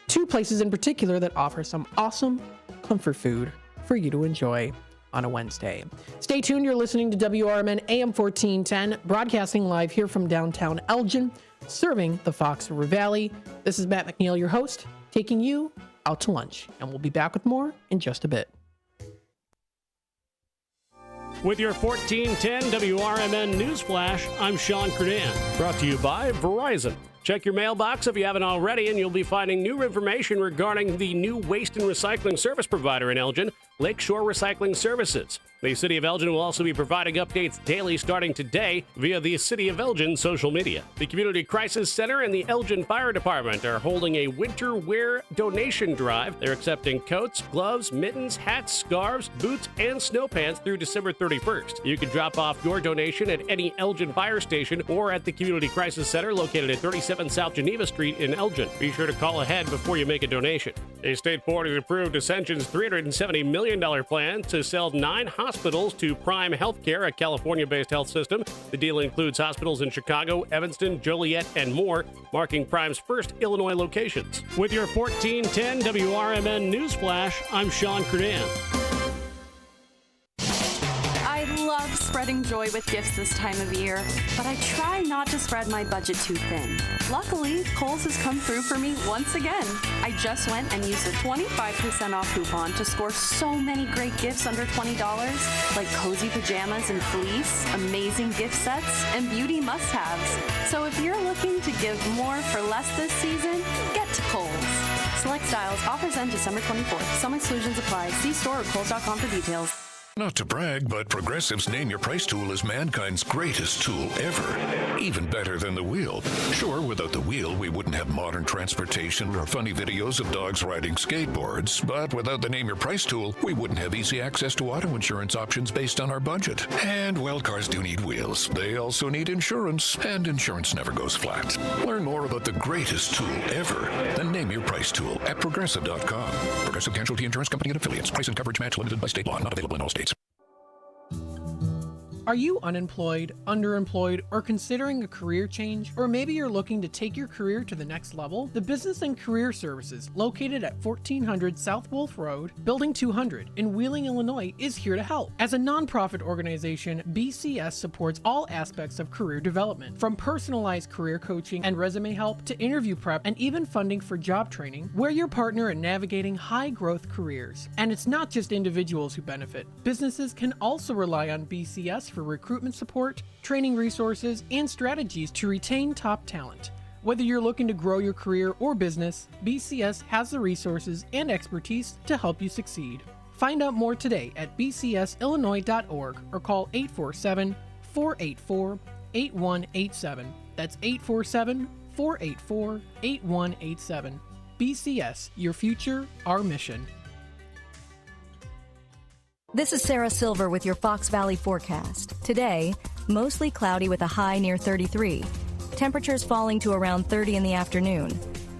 2 places in particular that offer some awesome comfort food for you to enjoy on a Wednesday. Stay tuned. You're listening to WRMN AM 1410, broadcasting live here from downtown Elgin, serving the Fox River Valley. This is Matt McNeil, your host, taking you out to lunch, and we'll be back with more in just a bit. With your 1410 WRMN News Flash, I'm Sean Curdan. Brought to you by Verizon. Check your mailbox if you haven't already, and you'll be finding new information regarding the new waste and recycling service provider in Elgin, Lakeshore Recycling Services. The City of Elgin will also be providing updates daily starting today via the City of Elgin social media. The Community Crisis Center and the Elgin Fire Department are holding a winter wear donation drive. They're accepting coats, gloves, mittens, hats, scarves, boots, and snow pants through December 31st. You can drop off your donation at any Elgin fire station or at the Community Crisis Center located at 37 South Geneva Street in Elgin. Be sure to call ahead before you make a donation. A state board has approved Ascension's $370 million plan to sell 9 hospitals to Prime Healthcare, a California-based health system. The deal includes hospitals in Chicago, Evanston, Joliet, and more, marking Prime's first Illinois locations. With your 1410 WRMN News Flash, I'm Sean Curdan. I love spreading joy with gifts this time of year, but I try not to spread my budget too thin. Luckily, Kohl's has come through for me once again. I just went and used a 25% off coupon to score so many great gifts under $20, like cozy pajamas and fleece, amazing gift sets, and beauty must-haves. So if you're looking to give more for less this season, get to Kohl's. Select styles, offers end December 24th. Some exclusions apply. See store or Kohl's.com for details. Not to brag, but Progressive's Name Your Price tool is mankind's greatest tool ever. Even better than the wheel. Sure, without the wheel, we wouldn't have modern transportation or funny videos of dogs riding skateboards. But without the Name Your Price tool, we wouldn't have easy access to auto insurance options based on our budget. And, well, cars do need wheels. They also need insurance, and insurance never goes flat. Learn more about the greatest tool ever, the Name Your Price tool at Progressive.com. Progressive Casualty Insurance Company and Affiliates. Price and coverage match limited by state law. Not available in all states. Are you unemployed, underemployed, or considering a career change? Or maybe you're looking to take your career to the next level? The Business and Career Services, located at 1400 South Wolf Road, Building 200 in Wheeling, Illinois, is here to help. As a nonprofit organization, BCS supports all aspects of career development, from personalized career coaching and resume help to interview prep and even funding for job training. We're your partner in navigating high-growth careers. And it's not just individuals who benefit. Businesses can also rely on BCS for recruitment support, training resources, and strategies to retain top talent. Whether you're looking to grow your career or business, BCS has the resources and expertise to help you succeed. Find out more today at bcsillinois.org or call 847-484-8187. That's 847-484-8187. BCS, your future, our mission. This is Sarah Silver with your Fox Valley forecast. Today, mostly cloudy with a high near 33. Temperatures falling to around 30 in the afternoon.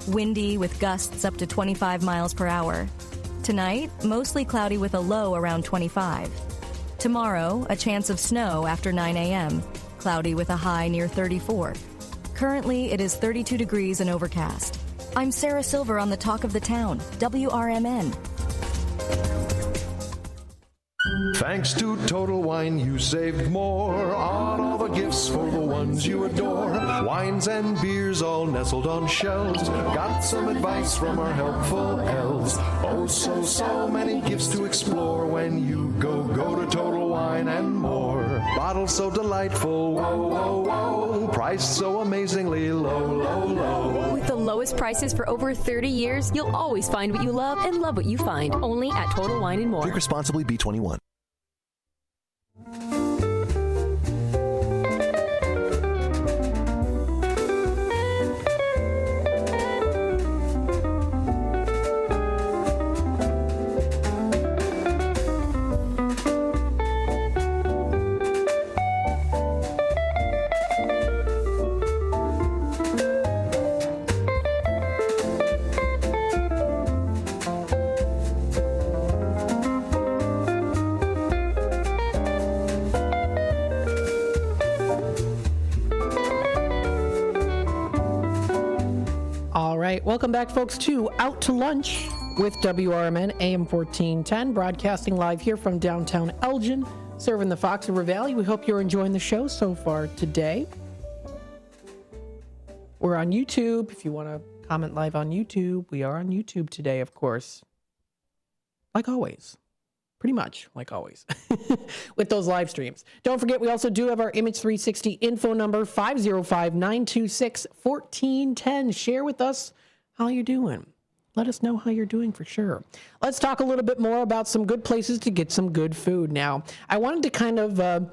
Windy with gusts up to 25 miles per hour. Tonight, mostly cloudy with a low around 25. Tomorrow, a chance of snow after 9 a.m. Cloudy with a high near 34. Currently, it is 32 degrees and overcast. I'm Sarah Silver on the Talk of the Town, WRMN. Thanks to Total Wine, you saved more on all the gifts for the ones you adore. Wines and beers all nestled on shelves. Got some advice from our helpful elves. Oh, so many gifts to explore when you go to Total Wine and more. Bottles so delightful, whoa. Priced so amazingly low. With the lowest prices for over 30 years, you'll always find what you love and love what you find. Only at Total Wine and More. Drink responsibly, B21. Welcome back, folks, to Out to Lunch with WRMN AM 1410, broadcasting live here from downtown Elgin, serving the Fox River Valley. We hope you're enjoying the show so far today. We're on YouTube. If you want to comment live on YouTube, we are on YouTube today, of course. Like always. pretty much, like always, with those live streams. Don't forget, we also do have our Image 360 info number, 505-926-1410. Share with us how you're doing. Let us know how you're doing for sure. Let's talk a little bit more about some good places to get some good food. Now, I wanted to kind of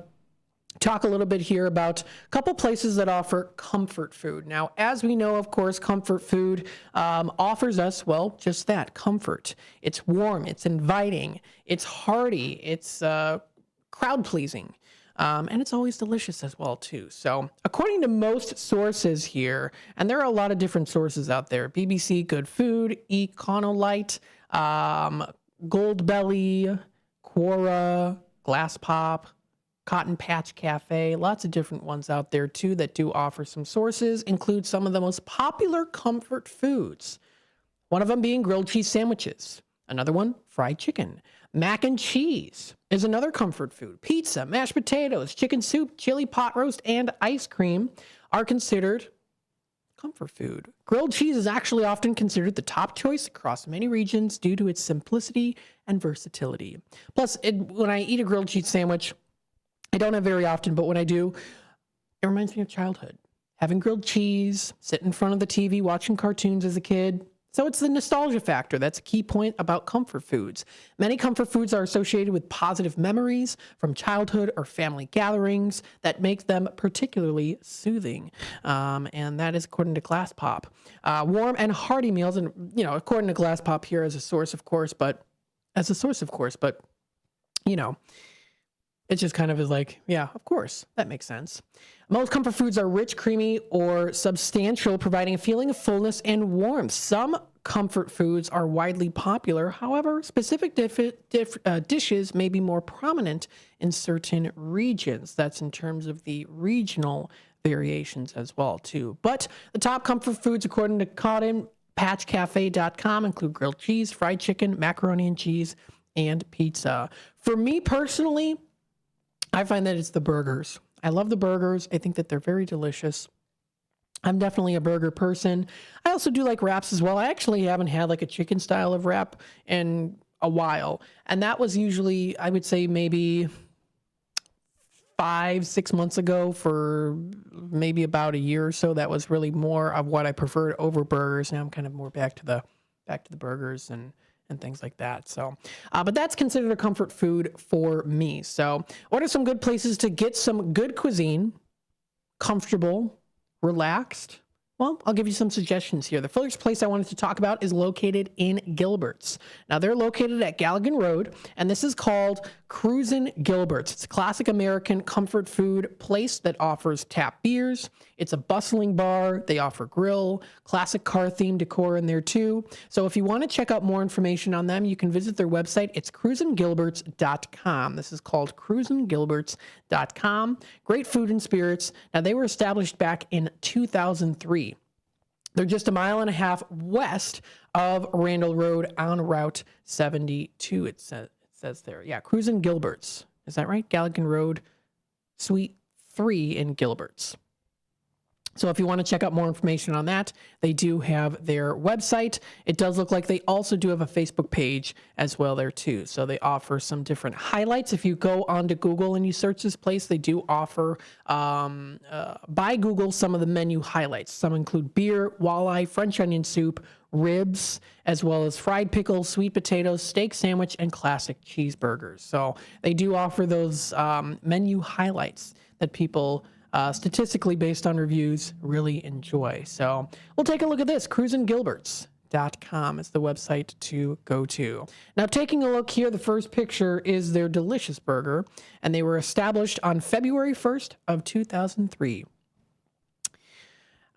talk a little bit here about a couple places that offer comfort food. Now, as we know, of course, comfort food offers us, well, just that, comfort. It's warm, it's inviting, it's hearty, it's crowd-pleasing, and it's always delicious as well, too. So, according to most sources here, and there are a lot of different sources out there, BBC Good Food, Econolite, Goldbelly, Quora, Glass Pop, Cotton Patch Cafe, lots of different ones out there too that do offer some sources, include some of the most popular comfort foods. One of them being grilled cheese sandwiches. Another one, fried chicken. Mac and cheese is another comfort food. Pizza, mashed potatoes, chicken soup, chili pot roast, and ice cream are considered comfort food. Grilled cheese is actually often considered the top choice across many regions due to its simplicity and versatility. Plus, when I eat a grilled cheese sandwich, I don't have very often, but when I do, it reminds me of childhood. Having grilled cheese, sitting in front of the TV, watching cartoons as a kid. So it's the nostalgia factor. That's a key point about comfort foods. Many comfort foods are associated with positive memories from childhood or family gatherings that make them particularly soothing. And that is according to Glass Pop. Warm and hearty meals, and according to Glass Pop here as a source, of course, but it just kind of is like, yeah, of course, that makes sense. Most comfort foods are rich, creamy, or substantial, providing a feeling of fullness and warmth. Some comfort foods are widely popular. However, specific dishes may be more prominent in certain regions. That's in terms of the regional variations as well, too. But the top comfort foods, according to CottonPatchCafe.com, include grilled cheese, fried chicken, macaroni and cheese, and pizza. For me personally, I find that it's the burgers. I love the burgers. I think that they're very delicious. I'm definitely a burger person. I also do like wraps as well. I actually haven't had like a chicken style of wrap in a while. And that was usually, I would say maybe 5-6 months ago. For maybe about a year or so, that was really more of what I preferred over burgers. Now I'm kind of more back to the burgers and things like that. So, but that's considered a comfort food for me. So what are some good places to get some good cuisine, comfortable, relaxed? Well, I'll give you some suggestions here. The first place I wanted to talk about is located in Gilbert's. Now, they're located at Galligan Road, and this is called Cruisin' Gilbert's. It's a classic American comfort food place that offers tap beers. It's a bustling bar. They offer grill, classic car-themed decor in there, too. So if you want to check out more information on them, you can visit their website. It's cruisingilberts.com. This is called cruisingilberts.com. Great food and spirits. Now, they were established back in 2003. They're just a mile and a half west of Randall Road on Route 72, it says there. Yeah, Cruisin' Gilbert's. Is that right? Galligan Road, Suite 3 in Gilbert's. So if you want to check out more information on that, they do have their website. It does look like they also do have a Facebook page as well there too. So they offer some different highlights. If you go onto Google and you search this place, they do offer by Google some of the menu highlights. Some include beer, walleye, French onion soup, ribs, as well as fried pickles, sweet potatoes, steak sandwich, and classic cheeseburgers. So they do offer those menu highlights that people statistically based on reviews really enjoy. So we'll take a look at this. cruisingilberts.com is the website to go to. Now, taking a look here, the first picture is their delicious burger, and they were established on February 1st of 2003.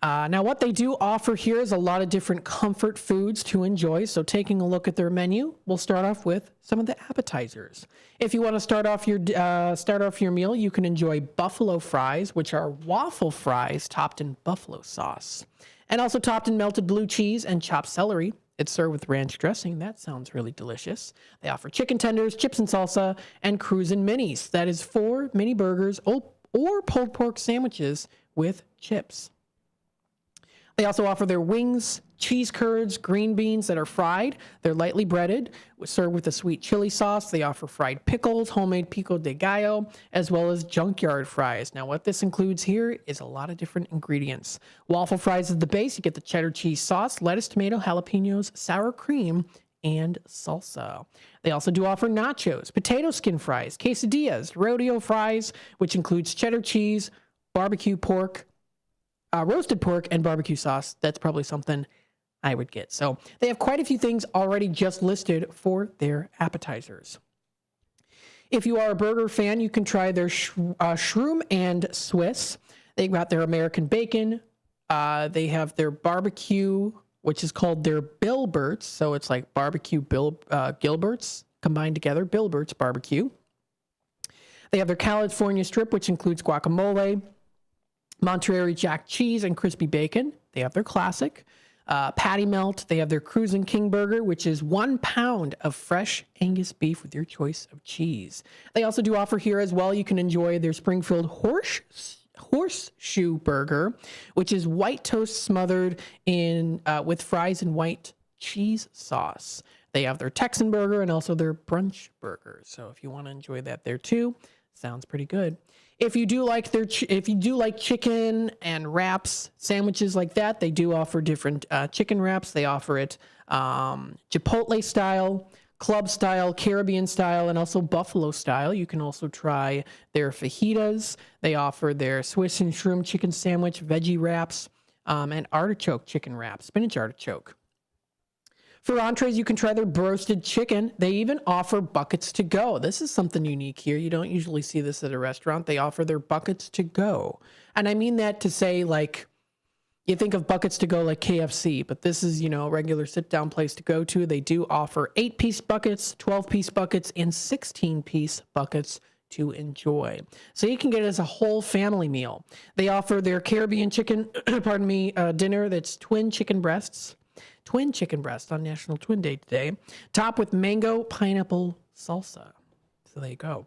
Now, what they do offer here is a lot of different comfort foods to enjoy. So taking a look at their menu, we'll start off with some of the appetizers. If you want to start off your meal, you can enjoy buffalo fries, which are waffle fries topped in buffalo sauce, and also topped in melted blue cheese and chopped celery. It's served with ranch dressing. That sounds really delicious. They offer chicken tenders, chips and salsa, and cruisin' minis. That is 4 mini burgers or pulled pork sandwiches with chips. They also offer their wings, cheese curds, green beans that are fried. They're lightly breaded, served with a sweet chili sauce. They offer fried pickles, homemade pico de gallo, as well as junkyard fries. Now, what this includes here is a lot of different ingredients. Waffle fries is the base. You get the cheddar cheese sauce, lettuce, tomato, jalapenos, sour cream, and salsa. They also do offer nachos, potato skin fries, quesadillas, rodeo fries, which includes cheddar cheese, barbecue pork, roasted pork, and barbecue sauce. That's probably something I would get. So they have quite a few things already just listed for their appetizers. If you are a burger fan, you can try their Shroom and Swiss. They've got their American bacon. They have their barbecue, which is called their Bilberts. So it's like barbecue Gilberts combined together, Bilberts barbecue. They have their California strip, which includes guacamole, Monterey Jack cheese, and crispy bacon. They have their classic patty melt. They have their Cruisin' King burger, which is 1 pound of fresh Angus beef with your choice of cheese. They also do offer here as well, you can enjoy their Springfield horseshoe burger, which is white toast smothered in with fries and white cheese sauce. They have their Texan burger and also their brunch burger. So if you want to enjoy that there too, sounds pretty good. If you do like chicken and wraps, sandwiches like that, they do offer different chicken wraps. They offer it Chipotle style, club style, Caribbean style, and also buffalo style. You can also try their fajitas. They offer their Swiss and shroom chicken sandwich, veggie wraps, and artichoke chicken wraps, spinach artichoke. For entrees, you can try their roasted chicken. They even offer buckets to go. This is something unique here. You don't usually see this at a restaurant. They offer their buckets to go. And I mean that to say, like, you think of buckets to go like KFC, but this is, a regular sit-down place to go to. They do offer 8-piece buckets, 12-piece buckets, and 16-piece buckets to enjoy. So you can get it as a whole family meal. They offer their Caribbean chicken, dinner that's twin chicken breast on National Twin Day today, topped with mango pineapple salsa. So there you go.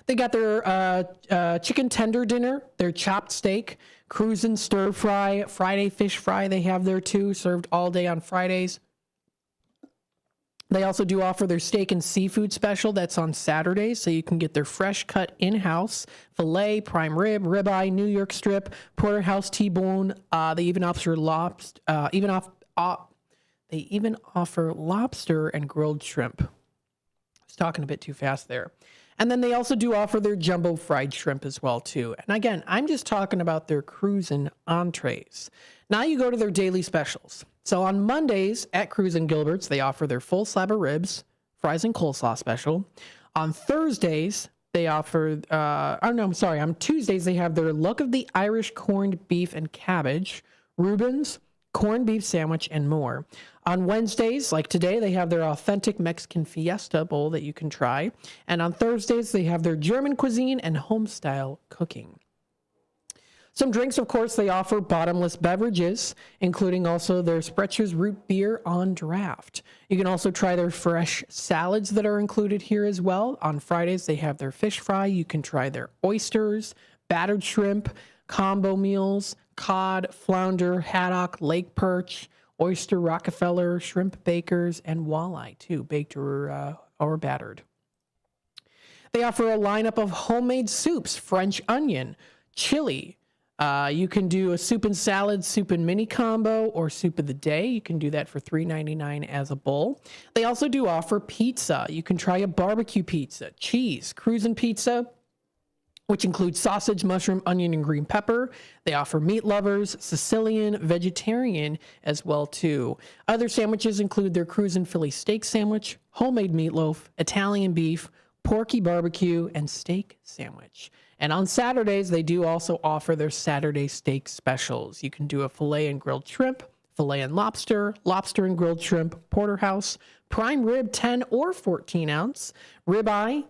They got their chicken tender dinner, their chopped steak, cruisin' stir fry, Friday fish fry they have there too, served all day on Fridays. They also do offer their steak and seafood special that's on Saturdays, so you can get their fresh cut in-house filet, prime rib, ribeye, New York strip, porterhouse T-bone. They even offer lobster and grilled shrimp. I was talking a bit too fast there. And then they also do offer their jumbo fried shrimp as well too. And again, I'm just talking about their cruisin' entrees. Now you go to their daily specials. So on Mondays at Cruisin' Gilbert's, they offer their full slab of ribs, fries and coleslaw special. On Thursdays, they offer, on Tuesdays, they have their Luck of the Irish corned beef and cabbage, Reuben's, corned beef sandwich, and more. On Wednesdays, like today, they have their authentic Mexican fiesta bowl that you can try. And on Thursdays, they have their German cuisine and home-style cooking. Some drinks, of course, they offer bottomless beverages, including also their Sprecher's root beer on draft. You can also try their fresh salads that are included here as well. On Fridays, they have their fish fry. You can try their oysters, battered shrimp, combo meals, cod, flounder, haddock, lake perch, oyster Rockefeller, shrimp bakers, and walleye too, baked or battered. They offer a lineup of homemade soups, French onion, chili. You can do a soup and salad, soup and mini combo, or soup of the day. You can do that for $3.99 as a bowl. They also do offer pizza. You can try a barbecue pizza, cheese, cruisin' pizza, which includes sausage, mushroom, onion, and green pepper. They offer meat lovers, Sicilian, vegetarian as well too. Other sandwiches include their Cruisin' Philly steak sandwich, homemade meatloaf, Italian beef, porky barbecue, and steak sandwich. And on Saturdays, they do also offer their Saturday steak specials. You can do a filet and grilled shrimp, filet and lobster, lobster and grilled shrimp, porterhouse, prime rib 10 or 14 ounce, ribeye,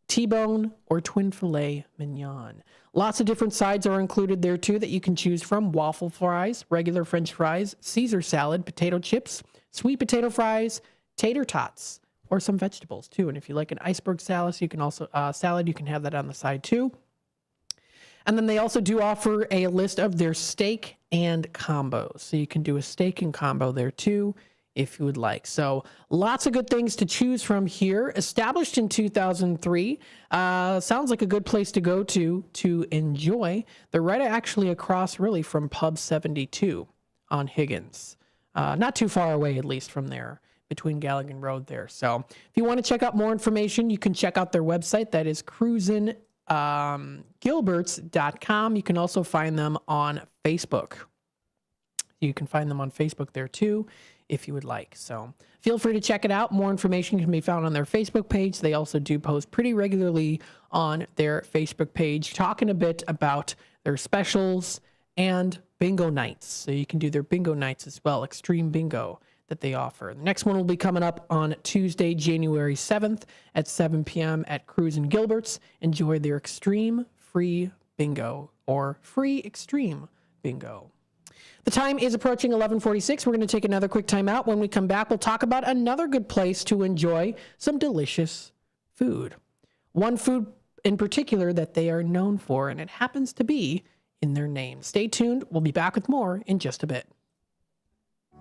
T-bone, or twin filet mignon. Lots of different sides are included there too that you can choose from. Waffle fries, regular French fries, Caesar salad, potato chips, sweet potato fries, tater tots, or some vegetables too. And if you like an iceberg salad, you can also you can have that on the side too. And then they also do offer a list of their steak and combos. So you can do a steak and combo there too, if you would like. So lots of good things to choose from here. Established in 2003. Sounds like a good place to go to enjoy. They're right actually across really from Pub 72 on Higgins. Not too far away, at least from there, between Galligan Road there. So if you want to check out more information, you can check out their website. That is cruisin'gilberts.com. You can also find them on Facebook. You can find them on Facebook there too, if you would like. So feel free to check it out. More information can be found on their Facebook page. They also do post pretty regularly on their Facebook page, talking a bit about their specials and bingo nights. So you can do their bingo nights as well, extreme bingo that they offer. The next one will be coming up on Tuesday, January 7th at 7 p.m. at Cruisin' Gilbert's. Enjoy their extreme free bingo or free extreme bingo. The time is approaching 11:46. We're going to take another quick time out. When we come back, we'll talk about another good place to enjoy some delicious food. One food in particular that they are known for, and it happens to be in their name. Stay tuned. We'll be back with more in just a bit.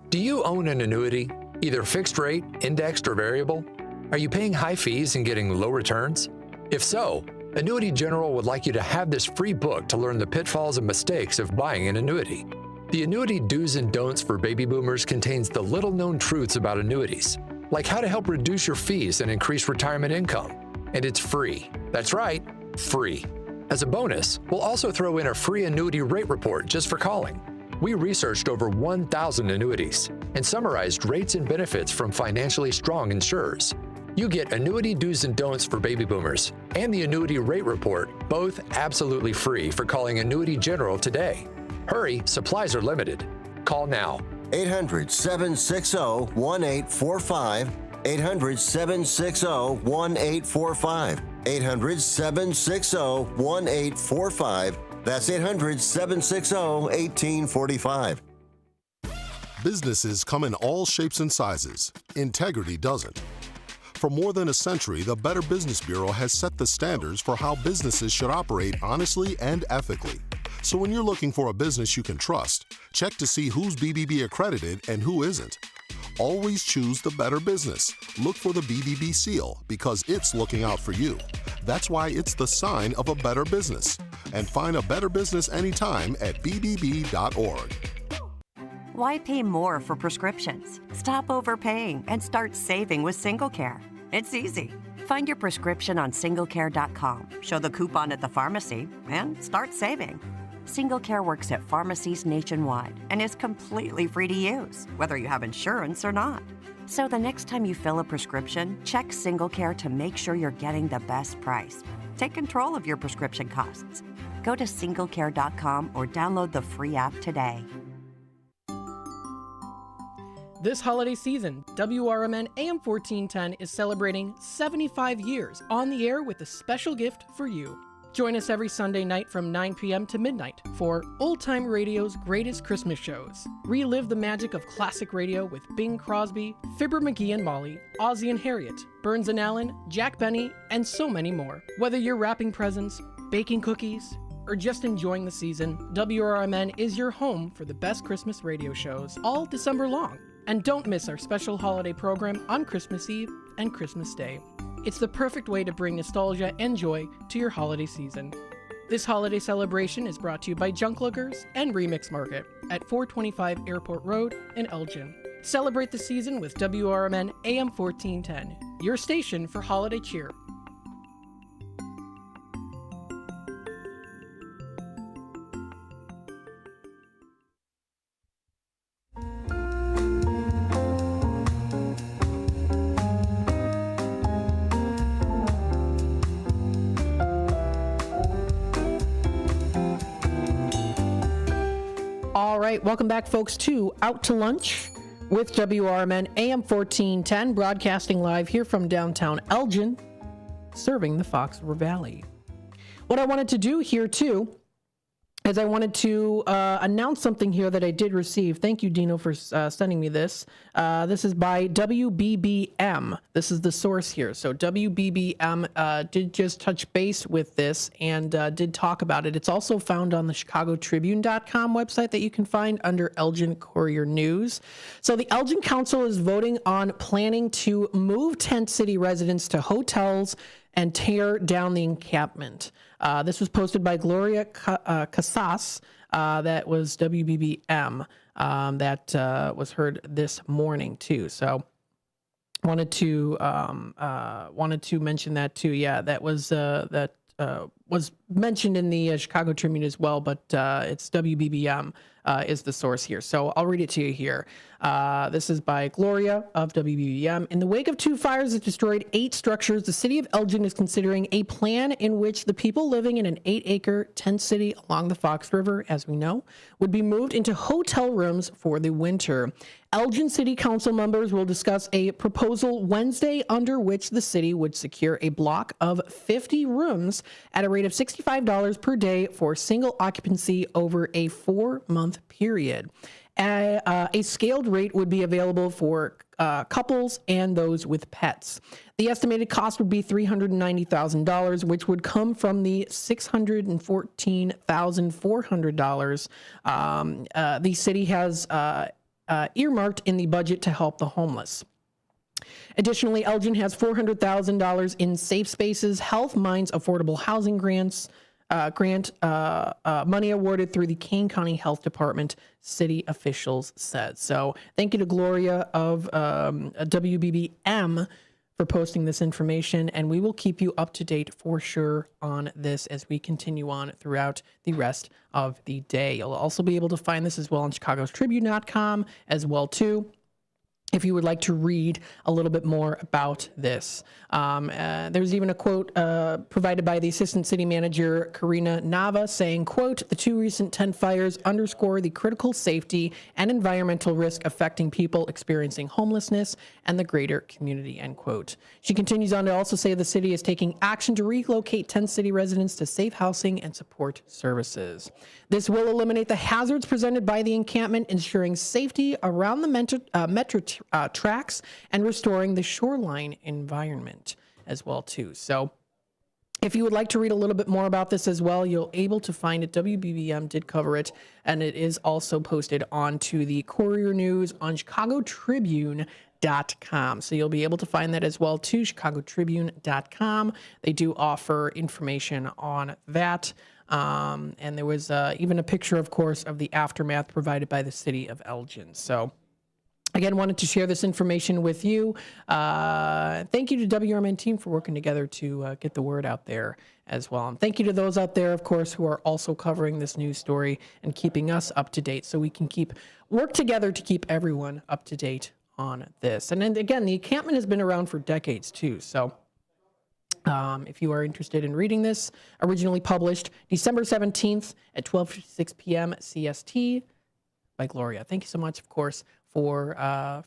Do you own an annuity, either fixed rate, indexed, or variable? Are you paying high fees and getting low returns? If so, Annuity General would like you to have this free book to learn the pitfalls and mistakes of buying an annuity. The Annuity Do's and Don'ts for Baby Boomers contains the little-known truths about annuities, like how to help reduce your fees and increase retirement income. And it's free. That's right, free. As a bonus, we'll also throw in a free annuity rate report just for calling. We researched over 1,000 annuities and summarized rates and benefits from financially strong insurers. You get Annuity Do's and Don'ts for Baby Boomers and the Annuity Rate Report, both absolutely free for calling Annuity General today. Hurry, supplies are limited. Call now. 800-760-1845. 800-760-1845. 800-760-1845. That's 800-760-1845. Businesses come in all shapes and sizes. Integrity doesn't. For more than a century, the Better Business Bureau has set the standards for how businesses should operate honestly and ethically. So when you're looking for a business you can trust, check to see who's BBB accredited and who isn't. Always choose the better business. Look for the BBB seal because it's looking out for you. That's why it's the sign of a better business. And find a better business anytime at bbb.org. Why pay more for prescriptions? Stop overpaying and start saving with SingleCare. It's easy. Find your prescription on singlecare.com, show the coupon at the pharmacy, and start saving. SingleCare works at pharmacies nationwide and is completely free to use, whether you have insurance or not. So the next time you fill a prescription, check SingleCare to make sure you're getting the best price. Take control of your prescription costs. Go to singlecare.com or download the free app today. This holiday season, WRMN AM 1410 is celebrating 75 years on the air with a special gift for you. Join us every Sunday night from 9 p.m. to midnight for Old Time Radio's greatest Christmas shows. Relive the magic of classic radio with Bing Crosby, Fibber McGee and Molly, Ozzie and Harriet, Burns and Allen, Jack Benny, and so many more. Whether you're wrapping presents, baking cookies, or just enjoying the season, WRMN is your home for the best Christmas radio shows all December long. And don't miss our special holiday program on Christmas Eve and Christmas Day. It's the perfect way to bring nostalgia and joy to your holiday season. This holiday celebration is brought to you by Junk Luggers and Remix Market at 425 Airport Road in Elgin. Celebrate the season with WRMN AM 1410, your station for holiday cheer. All right, welcome back, folks, to Out to Lunch with WRMN AM 1410, broadcasting live here from downtown Elgin, serving the Fox River Valley. What I wanted to do here, too, as I wanted to announce something here that I did receive. Thank you, Dino, for sending me this. This is by WBBM. This is the source here. So WBBM did just touch base with this and did talk about it. It's also found on the ChicagoTribune.com website that you can find under Elgin Courier News. So the Elgin Council is voting on planning to move tent city residents to hotels and tear down the encampment. This was posted by Gloria Casas. That was WBBM. That was heard this morning too. So wanted to mention that too. Yeah, that was mentioned in the Chicago Tribune as well, but it's WBBM is the source here. So I'll read it to you here. This is by Gloria of WBBM. In the wake of 2 fires that destroyed 8 structures, the city of Elgin is considering a plan in which the people living in an 8-acre tent city along the Fox River, as we know, would be moved into hotel rooms for the winter. Elgin City Council members will discuss a proposal Wednesday under which the city would secure a block of 50 rooms at a rate of $65 per day for single occupancy over a 4-month period. A scaled rate would be available for couples and those with pets. The estimated cost would be $390,000, which would come from the $614,400 the city has earmarked in the budget to help the homeless. Additionally, Elgin has $400,000 in safe spaces, health, mines, affordable housing grant money awarded through the Kane County Health Department, city officials said. So thank you to Gloria of WBBM for posting this information, and we will keep you up to date for sure on this as we continue on throughout the rest of the day. You'll also be able to find this as well on ChicagoTribune.com as well too, if you would like to read a little bit more about this. There's even a quote provided by the Assistant City Manager, Karina Nava, saying, quote, "The 2 recent tent fires underscore the critical safety and environmental risk affecting people experiencing homelessness and the greater community," end quote. She continues on to also say the city is taking action to relocate tent city residents to safe housing and support services. This will eliminate the hazards presented by the encampment, ensuring safety around the metro tracks and restoring the shoreline environment as well too. So if you would like to read a little bit more about this as well, you'll able to find it. WBBM did cover it, and it is also posted onto the Courier News on ChicagoTribune.com. So you'll be able to find that as well too, ChicagoTribune.com. They do offer information on that. And there was even a picture, of course, of the aftermath provided by the city of Elgin. So again, wanted to share this information with you. Thank you to WRMN team for working together to get the word out there as well. And thank you to those out there, of course, who are also covering this news story and keeping us up to date so we can work together to keep everyone up to date on this. And then again, the encampment has been around for decades too. So if you are interested in reading this, originally published December 17th at 12:56 p.m. CST by Gloria. Thank you so much, of course, for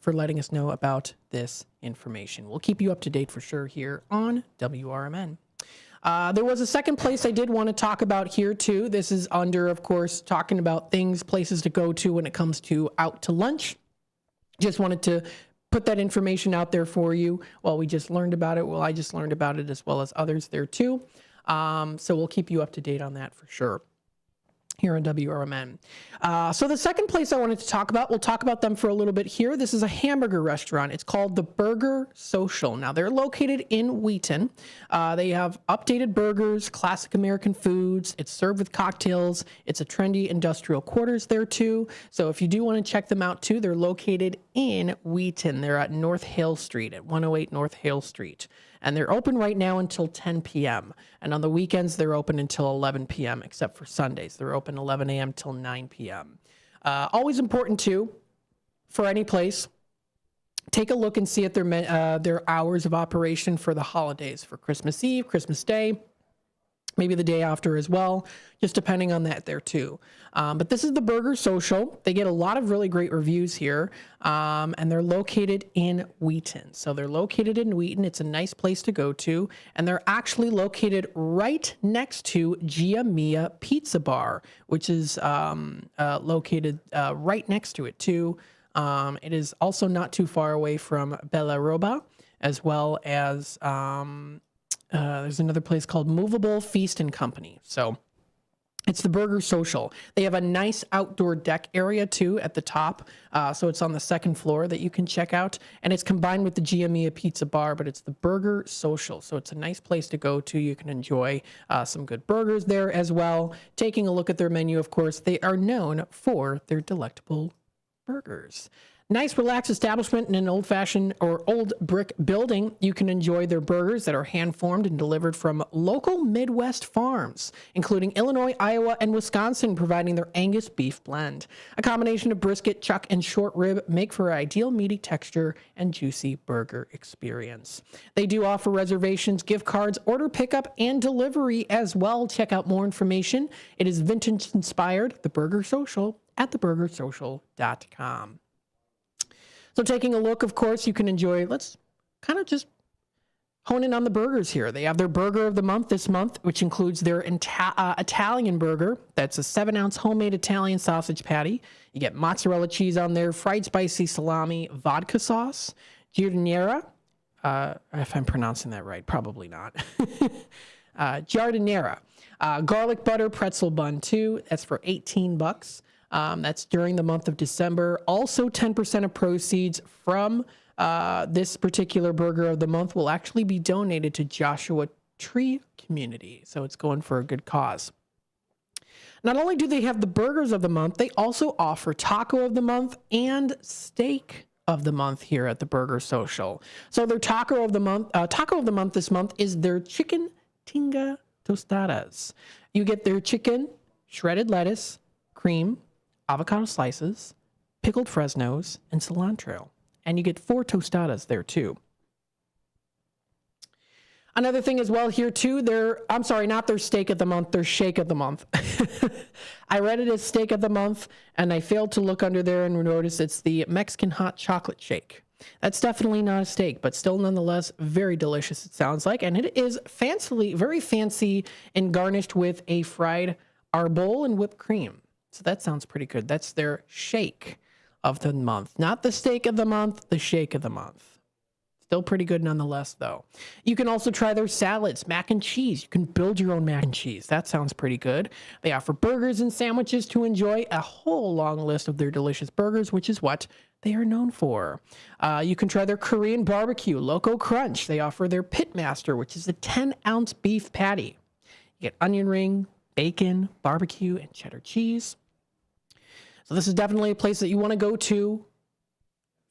letting us know about this information. We'll keep you up to date for sure here on WRMN. There was a second place I did want to talk about here too. This is under, of course, talking about places to go to when it comes to out to lunch. Just wanted to put that information out there for you. Well, we just learned about it. Well, I just learned about it as well as others there too. So we'll keep you up to date on that for sure here on WRMN. So the second place I wanted to talk about, we'll talk about them for a little bit here. This is a hamburger restaurant. It's called the Burger Social. Now, they're located in Wheaton. They have updated burgers, classic American foods. It's served with cocktails. It's a trendy industrial quarters there, too. So if you do want to check them out, too, they're located in Wheaton. They're at North Hale Street, at 108 North Hale Street. And they're open right now until 10 p.m. And on the weekends, they're open until 11 p.m., except for Sundays. They're open 11 a.m. till 9 p.m. Always important, too, for any place, take a look and see at their hours of operation for the holidays, for Christmas Eve, Christmas Day, maybe the day after as well, just depending on that there too. But this is the Burger Social. They get a lot of really great reviews here, and they're located in Wheaton. So they're located in Wheaton. It's a nice place to go to, and they're actually located right next to Gia Mia Pizza Bar, which is located right next to it too. It is also not too far away from Bella Roba, as well as there's another place called Movable Feast and Company. So it's the Burger Social. They have a nice outdoor deck area too at the top. So it's on the second floor that you can check out. And it's combined with the Gia Mia Pizza Bar, but it's the Burger Social. So it's a nice place to go to. You can enjoy some good burgers there as well. Taking a look at their menu, of course, they are known for their delectable burgers. Nice, relaxed establishment in an old-fashioned or old brick building. You can enjoy their burgers that are hand-formed and delivered from local Midwest farms, including Illinois, Iowa, and Wisconsin, providing their Angus beef blend. A combination of brisket, chuck, and short rib make for an ideal meaty texture and juicy burger experience. They do offer reservations, gift cards, order pickup, and delivery as well. Check out more information. It is vintage-inspired, The Burger Social, at theburgersocial.com. So taking a look, of course, you can enjoy, let's kind of just hone in on the burgers here. They have their burger of the month this month, which includes their Italian burger. That's a 7-ounce homemade Italian sausage patty. You get mozzarella cheese on there, fried spicy salami, vodka sauce, giardiniera, if I'm pronouncing that right, probably not. Giardiniera, garlic butter pretzel bun too. That's for $18. That's during the month of December. Also, 10% of proceeds from this particular burger of the month will actually be donated to Joshua Tree Community. So it's going for a good cause. Not only do they have the burgers of the month, they also offer taco of the month and steak of the month here at the Burger Social. So their taco of the month this month is their chicken tinga tostadas. You get their chicken, shredded lettuce, cream, avocado slices, pickled Fresnos, and cilantro. And you get 4 tostadas there too. Another thing as well here too, not their steak of the month, their shake of the month. I read it as steak of the month, and I failed to look under there and notice it's the Mexican hot chocolate shake. That's definitely not a steak, but still nonetheless very delicious, it sounds like. And it is very fancy and garnished with a fried arbol and whipped cream. So that sounds pretty good. That's their shake of the month. Not the steak of the month, the shake of the month. Still pretty good nonetheless, though. You can also try their salads, mac and cheese. You can build your own mac and cheese. That sounds pretty good. They offer burgers and sandwiches to enjoy, a whole long list of their delicious burgers, which is what they are known for. You can try their Korean barbecue, Loco Crunch. They offer their Pitmaster, which is a 10-ounce beef patty. You get onion ring, bacon, barbecue, and cheddar cheese. So this is definitely a place that you want to go to.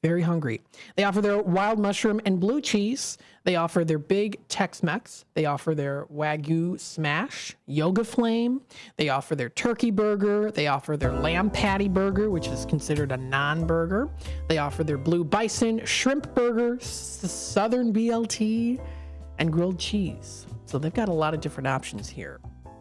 Very hungry. They offer their wild mushroom and blue cheese. They offer their big Tex-Mex. They offer their Wagyu smash, Yoga Flame. They offer their turkey burger. They offer their lamb patty burger, which is considered a non-burger. They offer their blue bison, shrimp burger, southern BLT, and grilled cheese. So they've got a lot of different options here.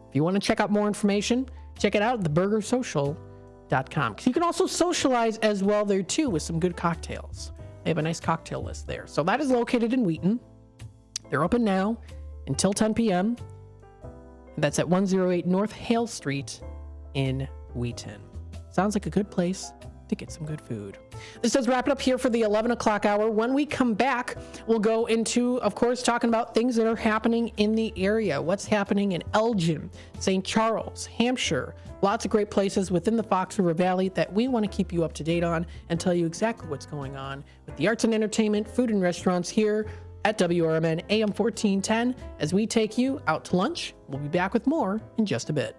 If you want to check out more information, check it out at theburgersocial.com. Because you can also socialize as well there too with some good cocktails. They have a nice cocktail list there. So that is located in Wheaton. They're open now until 10 p.m. That's at 108 North Hale Street in Wheaton. Sounds like a good place to get some good food. This does wrap it up here for the 11 o'clock hour. When we come back, we'll go into, of course, talking about things that are happening in the area. What's happening in Elgin, St. Charles, Hampshire. Lots of great places within the Fox River Valley that we want to keep you up to date on and tell you exactly what's going on with the arts and entertainment, food and restaurants here at WRMN AM 1410 as we take you out to lunch. We'll be back with more in just a bit.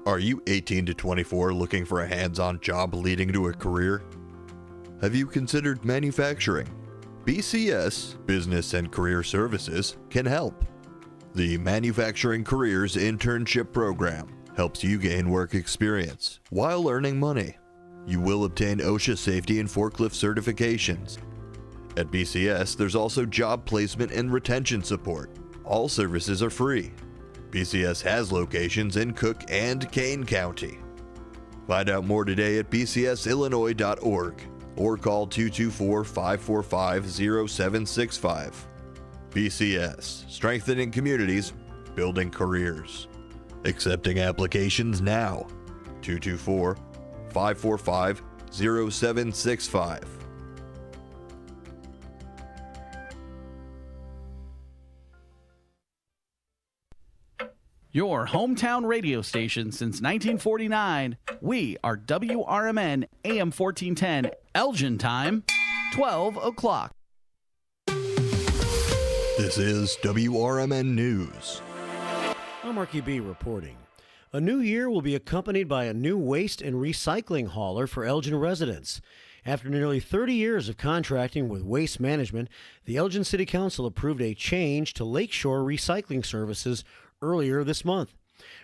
Are you 18 to 24 looking for a hands-on job leading to a career? Have you considered manufacturing? BCS, Business and Career Services, can help. The Manufacturing Careers Internship Program helps you gain work experience while earning money. You will obtain OSHA safety and forklift certifications At BCS, there's also job placement and retention support. All services are free. BCS has locations in Cook and Kane County. Find out more today at bcsillinois.org or call 224-545-0765. BCS, strengthening communities, building careers. Accepting applications now. 224-545-0765. Your hometown radio station since 1949. We are WRMN AM 1410, Elgin time, 12 o'clock. This is WRMN News. I'm Marky B reporting. A new year will be accompanied by a new waste and recycling hauler for Elgin residents. After nearly 30 years of contracting with Waste Management, the Elgin City Council approved a change to Lakeshore Recycling Services earlier this month.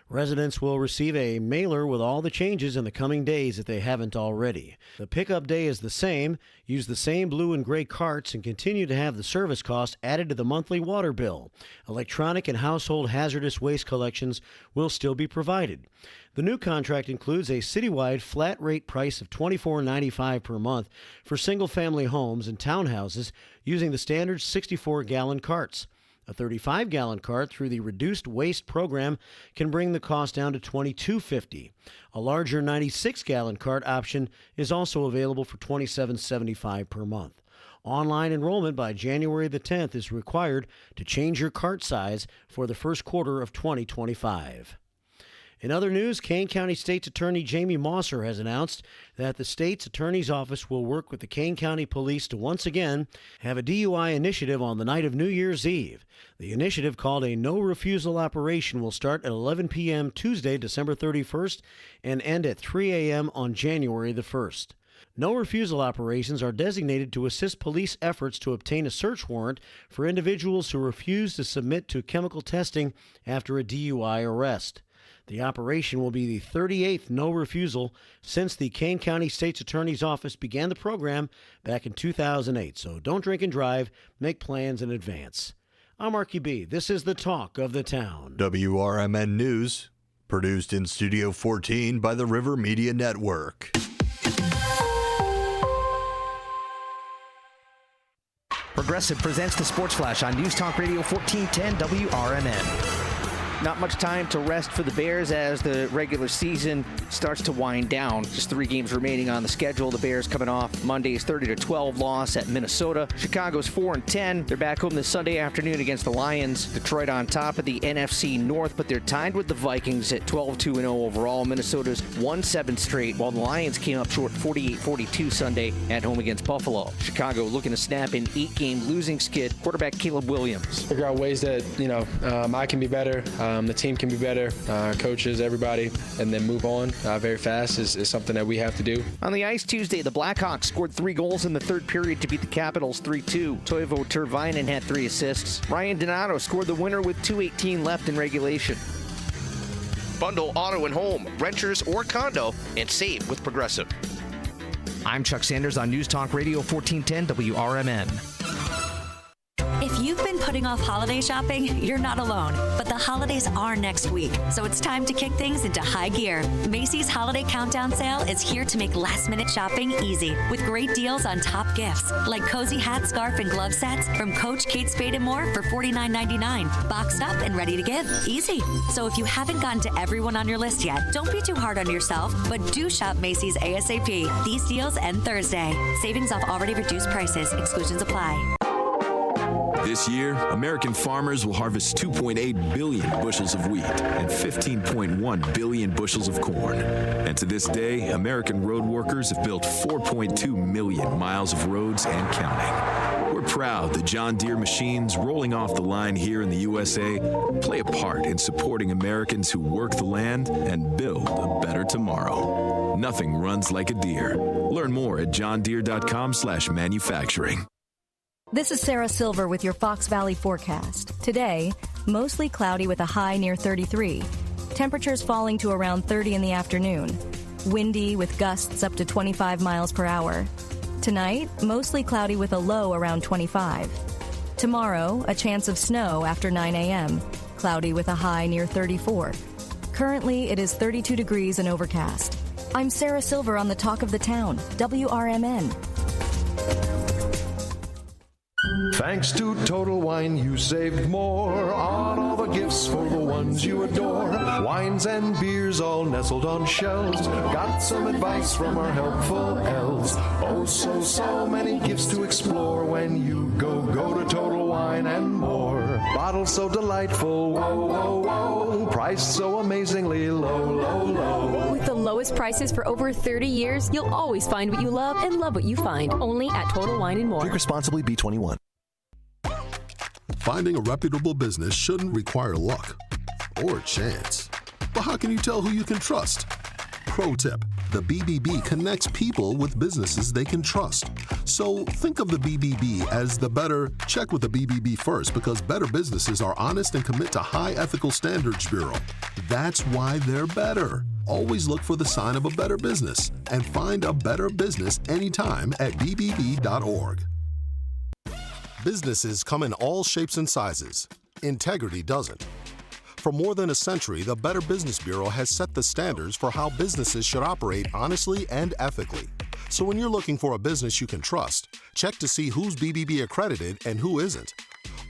Residents will receive a mailer with all the changes in the coming days if they haven't already. The pickup day is the same, use the same blue and gray carts, and continue to have the service cost added to the monthly water bill. Electronic and household hazardous waste collections will still be provided. The new contract includes a citywide flat rate price of $24.95 per month for single-family homes and townhouses using the standard 64-gallon carts. A 35-gallon cart through the reduced waste program can bring the cost down to $22.50. A larger 96-gallon cart option is also available for $27.75 per month. Online enrollment by January the 10th is required to change your cart size for the first quarter of 2025. In other news, Kane County State's Attorney Jamie Mosser has announced that the state's attorney's office will work with the Kane County Police to once again have a DUI initiative on the night of New Year's Eve. The initiative, called a No Refusal Operation, will start at 11 p.m. Tuesday, December 31st, and end at 3 a.m. on January the 1st. No refusal operations are designated to assist police efforts to obtain a search warrant for individuals who refuse to submit to chemical testing after a DUI arrest. The operation will be the 38th no refusal since the Kane County State's Attorney's Office began the program back in 2008. So don't drink and drive, make plans in advance. I'm Marky B. This is the talk of the town. WRMN News, produced in Studio 14 by the River Media Network. Progressive presents the Sports Flash on News Talk Radio 1410 WRMN. Not much time to rest for the Bears as the regular season starts to wind down. Just 3 games remaining on the schedule. The Bears coming off Monday's 30-12 loss at Minnesota. Chicago's 4-10. They're back home this Sunday afternoon against the Lions. Detroit on top of the NFC North, but they're tied with the Vikings at 12-2-0 overall. Minnesota's won 7 straight, while the Lions came up short 48-42 Sunday at home against Buffalo. Chicago looking to snap an 8-game losing skid. Quarterback Caleb Williams. Figure out ways that, I can be better. The team can be better, coaches, everybody, and then move on very fast is something that we have to do. On the ice Tuesday, the Blackhawks scored 3 goals in the third period to beat the Capitals 3-2. Toivo Tervainen had 3 assists. Ryan Donato scored the winner with 2:18 left in regulation. Bundle auto and home, renters or condo, and save with Progressive. I'm Chuck Sanders on News Talk Radio 1410 WRMN. If you've been putting off holiday shopping, you're not alone. But the holidays are next week, so it's time to kick things into high gear. Macy's Holiday Countdown Sale is here to make last-minute shopping easy, with great deals on top gifts, like cozy hat, scarf, and glove sets from Coach, Kate Spade & More for $49.99. Boxed up and ready to give. Easy. So if you haven't gotten to everyone on your list yet, don't be too hard on yourself, but do shop Macy's ASAP. These deals end Thursday. Savings off already reduced prices. Exclusions apply. This year, American farmers will harvest 2.8 billion bushels of wheat and 15.1 billion bushels of corn. And to this day, American road workers have built 4.2 million miles of roads and counting. We're proud that John Deere machines rolling off the line here in the USA play a part in supporting Americans who work the land and build a better tomorrow. Nothing runs like a Deere. Learn more at johndeere.com/manufacturing. This is Sarah Silver with your Fox Valley forecast. Today, mostly cloudy with a high near 33. Temperatures falling to around 30 in the afternoon. Windy with gusts up to 25 miles per hour. Tonight, mostly cloudy with a low around 25. Tomorrow, a chance of snow after 9 a.m., cloudy with a high near 34. Currently, it is 32 degrees and overcast. I'm Sarah Silver on the Talk of the Town, WRMN. Thanks to Total Wine, you saved more on all the gifts for the ones you adore. Wines and beers all nestled on shelves. Got some advice from our helpful elves. Oh, so many gifts to explore when you go to Total Wine and more. Bottles so delightful, whoa. Priced so amazingly low. With the lowest prices for over 30 years, you'll always find what you love and love what you find. Only at Total Wine & More. Drink responsibly, B21. Finding a reputable business shouldn't require luck or chance. But how can you tell who you can trust? Pro tip, the BBB connects people with businesses they can trust. So think of the BBB as the better, check with the BBB first, because better businesses are honest and commit to high ethical standards bureau. That's why they're better. Always look for the sign of a better business and find a better business anytime at bbb.org. Businesses come in all shapes and sizes. Integrity doesn't. For more than a century, the Better Business Bureau has set the standards for how businesses should operate honestly and ethically. So when you're looking for a business you can trust, check to see who's BBB accredited and who isn't.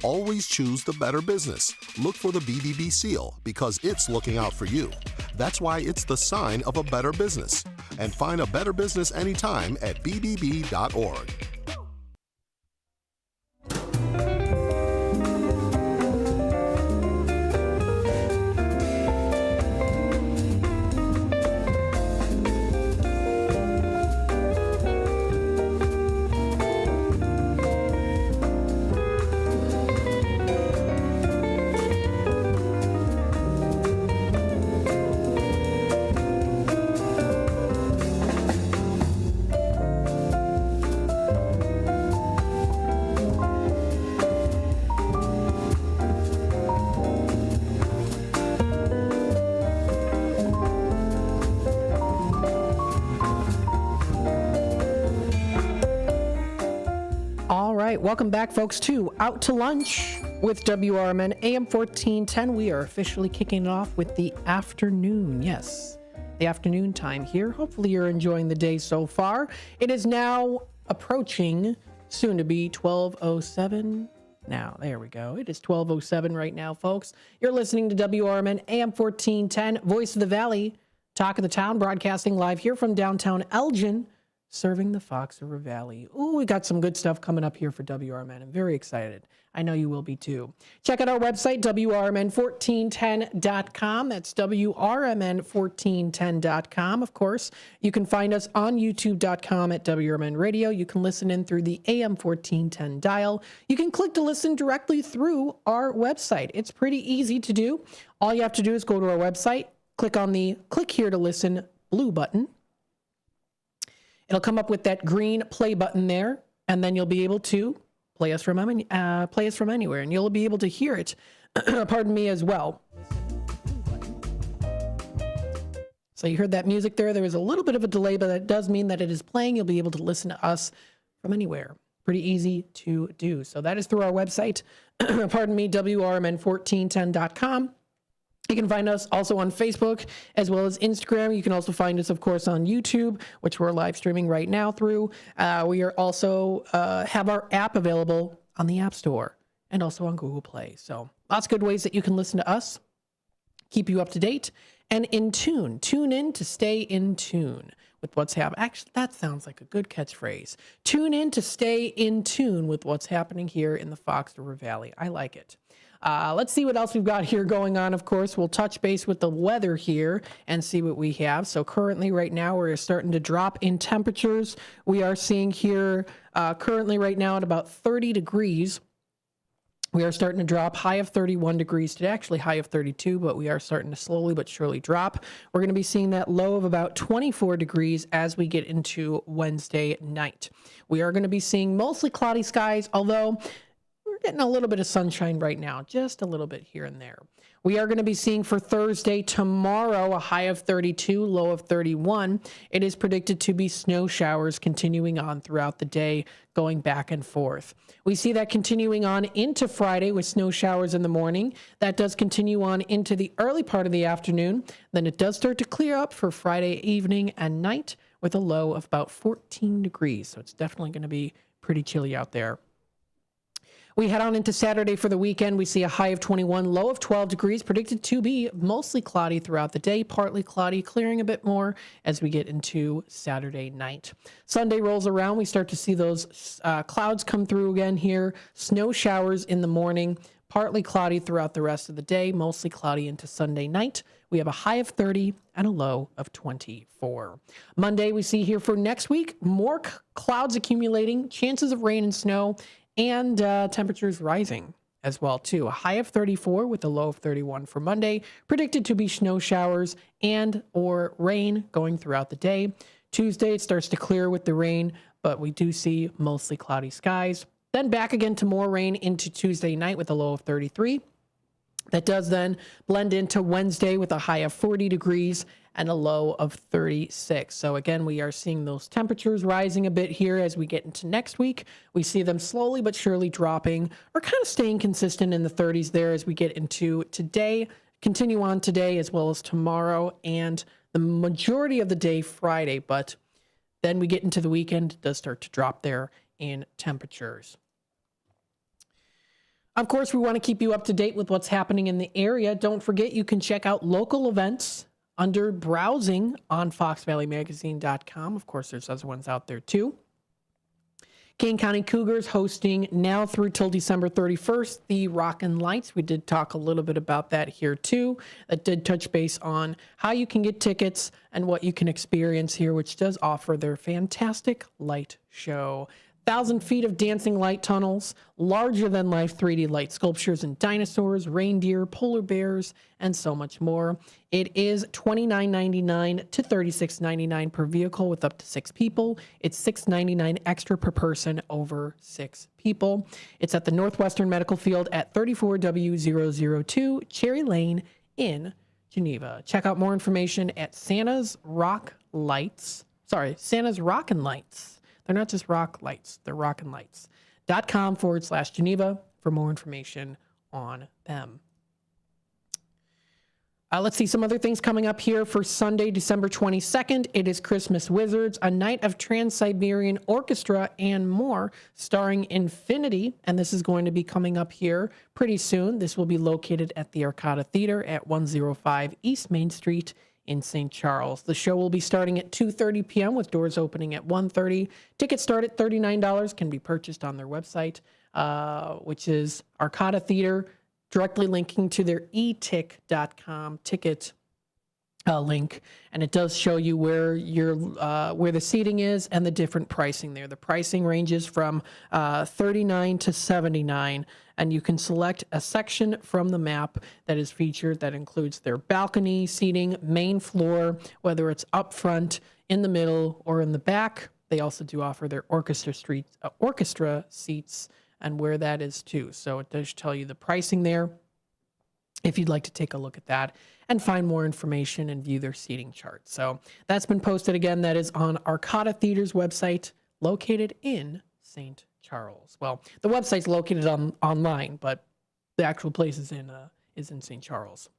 Always choose the better business. Look for the BBB seal because it's looking out for you. That's why it's the sign of a better business. And find a better business anytime at bbb.org. Welcome back, folks, to Out to Lunch with WRMN AM 1410. We are officially kicking it off with the afternoon. Yes, the afternoon time here. Hopefully you're enjoying the day so far. It is now approaching, soon to be 12:07. Now, there we go. It is 12:07 right now, folks. You're listening to WRMN AM 1410, Voice of the Valley, Talk of the Town, broadcasting live here from downtown Elgin, serving the Fox River Valley. Ooh, we got some good stuff coming up here for WRMN. I'm very excited. I know you will be too. Check out our website, WRMN1410.com. That's WRMN1410.com, of course. You can find us on YouTube.com at WRMN Radio. You can listen in through the AM 1410 dial. You can click to listen directly through our website. It's pretty easy to do. All you have to do is go to our website, click on the Click Here to Listen blue button. It'll come up with that green play button there, and then you'll be able to play us from anywhere, and you'll be able to hear it, pardon me, as well. So you heard that music there. There was a little bit of a delay, but that does mean that it is playing. You'll be able to listen to us from anywhere. Pretty easy to do. So that is through our website, pardon me, WRMN1410.com. You can find us also on Facebook as well as Instagram. You can also find us, of course, on YouTube, which we're live streaming right now through. We are also have our app available on the App Store and also on Google Play. So lots of good ways that you can listen to us, keep you up to date, and in tune. Tune in to stay in tune with what's happening. Actually, that sounds like a good catchphrase. Tune in to stay in tune with what's happening here in the Fox River Valley. I like it. Let's see what else we've got here going on. Of course, we'll touch base with the weather here and see what we have. So currently right now, we're starting to drop in temperatures. We are seeing here currently right now at about 30 degrees. We are starting to drop, high of 31 degrees today, actually high of 32, but we are starting to slowly but surely drop. We're going to be seeing that low of about 24 degrees as we get into Wednesday night. We are going to be seeing mostly cloudy skies, although getting a little bit of sunshine right now, just a little bit here and there. We are going to be seeing for Thursday, tomorrow, a high of 32, low of 31. It is predicted to be snow showers continuing on throughout the day, going back and forth. We see that continuing on into Friday with snow showers in the morning. That does continue on into the early part of the afternoon. Then it does start to clear up for Friday evening and night with a low of about 14 degrees. So it's definitely going to be pretty chilly out there. We head on into Saturday for the weekend. We see a high of 21, low of 12 degrees, predicted to be mostly cloudy throughout the day, partly cloudy, clearing a bit more as we get into Saturday night. Sunday rolls around. We start to see those clouds come through again here. Snow showers in the morning, partly cloudy throughout the rest of the day, mostly cloudy into Sunday night. We have a high of 30 and a low of 24. Monday, we see here for next week, more clouds accumulating, chances of rain and snow, and temperatures rising as well, too. A high of 34 with a low of 31 for Monday. Predicted to be snow showers and or rain going throughout the day. Tuesday, it starts to clear with the rain, but we do see mostly cloudy skies. Then back again to more rain into Tuesday night with a low of 33. That does then blend into Wednesday with a high of 40 degrees and a low of 36. So again, we are seeing those temperatures rising a bit here as we get into next week. We see them slowly but surely dropping or kind of staying consistent in the 30s there as we get into today, continue on today as well as tomorrow and the majority of the day Friday. But then we get into the weekend, it does start to drop there in temperatures. Of course, we want to keep you up to date with what's happening in the area. Don't forget, you can check out local events under browsing on foxvalleymagazine.com. Of course, there's other ones out there too. Kane County Cougars hosting now through till December 31st, the Rockin' Lights. We did talk a little bit about that here too. That did touch base on how you can get tickets and what you can experience here, which does offer their fantastic light show. 1,000 feet of dancing light tunnels, larger-than-life 3D light sculptures and dinosaurs, reindeer, polar bears, and so much more. It is $29.99 to $36.99 per vehicle with up to 6 people. It's $6.99 extra per person over 6 people. It's at the Northwestern Medical Field at 34W002 Cherry Lane in Geneva. Check out more information at Santa's Rockin' Lights. They're not just rock lights, they're Rockin' Lights.com/Geneva for more information on them. Let's see some other things coming up here for Sunday, December 22nd. It is Christmas Wizards, a night of Trans-Siberian Orchestra and more, starring Infinity. And this is going to be coming up here pretty soon. This will be located at the Arcata Theater at 105 East Main Street in St. Charles. The show will be starting at 2:30 p.m. with doors opening at 1:30. Tickets start at $39, can be purchased on their website, which is Arcata Theater, directly linking to their etic.com ticket link, and it does show you where the seating is and the different pricing there. The pricing ranges from $39 to $79, and you can select a section from the map that is featured that includes their balcony seating, main floor, whether it's up front, in the middle, or in the back. They also do offer their orchestra seats and where that is too. So it does tell you the pricing there if you'd like to take a look at that and find more information and view their seating chart. So that's been posted again. That is on Arcata Theater's website, located in St. Charles. Well, the website's located online, but the actual place is in St. Charles.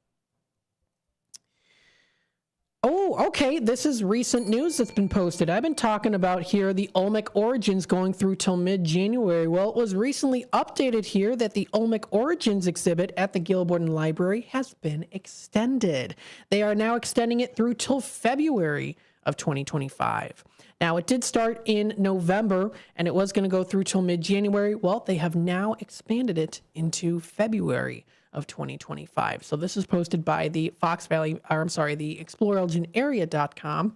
Oh, okay. This is recent news that's been posted. I've been talking about here the Olmec Origins going through till mid-January. Well, it was recently updated here that the Olmec Origins exhibit at the Gilborden Library has been extended. They are now extending it through till February of 2025. Now, it did start in November, and it was going to go through till mid-January. Well, they have now expanded it into February of 2025. So this is posted by the the ExploreElginArea.com.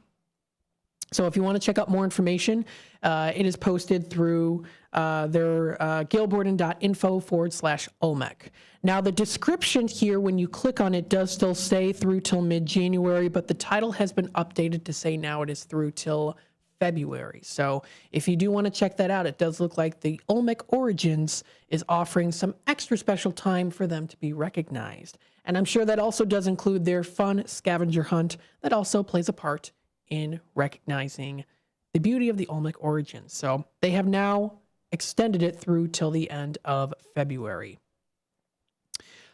So if you want to check out more information, it is posted through their gilborden.info/Olmec. Now, the description here, when you click on it, does still say through till mid-January, but the title has been updated to say now it is through till February. So if you do want to check that out, it does look like the Olmec Origins is offering some extra special time for them to be recognized. And I'm sure that also does include their fun scavenger hunt that also plays a part in recognizing the beauty of the Olmec Origins. So they have now extended it through till the end of February.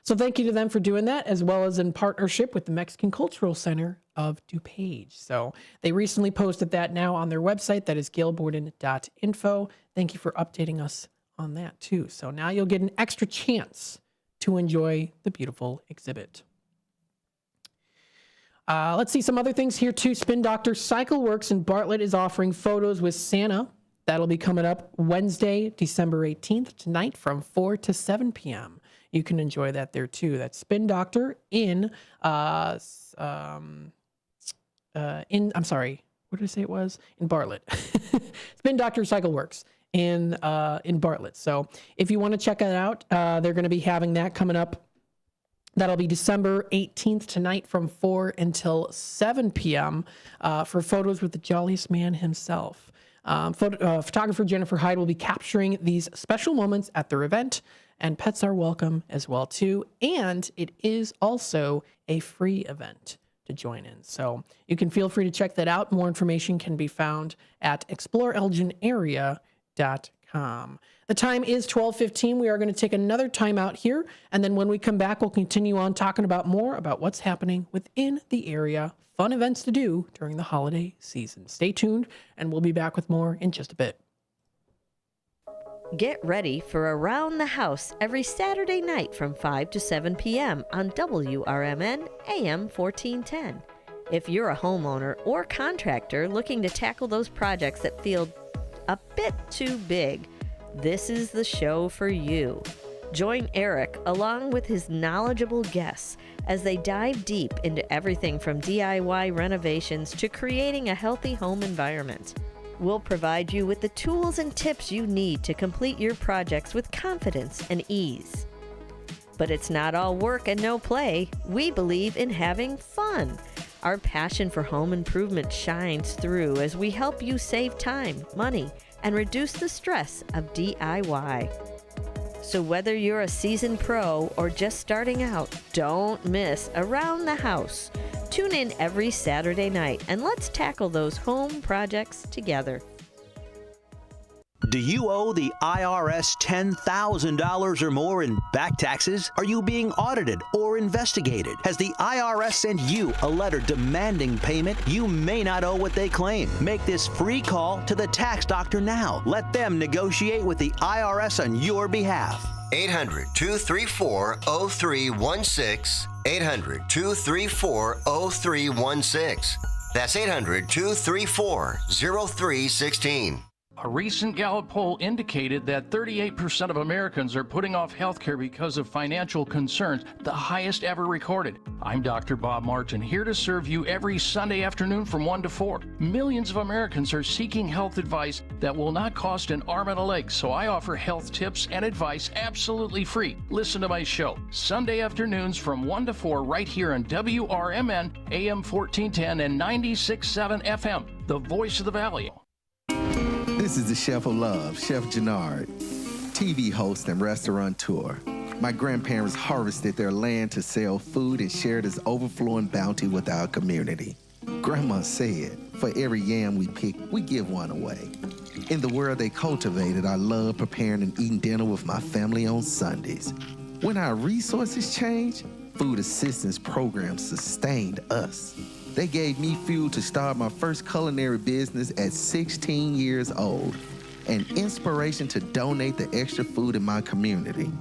So thank you to them for doing that, as well as in partnership with the Mexican Cultural Center of DuPage. So they recently posted that now on their website. That is gailborden.info. Thank you for updating us on that too. So now you'll get an extra chance to enjoy the beautiful exhibit. Let's see some other things here too. Spin Doctor Cycle Works in Bartlett is offering photos with Santa. That'll be coming up Wednesday, December 18th tonight from 4 to 7 p.m. You can enjoy that there too. That's Spin Doctor in I'm sorry, what did I say it was? In Bartlett. Spin Doctor Cycle Works in Bartlett. So if you want to check it out, they're going to be having that coming up. That'll be December 18th tonight from 4 until 7 p.m. For photos with the jolliest man himself. Photographer Jennifer Hyde will be capturing these special moments at their event, and pets are welcome as well too. And it is also a free event to join in. So you can feel free to check that out. More information can be found at exploreelginarea.com. The time is 12:15. We are going to take another time out here. And then when we come back, we'll continue on talking about more about what's happening within the area. Fun events to do during the holiday season. Stay tuned, and we'll be back with more in just a bit. Get ready for Around the House every Saturday night from 5 to 7 p.m. on WRMN AM 1410. If you're a homeowner or contractor looking to tackle those projects that feel a bit too big, this is the show for you. Join Eric along with his knowledgeable guests as they dive deep into everything from DIY renovations to creating a healthy home environment. We'll provide you with the tools and tips you need to complete your projects with confidence and ease. But it's not all work and no play. We believe in having fun. Our passion for home improvement shines through as we help you save time, money, and reduce the stress of DIY. So whether you're a seasoned pro or just starting out, don't miss Around the House. Tune in every Saturday night and let's tackle those home projects together. Do you owe the IRS $10,000 or more in back taxes? Are you being audited or investigated? Has the IRS sent you a letter demanding payment? You may not owe what they claim. Make this free call to the tax doctor now. Let them negotiate with the IRS on your behalf. 800-234-0316. 800-234-0316. That's 800-234-0316. A recent Gallup poll indicated that 38% of Americans are putting off health care because of financial concerns, the highest ever recorded. I'm Dr. Bob Martin, here to serve you every Sunday afternoon from 1 to 4. Millions of Americans are seeking health advice that will not cost an arm and a leg, so I offer health tips and advice absolutely free. Listen to my show, Sunday afternoons from 1 to 4 right here on WRMN AM 1410 and 96.7 FM, the voice of the Valley. This is the Chef of Love, Chef Gennard, TV host and restaurateur. My grandparents harvested their land to sell food and share this overflowing bounty with our community. Grandma said, for every yam we pick, we give one away. In the world they cultivated, I love preparing and eating dinner with my family on Sundays. When our resources changed, food assistance programs sustained us. They gave me fuel to start my first culinary business at 16 years old, and inspiration to donate the extra food in my community.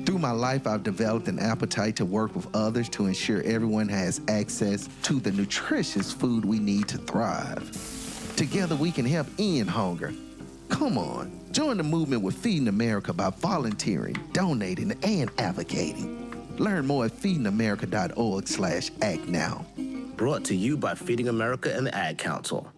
Through my life, I've developed an appetite to work with others to ensure everyone has access to the nutritious food we need to thrive. Together, we can help end hunger. Come on, join the movement with Feeding America by volunteering, donating, and advocating. Learn more at feedingamerica.org/act now. Brought to you by Feeding America and the Ad Council.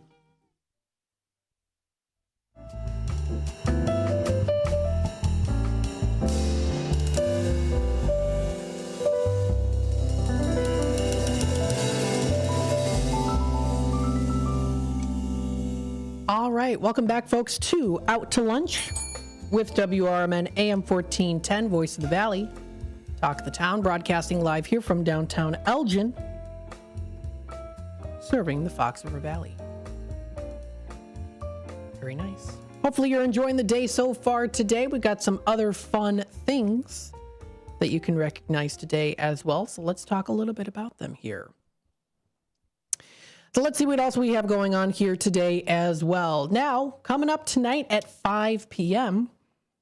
All right, welcome back, folks, to Out to Lunch with WRMN AM 1410, Voice of the Valley. Talk of the Town, broadcasting live here from downtown Elgin, serving the Fox River Valley. Very nice. Hopefully you're enjoying the day so far today. We've got some other fun things that you can recognize today as well. So let's talk a little bit about them here. So let's see what else we have going on here today as well. Now, coming up tonight at 5 p.m.,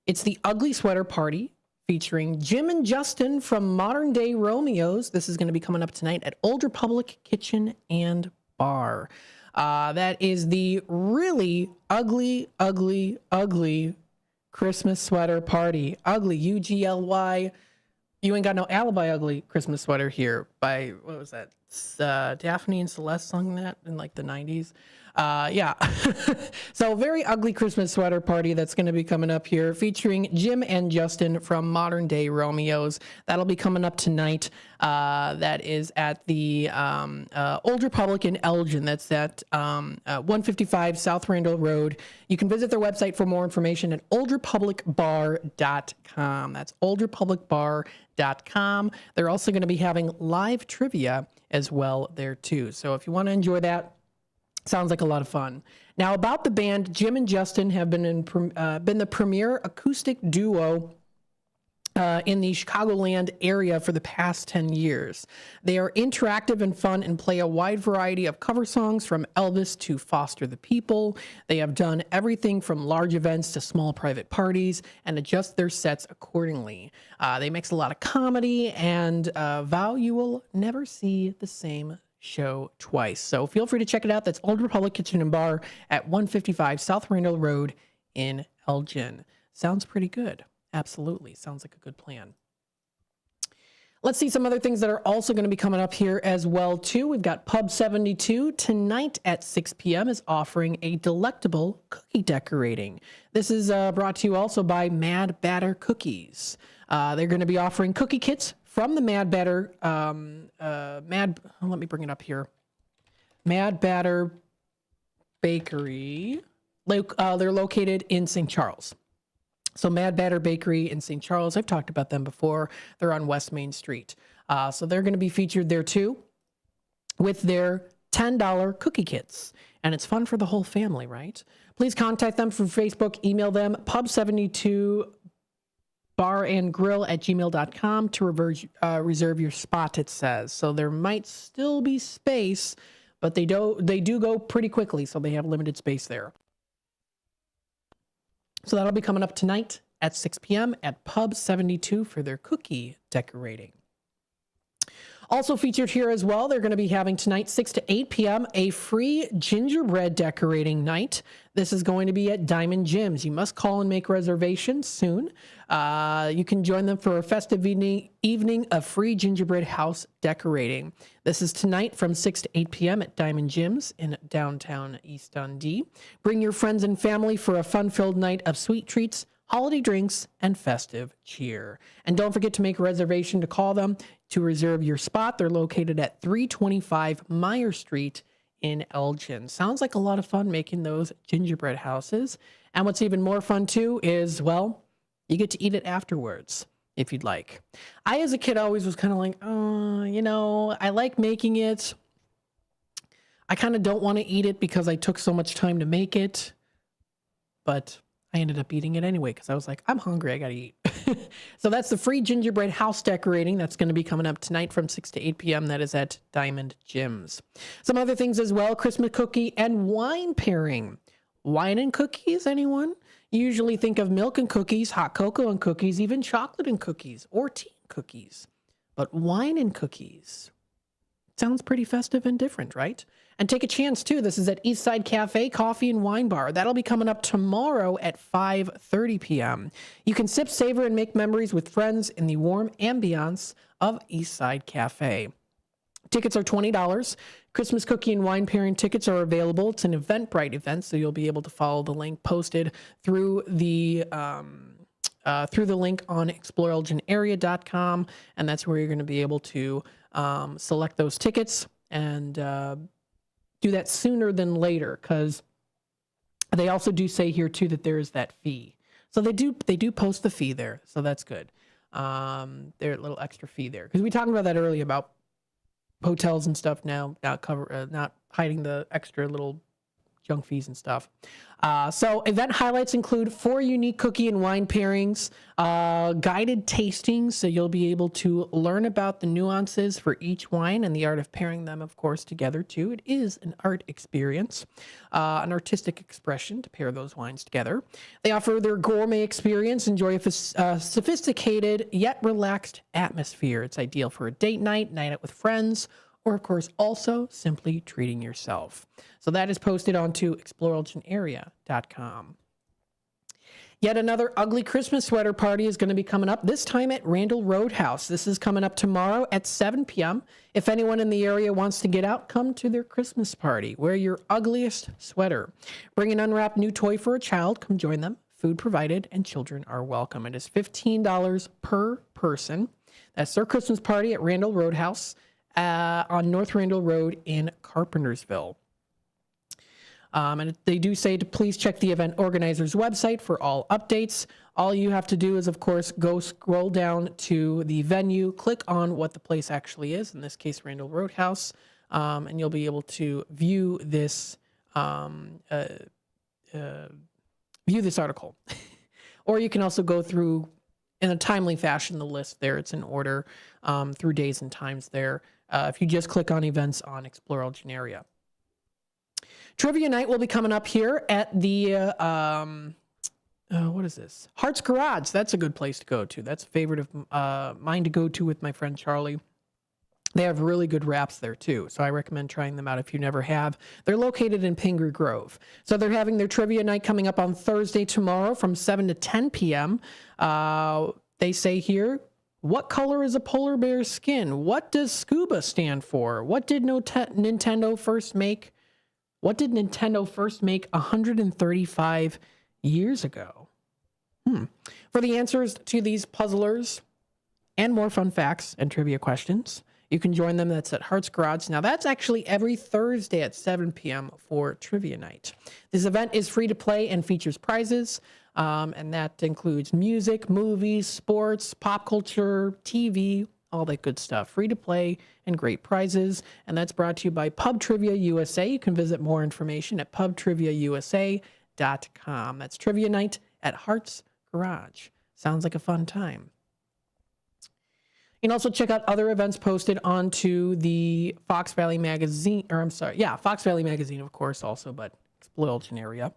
it's the Ugly Sweater Party featuring Jim and Justin from Modern Day Romeos. This is going to be coming up tonight at Old Republic Kitchen and Bar. That is the really ugly Christmas sweater party. Ugly, U-G-L-Y. You ain't got no alibi ugly Christmas sweater here by, what was that? Daphne and Celeste sung that in like the 90s. Yeah. So very ugly Christmas sweater party that's going to be coming up here featuring Jim and Justin from Modern Day Romeos. That'll be coming up tonight. That is at the Old Republic in Elgin. That's at 155 South Randall Road. You can visit their website for more information at oldrepublicbar.com. That's oldrepublicbar.com. They're also going to be having live trivia as well there too. So if you want to enjoy that, sounds like a lot of fun. Now about the band, Jim and Justin have been the premier acoustic duo in the Chicagoland area for the past 10 years. They are interactive and fun and play a wide variety of cover songs from Elvis to Foster the People. They have done everything from large events to small private parties and adjust their sets accordingly. They mix a lot of comedy and vow you will never see the same show twice. So feel free to check it out. That's Old Republic Kitchen and Bar at 155 South Randall Road in Elgin. Sounds pretty good. Absolutely. Sounds like a good plan. Let's see some other things that are also going to be coming up here as well, too. We've got Pub 72 tonight at 6 p.m. is offering a delectable cookie decorating. This is brought to you also by Mad Batter Cookies. They're going to be offering cookie kits from the Mad Batter, let me bring it up here. Mad Batter Bakery. They're located in St. Charles. So Mad Batter Bakery in St. Charles, I've talked about them before. They're on West Main Street. So they're going to be featured there too with their $10 cookie kits. And it's fun for the whole family, right? Please contact them from Facebook, email them, pub72 barandgrill@gmail.com to reserve your spot, it says. So there might still be space, but they do go pretty quickly, so they have limited space there. So that'll be coming up tonight at 6 p.m. at Pub 72 for their cookie decorating. Also featured here as well, they're going to be having tonight, 6 to 8 p.m., a free gingerbread decorating night. This is going to be at Diamond Gyms. You must call and make reservations soon. You can join them for a festive evening of free gingerbread house decorating. This is tonight from 6 to 8 p.m. at Diamond Gyms in downtown East Dundee. Bring your friends and family for a fun-filled night of sweet treats, holiday drinks, and festive cheer. And don't forget to make a reservation to call them to reserve your spot. They're located at 325 Meyer Street in Elgin. Sounds like a lot of fun making those gingerbread houses. And what's even more fun too is, well, you get to eat it afterwards if you'd like. I, as a kid, always was kind of like, I like making it. I kind of don't want to eat it because I took so much time to make it. But I ended up eating it anyway because I was like, I'm hungry, I gotta eat. So that's the free gingerbread house decorating that's going to be coming up tonight from 6 to 8 p.m. That is at Diamond Gyms. Some other things as well, Christmas cookie and wine pairing. Wine and cookies, anyone? You usually think of milk and cookies, hot cocoa and cookies, even chocolate and cookies, or tea and cookies. But wine and cookies sounds pretty festive and different, right? And take a chance, too. This is at Eastside Cafe, Coffee and Wine Bar. That'll be coming up tomorrow at 5:30 p.m. You can sip, savor, and make memories with friends in the warm ambiance of Eastside Cafe. Tickets are $20. Christmas cookie and wine pairing tickets are available. It's an Eventbrite event, so you'll be able to follow the link posted through the link on exploreelginarea.com, and that's where you're going to be able to select those tickets and do that sooner than later, because They also do say here too that there is that fee. So they do post the fee there. So that's good. Their little extra fee there. Because we talked about that earlier about hotels and stuff now not hiding the extra little junk fees and stuff. So event highlights include 4 unique cookie and wine pairings, guided tastings, so you'll be able to learn about the nuances for each wine and the art of pairing them, of course, together too. It is an art experience, an artistic expression to pair those wines together. They offer their gourmet experience, enjoy a sophisticated yet relaxed atmosphere. It's ideal for a date night, night out with friends, or, of course, also simply treating yourself. So that is posted onto exploreelginarea.com. Yet another ugly Christmas sweater party is going to be coming up, this time at Randall Roadhouse. This is coming up tomorrow at 7 p.m. If anyone in the area wants to get out, come to their Christmas party. Wear your ugliest sweater. Bring an unwrapped new toy for a child. Come join them. Food provided, and children are welcome. It is $15 per person. That's their Christmas party at Randall Roadhouse on North Randall Road in Carpentersville. And they do say to please check the event organizer's website for all updates. All you have to do is, of course, go scroll down to the venue, click on what the place actually is, in this case, Randall Roadhouse, and you'll be able to view this article. Or you can also go through, in a timely fashion, the list there. It's in order through days and times there. If you just click on events on Explore Elgin Area. Trivia night will be coming up here at the, what is this? Heart's Garage. That's a good place to go to. That's a favorite of mine to go to with my friend Charlie. They have really good wraps there too, so I recommend trying them out if you never have. They're located in Pingree Grove. So they're having their trivia night coming up on Thursday tomorrow from 7 to 10 p.m. They say here, what color is a polar bear's skin? What does scuba stand for? What did Nintendo first make 135 years ago? For the answers to these puzzlers and more fun facts and trivia questions, you can join them. That's at Heart's Garage. Now, that's actually every Thursday at 7 p.m. for trivia night. This event is free to play and features prizes, and that includes music, movies, sports, pop culture, TV, all that good stuff. Free to play and great prizes. And that's brought to you by Pub Trivia USA. You can visit more information at pubtriviausa.com. That's trivia night at Heart's Garage. Sounds like a fun time. You can also check out other events posted onto the Fox Valley Magazine, Fox Valley Magazine, of course, also, but Explore Elgin Area.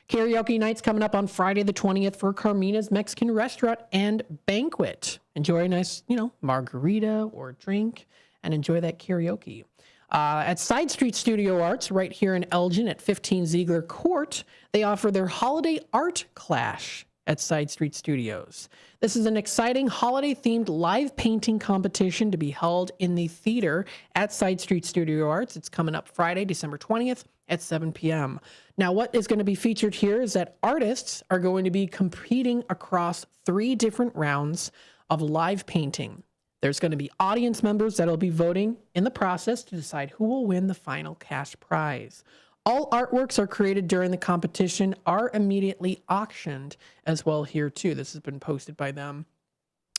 Karaoke night's coming up on Friday the 20th for Carmina's Mexican Restaurant and Banquet. Enjoy a nice, margarita or drink and enjoy that karaoke. At Side Street Studio Arts, right here in Elgin at 15 Ziegler Court, they offer their Holiday Art Clash at Side Street Studios. This is an exciting holiday-themed live painting competition to be held in the theater at Side Street Studio Arts. It's coming up Friday, December 20th at 7 p.m. Now, what is going to be featured here is that artists are going to be competing across 3 different rounds of live painting. There's going to be audience members that will be voting in the process to decide who will win the final cash prize. All artworks are created during the competition are immediately auctioned as well here too. This has been posted by them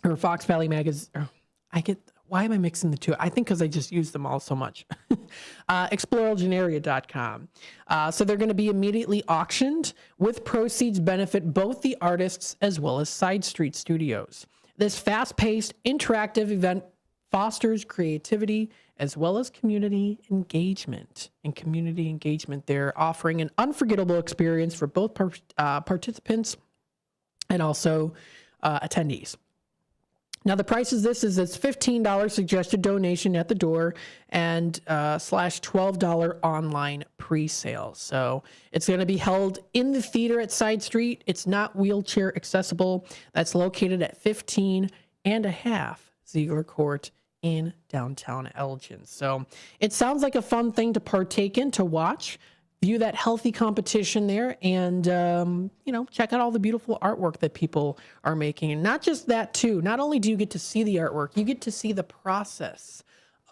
or Fox Valley Magazine. Why am I mixing the two? I think because I just use them all so much. exploreelginarea.com. So they're going to be immediately auctioned with proceeds benefit both the artists as well as Side Street Studios. This fast-paced, interactive event fosters creativity as well as community engagement. And community engagement, they're offering an unforgettable experience for both participants and also attendees. Now, the price is it's $15 suggested donation at the door and /$12 online pre-sale. So it's going to be held in the theater at Side Street. It's not wheelchair accessible. That's located at 15.5 Ziegler Court in downtown Elgin. So it sounds like a fun thing to partake in, to watch. View that healthy competition there and, check out all the beautiful artwork that people are making. And not just that, too. Not only do you get to see the artwork, you get to see the process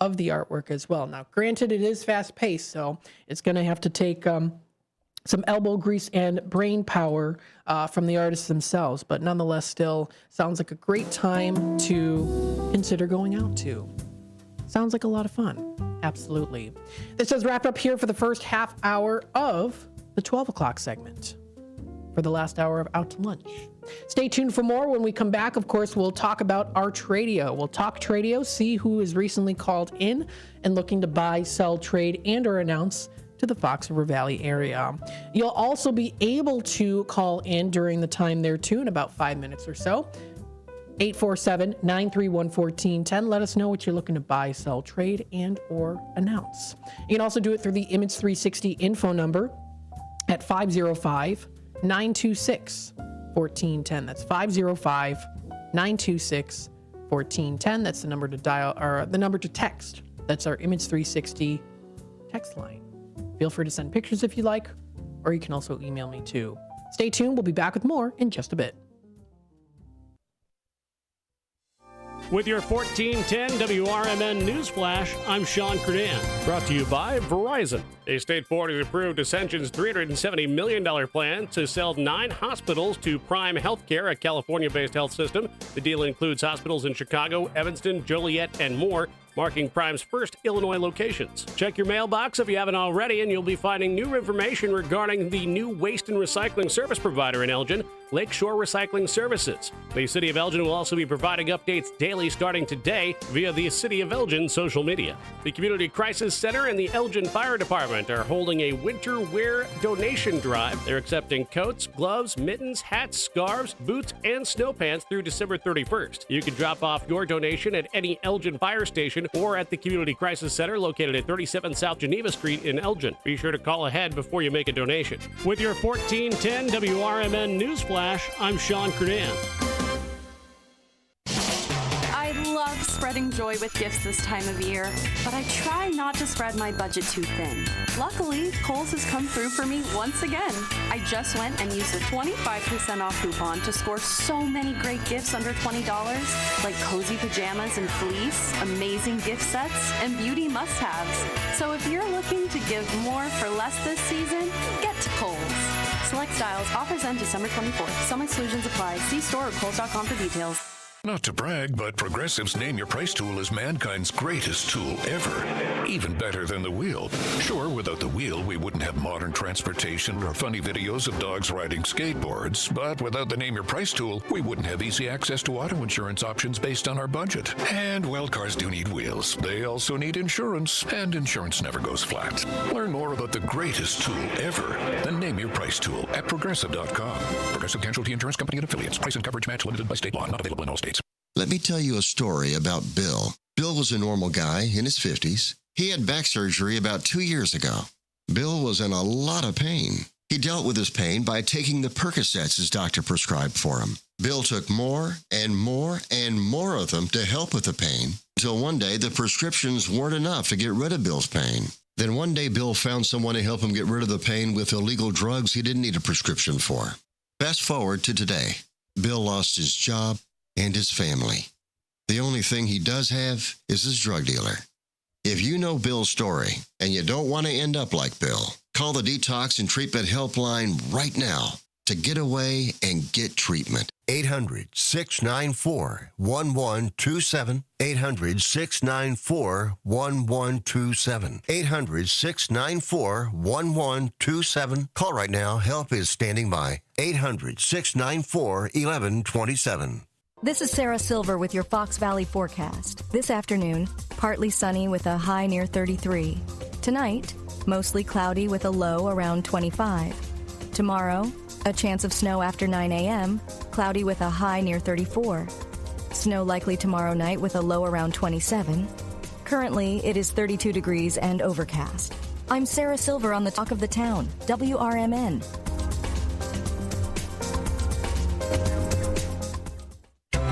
of the artwork as well. Now, granted, it is fast-paced, so it's going to have to take some elbow grease and brain power from the artists themselves, but nonetheless still sounds like a great time to consider going out to. Sounds like a lot of fun. Absolutely. This does wrap up here for the first half hour of the 12 o'clock segment. For the last hour of Out to Lunch. Stay tuned for more. When we come back, of course, we'll talk about Arch Radio. We'll talk Tradio, see who is recently called in and looking to buy, sell, trade, and or announce to the Fox River Valley area. You'll also be able to call in during the time there too, in about 5 minutes or so. 847-931-1410. Let us know what you're looking to buy, sell, trade, and or announce. You can also do it through the Image 360 info number at 505-926-1410. That's 505-926-1410. That's the number to dial, or the number to text. That's our Image 360 text line. Feel free to send pictures if you like, or you can also email me too. Stay tuned. We'll be back with more in just a bit. With your 1410 WRMN News Flash, I'm Sean Kernan. Brought to you by Verizon. A state board has approved Ascension's $370 million plan to sell 9 hospitals to Prime Healthcare, a California-based health system. The deal includes hospitals in Chicago, Evanston, Joliet, and more, marking Prime's first Illinois locations. Check your mailbox if you haven't already, and you'll be finding new information regarding the new waste and recycling service provider in Elgin, Lakeshore Recycling Services. The City of Elgin will also be providing updates daily starting today via the City of Elgin social media. The Community Crisis Center and the Elgin Fire Department are holding a winter wear donation drive. They're accepting coats, gloves, mittens, hats, scarves, boots, and snow pants through December 31st. You can drop off your donation at any Elgin fire station or at the Community Crisis Center located at 37 South Geneva Street in Elgin. Be sure to call ahead before you make a donation. With your 1410 WRMN News Flash, I'm Sean Kernan. I love spreading joy with gifts this time of year, but I try not to spread my budget too thin. Luckily, Kohl's has come through for me once again. I just went and used the 25% off coupon to score so many great gifts under $20, like cozy pajamas and fleece, amazing gift sets, and beauty must-haves. So if you're looking to give more for less this season, get to Kohl's. Select styles, offers end December 24th. Some exclusions apply. See store or Kohl's.com for details. Not to brag, but Progressive's Name Your Price tool is mankind's greatest tool ever. Even better than the wheel. Sure, without the wheel, we wouldn't have modern transportation or funny videos of dogs riding skateboards. But without the Name Your Price tool, we wouldn't have easy access to auto insurance options based on our budget. And, well, cars do need wheels. They also need insurance, and insurance never goes flat. Learn more about the greatest tool ever, the Name Your Price tool at Progressive.com. Progressive Casualty Insurance Company and Affiliates. Price and coverage match limited by state law. Not available in all states. Let me tell you a story about Bill. Bill was a normal guy in his 50s. He had back surgery about 2 years ago. Bill was in a lot of pain. He dealt with his pain by taking the Percocets his doctor prescribed for him. Bill took more and more and more of them to help with the pain, until one day the prescriptions weren't enough to get rid of Bill's pain. Then one day Bill found someone to help him get rid of the pain with illegal drugs he didn't need a prescription for. Fast forward to today. Bill lost his job and his family. The only thing he does have is his drug dealer. If you know Bill's story and you don't want to end up like Bill, call the Detox and Treatment Helpline right now to get away and get treatment. 800-694-1127. 800-694-1127. 800-694-1127. Call right now. Help is standing by. 800-694-1127. This is Sarah Silver with your Fox Valley forecast. This afternoon, partly sunny with a high near 33. Tonight, mostly cloudy with a low around 25. Tomorrow, a chance of snow after 9 a.m., cloudy with a high near 34. Snow likely tomorrow night with a low around 27. Currently, it is 32 degrees and overcast. I'm Sarah Silver on the Talk of the Town, WRMN.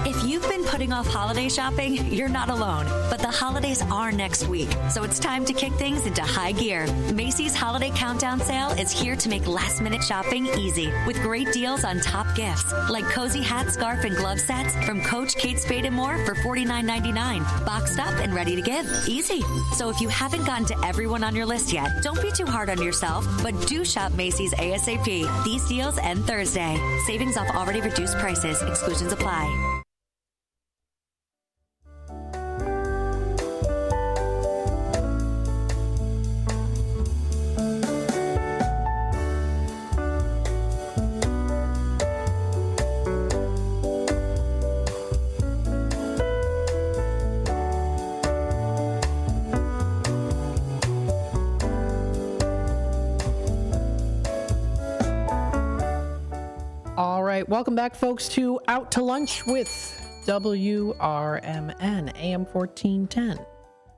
If you've been putting off holiday shopping, you're not alone. But the holidays are next week, so it's time to kick things into high gear. Macy's Holiday Countdown Sale is here to make last-minute shopping easy with great deals on top gifts like cozy hat, scarf, and glove sets from Coach, Kate Spade, and more for $49.99. Boxed up and ready to give. Easy. So if you haven't gotten to everyone on your list yet, don't be too hard on yourself, but do shop Macy's ASAP. These deals end Thursday. Savings off already reduced prices. Exclusions apply. All right, welcome back, folks, to Out to Lunch with WRMN AM 1410.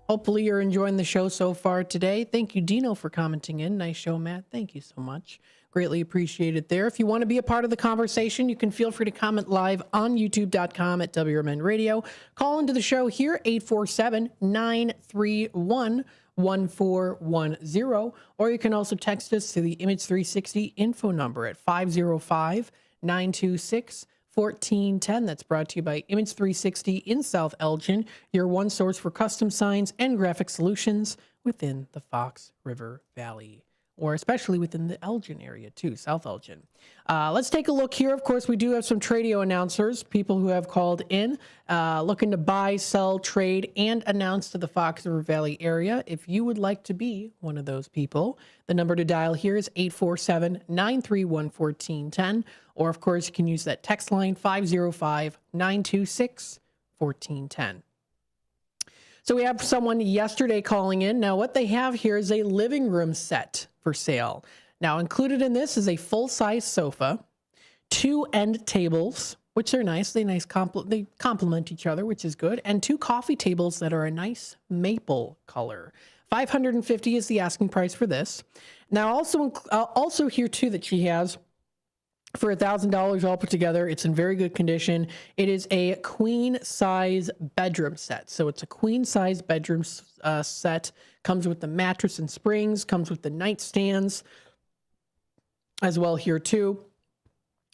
Hopefully you're enjoying the show so far today. Thank you, Dino, for commenting in. Nice show, Matt. Thank you so much. Greatly appreciated there. If you want to be a part of the conversation, you can feel free to comment live on youtube.com at WRMN Radio. Call into the show here, 847-931-1410, or you can also text us to the Image 360 info number at 505-926-1410. That's brought to you by Image 360 in South Elgin, your one source for custom signs and graphic solutions within the Fox River Valley, or especially within the Elgin area too, South Elgin. Let's take a look here. Of course, we do have some Tradio announcers, people who have called in, looking to buy, sell, trade, and announce to the Fox River Valley area. If you would like to be one of those people, the number to dial here is 847-931-1410, or of course, you can use that text line 505-926-1410. So we have someone yesterday calling in. Now, what they have here is a living room set for sale. Now, included in this is a full-size sofa, 2 end tables, which are nice. They complement each other, which is good, and 2 coffee tables that are a nice maple color. $550 is the asking price for this. Now, also here too that she has, for $1,000 all put together, it's in very good condition. It is a queen size bedroom set. So it's a queen size bedroom set. Comes with the mattress and springs, comes with the nightstands as well here too.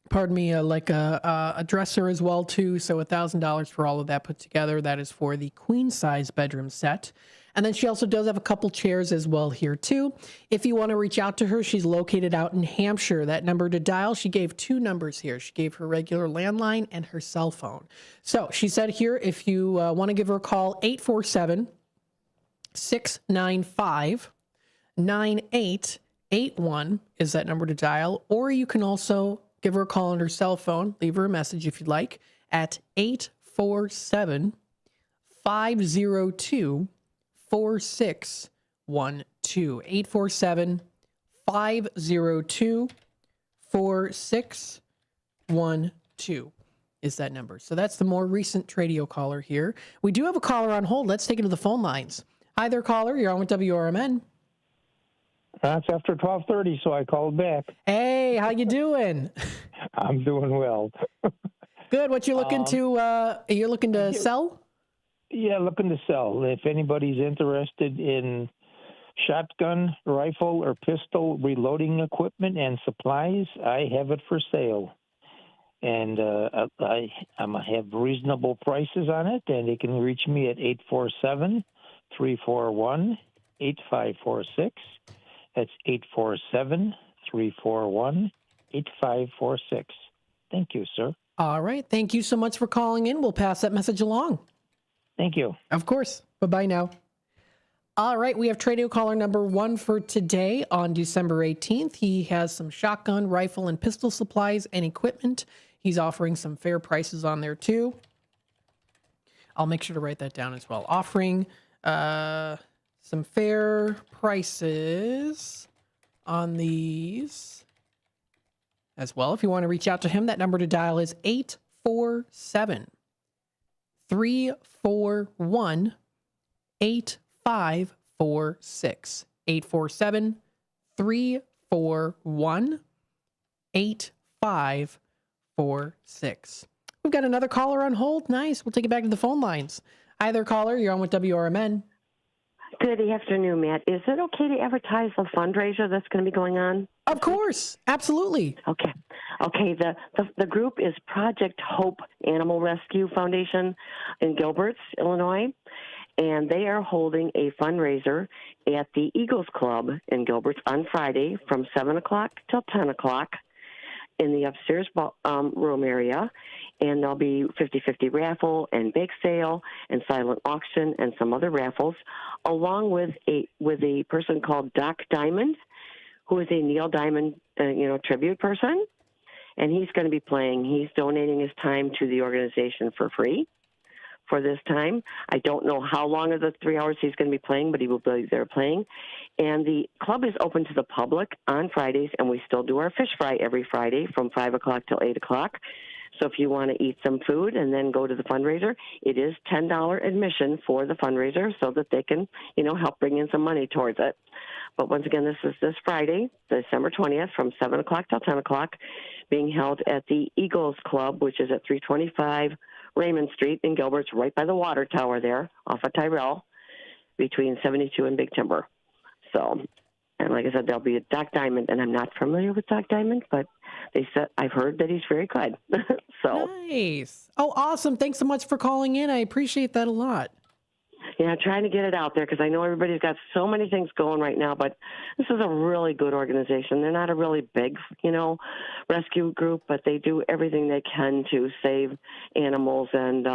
Pardon me, like a dresser as well too. So $1,000 for all of that put together. That is for the queen size bedroom set. And then she also does have a couple chairs as well here too. If you want to reach out to her, she's located out in Hampshire. That number to dial, she gave 2 numbers here. She gave her regular landline and her cell phone. So she said here, if you want to give her a call, 847-695-9881 is that number to dial. Or you can also give her a call on her cell phone. Leave her a message if you'd like at 847-502-4612. 847-502-4612 is that number. So that's the more recent Tradio caller here. We do have a caller on hold. Let's take it to the phone lines. Hi there, caller. You're on with WRMN. That's after 12:30, so I called back. Hey, how you doing? I'm doing well. Good. What you looking to? You're looking to sell? Yeah, looking to sell. If anybody's interested in shotgun, rifle, or pistol reloading equipment and supplies, I have it for sale. And I have reasonable prices on it, and they can reach me at 847-341-8546. That's 847-341-8546. Thank you, sir. All right. Thank you so much for calling in. We'll pass that message along. Thank you. Of course. Bye-bye now. All right. We have Tradio caller number 1 for today on December 18th. He has some shotgun, rifle, and pistol supplies and equipment. He's offering some fair prices on there too. I'll make sure to write that down as well. Offering some fair prices on these as well. If you want to reach out to him, that number to dial is 847-341-8546. 847-341-8546. We've got another caller on hold. Nice. We'll take it back to the phone lines. Hi there, caller. You're on with WRMN. Good afternoon, Matt. Is it okay to advertise the fundraiser that's going to be going on? Of course. Absolutely. Okay. The group is Project Hope Animal Rescue Foundation in Gilbert's, Illinois, and they are holding a fundraiser at the Eagles Club in Gilbert's on Friday from 7 o'clock till 10 o'clock in the upstairs room area. And there'll be 50-50 raffle and bake sale and silent auction and some other raffles, along with a person called Doc Diamond, who is a Neil Diamond, tribute person. And he's going to be playing. He's donating his time to the organization for free for this time. I don't know how long of the 3 hours he's going to be playing, but he will be there playing. And the club is open to the public on Fridays, and we still do our fish fry every Friday from 5 o'clock till 8 o'clock. So if you want to eat some food and then go to the fundraiser, it is $10 admission for the fundraiser so that they can, help bring in some money towards it. But once again, this is this Friday, December 20th, from 7 o'clock till 10 o'clock, being held at the Eagles Club, which is at 325 Raymond Street in Gilbert's, right by the water tower there, off of Tyrell, between 72 and Big Timber. So, and like I said, there'll be a Doc Diamond, and I'm not familiar with Doc Diamond, but they said I've heard that he's very good. So nice. Oh, awesome. Thanks so much for calling in. I appreciate that a lot. Yeah, trying to get it out there because I know everybody's got so many things going right now, but this is a really good organization. They're not a really big, rescue group, but they do everything they can to save animals and,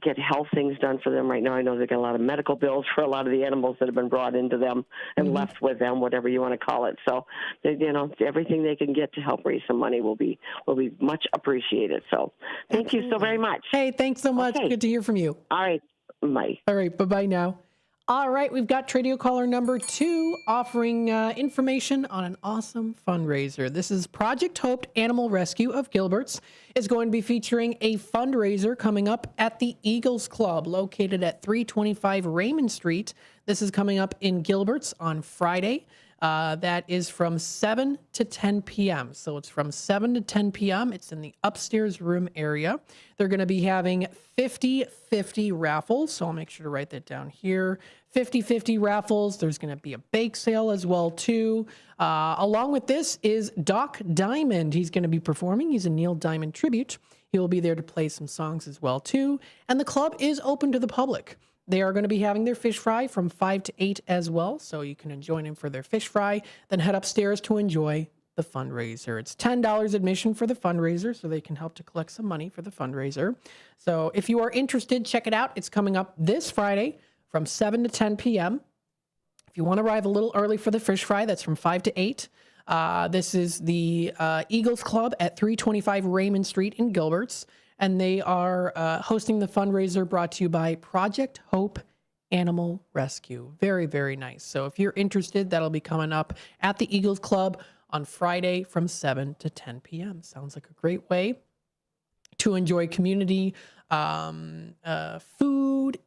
get health things done for them right now. I know they got a lot of medical bills for a lot of the animals that have been brought into them and left with them, whatever you want to call it. So, everything they can get to help raise some money will be much appreciated. So thank you so very much. Hey, thanks so much. Okay. Good to hear from you. All right. Bye. All right. Bye-bye now. All right. We've got Tradio caller number 2 offering information on an awesome fundraiser. This is Project Hope Animal Rescue of Gilbert's. Is going to be featuring a fundraiser coming up at the Eagles Club located at 325 Raymond Street. This is coming up in Gilbert's on Friday. That is from 7 to 10 p.m. So it's from 7 to 10 p.m. It's in the upstairs room area. They're going to be having 50-50 raffles. So I'll make sure to write that down here. 50-50 raffles. There's going to be a bake sale as well, too. Along with this is Doc Diamond. He's going to be performing. He's a Neil Diamond tribute. He will be there to play some songs as well, too. And the club is open to the public. They are going to be having their fish fry from 5 to 8 as well, so you can join them for their fish fry, then head upstairs to enjoy the fundraiser. It's $10 admission for the fundraiser, so they can help to collect some money for the fundraiser. So if you are interested, check it out. It's coming up this Friday from 7 to 10 p.m. If you want to arrive a little early for the fish fry, that's from 5 to 8. This is the Eagles Club at 325 Raymond Street in Gilbert's. And they are hosting the fundraiser brought to you by Project Hope Animal Rescue. Very, very nice. So if you're interested, that'll be coming up at the Eagles Club on Friday from 7 to 10 p.m. Sounds like a great way to enjoy community food,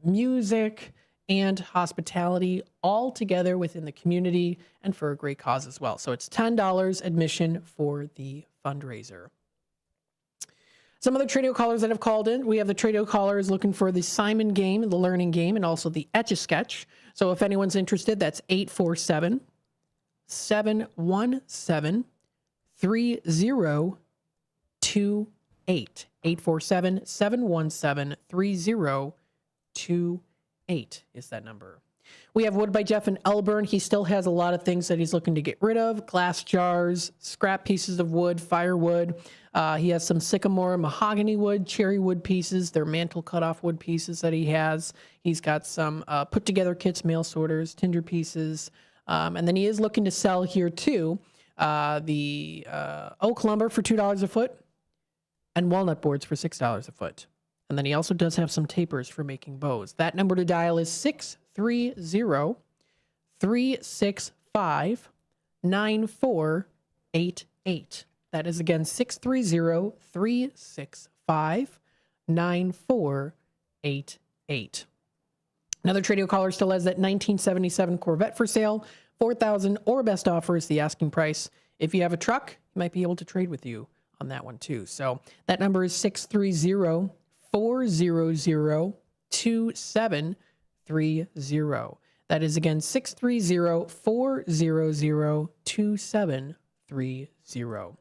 music, and hospitality all together within the community and for a great cause as well. So it's $10 admission for the fundraiser. Some other Tradio callers that have called in. We have the Tradio callers looking for the Simon game, the learning game, and also the Etch-a-Sketch. So if anyone's interested, that's 847-717-3028. 847-717-3028 is that number. We have Wood by Jeff in Elburn. He still has a lot of things that he's looking to get rid of. Glass jars, scrap pieces of wood, firewood. He has some sycamore, mahogany wood, cherry wood pieces. They're mantle cut-off wood pieces that he has. He's got some put-together kits, mail sorters, tinder pieces. And then he is looking to sell here, too, the oak lumber for $2 a foot and walnut boards for $6 a foot. And then he also does have some tapers for making bows. That number to dial is 630-365-9488. That is, again, 630-365-9488. Another Tradio caller still has that 1977 Corvette for sale. $4,000 or best offer is the asking price. If you have a truck, he might be able to trade with you on that one too. So that number is 630-400-2730. That is again 630-400-2730.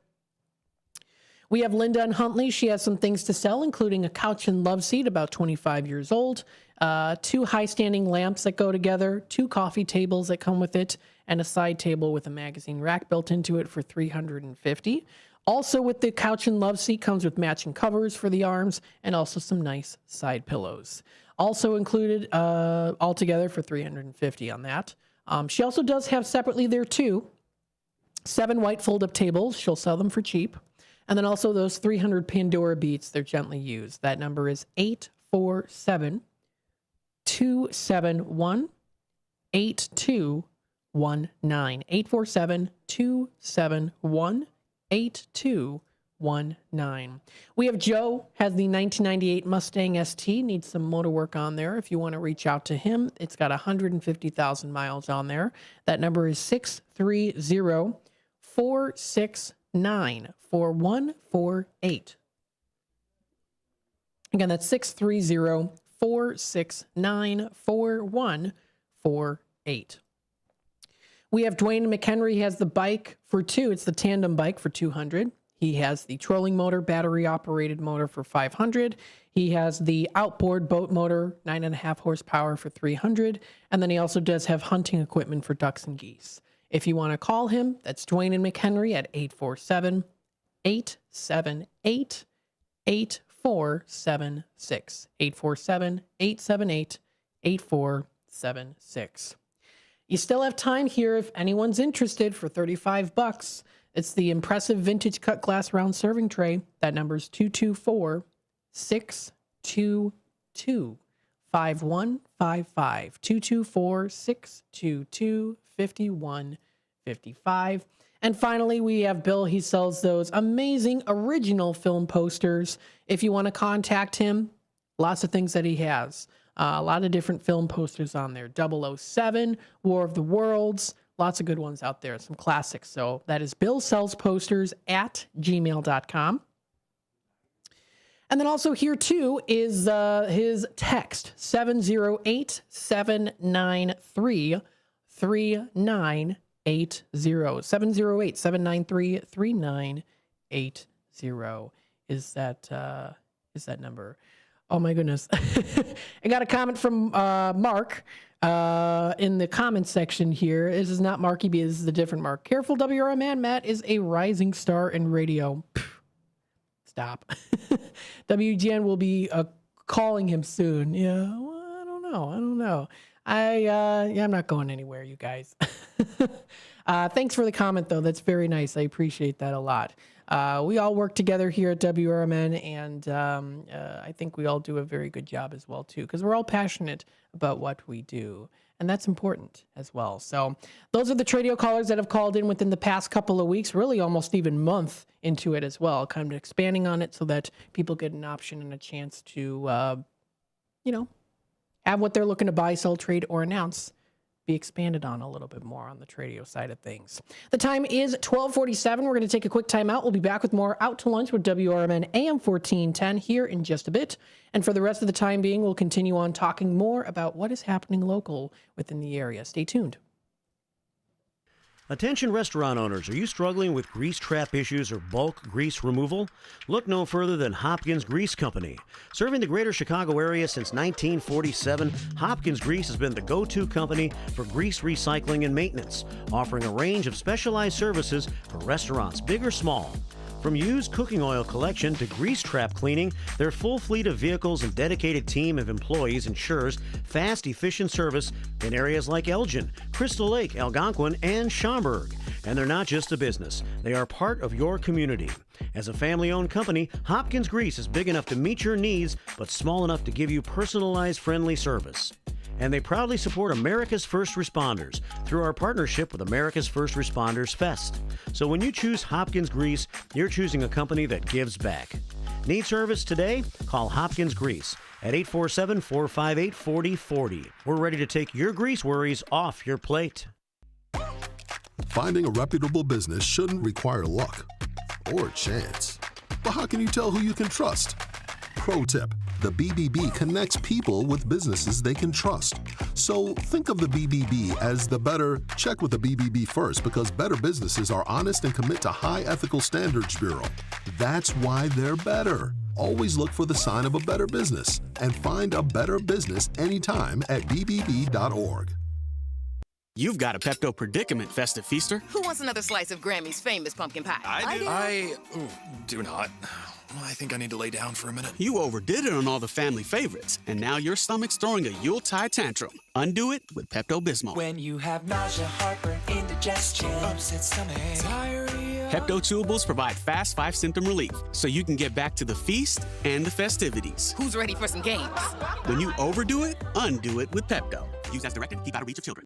We have Linda in Huntley. She has some things to sell, including a couch and love seat, about 25 years old, 2 high-standing lamps that go together, 2 coffee tables that come with it, and a side table with a magazine rack built into it for $350. Also with the couch and love seat comes with matching covers for the arms and also some nice side pillows. Also included altogether for $350 on that. She also does have separately there too 7 white fold-up tables. She'll sell them for cheap. And then also those 300 Pandora beats, they're gently used. That number is 847-271-8219. 847-271-8219. We have Joe, has the 1998 Mustang ST, needs some motor work on there. If you want to reach out to him, it's got 150,000 miles on there. That number is 630-469-4148. Again, that's 630-469-4148. We have Dwayne McHenry. He has the bike for $200. It's the tandem bike for $200. He has the trolling motor, battery operated motor for $500. He has the outboard boat motor, 9.5 horsepower for $300. And then he also does have hunting equipment for ducks and geese. If you want to call him, that's Dwayne and McHenry at 847-878-8476. 847-878-8476. You still have time here if anyone's interested for $35. It's the impressive vintage cut glass round serving tray. That number is 224-622-5155. 224-622-5155. And finally, we have Bill. He sells those amazing original film posters. If you want to contact him, lots of things that he has. A lot of different film posters on there. 007, War of the Worlds, lots of good ones out there, some classics. So that is billsellsposters@gmail.com. And then also here too is his text, 708-793-3980. 708-793-3980 is that number. Oh my goodness. I got a comment from Mark in the comment section here. This is not Marky B, this is a different Mark. Careful, WRMN, Matt is a rising star in radio. Stop. WGN will be calling him soon. Yeah, well, I don't know. I'm not going anywhere, you guys. Thanks for the comment, though. That's very nice. I appreciate that a lot. We all work together here at WRMN, and I think we all do a very good job as well, too, because we're all passionate about what we do, and that's important as well. So those are the Tradio callers that have called in within the past couple of weeks, really almost even month into it as well, kind of expanding on it so that people get an option and a chance to, have what they're looking to buy, sell, trade, or announce be expanded on a little bit more on the Tradio side of things. The time is 12:47. We're going to take a quick time out. We'll be back with more Out to Lunch with WRMN AM 1410 here in just a bit. And for the rest of the time being, we'll continue on talking more about what is happening local within the area. Stay tuned. Attention restaurant owners, are you struggling with grease trap issues or bulk grease removal? Look no further than Hopkins Grease Company. Serving the greater Chicago area since 1947, Hopkins Grease has been the go-to company for grease recycling and maintenance, offering a range of specialized services for restaurants, big or small. From used cooking oil collection to grease trap cleaning, their full fleet of vehicles and dedicated team of employees ensures fast, efficient service in areas like Elgin, Crystal Lake, Algonquin, and Schaumburg. And they're not just a business. They are part of your community. As a family-owned company, Hopkins Grease is big enough to meet your needs, but small enough to give you personalized, friendly service. And they proudly support America's First Responders through our partnership with America's First Responders Fest. So when you choose Hopkins Grease, you're choosing a company that gives back. Need service today? Call Hopkins Grease at 847-458-4040. We're ready to take your grease worries off your plate. Finding a reputable business shouldn't require luck or chance. But how can you tell who you can trust? Pro tip, the BBB connects people with businesses they can trust. So think of the BBB as the better, check with the BBB first, because better businesses are honest and commit to high ethical standards bureau. That's why they're better. Always look for the sign of a better business and find a better business anytime at bbb.org. You've got a Pepto predicament, Festive Feaster. Who wants another slice of Grammy's famous pumpkin pie? I do not. I think I need to lay down for a minute. You overdid it on all the family favorites, and now your stomach's throwing a Yuletide tantrum. Undo it with Pepto-Bismol. When you have nausea, heartburn, indigestion, upset stomach, diarrhea. Pepto-Chewables provide fast 5-symptom relief, so you can get back to the feast and the festivities. Who's ready for some games? When you overdo it, undo it with Pepto. Use as directed to keep out of reach of children.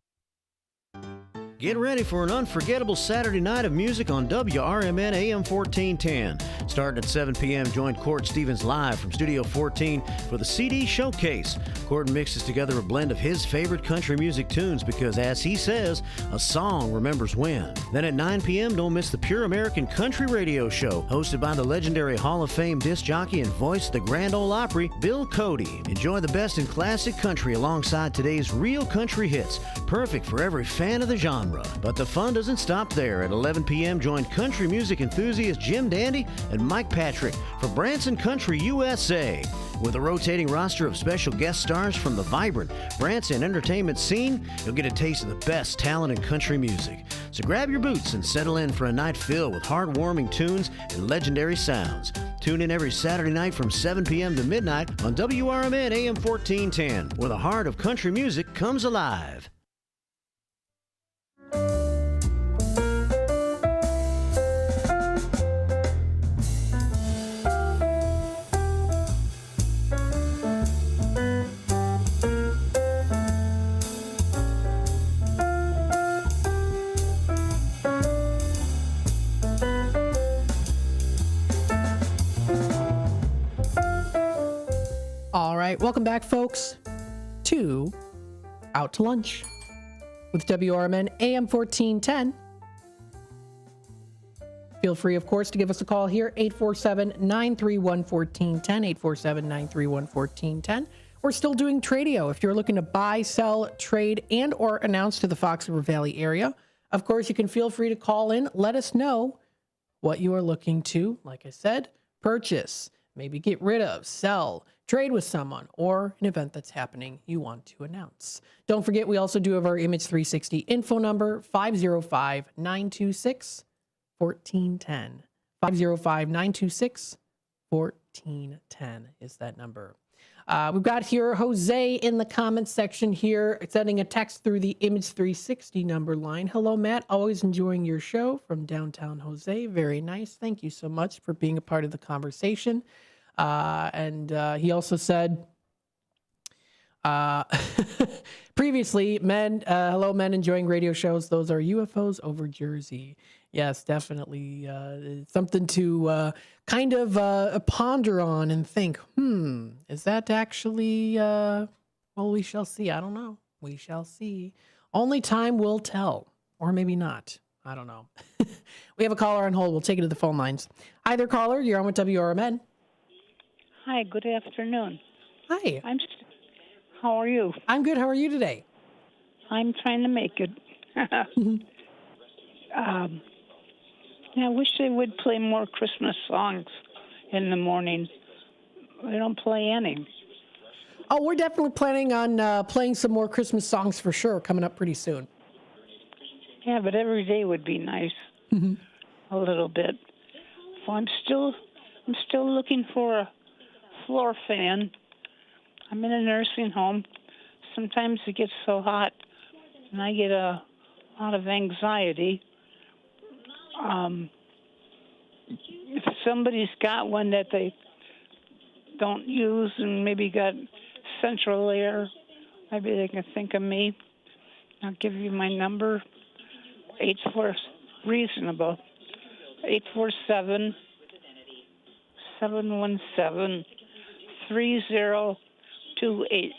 Get ready for an unforgettable Saturday night of music on WRMN AM 1410. Starting at 7 p.m., join Court Stevens live from Studio 14 for the CD Showcase. Court mixes together a blend of his favorite country music tunes because, as he says, a song remembers when. Then at 9 p.m., don't miss the Pure American Country Radio Show, hosted by the legendary Hall of Fame disc jockey and voice of the Grand Ole Opry, Bill Cody. Enjoy the best in classic country alongside today's real country hits, perfect for every fan of the genre. But the fun doesn't stop there. At 11 p.m., join country music enthusiast Jim Dandy and Mike Patrick for Branson Country USA. With a rotating roster of special guest stars from the vibrant Branson entertainment scene, you'll get a taste of the best talent in country music. So grab your boots and settle in for a night filled with heartwarming tunes and legendary sounds. Tune in every Saturday night from 7 p.m. to midnight on WRMN AM 1410, where the heart of country music comes alive. All right, welcome back, folks, to Out to Lunch with WRMN AM 1410. Feel free, of course, to give us a call here, 847-931-1410, 847-931-1410. We're still doing Tradio. If you're looking to buy, sell, trade, and or announce to the Fox River Valley area, of course, you can feel free to call in. Let us know what you are looking to, like I said, purchase, maybe get rid of, sell, trade with someone, or an event that's happening you want to announce. Don't forget, we also do have our Image 360 info number, 505-926-1410. 505-926-1410 is that number. We've got here Jose in the comments section here, sending a text through the Image 360 number line. Hello, Matt. Always enjoying your show from downtown Jose. Very nice. Thank you so much for being a part of the conversation. And he also said, previously, hello, men enjoying radio shows. Those are UFOs over Jersey. Yes, definitely. Something to kind of ponder on and think, is that actually, well, we shall see. I don't know. We shall see. Only time will tell, or maybe not. I don't know. We have a caller on hold. We'll take it to the phone lines. Hi there, caller. You're on with WRMN. Hi, good afternoon. Hi. How are you? I'm good. How are you today? I'm trying to make it. I wish they would play more Christmas songs in the morning. They don't play any. Oh, we're definitely planning on playing some more Christmas songs for sure, coming up pretty soon. Yeah, but every day would be nice. A little bit. So I'm still looking for a floor fan. I'm in a nursing home. Sometimes it gets so hot, and I get a lot of anxiety. If somebody's got one that they don't use and maybe got central air, maybe they can think of me. I'll give you my number, 847-717-3028.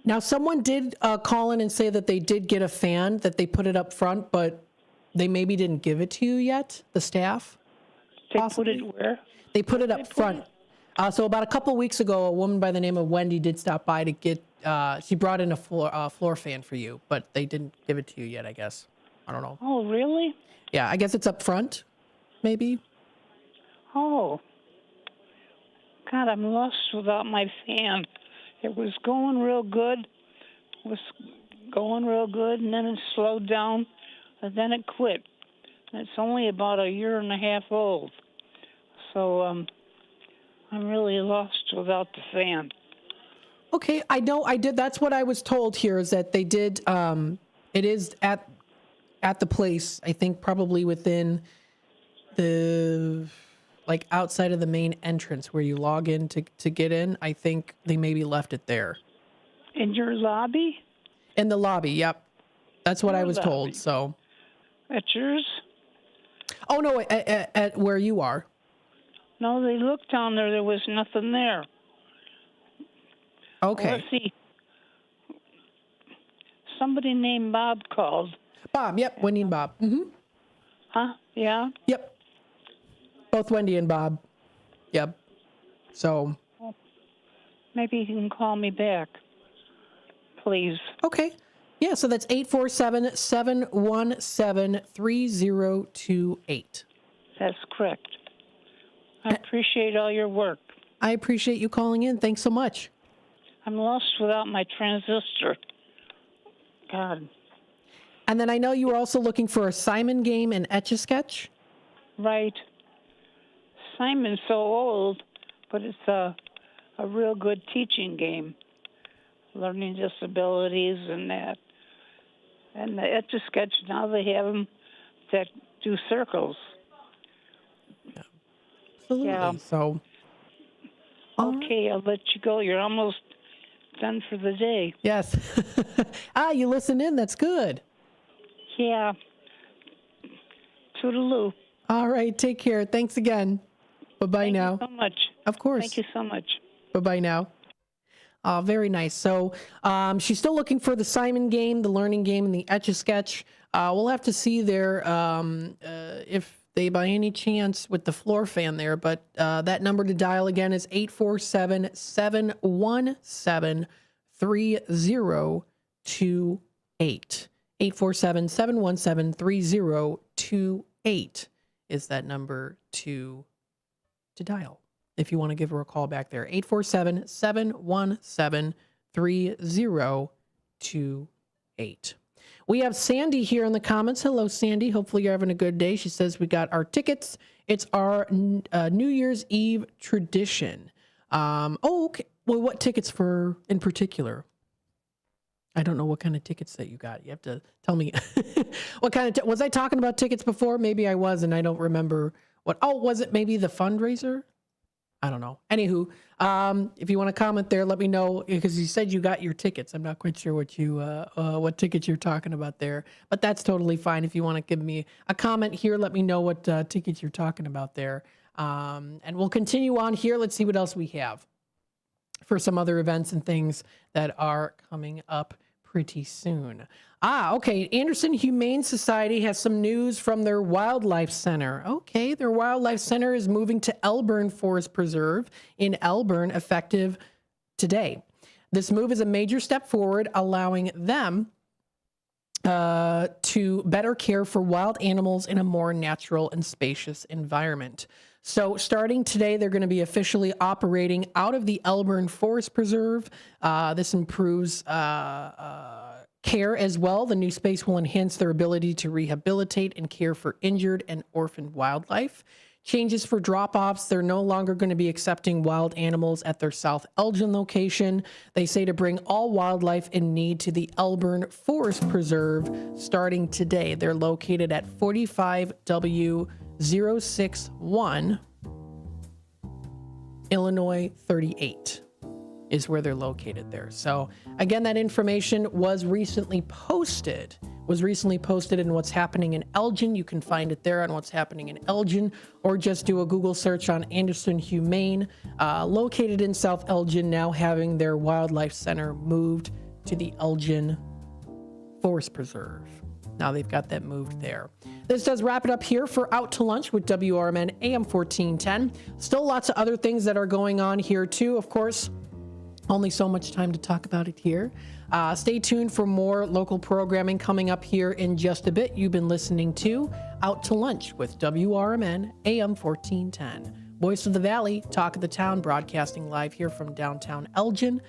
Now, someone did call in and say that they did get a fan, that they put it up front, but they maybe didn't give it to you yet, the staff? Possibly. They put it where? They put it up front. So about a couple weeks ago, a woman by the name of Wendy did stop by to get, she brought in a floor fan for you, but they didn't give it to you yet, I guess. I don't know. Oh, really? Yeah, I guess it's up front, maybe. Oh. God, I'm lost without my fan. It was going real good. And then it slowed down, and then it quit. And it's only about a year and a half old. So, I'm really lost without the fan. Okay, I know I did. That's what I was told here is that they did. It is at the place. I think probably within the outside of the main entrance where you log in to get in. I think they maybe left it there. In your lobby? In the lobby. Yep, that's what I was told. So. At yours? Oh no, at where you are. No, they looked down there. There was nothing there. Okay. Let's see. Somebody named Bob called. Bob, yep. Wendy and Bob. Mm-hmm. Huh? Yeah? Yep. Both Wendy and Bob. Yep. So. Well, maybe you can call me back, please. Okay. Yeah, so that's 847-717-3028. That's correct. I appreciate all your work. I appreciate you calling in. Thanks so much. I'm lost without my transistor. God. And then I know you were also looking for a Simon game and Etch-a-Sketch. Right. Simon's so old, but it's a real good teaching game. Learning disabilities and that. And the Etch-a-Sketch, now they have them that do circles. Absolutely. Yeah. So. Okay, I'll let you go. You're almost done for the day. Yes. You listen in. That's good. Yeah. Toodaloo. All right. Take care. Thanks again. Bye-bye now. Thank you so much. Of course. Thank you so much. Bye-bye now. Very nice. So she's still looking for the Simon game, the learning game, and the Etch-a-Sketch. We'll have to see there if they by any chance with the floor fan there. But that number to dial again is 847-717-3028. 847-717-3028 is that number to dial. If you want to give her a call back there, 847-717-3028. We have Sandy here in the comments. Hello, Sandy. Hopefully you're having a good day. She says we got our tickets. It's our New Year's Eve tradition. Okay. Well, what tickets for in particular? I don't know what kind of tickets that you got. You have to tell me what kind of was I talking about tickets before? Maybe I was, and I don't remember what. Oh, was it maybe the fundraiser? I don't know. Anywho, if you want to comment there, let me know because you said you got your tickets. I'm not quite sure what tickets you're talking about there, but that's totally fine. If you want to give me a comment here, let me know what tickets you're talking about there, and we'll continue on here. Let's see what else we have for some other events and things that are coming up pretty soon. Okay. Anderson Humane Society has some news from their Wildlife Center. Okay. Their Wildlife Center is moving to Elburn Forest Preserve in Elburn effective today. This move is a major step forward, allowing them to better care for wild animals in a more natural and spacious environment. So starting today, they're going to be officially operating out of the Elburn Forest Preserve. This improves care as well. The new space will enhance their ability to rehabilitate and care for injured and orphaned wildlife. Changes for drop-offs. They're no longer going to be accepting wild animals at their South Elgin location. They say to bring all wildlife in need to the Elburn Forest Preserve starting today. They're located at 45W061 Illinois 38 is where they're located there. So again, that information was recently posted in What's Happening in Elgin. You can find it there on What's Happening in Elgin, or just do a Google search on Anderson Humane, located in South Elgin, now having their wildlife center moved to the Elgin Forest Preserve. Now they've got that moved there. This does wrap it up here for Out to Lunch with WRMN AM 1410. Still lots of other things that are going on here too, of course. Only so much time to talk about it here. Stay tuned for more local programming coming up here in just a bit. You've been listening to Out to Lunch with WRMN AM 1410. Voice of the Valley, Talk of the Town, broadcasting live here from downtown Elgin,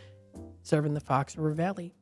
serving the Fox River Valley.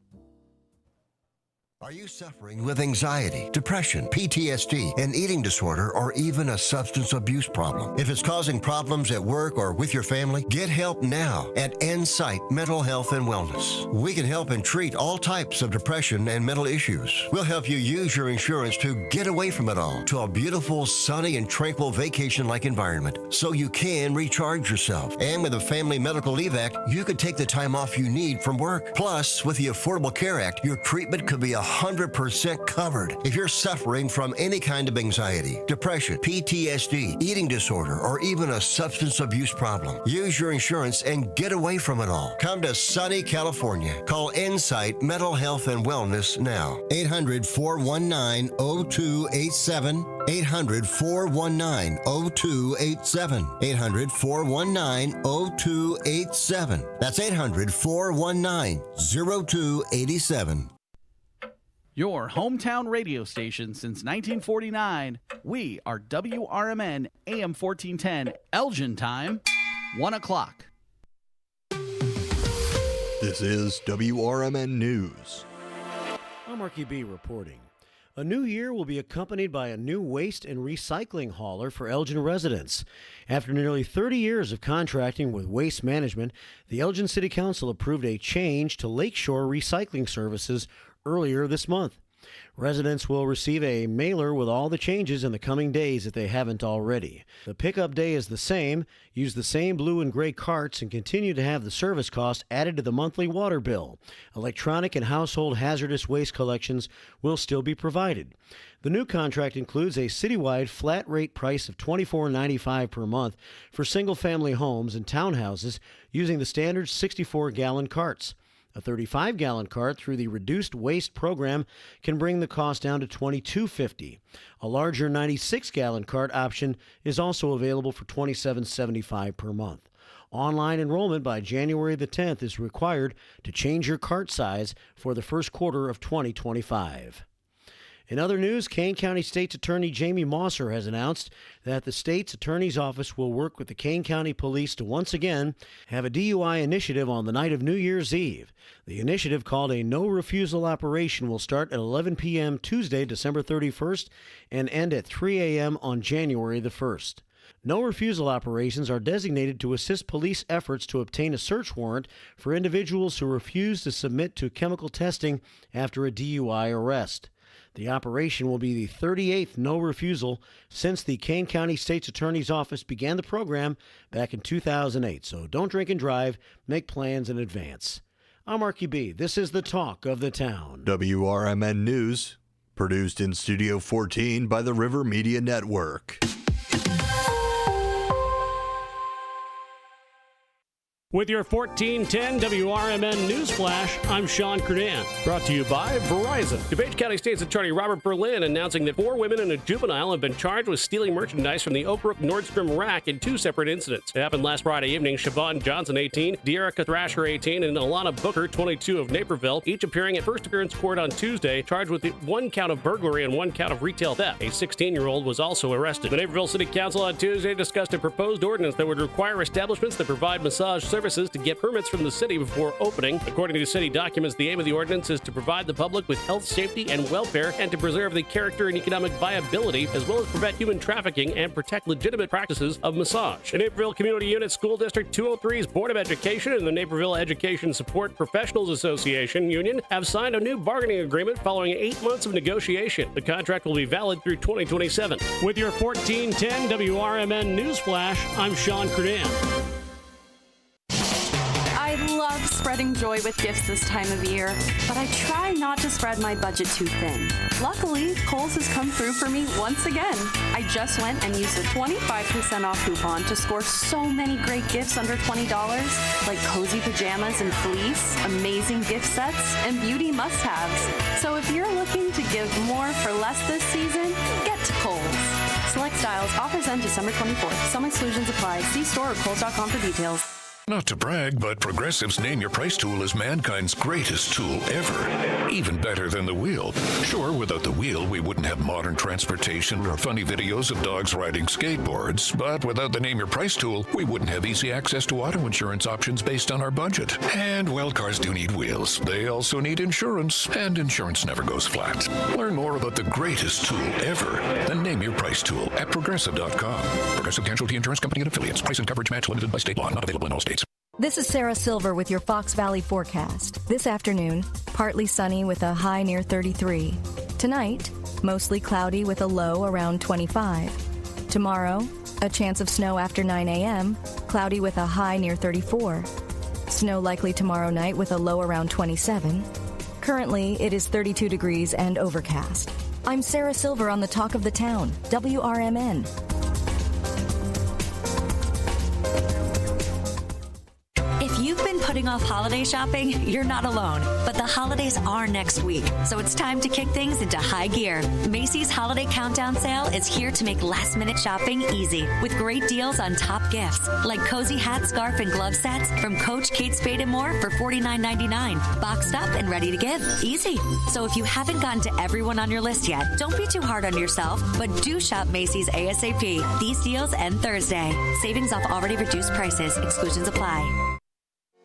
Are you suffering with anxiety, depression, PTSD, an eating disorder, or even a substance abuse problem? If it's causing problems at work or with your family, get help now at Insight Mental Health and Wellness. We can help and treat all types of depression and mental issues. We'll help you use your insurance to get away from it all to a beautiful, sunny, and tranquil vacation-like environment so you can recharge yourself. And with a Family Medical Leave Act, you could take the time off you need from work. Plus, with the Affordable Care Act, your treatment could be 100% covered. If you're suffering from any kind of anxiety, depression, PTSD, eating disorder, or even a substance abuse problem, use your insurance and get away from it all. Come to sunny California. Call Insight Mental Health and Wellness now. 800-419-0287. 800-419-0287. 800-419-0287. That's 800-419-0287. Your hometown radio station since 1949. We are WRMN AM 1410, Elgin time, 1 o'clock. This is WRMN News. I'm Marky B reporting. A new year will be accompanied by a new waste and recycling hauler for Elgin residents. After nearly 30 years of contracting with Waste Management, the Elgin City Council approved a change to Lakeshore Recycling Services earlier this month. Residents will receive a mailer with all the changes in the coming days if they haven't already. The pickup day is the same, use the same blue and gray carts, and continue to have the service cost added to the monthly water bill. Electronic and household hazardous waste collections will still be provided. The new contract includes a citywide flat rate price of $24.95 per month for single-family homes and townhouses using the standard 64-gallon carts. A 35-gallon cart through the reduced waste program can bring the cost down to $22.50. A larger 96-gallon cart option is also available for $27.75 per month. Online enrollment by January the 10th is required to change your cart size for the first quarter of 2025. In other news, Kane County State's Attorney Jamie Mosser has announced that the state's attorney's office will work with the Kane County Police to once again have a DUI initiative on the night of New Year's Eve. The initiative, called a No Refusal Operation, will start at 11 p.m. Tuesday, December 31st, and end at 3 a.m. on January the 1st. No refusal operations are designated to assist police efforts to obtain a search warrant for individuals who refuse to submit to chemical testing after a DUI arrest. The operation will be the 38th no refusal since the Kane County State's Attorney's Office began the program back in 2008. So don't drink and drive. Make plans in advance. I'm Marky B. This is the Talk of the Town. WRMN News, produced in Studio 14 by the River Media Network. With your 1410 WRMN News Flash, I'm Sean Kernan. Brought to you by Verizon. DuPage County State's Attorney Robert Berlin announcing that 4 women and a juvenile have been charged with stealing merchandise from the Oak Brook Nordstrom rack in 2 separate incidents. It happened last Friday evening. Siobhan Johnson, 18, De'Erica Thrasher, 18, and Alana Booker, 22, of Naperville, each appearing at first appearance court on Tuesday, charged with 1 count of burglary and 1 count of retail theft. A 16-year-old was also arrested. The Naperville City Council on Tuesday discussed a proposed ordinance that would require establishments that provide massage services to get permits from the city before opening. According to city documents, the aim of the ordinance is to provide the public with health, safety, and welfare, and to preserve the character and economic viability, as well as prevent human trafficking and protect legitimate practices of massage. The Naperville Community Unit School District 203's Board of Education and the Naperville Education Support Professionals Association Union have signed a new bargaining agreement following 8 months of negotiation. The contract will be valid through 2027. With your 1410 WRMN News Flash, I'm Sean Kernan. I love spreading joy with gifts this time of year, but I try not to spread my budget too thin. Luckily, Kohl's has come through for me once again. I just went and used a 25% off coupon to score so many great gifts under $20, like cozy pajamas and fleece, amazing gift sets, and beauty must-haves. So if you're looking to give more for less this season, get Kohl's. Select styles. Offers end December 24th. Some exclusions apply. See store or Kohl's.com for details. Not to brag, but Progressive's Name Your Price tool is mankind's greatest tool ever. Even better than the wheel. Sure, without the wheel, we wouldn't have modern transportation or funny videos of dogs riding skateboards. But without the Name Your Price tool, we wouldn't have easy access to auto insurance options based on our budget. And, well, cars do need wheels. They also need insurance, and insurance never goes flat. Learn more about the greatest tool ever, the Name Your Price tool at Progressive.com. Progressive Casualty Insurance Company and Affiliates. Price and coverage match limited by state law. Not available in all states. This is Sarah Silver with your Fox Valley forecast. This afternoon, partly sunny with a high near 33. Tonight, mostly cloudy with a low around 25. Tomorrow, a chance of snow after 9 a.m., cloudy with a high near 34. Snow likely tomorrow night with a low around 27. Currently, it is 32 degrees and overcast. I'm Sarah Silver on the Talk of the Town, WRMN. If you've been putting off holiday shopping, you're not alone. But the holidays are next week, so it's time to kick things into high gear. Macy's Holiday Countdown Sale is here to make last-minute shopping easy with great deals on top gifts like cozy hat, scarf, and glove sets from Coach, Kate Spade, and more for $49.99. Boxed up and ready to give. Easy. So if you haven't gotten to everyone on your list yet, don't be too hard on yourself, but do shop Macy's ASAP. These deals end Thursday. Savings off already reduced prices. Exclusions apply.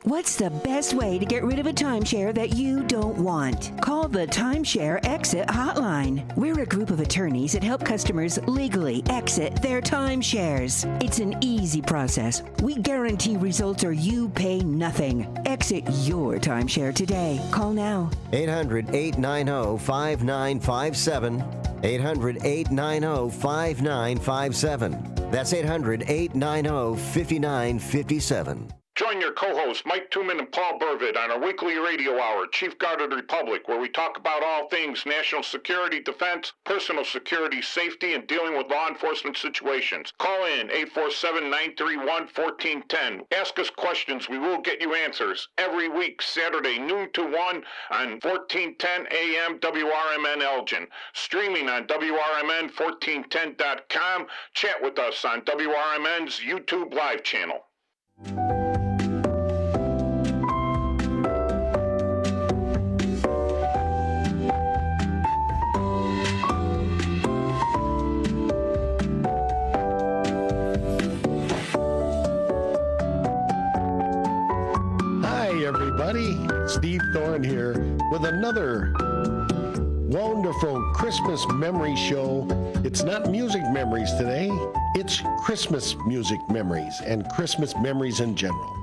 What's the best way to get rid of a timeshare that you don't want? Call the Timeshare Exit Hotline. We're a group of attorneys that help customers legally exit their timeshares. It's an easy process. We guarantee results or you pay nothing. Exit your timeshare today. Call now. 800-890-5957. 800-890-5957. That's 800-890-5957. Join your co-hosts Mike Tooman and Paul Burvitt on our weekly radio hour, Chief Guard of the Republic, where we talk about all things national security, defense, personal security, safety, and dealing with law enforcement situations. Call in 847-931-1410. Ask us questions. We will get you answers. Every week, Saturday, noon to 1 on 1410 AM WRMN Elgin. Streaming on WRMN1410.com. Chat with us on WRMN's YouTube Live channel. Everybody, Steve Thorne here with another wonderful Christmas memory show. It's not music memories today, it's Christmas music memories and Christmas memories in general.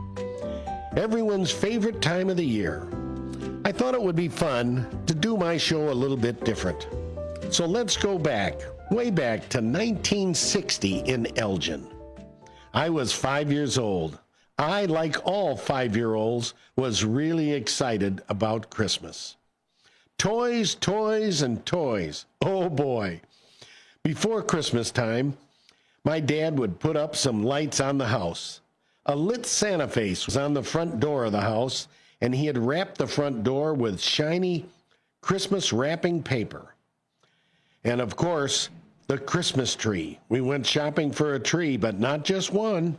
Everyone's favorite time of the year. I thought it would be fun to do my show a little bit different. So let's go back, way back to 1960 in Elgin. I was 5 years old. I, like all 5-year-olds, was really excited about Christmas. Toys, toys, and toys. Oh boy. Before Christmas time, my dad would put up some lights on the house. A lit Santa face was on the front door of the house, and he had wrapped the front door with shiny Christmas wrapping paper. And of course, the Christmas tree. We went shopping for a tree, but not just one.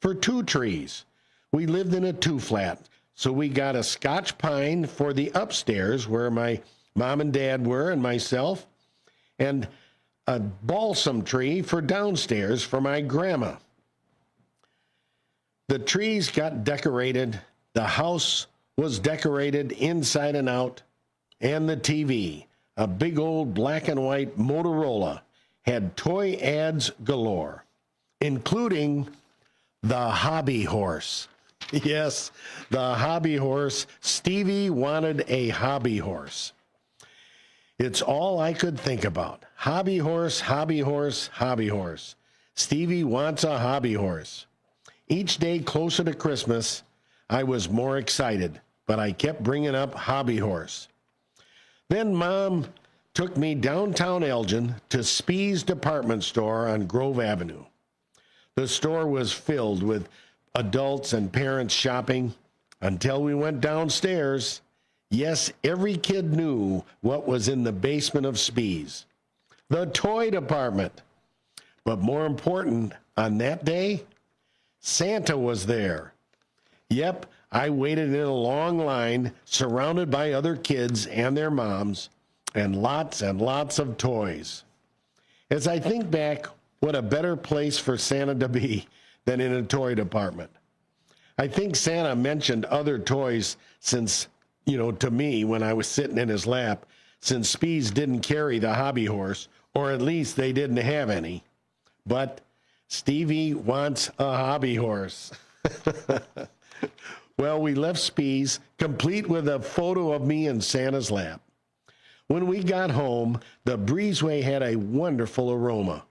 For 2 trees. We lived in a 2-flat, so we got a Scotch pine for the upstairs where my mom and dad were and myself, and a balsam tree for downstairs for my grandma. The trees got decorated, the house was decorated inside and out, and the TV, a big old black and white Motorola, had toy ads galore, including the hobby horse. Yes, the hobby horse. Stevie wanted a hobby horse. It's all I could think about. Hobby horse, hobby horse, hobby horse. Stevie wants a hobby horse. Each day closer to Christmas, I was more excited, but I kept bringing up hobby horse. Then Mom took me downtown Elgin to Spee's department store on Grove Avenue. The store was filled with adults and parents shopping until we went downstairs. Yes, every kid knew what was in the basement of Spee's. the toy department. But more important, on that day, Santa was there. Yep, I waited in a long line, surrounded by other kids and their moms, and lots of toys. As I think back, what a better place for Santa to be than in a toy department. I think Santa mentioned other toys since, to me when I was sitting in his lap, since Spees didn't carry the hobby horse, or at least they didn't have any. But Stevie wants a hobby horse. Well, we left Spees, complete with a photo of me in Santa's lap. When we got home, the breezeway had a wonderful aroma.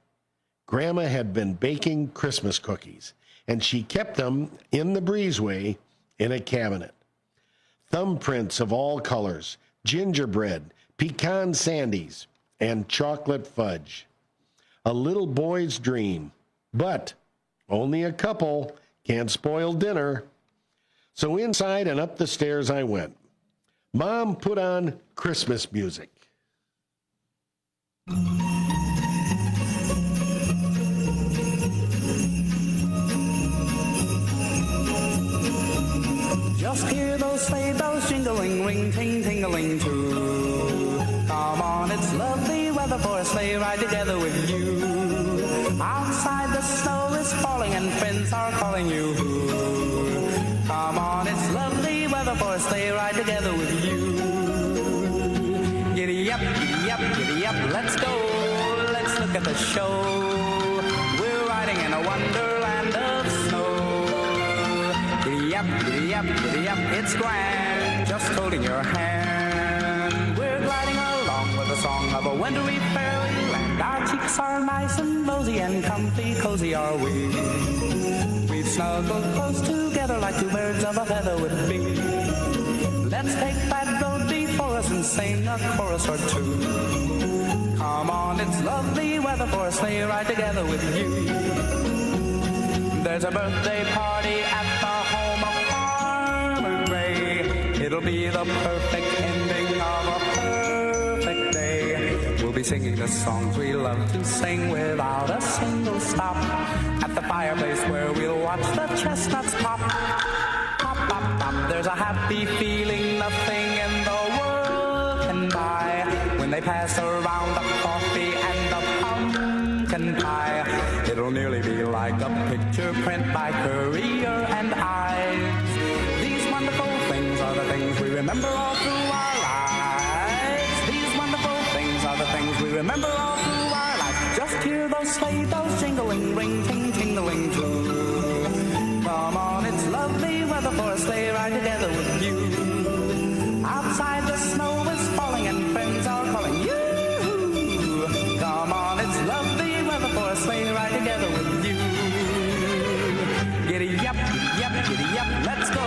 Grandma had been baking Christmas cookies, and she kept them in the breezeway in a cabinet. Thumbprints of all colors, gingerbread, pecan sandies, and chocolate fudge. A little boy's dream, but only a couple can't spoil dinner. So inside and up the stairs I went. Mom put on Christmas music. Just hear those sleigh bells jingling, ring, ting, tingling too. Come on, it's lovely weather for a sleigh ride together with you. Outside the snow is falling and friends are calling you. Come on, it's lovely weather for a sleigh ride together with you. Giddy up, let's go. Let's look at the show. We're riding in a wonderland of snow. Giddy up, it's grand, just holding your hand. We're gliding along with the song of a wintry fairyland. Our cheeks are nice and rosy and comfy, cozy are we. We've snuggled close together like two birds of a feather would be. Let's take that road before us and sing a chorus or two. Come on, it's lovely weather for a sleigh ride together with you. There's a birthday party at the home of Farmer Gray. It'll be the perfect ending of a perfect day. We'll be singing the songs we love to sing without a single stop. At the fireplace where we'll watch the chestnuts pop. Pop, pop, pop. There's a happy feeling nothing in the world can buy. When they pass around the coffee and the pumpkin pie, it'll nearly be like a picture print by Currier and Ives. These wonderful things are the things we remember all through our lives. These wonderful things are the things we remember all through our lives. Just hear those sleigh bells jingling, ring, ting, tingling too. Come on, it's lovely weather for a sleigh ride together with you. Outside the snow is falling and friends are calling you. Come on, it's lovely weather for a sleigh ride together with you. Giddy up, let's go.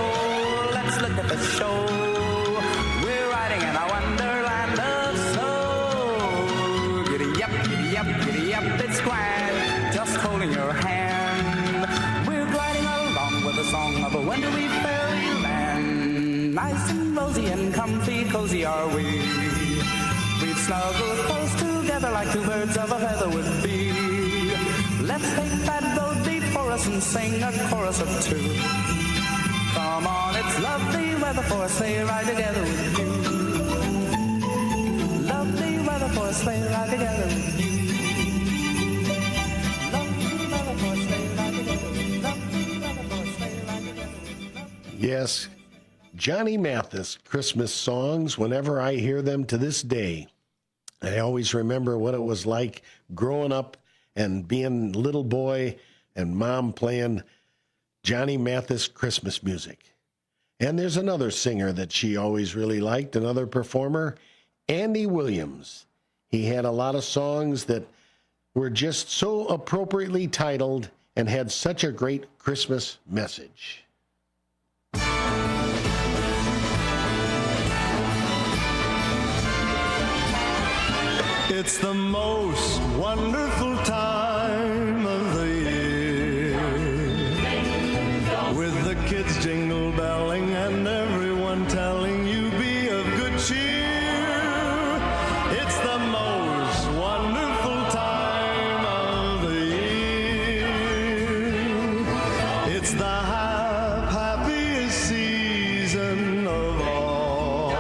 Let's look at the show. We're riding in a wonderland of snow. Giddy up, it's grand, just holding your hand. We're gliding along with the song of a wintry fairyland. Nice and rosy and comfy, cozy are we. We've snuggled close together like two birds of a feather would be. Let's take that road before us and sing a chorus of two. Come on, it's lovely weather for a sleigh ride together with you. Lovely weather for a sleigh ride together with you. Lovely weather for a sleigh ride together with you. Lovely weather for a sleigh ride together with you. Yes, Johnny Mathis Christmas songs, whenever I hear them to this day, I always remember what it was like growing up and being a little boy and Mom playing Johnny Mathis Christmas music. And there's another singer that she always really liked, another performer, Andy Williams. He had a lot of songs that were just so appropriately titled and had such a great Christmas message. It's the most wonderful time of the year, with the kids jingle belling and everyone telling you be of good cheer. It's the most wonderful It's the happiest season of all.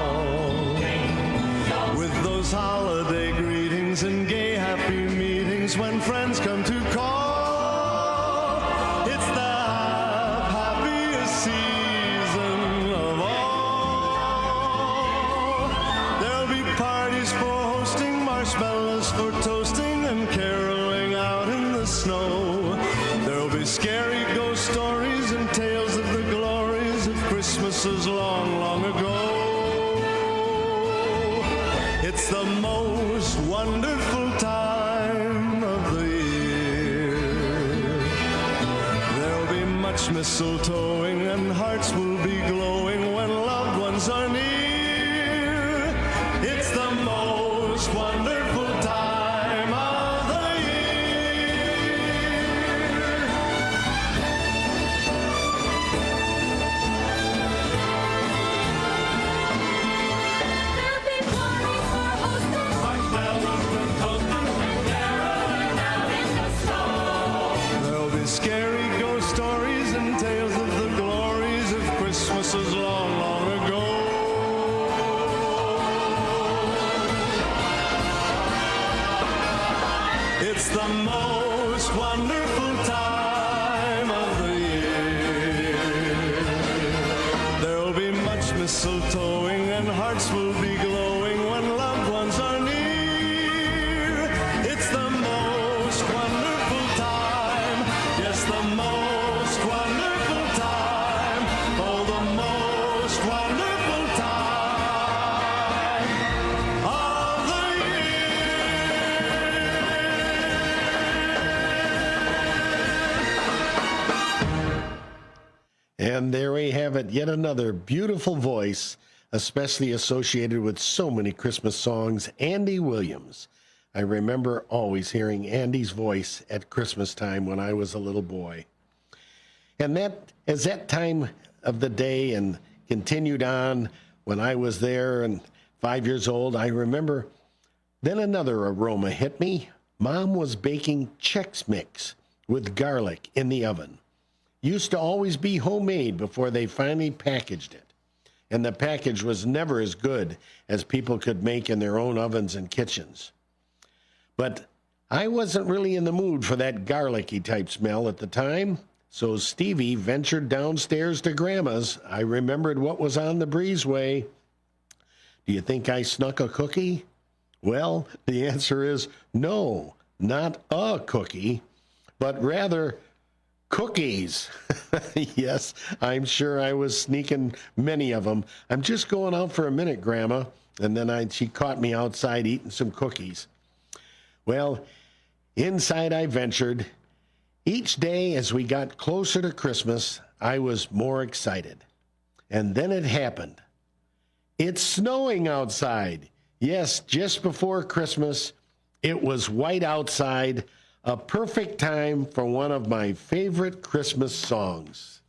With those holiday greetings and gay happy meetings when friends come to call. It's the happiest season of all. There'll be parties for hosting, marshmallows for toasting, and caroling out in the snow. There'll be scary ghost stories and tales of the glories of Christmases long, long ago. It's the most wonderful time of the year. There'll be much mistletoeing and hearts will be glowing when loved ones are near. It's the most wonderful time of the year. There'll be scary ghost stories and tales of the glories of Christmases long, long ago. It's the most wonderful time of the year. There'll be much mistletoeing and hearts will be glowing when loved ones are near. It's the most wonderful time. Yes, the most wonderful time. Oh, the most wonderful time of the And there we have it, yet another beautiful voice, especially associated with so many Christmas songs, Andy Williams. I remember always hearing Andy's voice at Christmas time when I was a little boy. And that, as that time of the day and continued on when I was there and 5 years old, I remember then another aroma hit me. Mom was baking Chex Mix with garlic in the oven. Used to always be homemade before they finally packaged it. And the package was never as good as people could make in their own ovens and kitchens. But I wasn't really in the mood for that garlicky type smell at the time, so Stevie ventured downstairs to Grandma's. I remembered what was on the breezeway. Do you think I snuck a cookie? Well, the answer is no, not a cookie, but rather cookies. Yes, I'm sure I was sneaking many of them. I'm just going out for a minute, Grandma. And then she caught me outside eating some cookies. Well, inside I ventured. Each day as we got closer to Christmas, I was more excited. And then it happened. It's snowing outside. Yes, just before Christmas, it was white outside. A perfect time for one of my favorite Christmas songs.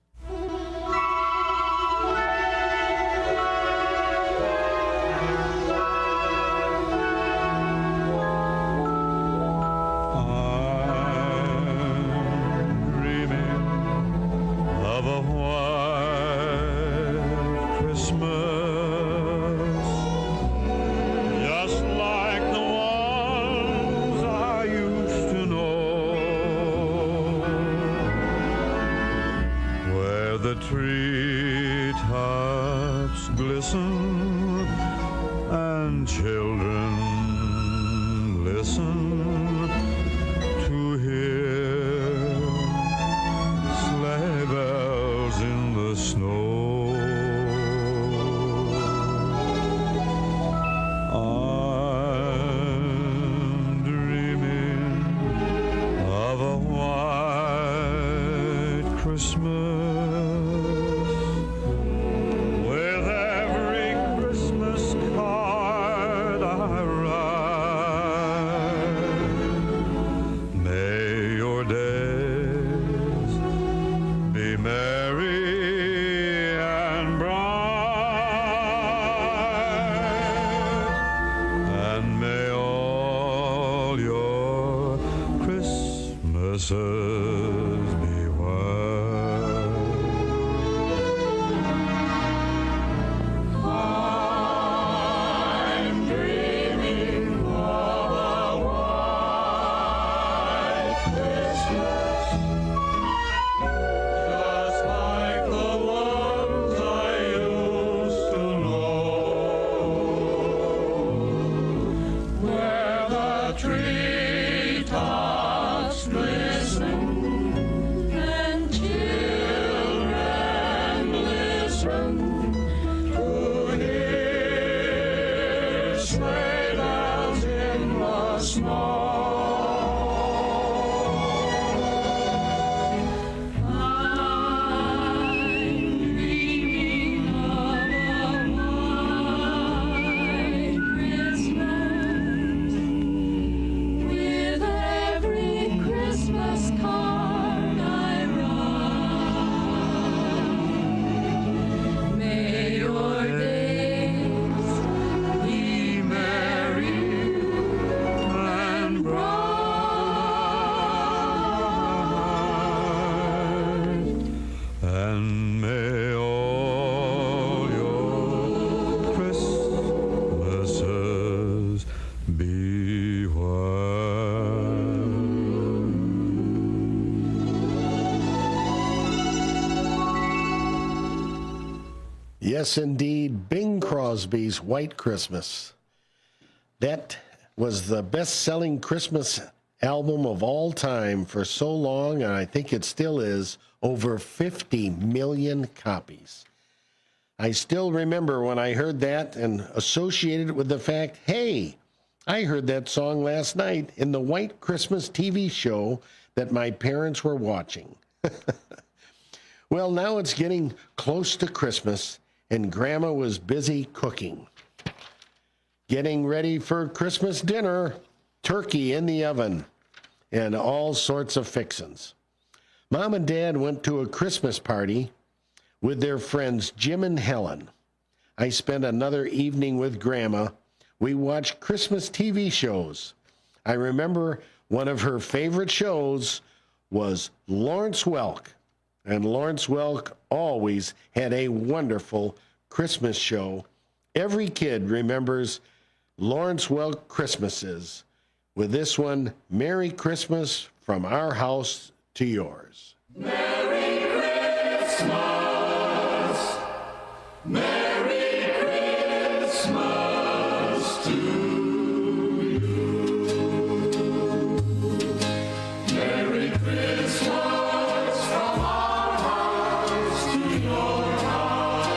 Of a white Christmas, just like the ones I used to know, where the treetops glisten and children listen to hear sleigh bells in the snow. I'm dreaming of a white Christmas, with every Christmas card I write. May your days be merry and bright, and may all your Christmases be white. Yes, indeed, Bing Crosby's White Christmas. That was the best-selling Christmas album of all time for so long, and I think it still is, over 50 million copies. I still remember when I heard that and associated it with the fact, hey, I heard that song last night in the White Christmas TV show that my parents were watching. Well, now it's getting close to Christmas, and Grandma was busy cooking. Getting ready for Christmas dinner, turkey in the oven, and all sorts of fixins'. Mom and Dad went to a Christmas party with their friends Jim and Helen. I spent another evening with Grandma. We watched Christmas TV shows. I remember one of her favorite shows was Lawrence Welk. And Lawrence Welk always had a wonderful Christmas show. Every kid remembers Lawrence Welk Christmases. With this one, Merry Christmas from our house to yours. Merry Christmas. Merry Christmas to you. Merry Christmas from our house to your house.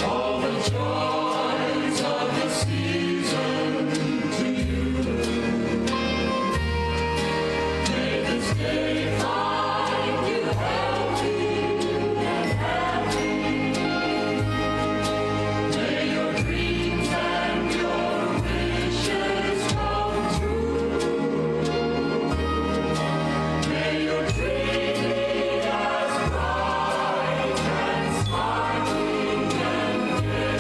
All the joys of the season to you. May this day find you healthy and happy. May your dreams and your wishes come true. May your tree be as bright and sparkling and gay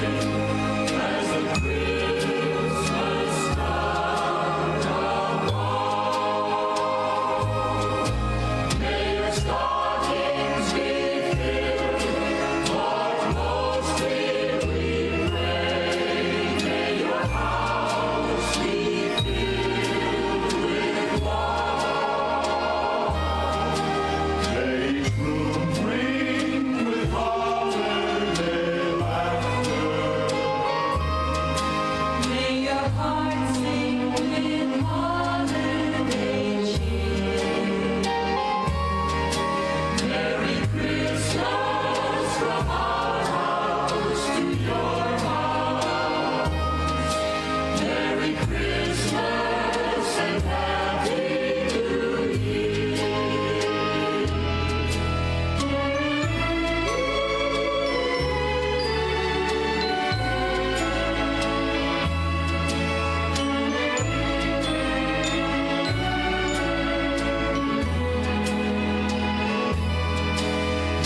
as the Christmas star above. May your stockings be filled, but mostly we pray. May your house be filled with love. May each room ring with holiday laughter. May your heart sing with holiday cheer. Merry Christmas from our house to your house. Merry Christmas and Happy New Year.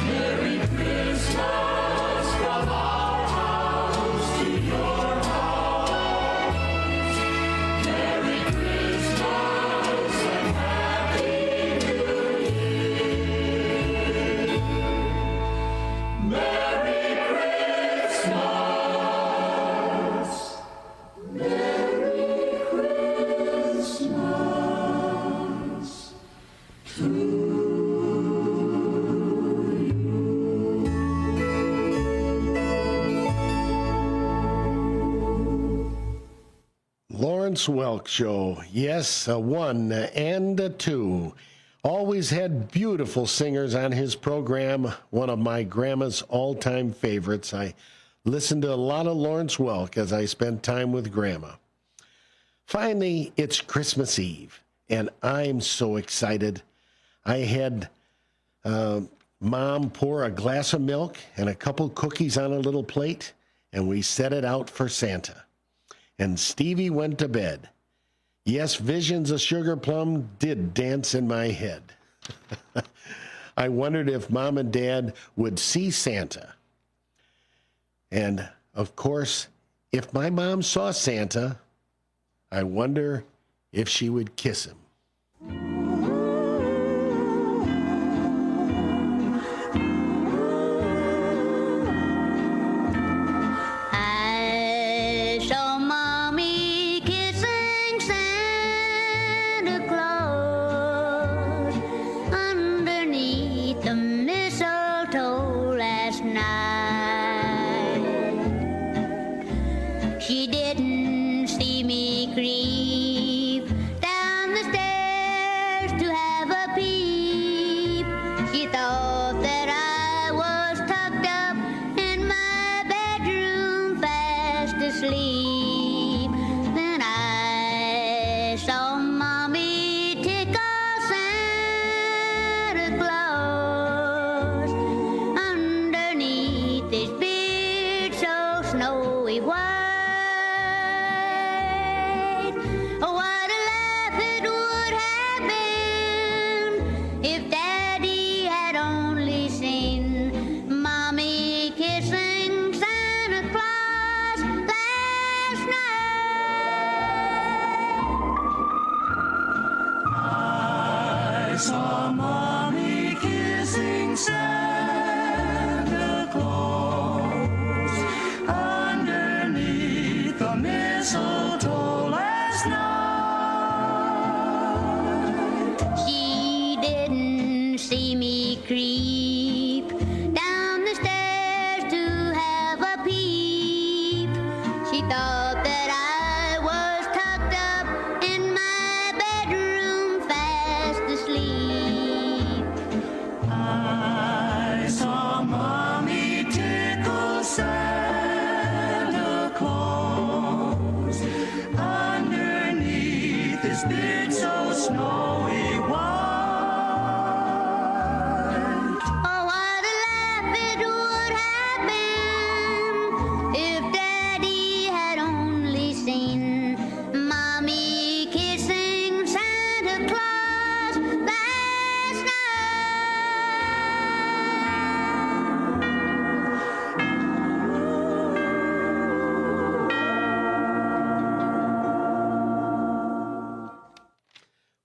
Merry Christmas from our house to your house. Merry Christmas and Happy New Year. Merry Christmas. Merry Christmas to Lawrence Welk Show. Yes, a one and a two. Always had beautiful singers on his program. One of my grandma's all-time favorites. I listened to a lot of Lawrence Welk as I spent time with Grandma. Finally, it's Christmas Eve, and I'm so excited. I had Mom pour a glass of milk and a couple cookies on a little plate, and we set it out for Santa. And Stevie went to bed. Yes, visions of Sugar Plum did dance in my head. I wondered if Mom and Dad would see Santa. And, of course, if my mom saw Santa, I wonder if she would kiss him. I saw Mommy kissing Santa Claus underneath the mistletoe last night. thought that I was tucked up in my bedroom fast asleep. Then I saw Mommy tickle Santa Claus underneath his beard so snowy white. Oh, what a laugh it would have been if Daddy had only seen Mommy kissing Santa Claus last night. I saw Mommy kissing Santa Claus underneath the mistletoe last night. She didn't see me creep down the stairs to have a peep. She thought that I was tucked up in my bedroom fast asleep. I saw Mommy tickle Santa Claus underneath his beard so snowy white. Oh, what a laugh it would have been if Daddy had only seen Mommy kissing Santa Claus last night.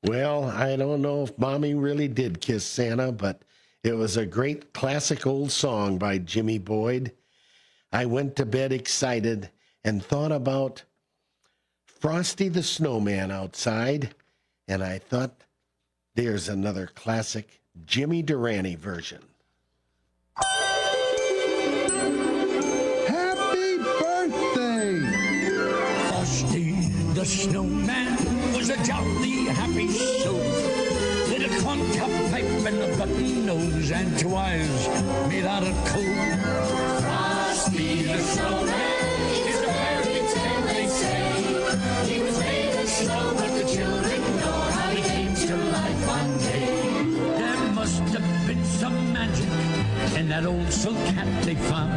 Well, I don't know if Mommy really did kiss Santa, but it was a great classic old song by Jimmy Boyd. I went to bed excited and thought about Frosty the Snowman outside, and I thought there's another classic Jimmy Durante version. Happy birthday! Frosty the Snowman was a jolly happy soul, with a corncob pipe and a button nose and 2 eyes made out of coal. Frosty the Snowman is a fairy tale, they say. He was made of snow, but the children know how he came to life one day. There must have been some magic in that old silk hat they found.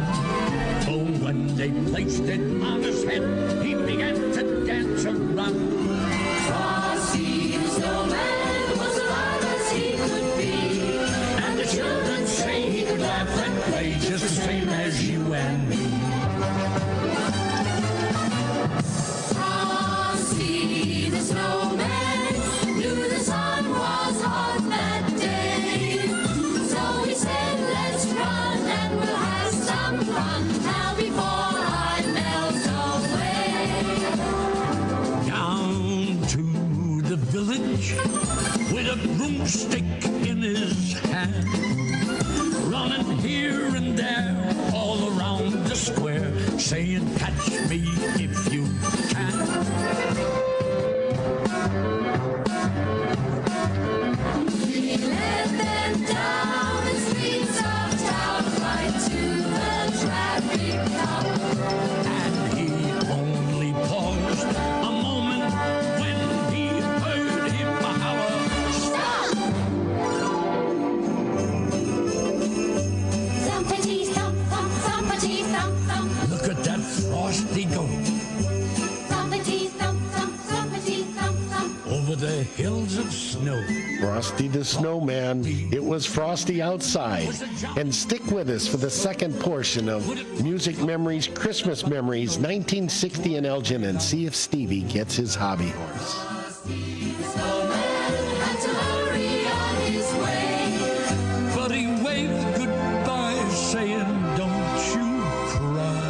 Oh, when they placed it on his head, he began to dance around. Frosty the Snowman was alive as he could be, and the children say he could laugh and play just the same as you and me. Frosty the Snowman knew the sun was hot that day, so he said, let's run and we'll have some fun now before I melt away. Down to the village with a broomstick in his hand, running here and there all around the square, saying, catch me if you can. He led them down the streets of town, right to the traffic cop. And he only paused a moment when he heard him holler, stop! Thumpity thump thump, thumpity thump thump. Look at that Frosty go. Thumpity thump thump, thumpity thump thump. Over the hills of snow. Frosty the Snowman. It was Frosty outside. And stick with us for the second portion of Music Memories, Christmas Memories, 1960 in Elgin, and see if Stevie gets his hobby horse. Had to hurry on his way, but he waved goodbye, saying, don't you cry.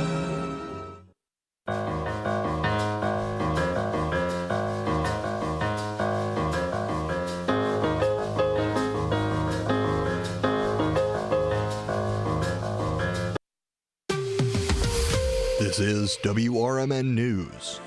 This is WRMN News.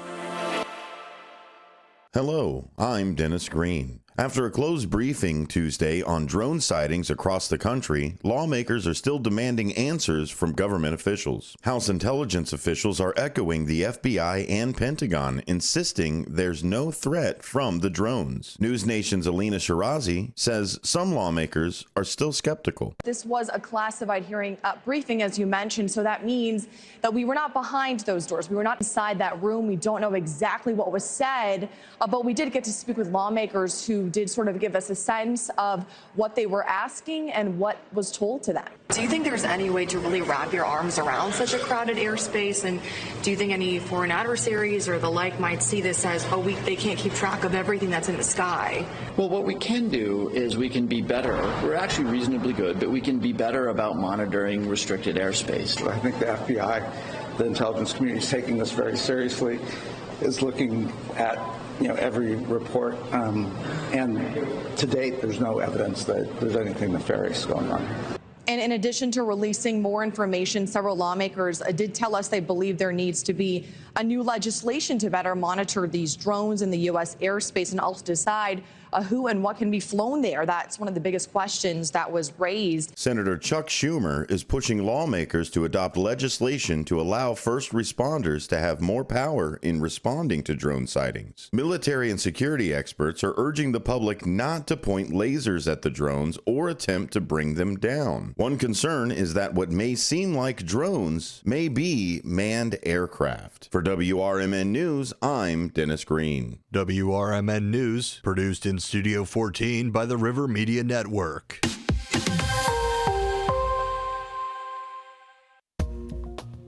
Hello, I'm Dennis Green. After a closed briefing Tuesday on drone sightings across the country, lawmakers are still demanding answers from government officials. House intelligence officials are echoing the FBI and Pentagon, insisting there's no threat from the drones. News Nation's Alina Shirazi says some lawmakers are still skeptical. This was a classified hearing briefing, as you mentioned, so that means that we were not behind those doors. We were not inside that room. We don't know exactly what was said, but we did get to speak with lawmakers who did sort of give us a sense of what they were asking and what was told to them. Do you think there's any way to really wrap your arms around such a crowded airspace? And do you think any foreign adversaries or the like might see this as, they can't keep track of everything that's in the sky? Well, what we can do is we can be better. We're actually reasonably good, but we can be better about monitoring restricted airspace. I think the FBI, the intelligence community, is taking this very seriously, is looking at every report, and to date, there's no evidence that there's anything nefarious going on. And in addition to releasing more information, several lawmakers did tell us they believe there needs to be a new legislation to better monitor these drones in the U.S. airspace and also decide who and what can be flown there. That's one of the biggest questions that was raised. Senator Chuck Schumer is pushing lawmakers to adopt legislation to allow first responders to have more power in responding to drone sightings. Military and security experts are urging the public not to point lasers at the drones or attempt to bring them down. One concern is that what may seem like drones may be manned aircraft. For WRMN News, I'm Dennis Green. WRMN News, produced in Studio 14 by the River Media Network.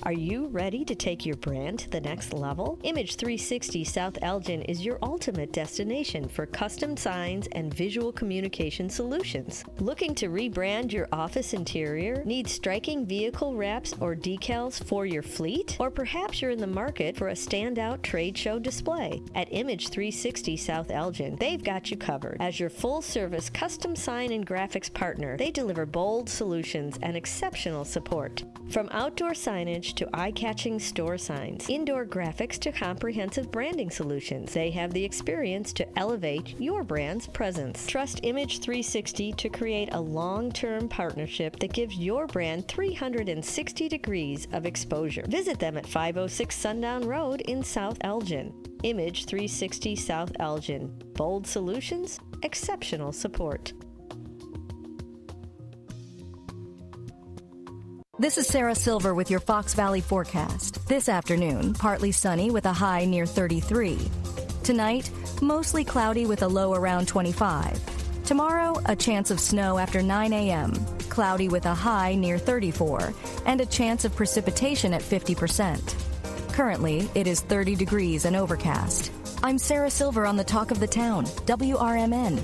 Are you ready to take your brand to the next level? Image 360 South Elgin is your ultimate destination for custom signs and visual communication solutions. Looking to rebrand your office interior? Need striking vehicle wraps or decals for your fleet? Or perhaps you're in the market for a standout trade show display? At Image 360 South Elgin, they've got you covered. As your full-service custom sign and graphics partner, they deliver bold solutions and exceptional support. From outdoor signage to eye-catching store signs, indoor graphics to comprehensive branding solutions, they have the experience to elevate your brand's presence. Trust Image 360 to create a long-term partnership that gives your brand 360 degrees of exposure. Visit them at 506 Sundown Road in South Elgin. Image 360 South Elgin. Bold solutions, exceptional support. This is Sarah Silver with your Fox Valley forecast. This afternoon, partly sunny with a high near 33. Tonight, mostly cloudy with a low around 25. Tomorrow, a chance of snow after 9 a.m., cloudy with a high near 34, and a chance of precipitation at 50%. Currently, it is 30 degrees and overcast. I'm Sarah Silver on the Talk of the Town, WRMN.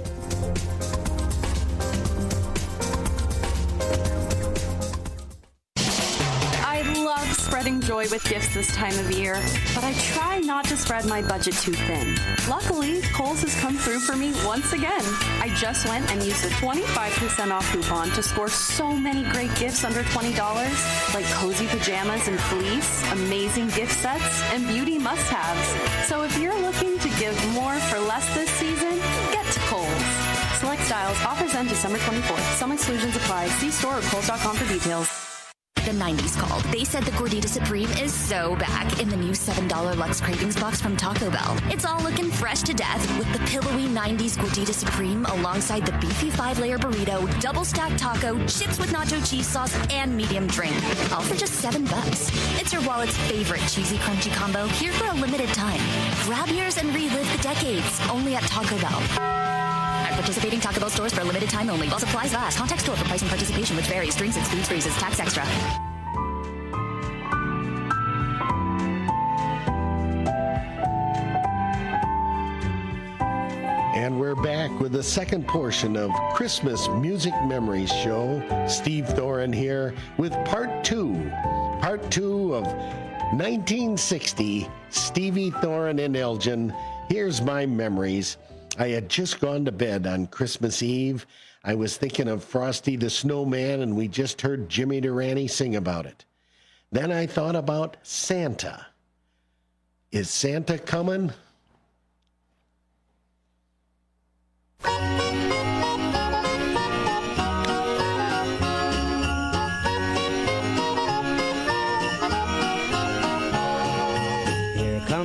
Spreading joy with gifts this time of year, but I try not to spread my budget too thin. Luckily, Kohl's has come through for me once again. I just went and used a 25% off coupon to score so many great gifts under $20, like cozy pajamas and fleece, amazing gift sets, and beauty must-haves. So if you're looking to give more for less this season, get to Kohl's. Select styles, offers end December 24th. Some exclusions apply. See store or Kohl's.com for details. The 90s called. They said the Gordita Supreme is so back in the new $7 Lux Cravings box from Taco Bell. It's all looking fresh to death with the pillowy 90s Gordita Supreme alongside the beefy 5-layer burrito, double stacked taco, chips with nacho cheese sauce, and medium drink. All for just $7. It's your wallet's favorite cheesy crunchy combo here for a limited time. Grab yours and relive the decades only at Taco Bell. At participating Taco Bell stores for a limited time only. While supplies last. Contact store for price and participation, which varies. Drinks excludes freezes. Tax extra. And we're back with the second portion of Christmas Music Memories Show. Steve Thoren here with part two. Part two of 1960, Stevie Thoren in Elgin. Here's my memories. I had just gone to bed on Christmas Eve. I was thinking of Frosty the Snowman, and we just heard Jimmy Durante sing about it. Then I thought about Santa. Is Santa coming?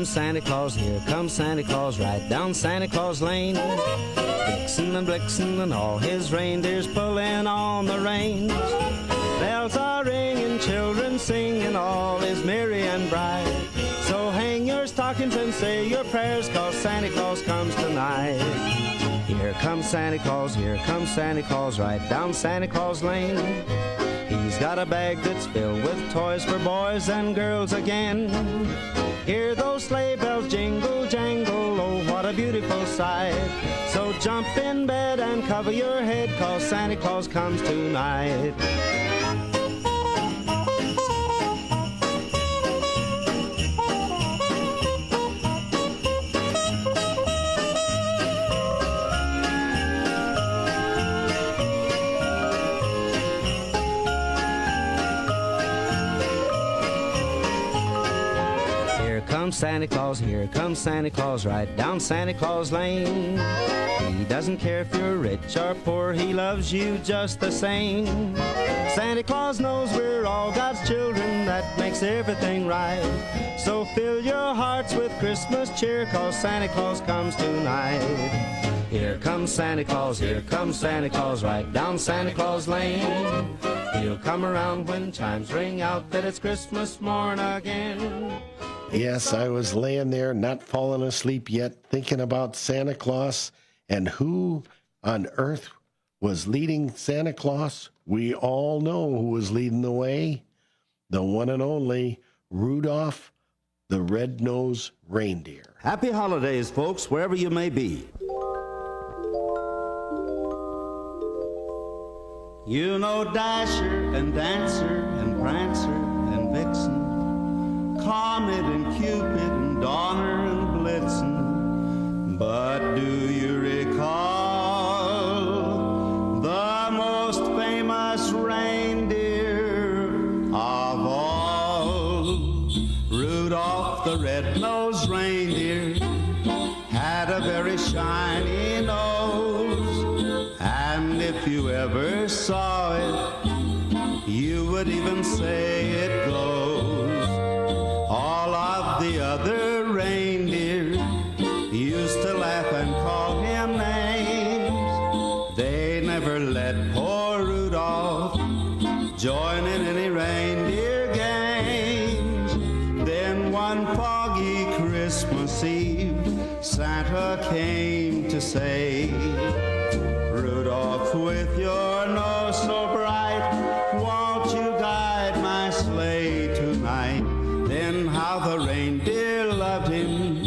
comes Santa Claus, here comes Santa Claus, right down Santa Claus Lane. Vixen and Blixen and all his reindeers pulling on the reins. Bells are ringing, children singing, all is merry and bright. So hang your stockings and say your prayers, 'cause Santa Claus comes tonight. Here comes Santa Claus, here comes Santa Claus, right down Santa Claus Lane. He's got a bag that's filled with toys for boys and girls again. Hear those sleigh bells jingle, jangle, oh, what a beautiful sight. So jump in bed and cover your head, 'cause Santa Claus comes tonight. Santa Claus, here comes Santa Claus, right down Santa Claus Lane. He doesn't care if you're rich or poor, he loves you just the same. Santa Claus knows we're all God's children, that makes everything right. So fill your hearts with Christmas cheer, 'cause Santa Claus comes tonight. Here comes Santa Claus, here comes Santa Claus, right down Santa Claus Lane. He'll come around when chimes ring out that it's Christmas morn again. Yes, I was laying there, not falling asleep yet, thinking about Santa Claus and who on earth was leading Santa Claus. We all know who was leading the way. The one and only Rudolph the Red-Nosed Reindeer. Happy holidays, folks, wherever you may be. You know Dasher and Dancer and Prancer and Vixen, Comet and Cupid and Donner and Blitzen. But do you recall the most famous reindeer of all? Rudolph the Red-Nosed Reindeer had a very shiny nose, and if you ever saw it, you would even say it glows. All of the other reindeer used to laugh and call him names. They never let poor Rudolph join in any reindeer games. Then one foggy Christmas Eve, Santa came to say, Rudolph, with your nose so bright, won't you guide my sleigh tonight? Then how the reindeer loved him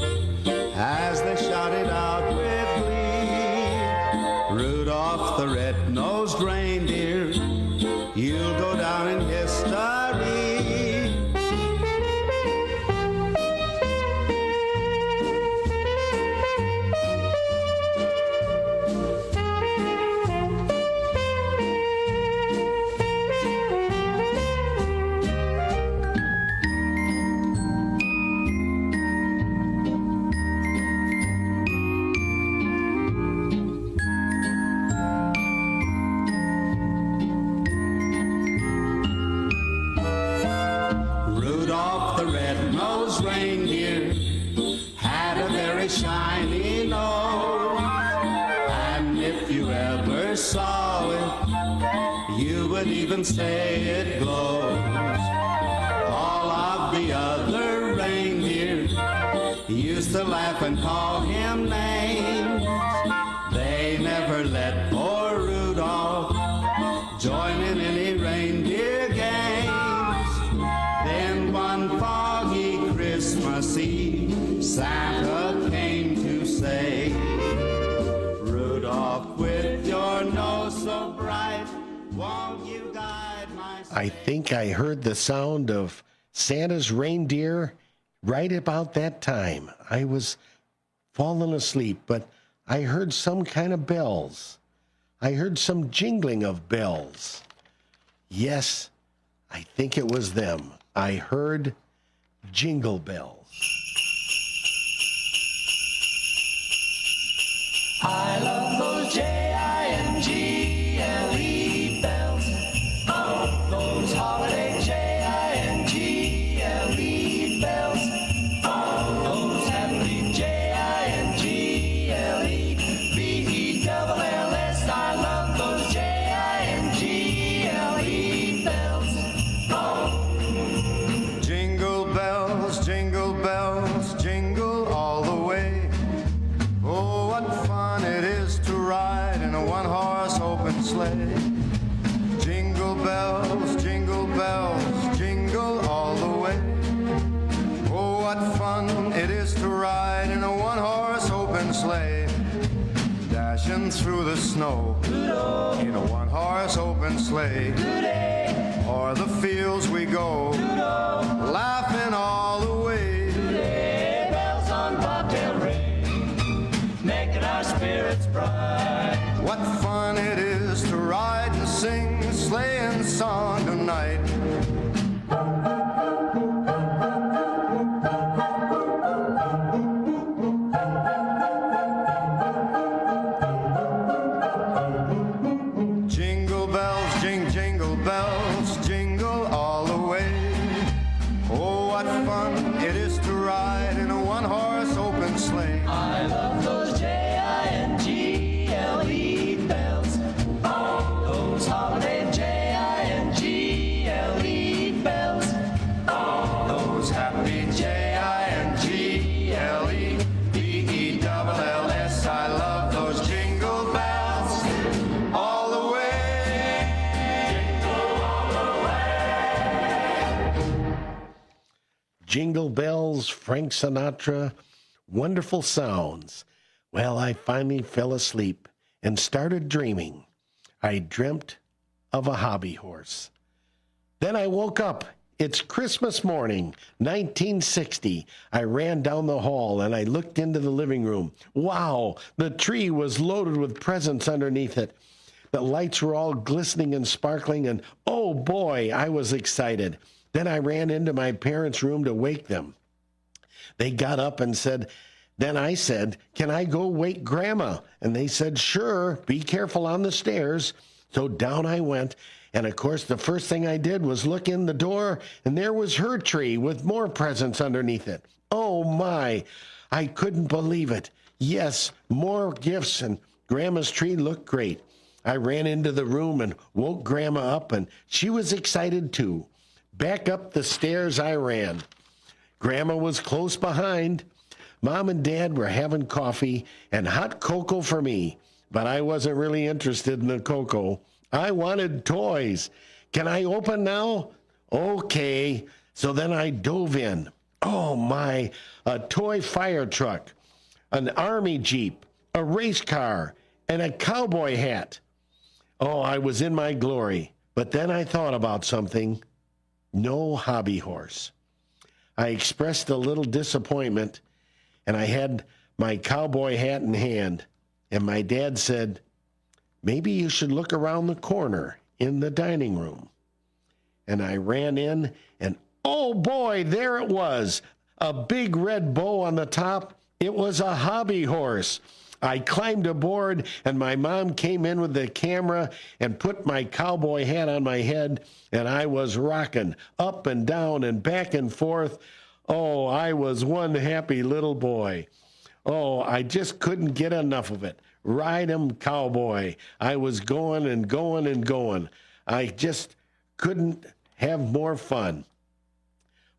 as they shouted out with glee. Rudolph the Red-Nosed Reindeer, you'll go down in history. Reindeer had a very shiny nose, and if you ever saw it, you would even say it glows. All of the other reindeer used to laugh and call him names. They never let poor Rudolph join in any reindeer games. Then one foggy Christmas Eve, Santa came to say, Rudolph, with your nose so bright, won't you guide my sleigh? I think I heard the sound of Santa's reindeer right about that time. I was falling asleep, but I heard some kind of bells. I heard some jingling of bells. Yes, I think it was them. I heard jingle bells. I love those Jingle bells. Oh, those holiday Jingle bells. Oh, those snow in a one-horse open sleigh. O'er the fields we go, laughing all the way. Bells on bobtail ring, making our spirits bright. What fun it is to ride and sing a sleighing song tonight. Jingle bells, jingle bells, jingle all the way. Oh, what fun it is to ride in a one-horse open sleigh. I love those Jingle bells, those holiday Jingle bells, Those happy Jingle-bells. I love those jingle bells all the way. Jingle bells, Frank Sinatra, wonderful sounds. Well, I finally fell asleep and started dreaming. I dreamt of a hobby horse. Then I woke up. It's Christmas morning, 1960. I ran down the hall and I looked into the living room. Wow, the tree was loaded with presents underneath it. The lights were all glistening and sparkling, and oh boy, I was excited. Then I ran into my parents' room to wake them. They got up and said, then I said, can I go wake Grandma? And they said, sure, be careful on the stairs. So down I went. And of course, the first thing I did was look in the door, and there was her tree with more presents underneath it. Oh my, I couldn't believe it. Yes, more gifts, and Grandma's tree looked great. I ran into the room and woke Grandma up, and she was excited too. Back up the stairs I ran. Grandma was close behind. Mom and Dad were having coffee and hot cocoa for me, but I wasn't really interested in the cocoa. I wanted toys. Can I open now? Okay. So then I dove in. Oh my, a toy fire truck, an army jeep, a race car, and a cowboy hat. Oh, I was in my glory. But then I thought about something. No hobby horse. I expressed a little disappointment, and I had my cowboy hat in hand, and my dad said, maybe you should look around the corner in the dining room. And I ran in, and oh boy, there it was, a big red bow on the top. It was a hobby horse. I climbed aboard, and my mom came in with the camera and put my cowboy hat on my head, and I was rocking up and down and back and forth. Oh, I was one happy little boy. Oh, I just couldn't get enough of it. Ride 'em, cowboy. I was going and going and going. I just couldn't have more fun.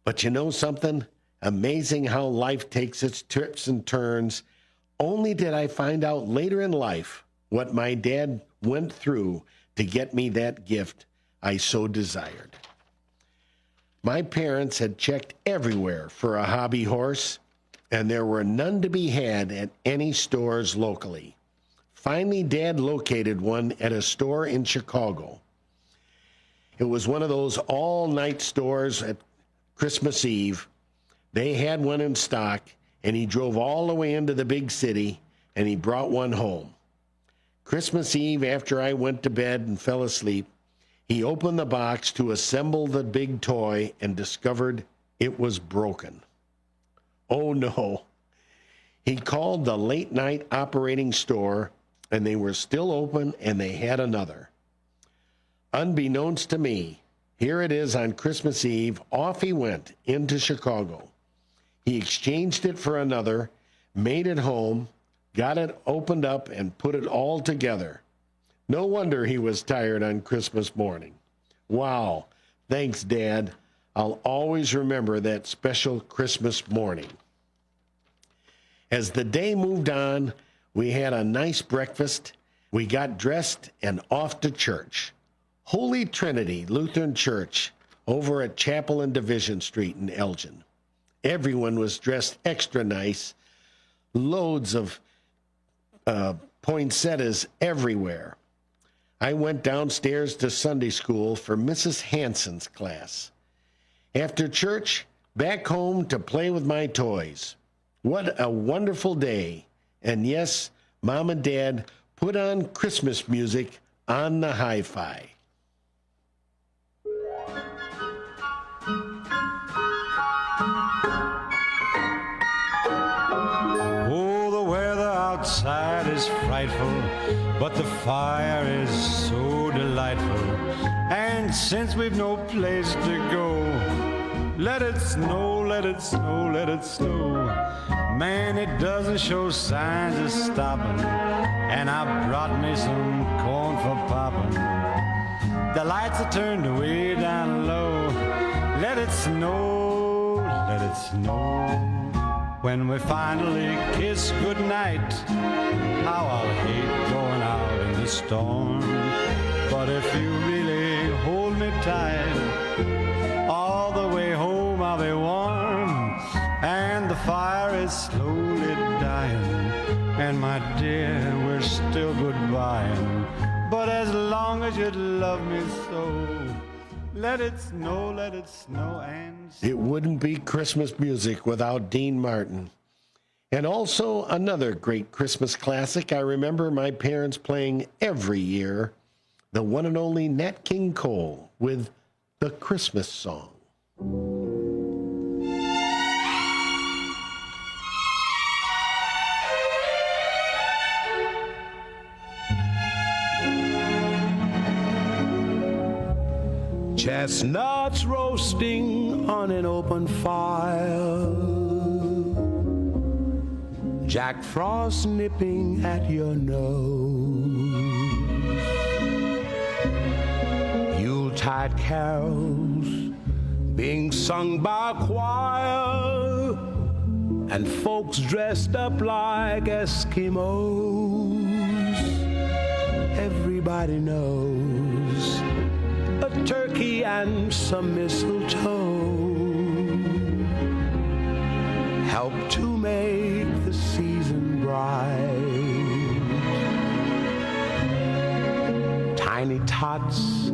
But you know something? Amazing how life takes its twists and turns. Only did I find out later in life what my dad went through to get me that gift I so desired. My parents had checked everywhere for a hobby horse, and there were none to be had at any stores locally. Finally, Dad located one at a store in Chicago. It was one of those all-night stores at Christmas Eve. They had one in stock, and he drove all the way into the big city, and he brought one home. Christmas Eve, after I went to bed and fell asleep, he opened the box to assemble the big toy and discovered it was broken. Oh no. He called the late-night operating store, and they were still open, and they had another. Unbeknownst to me, here it is on Christmas Eve. Off he went into Chicago. He exchanged it for another, made it home, got it opened up, and put it all together. No wonder he was tired on Christmas morning. Wow. Thanks, Dad. I'll always remember that special Christmas morning. As the day moved on, we had a nice breakfast. We got dressed and off to church. Holy Trinity Lutheran Church over at Chapel and Division Street in Elgin. Everyone was dressed extra nice. Loads of poinsettias everywhere. I went downstairs to Sunday school for Mrs. Hanson's class. After church, back home to play with my toys. What a wonderful day. And yes, Mom and Dad put on Christmas music on the hi-fi. Oh, the weather outside is frightful, but the fire is so delightful. And since we've no place to go, let it snow, let it snow, let it snow. Man, it doesn't show signs of stopping, and I brought me some corn for popping. The lights are turned way down low. Let it snow, let it snow. When we finally kiss goodnight, how I'll hate going out in the storm. But if you really hold me tight, all the way home I'll be warm. And the fire is slowly dying, and my dear, we're still goodbying. But as long as you love me so, let it snow and snow. It wouldn't be Christmas music without Dean Martin. And also another great Christmas classic I remember my parents playing every year, the one and only Nat King Cole with the Christmas Song. Chestnuts roasting on an open fire, Jack Frost nipping at your nose, Yuletide carols being sung by a choir, and folks dressed up like Eskimos. Everybody knows a turkey and some mistletoe help to make the season bright. Tiny tots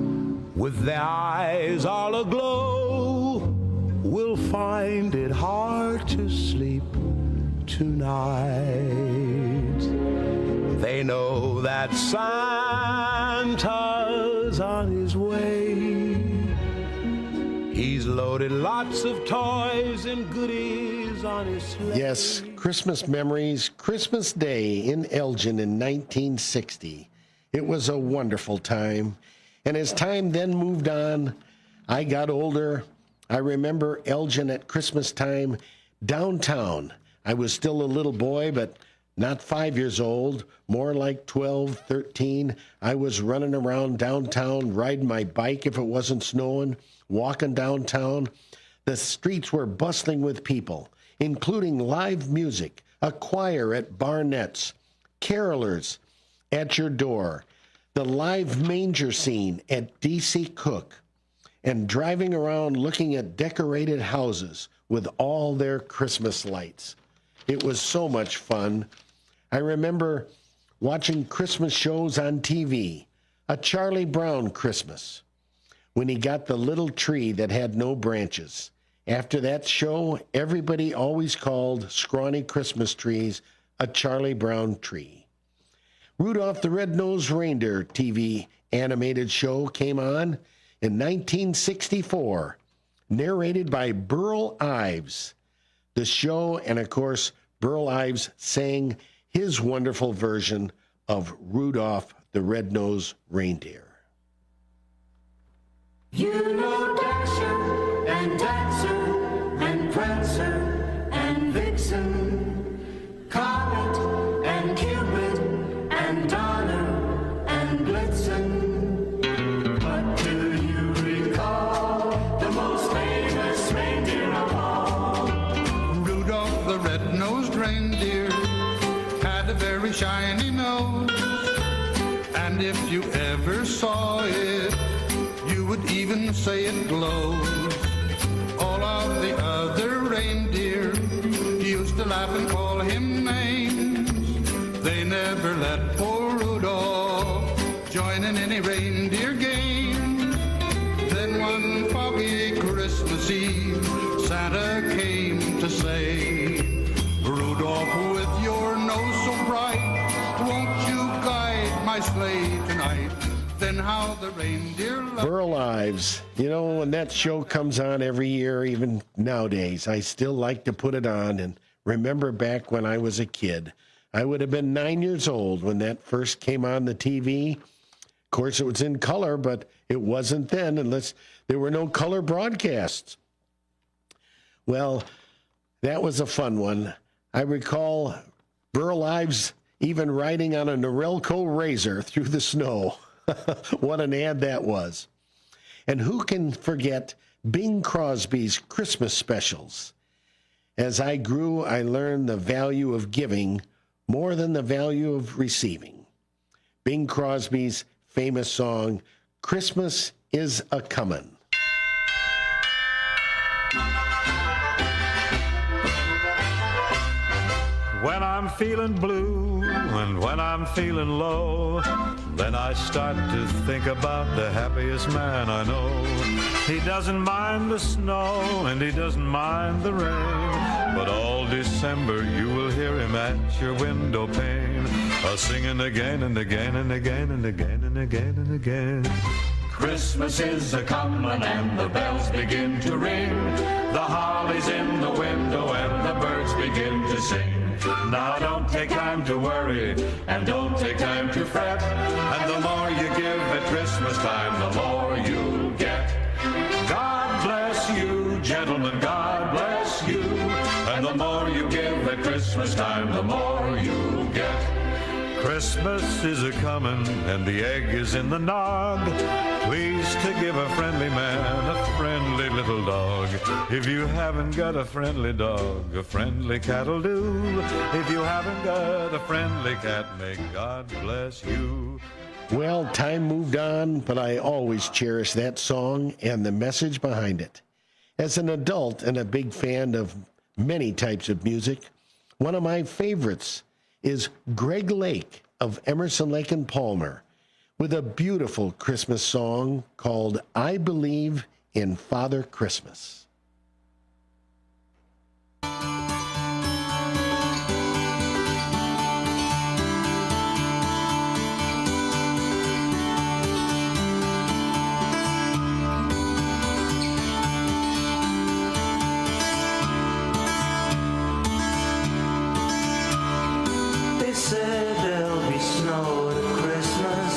with their eyes all aglow will find it hard to sleep tonight. They know that Santa's on his way. He's loaded lots of toys and goodies on his sleigh. Yes, Christmas memories, Christmas Day in Elgin in 1960. It was a wonderful time. And as time then moved on, I got older. I remember Elgin at Christmas time downtown. I was still a little boy, but not 5 years old, more like 12, 13. I was running around downtown, riding my bike if it wasn't snowing, walking downtown. The streets were bustling with people, including live music, a choir at Barnett's, carolers at your door, the live manger scene at D.C. Cook, and driving around looking at decorated houses with all their Christmas lights. It was so much fun. I remember watching Christmas shows on TV, a Charlie Brown Christmas, when he got the little tree that had no branches. After that show, everybody always called scrawny Christmas trees a Charlie Brown tree. Rudolph the Red-Nosed Reindeer TV animated show came on in 1964, narrated by Burl Ives. The show, and of course, Burl Ives sang his wonderful version of Rudolph the Red-Nosed Reindeer. You know Dasher and Dancer and Prancer and Vixen, Comet and Cupid and Donner and Blitzen. But do you recall the most famous reindeer of all? Rudolph the red-nosed reindeer had a very shiny nose, and if you ever saw it, you would even say it glows. All of the other reindeer used to laugh and call him names, They never let poor Rudolph join in any reindeer game. Then one foggy Christmas Eve, Santa came to say, Rudolph, with your nose so bright, won't you guide my sleigh tonight? Then how the reindeer Burl Ives. You know, when that show comes on every year, even nowadays, I still like to put it on and remember back when I was a kid. I would have been 9 years old when that first came on the TV. Of course, it was in color, but it wasn't then unless there were no color broadcasts. Well, that was a fun one. I recall Burl Ives even riding on a Norelco razor through the snow. What an ad that was. And who can forget Bing Crosby's Christmas specials? As I grew, I learned the value of giving more than the value of receiving. Bing Crosby's famous song, Christmas is a Comin'. When I'm feeling blue and when I'm feeling low, then I start to think about the happiest man I know. He doesn't mind the snow and he doesn't mind the rain, but all December you will hear him at your window pane, singing again and again and again and again and again and again. Christmas is a-comin' and the bells begin to ring, the holly's in the window and the birds begin to sing. Now don't take time to worry and don't take time to fret, and the more you give at Christmas time, the more you'll get. God bless you, gentlemen, God bless you, and the more you give at Christmas time, the more you'll get. Christmas is a-comin' and the egg is in the nog. Pleased to give a friendly man a friendly little dog. If you haven't got a friendly dog, a friendly cat'll do. If you haven't got a friendly cat, may God bless you. Well, time moved on, but I always cherish that song and the message behind it. As an adult and a big fan of many types of music, one of my favorites is Greg Lake of Emerson, Lake and Palmer, with a beautiful Christmas song called I Believe in Father Christmas. They said there'll be snow at Christmas.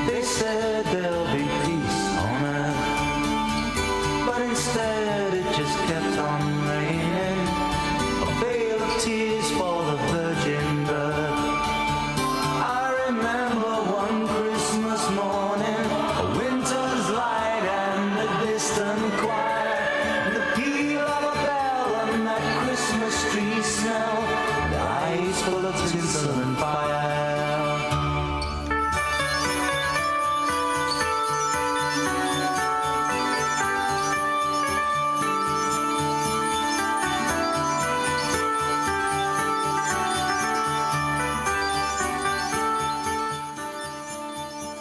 They said there'll be peace on earth. But instead it just kept on raining. A veil of tears for the virgin birth. I remember one Christmas morning, a winter's light and a distant choir, and the peal of a bell and that Christmas tree smell, and eyes full of tinsel and fire.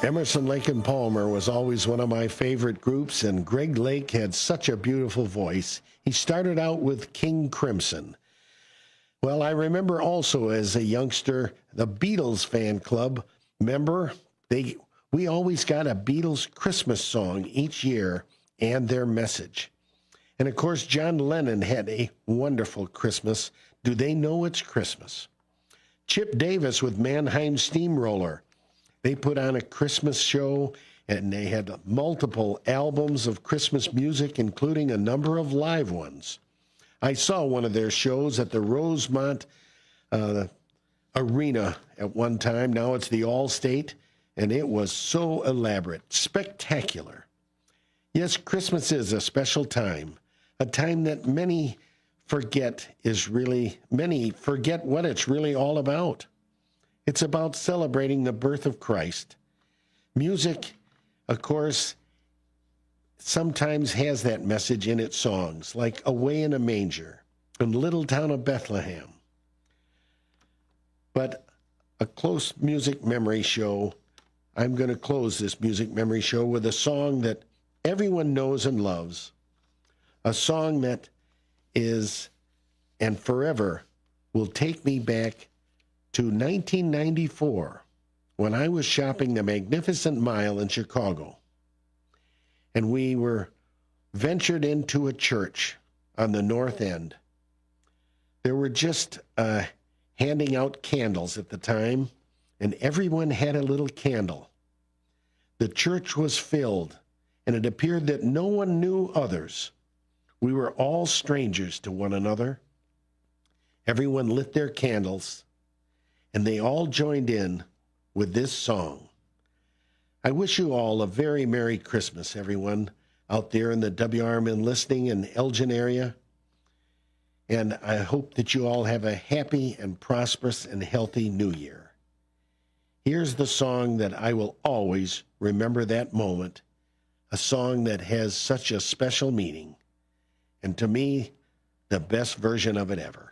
Emerson, Lake and Palmer was always one of my favorite groups, and Greg Lake had such a beautiful voice. He started out with King Crimson. Well, I remember also as a youngster, the Beatles fan club member, we always got a Beatles Christmas song each year and their message. And of course, John Lennon had a wonderful Christmas. Do They Know It's Christmas? Chip Davis with Mannheim Steamroller. They put on a Christmas show, and they had multiple albums of Christmas music, including a number of live ones. I saw one of their shows at the Rosemont Arena at one time. Now it's the Allstate, and it was so elaborate, spectacular. Yes, Christmas is a special time, a time that many forget what it's really all about. It's about celebrating the birth of Christ. Music, of course, sometimes has that message in its songs, like Away in a Manger and Little Town of Bethlehem. But a close music memory show. I'm going to close this music memory show with a song that everyone knows and loves, a song that is and forever will take me back to 1994 when I was shopping the Magnificent Mile in Chicago. And we were ventured into a church on the north end. There were just handing out candles at the time, and everyone had a little candle. The church was filled, and it appeared that no one knew others. We were all strangers to one another. Everyone lit their candles, and they all joined in with this song. I wish you all a very Merry Christmas, everyone out there in the WRMN listening in Elgin area. And I hope that you all have a happy and prosperous and healthy New Year. Here's the song that I will always remember that moment, a song that has such a special meaning, and to me, the best version of it ever.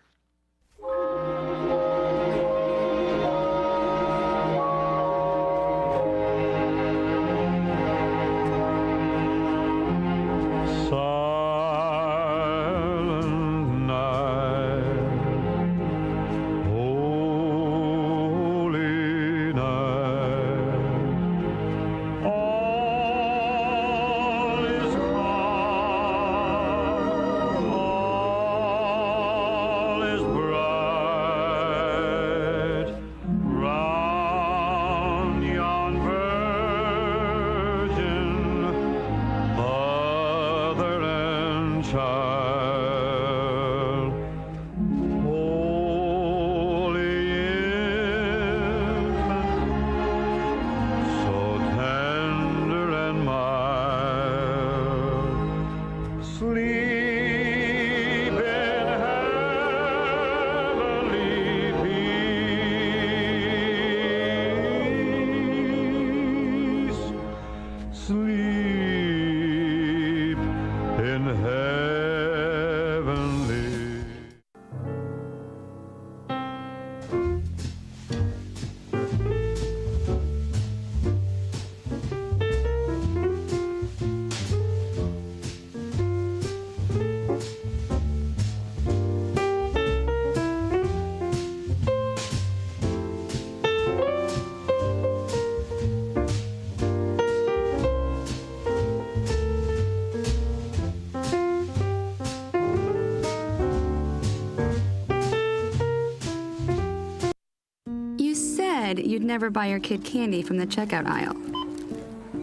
You'd never buy your kid candy from the checkout aisle.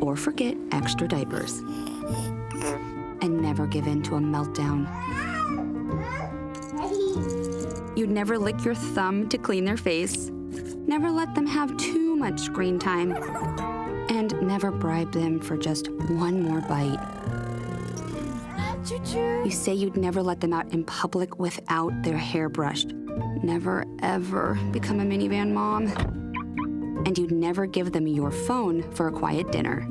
Or forget extra diapers. And never give in to a meltdown. You'd never lick your thumb to clean their face. Never let them have too much screen time. And never bribe them for just one more bite. You say you'd never let them out in public without their hair brushed. Never, ever become a minivan mom. And you'd never give them your phone for a quiet dinner.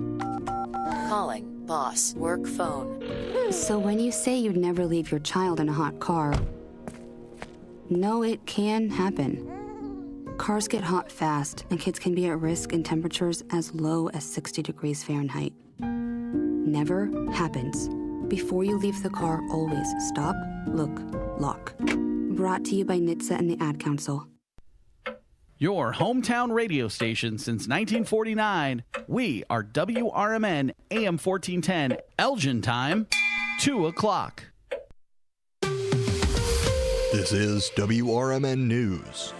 Calling boss work phone. So when you say you'd never leave your child in a hot car, no, it can happen. Cars get hot fast, and kids can be at risk in temperatures as low as 60 degrees Fahrenheit. Never happens. Before you leave the car, always stop, look, lock. Brought to you by NHTSA and the Ad Council. Your hometown radio station since 1949. We are WRMN AM 1410, Elgin time, 2 o'clock. This is WRMN News.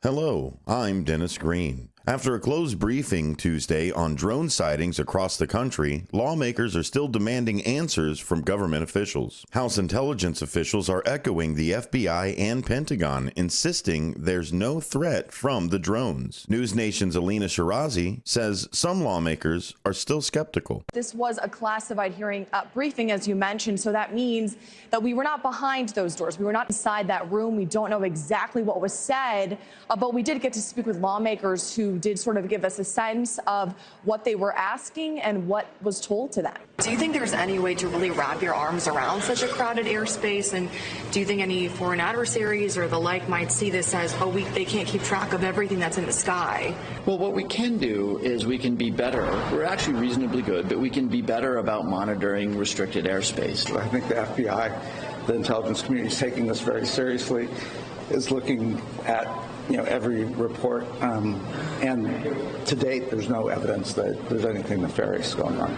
Hello, I'm Dennis Green. After a closed briefing Tuesday on drone sightings across the country, lawmakers are still demanding answers from government officials. House intelligence officials are echoing the FBI and Pentagon, insisting there's no threat from the drones. News Nation's Alina Shirazi says some lawmakers are still skeptical. This was a classified hearing briefing, as you mentioned, so that means that we were not behind those doors. We were not inside that room. We don't know exactly what was said, but we did get to speak with lawmakers who who did sort of give us a sense of what they were asking and what was told to them. Do you think there's any way to really wrap your arms around such a crowded airspace? And do you think any foreign adversaries or the like might see this as, they can't keep track of everything that's in the sky? Well, what we can do is we can be better. We're actually reasonably good, but we can be better about monitoring restricted airspace. I think the FBI, the intelligence community, is taking this very seriously, is looking at every report, and to date there's no evidence that there's anything nefarious going on.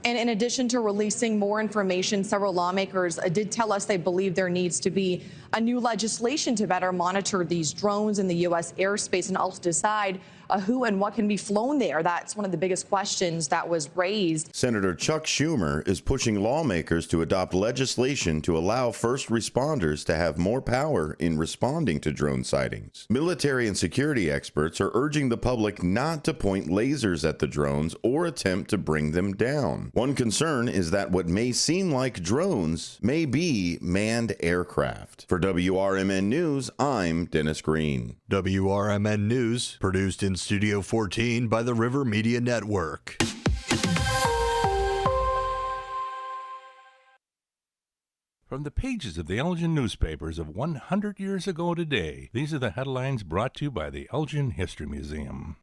And in addition to releasing more information, several lawmakers did tell us they believe there needs to be a new legislation to better monitor these drones in the U.S. airspace and also decide who and what can be flown there. That's one of the biggest questions that was raised. Senator Chuck Schumer is pushing lawmakers to adopt legislation to allow first responders to have more power in responding to drone sightings. Military and security experts are urging the public not to point lasers at the drones or attempt to bring them down. One concern is that what may seem like drones may be manned aircraft. For WRMN News, I'm Dennis Green. WRMN News, produced in Studio 14 by the River Media Network. From the pages of the Elgin newspapers of 100 years ago today, these are the headlines brought to you by the Elgin History Museum.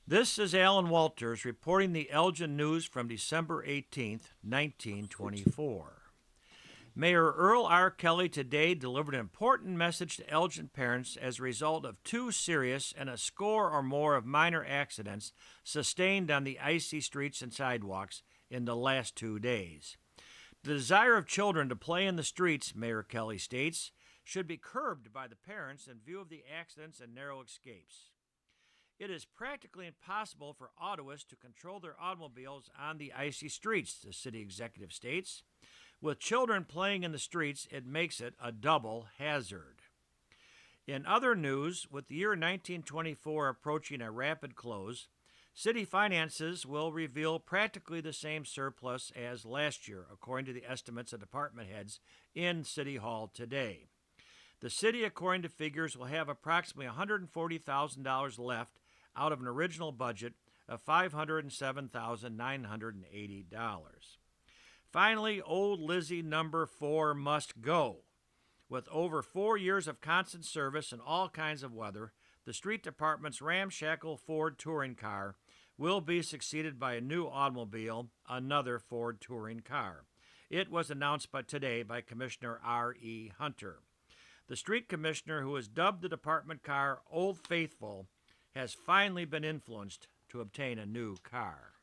This is Alan Walters reporting the Elgin News from December 18th, 1924. Mayor Earl R. Kelly today delivered an important message to Elgin parents as a result of 2 serious and a score or more of minor accidents sustained on the icy streets and sidewalks in the last 2 days. The desire of children to play in the streets, Mayor Kelly states, should be curbed by the parents in view of the accidents and narrow escapes. It is practically impossible for autoists to control their automobiles on the icy streets, the city executive states. With children playing in the streets, it makes it a double hazard. In other news, with the year 1924 approaching a rapid close, city finances will reveal practically the same surplus as last year, according to the estimates of department heads in City Hall today. The city, according to figures, will have approximately $140,000 left out of an original budget of $507,980. Finally, old Lizzie number 4 must go. With over 4 years of constant service in all kinds of weather, the street department's ramshackle Ford touring car will be succeeded by a new automobile, another Ford touring car. It was announced today by Commissioner R.E. Hunter. The street commissioner, who has dubbed the department car Old Faithful, has finally been influenced to obtain a new car.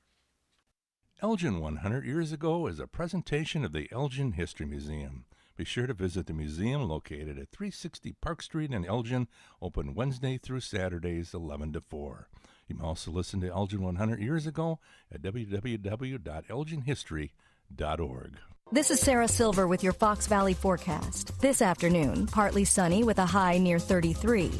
Elgin 100 Years Ago is a presentation of the Elgin History Museum. Be sure to visit the museum located at 360 Park Street in Elgin, open Wednesday through Saturdays 11 to 4. You can also listen to Elgin 100 Years Ago at www.elginhistory.org. This is Sarah Silver with your Fox Valley forecast. This afternoon, partly sunny with a high near 33.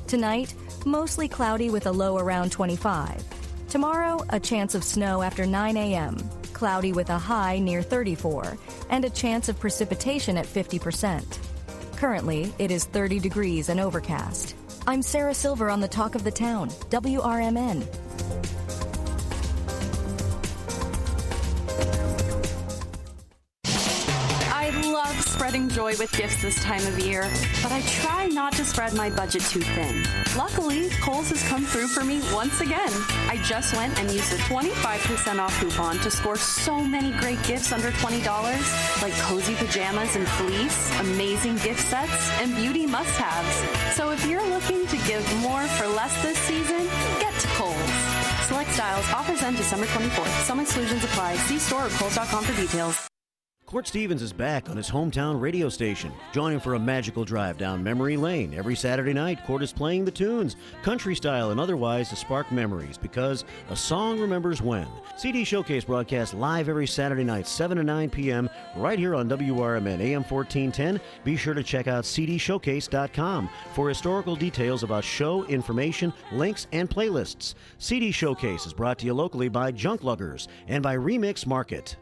Tonight, mostly cloudy with a low around 25. Tomorrow, a chance of snow after 9 a.m., cloudy with a high near 34, and a chance of precipitation at 50%. Currently, it is 30 degrees and overcast. I'm Sarah Silver on the Talk of the Town, WRMN. I love spreading joy with gifts this time of year, but I try not to spread my budget too thin. Luckily, Kohl's has come through for me once again. I just went and used a 25% off coupon to score so many great gifts under $20, like cozy pajamas and fleece, amazing gift sets, and beauty must-haves. So if you're looking to give more for less this season, get to Kohl's. Select styles, offers end December 24th. Some exclusions apply. See store or Kohl's.com for details. Court Stevens is back on his hometown radio station. Join him for a magical drive down memory lane. Every Saturday night, Court is playing the tunes, country style and otherwise, to spark memories, because a song remembers when. CD Showcase broadcast live every Saturday night, 7 to 9 p.m., right here on WRMN AM 1410. Be sure to check out cdshowcase.com for historical details about show, information, links, and playlists. CD Showcase is brought to you locally by Junk Luggers and by Remix Market.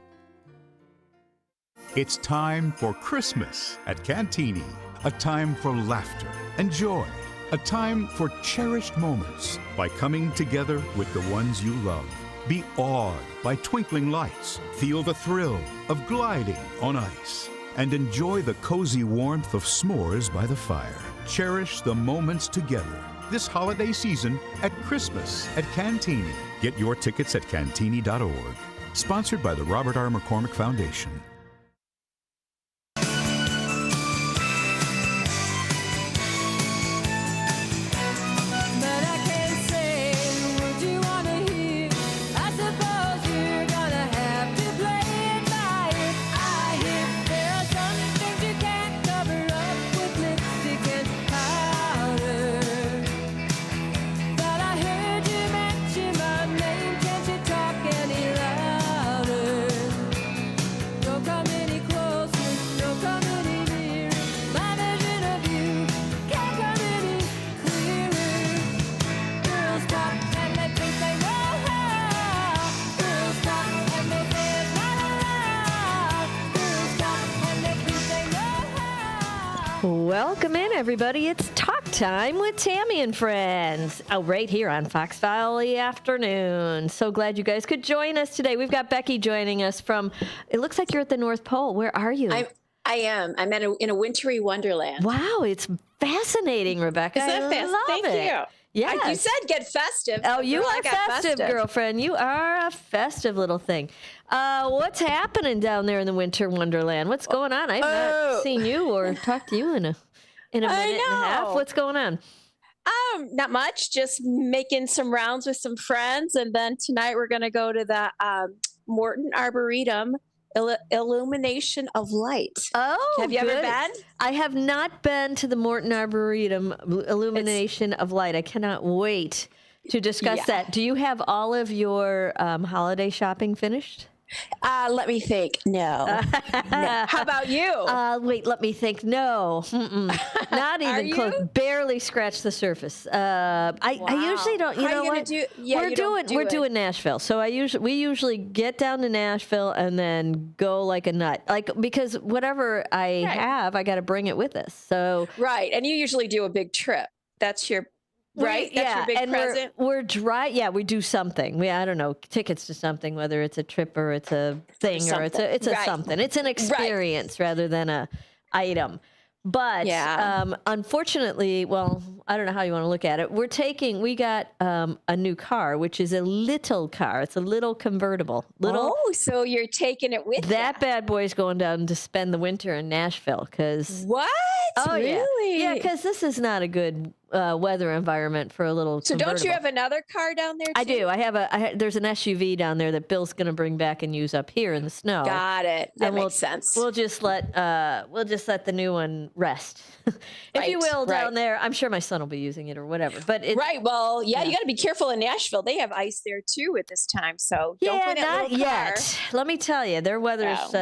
It's time for Christmas at Cantini, a time for laughter and joy A time for cherished moments by coming together with the ones you love. Be awed by twinkling lights. Feel the thrill of gliding on ice. And enjoy the cozy warmth of s'mores by the fire. Cherish the moments together this holiday season at Christmas at Cantini. Get your tickets at cantini.org. Sponsored by the Robert R. McCormick Foundation. Welcome in, everybody. It's Talk Time with Tammy and Friends. Right here on Fox Valley Afternoon. So glad you guys could join us today. We've got Becky joining us from, it looks like you're at the North Pole. Where are you? I am. I'm in a wintry wonderland. Wow, it's fascinating, Rebecca. Is that I fast? love Thank it. you. Yes. You said get festive. Oh, you Girl, are I got festive, girlfriend. You are a festive little thing. What's happening down there in the winter wonderland? What's going on? I've not seen you or talked to you in a minute and a half. What's going on? Not much. Just making some rounds with some friends, and then tonight we're going to go to the Morton Arboretum Illumination of Light. Oh, have you ever good. been? I have not been to the Morton Arboretum Illumination of Light. I cannot wait to discuss that. Do you have all of your holiday shopping finished? Let me think. No. No. How about you? Wait, let me think. No. Not even close. Barely scratched the surface. I usually don't. You How know you gonna what? do- yeah, we're you don't do we're it. doing Nashville. So we usually get down to Nashville and then go like a nut. Like because whatever I have, I got to bring it with us. So Right, and you usually do a big trip. That's your right. That's your big and present. we're dry. Yeah, we do something. I don't know, tickets to something, whether it's a trip or it's a thing or it's a Right. something. It's an experience rather than a item. But unfortunately, well, I don't know how you want to look at it. We got a new car, which is a little car. It's a little convertible. So you're taking it with that bad boy's going down to spend the winter in Nashville because what? Oh Really? yeah, because this is not a good weather environment for a little. So don't you convertible. have another car down there too? I do. I have there's an SUV down there that Bill's going to bring back and use up here in the snow. Got it. That And makes sense. We'll just let the new one rest, if you will, down there. I'm sure my son will be using it or whatever. But right. Well, you got to be careful in Nashville. They have ice there too at this time. So don't bring that not little car. yet. Let me tell you, their weather's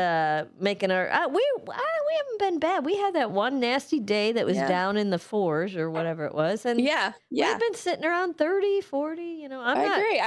making our. We haven't been bad. We had that one nasty day that was down in the 4s or whatever it was, and we've been sitting around 30, 40. You know, I agree.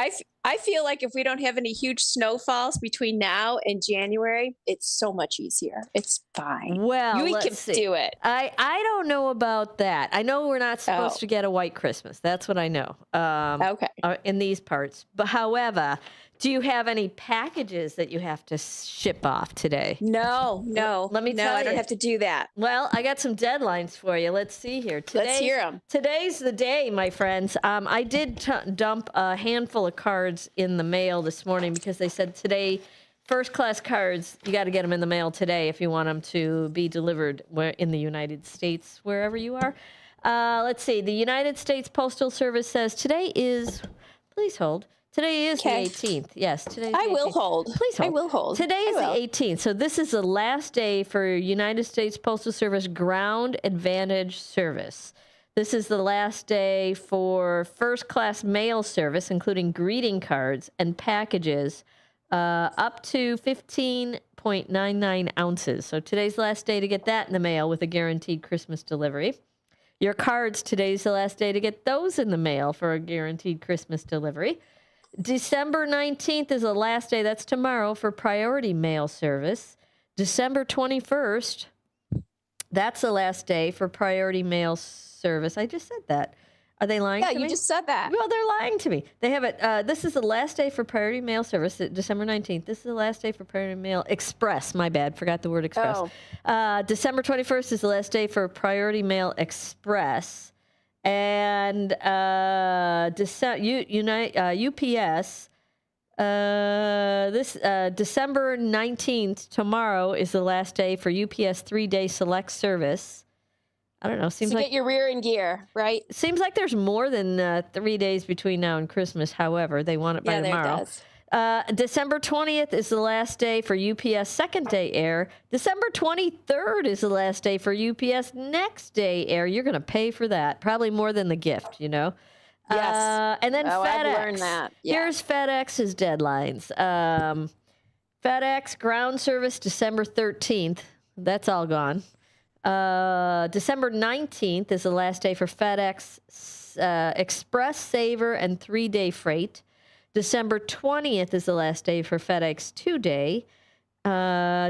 I feel like if we don't have any huge snowfalls between now and January, it's so much easier. It's fine. Well, we let's can see. do it. I don't know about that. I know we're not supposed to get a white Christmas. That's what I know. Okay. In these parts, but however, do you have any packages that you have to ship off today? No. Let me tell you. I don't have to do that. Well, I got some deadlines for you. Let's see here. Let's hear 'em. Today's the day, my friends. I did dump a handful of cards in the mail this morning because they said today, first class cards, you got to get them in the mail today if you want them to be delivered in the United States, wherever you are. Let's see. The United States Postal Service says today is, please hold. Today is the 18th. Yes, today. I will hold. Please hold. I will hold. Today is the 18th. So this is the last day for United States Postal Service Ground Advantage Service. This is the last day for first class mail service, including greeting cards and packages up to 15.99 ounces. So today's the last day to get that in the mail with a guaranteed Christmas delivery. Your cards, today's the last day to get those in the mail for a guaranteed Christmas delivery. December 19th is the last day, that's tomorrow, for priority mail service. December 21st, That's the last day for priority mail service. I just said that. Are they lying to me? Yeah, you just said that. Well, they're lying to me. They have it. This is the last day for priority mail service, December 19th. This is the last day for priority mail express. My bad. Forgot the word express. December 21st is the last day for priority mail express. And UPS, December 19th, tomorrow, is the last day for UPS 3-day select service. I don't know. Seems to like get your rear in gear, right? Seems like there's more than 3 days between now and Christmas. However, they want it by tomorrow. There does. December 20th is the last day for UPS second day air. December 23rd is the last day for UPS next day air. You're going to pay for that. Probably more than the gift, you know? Yes. And then FedEx. I've learned that. Yeah. Here's FedEx's deadlines. FedEx ground service December 13th. That's all gone. December 19th is the last day for FedEx Express Saver and 3-day freight. December 20th is the last day for FedEx 2-day.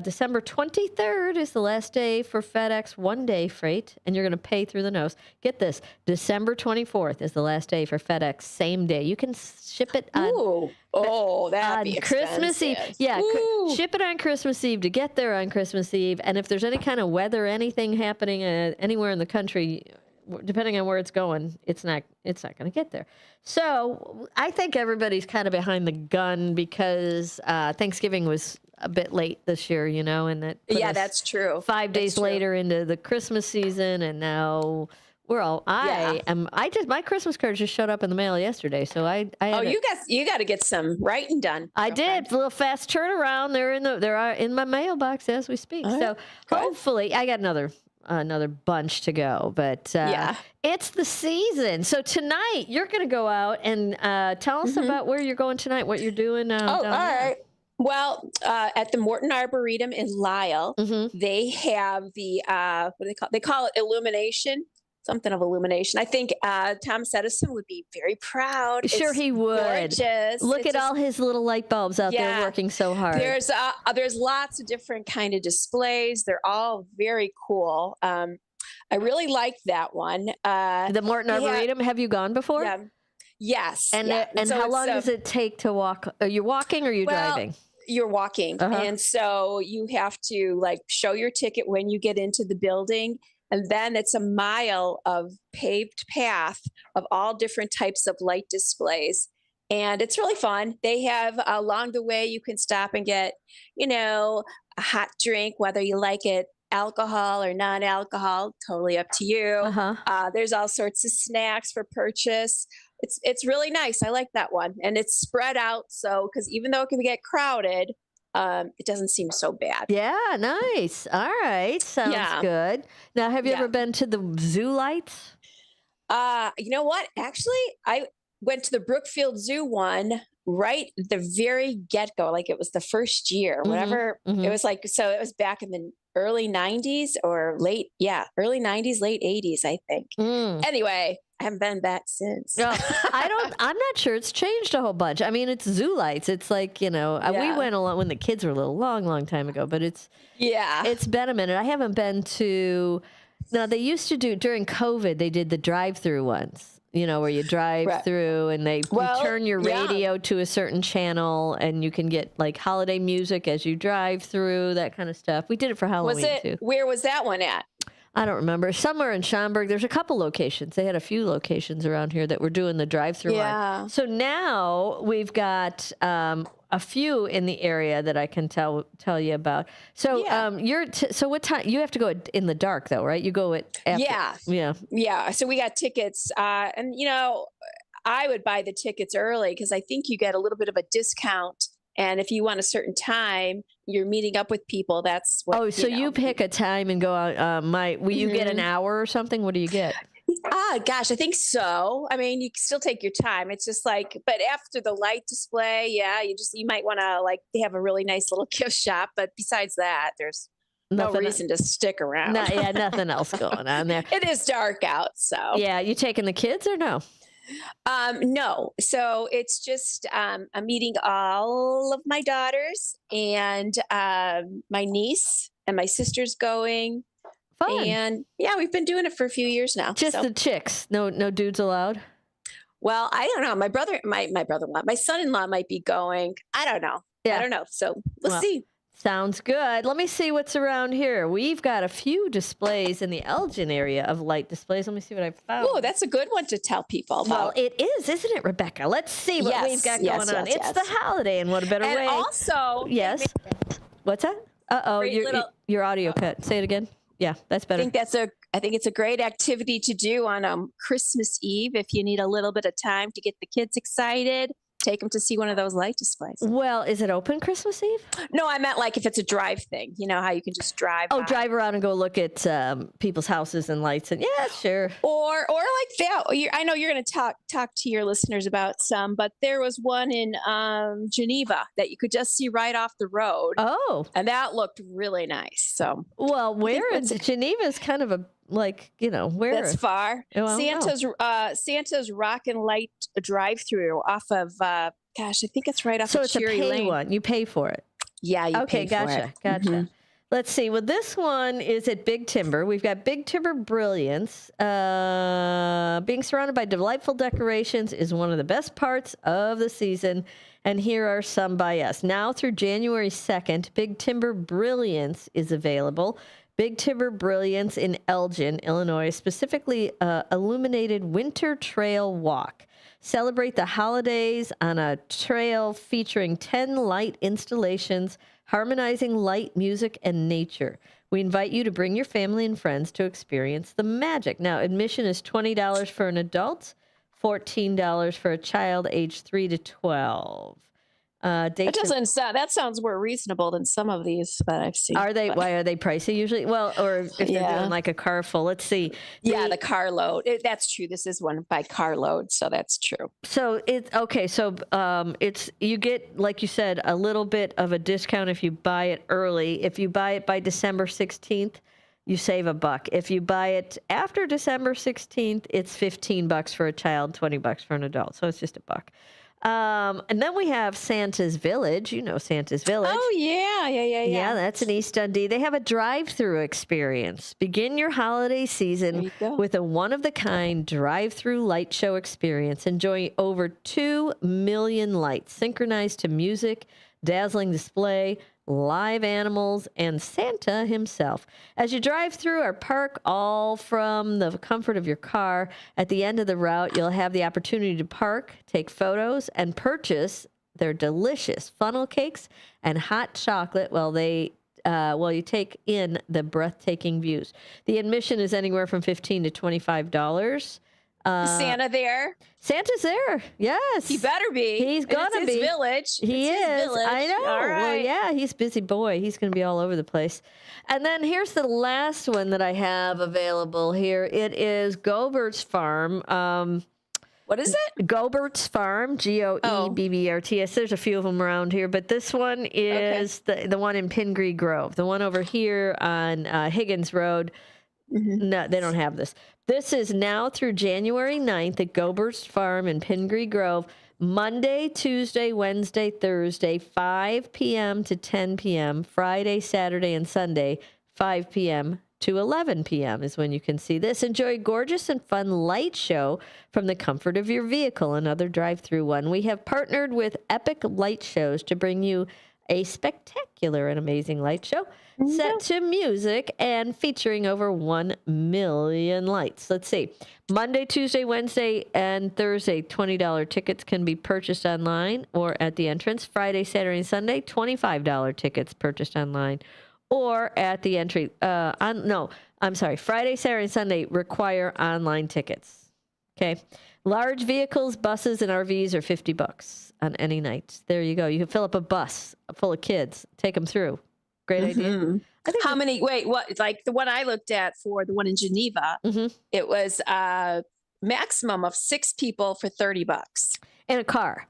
December 23rd is the last day for FedEx 1-day freight, and you're going to pay through the nose. Get this. December 24th is the last day for FedEx same day. You can ship it on, that'd be Christmas Eve. expensive. Yeah, Ooh. ship it on Christmas Eve to get there on Christmas Eve. And if there's any kind of weather, anything happening anywhere in the country, depending on where it's going, it's not going to get there. So I think everybody's kind of behind the gun because Thanksgiving was a bit late this year, you know, and that put us that's true. 5 days later into the Christmas season, and now we're all. My Christmas card just showed up in the mail yesterday, so I you got to get some writing done. I did a little fast turnaround. They're in my mailbox as we speak. So hopefully, I got another bunch to go, but it's the season. So tonight you're going to go out and tell us about where you're going tonight, what you're doing. All right. Well, at the Morton Arboretum in Lisle, they have the what do they call? They call it illumination. Something of illumination. I think Thomas Edison would be very proud. Sure, he would. Gorgeous. Look at all his little light bulbs out there working so hard. There's lots of different kind of displays. They're all very cool. I really like that one. The Morton Arboretum. Have you gone before? Yeah. Yes. And so how long does it take to walk? Are you walking or are you driving? You're walking. And so you have to show your ticket when you get into the building. And then it's a mile of paved path of all different types of light displays. And it's really fun. They have along the way, you can stop and get, a hot drink, whether you like it alcohol or non-alcohol, totally up to you. There's all sorts of snacks for purchase. It's really nice. I like that one. And it's spread out. So, because even though it can get crowded, it doesn't seem so bad. Yeah, nice. All right. Sounds good. Now, have you ever been to the zoo lights? You know what? Actually, I went to the Brookfield Zoo one right at the very get-go. Like it was the first year, whatever. It was so it was back in the early 90s or early 90s, late 80s, I think. Anyway, I haven't been back since. I'm not sure it's changed a whole bunch. I mean, it's zoo lights. It's like, we went along when the kids were little, long time ago, but it's been a minute. I haven't been to, now they used to do, during COVID, they did the drive-through ones, where you drive through and you turn your radio to a certain channel and you can get holiday music as you drive through, that kind of stuff. We did it for Halloween too. Where was that one at? I don't remember. Somewhere in Schaumburg. There's a couple locations. They had a few locations around here that were doing the drive-through line. So now we've got a few in the area that I can tell you about. So so what time? You have to go in the dark though, right? You go at after, Yeah. So we got tickets, and I would buy the tickets early because I think you get a little bit of a discount. And if you want a certain time, you're meeting up with people. That's what. Oh, so you pick a time and go out. Will you get an hour or something? What do you get? Gosh, I think so. I mean, you can still take your time. It's just but after the light display, you might want to they have a really nice little gift shop. But besides that, there's no reason to stick around. Nothing else going on there. It is dark out, so. Yeah, you taking the kids or no? No. So it's just I'm meeting all of my daughters and my niece and my sister's going. Fun. And yeah, we've been doing it for a few years now. Just the chicks. No dudes allowed. Well, I don't know. My brother-in-law, my son-in-law might be going. I don't know. Yeah. I don't know. So we'll see. Sounds good. Let me see what's around here. We've got a few displays in the Elgin area of light displays. Let me see what I found. Oh, that's a good one to tell people about. Well, it is, isn't it, Rebecca? Let's see what we've got going on. It's the holiday, and what a better way. Also, yes. What's that? Uh-oh, your audio cut. Say it again. Yeah, that's better. I think it's a great activity to do on Christmas Eve if you need a little bit of time to get the kids excited. Take them to see one of those light displays. Well, is it open Christmas Eve? No, I meant like if it's a drive thing. You know how you can just drive. Oh, drive around and go look at people's houses and lights, and yeah, sure. Or like that. I know you're going to talk to your listeners about some, but there was one in Geneva that you could just see right off the road. Oh, and that looked really nice. So, well, where in Geneva is kind of a where that's far. Well, Santa's Rock and Light drive-through off of I think it's right off so of it's Cherry a pay Lane. one. You pay for it. Yeah, you okay, pay for gotcha. it. Gotcha. Let's see. Well, this one is at Big Timber. We've got Big Timber Brilliance. Being surrounded by delightful decorations is one of the best parts of the season. And here are some by us. Now through January 2nd, Big Timber Brilliance is available. Big Timber Brilliance in Elgin, Illinois, specifically illuminated winter trail walk. Celebrate the holidays on a trail featuring 10 light installations, harmonizing light, music, and nature. We invite you to bring your family and friends to experience the magic. Now, admission is $20 for an adult, $14 for a child aged 3 to 12. That sounds more reasonable than some of these that I've seen. Are they? Why are they pricey usually? Well, or if they're doing like a car full. Let's see. The carload. That's true. This is one by carload, so that's true. So it's okay. So it's you get, like you said, a little bit of a discount if you buy it early. If you buy it by December 16th, you save $1. If you buy it after December 16th, it's $15 for a child, $20 for an adult. So it's just $1. And then we have Santa's Village. You know Santa's Village. Oh, yeah. Yeah, that's in East Dundee. They have a drive-through experience. Begin your holiday season with a one-of-the-kind drive-through light show experience. Enjoy over 2 million lights, synchronized to music, dazzling display, live animals, and Santa himself. As you drive through our park, all from the comfort of your car, at the end of the route, you'll have the opportunity to park, take photos, and purchase their delicious funnel cakes and hot chocolate while you take in the breathtaking views. The admission is anywhere from $15 to $25. Is Santa there? Santa's there. Yes. He better be. He's going to be. It's his village. He it's is. His village. I know. All right. Well, yeah, he's a busy boy. He's going to be all over the place. And then here's the last one that I have available here. It is Gobert's Farm. What is it? Gobert's Farm, Goebberts. There's a few of them around here, but this one is the one in Pingree Grove. The one over here on Higgins Road. No, they don't have this. This is now through January 9th at Gobert's Farm in Pingree Grove, Monday, Tuesday, Wednesday, Thursday, 5 p.m. to 10 p.m., Friday, Saturday, and Sunday, 5 p.m. to 11 p.m. is when you can see this. Enjoy a gorgeous and fun light show from the comfort of your vehicle, another drive-through one. We have partnered with Epic Light Shows to bring you a spectacular and amazing light show set to music and featuring over 1 million lights. Let's see. Monday, Tuesday, Wednesday, and Thursday, $20 tickets can be purchased online or at the entrance. Friday, Saturday, and Sunday, $25 tickets purchased online or at the entry. Friday, Saturday, and Sunday require online tickets. Okay. Large vehicles, buses, and RVs are $50 on any night. There you go. You can fill up a bus full of kids, take them through. Great idea. How many? Wait, what? Like the one I looked at for the one in Geneva, it was a maximum of 6 people for $30 in a car.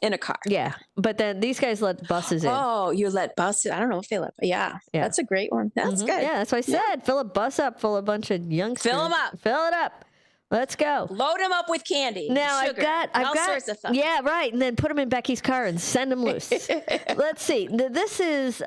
In a car, yeah. But then these guys let buses in. Oh, you let buses? I don't know if they let. Yeah. That's a great one. That's good. Yeah, that's what I said. Fill a bus up full of a bunch of youngsters. Fill them up. Fill it up. Let's go. Load them up with candy. Now sugar, I've got all sorts of fun. Yeah, right. And then put them in Becky's car and send them loose. Let's see. This is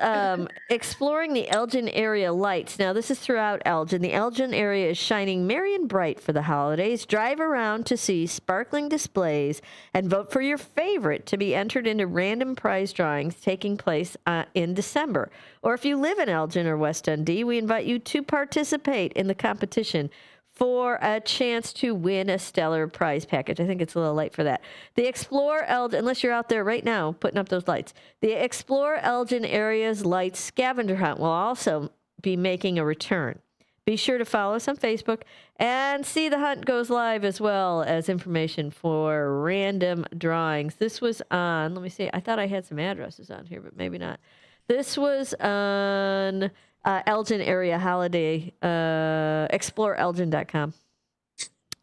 exploring the Elgin area lights. Now this is throughout Elgin. The Elgin area is shining merry and bright for the holidays. Drive around to see sparkling displays and vote for your favorite to be entered into random prize drawings taking place in December. Or if you live in Elgin or West Dundee, we invite you to participate in the competition for a chance to win a stellar prize package. I think it's a little late for that. The Explore Elgin, unless you're out there right now putting up those lights, the Explore Elgin Area's Lights Scavenger Hunt will also be making a return. Be sure to follow us on Facebook and see the hunt goes live as well as information for random drawings. This was on, let me see, I thought I had some addresses on here, but maybe not. This was on Elgin Area Holiday, exploreelgin.com.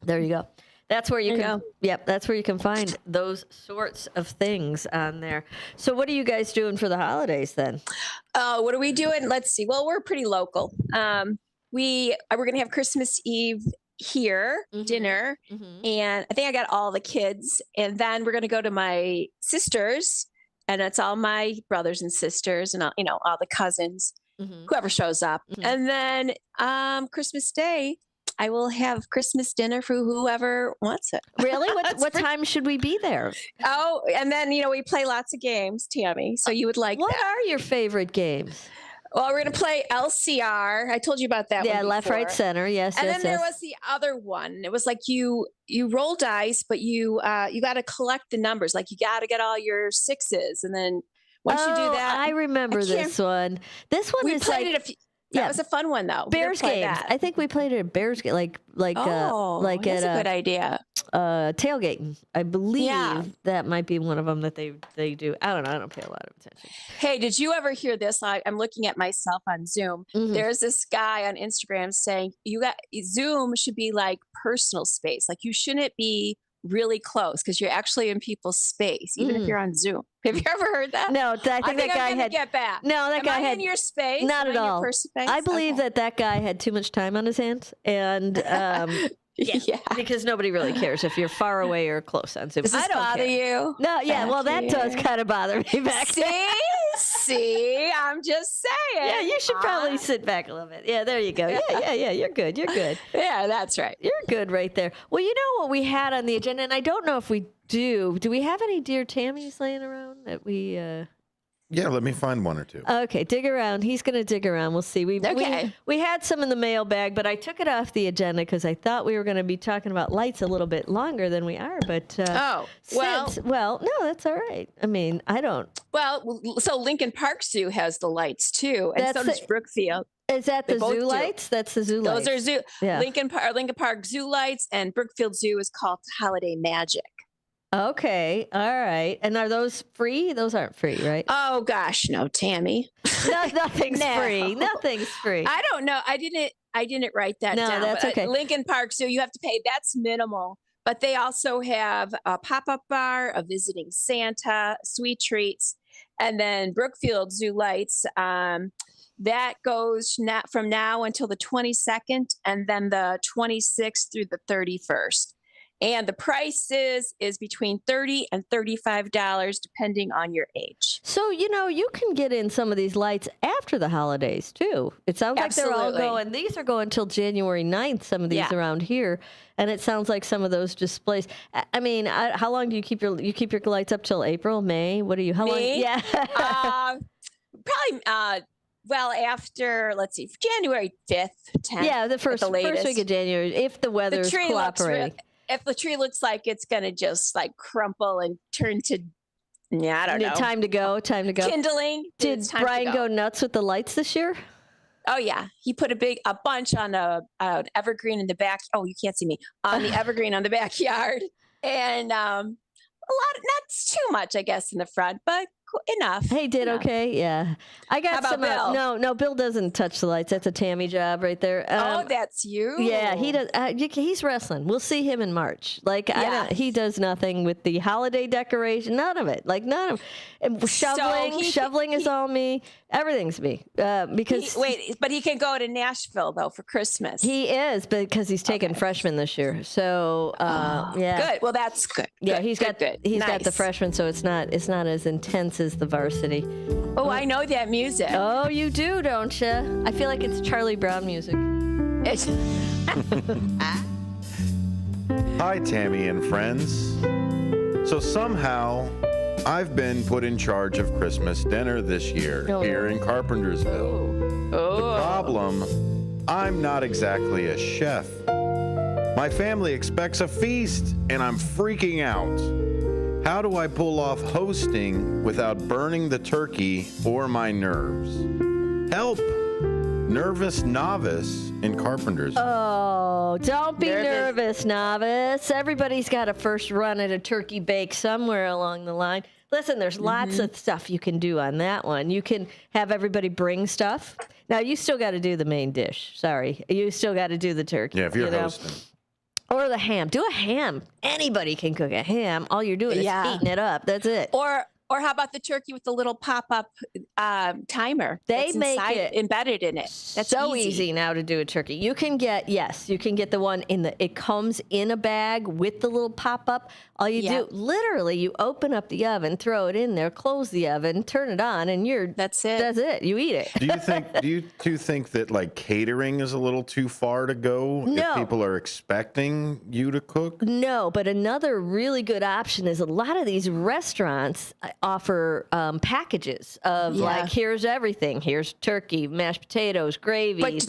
There you go. That's where you can. Yep, that's where you can find those sorts of things on there. So, what are you guys doing for the holidays then? What are we doing? Let's see. Well, we're pretty local. We're going to have Christmas Eve here, dinner, and I think I got all the kids. And then we're going to go to my sister's, and it's all my brothers and sisters, and all the cousins. Whoever shows up. And then Christmas Day, I will have Christmas dinner for whoever wants it. Really? What time should we be there? Oh, and then, we play lots of games, Tammy. So you would like What that. are your favorite games? Well, we're going to play LCR. I told you about that one before. Left, right, center. Yes, and yes, then there was the other one. It was like you roll dice, but you got to collect the numbers. Like you got to get all your sixes. And then once you do that. I remember this one. This one is played like... it That was a fun one, though. Bears games. I think we played it at Bears game, like that's a good idea. Tailgating. I believe that might be one of them that they do. I don't know. I don't pay a lot of attention. Hey, did you ever hear this? I'm looking at myself on Zoom. There's this guy on Instagram saying Zoom should be like personal space. Like you shouldn't be really close because you're actually in people's space, even if you're on Zoom. Have you ever heard that? No, I think that guy had. Get back. No, that guy had in your space. Not at all. I believe that guy had too much time on his hands, and because nobody really cares if you're far away or close on Zoom. Does this bother you? No, yeah. Well, that does kind of bother me back. See, I'm just saying. Yeah, you should probably sit back a little bit. Yeah, there you go. Yeah. You're good. You're good. Yeah, that's right. You're good right there. Well, you know what we had on the agenda, and I don't know if we do. Do we have any dear Tammys laying around that we? Yeah, let me find one or two. Okay, dig around. He's going to dig around. We'll see. We had some in the mailbag, but I took it off the agenda because I thought we were going to be talking about lights a little bit longer than we are. But no, that's all right. I mean, I don't. Well, so Lincoln Park Zoo has the lights too, and so does Brookfield. Is that the zoo lights? That's the zoo lights. Those are zoo. Yeah. Lincoln Park Zoo lights, and Brookfield Zoo is called Holiday Magic. Okay. All right. And are those free? Those aren't free, right? Oh, gosh. No, Tammy. Nothing's free. Nothing's free. I don't know. I didn't write that down. No, that's okay. Lincoln Park Zoo, you have to pay. That's minimal. But they also have a pop-up bar, a visiting Santa, sweet treats. And then Brookfield Zoo lights, that goes from now until the 22nd and then the 26th through the 31st. And the price is between $30 and $35, depending on your age. So, you can get in some of these lights after the holidays, too. It sounds like they're all going. These are going until January 9th, some of these around here. And it sounds like some of those displays. I mean, how long do you keep your lights up till April, May? What are you, how long? Yeah. Probably, after, let's see, January 5th, 10th. Yeah, the first week of January, if the weather's cooperating. If the tree looks like it's going to just like crumple and turn to, I don't know. Time to go. Kindling. Did Brian go nuts with the lights this year? Oh, yeah. He put a bunch on an evergreen in the back. Oh, you can't see me. On the evergreen on the backyard. And a lot, not too much, I guess, in the front, but enough. He did okay. Yeah, I got How about Bill? No, Bill doesn't touch the lights. That's a Tammy job right there. Oh, that's you. Yeah, he does. He's wrestling. We'll see him in March. Like he does nothing with the holiday decoration. None of it. Like none of. And shoveling is all me. Everything's me. Because but he can go to Nashville though for Christmas. He is because he's taking freshmen this year. So yeah, good. Well, that's good. Yeah, good. he's got the freshmen, so it's not as intense as the varsity. Oh, I know that music. Oh, you do, don't you? I feel like it's Charlie Brown music. Hi, Tammy and friends. So somehow, I've been put in charge of Christmas dinner this year here in Carpentersville. The problem, I'm not exactly a chef. My family expects a feast, and I'm freaking out. How do I pull off hosting without burning the turkey or my nerves? Help! Nervous novice in Carpentersville. Oh, don't be nervous, novice. Everybody's got a first run at a turkey bake somewhere along the line. Listen, there's lots of stuff you can do on that one. You can have everybody bring stuff. Now, you still got to do the main dish. Sorry. You still got to do the turkey. Yeah, if you're hosting. Or the ham. Do a ham. Anybody can cook a ham. All you're doing is heating it up. That's it. Or how about the turkey with the little pop-up timer? They make it embedded in it. That's so easy now to do a turkey. You can get the one it comes in a bag with the little pop-up. All you do, literally, you open up the oven, throw it in there, close the oven, turn it on, and that's it. That's it. You eat it. Do you think that like catering is a little too far to go if people are expecting you to cook? No, but another really good option is a lot of these restaurants offer packages of like, here's everything. Here's turkey, mashed potatoes, gravy.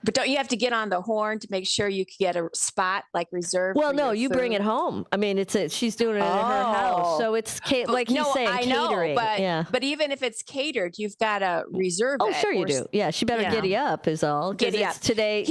But don't you have to get on the horn to make sure you can get a spot like reserved? Well, no, you food? bring it home. I mean, she's doing it in her house, so it's like he's saying catering. But even if it's catered, you've got to reserve it. Oh, sure you do. Yeah, she better giddy up is all. Giddy up today.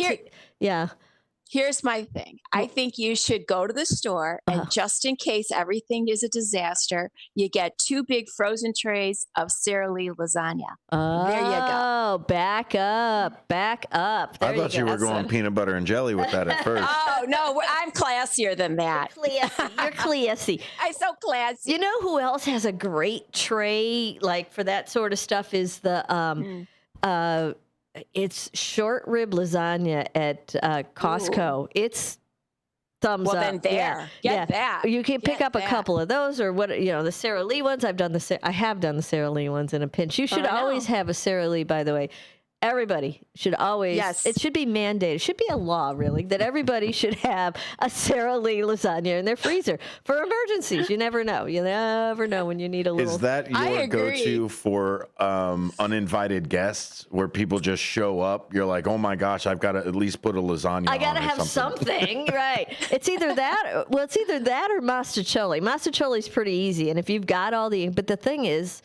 Here's my thing. I think you should go to the store and just in case everything is a disaster, you get 2 big frozen trays of Sara Lee lasagna. There you go. Oh, back up. There I thought you were going peanut butter and jelly with that at first. Oh, no, I'm classier than that. You're classy. I'm so classy. You know who else has a great tray like for that sort of stuff is the it's short rib lasagna at Costco. Ooh. It's thumbs up. Well, then get that. You can pick up a couple of those, or the Sara Lee ones. I have done the Sara Lee ones in a pinch. You should always have a Sara Lee, by the way. Everybody should always. Yes. It should be mandated. It should be a law, really, that everybody should have a SaraLee lasagna in their freezer for emergencies. You never know. You never know when you need a little. Is that your go-to for uninvited guests, where people just show up? You're like, oh my gosh, I've got to at least put a lasagna. I got to have something, right? It's either that. Well, it's either that or mastacholi. Mastacholi's pretty easy, and if you've got all but the thing is,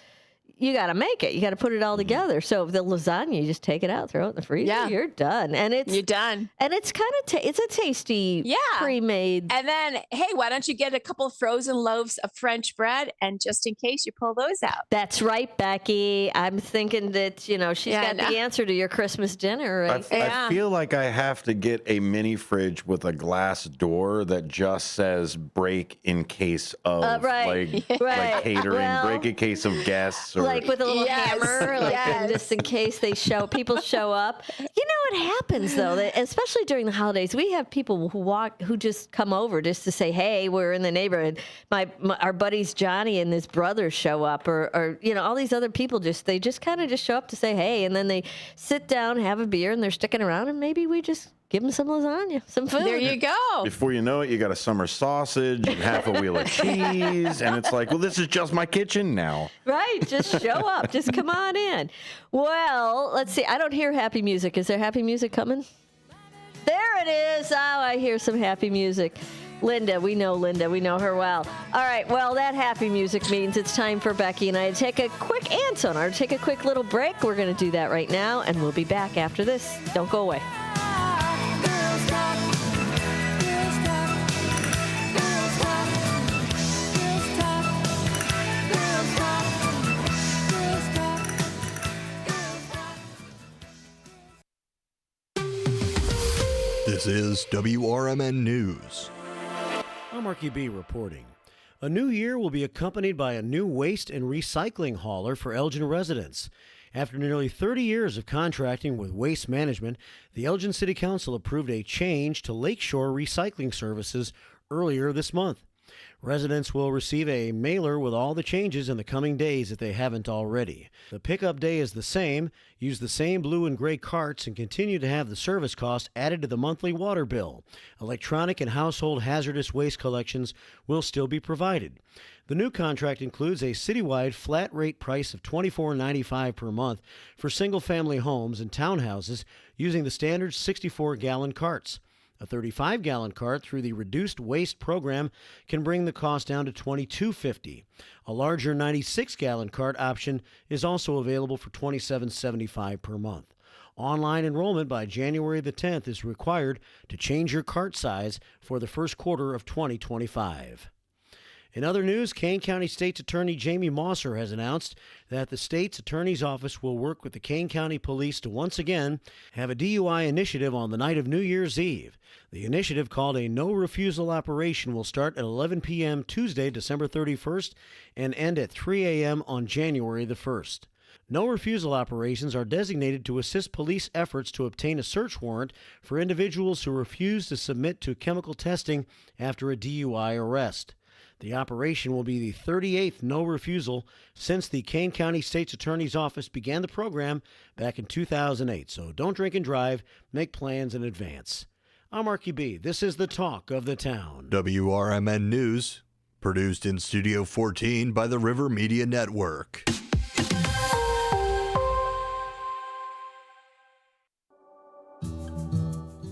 you got to make it. You got to put it all together. So the lasagna, you just take it out, throw it in the freezer. Yeah. You're done. And you're done. And it's kind of it's a tasty pre-made. And then, hey, why don't you get a couple of frozen loaves of French bread, and just in case, you pull those out. That's right, Becky. I'm thinking that she's got the answer to your Christmas dinner. Right? I feel like I have to get a mini fridge with a glass door that just says "break in case of" like catering, break in case of guests. Or, like with a little hammer, just in case people show up. You know what happens though, that especially during the holidays, we have people who just come over just to say, "Hey, we're in the neighborhood." Our buddies Johnny and his brother show up, or all these other people they just kind of just show up to say, "Hey," and then they sit down, have a beer, and they're sticking around, and maybe we just give them some lasagna, some food. There you go. Before you know it, you got a summer sausage and half a wheel of cheese, and it's like, well, this is just my kitchen now. Right, just show up. Just come on in. Well, let's see. I don't hear happy music. Is there happy music coming? There it is. Oh, I hear some happy music. Linda, we know her well. All right, well, that happy music means it's time for Becky and I to take a quick little break. We're going to do that right now, and we'll be back after this. Don't go away. This is WRMN News. I'm Marky B reporting. A new year will be accompanied by a new waste and recycling hauler for Elgin residents. After nearly 30 years of contracting with Waste Management, the Elgin City Council approved a change to Lakeshore Recycling Services earlier this month. Residents will receive a mailer with all the changes in the coming days if they haven't already. The pickup day is the same, use the same blue and gray carts, and continue to have the service cost added to the monthly water bill. Electronic and household hazardous waste collections will still be provided. The new contract includes a citywide flat rate price of $24.95 per month for single-family homes and townhouses using the standard 64-gallon carts. A 35-gallon cart through the reduced waste program can bring the cost down to $22.50. A larger 96-gallon cart option is also available for $27.75 per month. Online enrollment by January the 10th is required to change your cart size for the first quarter of 2025. In other news, Kane County State's Attorney Jamie Mosser has announced that the state's attorney's office will work with the Kane County Police to once again have a DUI initiative on the night of New Year's Eve. The initiative, called a No Refusal Operation, will start at 11 p.m. Tuesday, December 31st, and end at 3 a.m. on January the 1st. No refusal operations are designated to assist police efforts to obtain a search warrant for individuals who refuse to submit to chemical testing after a DUI arrest. The operation will be the 38th no refusal since the Kane County State's Attorney's Office began the program back in 2008. So don't drink and drive. Make plans in advance. I'm Marky B. This is the talk of the town. WRMN News, produced in Studio 14 by the River Media Network.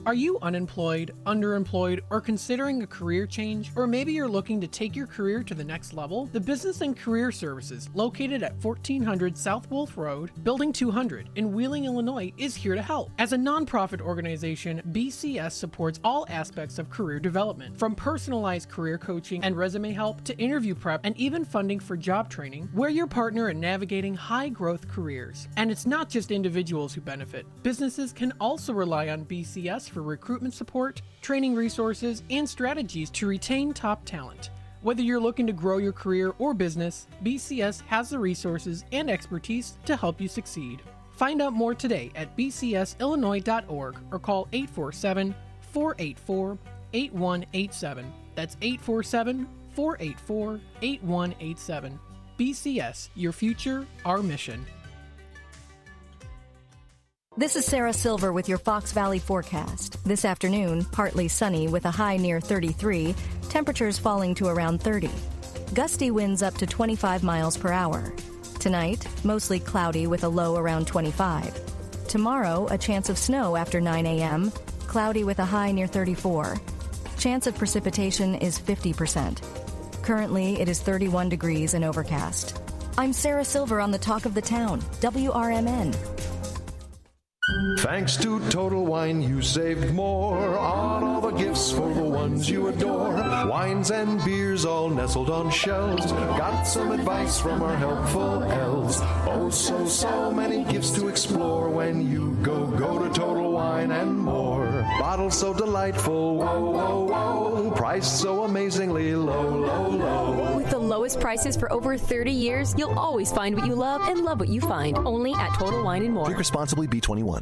Are you unemployed, underemployed, or considering a career change? Or maybe you're looking to take your career to the next level? The Business and Career Services, located at 1400 South Wolf Road, Building 200 in Wheeling, Illinois, is here to help. As a nonprofit organization, BCS supports all aspects of career development, from personalized career coaching and resume help to interview prep and even funding for job training. We're your partner in navigating high-growth careers. And it's not just individuals who benefit. Businesses can also rely on BCS for recruitment support, training resources, and strategies to retain top talent. Whether you're looking to grow your career or business, BCS has the resources and expertise to help you succeed. Find out more today at bcsillinois.org or call 847-484-8187. That's 847-484-8187. BCS, your future, our mission. This is Sarah Silver with your Fox Valley forecast. This afternoon, partly sunny with a high near 33, temperatures falling to around 30. Gusty winds up to 25 miles per hour. Tonight, mostly cloudy with a low around 25. Tomorrow, a chance of snow after 9 a.m., cloudy with a high near 34. Chance of precipitation is 50%. Currently, it is 31 degrees and overcast. I'm Sarah Silver on the Talk of the Town, WRMN. Thanks to Total Wine, you saved more on all the gifts for the ones you adore. Wines and beers all nestled on shelves. Got some advice from our helpful elves. Oh, so many gifts to explore when you go to Total Wine and more. Bottles so delightful, whoa. Priced so amazingly low. With the lowest prices for over 30 years, you'll always find what you love and love what you find. Only at Total Wine and More. Drink responsibly, B21.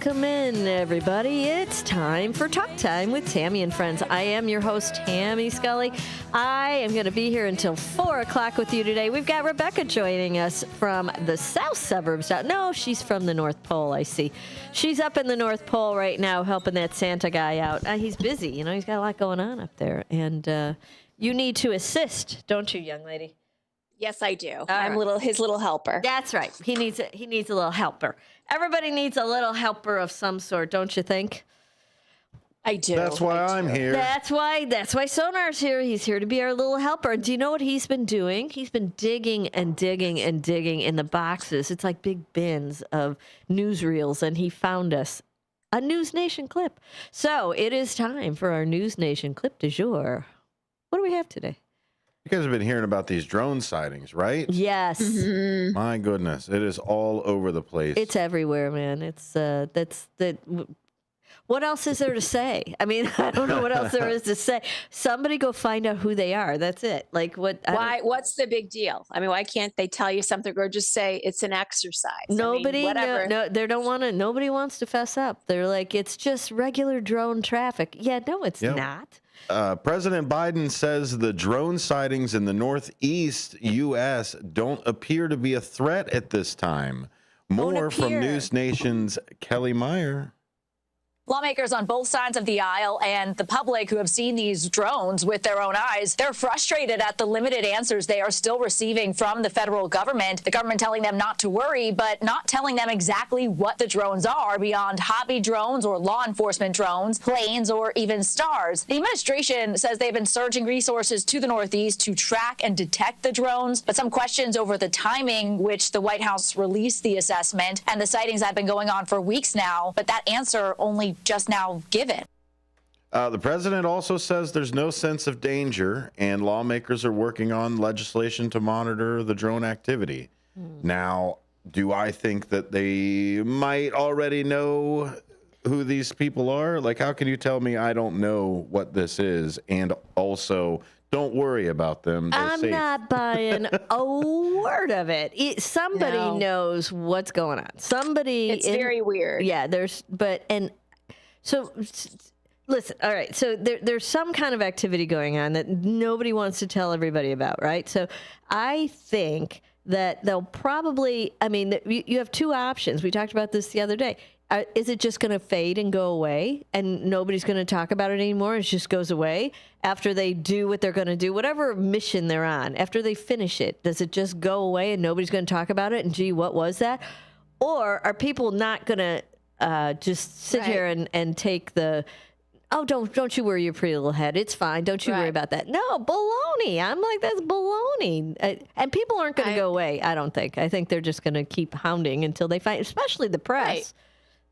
Welcome in, everybody. It's time for Talk Time with Tammy and Friends. I am your host, Tammy Scully. I am going to be here until 4 o'clock with you today. We've got Rebecca joining us from the south suburbs. No, she's from the North Pole, I see. She's up in the North Pole right now helping that Santa guy out. He's busy. You know, he's got a lot going on up there. And you need to assist, don't you, young lady? Yes, I do. I'm his little helper. That's right. He needs a little helper. Everybody needs a little helper of some sort, don't you think? I do. That's why I'm here. That's why Sonar's here. He's here to be our little helper. Do you know what he's been doing? He's been digging and digging and digging in the boxes. It's like big bins of newsreels, and he found us a News Nation clip. So it is time for our News Nation clip du jour. What do we have today? You guys have been hearing about these drone sightings, right? Yes. Mm-hmm. My goodness, it is all over the place. It's everywhere, man. It's what else is there to say? I mean, I don't know what else there is to say. Somebody go find out who they are. That's it. Like what? What's the big deal? I mean, why can't they tell you something or just say it's an exercise? Nobody, whatever. no, they don't want to. Nobody wants to fess up. They're like, it's just regular drone traffic. Yeah, no, it's not. President Biden says the drone sightings in the Northeast U.S. don't appear to be a threat at this time. More from News Nation's Kelly Meyer. Lawmakers on both sides of the aisle and the public who have seen these drones with their own eyes, they're frustrated at the limited answers they are still receiving from the federal government. The government telling them not to worry, but not telling them exactly what the drones are beyond hobby drones or law enforcement drones, planes, or even stars. The administration says they've been surging resources to the Northeast to track and detect the drones, but some questions over the timing which the White House released the assessment, and the sightings have been going on for weeks now, but that answer only just now given. The president also says there's no sense of danger, and lawmakers are working on legislation to monitor the drone activity. Now, do I think that they might already know who these people are? Like, how can you tell me I don't know what this is? And also, don't worry about them. They're safe. Not buying a word of it. Somebody knows what's going on. It's very weird. Yeah, so listen, all right, so there's some kind of activity going on that nobody wants to tell everybody about, right? So I think that they'll probably, you have two options. We talked about this the other day. Is it just going to fade and go away and nobody's going to talk about it anymore? It just goes away after they do what they're going to do, whatever mission they're on. After they finish it, does it just go away and nobody's going to talk about it? And gee, what was that? Or are people not going to just sit here and take the, don't you worry your pretty little head. It's fine. Don't you worry about that. No, baloney. I'm like, that's baloney. And people aren't going to go away, I don't think. I think they're just going to keep hounding until they find, especially the press. Right.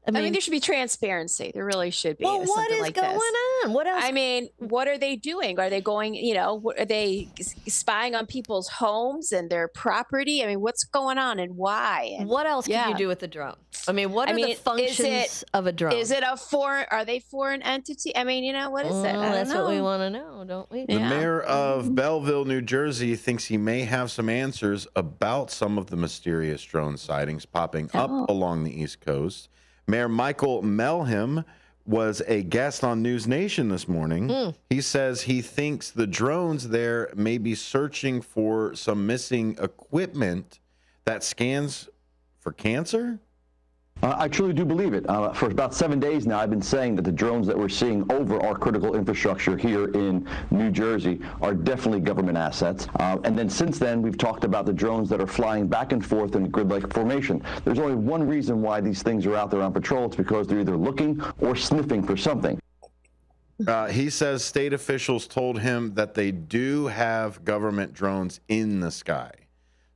I mean, there should be transparency. There really should be. Well, what is going on? What else? I mean, what are they doing? Are they going, are they spying on people's homes and their property? I mean, what's going on and why? And what else can you do with the drone? I mean, what are the functions of a drone? Is it are they foreign entity? I mean, what is it? That's what we want to know, don't we? The mayor of Belleville, New Jersey, thinks he may have some answers about some of the mysterious drone sightings popping up along the East Coast. Mayor Michael Melham was a guest on News Nation this morning. He says he thinks the drones there may be searching for some missing equipment that scans for cancer. I truly do believe it. For about 7 days now, I've been saying that the drones that we're seeing over our critical infrastructure here in New Jersey are definitely government assets. And then since then, we've talked about the drones that are flying back and forth in grid-like formation. There's only one reason why these things are out there on patrol. It's because they're either looking or sniffing for something. He says state officials told him that they do have government drones in the sky.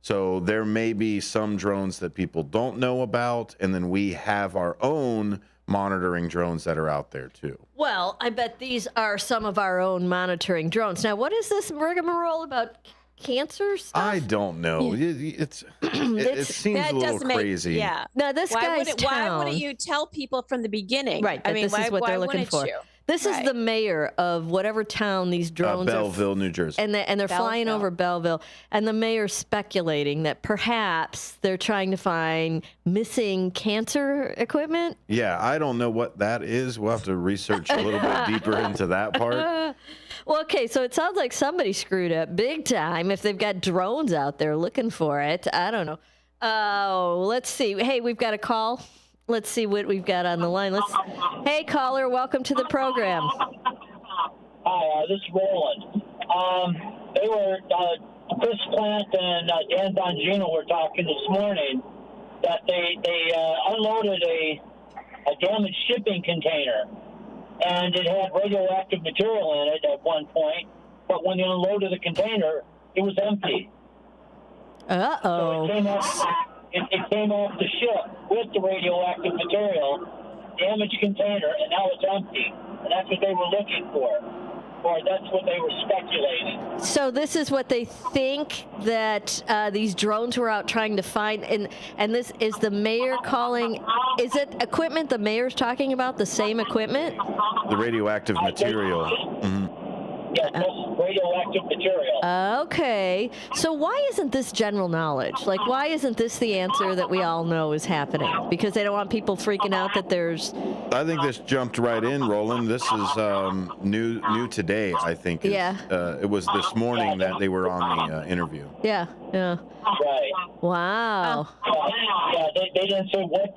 So there may be some drones that people don't know about, and then we have our own monitoring drones that are out there too. Well, I bet these are some of our own monitoring drones. Now, what is this rigmarole about cancer stuff? I don't know. It seems a little crazy. Now, this guy's town. Why wouldn't you tell people from the beginning? Right. I mean, this is what they're looking for. You? This is the mayor of whatever town these drones Belleville, New Jersey. And they're flying over Belleville. And the mayor's speculating that perhaps they're trying to find missing cancer equipment. Yeah, I don't know what that is. We'll have to research a little bit deeper into that part. Well, okay, so it sounds like somebody screwed up big time if they've got drones out there looking for it. I don't know. Oh, let's see. Hey, we've got a call. Let's see what we've got on the line. Hey, caller, welcome to the program. Hi, this is Roland. They were, Chris Plant and Dan Bongino were talking this morning that they unloaded a damaged shipping container, and it had radioactive material in it at one point, but when they unloaded the container, it was empty. Uh-oh. So it came off the ship with the radioactive material, damaged container, and now it's empty. And that's what they were looking for. Or that's what they were speculating. So this is what they think that these drones were out trying to find. And this is the mayor calling. Is it equipment the mayor's talking about, the same equipment? The radioactive material. Mm-hmm. Yes, that's radioactive material. Okay. So why isn't this general knowledge? Like, why isn't this the answer that we all know is happening? Because they don't want people freaking out that there's... I think this jumped right in, Roland. This is new today, I think. It was this morning that they were on the interview. Yeah. Right. Wow. Yeah, they didn't say what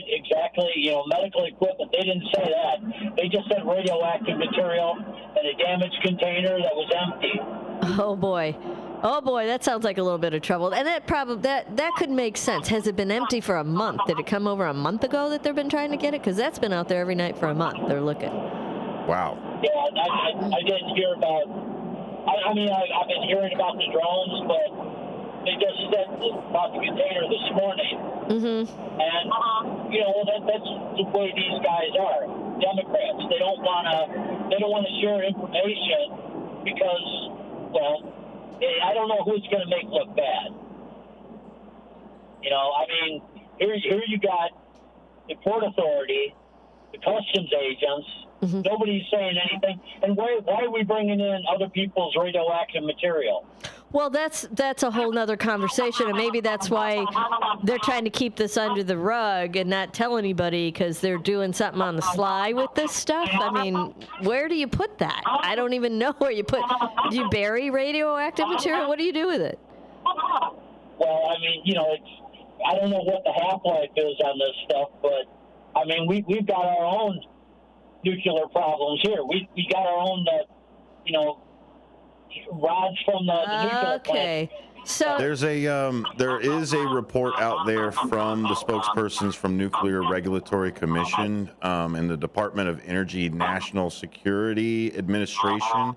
exactly, medical equipment. They didn't say that. They just said radioactive material and a damaged container that was empty. Oh boy, that sounds like a little bit of trouble. And that that could make sense. Has it been empty for a month? Did it come over a month ago that they've been trying to get it? Because that's been out there every night for a month. They're looking. Wow. Yeah, I didn't hear about. I've been hearing about the drones, but they just said about the container this morning. Mm-hmm. And that's the way these guys are. Democrats. They don't want to share information because, I don't know who it's going to make look bad. Here you got the Port Authority, the customs agents. Mm-hmm. Nobody's saying anything. And why are we bringing in other people's radioactive material? Well, that's a whole nother conversation, and maybe that's why they're trying to keep this under the rug and not tell anybody because they're doing something on the sly with this stuff. I mean, where do you put that? I don't even know where you put. Do you bury radioactive material? What do you do with it? Well, I don't know what the half-life is on this stuff, but we've got our own nuclear problems here. We got our own, rods from the nuclear plant. So there is a report out there from the spokespersons from Nuclear Regulatory Commission and the Department of Energy National Security Administration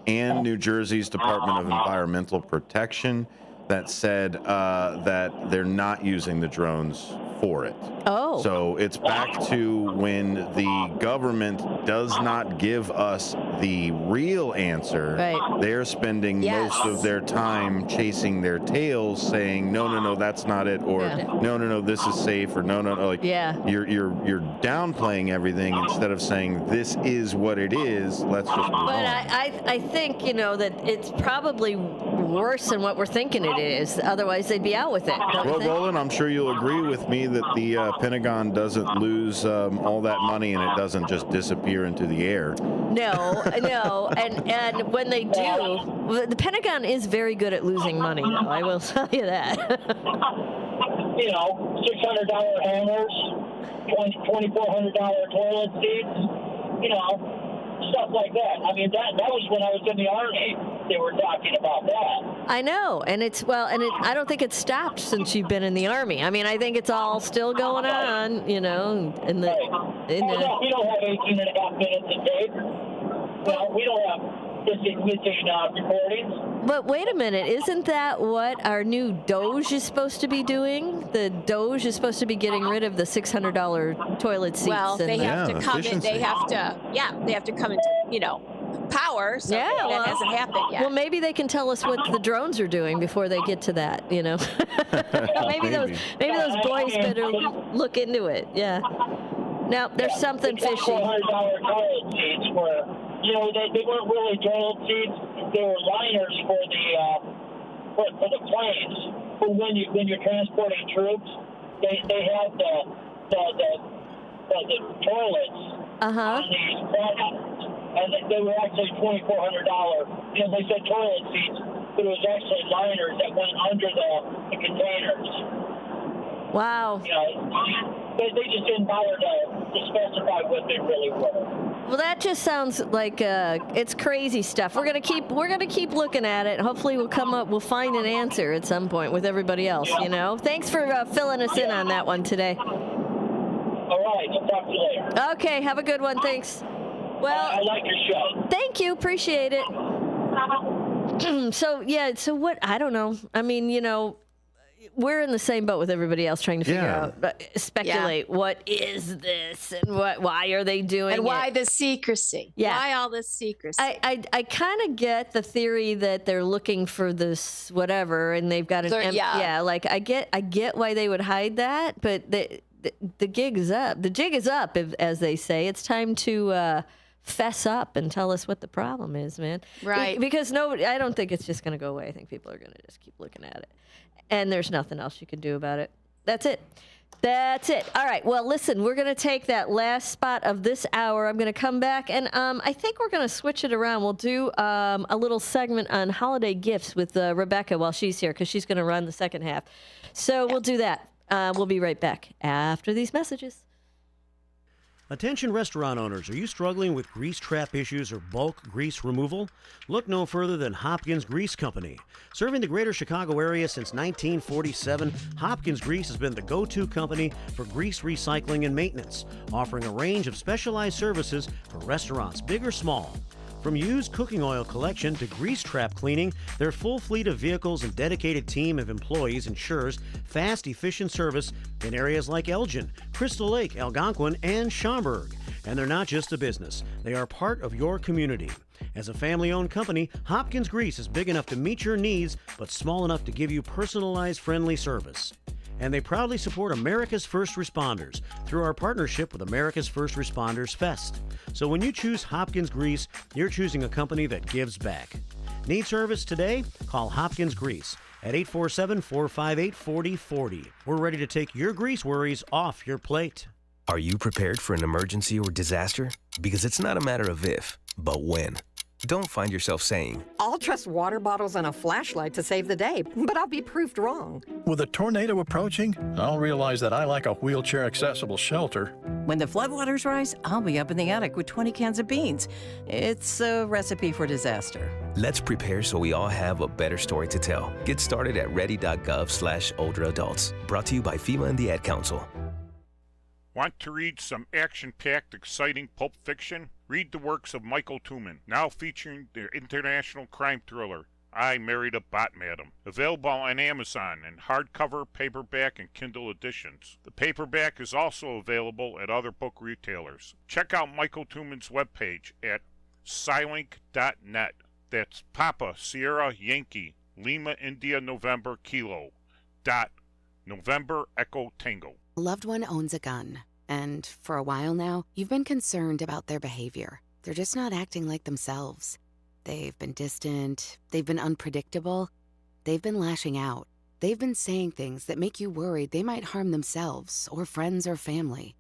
and New Jersey's Department of Environmental Protection that said that they're not using the drones for it. Oh. So it's back to when the government does not give us the real answer. Right. They're spending most of their time chasing their tails, saying no, that's not it, or no, this is safe, or no. Like you're downplaying everything instead of saying this is what it is. Let's just move on. But I think that it's probably worse than what we're thinking it is. Otherwise, they'd be out with it. Well, Roland, I'm sure you'll agree with me that the Pentagon doesn't lose all that money and it doesn't just disappear into the air. No, and when they do, the Pentagon is very good at losing money, though. I will tell you that. $600 hammers, $2,400 toilet seats, stuff like that. That was when I was in the Army. They were talking about that. I know, and I don't think it's stopped since you've been in the Army. I think it's all still going on, We don't have 18 and a half minutes a day. We don't have missing recordings. But wait a minute, isn't that what our new Doge is supposed to be doing? The Doge is supposed to be getting rid of the $600 toilet seats. Well, they have to come in. They have to come into, power. So that hasn't happened yet. Well, maybe they can tell us what the drones are doing before they get to that. Maybe those boys better look into it. Yeah. No, there's something the fishy. $2,400 toilet seats were, they weren't really toilet seats. They were liners for the planes. But when you're transporting troops, they have the toilets on these products, and they were actually $2,400. They said toilet seats, but it was actually liners that went under the containers. Wow. They just didn't bother to specify what they really were. Well, that just sounds like it's crazy stuff. We're gonna keep looking at it. Hopefully, we'll find an answer at some point with everybody else. Thanks for filling us in on that one today. All right, I'll talk to you later. Okay, have a good one. Thanks. Well, I like your show. Thank you. Appreciate it. So what? I don't know. I mean, we're in the same boat with everybody else trying to figure out, speculate what is this and why are they doing it? And why the secrecy? Yeah. Why all this secrecy? I kind of get the theory that they're looking for this whatever and they've got an like I get why they would hide that, but the gig is up. The jig is up, as they say. It's time to fess up and tell us what the problem is, man. Right. Because I don't think it's just going to go away. I think people are going to just keep looking at it. And there's nothing else you can do about it. That's it. All right. Well, listen, we're going to take that last spot of this hour. I'm going to come back, and I think we're going to switch it around. We'll do a little segment on holiday gifts with Rebecca while she's here, because she's going to run the second half. So we'll do that. We'll be right back after these messages. Attention restaurant owners, are you struggling with grease trap issues or bulk grease removal? Look no further than Hopkins Grease Company. Serving the greater Chicago area since 1947, Hopkins Grease has been the go-to company for grease recycling and maintenance, offering a range of specialized services for restaurants, big or small. From used cooking oil collection to grease trap cleaning, their full fleet of vehicles and dedicated team of employees ensures fast, efficient service in areas like Elgin, Crystal Lake, Algonquin, and Schaumburg. And they're not just a business, they are part of your community. As a family-owned company, Hopkins Grease is big enough to meet your needs, but small enough to give you personalized, friendly service. And they proudly support America's First Responders through our partnership with America's First Responders Fest. So when you choose Hopkins Grease, you're choosing a company that gives back. Need service today? Call Hopkins Grease at 847-458-4040. We're ready to take your grease worries off your plate. Are you prepared for an emergency or disaster? Because it's not a matter of if, but when. Don't find yourself saying, I'll trust water bottles and a flashlight to save the day, but I'll be proved wrong. With a tornado approaching, I'll realize that I lack a wheelchair-accessible shelter. When the floodwaters rise, I'll be up in the attic with 20 cans of beans. It's a recipe for disaster. let's prepare so we all have a better story to tell. Get started at ready.gov/older adults. Brought to you by FEMA and the Ad Council. Want to read some action-packed, exciting pulp fiction? Read the works of Michael Tooman, now featuring the international crime thriller, I Married a Bot Madam. Available on Amazon in hardcover, paperback, and Kindle editions. The paperback is also available at other book retailers. Check out Michael Tooman's webpage at Scilink.net. That's Papa, Sierra, Yankee, Lima, India, November, Kilo. November, Echo, Tango. A loved one owns a gun, and for a while now, you've been concerned about their behavior. They're just not acting like themselves. They've been distant, they've been unpredictable, they've been lashing out. They've been saying things that make you worried they might harm themselves or friends or family.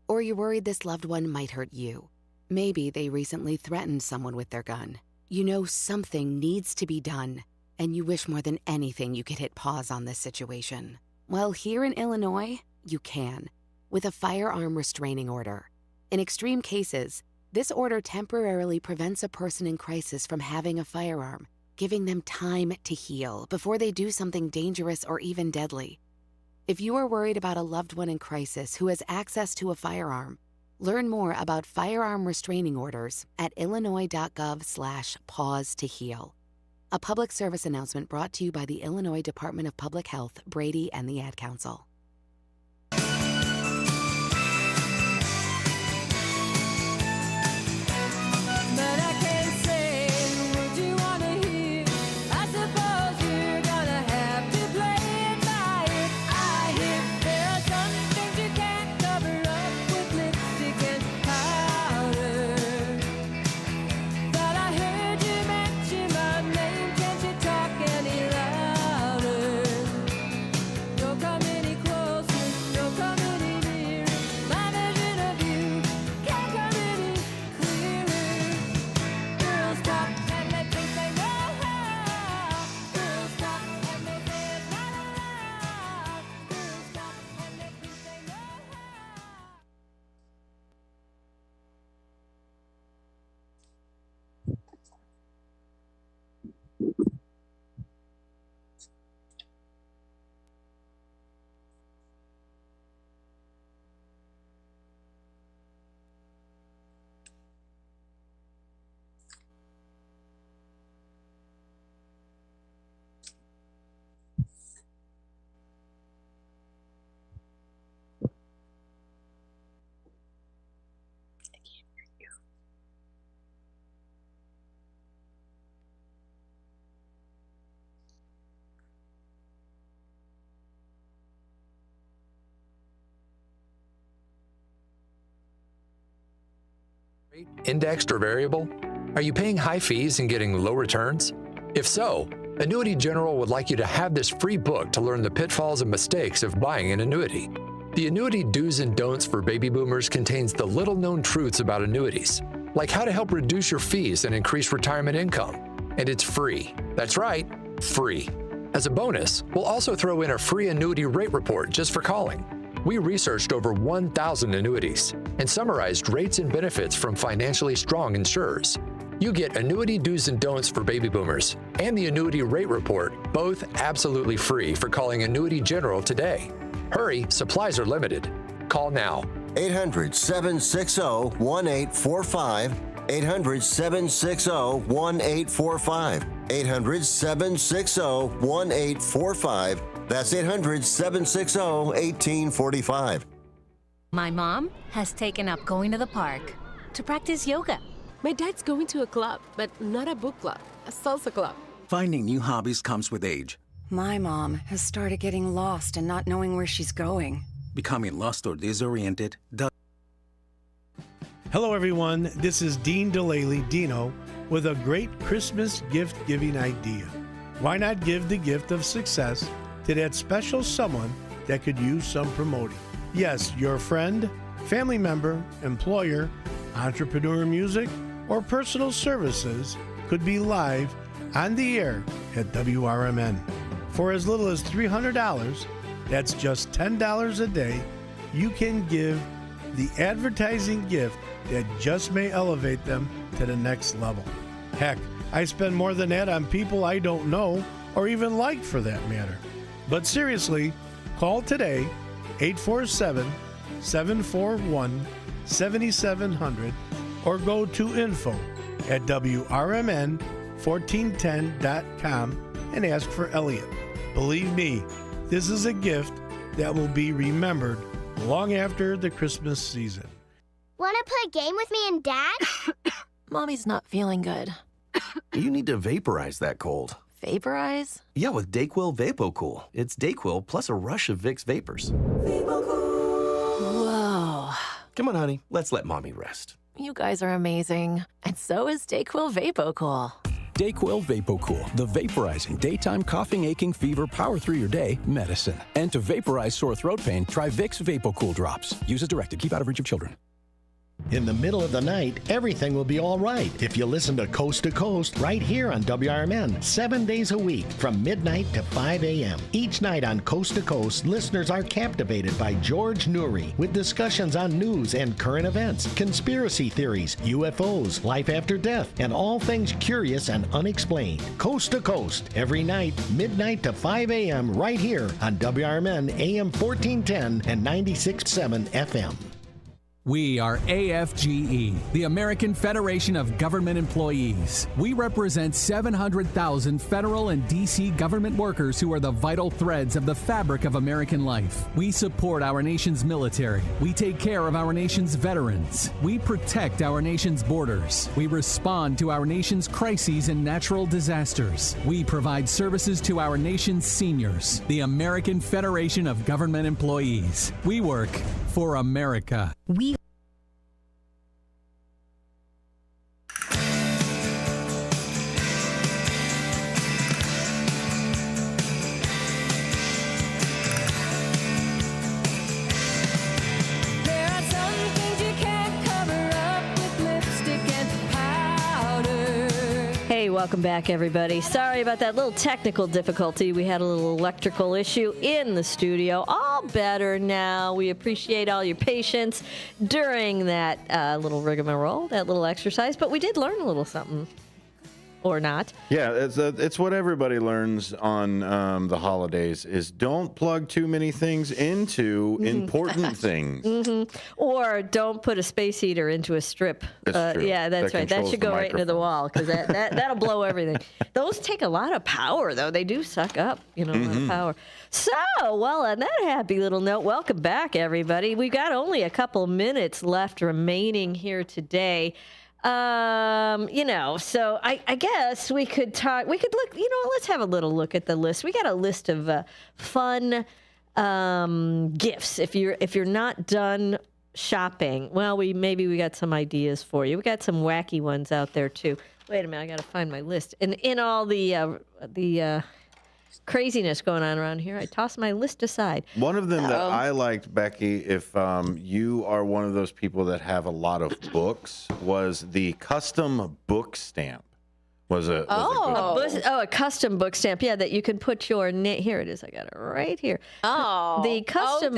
Or you're worried this loved one might hurt you. Maybe they recently threatened someone with their gun. You know something needs to be done, and you wish more than anything you could hit pause on this situation. Well, here in Illinois, you can, with a firearm restraining order. In extreme cases, this order temporarily prevents a person in crisis from having a firearm, giving them time to heal before they do something dangerous or even deadly. If you are worried about a loved one in crisis who has access to a firearm, learn more about firearm restraining orders at illinois.gov/pause to heal. A public service announcement brought to you by the Illinois Department of Public Health, Brady, and the Ad Council. Indexed or variable? Are you paying high fees and getting low returns? If so, Annuity General would like you to have this free book to learn the pitfalls and mistakes of buying an annuity. The Annuity Do's and Don'ts for Baby Boomers contains the little-known truths about annuities, like how to help reduce your fees and increase retirement income. And it's free. That's right, free. As a bonus, we'll also throw in a free annuity rate report just for calling. We researched over 1,000 annuities and summarized rates and benefits from financially strong insurers. You get Annuity Do's and Don'ts for Baby Boomers and the Annuity Rate Report, both absolutely free for calling Annuity General today. Hurry, supplies are limited. Call now. 800-760-1845. 800-760-1845. 800-760-1845. That's 800-760-1845. My mom has taken up going to the park to practice yoga. My dad's going to a club, but not a book club, a salsa club. Finding new hobbies comes with age. My mom has started getting lost and not knowing where she's going. Becoming lost or disoriented does. Hello, everyone. This is Dean DeLaley, Dino, with a great Christmas gift-giving idea. Why not give the gift of success to that special someone that could use some promoting? Yes, your friend, family member, employer, entrepreneur music, or personal services could be live on the air at WRMN. For as little as $300, that's just $10 a day, you can give the advertising gift that just may elevate them to the next level. Heck, I spend more than that on people I don't know or even like for that matter. But seriously, call today, 847-741-7700, or go to info@WRMN1410.com and ask for Elliot. Believe me, this is a gift that will be remembered long after the Christmas season. Want to play a game with me and Dad? Mommy's not feeling good. You need to vaporize that cold. Vaporize? Yeah, with Dayquil VapoCool. It's Dayquil plus a rush of Vicks vapors. Whoa. Come on, honey. Let's let Mommy rest. You guys are amazing. And so is Dayquil VapoCool. Dayquil VapoCool, the vaporizing daytime coughing, aching, fever, power through your day medicine. And to vaporize sore throat pain, try Vicks VapoCool drops. Use as directed. Keep out of reach of children. In the middle of the night, everything will be all right if you listen to Coast right here on WRMN, 7 days a week from midnight to 5 a.m. Each night on Coast to Coast, listeners are captivated by George Noory with discussions on news and current events, conspiracy theories, UFOs, life after death, and all things curious and unexplained. Coast to Coast, every night, midnight to 5 a.m. right here on WRMN AM 1410 and 96.7 FM. We are AFGE, the American Federation of Government Employees. We represent 700,000 federal and D.C. government workers who are the vital threads of the fabric of American life. We support our nation's military. We take care of our nation's veterans. We protect our nation's borders. We respond to our nation's crises and natural disasters. We provide services to our nation's seniors. The American Federation of Government Employees. We work for America. We Hey, welcome back, everybody. Sorry about that little technical difficulty. We had a little electrical issue in the studio. All better now. We appreciate all your patience during that little rigmarole, that little exercise. But we did learn a little something. Or not. Yeah, it's what everybody learns on the holidays is don't plug too many things into important things. Mm-hmm. Or don't put a space heater into a strip. That's true. Yeah, that's right. That should go right into the wall because that'll blow everything. Those take a lot of power, though. They do suck up, a lot of power. So, well, on that happy little note, welcome back, everybody. We've got only a couple minutes left remaining here today. So I guess we could look, let's have a little look at the list. We got a list of fun gifts. If you're not done shopping. Well, maybe we got some ideas for you. We got some wacky ones out there too. Wait a minute, I got to find my list. And in all the craziness going on around here, I tossed my list aside. One of them that I liked, Becky, if you are one of those people that have a lot of books, was the custom book stamp. A custom book stamp. Yeah, that you can put your name. Here it is. I got it right here. The custom.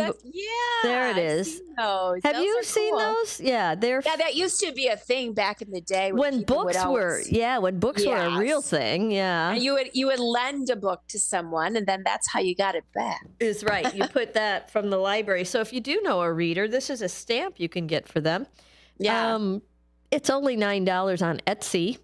There it is. Have you seen those? Yeah, that used to be a thing back in the day when books were. Yeah, when books were a real thing. Yeah, and you would lend a book to someone, and then that's how you got it back. Is right. You put that from the library. So if you do know a reader, this is a stamp you can get for them. Yeah, it's only $9 on Etsy.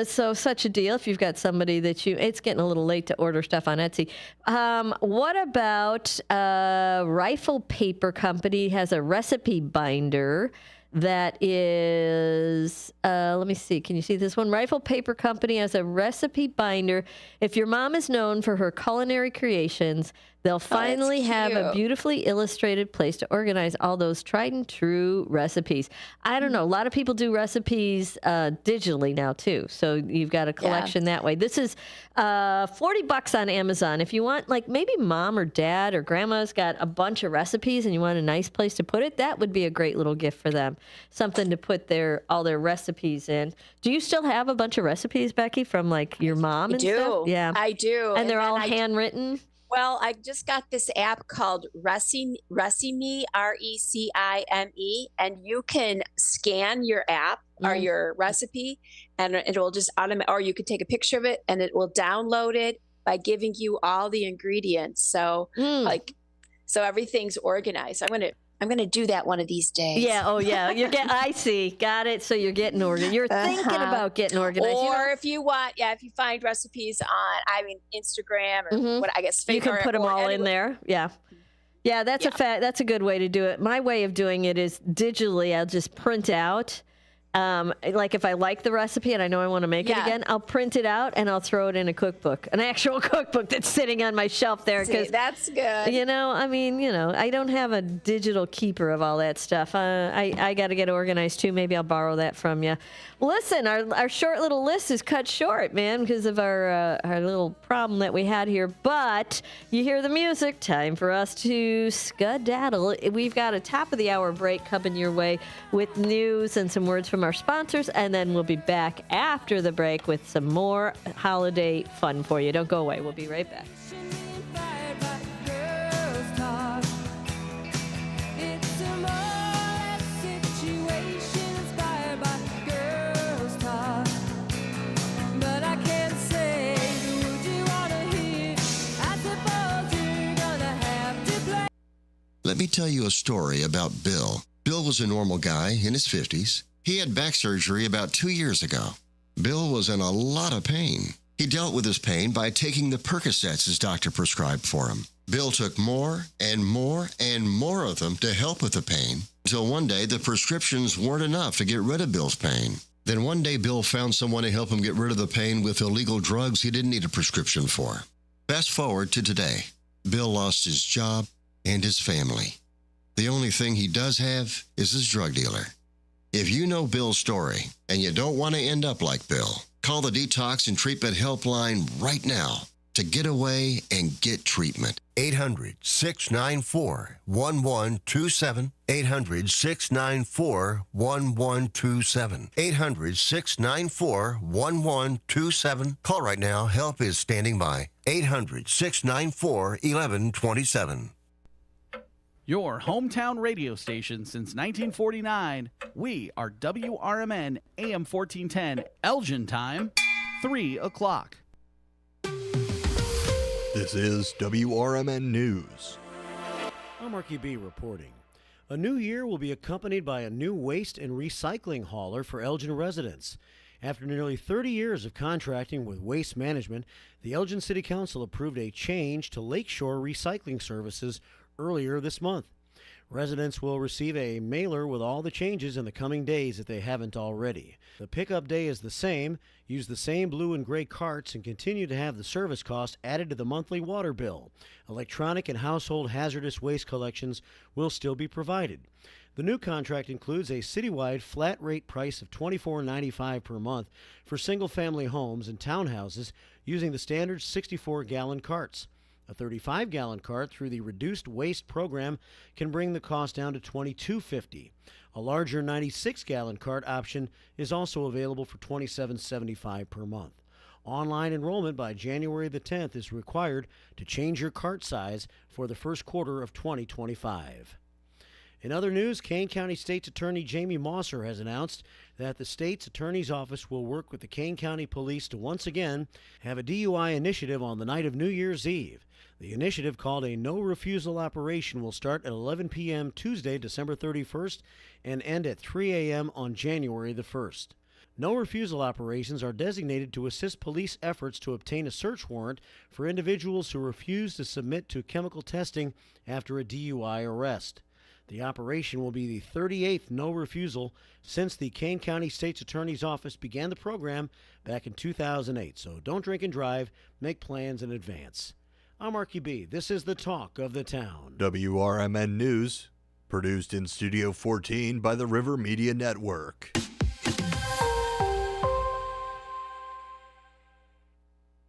So such a deal if you've got somebody that it's getting a little late to order stuff on Etsy. What about Rifle Paper Company has a recipe binder that is, let me see, can you see this one? Rifle Paper Company has a recipe binder. If your mom is known for her culinary creations, they'll finally have a beautifully illustrated place to organize all those tried and true recipes. I don't know. A lot of people do recipes digitally now, too. So you've got a collection that way. This is $40 on Amazon. If you want, like maybe mom or dad or grandma's got a bunch of recipes and you want a nice place to put it, that would be a great little gift for them. Something to put all their recipes in. Do you still have a bunch of recipes, Becky, from like your mom and stuff? Yeah, I do. And they're all handwritten? Well, I just got this app called Recime, Recime, and you can scan your app or your recipe, and it will just or you could take a picture of it, and it will download it by giving you all the ingredients. So, so everything's organized. I'm gonna do that one of these days. Yeah. Oh, yeah. I see. Got it. So you're getting organized. You're thinking about getting organized. Or if you want, if you find recipes on, Instagram or what I guess Facebook, you can put them all in there. Yeah. Yeah. That's that's a good way to do it. My way of doing it is digitally. I'll just print out. Like if I like the recipe and I know I want to make it again, I'll print it out and I'll throw it in a cookbook, an actual cookbook that's sitting on my shelf there. Because that's good. I don't have a digital keeper of all that stuff. I got to get organized too. Maybe I'll borrow that from you. Listen, our short little list is cut short, man, because of our little problem that we had here. But you hear the music. Time for us to skedaddle. We've got a top of the hour break coming your way with news and some words from our sponsors, and then we'll be back after the break with some more holiday fun for you. Don't go away. We'll be right back. Let me tell you a story about Bill. Bill was a normal guy in his 50s. He had back surgery about 2 years ago. Bill was in a lot of pain. He dealt with his pain by taking the Percocets his doctor prescribed for him. Bill took more and more and more of them to help with the pain, until one day the prescriptions weren't enough to get rid of Bill's pain. Then one day Bill found someone to help him get rid of the pain with illegal drugs he didn't need a prescription for. Fast forward to today. Bill lost his job and his family. The only thing he does have is his drug dealer. If you know Bill's story and you don't want to end up like Bill, call the Detox and Treatment Helpline right now to get away and get treatment. 800-694-1127. 800-694-1127. 800-694-1127. Call right now. Help is standing by. 800-694-1127. Your hometown radio station since 1949. We are WRMN AM 1410, Elgin time, 3 o'clock. This is WRMN News. I'm Marky B reporting. A new year will be accompanied by a new waste and recycling hauler for Elgin residents. After nearly 30 years of contracting with Waste Management, the Elgin City Council approved a change to Lakeshore Recycling Services earlier this month. Residents will receive a mailer with all the changes in the coming days if they haven't already. The pickup day is the same. Use the same blue and gray carts and continue to have the service cost added to the monthly water bill. Electronic and household hazardous waste collections will still be provided. The new contract includes a citywide flat rate price of $24.95 per month for single-family homes and townhouses using the standard 64-gallon carts. A 35-gallon cart through the reduced waste program can bring the cost down to $22.50. A larger 96-gallon cart option is also available for $27.75 per month. Online enrollment by January the 10th is required to change your cart size for the first quarter of 2025. In other news, Kane County State's Attorney Jamie Mosser has announced that the state's attorney's office will work with the Kane County Police to once again have a DUI initiative on the night of New Year's Eve. The initiative, called a No Refusal Operation, will start at 11 p.m. Tuesday, December 31st, and end at 3 a.m. on January the 1st. No refusal operations are designated to assist police efforts to obtain a search warrant for individuals who refuse to submit to chemical testing after a DUI arrest. The operation will be the 38th no refusal since the Kane County State's Attorney's Office began the program back in 2008. So don't drink and drive. Make plans in advance. I'm Marky B. This is the talk of the town. WRMN News, produced in Studio 14 by the River Media Network.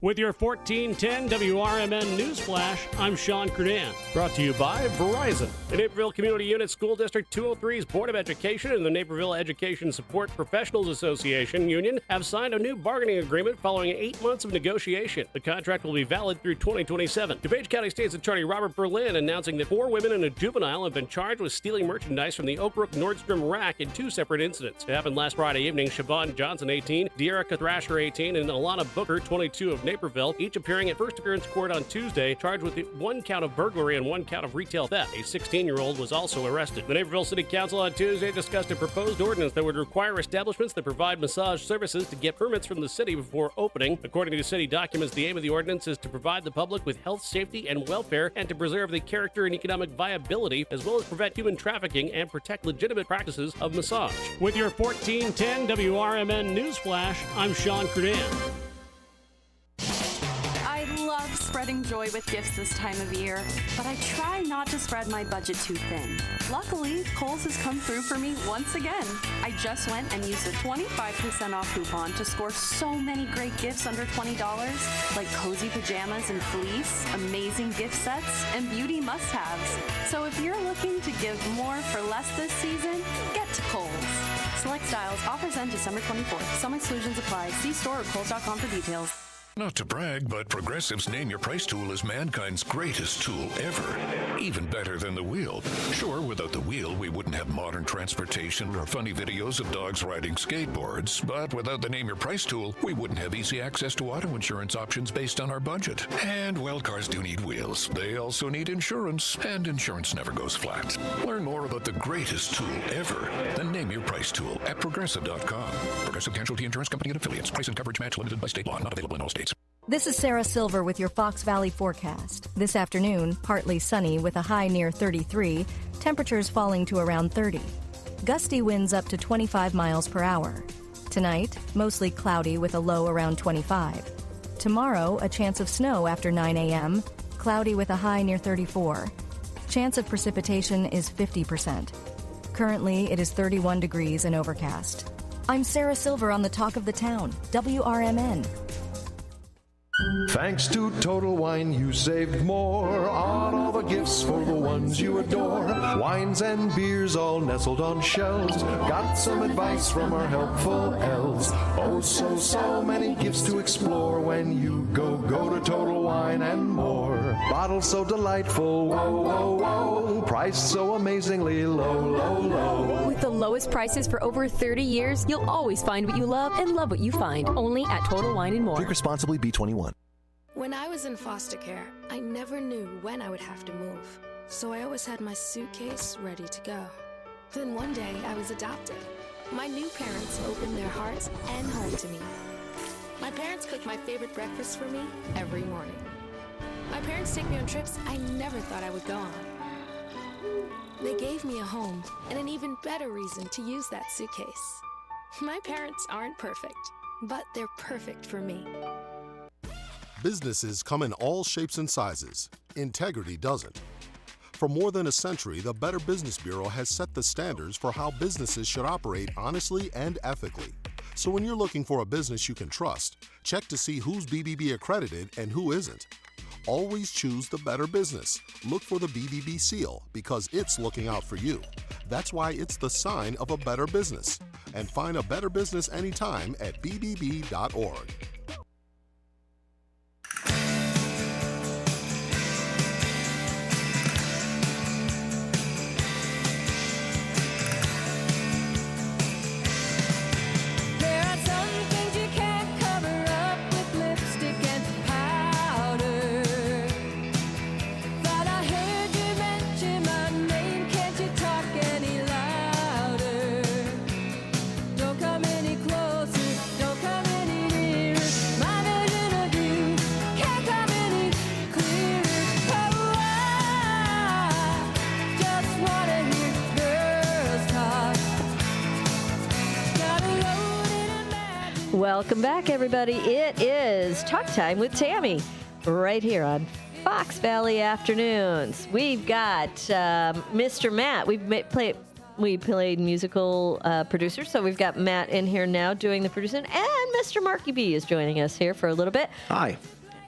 With your 1410 WRMN News Flash, I'm Sean Kernan. Brought to you by Verizon. The Naperville Community Unit School District 203's Board of Education and the Naperville Education Support Professionals Association Union have signed a new bargaining agreement following 8 months of negotiation. The contract will be valid through 2027. DuPage County State's Attorney Robert Berlin announcing that 4 women and a juvenile have been charged with stealing merchandise from the Oak Brook Nordstrom rack in 2 separate incidents. It happened last Friday evening. Siobhan Johnson, 18, De'Erica Thrasher, 18, and Alana Booker, 22, of Naperville, each appearing at first appearance court on Tuesday, charged with 1 count of burglary and 1 count of retail theft. A 16-year-old was also arrested. The Naperville City Council on Tuesday discussed a proposed ordinance that would require establishments that provide massage services to get permits from the city before opening. According to city documents, the aim of the ordinance is to provide the public with health, safety, and welfare, and to preserve the character and economic viability, as well as prevent human trafficking and protect legitimate practices of massage. With your 1410 WRMN News Flash, I'm Sean Kernan. I love spreading joy with gifts this time of year, but I try not to spread my budget too thin. Luckily, Kohl's has come through for me once again. I just went and used a 25% off coupon to score so many great gifts under $20, like cozy pajamas and fleece, amazing gift sets, and beauty must-haves. So if you're looking to give more for less this season, get to Kohl's. Select styles, offers end December 24th. Some exclusions apply. See store or Kohl's.com for details. Not to brag, but Progressive's Name Your Price tool is mankind's greatest tool ever. Even better than the wheel. Sure, without the wheel, we wouldn't have modern transportation or funny videos of dogs riding skateboards. But without the Name Your Price tool, we wouldn't have easy access to auto insurance options based on our budget. And, well, cars do need wheels. They also need insurance, and insurance never goes flat. Learn more about the greatest tool ever, the Name Your Price tool, at Progressive.com. Progressive Casualty Insurance Company and Affiliates. Price and coverage match limited by state law. Not available in all states. This is Sarah Silver with your Fox Valley forecast. This afternoon, partly sunny with a high near 33, temperatures falling to around 30. Gusty winds up to 25 miles per hour. Tonight, mostly cloudy with a low around 25. Tomorrow, a chance of snow after 9 a.m., cloudy with a high near 34. Chance of precipitation is 50%. Currently, it is 31 degrees and overcast. I'm Sarah Silver on the Talk of the Town, WRMN. Thanks to Total Wine, you saved more on all the gifts for the ones you adore. Wines and beers all nestled on shelves. Got some advice from our helpful elves. Oh, so many gifts to explore when you go to Total Wine and More. Bottles so delightful, whoa. Priced so amazingly low. With the lowest prices for over 30 years, you'll always find what you love and love what you find. Only at Total Wine and More. Drink responsibly, B21. When I was in foster care, I never knew when I would have to move, so I always had my suitcase ready to go. Then one day, I was adopted. My new parents opened their hearts and home to me. My parents cook my favorite breakfast for me every morning. My parents take me on trips I never thought I would go on. They gave me a home and an even better reason to use that suitcase. My parents aren't perfect, but they're perfect for me. Businesses come in all shapes and sizes. Integrity doesn't. For more than a century, the Better Business Bureau has set the standards for how businesses should operate honestly and ethically. So when you're looking for a business you can trust, check to see who's BBB accredited and who isn't. Always choose the better business. Look for the BBB seal because it's looking out for you. That's why it's the sign of a better business. And find a better business anytime at bbb.org. Welcome back, everybody. It is Talk Time with Tammy right here on Fox Valley Afternoons. We've got Mr. Matt. We played musical producer, so we've got Matt in here now doing the producing, and Mr. Marky B is joining us here for a little bit. Hi.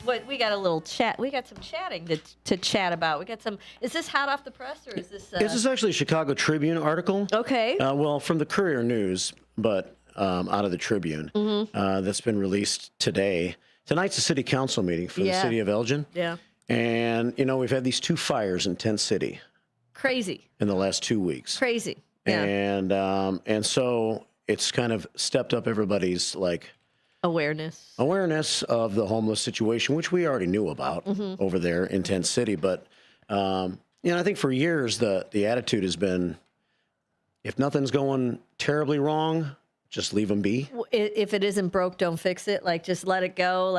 But we got a little chat. We got some chatting to chat about. We got some. Is this hot off the press, or is this? This is actually a Chicago Tribune article. Okay. Well, from the Courier News, but out of the Tribune. That's been released today. Tonight's a city council meeting for the city of Elgin. Yeah. And, we've had these 2 fires in Tent City. Crazy. In the last 2 weeks. Crazy. Yeah. And so it's kind of stepped up everybody's, awareness of the homeless situation, which we already knew about over there in Tent City. But, I think for years the attitude has been, if nothing's going terribly wrong, just leave them be. If it isn't broke, don't fix it. Just let it go.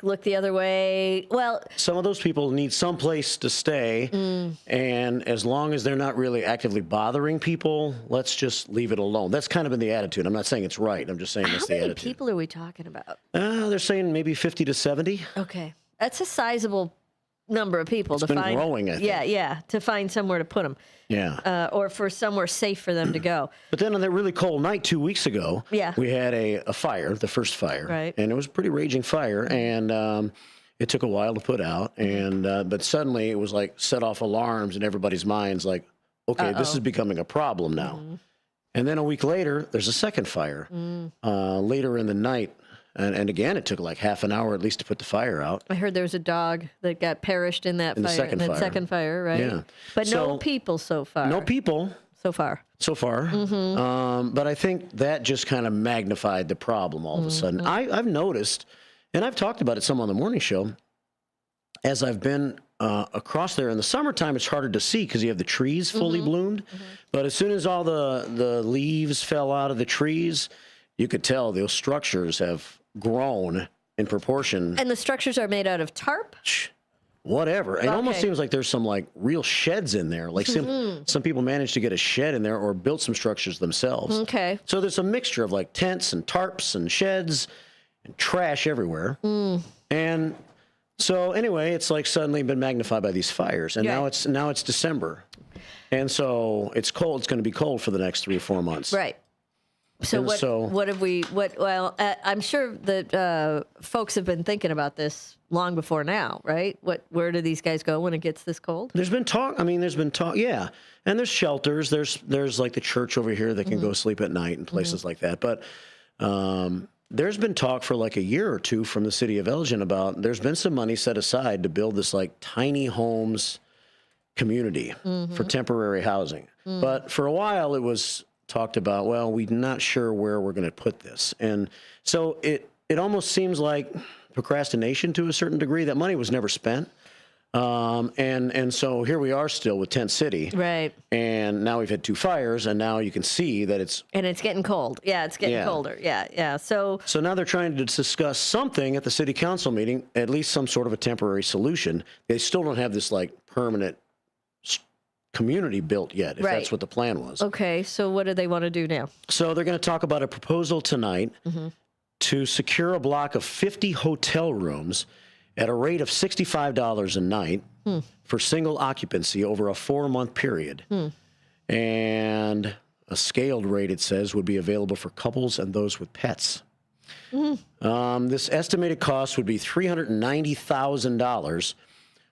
Look the other way. Well, some of those people need some place to stay. And as long as they're not really actively bothering people, let's just leave it alone. That's kind of been the attitude. I'm not saying it's right. I'm just saying that's the attitude. How many people are we talking about? They're saying maybe 50 to 70. Okay. That's a sizable number of people it's to been find. Growing, I think. Yeah, to find somewhere to put them. Yeah. Or for somewhere safe for them to go. But then on that really cold night 2 weeks ago, yeah, we had a fire, the first fire. Right. And it was a pretty raging fire. And it took a while to put out. And but suddenly it was set off alarms in everybody's minds okay, this is becoming a problem now. And then a week later, there's a second fire later in the night. And again, it took half an hour at least to put the fire out. I heard there was a dog that got perished in that fire. In that second fire, right? Yeah. But no people so far. No people. So far. But I think that just kind of magnified the problem all of a sudden. I've noticed, and I've talked about it some on the morning show, as I've been across there in the summertime, it's harder to see because you have the trees fully bloomed. But as soon as all the leaves fell out of the trees, you could tell those structures have grown in proportion. And the structures are made out of tarp? Whatever. It almost seems like there's some real sheds in there. Some people managed to get a shed in there or built some structures themselves. Okay. So there's a mixture of tents and tarps and sheds and trash everywhere. And so anyway, it's suddenly been magnified by these fires. And now it's December. And so it's cold. It's going to be cold for the next 3 or 4 months. Right. What have we, I'm sure that folks have been thinking about this long before now, right? Where do these guys go when it gets this cold? There's been talk, yeah. And there's shelters. There's the church over here that can go sleep at night and places like that. But there's been talk for a year or two from the city of Elgin about, there's been some money set aside to build this tiny homes community for temporary housing. But for a while it was talked about, we're not sure where we're going to put this. And so it almost seems like procrastination to a certain degree. That money was never spent. And so here we are still with Tent City. Right. And now we've had 2 fires, and now you can see that it's getting cold. Yeah, it's getting colder. Yeah. So now they're trying to discuss something at the city council meeting, at least some sort of a temporary solution. They still don't have this permanent community built yet, if Right. that's what the plan was. Okay, so what do they want to do now? So they're going to talk about a proposal tonight to secure a block of 50 hotel rooms at a rate of $65 a night for single occupancy over a 4-month period. And a scaled rate, it says, would be available for couples and those with pets. This estimated cost would be $390,000,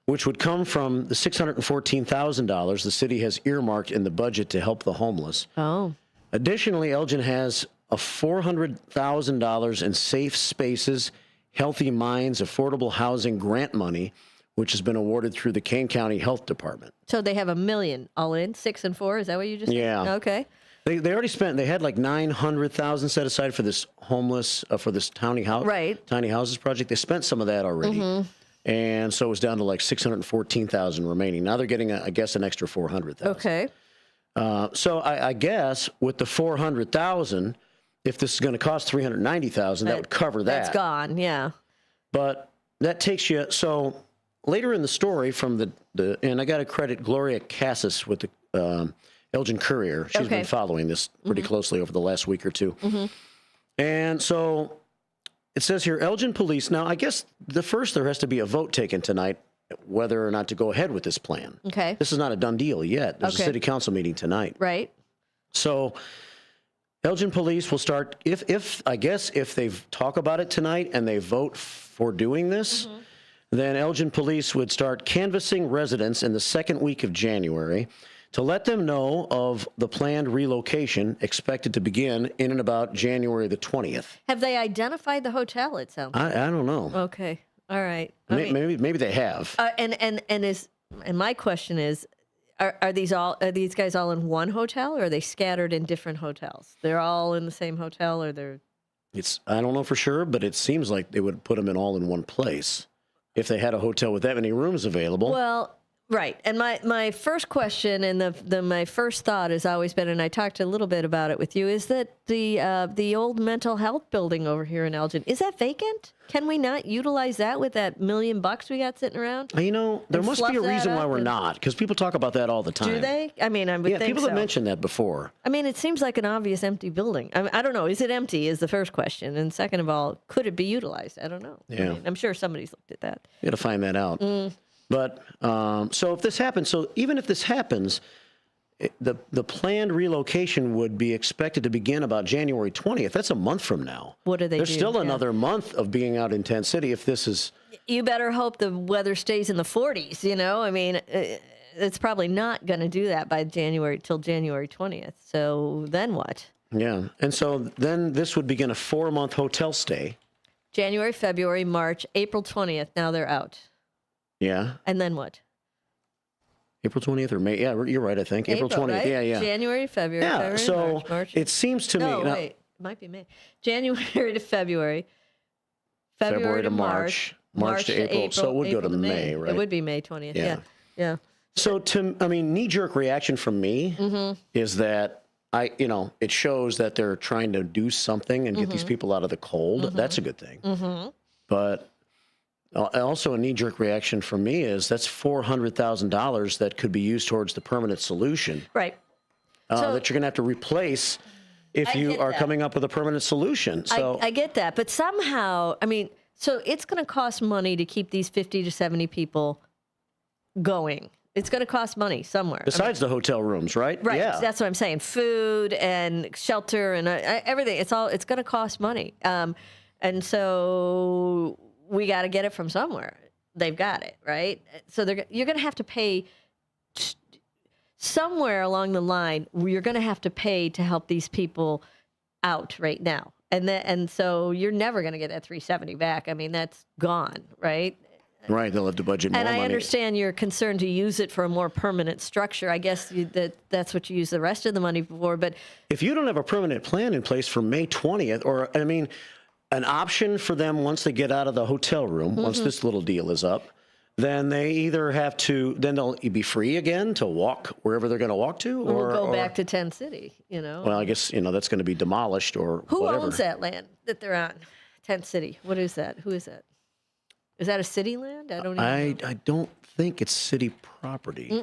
which would come from the $614,000 the city has earmarked in the budget to help the homeless. Oh. Additionally, Elgin has a $400,000 in Safe Spaces, Healthy Minds, Affordable Housing grant money, which has been awarded through the Kane County Health Department. So they have $1 million all in, 6 and 4. Is that what you just Yeah. said? Okay. They already spent. They had like $900,000 set aside for this homeless for this tiny houses project. They spent some of that already, and so it was down to like $614,000 remaining. Now they're getting, I guess, an extra $400,000. Okay. So I guess with the $400,000, if this is going to cost $390,000, that would cover that. That's gone. Yeah. But that takes you. So later in the story, from the and I got to credit Gloria Cassis with the Elgin Courier. She's been following this pretty closely over the last week or two. And so it says here, Elgin Police. Now, I guess there has to be a vote taken tonight whether or not to go ahead with this plan. Okay. This is not a done deal yet. There's a city council meeting tonight. Right. So Elgin Police will start, if they talk about it tonight and they vote for doing this, then Elgin Police would start canvassing residents in the second week of January to let them know of the planned relocation expected to begin in and about January the 20th. Have they identified the hotel, it sounds like? I don't know. Okay. All right. Maybe they have. And my question is, are these guys all in one hotel, or are they scattered in different hotels? They're all in the same hotel, or they're... I don't know for sure, but it seems like they would put them all in one place if they had a hotel with that many rooms available. Well, right. And my first question and my first thought has always been, and I talked a little bit about it with you, is that the old mental health building over here in Elgin, is that vacant? Can we not utilize that with that $1 million we got sitting around? There must be a reason why we're not, because people talk about that all the time. Do they? I mean, I would think people so. have mentioned that before. I mean, it seems like an obvious empty building. I don't know. Is it empty is the first question. And second of all, could it be utilized? I don't know. Yeah. I mean, I'm sure somebody's looked at that. You got to find that out. But so if this happens, even if this happens, the planned relocation would be expected to begin about January 20th. That's a month from now. What do they There's do? still another month of being out in Tent City if this is... You better hope the weather stays in the 40s, you know? I mean, it's probably not going to do that by till January 20th. So then what? Yeah. And so then this would begin a 4-month hotel stay. January, February, March, April 20th. Now they're out. Yeah. And then what? April 20th or May? Yeah, you're right, I think. April 20th. Right? Yeah. January, February, Yeah, so March. it seems to me... No, wait. It might be May. January to February. February to March. March to April. So it would go to May, right? It would be May 20th. Yeah. So knee-jerk reaction from me is that it shows that they're trying to do something and get these people out of the cold. That's a good thing. But also a knee-jerk reaction from me is that's $400,000 that could be used towards the permanent solution. Right. That you're going to have to replace if you are coming up with a permanent solution. So I get that. But somehow, I mean, so it's going to cost money to keep these 50 to 70 people going. It's going to cost money somewhere. Besides the hotel rooms, right? Right. Yeah. That's what I'm saying. Food and shelter and everything. It's going to cost money. And so we got to get it from somewhere. They've got it, right? So you're going to have to pay somewhere along the line. You're going to have to pay to help these people out right now. And so you're never going to get that 370 back. I mean, that's gone, right? Right, they'll have to budget more money. And I understand your concern to use it for a more permanent structure. I guess that's what you use the rest of the money for. But if you don't have a permanent plan in place for May 20th, or an option for them once they get out of the hotel room, once this little deal is up, then they either have to, then they'll be free again to walk wherever they're going to walk to, or go back to Tent City. Well, I guess that's going to be demolished or who whatever. owns that land that they're on? Tent City. What is that? Who is that? Is that a city land? I don't even know. I don't think it's city property.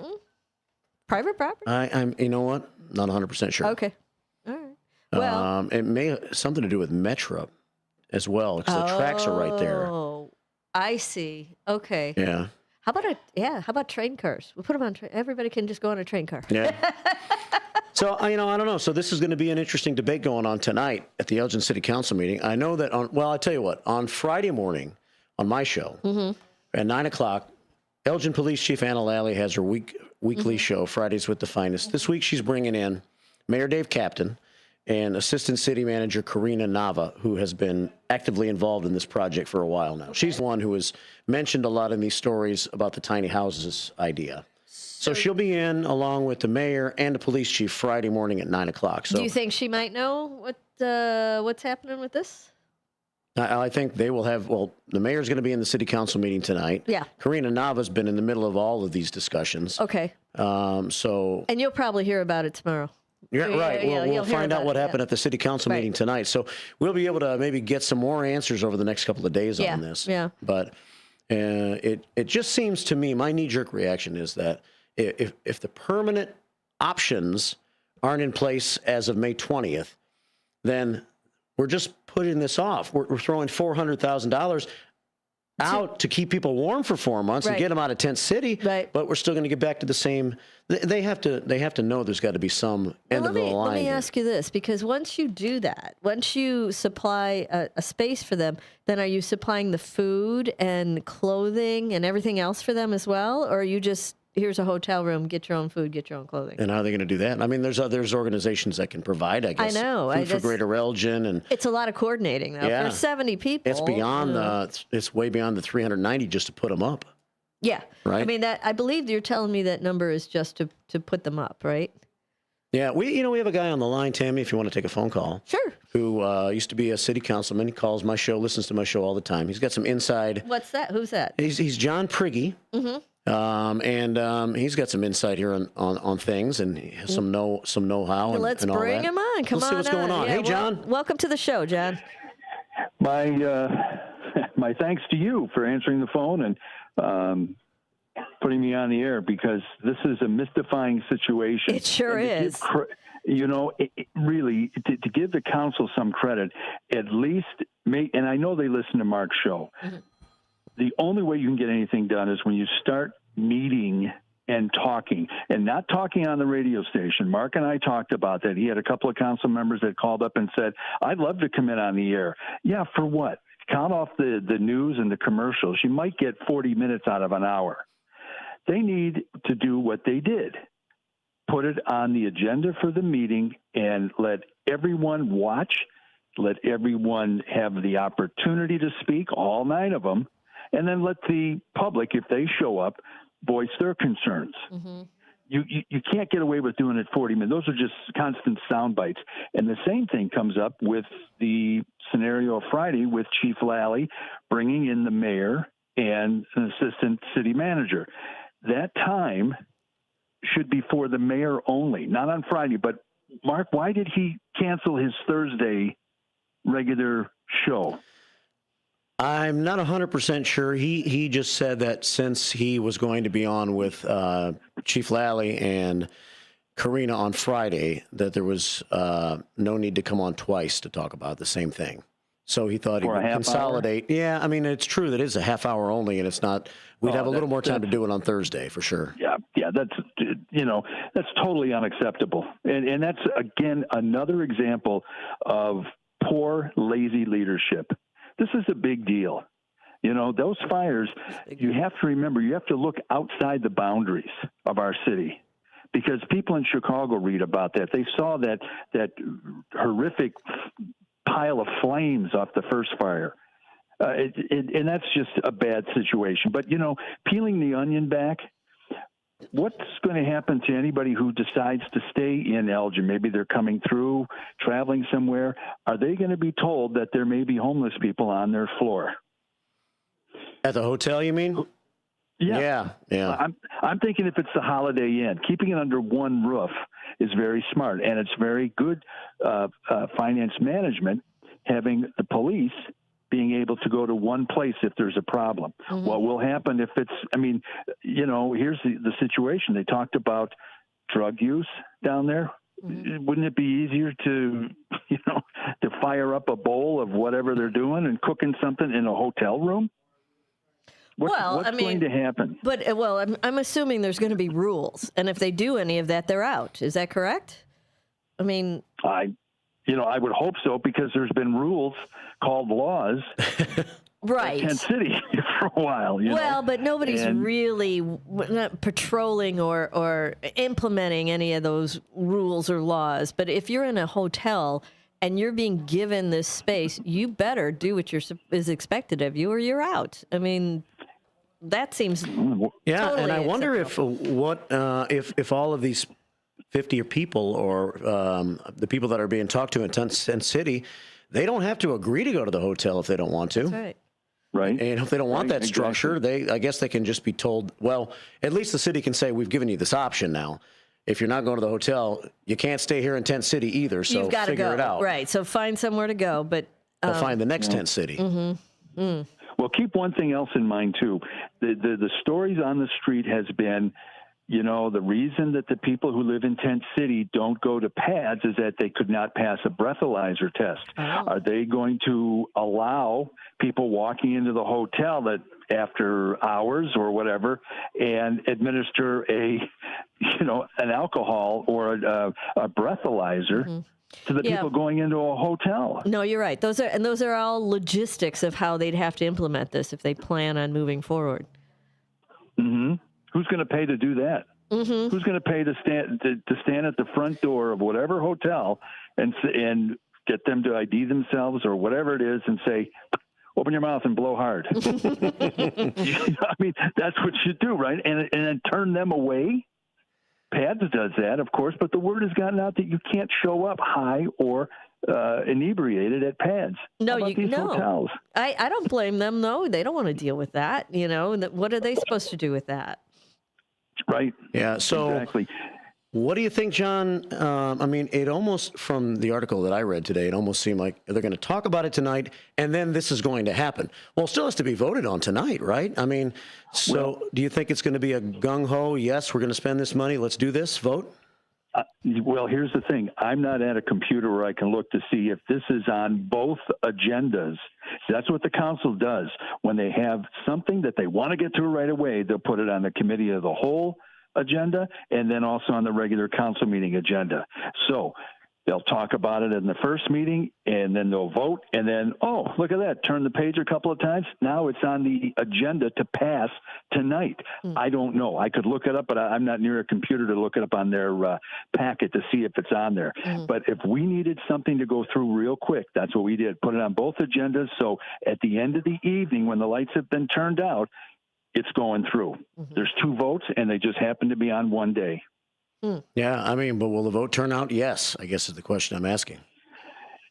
Private property? I'm. You know what? Not 100% sure. Okay. All right. Well, it may have something to do with Metro as well, because the tracks are right there. Oh, I see. Okay. Yeah. How about train cars? We'll put them on train. Everybody can just go on a train car. Yeah. So, I don't know. So this is going to be an interesting debate going on tonight at the Elgin City Council meeting. I know that I'll tell you what, on Friday morning on my show at 9 o'clock, Elgin Police Chief Anna Lally has her weekly show, Fridays with the Finest. This week she's bringing in Mayor Dave Captain and Assistant City Manager Karina Nava, who has been actively involved in this project for a while now. She's the one who has mentioned a lot in these stories about the tiny houses idea. So she'll be in along with the mayor and the police chief Friday morning at 9 o'clock. So do you think she might know what's happening with this? I think they will have, the mayor's going to be in the city council meeting tonight. Yeah. Karina Nava's been in the middle of all of these discussions. Okay. And you'll probably hear about it tomorrow. Yeah, right. We'll find out what happened at the city council meeting tonight. So we'll be able to maybe get some more answers over the next couple of days on this. Yeah. But it just seems to me, my knee-jerk reaction is that if the permanent options aren't in place as of May 20th, then we're just putting this off. We're throwing $400,000 out to keep people warm for 4 months and get them out of tent city. Right. But we're still going to get back to the same. They have to know there's got to be some end of the line. Let me ask you this, because once you do that, once you supply a space for them, then are you supplying the food and clothing and everything else for them as well? Or are you just, here's a hotel room, get your own food, get your own clothing? And how are they going to do that? I mean, there's organizations that can provide, I guess. I know. Food for Greater Elgin. And it's a lot of coordinating, though. Yeah. For 70 people. It's beyond it's way beyond the 390 just to put them up. Yeah. Right. I mean, I believe you're telling me that number is just to put them up, right? Yeah. We have a guy on the line, Tammy, if you want to take a phone call. Sure. Who used to be a city councilman. He calls my show, listens to my show all the time. He's got some inside. What's that? Who's that? He's John Priggy. Mm-hmm. He's got some insight here on things, and he has some know-how. Let's and all bring that. him on. Come Let's on. See what's going on. Yeah, Hey, John. Welcome to the show, John. My thanks to you for answering the phone and putting me on the air, because this is a mystifying situation. It sure is. Really, to give the council some credit, at least and I know they listen to Mark's show. Mm-hmm. The only way you can get anything done is when you start meeting and talking, and not talking on the radio station. Mark and I talked about that. He had a couple of council members that called up and said, I'd love to come in on the air. Yeah, for what? Count off the news and the commercials. You might get 40 minutes out of an hour. They need to do what they did. Put it on the agenda for the meeting and let everyone watch, let everyone have the opportunity to speak, all 9 of them, and then let the public, if they show up, voice their concerns. Mm-hmm. You can't get away with doing it 40 minutes. Those are just constant sound bites. And the same thing comes up with the scenario Friday with Chief Lally bringing in the mayor and an assistant city manager. That time should be for the mayor only, not on Friday. But, Mark, why did he cancel his Thursday regular show? I'm not 100% sure. He just said that since he was going to be on with Chief Lally and Karina on Friday, that there was no need to come on twice to talk about the same thing. So he thought he would consolidate. Hour? Yeah, I mean, it's true that it's a half hour only, and it's not. We'd have a little more time to do it on Thursday for sure. Yeah, that's totally unacceptable, and that's again another example of poor, lazy leadership. This is a big deal. Those fires, you have to remember, you have to look outside the boundaries of our city, because people in Chicago read about that. They saw that horrific pile of flames off the first fire. And that's just a bad situation. But, peeling the onion back, what's going to happen to anybody who decides to stay in Elgin? Maybe they're coming through, traveling somewhere. Are they going to be told that there may be homeless people on their floor? At the hotel, you mean? Yeah. I'm thinking if it's the Holiday Inn, keeping it under one roof is very smart, and it's very good finance management, having the police being able to go to one place if there's a problem. Mm-hmm. What will happen if here's the situation. They talked about drug use down there. Wouldn't it be easier to, to fire up a bowl of whatever they're doing and cooking something in a hotel room? What's going to happen? But I'm assuming there's going to be rules, and if they do any of that, they're out. Is that correct? I mean, I would hope so, because there's been rules called laws. Right. Tent City for a while. But nobody's really not patrolling or implementing any of those rules or laws. But if you're in a hotel and you're being given this space, you better do what is expected of you, or you're out. I mean, that seems totally and I wonder acceptable. if all of these 50 people or the people that are being talked to in Tent City, they don't have to agree to go to the hotel if they don't want to. That's right. Right. And if they don't want that structure, I guess they can just be told, well, at least the city can say, we've given you this option now. If you're not going to the hotel, you can't stay here in Tent City either, so You've got to figure go. it out. Right, so find somewhere to go. But Or find the next Tent City. Mm-hmm. Mm. Well, keep one thing else in mind, too. The stories on the street has been, the reason that the people who live in Tent City don't go to pads is that they could not pass a breathalyzer test. Oh. Are they going to allow people walking into the hotel that after hours or whatever and administer an alcohol or a breathalyzer to the people going into a hotel? No, you're right. Those are all logistics of how they'd have to implement this if they plan on moving forward. Mm-hmm. Who's going to pay to do that? Mm-hmm. Who's going to pay to stand at the front door of whatever hotel and get them to ID themselves or whatever it is and say, open your mouth and blow hard? I mean, that's what you do, right? And then turn them away. PADS does that, of course, but the word has gotten out that you can't show up high or inebriated at PADS. No, hotels? I don't blame them. No, they don't want to deal with that. What are they supposed to do with that? Right. Yeah. So exactly. What do you think, John? I mean, it almost, from the article that I read today, it almost seemed like they're going to talk about it tonight, and then this is going to happen. Well, it still has to be voted on tonight, right? I mean, do you think it's going to be a gung-ho, yes, we're going to spend this money, let's do this, vote? Well, here's the thing. I'm not at a computer where I can look to see if this is on both agendas. That's what the council does. When they have something that they want to get through right away, they'll put it on the committee of the whole agenda and then also on the regular council meeting agenda. So they'll talk about it in the first meeting and then they'll vote and then, oh, look at that, turn the page a couple of times. Now it's on the agenda to pass tonight. I don't know. I could look it up, but I'm not near a computer to look it up on their packet to see if it's on there. But if we needed something to go through real quick, that's what we did. Put it on both agendas. So at the end of the evening, when the lights have been turned out, it's going through. There's two votes, and they just happen to be on one day. Yeah, I mean, but will the vote turn out? Yes, I guess is the question I'm asking.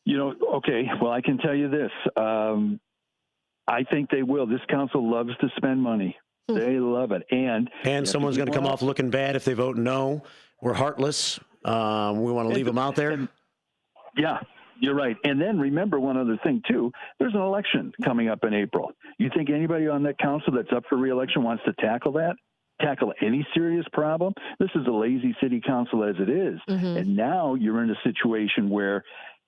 Okay, well, I can tell you this. I think they will. This council loves to spend money. They love it. And someone's going to come off looking bad if they vote no. We're heartless. We want to leave them out there. Yeah. You're right. And then remember one other thing, too. There's an election coming up in April. You think anybody on that council that's up for re-election wants to tackle any serious problem? This is a lazy city council as it is. And now you're in a situation where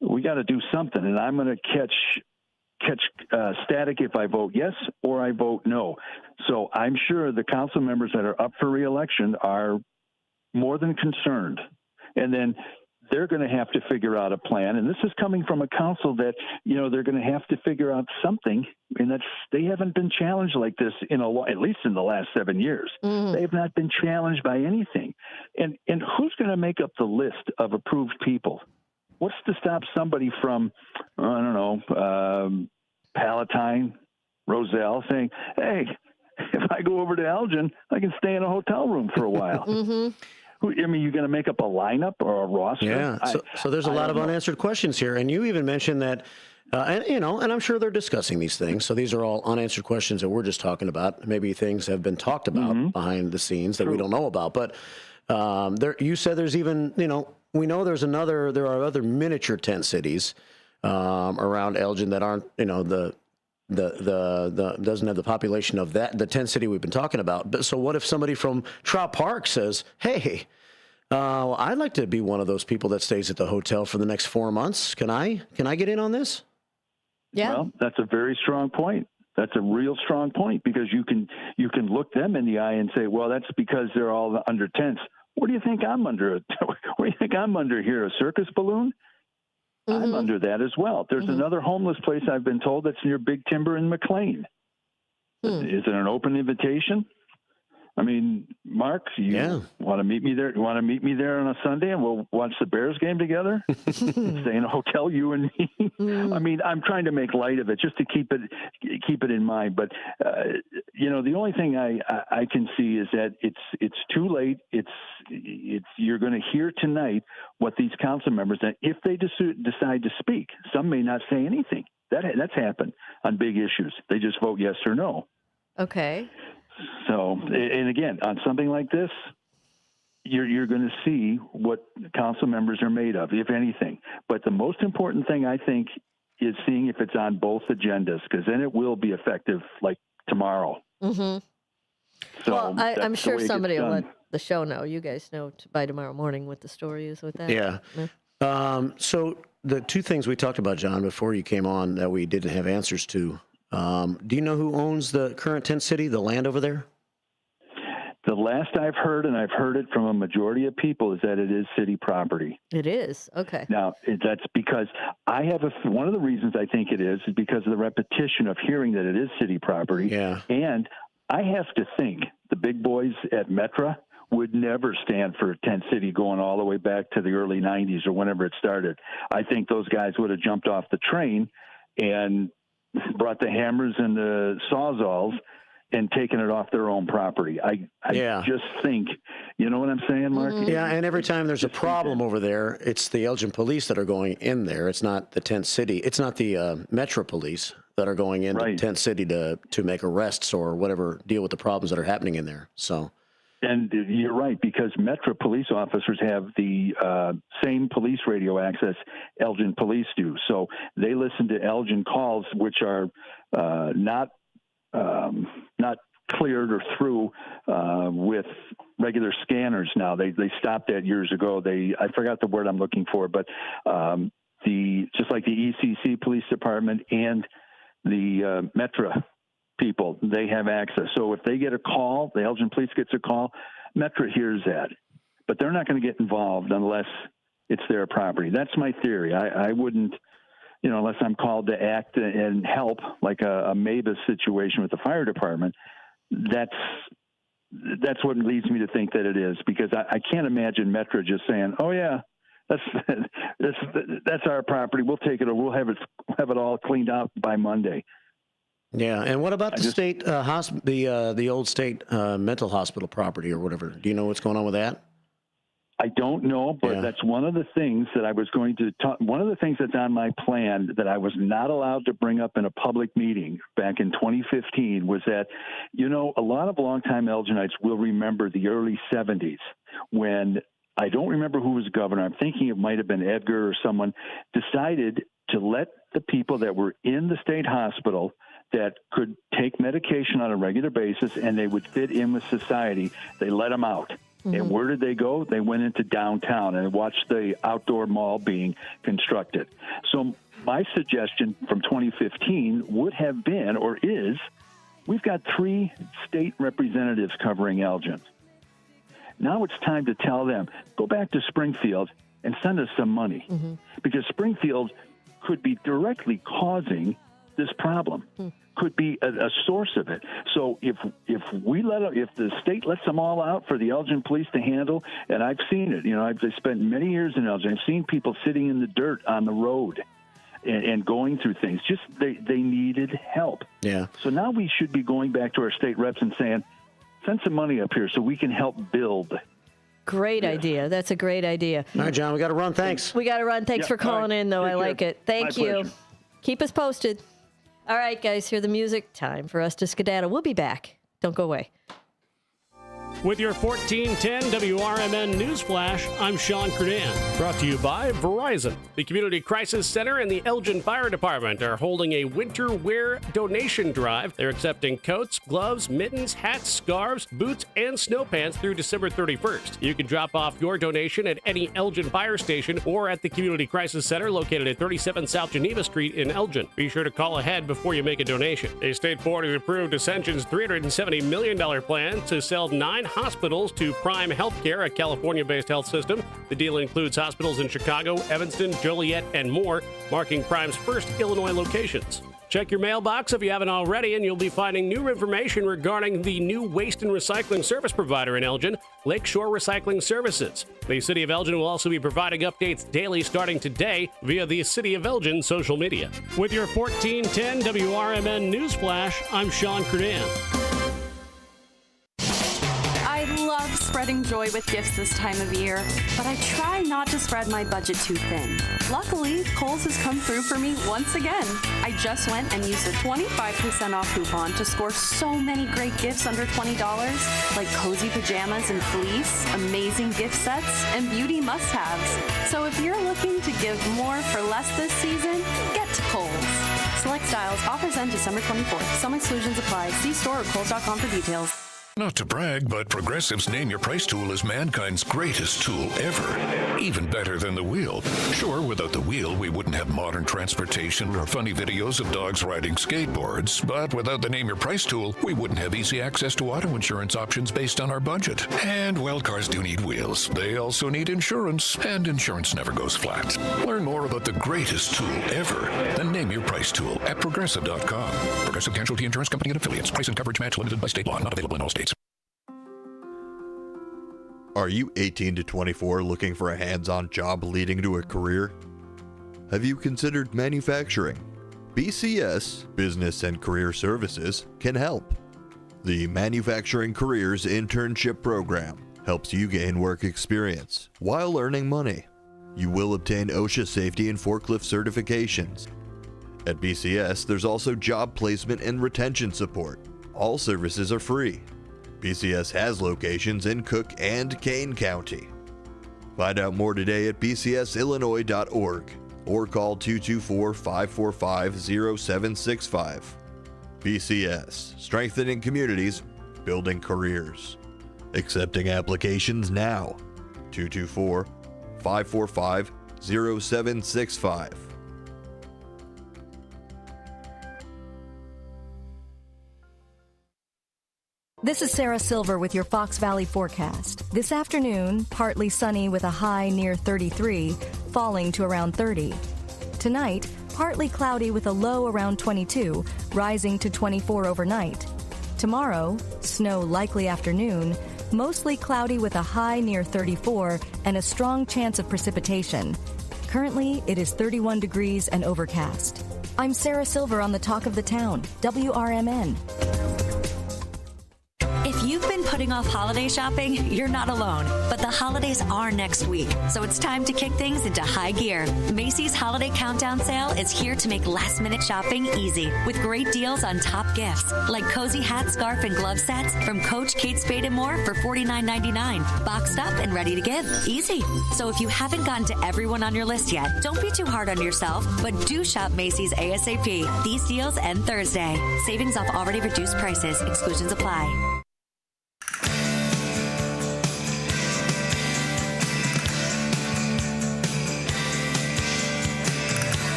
we got to do something. And I'm going to catch static if I vote yes or I vote no. So I'm sure the council members that are up for re-election are more than concerned. And then they're going to have to figure out a plan. And this is coming from a council that, they're going to have to figure out something. And they haven't been challenged like this at least in the last 7 years. They have not been challenged by anything. And who's going to make up the list of approved people? What's to stop somebody from, I don't know, Palatine, Roselle saying, hey, if I go over to Elgin, I can stay in a hotel room for a while. I mean, you're going to make up a lineup or a roster? Yeah, so there's a lot of unanswered questions here. And you even mentioned that, and I'm sure they're discussing these things. So these are all unanswered questions that we're just talking about. Maybe things have been talked about behind the scenes that we don't know about. But you said there's even, we know there are other miniature tent cities around Elgin that aren't, the doesn't have the population of the tent city we've been talking about. But so what if somebody from Trout Park says, hey, Well, I'd like to be one of those people that stays at the hotel for the next 4 months. Can I get in on this? Yeah. Well, that's a very strong point. That's a real strong point because you can look them in the eye and say, well, that's because they're all under tents. What do you think I'm under? What do you think I'm under here? A circus balloon? Mm-hmm. I'm under that as well. There's another homeless place I've been told that's near Big Timber in McLean. Is it an open invitation? I mean, Mark, you want to meet me there? You want to meet me there on a Sunday and we'll watch the Bears game together? Stay in a hotel, you and me. I mean, I'm trying to make light of it just to keep it in mind. But the only thing I can see is that it's too late. It's you're going to hear tonight what these council members, and if they decide to speak, some may not say anything. That's happened on big issues. They just vote yes or no. Okay. So, and again, on something like this, you're going to see what council members are made of, if anything. But the most important thing, I think, is seeing if it's on both agendas, because then it will be effective like tomorrow. Mm-hmm. So well, I'm sure somebody will done. let the show know. You guys know by tomorrow morning what the story is with that. Yeah. So the two things we talked about, John, before you came on that we didn't have answers to. Do you know who owns the current tent city, the land over there? The last I've heard, and I've heard it from a majority of people, is that it is city property. It is? Okay. Now, that's because I have one of the reasons I think it is because of the repetition of hearing that it is city property. Yeah. And I have to think the big boys at Metra would never stand for a tent city going all the way back to the early 90s or whenever it started. I think those guys would have jumped off the train and brought the hammers and the sawzalls and taken it off their own property. I just think, you know what I'm saying, Mark? Mm-hmm. Yeah, and every time there's a problem over there, it's the Elgin police that are going in there. It's not the tent city. It's not the Metro police that are going into tent city to make arrests or whatever, deal with the problems that are happening in there. So. And you're right, because Metro police officers have the same police radio access Elgin police do. So they listen to Elgin calls, which are not cleared or through with regular scanners now. They stopped that years ago. I forgot the word I'm looking for, but just like the ECC police department and the Metro people, they have access. So if they get a call, the Elgin police gets a call, Metro hears that. But they're not going to get involved unless it's their property. That's my theory. I wouldn't, unless I'm called to act and help, like a Mavis situation with the fire department. That's what leads me to think that it is, because I can't imagine Metro just saying, "Oh yeah, that's our property. We'll take it, or we'll have it all cleaned out by Monday." Yeah, and what about the state the old state mental hospital property or whatever? Do you know what's going on with that? I don't know, but that's one of the things that I was going to talk. One of the things that's on my plan that I was not allowed to bring up in a public meeting back in 2015 was that, a lot of longtime Elginites will remember the early 70s when, I don't remember who was governor. I'm thinking it might have been Edgar or someone, decided to let the people that were in the state hospital that could take medication on a regular basis and they would fit in with society, they let them out. Mm-hmm. And where did they go? They went into downtown and watched the outdoor mall being constructed. So my suggestion from 2015 would have been, or is, we've got 3 state representatives covering Elgin. Now it's time to tell them, go back to Springfield and send us some money. Mm-hmm. Because Springfield could be directly causing this problem, could be a source of it. So if the state lets them all out for the Elgin police to handle, and I've seen it, I've spent many years in Elgin, I've seen people sitting in the dirt on the road and going through things. Just they needed help. Yeah. So now we should be going back to our state reps and saying, send some money up here so we can help build. Great idea. That's a great idea. All right, John, we got to run. Thanks. We got to run. Thanks for calling in, though. I like it. Thank you. Pleasure. Keep us posted. All right, guys, hear the music. Time for us to skedaddle. We'll be back. Don't go away. With your 1410 WRMN News Flash, I'm Sean Kernan. Brought to you by Verizon. The Community Crisis Center and the Elgin Fire Department are holding a winter wear donation drive. They're accepting coats, gloves, mittens, hats, scarves, boots, and snow pants through December 31st. You can drop off your donation at any Elgin Fire Station or at the Community Crisis Center located at 37 South Geneva Street in Elgin. Be sure to call ahead before you make a donation. A state board has approved Ascension's $370 million plan to sell 9 hospitals to Prime Healthcare, a California-based health system. The deal includes hospitals in Chicago, Evanston, Joliet, and more, marking Prime's first Illinois locations. Check your mailbox if you haven't already, and you'll be finding new information regarding the new waste and recycling service provider in Elgin, Lakeshore Recycling Services. The City of Elgin will also be providing updates daily starting today via the City of Elgin social media. With your 1410 WRMN News Flash, I'm Sean Kernan. I love spreading joy with gifts this time of year, but I try not to spread my budget too thin. Luckily, Kohl's has come through for me once again. I just went and used a 25% off coupon to score so many great gifts under $20, like cozy pajamas and fleece, amazing gift sets, and beauty must-haves. So if you're looking to give more for less this season, get to Kohl's. Select styles, offers end December 24th. Some exclusions apply. See store or Kohl's.com for details. Not to brag, but Progressive's Name Your Price tool is mankind's greatest tool ever. Even better than the wheel. Sure, without the wheel, we wouldn't have modern transportation or funny videos of dogs riding skateboards. But without the Name Your Price tool, we wouldn't have easy access to auto insurance options based on our budget. And, well, cars do need wheels. They also need insurance, and insurance never goes flat. Learn more about the greatest tool ever, the Name Your Price tool at Progressive.com. Progressive Casualty Insurance Company and Affiliates. Price and coverage match limited by state law. Not available in all states. Are you 18 to 24 looking for a hands-on job leading to a career? Have you considered manufacturing? BCS, Business and Career Services, can help. The Manufacturing Careers Internship Program helps you gain work experience while earning money. You will obtain OSHA safety and forklift certifications. At BCS, there's also job placement and retention support. All services are free. BCS has locations in Cook and Kane County. Find out more today at bcsillinois.org or call 224-545-0765. BCS, strengthening communities, building careers. Accepting applications now. 224-545-0765. This is Sarah Silver with your Fox Valley forecast. This afternoon, partly sunny with a high near 33, falling to around 30. Tonight, partly cloudy with a low around 22, rising to 24 overnight. Tomorrow, snow likely afternoon, mostly cloudy with a high near 34 and a strong chance of precipitation. Currently, it is 31 degrees and overcast. I'm Sarah Silver on the Talk of the Town, WRMN. If you've been putting off holiday shopping, you're not alone. But the holidays are next week, so it's time to kick things into high gear. Macy's Holiday Countdown Sale is here to make last-minute shopping easy with great deals on top gifts like cozy hat, scarf, and glove sets from Coach, Kate Spade, and more for $49.99. Boxed up and ready to give. Easy. So if you haven't gotten to everyone on your list yet, don't be too hard on yourself, but do shop Macy's ASAP. These deals end Thursday. Savings off already reduced prices. Exclusions apply.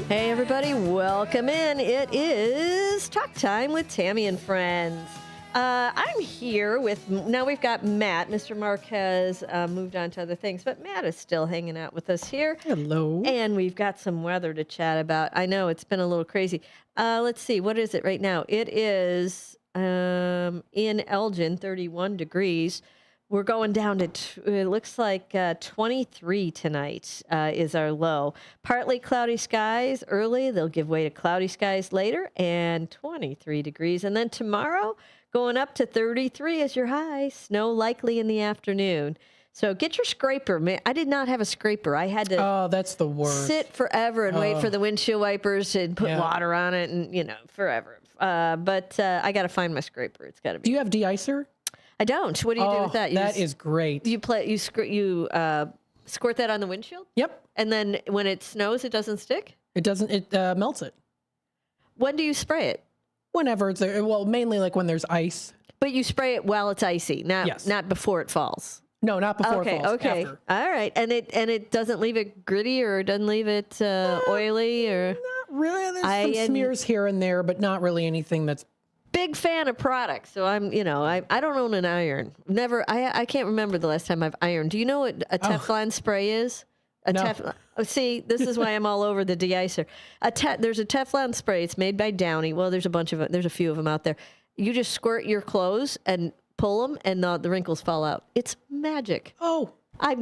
Hey, everybody, welcome in. It is Talk Time with Tammy and Friends. I'm here with, now we've got Matt. Mr. Mark has moved on to other things, but Matt is still hanging out with us here. Hello. And we've got some weather to chat about. I know it's been a little crazy. Let's see, what is it right now? It is in Elgin, 31 degrees. We're going down to, it looks like 23 tonight is our low. Partly cloudy skies early. They'll give way to cloudy skies later, and 23 degrees. And then tomorrow, going up to 33 as your high. Snow likely in the afternoon. So get your scraper. Man, I did not have a scraper. I had to that's the worst. Sit forever and wait for the windshield wipers and put water on it and, forever. But I got to find my scraper. It's got to be. Do you have de-icer? I don't. What do you do with that? That is great. You squirt that on the windshield? Yep. And then when it snows, it doesn't stick? It doesn't. It melts it. When do you spray it? Whenever it's mainly like when there's ice. But you spray it while it's icy, not before it falls. No, not before it falls. Okay. After. All right. And it doesn't leave it gritty or doesn't leave it oily or not really. There's some smears here and there, but not really anything that's big fan of products. So I'm, I don't own an iron. Never. I can't remember the last time I've ironed. Do you know what a Teflon spray is? See, this is why I'm all over the de-icer. There's a Teflon spray. It's made by Downy. Well, there's a few of them out there. You just squirt your clothes and pull them, and the wrinkles fall out. It's magic. Oh, I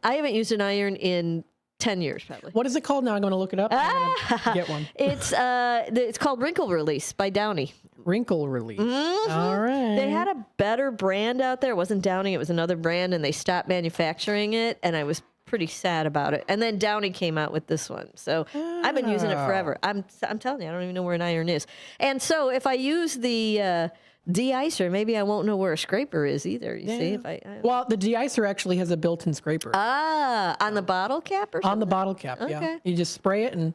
haven't used an iron in 10 years, probably. What is it called now? I'm going to look it up. I'm gonna get one. It's called Wrinkle Release by Downy. Wrinkle Release. Mm-hmm. All right. They had a better brand out there. It wasn't Downy. It was another brand, and they stopped manufacturing it, and I was pretty sad about it. And then Downy came out with this one. So I've been using it forever. I'm telling you, I don't even know where an iron is. And so if I use the de-icer, maybe I won't know where a scraper is either. You see, well, the de-icer actually has a built-in scraper. On the bottle cap or something? On the bottle cap, okay. Yeah. You just spray it and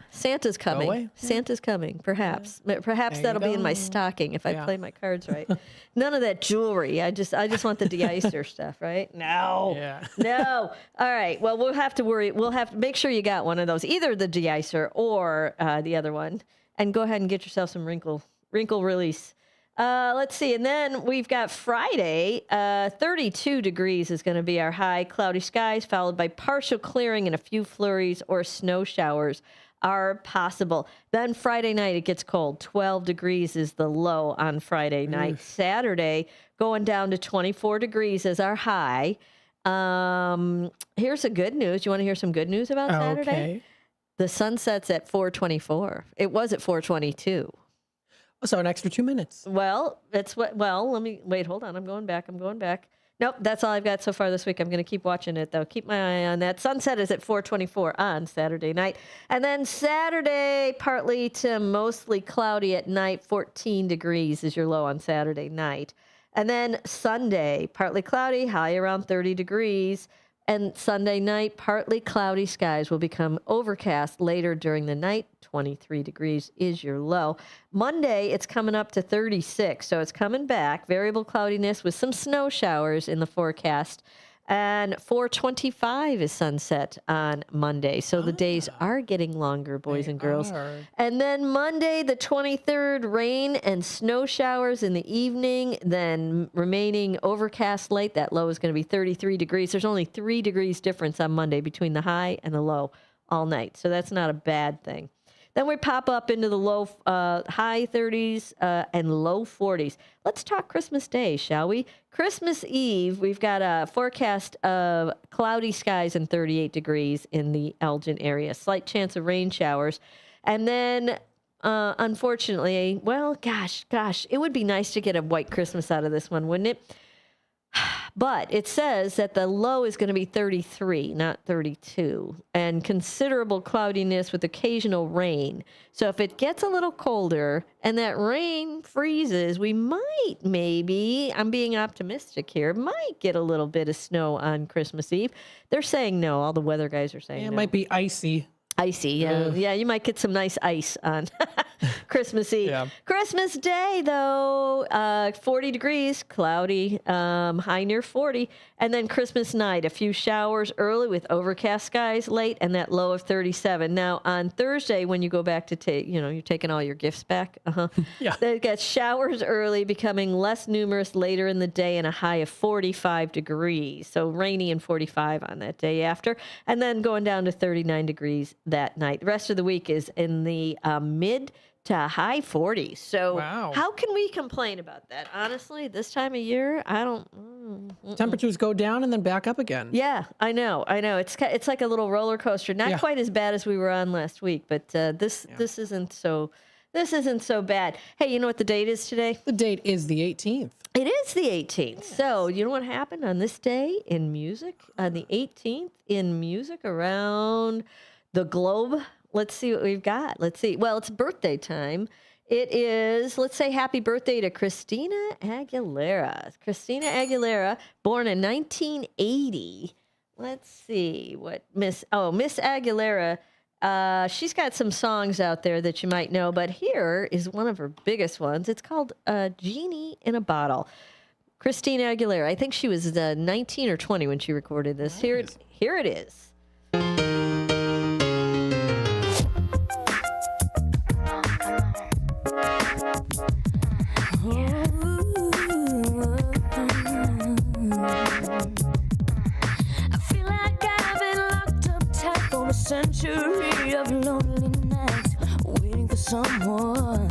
Santa's coming. away. Santa's coming. Perhaps that'll be in my stocking if I play my cards right. None of that jewelry. I just want the de-icer stuff, right? No. Yeah. No. All right. Well, we'll have to worry. We'll have to make sure you got one of those, either the de-icer or the other one, and go ahead and get yourself some wrinkle release. Let's see. And then we've got Friday, 32 degrees is going to be our high. Cloudy skies followed by partial clearing and a few flurries or snow showers are possible. Then Friday night, it gets cold. 12 degrees is the low on Friday night. Saturday, going down to 24 degrees is our high. Here's the good news. You want to hear some good news about Saturday? Okay. The sun sets at 4:24. It was at 4:22. So an extra 2 minutes. Well, let me wait. Hold on. I'm going back. Nope, that's all I've got so far this week. I'm going to keep watching it, though. Keep my eye on that. Sunset is at 4:24 on Saturday night. And then Saturday, partly to mostly cloudy at night. 14 degrees is your low on Saturday night. And then Sunday, partly cloudy, high around 30 degrees. And Sunday night, partly cloudy skies will become overcast later during the night. 23 degrees is your low. Monday, it's coming up to 36, so it's coming back. Variable cloudiness with some snow showers in the forecast. And 4:25 is sunset on Monday. So the days are getting longer, boys and girls. And then Monday, the 23rd, rain and snow showers in the evening. Then remaining overcast late. That low is going to be 33 degrees. There's only 3 degrees difference on Monday between the high and the low all night. So that's not a bad thing. Then we pop up into the low, high 30s and low 40s. Let's talk Christmas Day, shall we? Christmas Eve, we've got a forecast of cloudy skies and 38 degrees in the Elgin area. Slight chance of rain showers. And then, unfortunately, well, gosh, it would be nice to get a white Christmas out of this one, wouldn't it? But it says that the low is going to be 33, not 32, and considerable cloudiness with occasional rain. So if it gets a little colder and that rain freezes, we might maybe, I'm being optimistic here, might get a little bit of snow on Christmas Eve. They're saying no. All the weather guys are saying no. It might be icy. Icy, yeah. Yeah, you might get some nice ice on Christmas Christmassy. Yeah. Christmas Day, though, 40 degrees, cloudy, high near 40. And then Christmas night, a few showers early with overcast skies late and that low of 37. Now, on Thursday, when you go back to take, you're taking all your gifts back. Yeah. They get showers early, becoming less numerous later in the day and a high of 45 degrees. So rainy and 45 on that day after. And then going down to 39 degrees that night. The rest of the week is in the mid to high 40s. So how can we complain about that? Honestly, this time of year, I don't. Temperatures go down and then back up again. Yeah, I know. It's like a little roller coaster. Not quite as bad as we were on last week, but this isn't so. This isn't so bad. Hey, you know what the date is today? The date is the 18th. It is the 18th. Yes. So, you know what happened on this day in music? On the 18th in music around the globe? Let's see what we've got. Let's see. Well, it's birthday time. It is, let's say happy birthday to Christina Aguilera. Christina Aguilera, born in 1980. Let's see what Miss Aguilera, she's got some songs out there that you might know, but here is one of her biggest ones. It's called Genie in a Bottle. Christina Aguilera, I think she was 19 or 20 when she recorded this. Nice. Here it is. Century of lonely nights, waiting for someone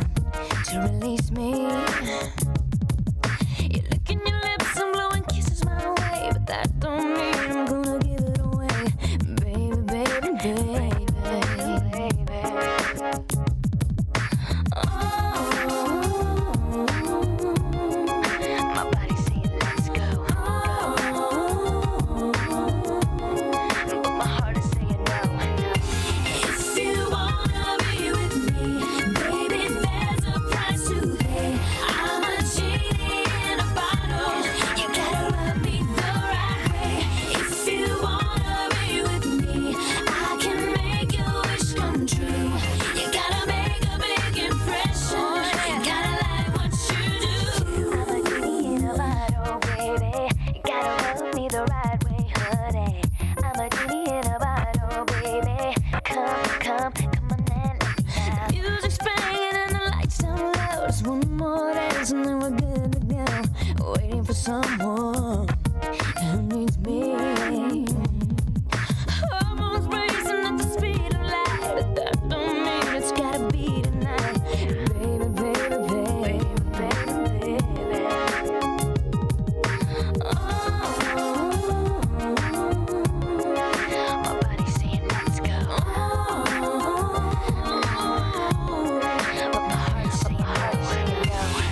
to release me. You're licking your lips and blowing kisses my way, but that don't mean I'm gonna give it away, baby, baby, baby, baby. My body's saying let's go, but my heart is saying no. Someone who needs me. Hormones racing at the speed of light, but that don't mean it's gotta be tonight, baby, baby, baby, baby, baby. My body's saying let's go, but my heart's saying no.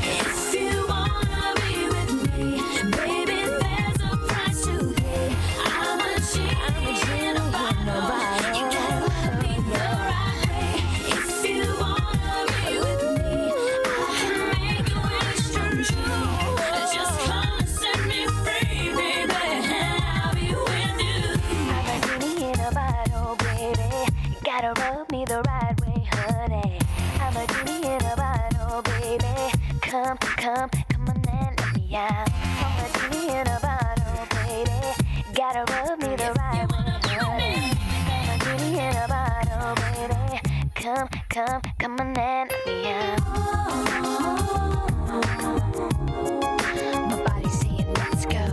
If you wanna be with me, baby, there's a price to pay. I'm a genie in a bottle. You gotta love me the right way. If you wanna be with me, I can make your wish come true. Just come and set me free, baby, and I'll be with you. I'm a genie in a bottle, baby. You gotta rub me the right way, honey. I'm a genie in a bottle, baby. Come on and let me out. I'm a genie in a bottle, baby. Gotta rub me the right way, honey. I'm a genie in a bottle, baby. Come on and let me out. My body's saying let's go,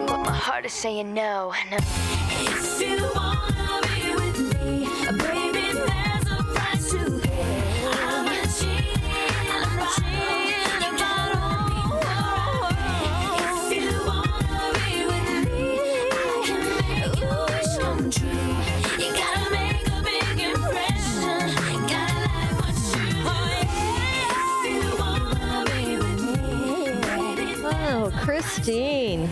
but my heart is saying no. If you wanna be with me, baby, there's a price to pay. I'm a genie in a bottle. If you wanna be with me, I can make your wish come true. You gotta make a big impression. Gotta like what you do. If you wanna be with me, baby. Oh, Christine.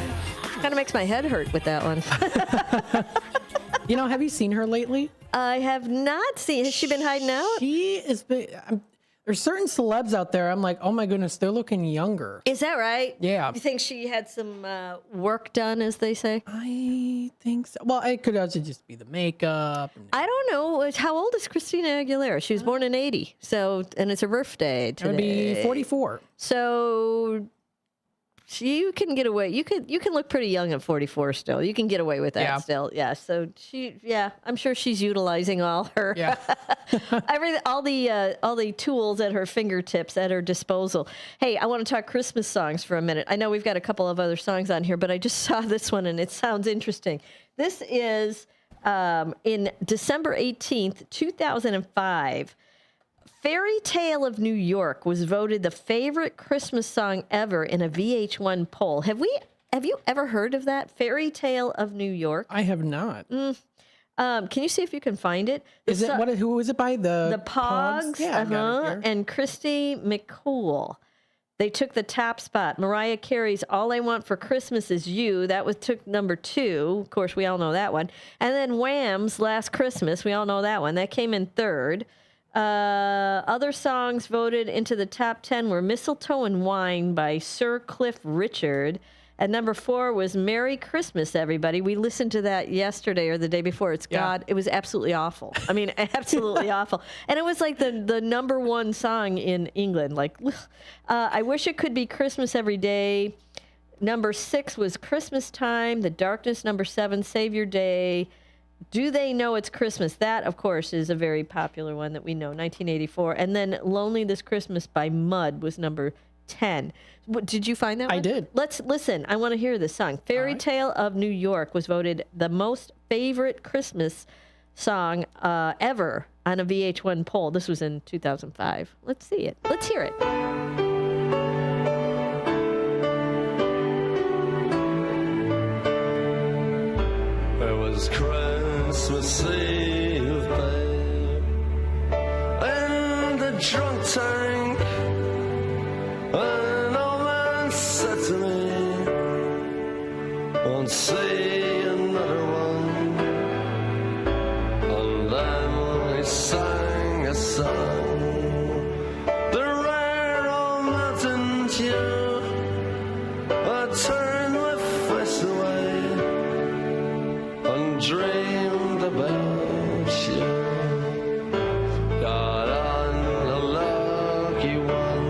Kind of makes my head hurt with that one. Have you seen her lately? I have not seen. Has she been hiding out? She is. There's certain celebs out there. I'm like, oh my goodness, they're looking younger. Is that right? Yeah. You think she had some work done, as they say? I think so. Well, it could also just be the makeup. I don't know. How old is Christina Aguilera? She was born in 80. So, and it's her birthday today. It would be 44. So you can get away. You can look pretty young at 44 still. You can get away with that still. Yeah. So I'm sure she's utilizing all her all the tools at her fingertips at her disposal. Hey, I want to talk Christmas songs for a minute. I know we've got a couple of other songs on here, but I just saw this one and it sounds interesting. This is in December 18th, 2005. Fairy Tale of New York was voted the favorite Christmas song ever in a VH1 poll. Have you ever heard of that? Fairy Tale of New York? I have not. Can you see if you can find it? Who is it by? The Pogs, Yeah, I got it here. and Christy McCool. They took the top spot. Mariah Carey's All I Want for Christmas Is You. That took number 2. Of course, we all know that one. And then Wham's Last Christmas. We all know that one. That came in 3rd. Other songs voted into the top 10 were Mistletoe and Wine by Sir Cliff Richard. And number 4 was Merry Christmas, Everybody. We listened to that yesterday or the day before. It was absolutely awful. I mean, absolutely awful. And it was like the number 1 song in England. Like, I Wish It Could Be Christmas Every Day. Number 6 was Christmas Time. The Darkness, number 7, Save Your Day. Do They Know It's Christmas? That, of course, is a very popular one that we know, 1984. And then Lonely This Christmas by Mud was number 10. Did you find that one? I did. Let's listen. I want to hear this song. Fairy Tale of New York was voted the most favorite Christmas song ever on a VH1 poll. This was in 2005. Let's see it. Let's hear it. It was Christmas Eve, babe, in the drunk tank. An old man said to me, won't see another one. And then he sang a song, the rare old mountain dew. I turned my face away and dreamed about you. Got on a lucky one,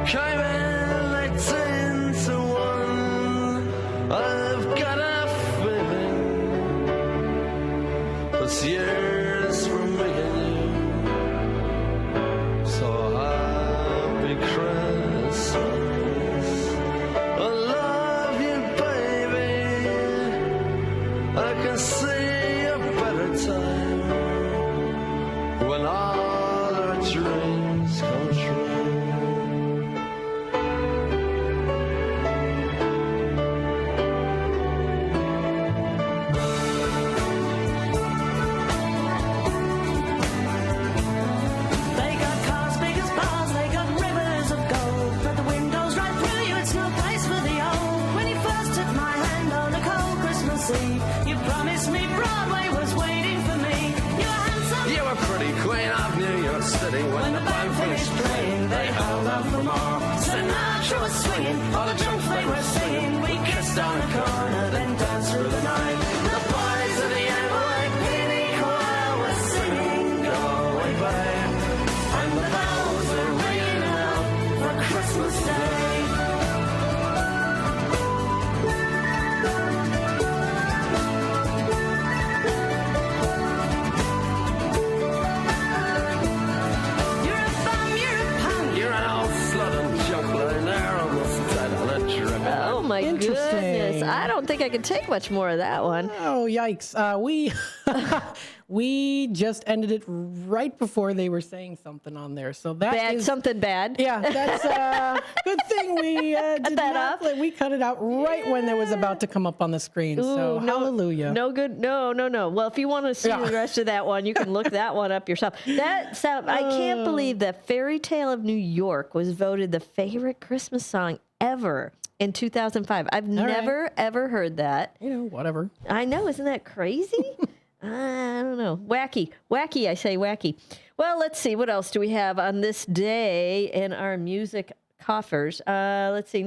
came in 18 to 1. I've got a feeling it's years from me and you. So happy Christmas, I love you, baby. I can see a better time when all our dreams come true. They got cars big as bars, they got rivers of gold. But the windows right through you, it's no place for the old. When you first took my hand on a cold Christmas Eve, you promised me Broadway was waiting for me. You were handsome, You were pretty queen of New York City. When the band finished playing, they held out for more. Sinatra was swinging, all the drunks they were singing. We kissed on the corner, then danced through the night. The boys of the NYPD choir were singing Go Away Babe, and the bells were ringing out for Christmas Day. You're a bum, you're a punk, You're an old slut and junk lying there almost dead on a drip. Oh, my goodness. I don't think I could take much more of that one. Oh, yikes. We just ended it right before they were saying something on there. So that is something bad. Yeah, that's good thing we did not play. We cut it out right when it was about to come up on the screen. So hallelujah. No good. No. Well, if you want to see the rest of that one, you can look that one up yourself. That sound, I can't believe that Fairy Tale of New York was voted the favorite Christmas song ever in 2005. I've never, ever heard that. You know, whatever. I know. Isn't that crazy? I don't know. Wacky. I say wacky. Well, let's see. What else do we have on this day in our music coffers? Let's see.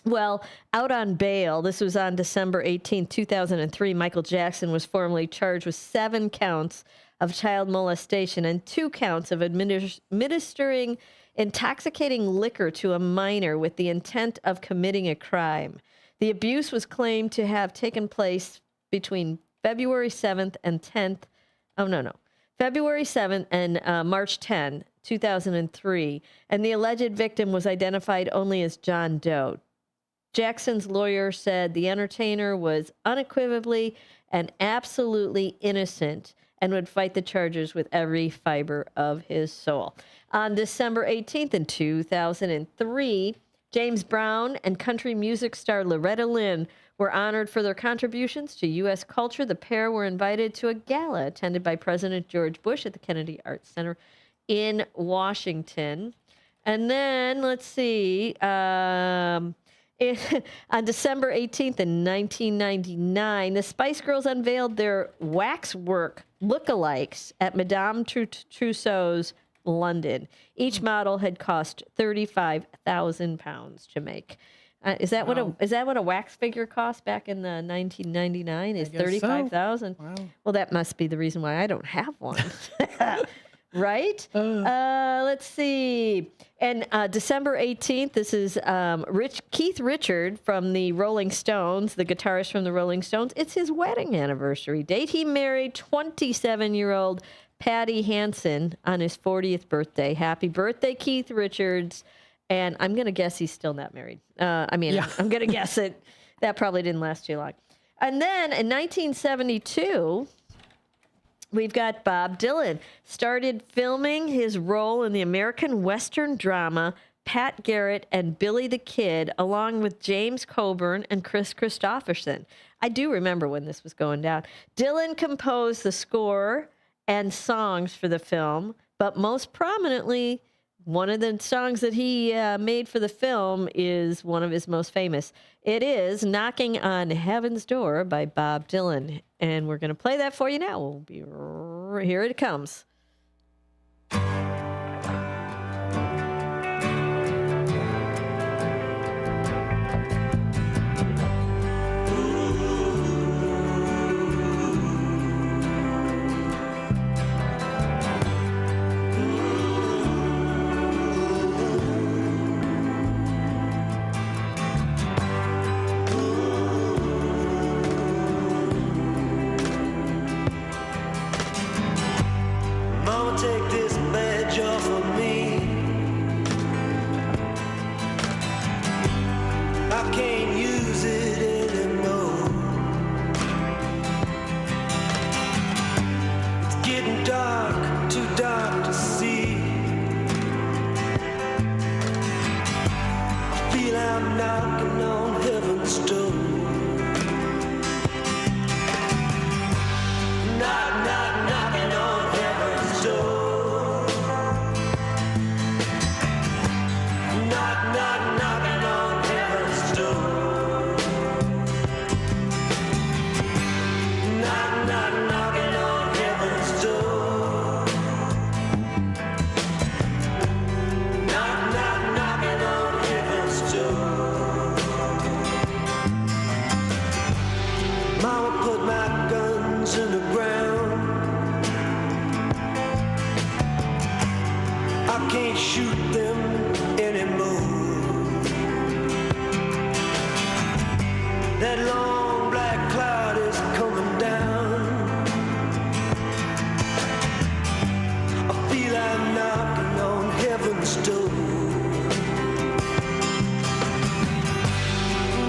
Well, out on bail, this was on December 18, 2003, Michael Jackson was formally charged with 7 counts of child molestation and 2 counts of administering intoxicating liquor to a minor with the intent of committing a crime. The abuse was claimed to have taken place between February 7th and 10th. Oh, no. February 7th and March 10, 2003. And the alleged victim was identified only as John Doe. Jackson's lawyer said the entertainer was unequivocally and absolutely innocent and would fight the charges with every fiber of his soul. On December 18th in 2003, James Brown and country music star Loretta Lynn were honored for their contributions to U.S. culture. The pair were invited to a gala attended by President George Bush at the Kennedy Arts Center in Washington. And then, let's see, on December 18th in 1999, the Spice Girls unveiled their waxwork lookalikes at Madame Tussauds, London. Each model had cost £35,000 to make. Is that what a wax figure cost back in the 1999? Is $35,000? Wow. Well, that must be the reason why I don't have one. Right? Let's see. And December 18th, this is Keith Richard from the Rolling Stones, the guitarist from the Rolling Stones. It's his wedding anniversary date. He married 27-year-old Patty Hansen on his 40th birthday. Happy birthday, Keith Richards. And I'm going to guess he's still not married. I'm going to guess it. That probably didn't last too long. And then in 1972... we've got Bob Dylan started filming his role in the American Western drama Pat Garrett and Billy the Kid, along with James Coburn and Chris Christopherson. I do remember when this was going down. Dylan composed the score and songs for the film, but most prominently, one of the songs that he made for the film is one of his most famous. It is Knocking on Heaven's Door by Bob Dylan. And we're going to play that for you now. We'll be here it comes. Take this badge off of me. I can't use it anymore. It's getting dark, too dark to see. I feel I'm knocking on heaven's door. Knock, knock, knocking on heaven's door. Knock, knock, knocking on heaven's door. Knock, knock, knocking on heaven's door. Knock, knock, knocking on heaven's door. Mama put my guns in the ground. I can't shoot them anymore. That long black cloud is coming down. I feel I'm knocking on heaven's door.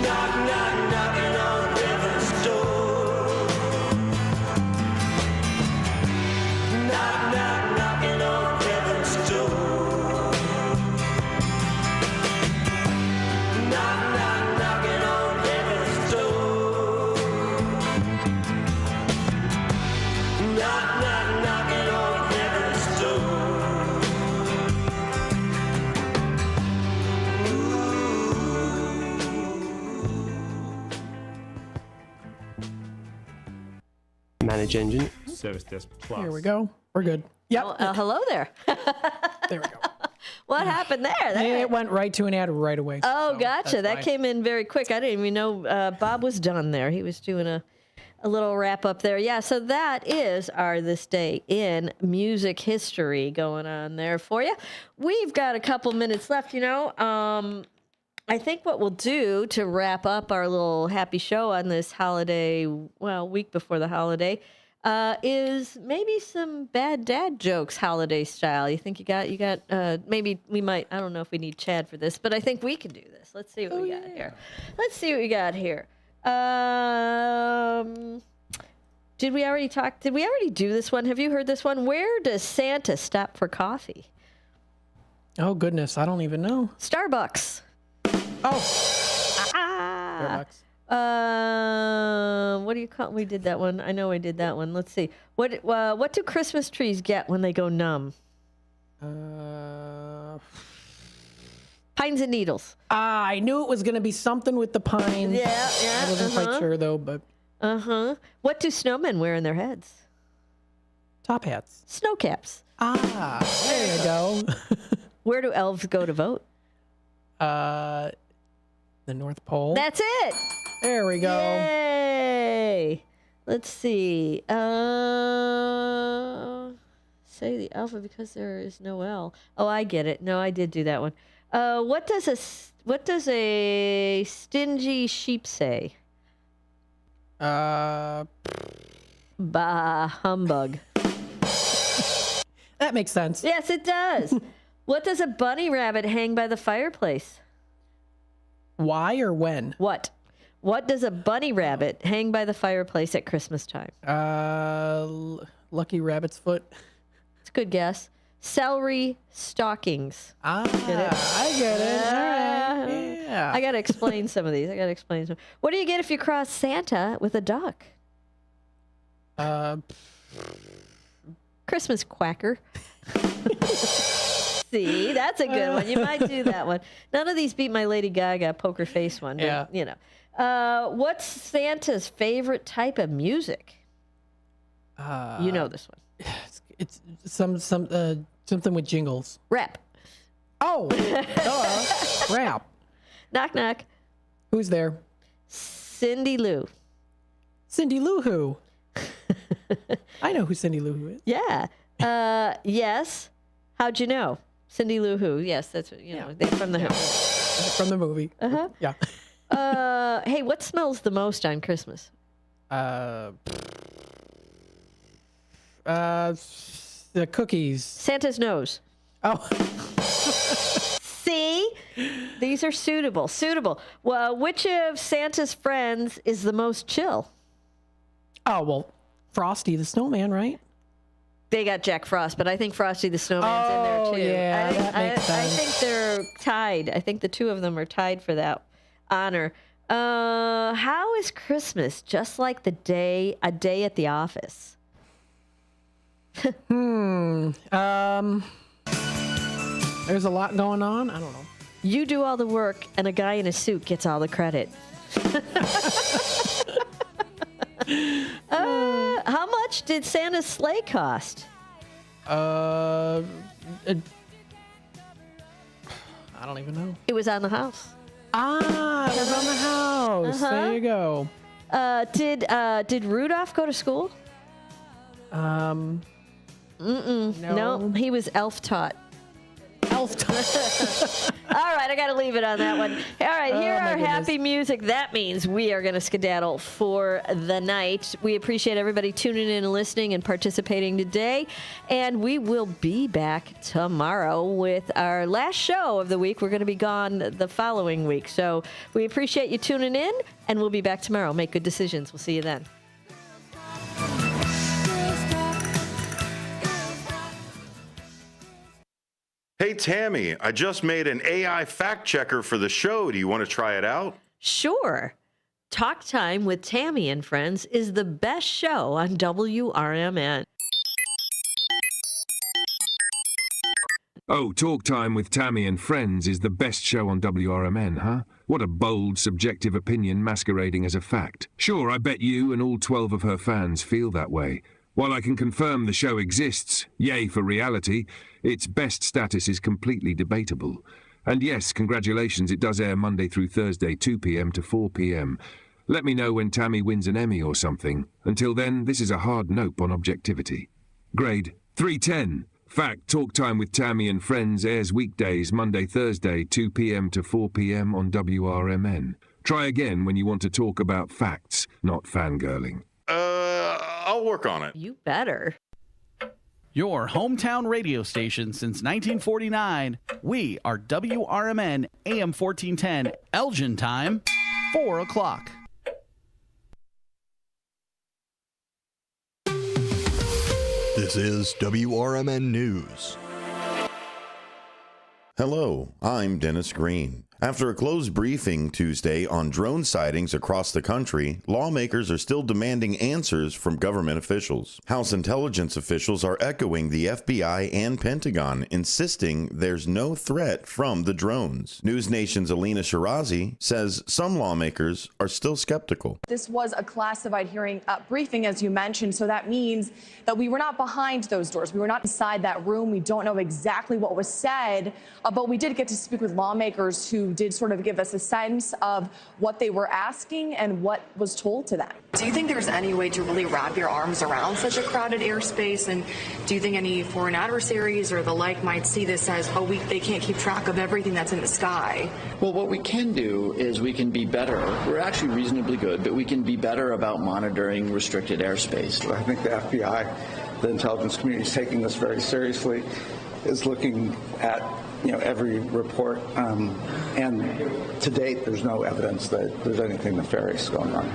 Knock, knock, knocking on heaven's door. Knock, knock, knocking on heaven's door. Knock, knock, knocking on heaven's door. Knock, knock, knocking on heaven's door. Manage engine. Service Desk Plus. Here we go. We're good. Yep. Hello there. There we go. What happened there? It went right to an ad right away. Oh, so gotcha. that's That why. came in very quick. I didn't even know Bob was done there. He was doing a little wrap up there. Yeah, so that is our This Day in Music History going on there for you. We've got a couple minutes left, I think what we'll do to wrap up our little happy show on this holiday, week before the holiday, is maybe some bad dad jokes holiday style. You think you got maybe we might, I don't know if we need Chad for this, but I think we can do this. Let's see what we got here. Let's see what we got here. Did we already do this one? Have you heard this one? Where does Santa stop for coffee? Oh, goodness. I don't even know. Starbucks. Oh. Starbucks. What do you call? We did that one. I know we did that one. Let's see. What do Christmas trees get when they go numb? Pines and needles. I knew it was going to be something with the pines. Yeah. I wasn't quite sure, though, but... What do snowmen wear in their heads? Top hats. Snow caps. There you go. Where do elves go to vote? The North Pole. That's it. There we go. Yay. Let's see. Say the alpha because there is no L. Oh, I get it. No, I did do that one. What does a stingy sheep say? Bah, humbug. That makes sense. Yes, it does. What does a bunny rabbit hang by the fireplace? Why or when? What does a bunny rabbit hang by the fireplace at Christmas time? Lucky rabbit's foot. It's a good guess. Celery stockings. Get it? I get it. All right. Yeah. I got to explain some of these. What do you get if you cross Santa with a duck? Christmas quacker. See, that's a good one. You might do that one. None of these beat my Lady Gaga poker face one. But, what's Santa's favorite type of music? You know this one. It's something with jingles. Rap. Oh, rap. Knock, knock. Who's there? Cindy Lou. Cindy Lou Who? I know who Cindy Lou Who is. Yeah. Yes. How'd you know? Cindy Lou Who. Yes, that's what, they're from the from the movie. Uh-huh. Yeah. Hey, what smells the most on Christmas? The cookies. Santa's nose. Oh. See? These are suitable. Well, which of Santa's friends is the most chill? Oh, well, Frosty the Snowman, right? They got Jack Frost, but I think Frosty the Snowman's in there too. Yeah, that makes sense. I think they're tied. I think the two of them are tied for that honor. How is Christmas just like a day at the office? There's a lot going on. I don't know. You do all the work, and a guy in a suit gets all the credit. How much did Santa's sleigh cost? I don't even know. It was on the house. It was on the house. There you go. Did Rudolph go to school? No. No, he was elf taught. Elf taught. All right, I got to leave it on that one. All right, here are happy music. That means we are going to skedaddle for the night. We appreciate everybody tuning in and listening and participating today. And we will be back tomorrow with our last show of the week. We're going to be gone the following week. So we appreciate you tuning in, and we'll be back tomorrow. Make good decisions. We'll see you then. Hey, Tammy, I just made an AI fact checker for the show. Do you want to try it out? Sure. Talk Time with Tammy and Friends is the best show on WRMN. Oh, Talk Time with Tammy and Friends is the best show on WRMN, huh? What a bold, subjective opinion masquerading as a fact. Sure, I bet you and all 12 of her fans feel that way. While I can confirm the show exists, yay for reality, its best status is completely debatable. And yes, congratulations, it does air Monday through Thursday, 2 p.m. to 4 p.m. Let me know when Tammy wins an Emmy or something. Until then, this is a hard nope on objectivity. Grade 310. Fact, Talk Time with Tammy and Friends airs weekdays, Monday, Thursday, 2 p.m. to 4 p.m. on WRMN. Try again when you want to talk about facts, not fangirling. I'll work on it. You better. Your hometown radio station since 1949. We are WRMN AM 1410, Elgin time, 4 o'clock. This is WRMN News. Hello, I'm Dennis Green. After a closed briefing Tuesday on drone sightings across the country, lawmakers are still demanding answers from government officials. House intelligence officials are echoing the FBI and Pentagon, insisting there's no threat from the drones. News Nation's Alina Shirazi says some lawmakers are still skeptical. This was a classified hearing briefing, as you mentioned, so that means that we were not behind those doors. We were not inside that room. We don't know exactly what was said, but we did get to speak with lawmakers who did sort of give us a sense of what they were asking and what was told to them. Do you think there's any way to really wrap your arms around such a crowded airspace? And do you think any foreign adversaries or the like might see this as, they can't keep track of everything that's in the sky? Well, what we can do is we can be better. We're actually reasonably good, but we can be better about monitoring restricted airspace. I think the FBI, the intelligence community, is taking this very seriously, is looking at every report, and to date, there's no evidence that there's anything nefarious going on.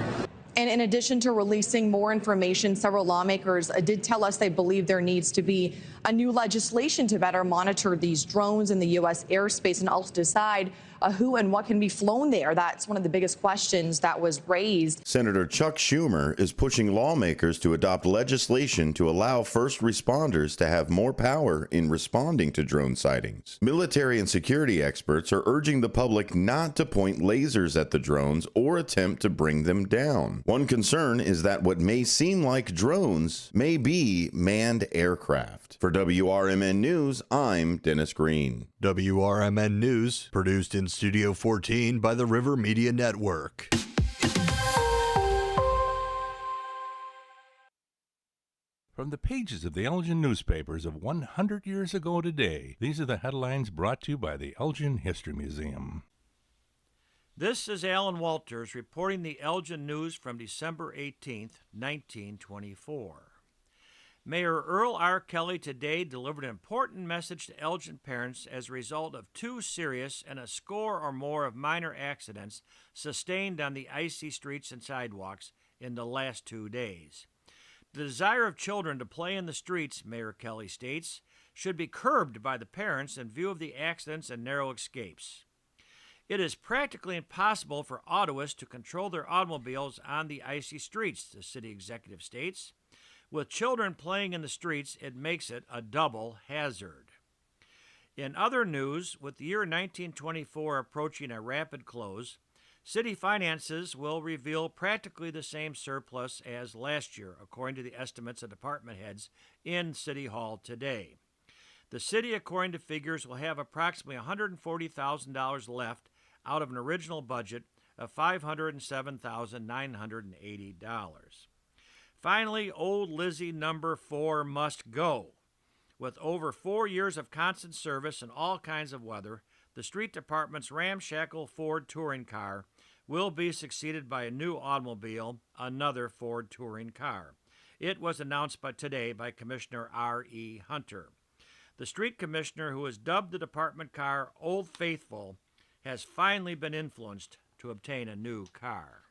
And in addition to releasing more information, several lawmakers did tell us they believe there needs to be a new legislation to better monitor these drones in the U.S. airspace and also decide who and what can be flown there. That's one of the biggest questions that was raised. Senator Chuck Schumer is pushing lawmakers to adopt legislation to allow first responders to have more power in responding to drone sightings. Military and security experts are urging the public not to point lasers at the drones or attempt to bring them down. One concern is that what may seem like drones may be manned aircraft. For WRMN News, I'm Dennis Green. WRMN News, produced in Studio 14 by the River Media Network. From the pages of the Elgin newspapers of 100 years ago today, these are the headlines brought to you by the Elgin History Museum. This is Alan Walters reporting the Elgin News from December 18th, 1924. Mayor Earl R. Kelly today delivered an important message to Elgin parents as a result of 2 serious and a score or more of minor accidents sustained on the icy streets and sidewalks in the last 2 days. The desire of children to play in the streets, Mayor Kelly states, should be curbed by the parents in view of the accidents and narrow escapes. It is practically impossible for Ottawas to control their automobiles on the icy streets, the city executive states. With children playing in the streets, it makes it a double hazard. In other news, with the year 1924 approaching a rapid close, city finances will reveal practically the same surplus as last year, according to the estimates of department heads in City Hall today. The city, according to figures, will have approximately $140,000 left out of an original budget of $507,980. Finally, old Lizzie number 4 must go. With over 4 years of constant service in all kinds of weather, the street department's ramshackle Ford touring car will be succeeded by a new automobile, another Ford touring car. It was announced today by Commissioner R.E. Hunter. The street commissioner, who has dubbed the department car Old Faithful, has finally been influenced to obtain a new car.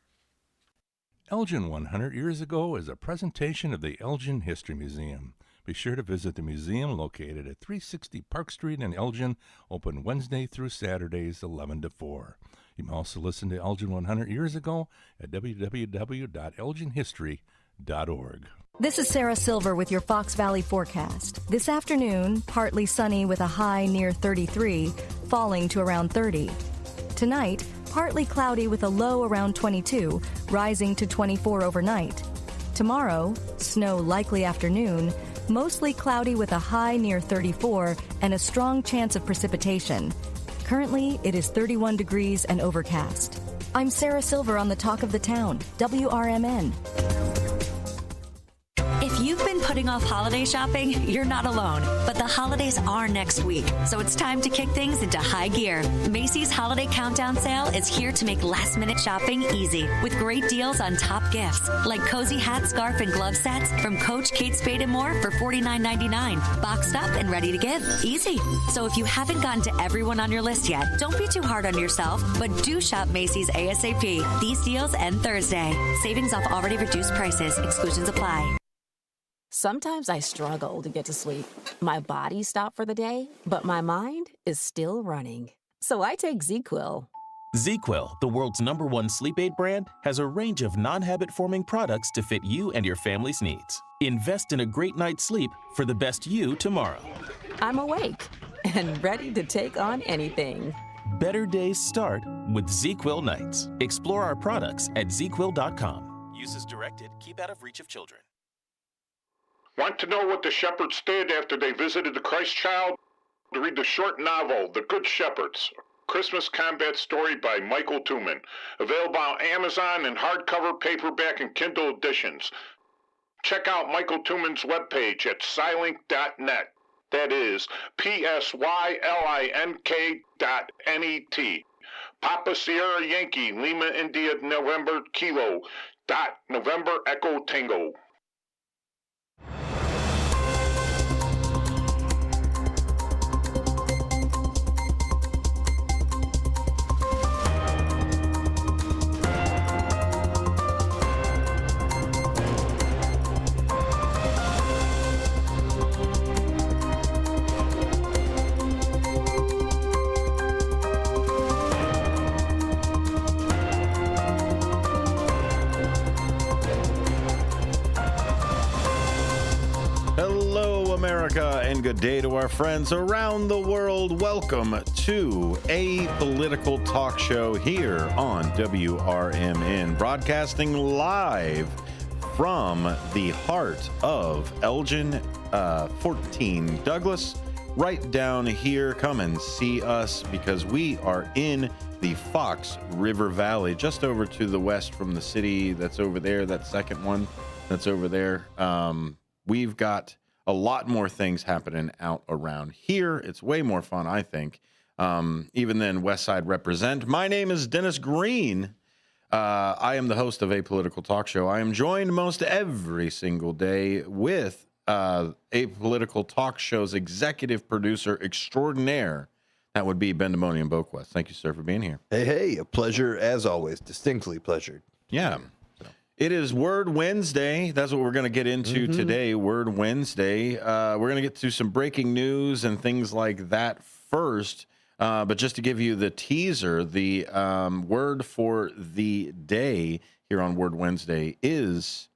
Elgin 100 Years Ago is a presentation of the Elgin History Museum. Be sure to visit the museum located at 360 Park Street in Elgin, open Wednesday through Saturdays 11 to 4. You can also listen to Elgin 100 Years Ago at www.elginhistory.org. This is Sarah Silver with your Fox Valley forecast. This afternoon, partly sunny with a high near 33, falling to around 30. Tonight, partly cloudy with a low around 22, rising to 24 overnight. Tomorrow, snow likely afternoon, mostly cloudy with a high near 34 and a strong chance of precipitation. Currently, it is 31 degrees and overcast. I'm Sarah Silver on the Talk of the Town, WRMN. If you've been putting off holiday shopping, you're not alone. But the holidays are next week, so it's time to kick things into high gear. Macy's Holiday Countdown Sale is here to make last-minute shopping easy with great deals on top gifts like cozy hat, scarf, and glove sets from Coach, Kate Spade, and more for $49.99. Boxed up and ready to give. Easy. So if you haven't gotten to everyone on your list yet, don't be too hard on yourself, but do shop Macy's ASAP. These deals end Thursday. Savings off already reduced prices. Exclusions apply. Sometimes I struggle to get to sleep. My body stopped for the day, but my mind is still running. So I take ZQuil. ZQuil, the world's #1 sleep aid brand, has a range of non-habit-forming products to fit you and your family's needs. Invest in a great night's sleep for the best you tomorrow. I'm awake and ready to take on anything. Better days start with ZQuil nights. Explore our products at ZQuil.com. Use as directed. Keep out of reach of children. Want to know what the shepherds did after they visited the Christ child? Read the short novel, The Good Shepherds, Christmas combat story by Michael Tooman. Available on Amazon in hardcover, paperback, and Kindle editions. Check out Michael Tooman's webpage at Scilink.net. That is PSYLINK.net. Papa Sierra Yankee, Lima India November Kilo, November Echo Tango. America, and good day to our friends around the world. Welcome to a political talk show here on WRMN, broadcasting live from the heart of Elgin, 14 Douglas. Right down here, come and see us because we are in the Fox River Valley, just over to the west from the city that's over there, that second one that's over there. We've got a lot more things happening out around here. It's way more fun, I think, even than West Side Represent. My name is Dennis Green. I am the host of A Political Talk Show. I am joined most every single day with A Political Talk Show's executive producer extraordinaire. That would be Ben Demonian Boquist. Thank you, sir, for being here. Hey, a pleasure as always. Distinctly pleasured. Yeah. It is Word Wednesday. That's what we're going to get into today, Word Wednesday. We're going to get to some breaking news and things like that first. But just to give you the teaser, the word for the day here on Word Wednesday is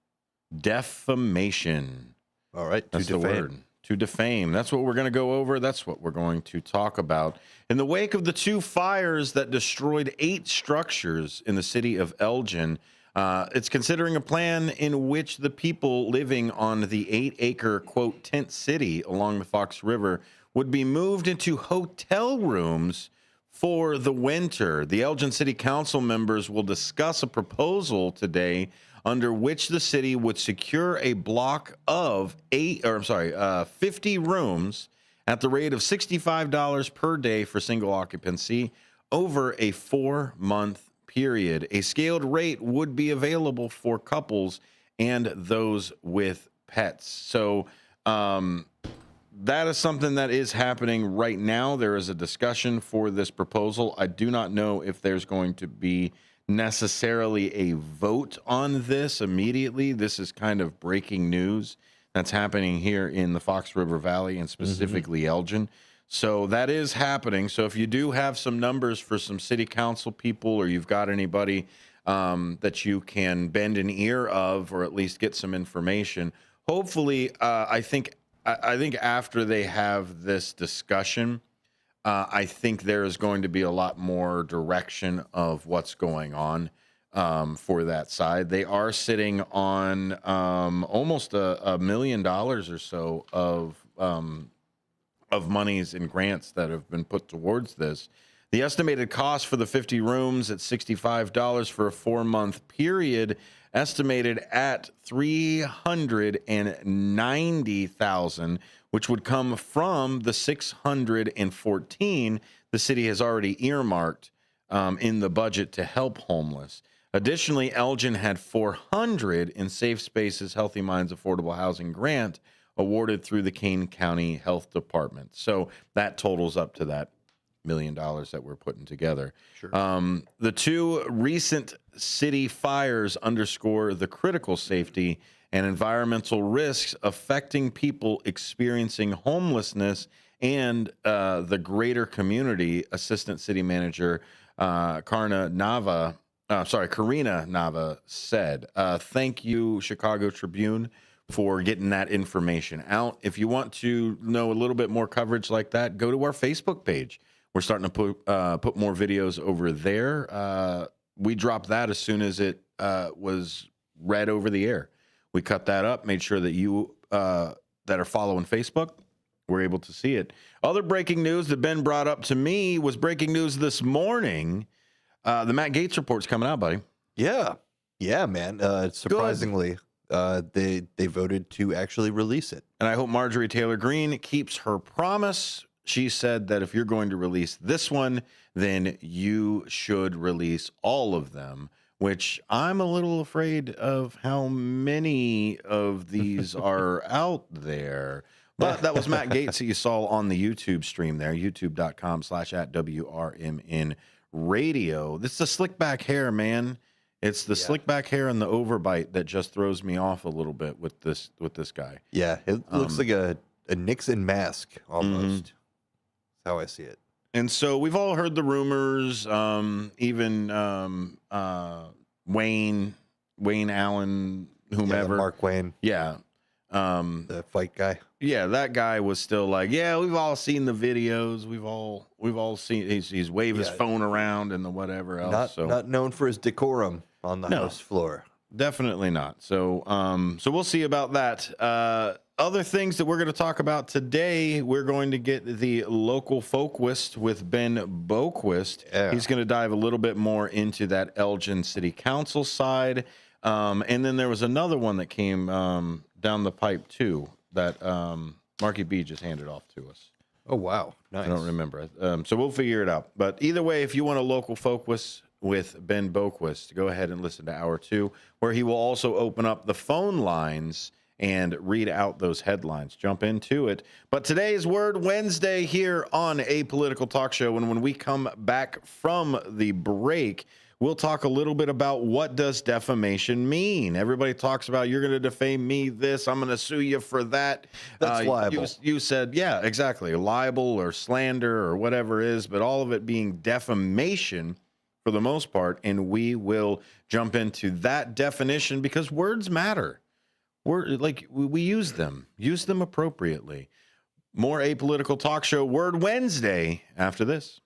defamation. All right, that's the word. To defame. That's what we're going to go over. That's what we're going to talk about. In the wake of the two fires that destroyed 8 structures in the city of Elgin, it's considering a plan in which the people living on the 8-acre, quote, tent city along the Fox River would be moved into hotel rooms for the winter. The Elgin City Council members will discuss a proposal today under which the city would secure a block of 50 rooms at the rate of $65 per day for single occupancy over a 4-month period. A scaled rate would be available for couples and those with pets. So that is something that is happening right now. There is a discussion for this proposal. I do not know if there's going to be necessarily a vote on this immediately. This is kind of breaking news that's happening here in the Fox River Valley and specifically Elgin. So that is happening. So if you do have some numbers for some city council people, or you've got anybody that you can bend an ear of, or at least get some information, hopefully, I think after they have this discussion, I think there is going to be a lot more direction of what's going on. for that side. They are sitting on almost $1 million or so of monies and grants that have been put towards this. The estimated cost for the 50 rooms at $65 for a 4-month period, estimated at $390,000, which would come from the $614 the city has already earmarked in the budget to help homeless. Additionally, Elgin had $400 in Safe Spaces Healthy Minds Affordable Housing Grant awarded through the Kane County Health Department. So that totals up to that $1 million that we're putting together. Sure. The 2 recent city fires underscore the critical safety and environmental risks affecting people experiencing homelessness and the greater community. Assistant City Manager Karina Nava said. Thank you, Chicago Tribune, for getting that information out. If you want to know a little bit more coverage like that, go to our Facebook page. We're starting to put more videos over there. We dropped that as soon as it was read over the air. We cut that up, made sure that you that are following Facebook were able to see it. Other breaking news that Ben brought up to me was breaking news this morning. The Matt Gaetz report's coming out, buddy. Yeah, man. Surprisingly, they voted to actually release it. And I hope Marjorie Taylor Greene keeps her promise. She said that if you're going to release this one, then you should release all of them, which I'm a little afraid of how many of these are out there. But that was Matt Gaetz that you saw on the YouTube stream there, youtube.com/@WRMN radio. This is the slick back hair, man. It's the slick back hair and the overbite that just throws me off a little bit with this guy. Yeah, it looks like a Nixon mask almost. That's how I see it. And so we've all heard the rumors, even Wayne Allen, whomever. Yeah, Mark Wayne. Yeah. The fight guy. Yeah, that guy was still like, yeah, we've all seen the videos. We've all seen he's waved his phone around and the whatever else. Not known for his decorum on the House floor. Definitely not. So so we'll see about that. Other things that we're going to talk about today, we're going to get the local folkwist with Ben Boquist. Yeah. He's going to dive a little bit more into that Elgin City Council side. And then there was another one that came down the pipe too that Marky B just handed off to us. Oh, wow. Nice. I don't remember. So we'll figure it out. But either way, if you want a local folkwist with Ben Boquist, go ahead and listen to Hour 2, where he will also open up the phone lines and read out those headlines. Jump into it. But today's Word Wednesday here on A Political Talk Show. And when we come back from the break, we'll talk a little bit about what does defamation mean. Everybody talks about you're going to defame me this, I'm going to sue you for that. That's liable. You said, yeah, exactly. Libel or slander or whatever it is, but all of it being defamation for the most part. And we will jump into that definition because words matter. We use them appropriately. More Apolitical Talk Show Word Wednesday after this.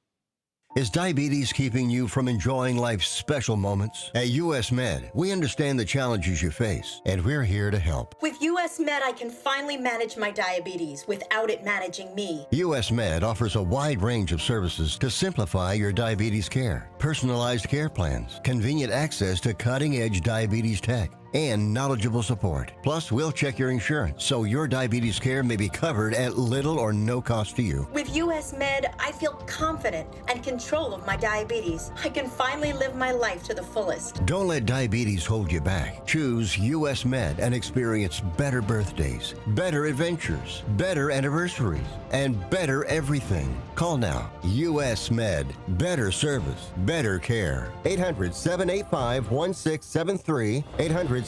Is diabetes keeping you from enjoying life's special moments? At US Med, we understand the challenges you face, and we're here to help. With US Med, I can finally manage my diabetes without it managing me. US Med offers a wide range of services to simplify your diabetes care. Personalized care plans, convenient access to cutting-edge diabetes tech, and knowledgeable support. Plus, we'll check your insurance so your diabetes care may be covered at little or no cost to you. With US Med, I feel confident and control of my diabetes. I can finally live my life to the fullest. Don't let diabetes hold you back. Choose US Med and experience better birthdays, better adventures, better anniversaries, and better everything. Call now. US Med. Better service, better care. 800-785-1673. 800-785-1673.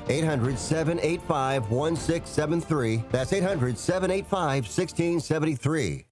800-785-1673. That's 800-785-1673.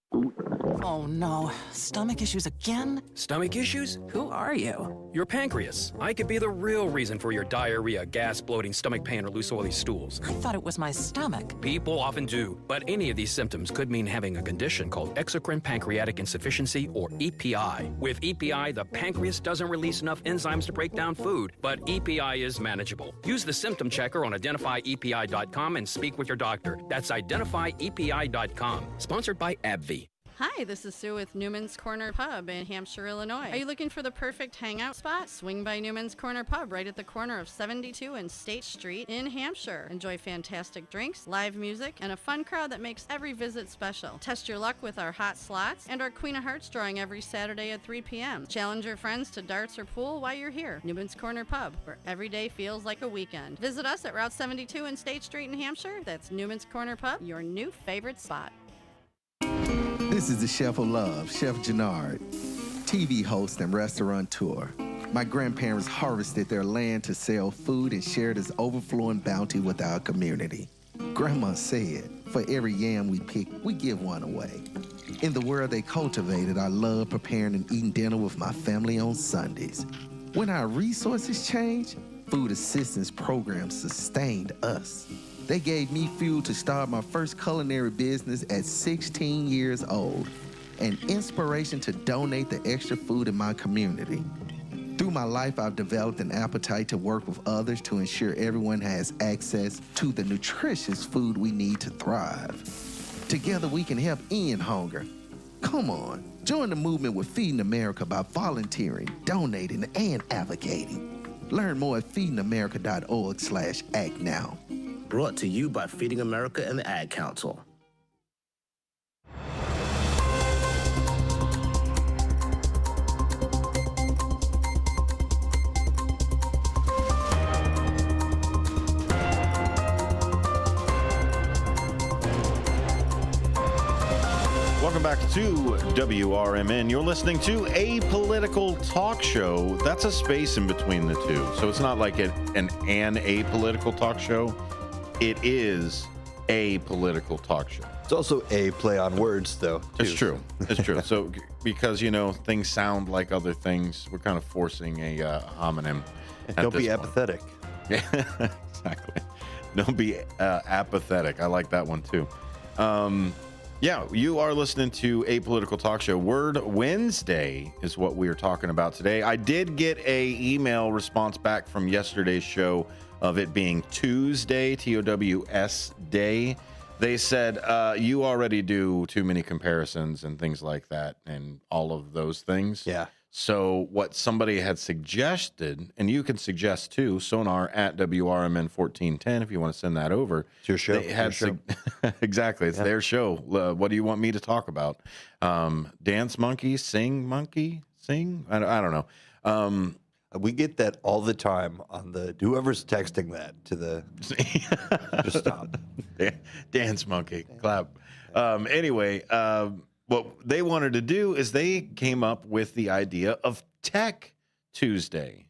Oh no, stomach issues again? Stomach issues? Who are you? Your pancreas. I could be the real reason for your diarrhea, gas, bloating, stomach pain, or loose oily stools. I thought it was my stomach. People often do, but any of these symptoms could mean having a condition called exocrine pancreatic insufficiency, or EPI. With EPI, the pancreas doesn't release enough enzymes to break down food, but EPI is manageable. Use the symptom checker on identifyepi.com and speak with your doctor. That's identifyepi.com. Sponsored by AbbVie. Hi, this is Sue with Newman's Corner Pub in Hampshire, Illinois. Are you looking for the perfect hangout spot? Swing by Newman's Corner Pub right at the corner of 72 and State Street in Hampshire. Enjoy fantastic drinks, live music, and a fun crowd that makes every visit special. Test your luck with our hot slots and our Queen of Hearts drawing every Saturday at 3 p.m. Challenge your friends to darts or pool while you're here. Newman's Corner Pub, where every day feels like a weekend. Visit us at Route 72 and State Street in Hampshire. That's Newman's Corner Pub, your new favorite spot. This is the Chef of Love, Chef Jannard, TV host and restaurateur. My grandparents harvested their land to sell food and share this overflowing bounty with our community. Grandma said, for every yam we pick, we give one away. In the world they cultivated, I love preparing and eating dinner with my family on Sundays. When our resources changed, food assistance programs sustained us. They gave me fuel to start my first culinary business at 16 years old, and inspiration to donate the extra food in my community. Through my life, I've developed an appetite to work with others to ensure everyone has access to the nutritious food we need to thrive. Together, we can help end hunger. Come on, join the movement with Feeding America by volunteering, donating, and advocating. Learn more at feedingamerica.org/act now. Brought to you by Feeding America and the Ad Council. Welcome back to WRMN. You're listening to a political talk show. That's a space in between the two. So it's not like an apolitical talk show. It is a political talk show. It's also a play on words, though. It's true. It's true. So because, things sound like other things, we're kind of forcing a homonym. Don't be apathetic. Yeah, exactly. Don't be apathetic. I like that one, too. Yeah, you are listening to a political talk show. Word Wednesday is what we are talking about today. I did get a email response back from yesterday's show of it being Tuesday, TOWS day. They said, you already do too many comparisons and things like that and all of those things. Yeah. So what somebody had suggested, and you can suggest too, Sonar at WRMN 1410 if you want to send that over. It's your show. They had exactly. It's their show. What do you want me to talk about? Dance monkey, sing monkey, sing? I don't know. We get that all the time on the whoever's texting that to the just stop. Dance monkey, clap. Anyway, what they wanted to do is they came up with the idea of Tech Tuesday,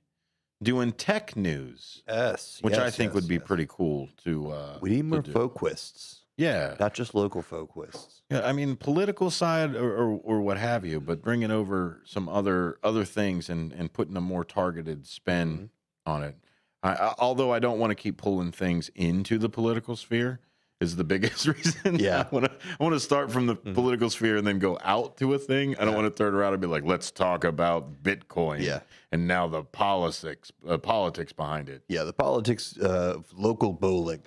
doing tech news. Yes, which I think would be pretty cool to. We need more folkwists. Yeah, not just local folkwists. Yeah, I mean political side or what have you, but bringing over some other things and putting a more targeted spin on it. Although I don't want to keep pulling things into the political sphere. Is the biggest reason. Yeah, I want to start from the political sphere and then go out to a thing. I don't want to turn around and be like, let's talk about Bitcoin. Yeah, and now the politics behind it. Yeah, the politics of local bowling.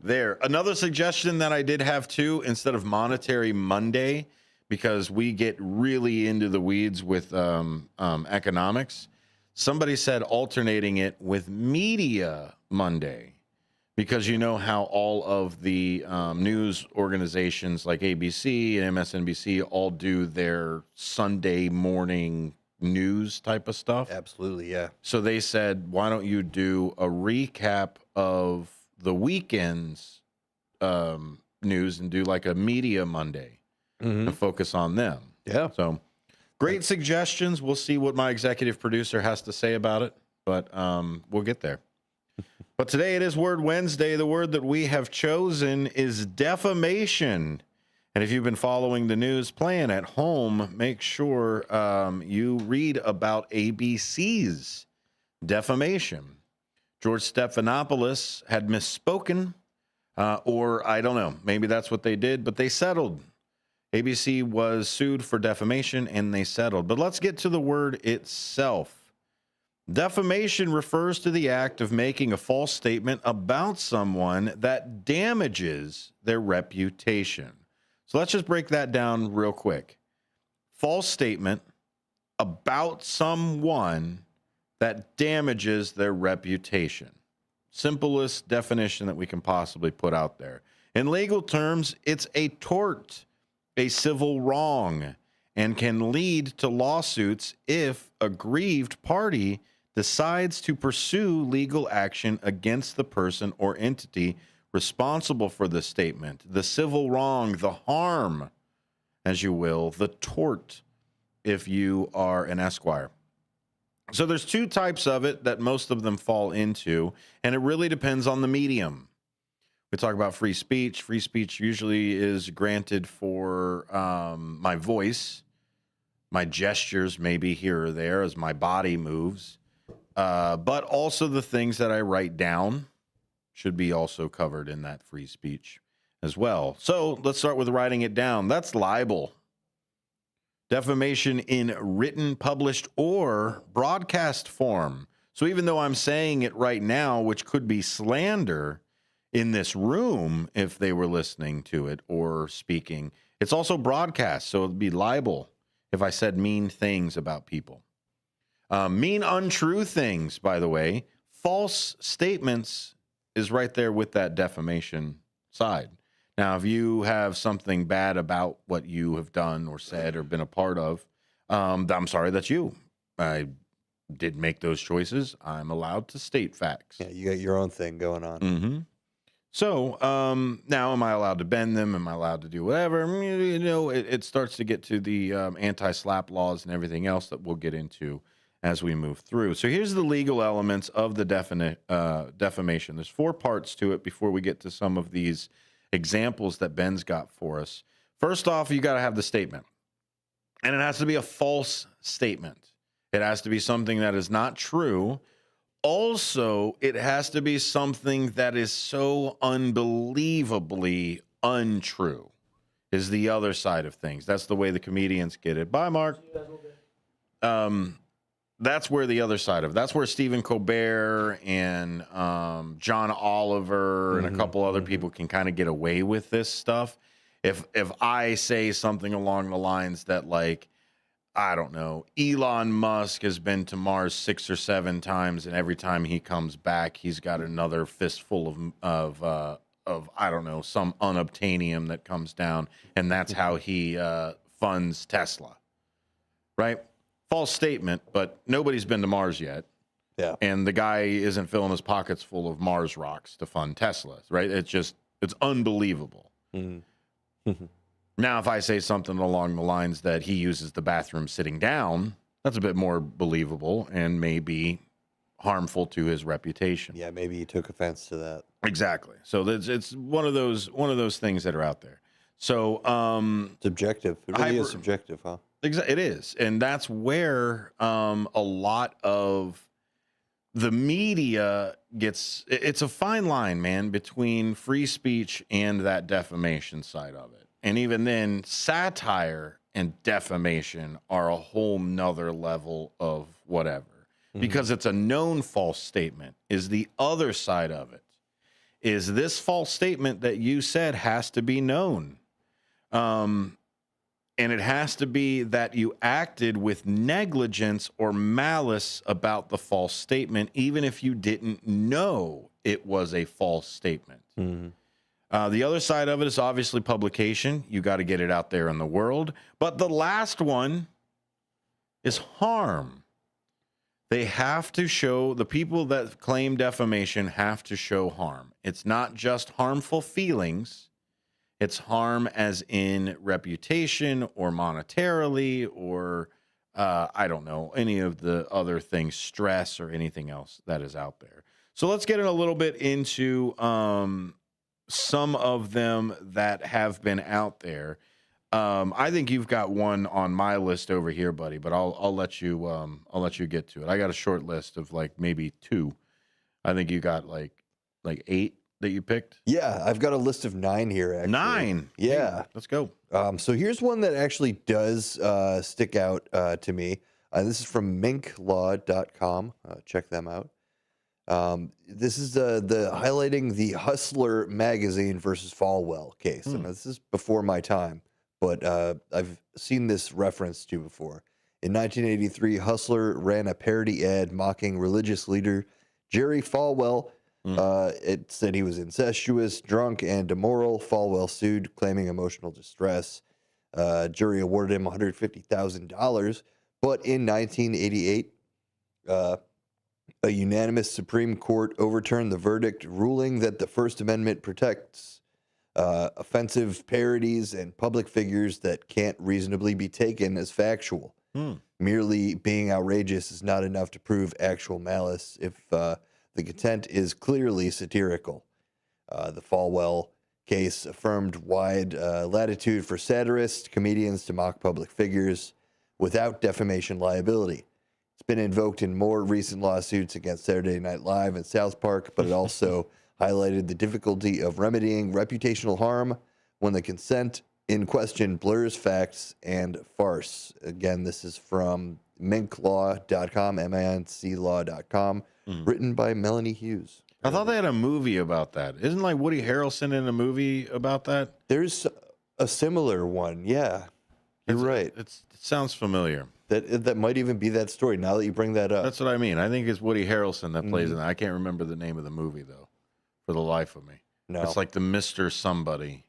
There. Another suggestion that I did have too, instead of Monetary Monday, because we get really into the weeds with economics. Somebody said alternating it with Media Monday. Because you know how all of the news organizations like ABC and MSNBC all do their Sunday morning news type of stuff? Absolutely, yeah. So they said, why don't you do a recap of the weekend's news and do like a Media Monday and focus on them? Yeah. So great suggestions. We'll see what my executive producer has to say about it, but we'll get there. But today it is Word Wednesday. The word that we have chosen is defamation. And if you've been following the news playing at home, make sure you read about ABC's defamation. George Stephanopoulos had misspoken, or I don't know, maybe that's what they did, but they settled. ABC was sued for defamation and they settled. But let's get to the word itself. Defamation refers to the act of making a false statement about someone that damages their reputation. So let's just break that down real quick. False statement about someone that damages their reputation. Simplest definition that we can possibly put out there. In legal terms, it's a tort, a civil wrong, and can lead to lawsuits if a aggrieved party decides to pursue legal action against the person or entity responsible for the statement, the civil wrong, the harm, as you will, the tort, if you are an esquire. So there's two types of it that most of them fall into, and it really depends on the medium. We talk about free speech. Free speech usually is granted for my voice, my gestures, maybe here or there as my body moves, but also the things that I write down should be also covered in that free speech as well. So let's start with writing it down. That's libel. Defamation in written, published, or broadcast form. So even though I'm saying it right now, which could be slander in this room if they were listening to it or speaking, it's also broadcast. So it'd be libel if I said mean things about people. Mean untrue things, by the way. False statements is right there with that defamation side. Now, if you have something bad about what you have done or said or been a part of, I'm sorry, that's you. I did make those choices. I'm allowed to state facts. Yeah, you got your own thing going on. Mm-hmm. So now, am I allowed to bend them? Am I allowed to do whatever? You know, it starts to get to the anti-slap laws and everything else that we'll get into as we move through. So here's the legal elements of the defamation. There's 4 parts to it before we get to some of these examples that Ben's got for us. First off, you got to have the statement, and it has to be a false statement. It has to be something that is not true. Also, it has to be something that is so unbelievably untrue, is the other side of things. That's the way the comedians get it. Bye, Mark. That's where the other side of it. That's where Stephen Colbert and John Oliver and a couple other people can kind of get away with this stuff. If I say something along the lines that, like, I don't know, Elon Musk has been to Mars 6 or 7 times, and every time he comes back, he's got another fistful of I don't know, some unobtainium that comes down, and that's how he funds Tesla, right? False statement, but nobody's been to Mars yet. Yeah. And the guy isn't filling his pockets full of Mars rocks to fund Tesla, right? It's unbelievable. Mm-hmm. Now, if I say something along the lines that he uses the bathroom sitting down, that's a bit more believable and maybe harmful to his reputation. Yeah, maybe he took offense to that. Exactly. So it's one of those things that are out there. So it's objective. It really is subjective, huh? It is, and that's where a lot of the media gets. It's a fine line, man, between free speech and that defamation side of it. And even then, satire and defamation are a whole nother level of whatever, because it's a known false statement. Is the other side of it? Is this false statement that you said has to be known? And it has to be that you acted with negligence or malice about the false statement, even if you didn't know it was a false statement. The other side of it is obviously publication. You got to get it out there in the world. But the last one is harm. They have to show, the people that claim defamation have to show harm. It's not just harmful feelings. It's harm as in reputation or monetarily or, I don't know, any of the other things, stress or anything else that is out there. So let's get in a little bit into some of them that have been out there. I think you've got one on my list over here, buddy, but I'll let you get to it. I got a short list of like maybe 2. I think you got like 8 that you picked. Yeah, I've got a list of 9 here, actually. 9? Yeah. Hey, let's go. So here's one that actually does stick out to me. This is from minklaw.com. Check them out. This is the highlighting the Hustler magazine versus Falwell case. And this is before my time, but I've seen this referenced to before. In 1983, Hustler ran a parody ad mocking religious leader Jerry Falwell. It said he was incestuous, drunk, and immoral. Falwell sued, claiming emotional distress. Jury awarded him $150,000. But in 1988, a unanimous Supreme Court overturned the verdict, ruling that the First Amendment protects offensive parodies and public figures that can't reasonably be taken as factual. Merely being outrageous is not enough to prove actual malice if the content is clearly satirical. The Falwell case affirmed wide latitude for satirists, comedians to mock public figures without defamation liability. It's been invoked in more recent lawsuits against Saturday Night Live and South Park, but it also highlighted the difficulty of remedying reputational harm when the consent in question blurs facts and farce. Again, this is from minklaw.com, minclaw.com, written by Melanie Hughes. I thought they had a movie about that. Isn't like Woody Harrelson in a movie about that? There's a similar one, yeah. You're right. It sounds familiar. That might even be that story, now that you bring that up. That's what I mean. I think it's Woody Harrelson that plays in that. I can't remember the name of the movie, though, for the life of me. No. It's like the Mr. Somebody,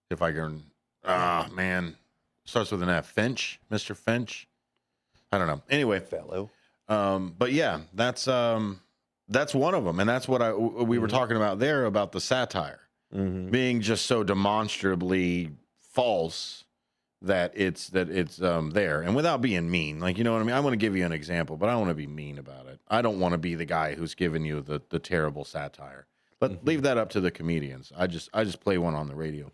if I can... Ah, man. Starts with an F. Finch? Mr. Finch? I don't know. Anyway. Fellow. But yeah, that's one of them. And that's what we were talking about there, about the satire being just so demonstrably false that it's there. And without being mean, like, you know what I mean? I want to give you an example, but I don't want to be mean about it. I don't want to be the guy who's giving you the terrible satire. But leave that up to the comedians. I just play one on the radio.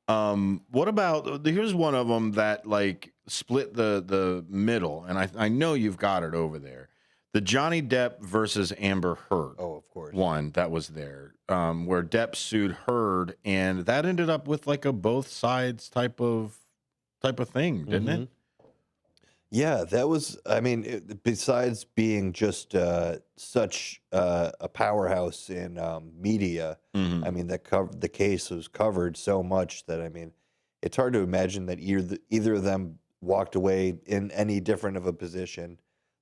What about, here's one of them that like split the middle, and I know you've got it over there. The Johnny Depp versus Amber Heard. Oh, of course. One that was there, where Depp sued Heard, and that ended up with like a both sides type of thing, didn't it? Yeah, that was, I mean, besides being just such a powerhouse in media, I mean, the case was covered so much that, I mean, it's hard to imagine that either of them walked away in any different of a position.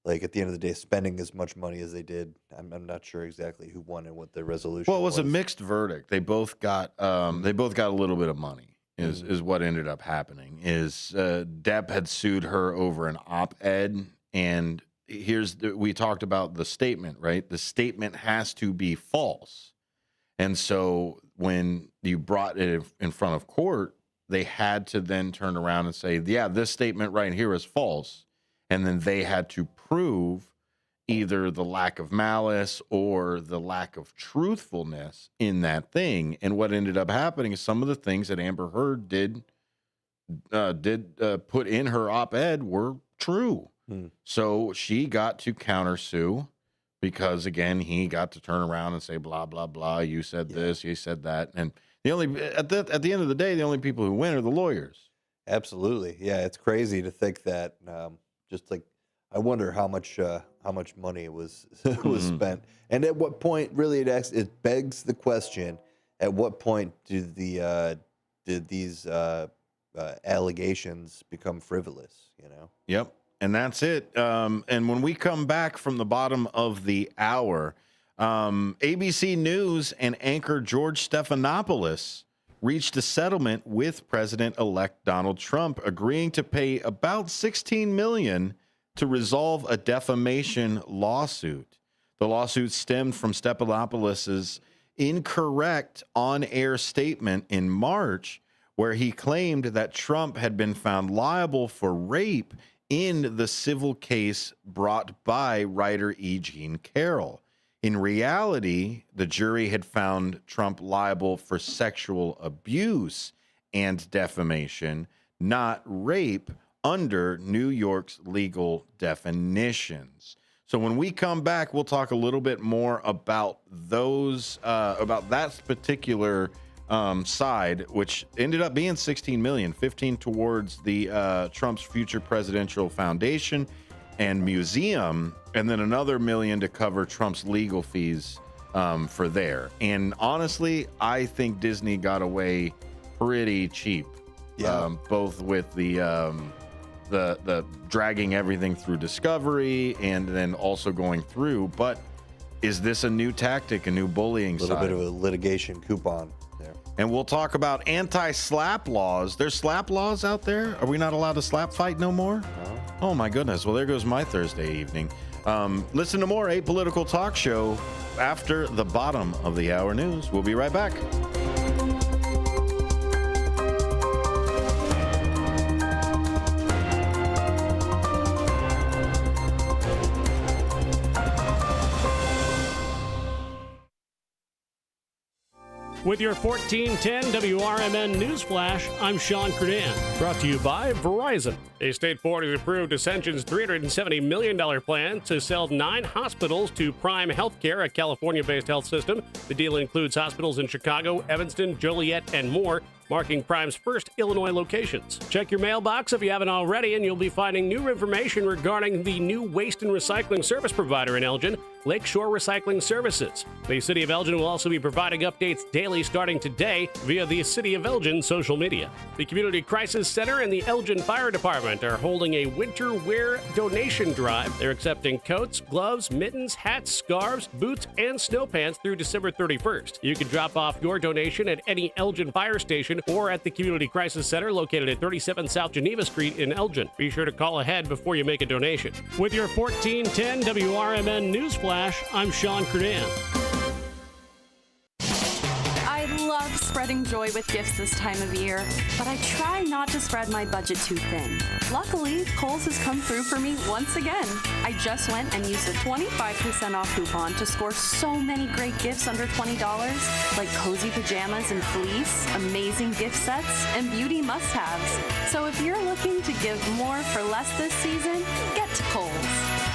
Like, at the end of the day, spending as much money as they did. I'm not sure exactly who won and what the resolution was. Well, it was a mixed verdict. They both got a little bit of money. Is what ended up happening. Is Depp had sued her over an op-ed, and we talked about the statement, right? The statement has to be false, and so when you brought it in front of court, they had to then turn around and say, yeah, this statement right here is false, and then they had to prove either the lack of malice or the lack of truthfulness in that thing. And what ended up happening is some of the things that Amber Heard did put in her op-ed were true. So she got to countersue because, again, he got to turn around and say, blah, blah, blah. You said this, you said that. And the only at the end of the day, the only people who win are the lawyers. Absolutely. Yeah, it's crazy to think that just like, I wonder how much money was spent, and at what point really it begs the question: at what point did these allegations become frivolous? You know. Yep, and that's it. And when we come back from the bottom of the hour, ABC News and anchor George Stephanopoulos reached a settlement with President-elect Donald Trump, agreeing to pay about $16 million to resolve a defamation lawsuit. The lawsuit stemmed from Stephanopoulos' incorrect on-air statement in March, where he claimed that Trump had been found liable for rape in the civil case brought by writer E. Jean Carroll. In reality, the jury had found Trump liable for sexual abuse and defamation, not rape, under New York's legal definitions. So when we come back, we'll talk a little bit more about those, about that particular side, which ended up being 16 million, 15 towards the Trump's Future Presidential Foundation and Museum, and then another $1 million to cover Trump's legal fees for there. And honestly, I think Disney got away pretty cheap, both with the dragging everything through Discovery and then also going through. But is this a new tactic, a new bullying side? A little bit of a litigation coupon there. And we'll talk about anti-slap laws. There's slap laws out there? Are we not allowed to slap fight no more? No. Oh my goodness. Well, there goes my Thursday evening. Listen to more Apolitical Talk Show after the bottom of the hour news. We'll be right back. With your 1410 WRMN News Flash, I'm Sean Kernan. Brought to you by Verizon. A state board has approved Ascension's $370 million plan to sell 9 hospitals to Prime Healthcare, a California-based health system. The deal includes hospitals in Chicago, Evanston, Joliet, and more, marking Prime's first Illinois locations. Check your mailbox if you haven't already, and you'll be finding new information regarding the new waste and recycling service provider in Elgin, Lakeshore Recycling Services. The City of Elgin will also be providing updates daily starting today via the City of Elgin social media. The Community Crisis Center and the Elgin Fire Department are holding a winter wear donation drive. They're accepting coats, gloves, mittens, hats, scarves, boots, and snow pants through December 31st. You can drop off your donation at any Elgin fire station or at the Community Crisis Center located at 37 South Geneva Street in Elgin. Be sure to call ahead before you make a donation. With your 1410 WRMN News Flash, I'm Sean Kernan. I love spreading joy with gifts this time of year, but I try not to spread my budget too thin. Luckily, Kohl's has come through for me once again. I just went and used a 25% off coupon to score so many great gifts under $20, like cozy pajamas and fleece, amazing gift sets, and beauty must-haves. So if you're looking to give more for less this season, get to Kohl's.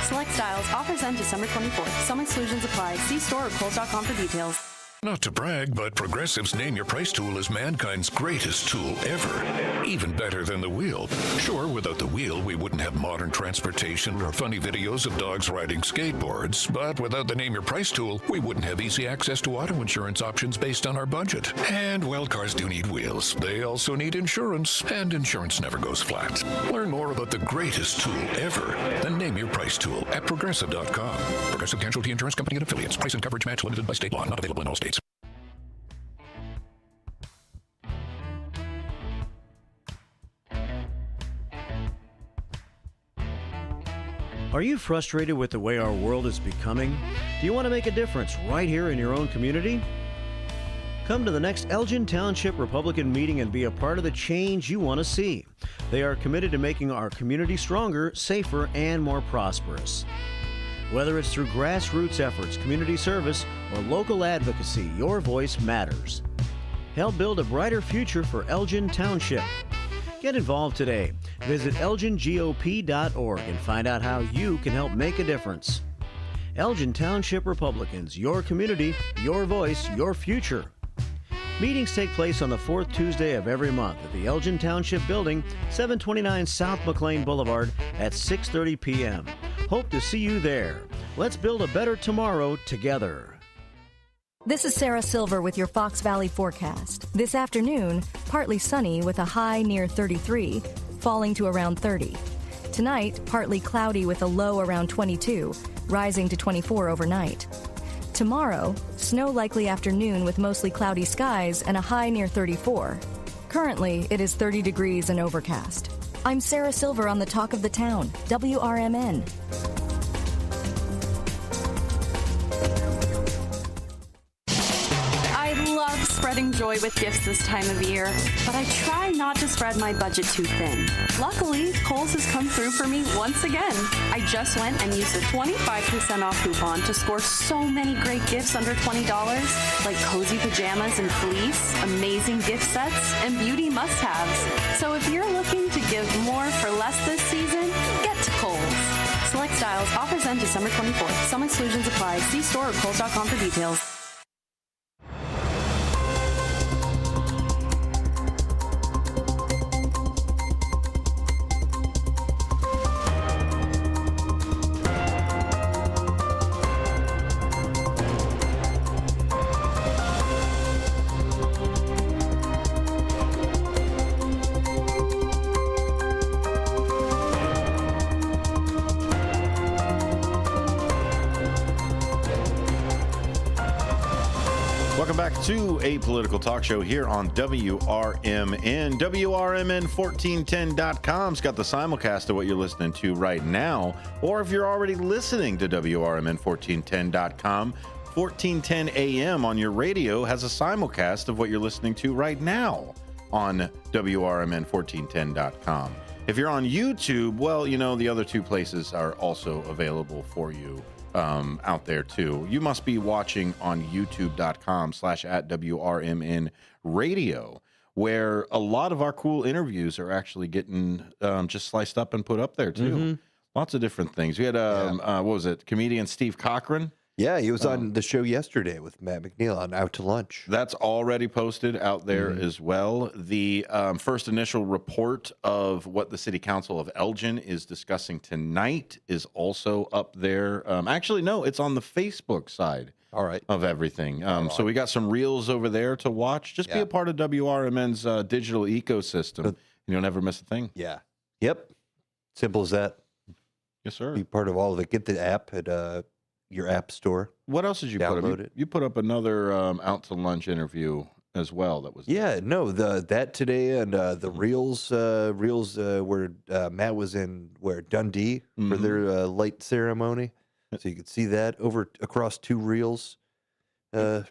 Select styles. Offers end December 24th. Some exclusions apply. See store or Kohl's.com for details. Not to brag, but Progressive's Name Your Price tool is mankind's greatest tool ever. Even better than the wheel. Sure, without the wheel, we wouldn't have modern transportation or funny videos of dogs riding skateboards. But without the Name Your Price tool, we wouldn't have easy access to auto insurance options based on our budget. And, well, cars do need wheels. They also need insurance, and insurance never goes flat. Learn more about the greatest tool ever, the Name Your Price tool at Progressive.com. Progressive Casualty Insurance Company and Affiliates. Price and coverage match limited by state law. Not available in all states. Are you frustrated with the way our world is becoming? Do you want to make a difference right here in your own community? Come to the next Elgin Township Republican meeting and be a part of the change you want to see. They are committed to making our community stronger, safer, and more prosperous. Whether it's through grassroots efforts, community service, or local advocacy, your voice matters. Help build a brighter future for Elgin Township. Get involved today. Visit elgingop.org and find out how you can help make a difference. Elgin Township Republicans, your community, your voice, your future. Meetings take place on the 4th Tuesday of every month at the Elgin Township Building, 729 South McLean Boulevard at 6:30 p.m. Hope to see you there. Let's build a better tomorrow together. This is Sarah Silver with your Fox Valley forecast. This afternoon, partly sunny with a high near 33, falling to around 30. Tonight, partly cloudy with a low around 22, rising to 24 overnight. Tomorrow, snow likely afternoon with mostly cloudy skies and a high near 34. Currently, it is 30 degrees and overcast. I'm Sarah Silver on the Talk of the Town, WRMN. spreading joy with gifts this time of year, but I try not to spread my budget too thin. Luckily, Kohl's has come through for me once again. I just went and used a 25% off coupon to score so many great gifts under $20, like cozy pajamas and fleece, amazing gift sets, and beauty must-haves. So if you're looking to give more for less this season, get to Kohl's. Select styles. Offers end December 24th. Some exclusions apply. See store or Kohl's.com for details. Welcome back to a political talk show here on WRMN. WRMN1410.com's got the simulcast of what you're listening to right now. Or if you're already listening to WRMN1410.com, 1410 AM on your radio has a simulcast of what you're listening to right now on WRMN1410.com. If you're on YouTube, well, you know, the other two places are also available for you out there too. You must be watching on youtube.com/@WRMN radio, where a lot of our cool interviews are actually getting just sliced up and put up there too. Lots of different things. We had, what was it? Comedian Steve Cochran. Yeah, he was on the show yesterday with Matt McNeil on Out to Lunch. That's already posted out there as well. The first initial report of what the City Council of Elgin is discussing tonight is also up there. Actually, no, it's on the Facebook side of everything. So we got some reels over there to watch. Just be a part of WRMN's digital ecosystem. You don't ever miss a thing. Yeah. Yep. Simple as that. Yes, sir. Be part of all of it. Get the app at your app store. What else did you put up? You put up another Out to Lunch interview as well. That was that today and the reels where Matt was in Dundee for their light ceremony, so you could see that across two reels.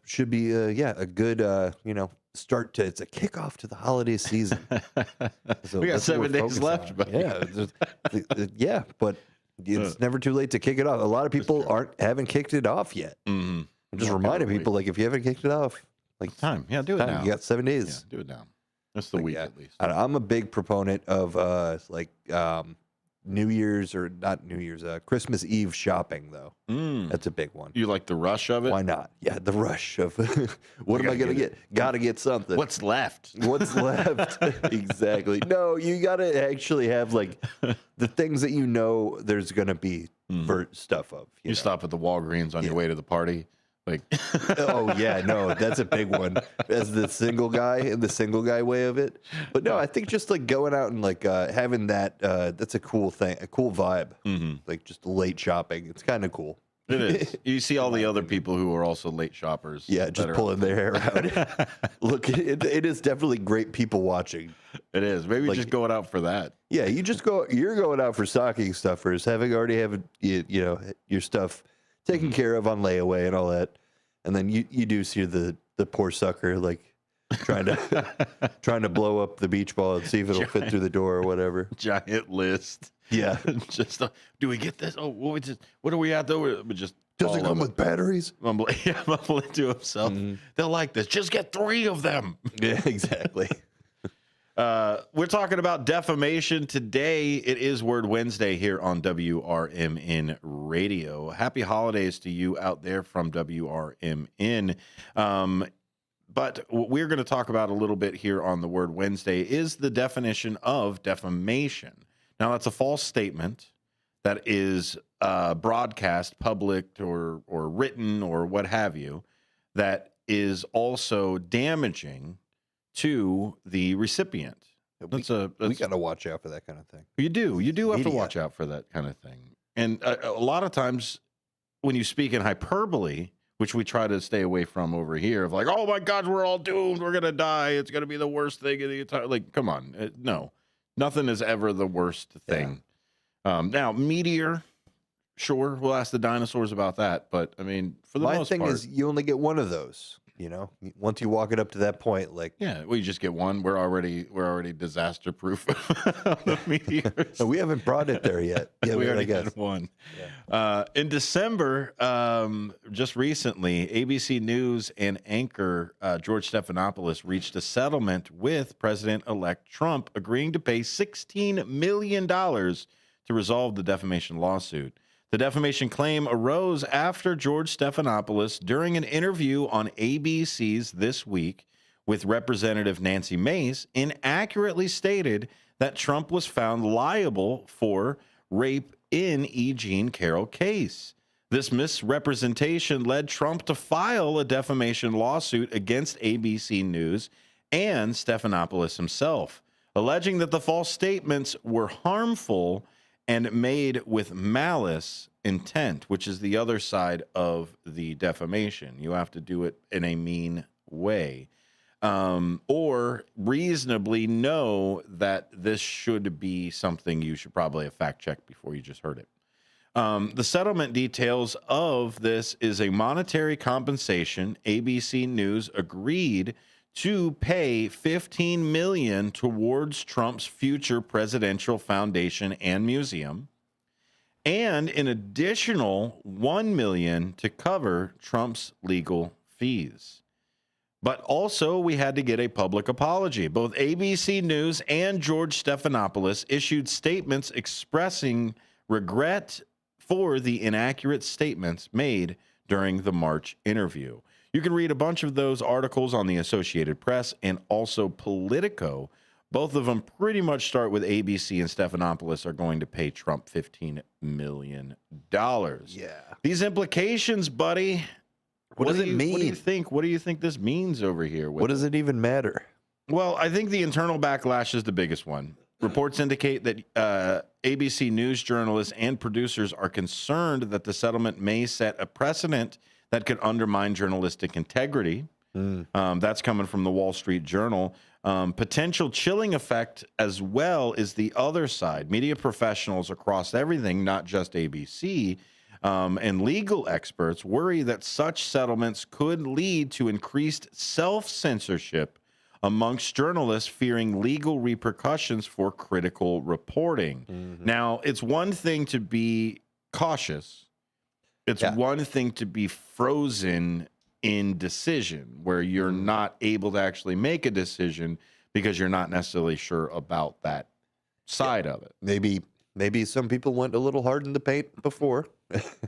Should be a good start to it's a kickoff to the holiday season. So we got 7 days left, but but it's never too late to kick it off. A lot of people haven't kicked it off yet. I'm just reminding people, like, if you haven't kicked it off, like, time. Yeah, do it now. You got 7 days. Yeah, do it now. That's the week at least. I'm a big proponent of New Year's or not New Year's, Christmas Eve shopping though. That's a big one. You like the rush of it? Why not? Yeah, the rush of what am I gonna get? Gotta get something. What's left? What's left? Exactly. No, you gotta actually have like the things that you know there's gonna be stuff of. You stop at the Walgreens on your way to the party. Like, oh yeah, no, that's a big one. As the single guy way of it. But no, I think just like going out and like having that, that's a cool thing, a cool vibe. Like just late shopping, it's kind of cool. It is. You see all the other people who are also late shoppers. Yeah, just pulling their hair out. Look, it is definitely great people watching. It is. Maybe like, just going out for that. Yeah, you're going out for stocking stuffers, already have your stuff taken care of on layaway and all that, and then you do see the poor sucker like trying to blow up the beach ball and see if it'll fit through the door or whatever. Giant list. Yeah. Just do we get this? Oh, what are we at though? But just does it come with batteries? Mumbling to himself. They'll like this. Just get 3 of them. Yeah, exactly. We're talking about defamation today. It is Word Wednesday here on WRMN Radio. Happy holidays to you out there from WRMN. But what we're going to talk about a little bit here on the Word Wednesday is the definition of defamation. Now, that's a false statement that is broadcast, public, or written, or what have you, that is also damaging to the recipient. We got to watch out for that kind of thing. You do have to watch out for that kind of thing. And a lot of times when you speak in hyperbole, which we try to stay away from over here, of like, oh my God, we're all doomed, we're going to die, it's going to be the worst thing in the entire, like, come on. No, nothing is ever the worst thing. Now, meteor, sure, we'll ask the dinosaurs about that. But I mean, for the most part. My thing is you only get one of those. once you walk it up to that point, like Yeah, we just get one. We're already disaster proof. no, we haven't brought it there yet. Yeah, we I already guess had one. In December, just recently, ABC News and anchor George Stephanopoulos reached a settlement with President-elect Trump, agreeing to pay $16 million to resolve the defamation lawsuit. The defamation claim arose after George Stephanopoulos, during an interview on ABC's This Week with Representative Nancy Mace, inaccurately stated that Trump was found liable for rape in E. Jean Carroll case. This misrepresentation led Trump to file a defamation lawsuit against ABC News and Stephanopoulos himself, alleging that the false statements were harmful and made with malice intent, which is the other side of the defamation. You have to do it in a mean way, or reasonably know that this should be something you should probably have fact checked before you just heard it. The settlement details of this is a monetary compensation. ABC News agreed to pay $15 million towards Trump's future presidential foundation and museum, and an additional $1 million to cover Trump's legal fees. But also, we had to get a public apology. Both ABC News and George Stephanopoulos issued statements expressing regret for the inaccurate statements made during the March interview. You can read a bunch of those articles on the Associated Press and also Politico. Both of them pretty much start with ABC and Stephanopoulos are going to pay Trump $15 million. Yeah. These implications, buddy. What does it mean? What do you think? What do you think this means over here? What does it even matter? Well, I think the internal backlash is the biggest one. Reports indicate that ABC News journalists and producers are concerned that the settlement may set a precedent that could undermine journalistic integrity. That's coming from the Wall Street Journal. Potential chilling effect as well is the other side. Media professionals across everything, not just ABC, and legal experts worry that such settlements could lead to increased self-censorship amongst journalists, fearing legal repercussions for critical reporting. Now, it's one thing to be cautious. It's one thing to be frozen in decision, where you're not able to actually make a decision because you're not necessarily sure about that side of it. Maybe some people went a little hard in the paint before.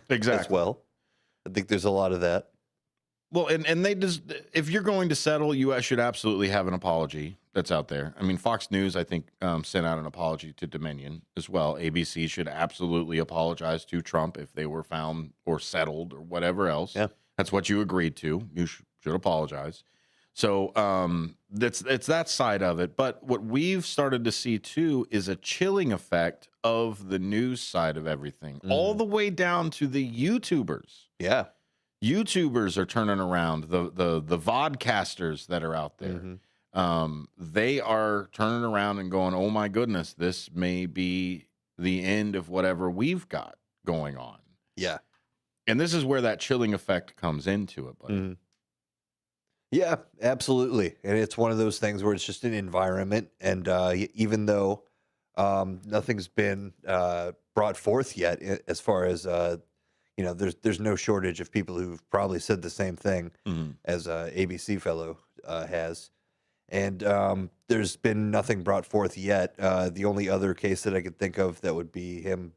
Exactly. As well. I think there's a lot of that. Well, and they just, if you're going to settle, you should absolutely have an apology that's out there. I mean, Fox News, I think, sent out an apology to Dominion as well. ABC should absolutely apologize to Trump if they were found or settled or whatever else. Yeah. That's what you agreed to. You should apologize. So it's that side of it. But what we've started to see, too, is a chilling effect of the news side of everything, all the way down to the YouTubers. Yeah. YouTubers are turning around, the vodcasters that are out there. They are turning around and going, oh, my goodness, this may be the end of whatever we've got going on. Yeah. And this is where that chilling effect comes into it, buddy. Yeah, absolutely. And it's one of those things where it's just an environment. And even though nothing's been brought forth yet, as far as, there's no shortage of people who've probably said the same thing as ABC fellow has. And there's been nothing brought forth yet. The only other case that I could think of that would be him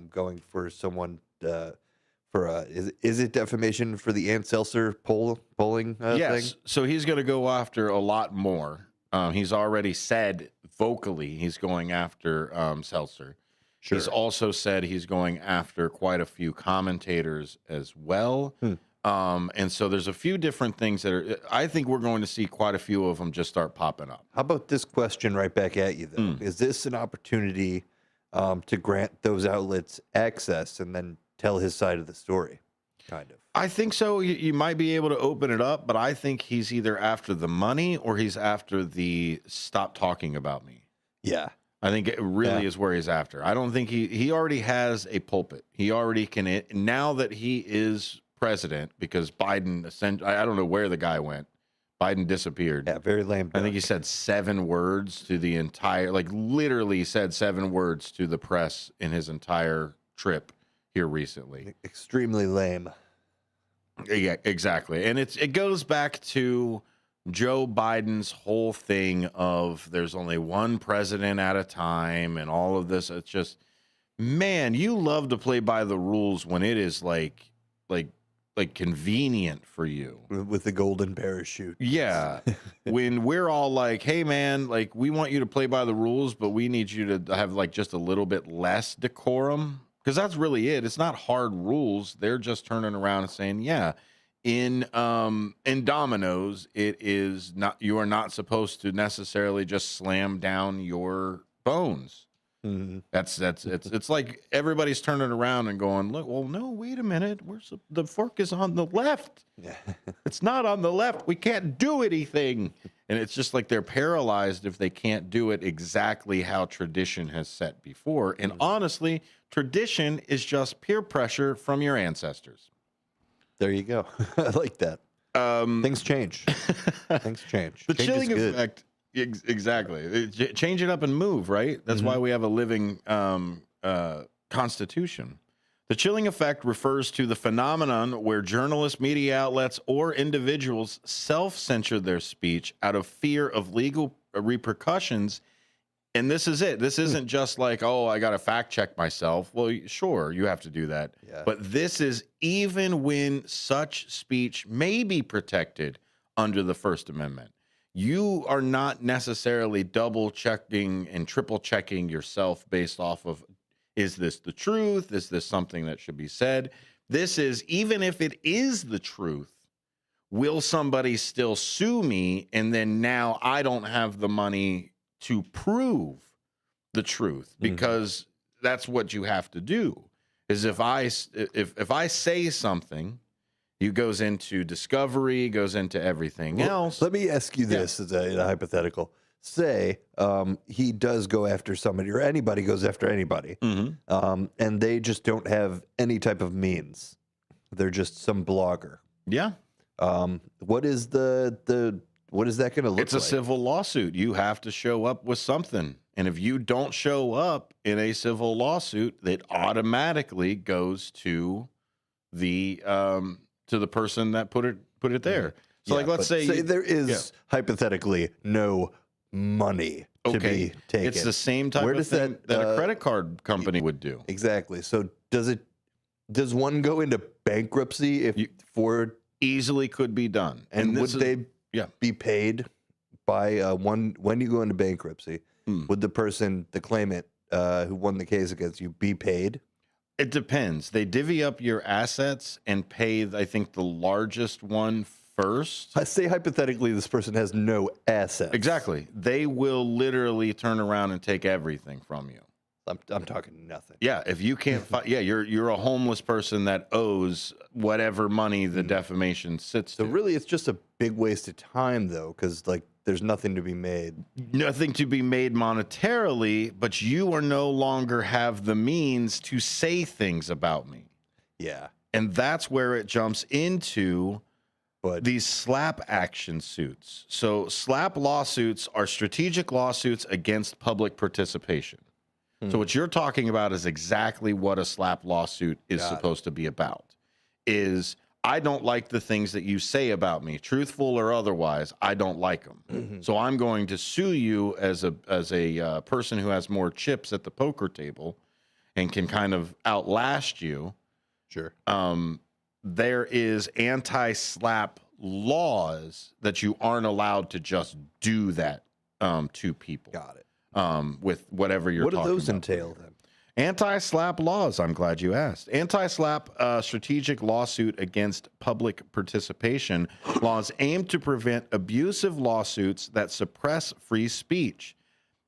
going for someone for is it defamation for the Ann Seltzer polling yes. thing? So he's going to go after a lot more. He's already said vocally he's going after Seltzer. Sure. He's also said he's going after quite a few commentators as well. And so there's a few different things that are, I think we're going to see quite a few of them just start popping up. How about this question right back at you, though? Is this an opportunity to grant those outlets access and then tell his side of the story, kind of? I think so. You might be able to open it up, but I think he's either after the money or he's after the stop talking about me. Yeah. I think it really is where he's after. I don't think he already has a pulpit. He already can, now that he is president because Biden, I don't know where the guy went. Biden disappeared. Yeah, very lame. I think he said 7 words to the entire, like literally said 7 words to the press in his entire trip here recently. Extremely lame. Yeah, exactly. And it goes back to Joe Biden's whole thing of there's only one president at a time and all of this. It's just, man, you love to play by the rules when it is like convenient for you. With the golden parachute. Yeah. When we're all like, hey, man, like we want you to play by the rules, but we need you to have like just a little bit less decorum. Because that's really it. It's not hard rules. They're just turning around and saying, yeah, in dominoes, it is not, you are not supposed to necessarily just slam down your bones. Mm-hmm. It's like everybody's turning around and going, look, well, no, wait a minute. The fork is on the left. Yeah. It's not on the left. We can't do anything. And it's just like they're paralyzed if they can't do it exactly how tradition has set before. And honestly, tradition is just peer pressure from your ancestors. There you go. I like that. Things change. Things change. The Change chilling is good. effect. Exactly. Change it up and move, right? That's why we have a living constitution. The chilling effect refers to the phenomenon where journalists, media outlets, or individuals self-censor their speech out of fear of legal repercussions. And this is it. This isn't just like, oh, I got to fact check myself. Well, sure, you have to do that. Yeah. But this is even when such speech may be protected under the First Amendment. You are not necessarily double checking and triple checking yourself based off of, is this the truth? Is this something that should be said? This is, even if it is the truth, will somebody still sue me? And then now I don't have the money to prove the truth, because that's what you have to do. Is if I say something, it goes into discovery, goes into everything else. Let me ask you this as a hypothetical. Say he does go after somebody, or anybody goes after anybody, and they just don't have any type of means. They're just some blogger. Yeah. What is what is that going to look like? It's a civil lawsuit. You have to show up with something. And if you don't show up in a civil lawsuit, it automatically goes to the person that put it there. So like, let's say there is hypothetically no money to be taken. It's the same type of thing that a credit card company would do. Exactly. So does one go into bankruptcy if for easily could be done? And would they be paid by when you go into bankruptcy? Would the person, the claimant who won the case against you, be paid? It depends. They divvy up your assets and pay, I think, the largest one first. I say hypothetically this person has no assets. Exactly. They will literally turn around and take everything from you. I'm talking nothing. Yeah, if you can't you're a homeless person that owes whatever money the defamation sits So to. really it's just a big waste of time though, because like there's nothing to be made. Nothing to be made monetarily, but you are no longer have the means to say things about me. Yeah. And that's where it jumps into these SLAPP action suits. So SLAPP lawsuits are strategic lawsuits against public participation. So what you're talking about is exactly what a SLAPP lawsuit is supposed to be about. Is I don't like the things that you say about me, truthful or otherwise. I don't like them. So I'm going to sue you as a person who has more chips at the poker table and can kind of outlast you. Sure. There is anti-SLAPP laws that you aren't allowed to just do that to people. Got it. With whatever you're talking about. What do those entail then? Anti-SLAPP laws. I'm glad you asked. Anti-SLAPP strategic lawsuit against public participation laws aim to prevent abusive lawsuits that suppress free speech.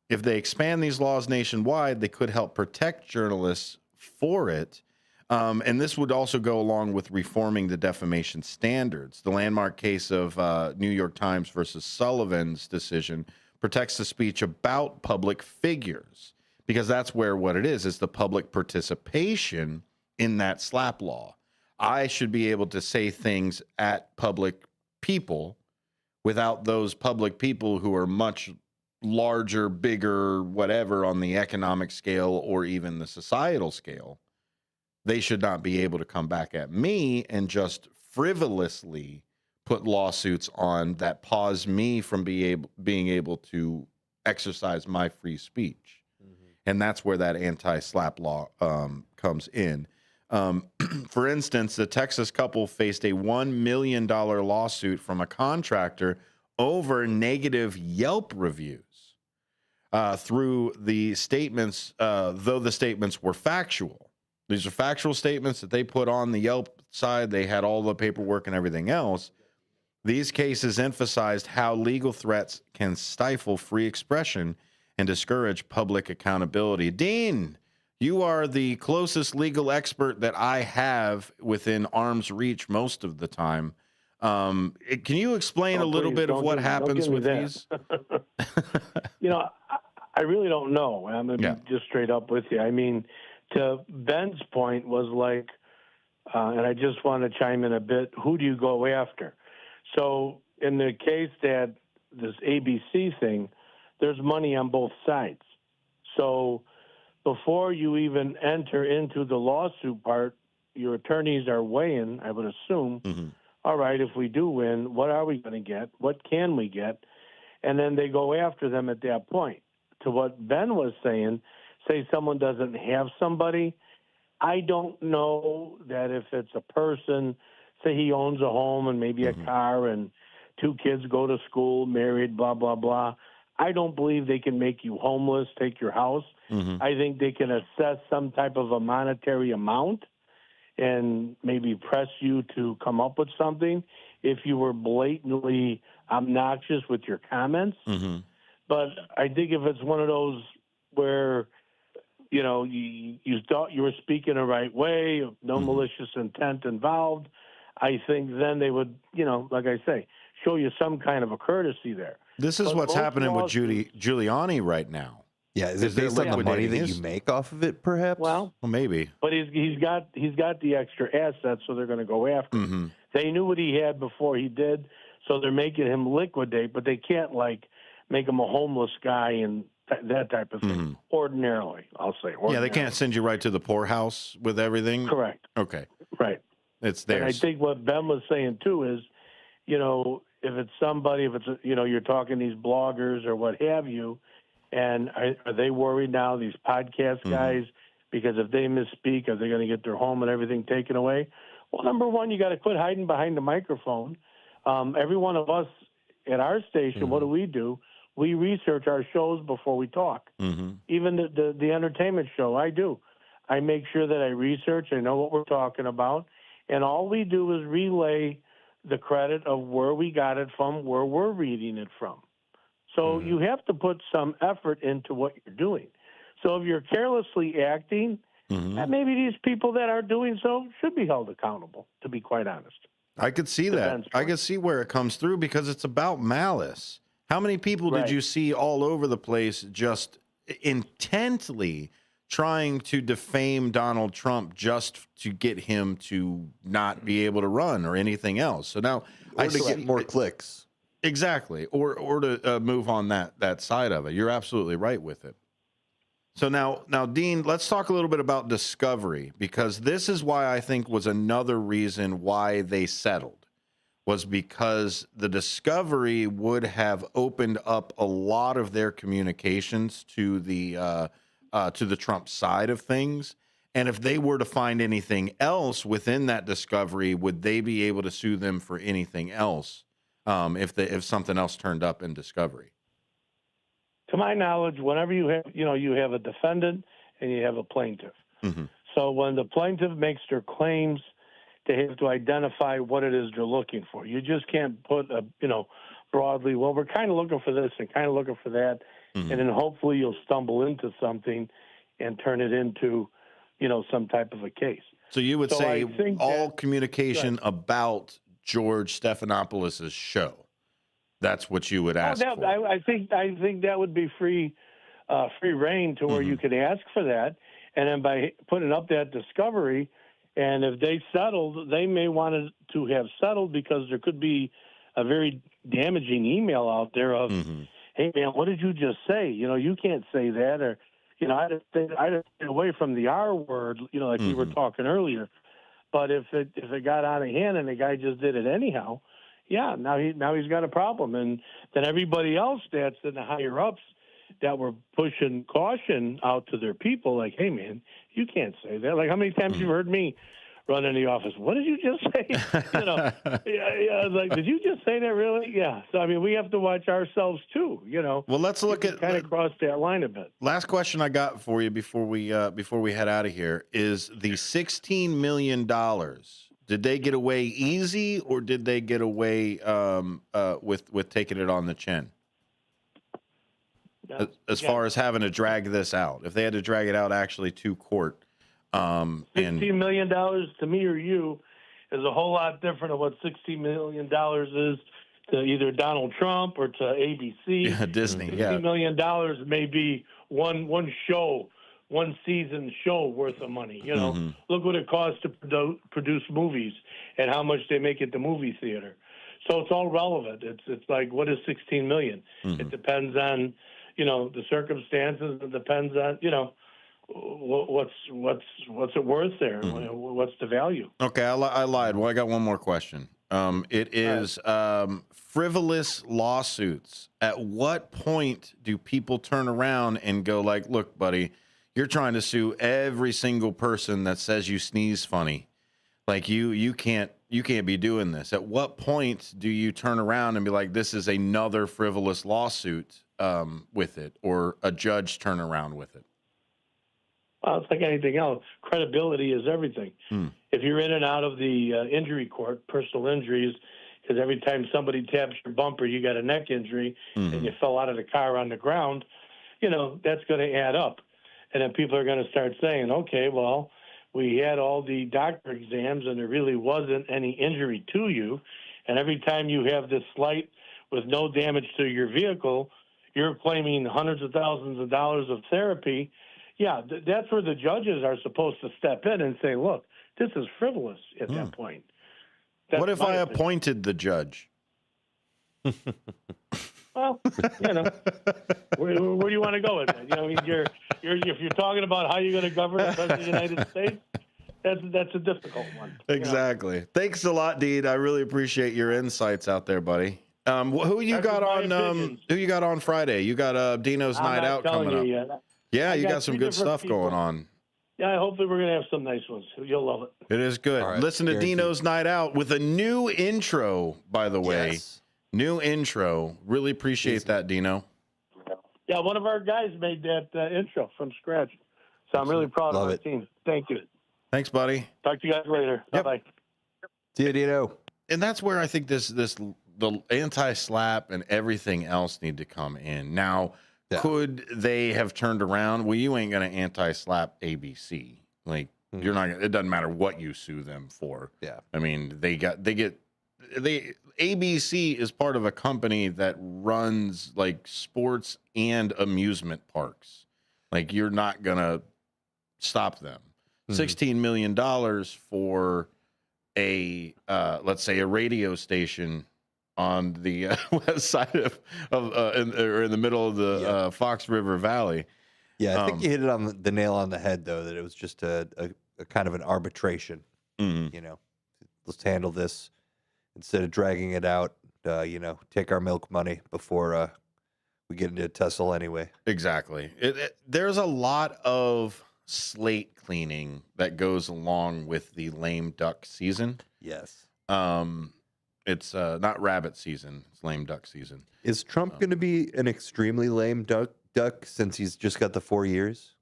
If they expand these laws nationwide, they could help protect journalists for it. And this would also go along with reforming the defamation standards. The landmark case of New York Times versus Sullivan's decision protects the speech about public figures, because that's where what it is the public participation in that SLAPP law. I should be able to say things at public people without those public people who are much larger, bigger, whatever on the economic scale or even the societal scale. They should not be able to come back at me and just frivolously put lawsuits on that pause me from being able to exercise my free speech. And that's where that anti-SLAPP law comes in. For instance, the Texas couple faced a $1 million lawsuit from a contractor over negative Yelp reviews through the statements, though the statements were factual. These are factual statements that they put on the Yelp side. They had all the paperwork and everything else. These cases emphasized how legal threats can stifle free expression and discourage public accountability. Dean, you are the closest legal expert that I have within arm's reach most of the time. Can you explain a little bit of what happens with these? I really don't know. I'm going to be just straight up with you. I mean, to Ben's point was like, and I just want to chime in a bit, who do you go after? So in the case that this ABC thing, there's money on both sides. So before you even enter into the lawsuit part, your attorneys are weighing, I would assume, all right, if we do win, what are we going to get? What can we get? And then they go after them at that point. To what Ben was saying, say someone doesn't have somebody, I don't know that if it's a person, say he owns a home and maybe a car and 2 kids go to school, married, blah, blah, blah. I don't believe they can make you homeless, take your house. I think they can assess some type of a monetary amount and maybe press you to come up with something if you were blatantly obnoxious with your comments. But I think if it's one of those where, you thought you were speaking the right way, no malicious intent involved, I think then they would, like I say, show you some kind of a courtesy there. This is what's happening with Giuliani right now. Yeah, is it based on the money that you make off of it, perhaps? Well, maybe. But he's got the extra assets, so they're going to go after him. They knew what he had before he did, so they're making him liquidate, but they can't, make him a homeless guy and that type of thing. Ordinarily, I'll say. Yeah, they can't send you right to the poorhouse with everything. Correct. Okay. Right. It's theirs. And I think what Ben was saying, too, is, if it's somebody, if it's, you're talking these bloggers or what have you, and are they worried now, these podcast guys, because if they misspeak, are they going to get their home and everything taken away? Well, number one, you got to quit hiding behind the microphone. Every one of us at our station, what do? We research our shows before we talk. Even the entertainment show, I do. I make sure that I research, I know what we're talking about, and all we do is relay the credit of where we got it from, where we're reading it from. So you have to put some effort into what you're doing. So if you're carelessly acting, maybe these people that are doing so should be held accountable, to be quite honest. I could see that. I could see where it comes through because it's about malice. How many people did you see all over the place just intently trying to defame Donald Trump just to get him to not be able to run or anything else? So now I see get more clicks. Exactly. Or to move on that side of it. You're absolutely right with it. So now, Dean, let's talk a little bit about discovery, because this is why I think was another reason why they settled, was because the discovery would have opened up a lot of their communications to the Trump side of things. And if they were to find anything else within that discovery, would they be able to sue them for anything else if something else turned up in discovery? To my knowledge, whenever you have a defendant and you have a plaintiff. So when the plaintiff makes their claims, they have to identify what it is they're looking for. You just can't put broadly, well, we're kind of looking for this and kind of looking for that, and then hopefully you'll stumble into something and turn it into, some type of a case. So you would say all communication about George Stephanopoulos' show. That's what you would ask for. I think that would be free reign to where you could ask for that, and then by putting up that discovery, And if they settled, they may want to have settled because there could be a very damaging email out there of, hey, man, what did you just say? You can't say that. Or, I just stay away from the R word, like we were talking earlier. But if it got out of hand and the guy just did it anyhow, yeah, now he's got a problem. And then everybody else that's in the higher ups that were pushing caution out to their people, like, hey, man, you can't say that. Like, how many times you've heard me run in the office? What did you just say? I was like, did you just say that really? Yeah. So, I mean, we have to watch ourselves too, Well, let's look at kind of cross that line a bit. Last question I got for you before we head out of here is the $16 million. Did they get away easy, or did they get away with taking it on the chin? As far as having to drag this out, if they had to drag it out actually to court, $16 million to me or you is a whole lot different of what $16 million is to either Donald Trump or to ABC. Disney. $16 million may be one show, one season show worth of money. Look what it costs to produce movies and how much they make at the movie theater. So it's all relevant. It's like, what is $16 million? It depends on the circumstances. It depends on what's it worth there. What's the value? Okay, I lied. Well, I got one more question. It is frivolous lawsuits. At what point do people turn around and go like, look, buddy, you're trying to sue every single person that says you sneeze funny. Like you can't be doing this. At what point do you turn around and be like, this is another frivolous lawsuit with it, or a judge turn around with it? Well, it's like anything else. Credibility is everything. If you're in and out of the injury court, personal injuries, because every time somebody taps your bumper, you got a neck injury, and you fell out of the car on the ground, that's going to add up. And then people are going to start saying, okay, well, we had all the doctor exams, and there really wasn't any injury to you. And every time you have this slight with no damage to your vehicle, you're claiming hundreds of thousands of dollars of therapy. Yeah, that's where the judges are supposed to step in and say, look, this is frivolous at that point. What if I appointed the judge? Well, where do you want to go with that? If you're talking about how you're going to govern the President of the United States, that's a difficult one. Exactly. Thanks a lot, Dean. I really appreciate your insights out there, buddy. Who you got on Friday? You got Dino's Night Out coming up. Yeah, you got some good stuff going on. Yeah, hopefully we're going to have some nice ones. You'll love it. It is good. Right, listen to Dino's Night Out with a new intro, by the way. Yes. New intro. Really appreciate that, Dino. Yeah, one of our guys made that intro from scratch. So I'm really proud of our team. Thank you. Thanks, buddy. Talk to you guys later. Yep. Bye-bye. See you, Dino. And that's where I think the anti-slap and everything else need to come in. Now, could they have turned around? Well, you ain't going to anti-slap ABC. Like, you're not. It doesn't matter what you sue them for. Yeah. I mean, ABC is part of a company that runs like sports and amusement parks. Like, you're not going to stop them. $16 million for let's say a radio station on the west side in the middle of the Fox River Valley. Yeah, I think you hit it on the nail on the head, though, that it was just a kind of an arbitration. Let's handle this instead of dragging it out. Take our milk money before we get into a tussle anyway. Exactly. There's a lot of slate cleaning that goes along with the lame duck season. Yes. It's not rabbit season. It's lame duck season. Is Trump going to be an extremely lame duck since he's just got the 4 years?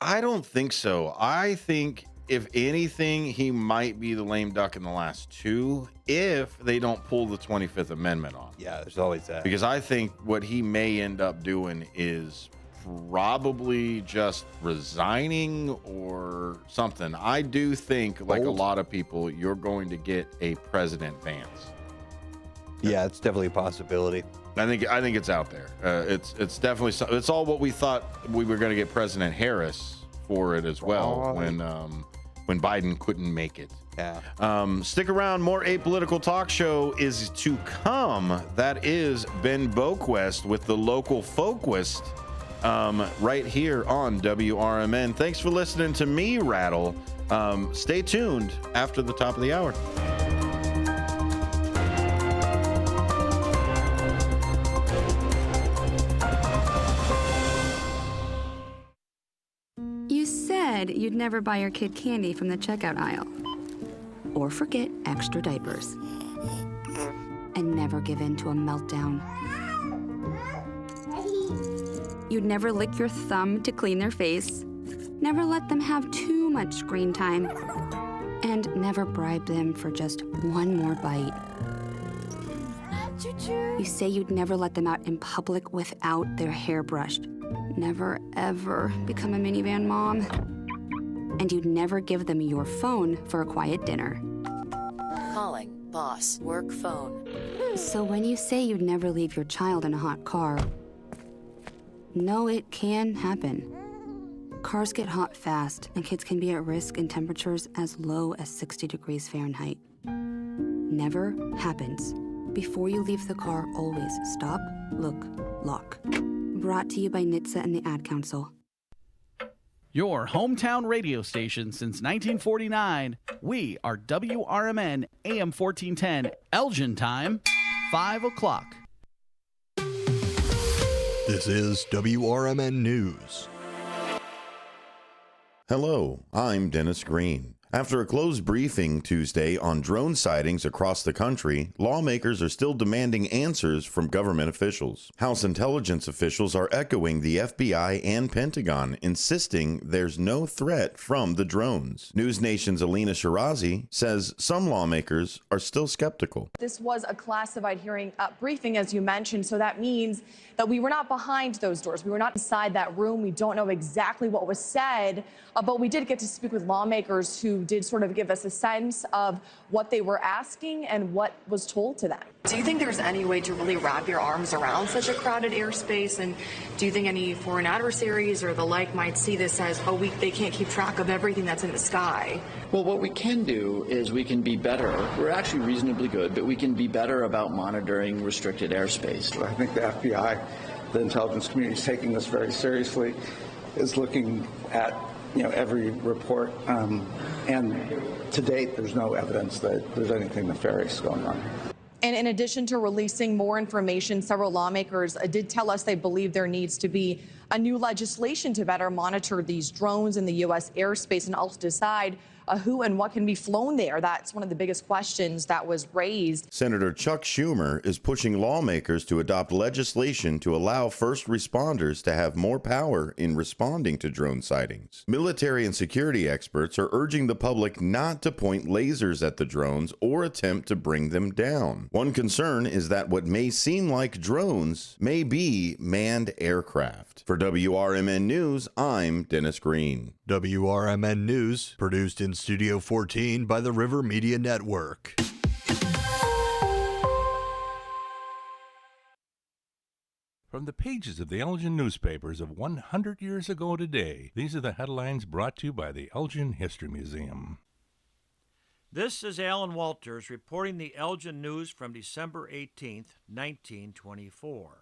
I don't think so. I think, if anything, he might be the lame duck in the last two if they don't pull the 25th Amendment off. Yeah, there's always that. Because I think what he may end up doing is probably just resigning or something. I do think, like a lot of people, you're going to get a President Vance. Yeah, it's definitely a possibility. I think it's out there. It's definitely it's all what we thought we were going to get President Harris for it as well when when Biden couldn't make it. Yeah. Stick around. More Apolitical Talk Show is to come. That is Ben Boquist with the local Folkwist right here on WRMN. Thanks for listening to me rattle. Stay tuned after the top of the hour. You said you'd never buy your kid candy from the checkout aisle. Or forget extra diapers. And never give in to a meltdown. You'd never lick your thumb to clean their face. Never let them have too much screen time. And never bribe them for just one more bite. You say you'd never let them out in public without their hair brushed. Never, ever become a minivan mom. And you'd never give them your phone for a quiet dinner. Calling boss work phone. So when you say you'd never leave your child in a hot car, no, it can happen. Cars get hot fast, and kids can be at risk in temperatures as low as 60 degrees Fahrenheit. Never happens. Before you leave the car, always stop, look, lock. Brought to you by NHTSA and the Ad Council. Your hometown radio station since 1949. We are WRMN AM 1410, Elgin time, 5 o'clock. This is WRMN News. Hello, I'm Dennis Green. After a closed briefing Tuesday on drone sightings across the country, lawmakers are still demanding answers from government officials. House intelligence officials are echoing the FBI and Pentagon, insisting there's no threat from the drones. News Nation's Alina Shirazi says some lawmakers are still skeptical. This was a classified hearing briefing, as you mentioned, so that means that we were not behind those doors. We were not inside that room. We don't know exactly what was said, but we did get to speak with lawmakers who did sort of give us a sense of what they were asking and what was told to them. Do you think there's any way to really wrap your arms around such a crowded airspace? And do you think any foreign adversaries or the like might see this as, they can't keep track of everything that's in the sky? Well, what we can do is we can be better. We're actually reasonably good, but we can be better about monitoring restricted airspace. I think the FBI, the intelligence community, is taking this very seriously, is looking at every report, and to date, there's no evidence that there's anything nefarious going on. And in addition to releasing more information, several lawmakers did tell us they believe there needs to be a new legislation to better monitor these drones in the U.S. airspace and also decide who and what can be flown there. That's one of the biggest questions that was raised. Senator Chuck Schumer is pushing lawmakers to adopt legislation to allow first responders to have more power in responding to drone sightings. Military and security experts are urging the public not to point lasers at the drones or attempt to bring them down. One concern is that what may seem like drones may be manned aircraft. For WRMN News, I'm Dennis Green. WRMN News, produced in Studio 14 by the River Media Network. From the pages of the Elgin newspapers of 100 years ago today, these are the headlines brought to you by the Elgin History Museum. This is Alan Walters reporting the Elgin News from December 18th, 1924.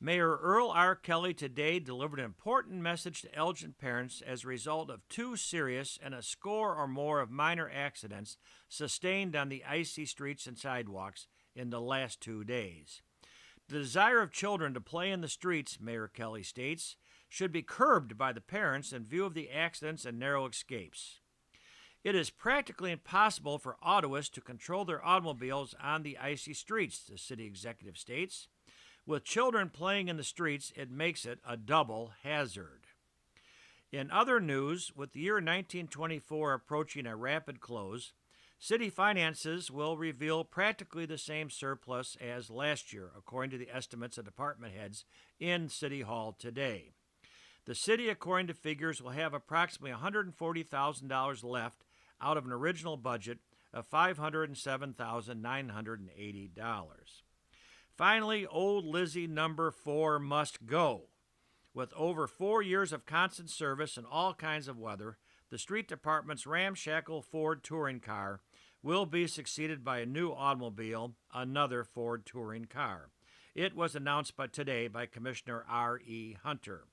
Mayor Earl R. Kelly today delivered an important message to Elgin parents as a result of 2 serious and a score or more of minor accidents sustained on the icy streets and sidewalks in the last 2 days. The desire of children to play in the streets, Mayor Kelly states, should be curbed by the parents in view of the accidents and narrow escapes. It is practically impossible for autoists to control their automobiles on the icy streets, the city executive states. With children playing in the streets, it makes it a double hazard. In other news, with the year 1924 approaching a rapid close, city finances will reveal practically the same surplus as last year, according to the estimates of department heads in City Hall today. The city, according to figures, will have approximately $140,000 left out of an original budget of $507,980. Finally, old Lizzie number 4 must go. With over 4 years of constant service in all kinds of weather, The street department's ramshackle Ford touring car will be succeeded by a new automobile, another Ford touring car. It was announced today by Commissioner R.E. Hunter.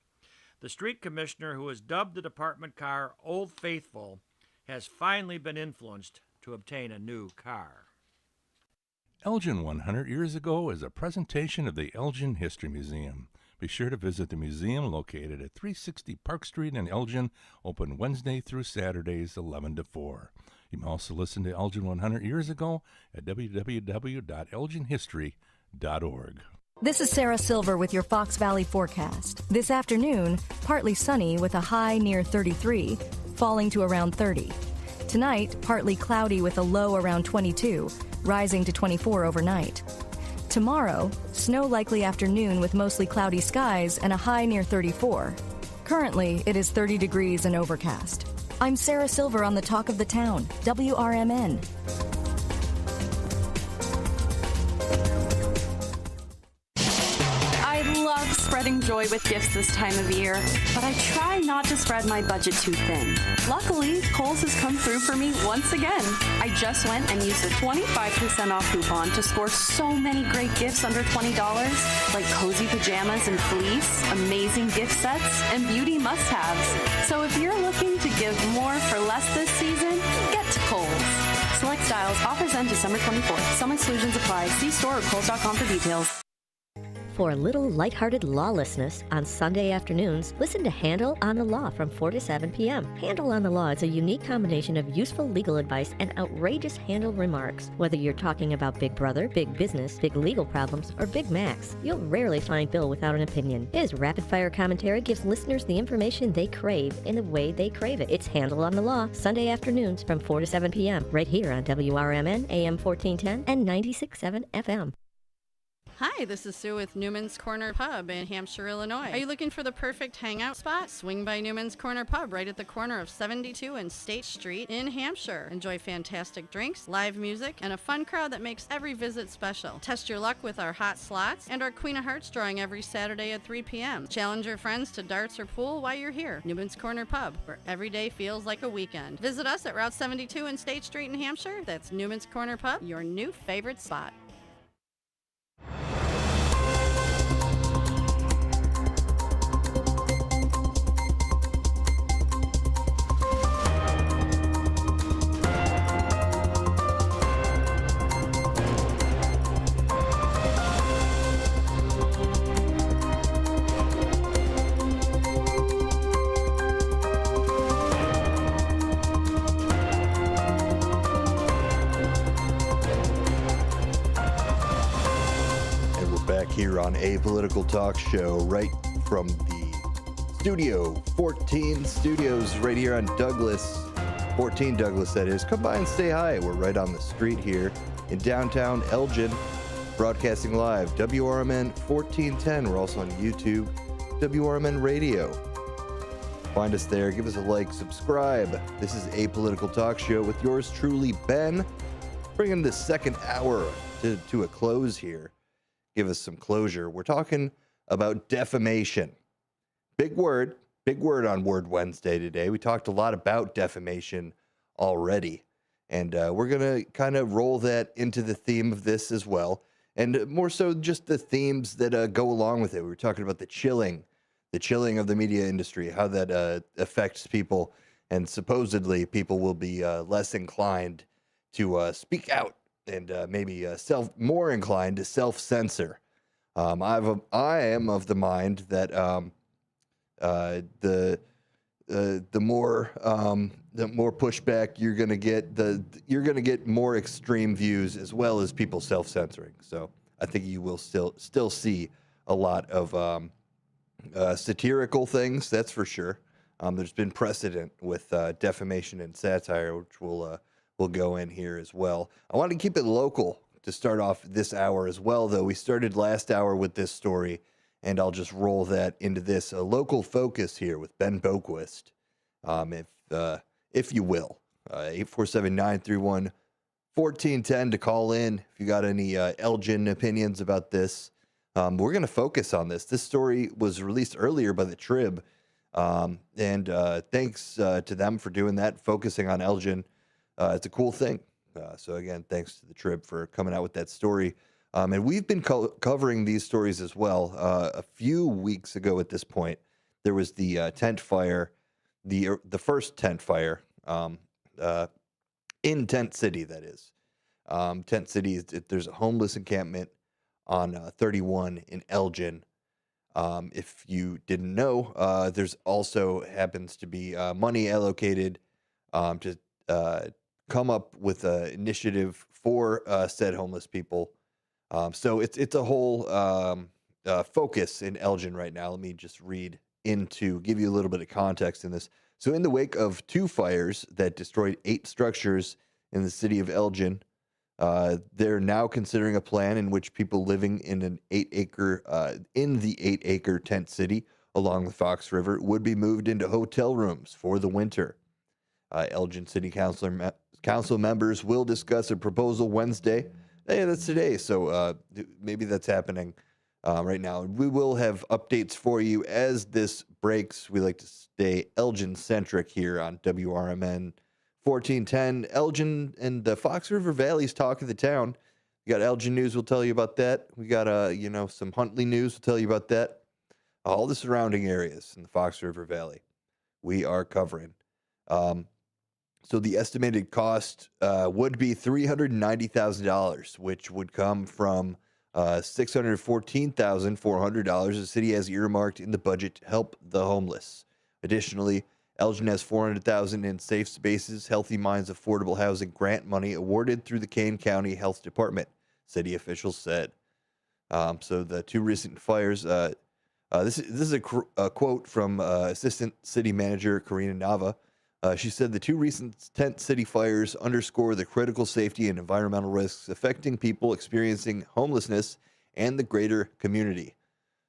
The street commissioner, who has dubbed the department car Old Faithful, has finally been influenced to obtain a new car. Elgin 100 Years Ago is a presentation of the Elgin History Museum. Be sure to visit the museum located at 360 Park Street in Elgin, open Wednesday through Saturdays 11 to 4. You may also listen to Elgin 100 Years Ago at www.elginhistory.org. This is Sarah Silver with your Fox Valley forecast. This afternoon, partly sunny with a high near 33, falling to around 30. Tonight, partly cloudy with a low around 22, rising to 24 overnight. Tomorrow, snow likely afternoon with mostly cloudy skies and a high near 34. Currently, it is 30 degrees and overcast. I'm Sarah Silver on the Talk of the Town, WRMN. I love spreading joy with gifts this time of year, but I try not to spread my budget too thin. Luckily, Kohl's has come through for me once again. I just went and used a 25% off coupon to score so many great gifts under $20, like cozy pajamas and fleece, amazing gift sets, and beauty must-haves. So if you're looking to give more for less this season, get to Kohl's. Select styles, offers end December 24th. Some exclusions apply. See store or Kohl's.com for details. For a little lighthearted lawlessness on Sunday afternoons, listen to Handle on the Law from 4 to 7 p.m. Handle on the Law is a unique combination of useful legal advice and outrageous handle remarks. Whether you're talking about Big Brother, big business, big legal problems, or Big Macs, you'll rarely find Bill without an opinion. His rapid-fire commentary gives listeners the information they crave in the way they crave it. It's Handle on the Law, Sunday afternoons from 4 to 7 p.m. right here on WRMN, AM 1410 and 96.7 FM. Hi, this is Sue with Newman's Corner Pub in Hampshire, Illinois. Are you looking for the perfect hangout spot? Swing by Newman's Corner Pub right at the corner of 72 and State Street in Hampshire. Enjoy fantastic drinks, live music, and a fun crowd that makes every visit special. Test your luck with our hot slots and our Queen of Hearts drawing every Saturday at 3 p.m. Challenge your friends to darts or pool while you're here. Newman's Corner Pub, where every day feels like a weekend. Visit us at Route 72 and State Street in Hampshire. That's Newman's Corner Pub, your new favorite spot. Here on Apolitical Talk Show, right from the Studio 14 studios right here on Douglas, 14 Douglas that is. Come by and say hi. We're right on the street here in downtown Elgin, broadcasting live, WRMN 1410. We're also on YouTube, WRMN Radio. Find us there, give us a like, subscribe. This is Apolitical Talk Show with yours truly, Ben. Bringing the second hour to a close here. Give us some closure. We're talking about defamation. Big word on Word Wednesday today. We talked a lot about defamation already, and we're going to kind of roll that into the theme of this as well, and more so just the themes that go along with it. We were talking about the chilling of the media industry, how that affects people, and supposedly people will be less inclined to speak out and maybe more inclined to self-censor. I am of the mind that the more pushback you're going to get, you're going to get more extreme views as well as people self-censoring. So I think you will still see a lot of satirical things. That's for sure. There's been precedent with defamation and satire, which we'll go in here as well. I want to keep it local to start off this hour as well, though. We started last hour with this story, and I'll just roll that into this. A local focus here with Ben Boquist, if you will. 847-931-1410 to call in if you got any Elgin opinions about this. We're going to focus on this. This story was released earlier by the Trib. Thanks to them for doing that, focusing on Elgin. It's a cool thing. So again, thanks to the Trib for coming out with that story. And we've been covering these stories as well. A few weeks ago at this point, there was the tent fire, the first tent fire in Tent City, that is. Tent City, there's a homeless encampment on 31 in Elgin. If you didn't know, there's also happens to be money allocated to come up with an initiative for said homeless people. So it's a whole focus in Elgin right now. Let me just give you a little bit of context in this. So in the wake of 2 fires that destroyed 8 structures in the city of Elgin, they're now considering a plan in which people living in an 8-acre tent city along the Fox River would be moved into hotel rooms for the winter. Elgin City Council members will discuss a proposal Wednesday. Hey, that's today, so maybe that's happening right now. We will have updates for you as this breaks. We like to stay Elgin-centric here on WRMN 1410. Elgin and the Fox River Valley's talk of the town. We got Elgin news, we'll tell you about that. We got some Huntley news, we'll tell you about that. All the surrounding areas in the Fox River Valley we are covering. So the estimated cost would be $390,000, which would come from $614,400 the city has earmarked in the budget to help the homeless. Additionally, Elgin has $400,000 in Safe Spaces, Healthy Minds affordable housing grant money awarded through the Kane County Health Department, city officials said. So the 2 recent fires, this is a quote from Assistant City Manager Karina Nava. She said the 2 recent tent city fires underscore the critical safety and environmental risks affecting people experiencing homelessness and the greater community.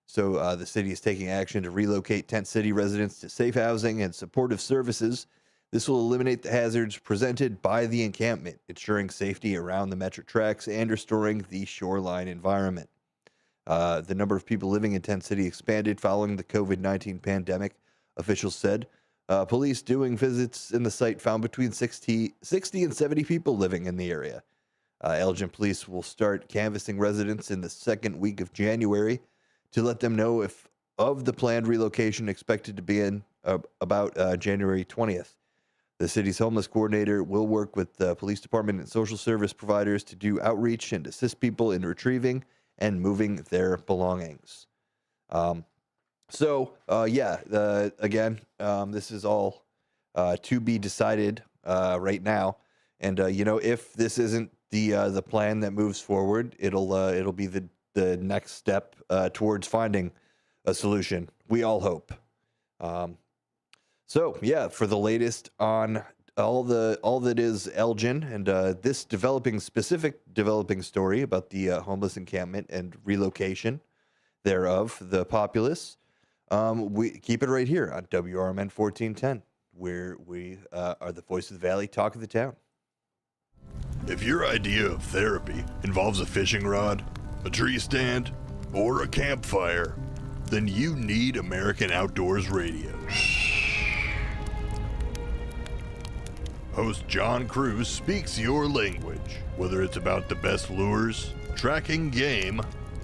So the city is taking action to relocate tent city residents to safe housing and supportive services. This will eliminate the hazards presented by the encampment, ensuring safety around the metro tracks and restoring the shoreline environment. The number of people living in tent city expanded following the COVID-19 pandemic, officials said. Police doing visits in the site found between 60 and 70 people living in the area. Elgin police will start canvassing residents in the second week of January to let them know of the planned relocation expected to begin about January 20th. The city's homeless coordinator will work with the police department and social service providers to do outreach and assist people in retrieving and moving their belongings. Again, this is all to be decided right now. And if this isn't the plan that moves forward, it'll be the next step towards finding a solution. We all hope. For the latest on all that is Elgin and this developing story about the homeless encampment and relocation thereof, the populace. We keep it right here on WRMN 1410, where we are the voice of the valley, talk of the town. If your idea of therapy involves a fishing rod, a tree stand, or a campfire, then you need American Outdoors Radio. Host John Cruz speaks your language, whether it's about the best lures, tracking game,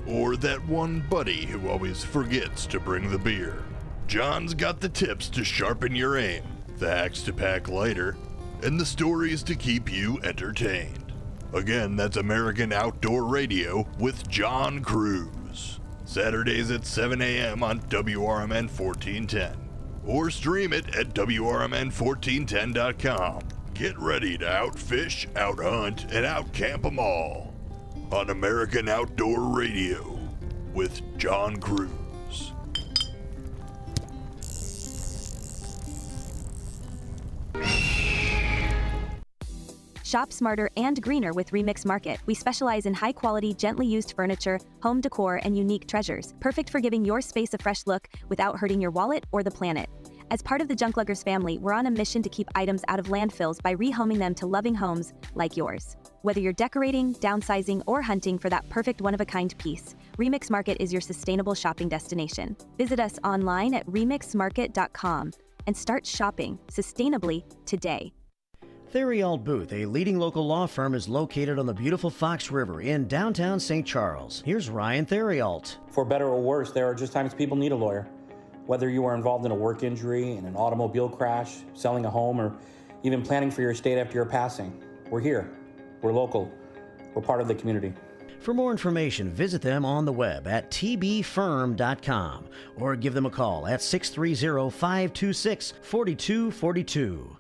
or that one buddy who always forgets to bring the beer. John's got the tips to sharpen your aim, the hacks to pack lighter, and the stories to keep you entertained. Again, that's American Outdoor Radio with John Cruz. Saturdays at 7 a.m. on WRMN 1410. Or stream it at WRMN1410.com. Get ready to outfish, outhunt, and outcamp them all on American Outdoor Radio with John Cruz. Shop smarter and greener with Remix Market. We specialize in high-quality, gently used furniture, home decor, and unique treasures. Perfect for giving your space a fresh look without hurting your wallet or the planet. As part of the Junkluggers family, we're on a mission to keep items out of landfills by rehoming them to loving homes like yours. Whether you're decorating, downsizing, or hunting for that perfect one-of-a-kind piece, Remix Market is your sustainable shopping destination. Visit us online at remixmarket.com and start shopping sustainably today. Theriault Booth, a leading local law firm, is located on the beautiful Fox River in downtown St. Charles. Here's Ryan Theriault. For better or worse, there are just times people need a lawyer. Whether you are involved in a work injury, in an automobile crash, selling a home, or even planning for your estate after your passing, we're here. We're local. We're part of the community. For more information, visit them on the web at tbfirm.com or give them a call at 630-526-4242.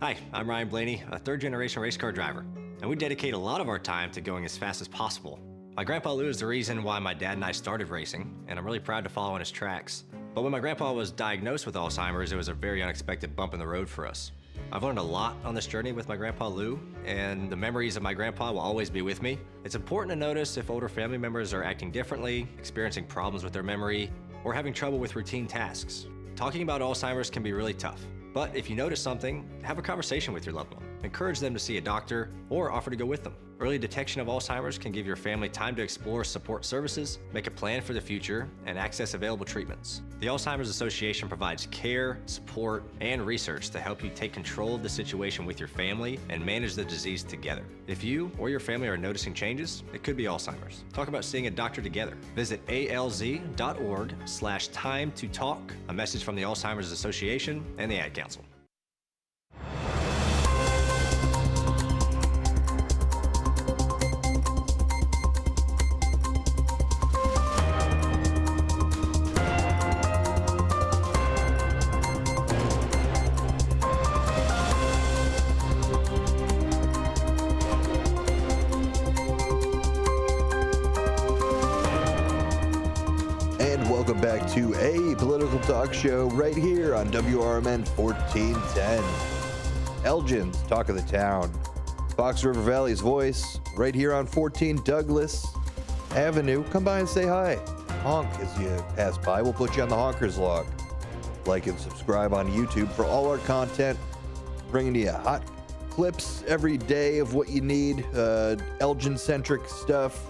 Hi, I'm Ryan Blaney, a third-generation race car driver, and we dedicate a lot of our time to going as fast as possible. My grandpa Lou is the reason why my dad and I started racing, and I'm really proud to follow in his tracks. But when my grandpa was diagnosed with Alzheimer's, it was a very unexpected bump in the road for us. I've learned a lot on this journey with my grandpa Lou, and the memories of my grandpa will always be with me. It's important to notice if older family members are acting differently, experiencing problems with their memory, or having trouble with routine tasks. Talking about Alzheimer's can be really tough, but if you notice something, have a conversation with your loved one. Encourage them to see a doctor or offer to go with them. Early detection of Alzheimer's can give your family time to explore support services, make a plan for the future, and access available treatments. The Alzheimer's Association provides care, support, and research to help you take control of the situation with your family and manage the disease together. If you or your family are noticing changes, it could be Alzheimer's. Talk about seeing a doctor together. Visit alz.org/time to talk. A message from the Alzheimer's Association and the Ad Council. Back to a political talk show right here on WRMN 1410. Elgin's Talk of the Town. Fox River Valley's voice right here on 14 Douglas Avenue. Come by and say hi. Honk as you pass by. We'll put you on the Honkers log. Like and subscribe on YouTube for all our content. Bringing you hot clips every day of what you need. Elgin-centric stuff.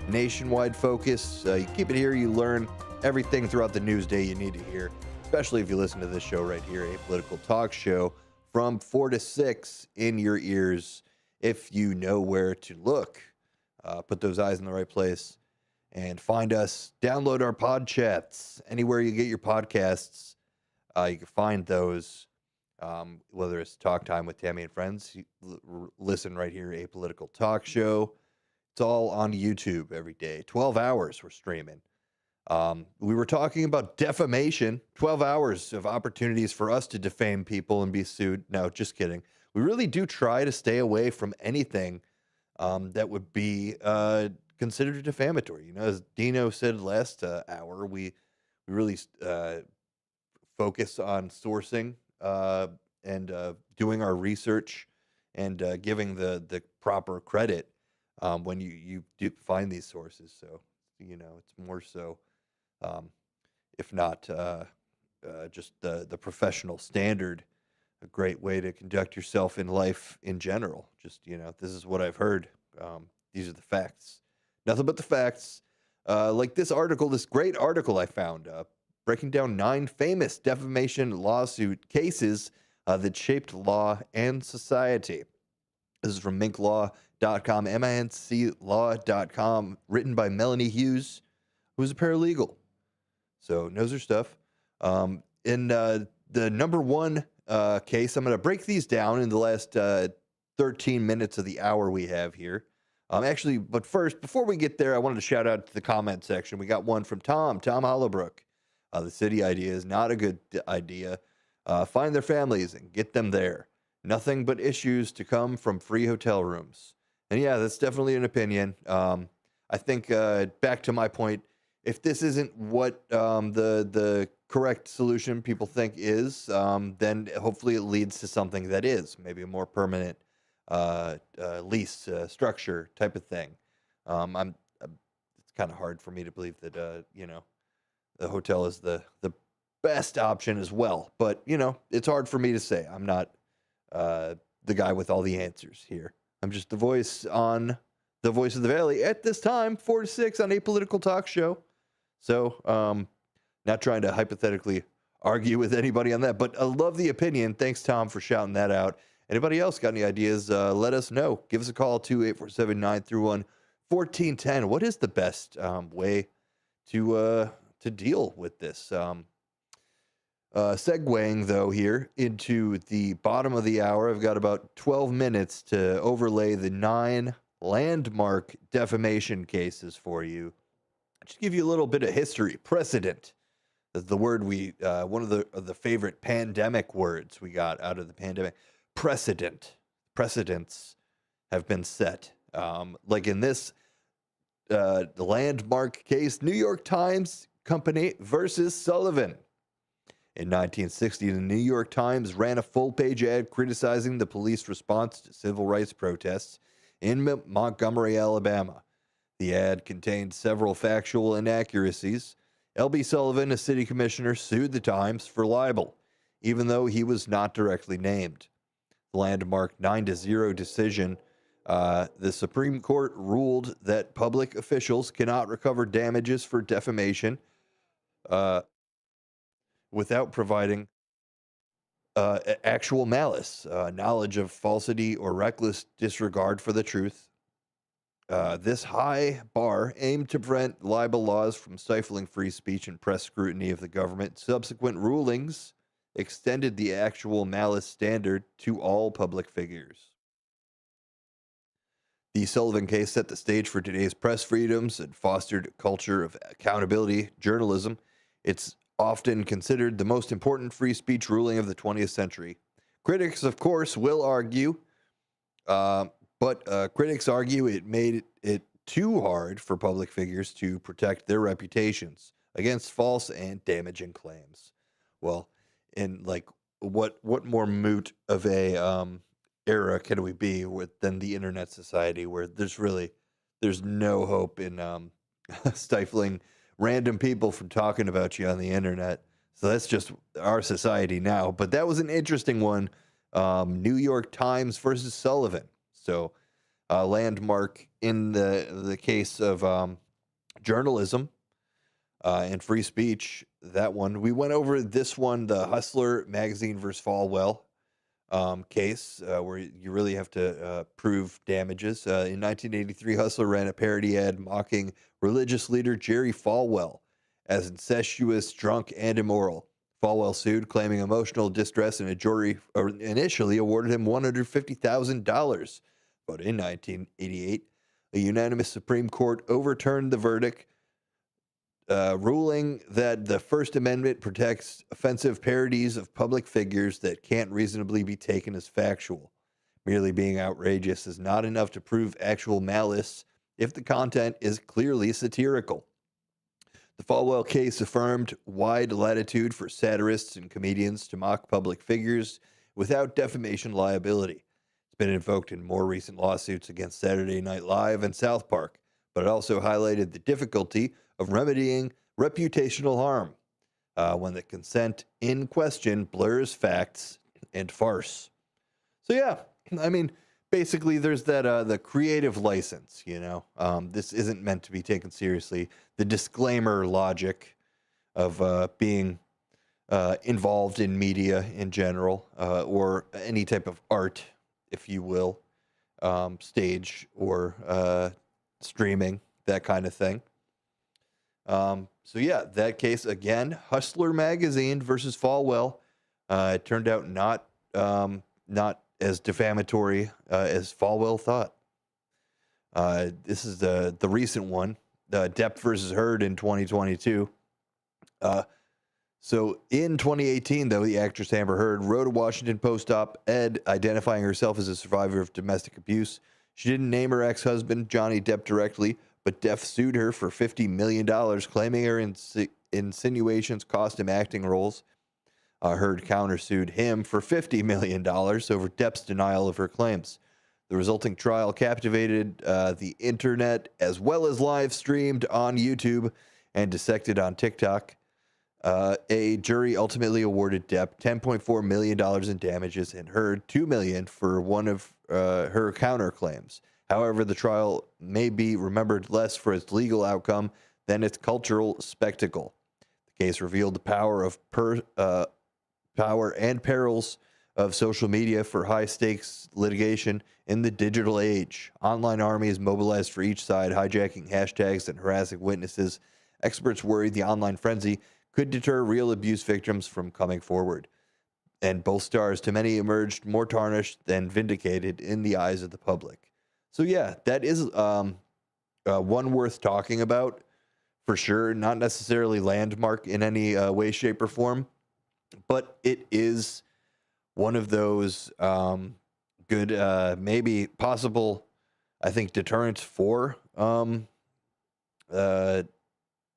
Nationwide focus. You keep it here, you learn everything throughout the news day you need to hear, especially if you listen to this show right here, a political talk show from 4 to 6 in your ears. If you know where to look, put those eyes in the right place and find us. Download our pod chats anywhere you get your podcasts. You can find those, whether it's Talk Time with Tammy and Friends. Listen right here, a political talk show. It's all on YouTube every day. 12 hours we're streaming. We were talking about defamation, 12 hours of opportunities for us to defame people and be sued. No, just kidding. We really do try to stay away from anything that would be considered defamatory. You know, as Dino said last hour, we really focus on sourcing and doing our research and giving the proper credit when you do find these sources. So, you know, it's more so. If not just the professional standard, a great way to conduct yourself in life in general. Just, you know, this is what I've heard. These are the facts. Nothing but the facts. Like this article, this great article I found, breaking down 9 famous defamation lawsuit cases that shaped law and society. This is from minklaw.com, minclaw.com, written by Melanie Hughes, who's a paralegal. So knows her stuff. In the number one case, I'm going to break these down in the last 13 minutes of the hour we have here. But first, before we get there, I wanted to shout out to the comment section. We got one from Tom Hollowbrook. The city idea is not a good idea. Find their families and get them there. Nothing but issues to come from free hotel rooms. And yeah, that's definitely an opinion. I think back to my point, if this isn't what the correct solution people think is, then hopefully it leads to something that is maybe a more permanent lease structure type of thing. It's kind of hard for me to believe that the hotel is the best option as well. But it's hard for me to say. I'm not the guy with all the answers here. I'm just the voice on the Voice of the Valley at this time, 4 to 6 on a political talk show. So, not trying to hypothetically argue with anybody on that, but I love the opinion. Thanks, Tom, for shouting that out. Anybody else got any ideas? Let us know. Give us a call, 2-847-931-1410. What is the best way to deal with this? Segueing, though, here into the bottom of the hour, I've got about 12 minutes to overlay the 9 landmark defamation cases for you. Just give you a little bit of history. Precedent. That's the word one of the favorite pandemic words we got out of the pandemic. Precedent. Precedents have been set. Like in this the landmark case, New York Times Company versus Sullivan. In 1960, the New York Times ran a full-page ad criticizing the police response to civil rights protests in Montgomery, Alabama. The ad contained several factual inaccuracies. L.B. Sullivan, a city commissioner, sued the Times for libel, even though he was not directly named. The landmark 9-0 decision, the Supreme Court ruled that public officials cannot recover damages for defamation without providing actual malice, knowledge of falsity, or reckless disregard for the truth. This high bar aimed to prevent libel laws from stifling free speech and press scrutiny of the government. Subsequent rulings extended the actual malice standard to all public figures. The Sullivan case set the stage for today's press freedoms and fostered a culture of accountability journalism. It's often considered the most important free speech ruling of the 20th century. Critics, of course, will argue, but critics argue it made it too hard for public figures to protect their reputations against false and damaging claims. Well, in like what more moot of a era can we be than the internet society, where there's no hope in stifling random people from talking about you on the internet. So that's just our society now. But that was an interesting one. New York Times versus Sullivan. So landmark in the case of journalism and free speech. That one. We went over this one, the Hustler magazine versus Falwell case, where you really have to prove damages. In 1983, Hustler ran a parody ad mocking religious leader Jerry Falwell as incestuous, drunk, and immoral. Falwell sued, claiming emotional distress, and a jury initially awarded him $150,000. But in 1988, a unanimous Supreme Court overturned the verdict, ruling that the First Amendment protects offensive parodies of public figures that can't reasonably be taken as factual. Merely being outrageous is not enough to prove actual malice if the content is clearly satirical. The Falwell case affirmed wide latitude for satirists and comedians to mock public figures without defamation liability. It's been invoked in more recent lawsuits against Saturday Night Live and South Park, but it also highlighted the difficulty of remedying reputational harm when the consent in question blurs facts and farce. So yeah, I mean, basically there's that the creative license, you know. This isn't meant to be taken seriously. The disclaimer logic of being involved in media in general, or any type of art, if you will, stage or streaming, that kind of thing. So yeah, that case again, Hustler magazine versus Falwell. It turned out not as defamatory as Falwell thought. This is the recent one, Depp versus Heard in 2022. So in 2018, though, the actress Amber Heard wrote a Washington Post op-ed identifying herself as a survivor of domestic abuse. She didn't name her ex-husband, Johnny Depp, directly, but Depp sued her for $50 million, claiming her insinuations cost him acting roles. Heard countersued him for $50 million over Depp's denial of her claims. The resulting trial captivated the internet, as well as live streamed on YouTube and dissected on TikTok. A jury ultimately awarded Depp $10.4 million in damages and Heard $2 million for one of her counterclaims. However, the trial may be remembered less for its legal outcome than its cultural spectacle. The case revealed the power and perils of social media for high-stakes litigation in the digital age. Online armies mobilized for each side, hijacking hashtags and harassing witnesses. Experts worried the online frenzy could deter real abuse victims from coming forward. And both stars, to many, emerged more tarnished than vindicated in the eyes of the public. So yeah, that is one worth talking about for sure. Not necessarily landmark in any way, shape, or form, but it is one of those good, maybe possible, I think, deterrents for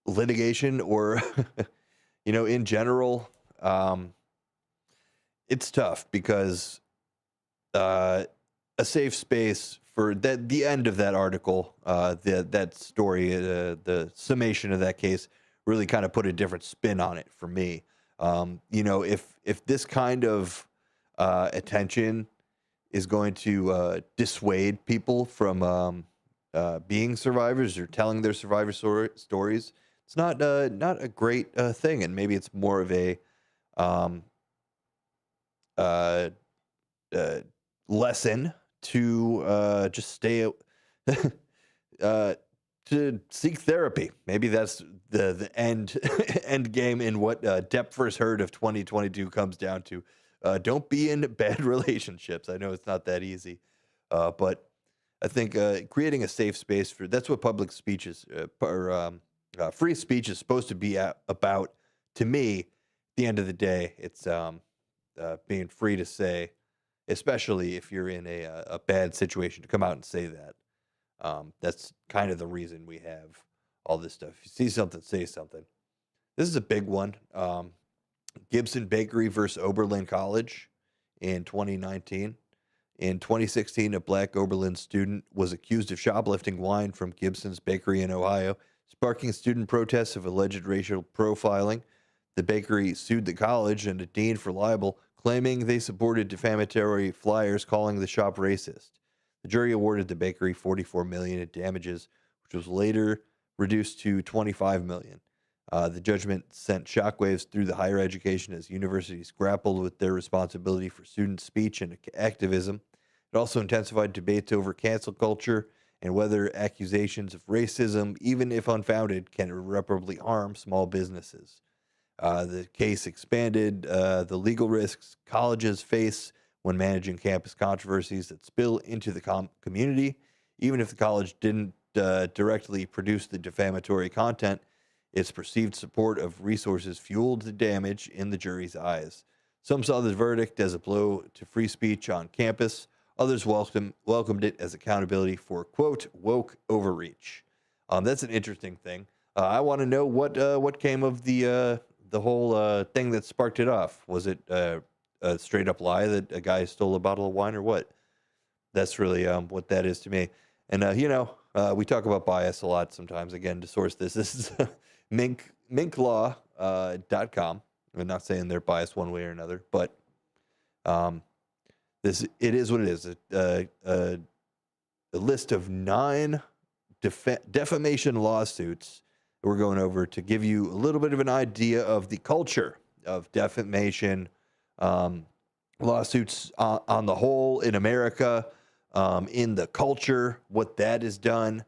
litigation or, in general. It's tough because a safe space for that. The end of that article, that story, the summation of that case really kind of put a different spin on it for me. If this kind of attention is going to dissuade people from being survivors or telling their survivor stories, it's not a great thing, and maybe it's more of a lesson to just stay to seek therapy. Maybe that's the end end game in what Depp First Heard of 2022 comes down to. Don't be in bad relationships. I know it's not that easy, but I think creating a safe space for that's what public speech is, free speech is supposed to be about. To me, at the end of the day, it's being free to say, especially if you're in a bad situation, to come out and say that. That's kind of the reason we have all this stuff. If you see something, say something. This is a big one. Gibson Bakery versus Oberlin College in 2019. In 2016, a black Oberlin student was accused of shoplifting wine from Gibson's Bakery in Ohio, sparking student protests of alleged racial profiling. The bakery sued the college and a dean for libel, claiming they supported defamatory flyers calling the shop racist. The jury awarded the bakery $44 million in damages, which was later reduced to $25 million. The judgment sent shockwaves through the higher education as universities grappled with their responsibility for student speech and activism. It also intensified debates over cancel culture and whether accusations of racism, even if unfounded, can irreparably harm small businesses. The case expanded the legal risks colleges face when managing campus controversies that spill into the community. Even if the college didn't directly produce the defamatory content, its perceived support of resources fueled the damage in the jury's eyes. Some saw the verdict as a blow to free speech on campus. Others welcomed it as accountability for, quote, woke overreach. That's an interesting thing. I want to know what came of the whole thing that sparked it off. Was it a straight up lie that a guy stole a bottle of wine or what? That's really what that is to me. And, we talk about bias a lot sometimes. Again, to source this is minklaw.com. I'm not saying they're biased one way or another, but it is what it is. A list of 9 defamation lawsuits that we're going over to give you a little bit of an idea of the culture of defamation lawsuits on the whole in America, in the culture, what that has done,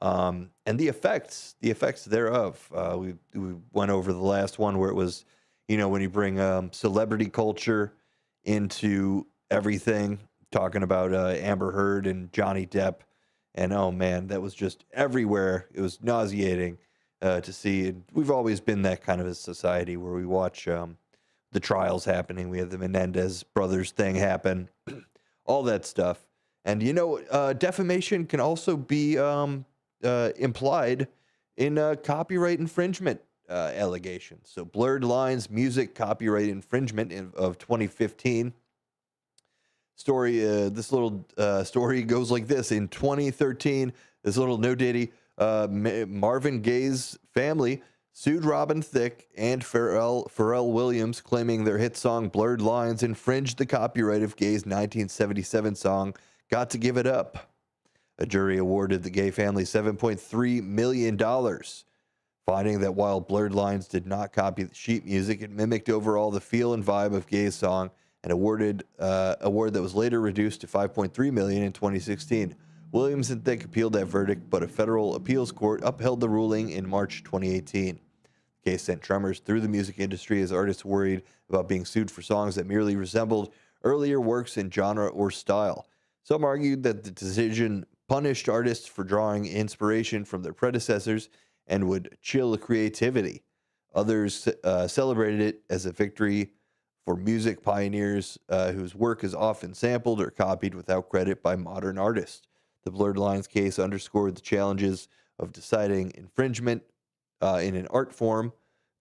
and the effects thereof. We went over the last one where it was, when you bring celebrity culture into everything, talking about Amber Heard and Johnny Depp, and oh man, that was just everywhere. It was nauseating to see. And we've always been that kind of a society where we watch the trials happening. We have the Menendez brothers thing happen, all that stuff. And defamation can also be implied in copyright infringement allegations. So Blurred Lines music copyright infringement of 2015. This little story goes like this. In 2013, this little no ditty, Marvin Gaye's family sued Robin Thicke and Pharrell Williams, claiming their hit song Blurred Lines infringed the copyright of Gaye's 1977 song Got to Give It Up. A jury awarded the gay family $7.3 million, finding that while Blurred Lines did not copy the sheet music, it mimicked overall the feel and vibe of Gay's song, an award that was later reduced to $5.3 million in 2016. Williams and Thicke appealed that verdict, but a federal appeals court upheld the ruling in March 2018. The case sent tremors through the music industry as artists worried about being sued for songs that merely resembled earlier works in genre or style. Some argued that the decision punished artists for drawing inspiration from their predecessors and would chill creativity. Others celebrated it as a victory for music pioneers whose work is often sampled or copied without credit by modern artists. The Blurred Lines case underscored the challenges of deciding infringement in an art form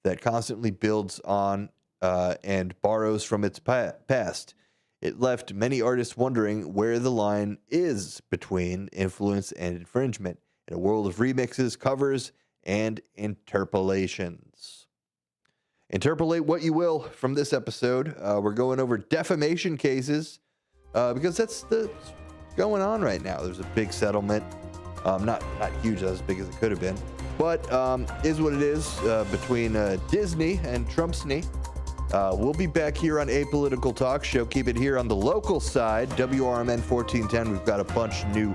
that constantly builds on and borrows from its past. It left many artists wondering where the line is between influence and infringement in a world of remixes, covers, and interpolations. Interpolate what you will from this episode. We're going over defamation cases because that's going on right now. There's a big settlement, not huge, not as big as it could have been, but is what it is between Disney and Trumpsney. We'll be back here on Apolitical Talk Show. Keep it here on the local side, WRMN 1410. We've got a bunch of new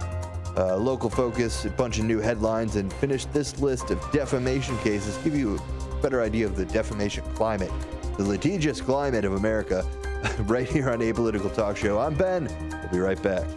local focus, a bunch of new headlines, and finish this list of defamation cases, give you a better idea of the defamation climate, the litigious climate of America, right here on Apolitical Talk Show. I'm Ben. We'll be right back.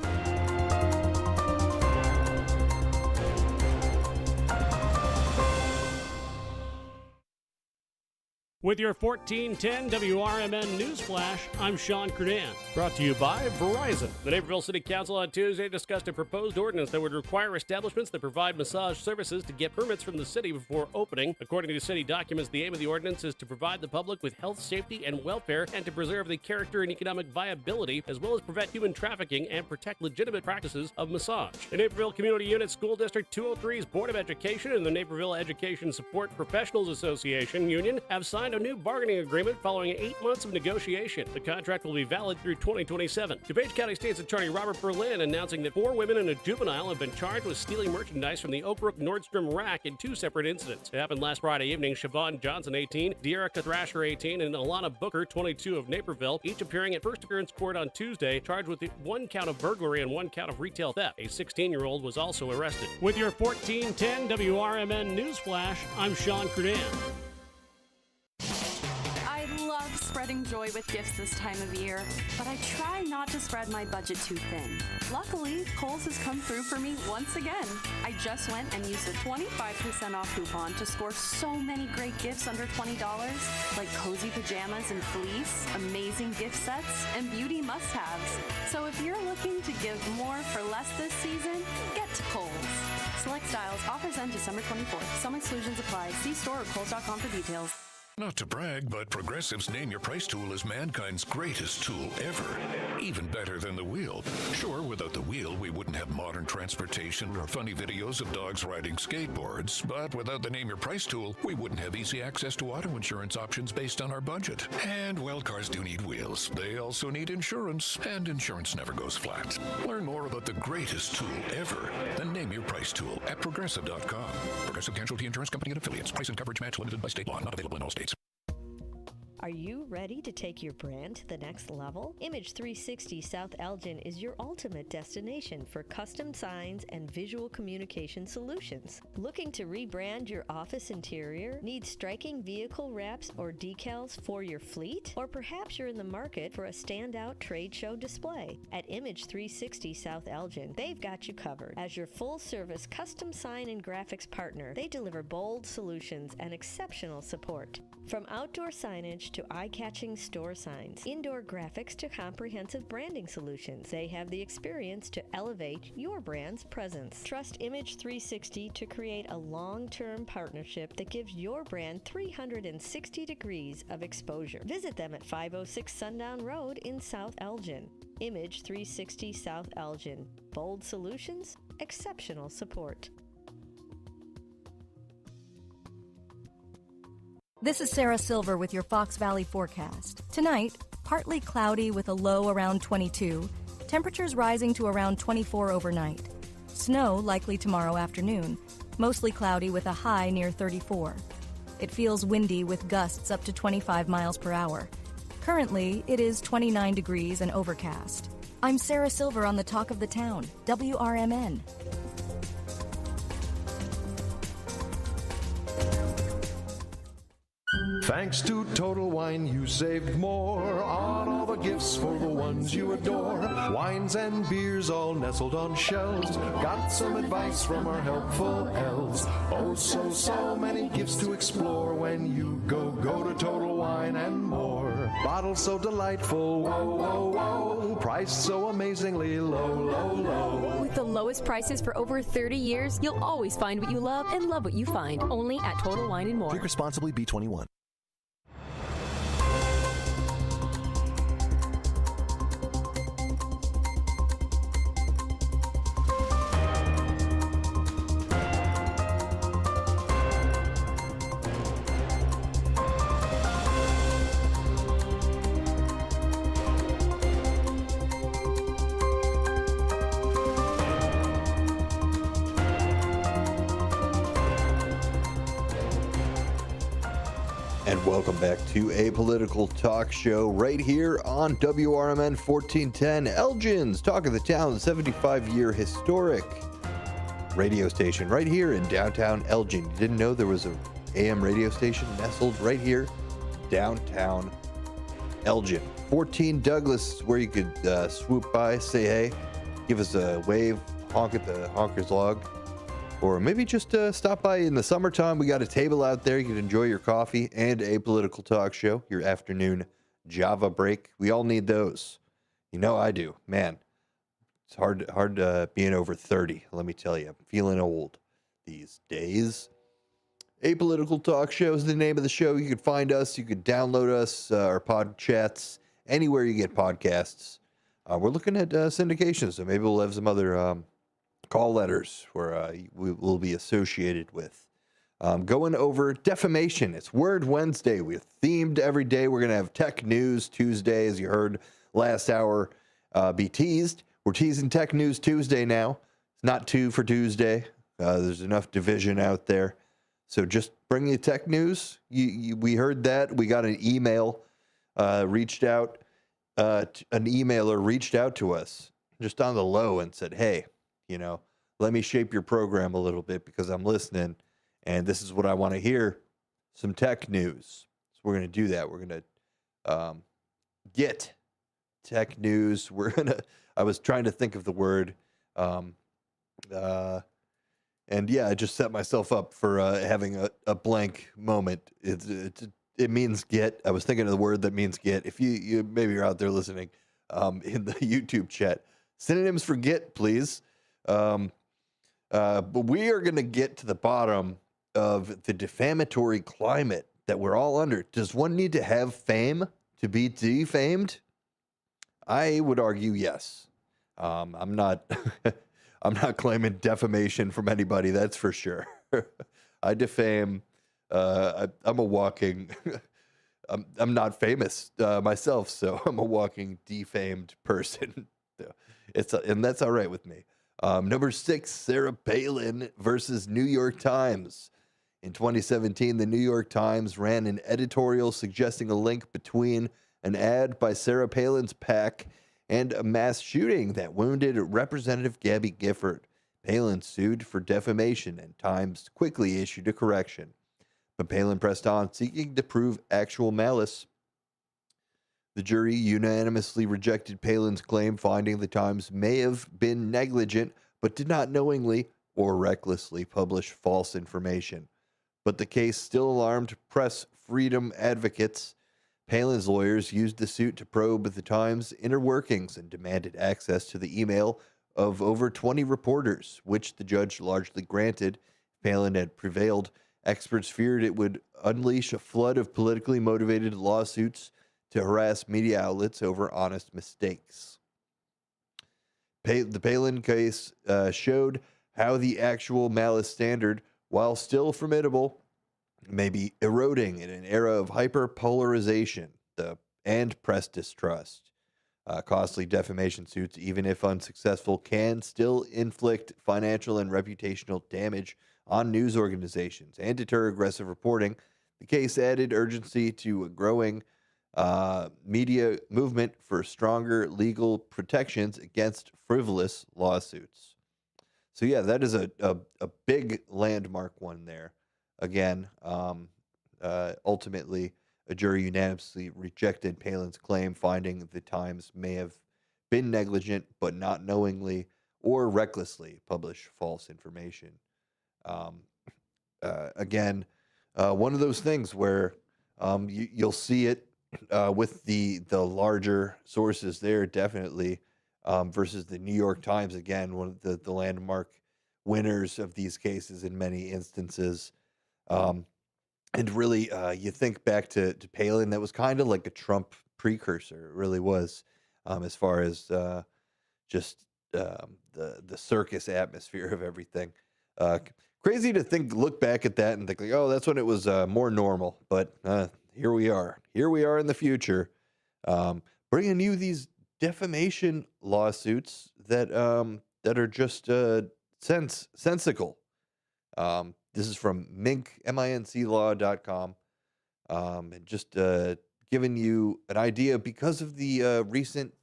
With your 1410 WRMN News Flash, I'm Sean Curdan. Brought to you by Verizon. The Naperville City Council on Tuesday discussed a proposed ordinance that would require establishments that provide massage services to get permits from the city before opening. According to city documents, the aim of the ordinance is to provide the public with health, safety, and welfare, and to preserve the character and economic viability, as well as prevent human trafficking and protect legitimate practices of massage. The Naperville Community Unit School District 203's Board of Education and the Naperville Education Support Professionals Association Union have signed a new bargaining agreement following 8 months of negotiation. The contract will be valid through 2027. DuPage County State's Attorney Robert Berlin announcing that 4 women and a juvenile have been charged with stealing merchandise from the Oak Brook Nordstrom rack in 2 separate incidents. It happened last Friday evening. Siobhan Johnson, 18, Dearica Thrasher, 18, and Alana Booker, 22, of Naperville, each appearing at first appearance court on Tuesday, charged with 1 count of burglary and 1 count of retail theft. A 16-year-old was also arrested. With your 1410 WRMN News Flash, I'm Sean Curdan. Love spreading joy with gifts this time of year, but I try not to spread my budget too thin. Luckily, Kohl's has come through for me once again. I just went and used a 25% off coupon to score so many great gifts under $20, like cozy pajamas and fleece, amazing gift sets, and beauty must-haves. So if you're looking to give more for less this season, get to Kohl's. Select styles, offers end December 24th. Some exclusions apply. See store or Kohl's.com for details. Not to brag, but Progressive's Name Your Price tool is mankind's greatest tool ever. Even better than the wheel. Sure, without the wheel, we wouldn't have modern transportation or funny videos of dogs riding skateboards. But without the Name Your Price tool, we wouldn't have easy access to auto insurance options based on our budget. And, well, cars do need wheels. They also need insurance, and insurance never goes flat. Learn more about the greatest tool ever, the Name Your Price tool at Progressive.com. Progressive Casualty Insurance Company and Affiliates. Price and coverage match limited by state law. Not available in all states. Are you ready to take your brand to the next level? Image 360 South Elgin is your ultimate destination for custom signs and visual communication solutions. Looking to rebrand your office interior? Need striking vehicle wraps or decals for your fleet? Or perhaps you're in the market for a standout trade show display? At Image 360 South Elgin, they've got you covered. As your full-service custom sign and graphics partner, they deliver bold solutions and exceptional support. From outdoor signage to eye-catching store signs, indoor graphics to comprehensive branding solutions, they have the experience to elevate your brand's presence. Trust Image 360 to create a long-term partnership that gives your brand 360 degrees of exposure. Visit them at 506 Sundown Road in South Elgin. Image 360 South Elgin. Bold solutions, exceptional support. This is Sarah Silver with your Fox Valley forecast. Tonight, partly cloudy with a low around 22, temperatures rising to around 24 overnight. Snow likely tomorrow afternoon. Mostly cloudy with a high near 34. It feels windy with gusts up to 25 miles per hour. Currently, it is 29 degrees and overcast. I'm Sarah Silver on the Talk of the Town, WRMN. Thanks to Total Wine, you saved more on all the gifts for the ones you adore. Wines and beers all nestled on shelves. Got some advice from our helpful elves. Oh, so many gifts to explore when you go to Total Wine and More. Bottles so delightful, whoa. Priced so amazingly low. With the lowest prices for over 30 years, you'll always find what you love and love what you find. Only at Total Wine and More. Drink responsibly, B21. And welcome back to a political talk show right here on WRMN 1410, Elgin's Talk of the Town, 75-year historic radio station right here in downtown Elgin. You didn't know there was an AM radio station nestled right here, downtown Elgin. 14 Douglas is where you could swoop by, say hey, give us a wave, honk at the honker's log. Or maybe just stop by in the summertime. We got a table out there. You can enjoy your coffee and a political talk show, your afternoon Java break. We all need those. You know I do. Man, it's hard being over 30, let me tell you. I'm feeling old these days. A Political Talk Show is the name of the show. You can find us. You can download us, our pod chats, anywhere you get podcasts. We're looking at syndication, so maybe we'll have some other call letters where we will be associated with. Going over defamation. It's Word Wednesday. We're themed every day. We're going to have Tech News Tuesday, as you heard last hour, be teased. We're teasing Tech News Tuesday now. It's not two for Tuesday. There's enough division out there. So just bring you tech news. We heard that. We got an email reached out. An emailer reached out to us just on the low and said, hey, let me shape your program a little bit because I'm listening and this is what I want to hear, some tech news. So we're going to do that. We're going to get tech news. I was trying to think of the word. And yeah, I just set myself up for having a blank moment. It means get. I was thinking of the word that means get. If you maybe you're out there listening in the YouTube chat, synonyms for get, please. But we are going to get to the bottom of the defamatory climate that we're all under. Does one need to have fame to be defamed? I would argue yes. I'm not I'm not claiming defamation from anybody, that's for sure. I defame. I'm a walking. I'm not famous myself, so I'm a walking defamed person. And that's all right with me. Number 6, Sarah Palin versus New York Times. In 2017, the New York Times ran an editorial suggesting a link between an ad by Sarah Palin's PAC and a mass shooting that wounded Representative Gabby Gifford. Palin sued for defamation, and Times quickly issued a correction. But Palin pressed on, seeking to prove actual malice. The jury unanimously rejected Palin's claim, finding the Times may have been negligent, but did not knowingly or recklessly publish false information. But the case still alarmed press freedom advocates. Palin's lawyers used the suit to probe the Times' inner workings and demanded access to the email of over 20 reporters, which the judge largely granted. Palin had prevailed. Experts feared it would unleash a flood of politically motivated lawsuits to harass media outlets over honest mistakes. The Palin case showed how the actual malice standard, while still formidable, may be eroding in an era of hyperpolarization and press distrust. Costly defamation suits, even if unsuccessful, can still inflict financial and reputational damage on news organizations and deter aggressive reporting. The case added urgency to a growing media movement for stronger legal protections against frivolous lawsuits. So yeah, that is a big landmark one there. Again, ultimately, a jury unanimously rejected Palin's claim, finding the Times may have been negligent, but not knowingly or recklessly publish false information. Again, one of those things where you'll see it with the larger sources there, definitely, versus the New York Times, again, one of the landmark winners of these cases in many instances. And really, you think back to Palin, that was kind of like a Trump precursor. It really was, as far as just the circus atmosphere of everything. Crazy to look back at that and think like, oh, that's when it was more normal. But here we are. Here we are in the future, bringing you these defamation lawsuits that are just sensical. This is from minclaw.com, and just giving you an idea because of the recent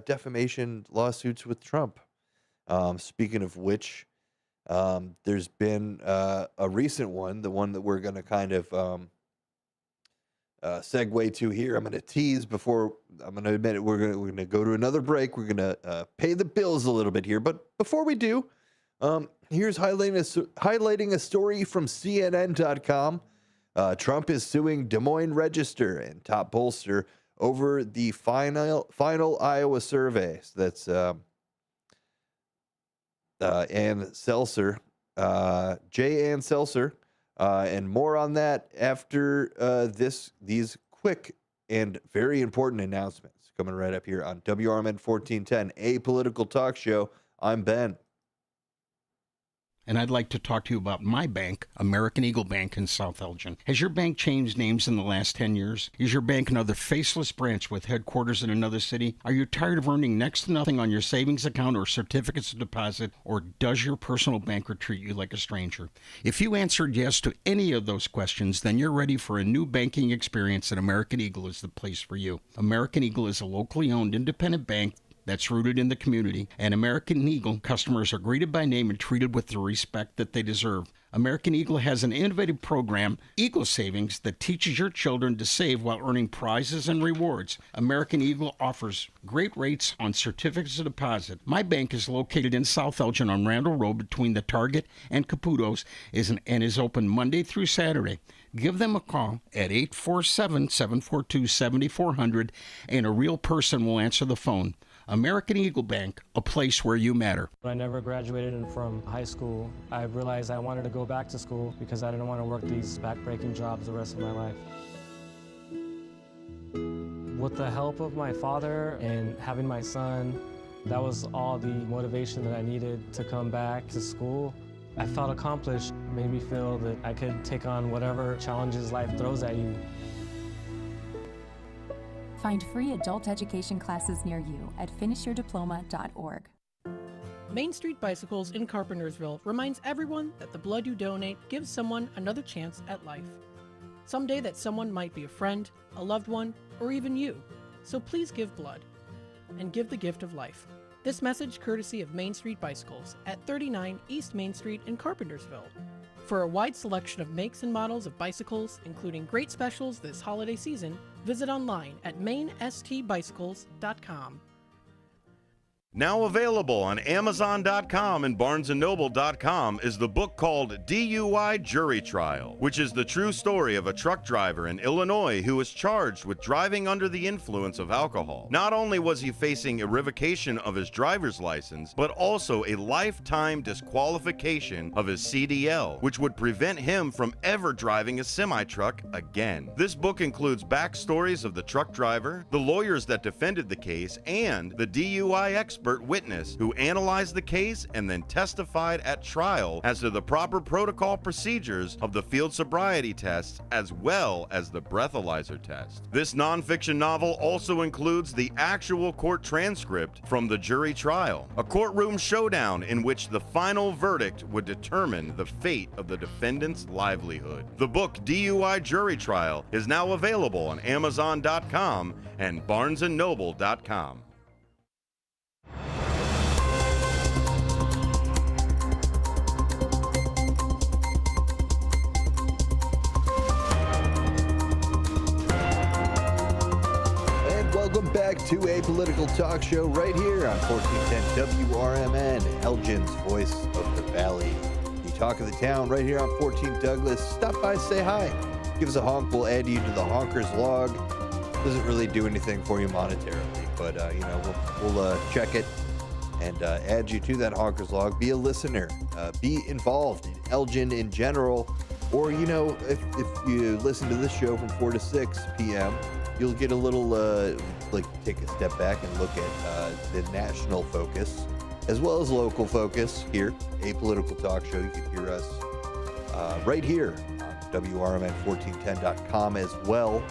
defamation lawsuits with Trump. Speaking of which, there's been a recent one, the one that we're going to kind of segue to here. I'm going to tease before I'm going to admit it. We're going to go to another break. We're going to pay the bills a little bit here, but before we do, here's highlighting a story from CNN.com. Trump is suing Des Moines Register and Top Pollster over the final Iowa survey. So that's Ann Seltzer, J. Ann Seltzer, and more on that after these quick and very important announcements coming right up here on WRMN 1410, a political talk show. I'm Ben. And I'd like to talk to you about my bank, American Eagle Bank in South Elgin. Has your bank changed names in the last 10 years? Is your bank another faceless branch with headquarters in another city? Are you tired of earning next to nothing on your savings account or certificates of deposit? Or does your personal banker treat you like a stranger? If you answered yes to any of those questions, then you're ready for a new banking experience, and American Eagle is the place for you. American Eagle is a locally owned independent bank that's rooted in the community, and American Eagle customers are greeted by name and treated with the respect that they deserve. American Eagle has an innovative program, Eagle Savings, that teaches your children to save while earning prizes and rewards. American Eagle offers great rates on certificates of deposit. My bank is located in South Elgin on Randall Road between the Target and Caputo's and is open Monday through Saturday. Give them a call at 847-742-7400, and a real person will answer the phone. American Eagle Bank, a place where you matter. When I never graduated from high school, I realized I wanted to go back to school because I didn't want to work these back-breaking jobs the rest of my life. With the help of my father and having my son, that was all the motivation that I needed to come back to school. I felt accomplished, made me feel that I could take on whatever challenges life throws at you. Find free adult education classes near you at finishyourdiploma.org. Main Street Bicycles in Carpentersville reminds everyone that the blood you donate gives someone another chance at life. Someday that someone might be a friend, a loved one, or even you. So please give blood and give the gift of life. This message courtesy of Main Street Bicycles at 39 East Main Street in Carpentersville. For a wide selection of makes and models of bicycles, including great specials this holiday season, visit online at mainstbicycles.com. Now available on Amazon.com and BarnesandNoble.com is the book called DUI Jury Trial, which is the true story of a truck driver in Illinois who was charged with driving under the influence of alcohol. Not only was he facing a revocation of his driver's license, but also a lifetime disqualification of his CDL, which would prevent him from ever driving a semi-truck again. This book includes backstories of the truck driver, the lawyers that defended the case, and the DUI expert expert witness who analyzed the case and then testified at trial as to the proper protocol procedures of the field sobriety tests as well as the breathalyzer test. This nonfiction novel also includes the actual court transcript from the jury trial, a courtroom showdown in which the final verdict would determine the fate of the defendant's livelihood. The book DUI Jury Trial is now available on Amazon.com and BarnesandNoble.com. Welcome back to a political talk show right here on 1410 WRMN, Elgin's voice of the valley. The talk of the town right here on 14 Douglas. Stop by, say hi. Give us a honk. We'll add you to the honkers log. Doesn't really do anything for you monetarily, but we'll check it and add you to that honkers log. Be a listener. Be involved in Elgin in general. Or, if you listen to this show from 4 to 6 p.m., you'll get a little, take a step back and look at the national focus as well as local focus here, a political talk show. You can hear us right here on WRMN1410.com as well.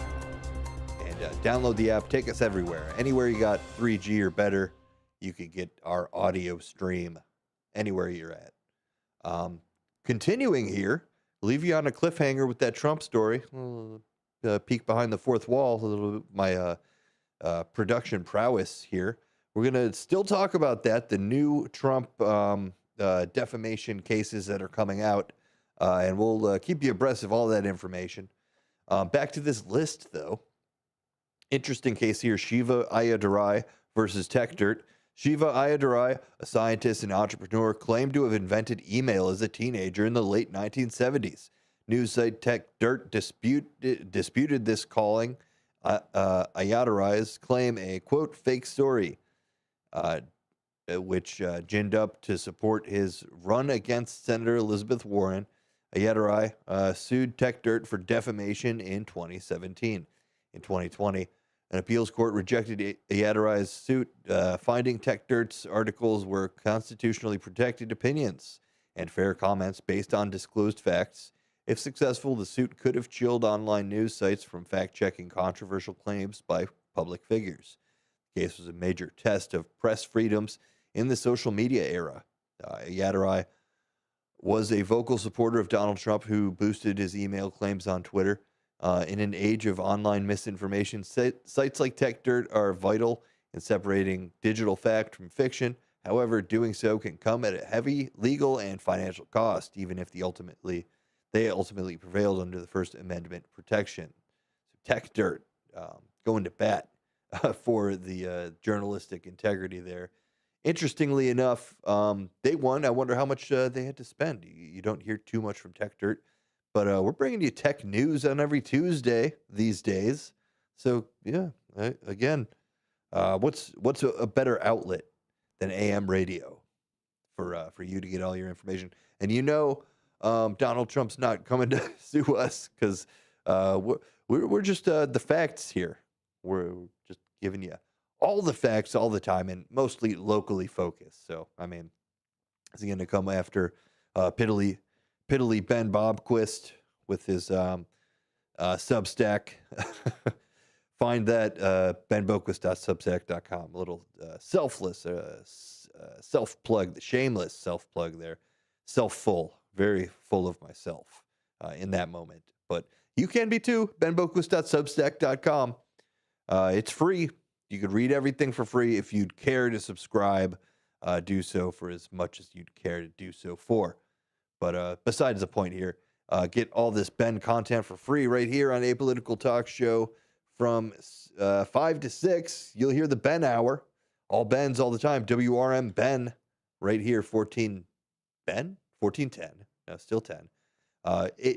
And download the app. Take us everywhere. Anywhere you got 3G or better, you can get our audio stream anywhere you're at. Continuing here, leave you on a cliffhanger with that Trump story. Peek behind the fourth wall, a little bit my production prowess here. We're going to still talk about that, the new Trump defamation cases that are coming out, and we'll keep you abreast of all that information. Back to this list, though. Interesting case here, Shiva Ayyadurai versus TechDirt. Shiva Ayyadurai, a scientist and entrepreneur, claimed to have invented email as a teenager in the late 1970s. News site TechDirt disputed this, calling Ayyadurai's claim a, quote, fake story, which ginned up to support his run against Senator Elizabeth Warren. Ayyadurai sued TechDirt for defamation in 2017. In 2020, an appeals court rejected Ayyadurai's suit, finding TechDirt's articles were constitutionally protected opinions and fair comments based on disclosed facts. If successful, the suit could have chilled online news sites from fact-checking controversial claims by public figures. The case was a major test of press freedoms in the social media era. Ayyadurai was a vocal supporter of Donald Trump, who boosted his email claims on Twitter. In an age of online misinformation, sites like TechDirt are vital in separating digital fact from fiction. However, doing so can come at a heavy legal and financial cost, even if they ultimately prevailed under the First Amendment protection. So TechDirt going to bat for the journalistic integrity there. Interestingly enough, they won. I wonder how much they had to spend. You don't hear too much from TechDirt, but we're bringing you tech news on every Tuesday these days. So yeah, again, what's a better outlet than AM radio for you to get all your information? And Donald Trump's not coming to sue us because we're just the facts here. We're just giving you all the facts all the time and mostly locally focused. So, I mean, is he going to come after piddly Ben Bobquist with his Substack? Find that benboquist.substack.com. A little selfless, self-plug, the shameless self-plug there. Self-full. Very full of myself in that moment. But you can be too. benboquist.substack.com. It's free. You could read everything for free. If you'd care to subscribe, do so for as much as you'd care to do so for. But besides the point here, get all this Ben content for free right here on Apolitical Talk Show from 5 to 6. You'll hear the Ben Hour. All Bens all the time. WRM Ben right here. 14 Ben? 1410. No, still 10.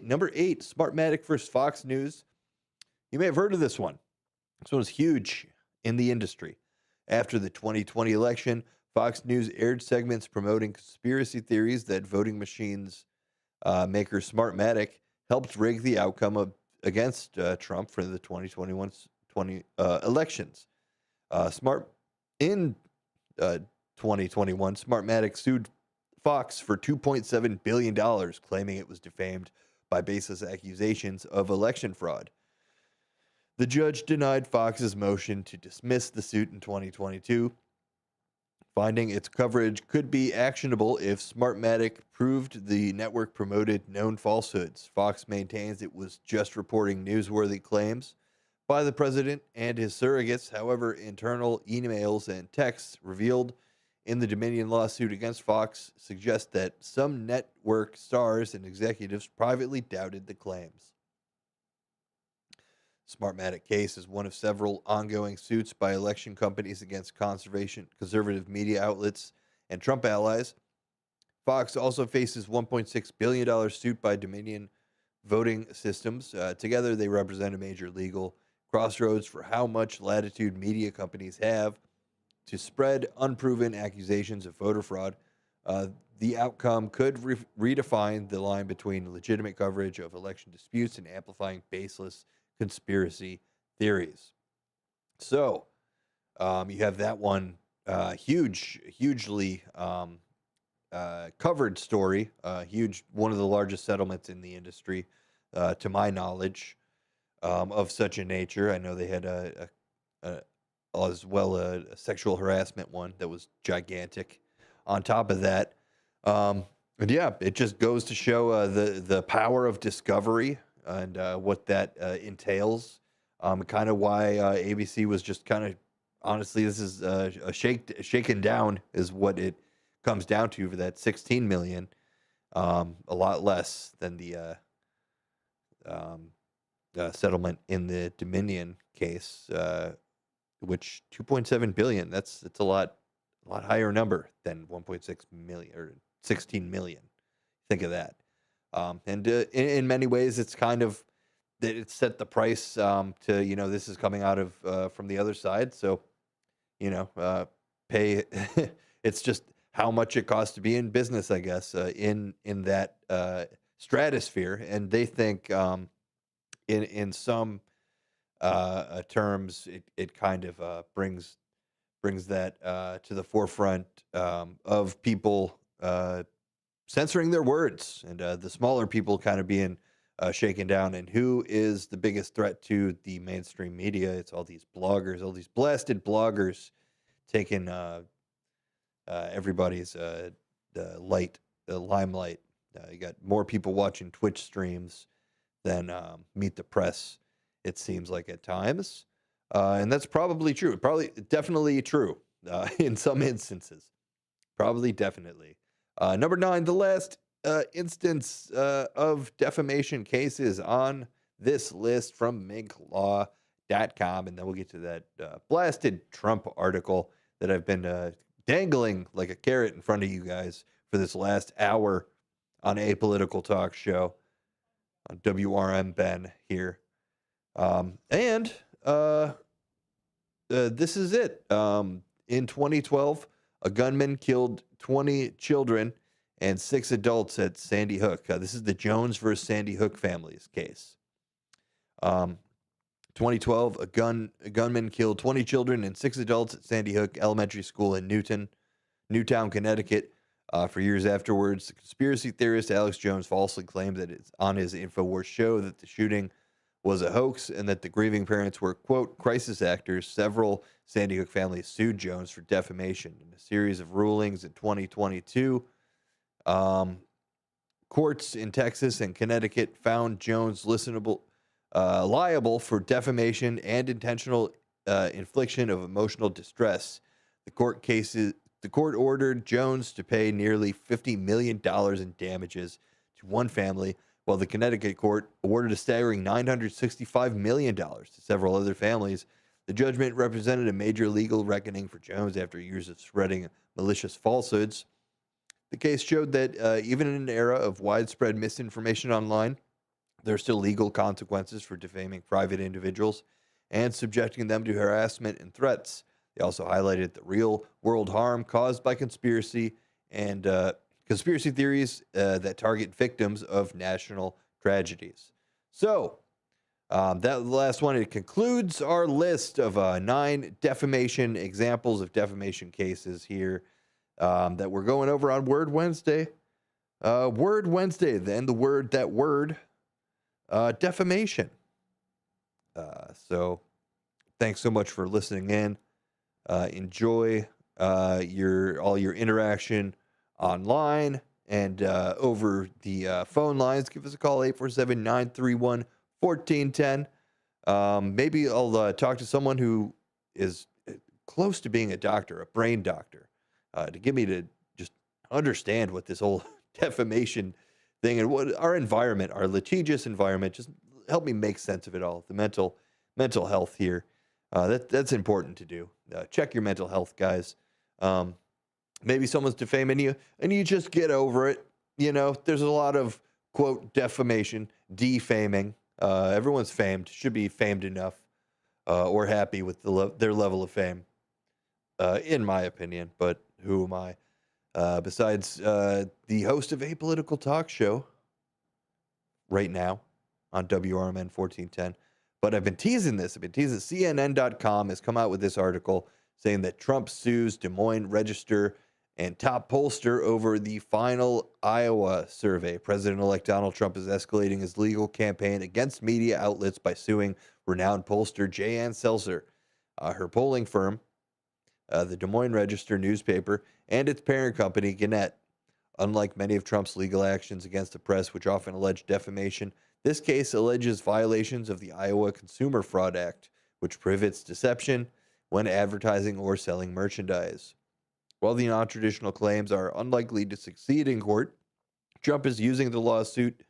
Number 8, Smartmatic versus Fox News. You may have heard of this one. This one was huge in the industry. After the 2020 election, Fox News aired segments promoting conspiracy theories that voting machines maker Smartmatic helped rig the outcome against Trump for the 2021 elections. In 2021, Smartmatic sued Fox for $2.7 billion, claiming it was defamed by baseless accusations of election fraud. The judge denied Fox's motion to dismiss the suit in 2022, finding its coverage could be actionable if Smartmatic proved the network promoted known falsehoods. Fox maintains it was just reporting newsworthy claims by the president and his surrogates. However, internal emails and texts revealed in the Dominion lawsuit against Fox suggest that some network stars and executives privately doubted the claims. Smartmatic case is one of several ongoing suits by election companies against conservative media outlets and Trump allies. Fox also faces $1.6 billion suit by Dominion Voting Systems. Together, they represent a major legal crossroads for how much latitude media companies have to spread unproven accusations of voter fraud. The outcome could redefine the line between legitimate coverage of election disputes and amplifying baseless conspiracy theories. So you have that one hugely covered story, one of the largest settlements in the industry, to my knowledge, of such a nature. I know they had as well a sexual harassment one that was gigantic. On top of that, and yeah, it just goes to show the power of discovery and what that entails. Kind of why ABC was just kind of, honestly, this is shaken down is what it comes down to for that $16 million. A lot less than the settlement in the Dominion case, which $2.7 billion. That's a lot higher number than 1.6 million or 16 million. Think of that. And in many ways, it's kind of that it set the price to, this is coming out of from the other side. So, pay. It's just how much it costs to be in business, I guess, in that stratosphere. And they think in some terms, it kind of brings that to the forefront of people censoring their words and the smaller people kind of being shaken down. And who is the biggest threat to the mainstream media? It's all these bloggers, all these blasted bloggers taking everybody's limelight. You got more people watching Twitch streams than Meet the Press, it seems like at times. And that's probably true. Definitely true in some instances. Probably definitely. Number 9, the last instance of defamation cases on this list from minklaw.com. And then we'll get to that blasted Trump article that I've been dangling like a carrot in front of you guys for this last hour on a political talk show on WRMN here. And this is it. In 2012, a gunman killed 20 children and 6 adults at Sandy Hook. This is the Jones versus Sandy Hook families case. 2012, a gunman killed 20 children and 6 adults at Sandy Hook Elementary School in Newtown, Connecticut. For years afterwards, the conspiracy theorist Alex Jones falsely claimed that it's on his InfoWars show that the shooting was a hoax and that the grieving parents were, quote, crisis actors. Several Sandy Hook families sued Jones for defamation. In a series of rulings in 2022, courts in Texas and Connecticut found Jones liable for defamation and intentional infliction of emotional distress. The court ordered Jones to pay nearly $50 million in damages to one family, while the Connecticut court awarded a staggering $965 million to several other families. The judgment represented a major legal reckoning for Jones after years of spreading malicious falsehoods. The case showed that even in an era of widespread misinformation online, there are still legal consequences for defaming private individuals and subjecting them to harassment and threats. They also highlighted the real-world harm caused by conspiracy and conspiracy theories that target victims of national tragedies. So, that last one, it concludes our list of 9 defamation examples of defamation cases here that we're going over on Word Wednesday. Word Wednesday, then the word, defamation. So thanks so much for listening in. Enjoy all your interaction online and over the phone lines. Give us a call, 847-931-1410. Maybe I'll talk to someone who is close to being a doctor, a brain doctor, to get me to just understand what this whole defamation thing and what our environment, our litigious environment, just help me make sense of it all. The mental health here, that's important to do. Check your mental health, guys. Maybe someone's defaming you and you just get over it. You know, there's a lot of quote defamation, defaming. Everyone's famed, should be famed enough, or happy with their level of fame, in my opinion. But who am I? Besides the host of a political talk show right now on WRMN 1410. But I've been teasing this. CNN.com has come out with this article saying that Trump sues Des Moines Register and top pollster over the final Iowa survey. President-elect Donald Trump is escalating his legal campaign against media outlets by suing renowned pollster Jan Seltzer. Her polling firm, the Des Moines Register newspaper, and its parent company, Gannett. Unlike many of Trump's legal actions against the press, which often allege defamation, this case alleges violations of the Iowa Consumer Fraud Act, which prohibits deception when advertising or selling merchandise. While the non-traditional claims are unlikely to succeed in court, Trump is using the lawsuit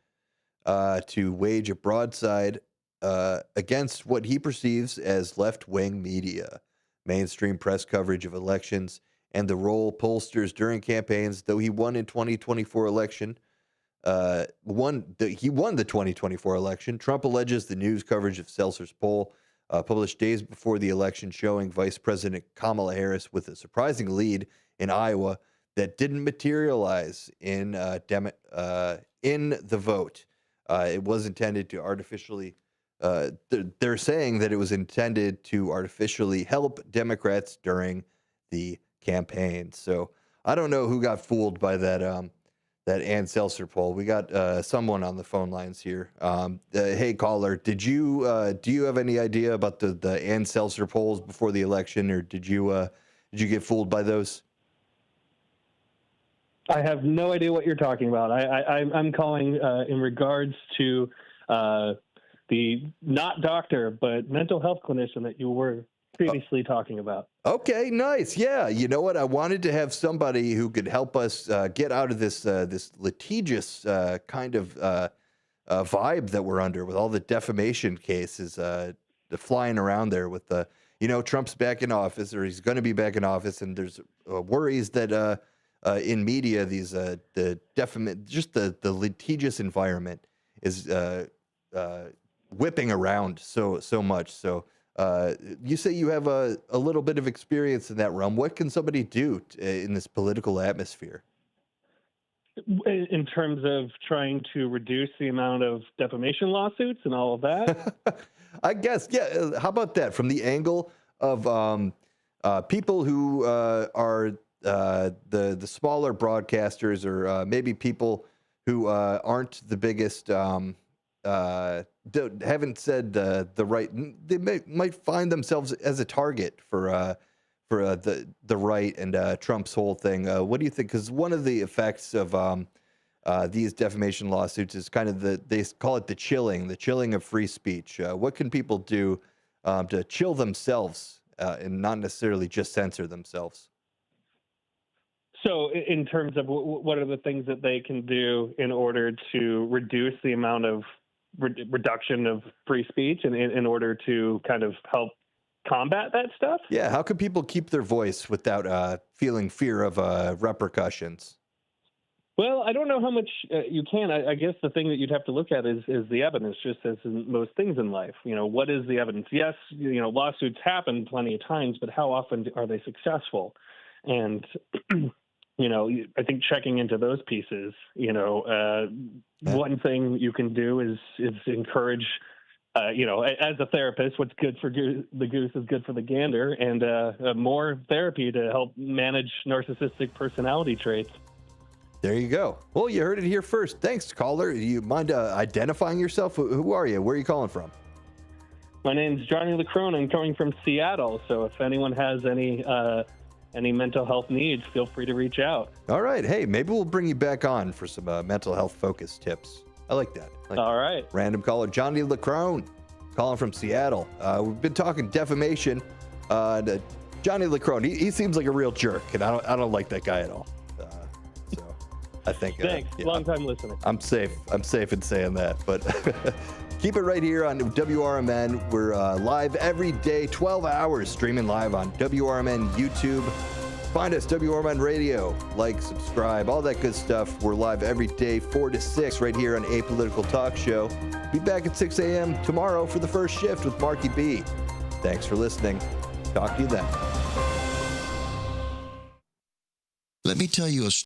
to wage a broadside against what he perceives as left-wing media, mainstream press coverage of elections, and the role pollsters during campaigns. Though he won in 2024 election, he won the 2024 election. Trump alleges the news coverage of Seltzer's poll, published days before the election, showing Vice President Kamala Harris with a surprising lead in Iowa, that didn't materialize in the vote. It was intended to artificially. They're saying that it was intended to artificially help Democrats during the campaign. So I don't know who got fooled by that Ann Seltzer poll. We got someone on the phone lines here. Hey caller, do you have any idea about the Ann Seltzer polls before the election, or did you get fooled by those? I have no idea what you're talking about. I'm calling in regards to the not doctor but mental health clinician that you were previously talking about. Okay, nice. Yeah, you know what? I wanted to have somebody who could help us get out of this litigious kind of vibe that we're under with all the defamation cases flying around there with the, Trump's back in office, or he's going to be back in office, and there's worries that in media the litigious environment is whipping around so much. So you say you have a little bit of experience in that realm. What can somebody do in this political atmosphere? In terms of trying to reduce the amount of defamation lawsuits and all of that? I guess, yeah. How about that? From the angle of people who are the smaller broadcasters, or maybe people who aren't the biggest, haven't said the right. They might find themselves as a target for the right and Trump's whole thing. What do you think? Because one of the effects of these defamation lawsuits is kind of they call it the chilling of free speech. What can people do to chill themselves and not necessarily just censor themselves? So in terms of what are the things that they can do in order to reduce the amount of reduction of free speech and in order to kind of help combat that stuff? Yeah, how can people keep their voice without feeling fear of repercussions? Well, I don't know how much you can. I guess the thing that you'd have to look at is the evidence, just as in most things in life. What is the evidence? Yes, lawsuits happen plenty of times, but how often are they successful? And I think checking into those pieces, one thing you can do is encourage as a therapist, what's good for the goose is good for the gander, and more therapy to help manage narcissistic personality traits. There you go. Well, you heard it here first. Thanks, caller. You mind identifying yourself? Who are you? Where are you calling from? My name's Johnny LeCrone. I'm coming from Seattle. So if anyone has any mental health needs, feel free to reach out. All right. Hey, maybe we'll bring you back on for some mental health focus tips. I like that. All right. Random caller Johnny LeCrone, calling from Seattle. We've been talking defamation. Johnny LeCrone, he seems like a real jerk, and I don't like that guy at all. So I think. Thanks. Long time listener. I'm safe in saying that, but keep it right here on WRMN. We're live every day, 12 hours, streaming live on WRMN YouTube. Find us, WRMN Radio. Like, subscribe, all that good stuff. We're live every day, 4 to 6, right here on Apolitical Talk Show. Be back at 6 a.m. tomorrow for the first shift with Marky B. Thanks for listening. Talk to you then. Let me tell you a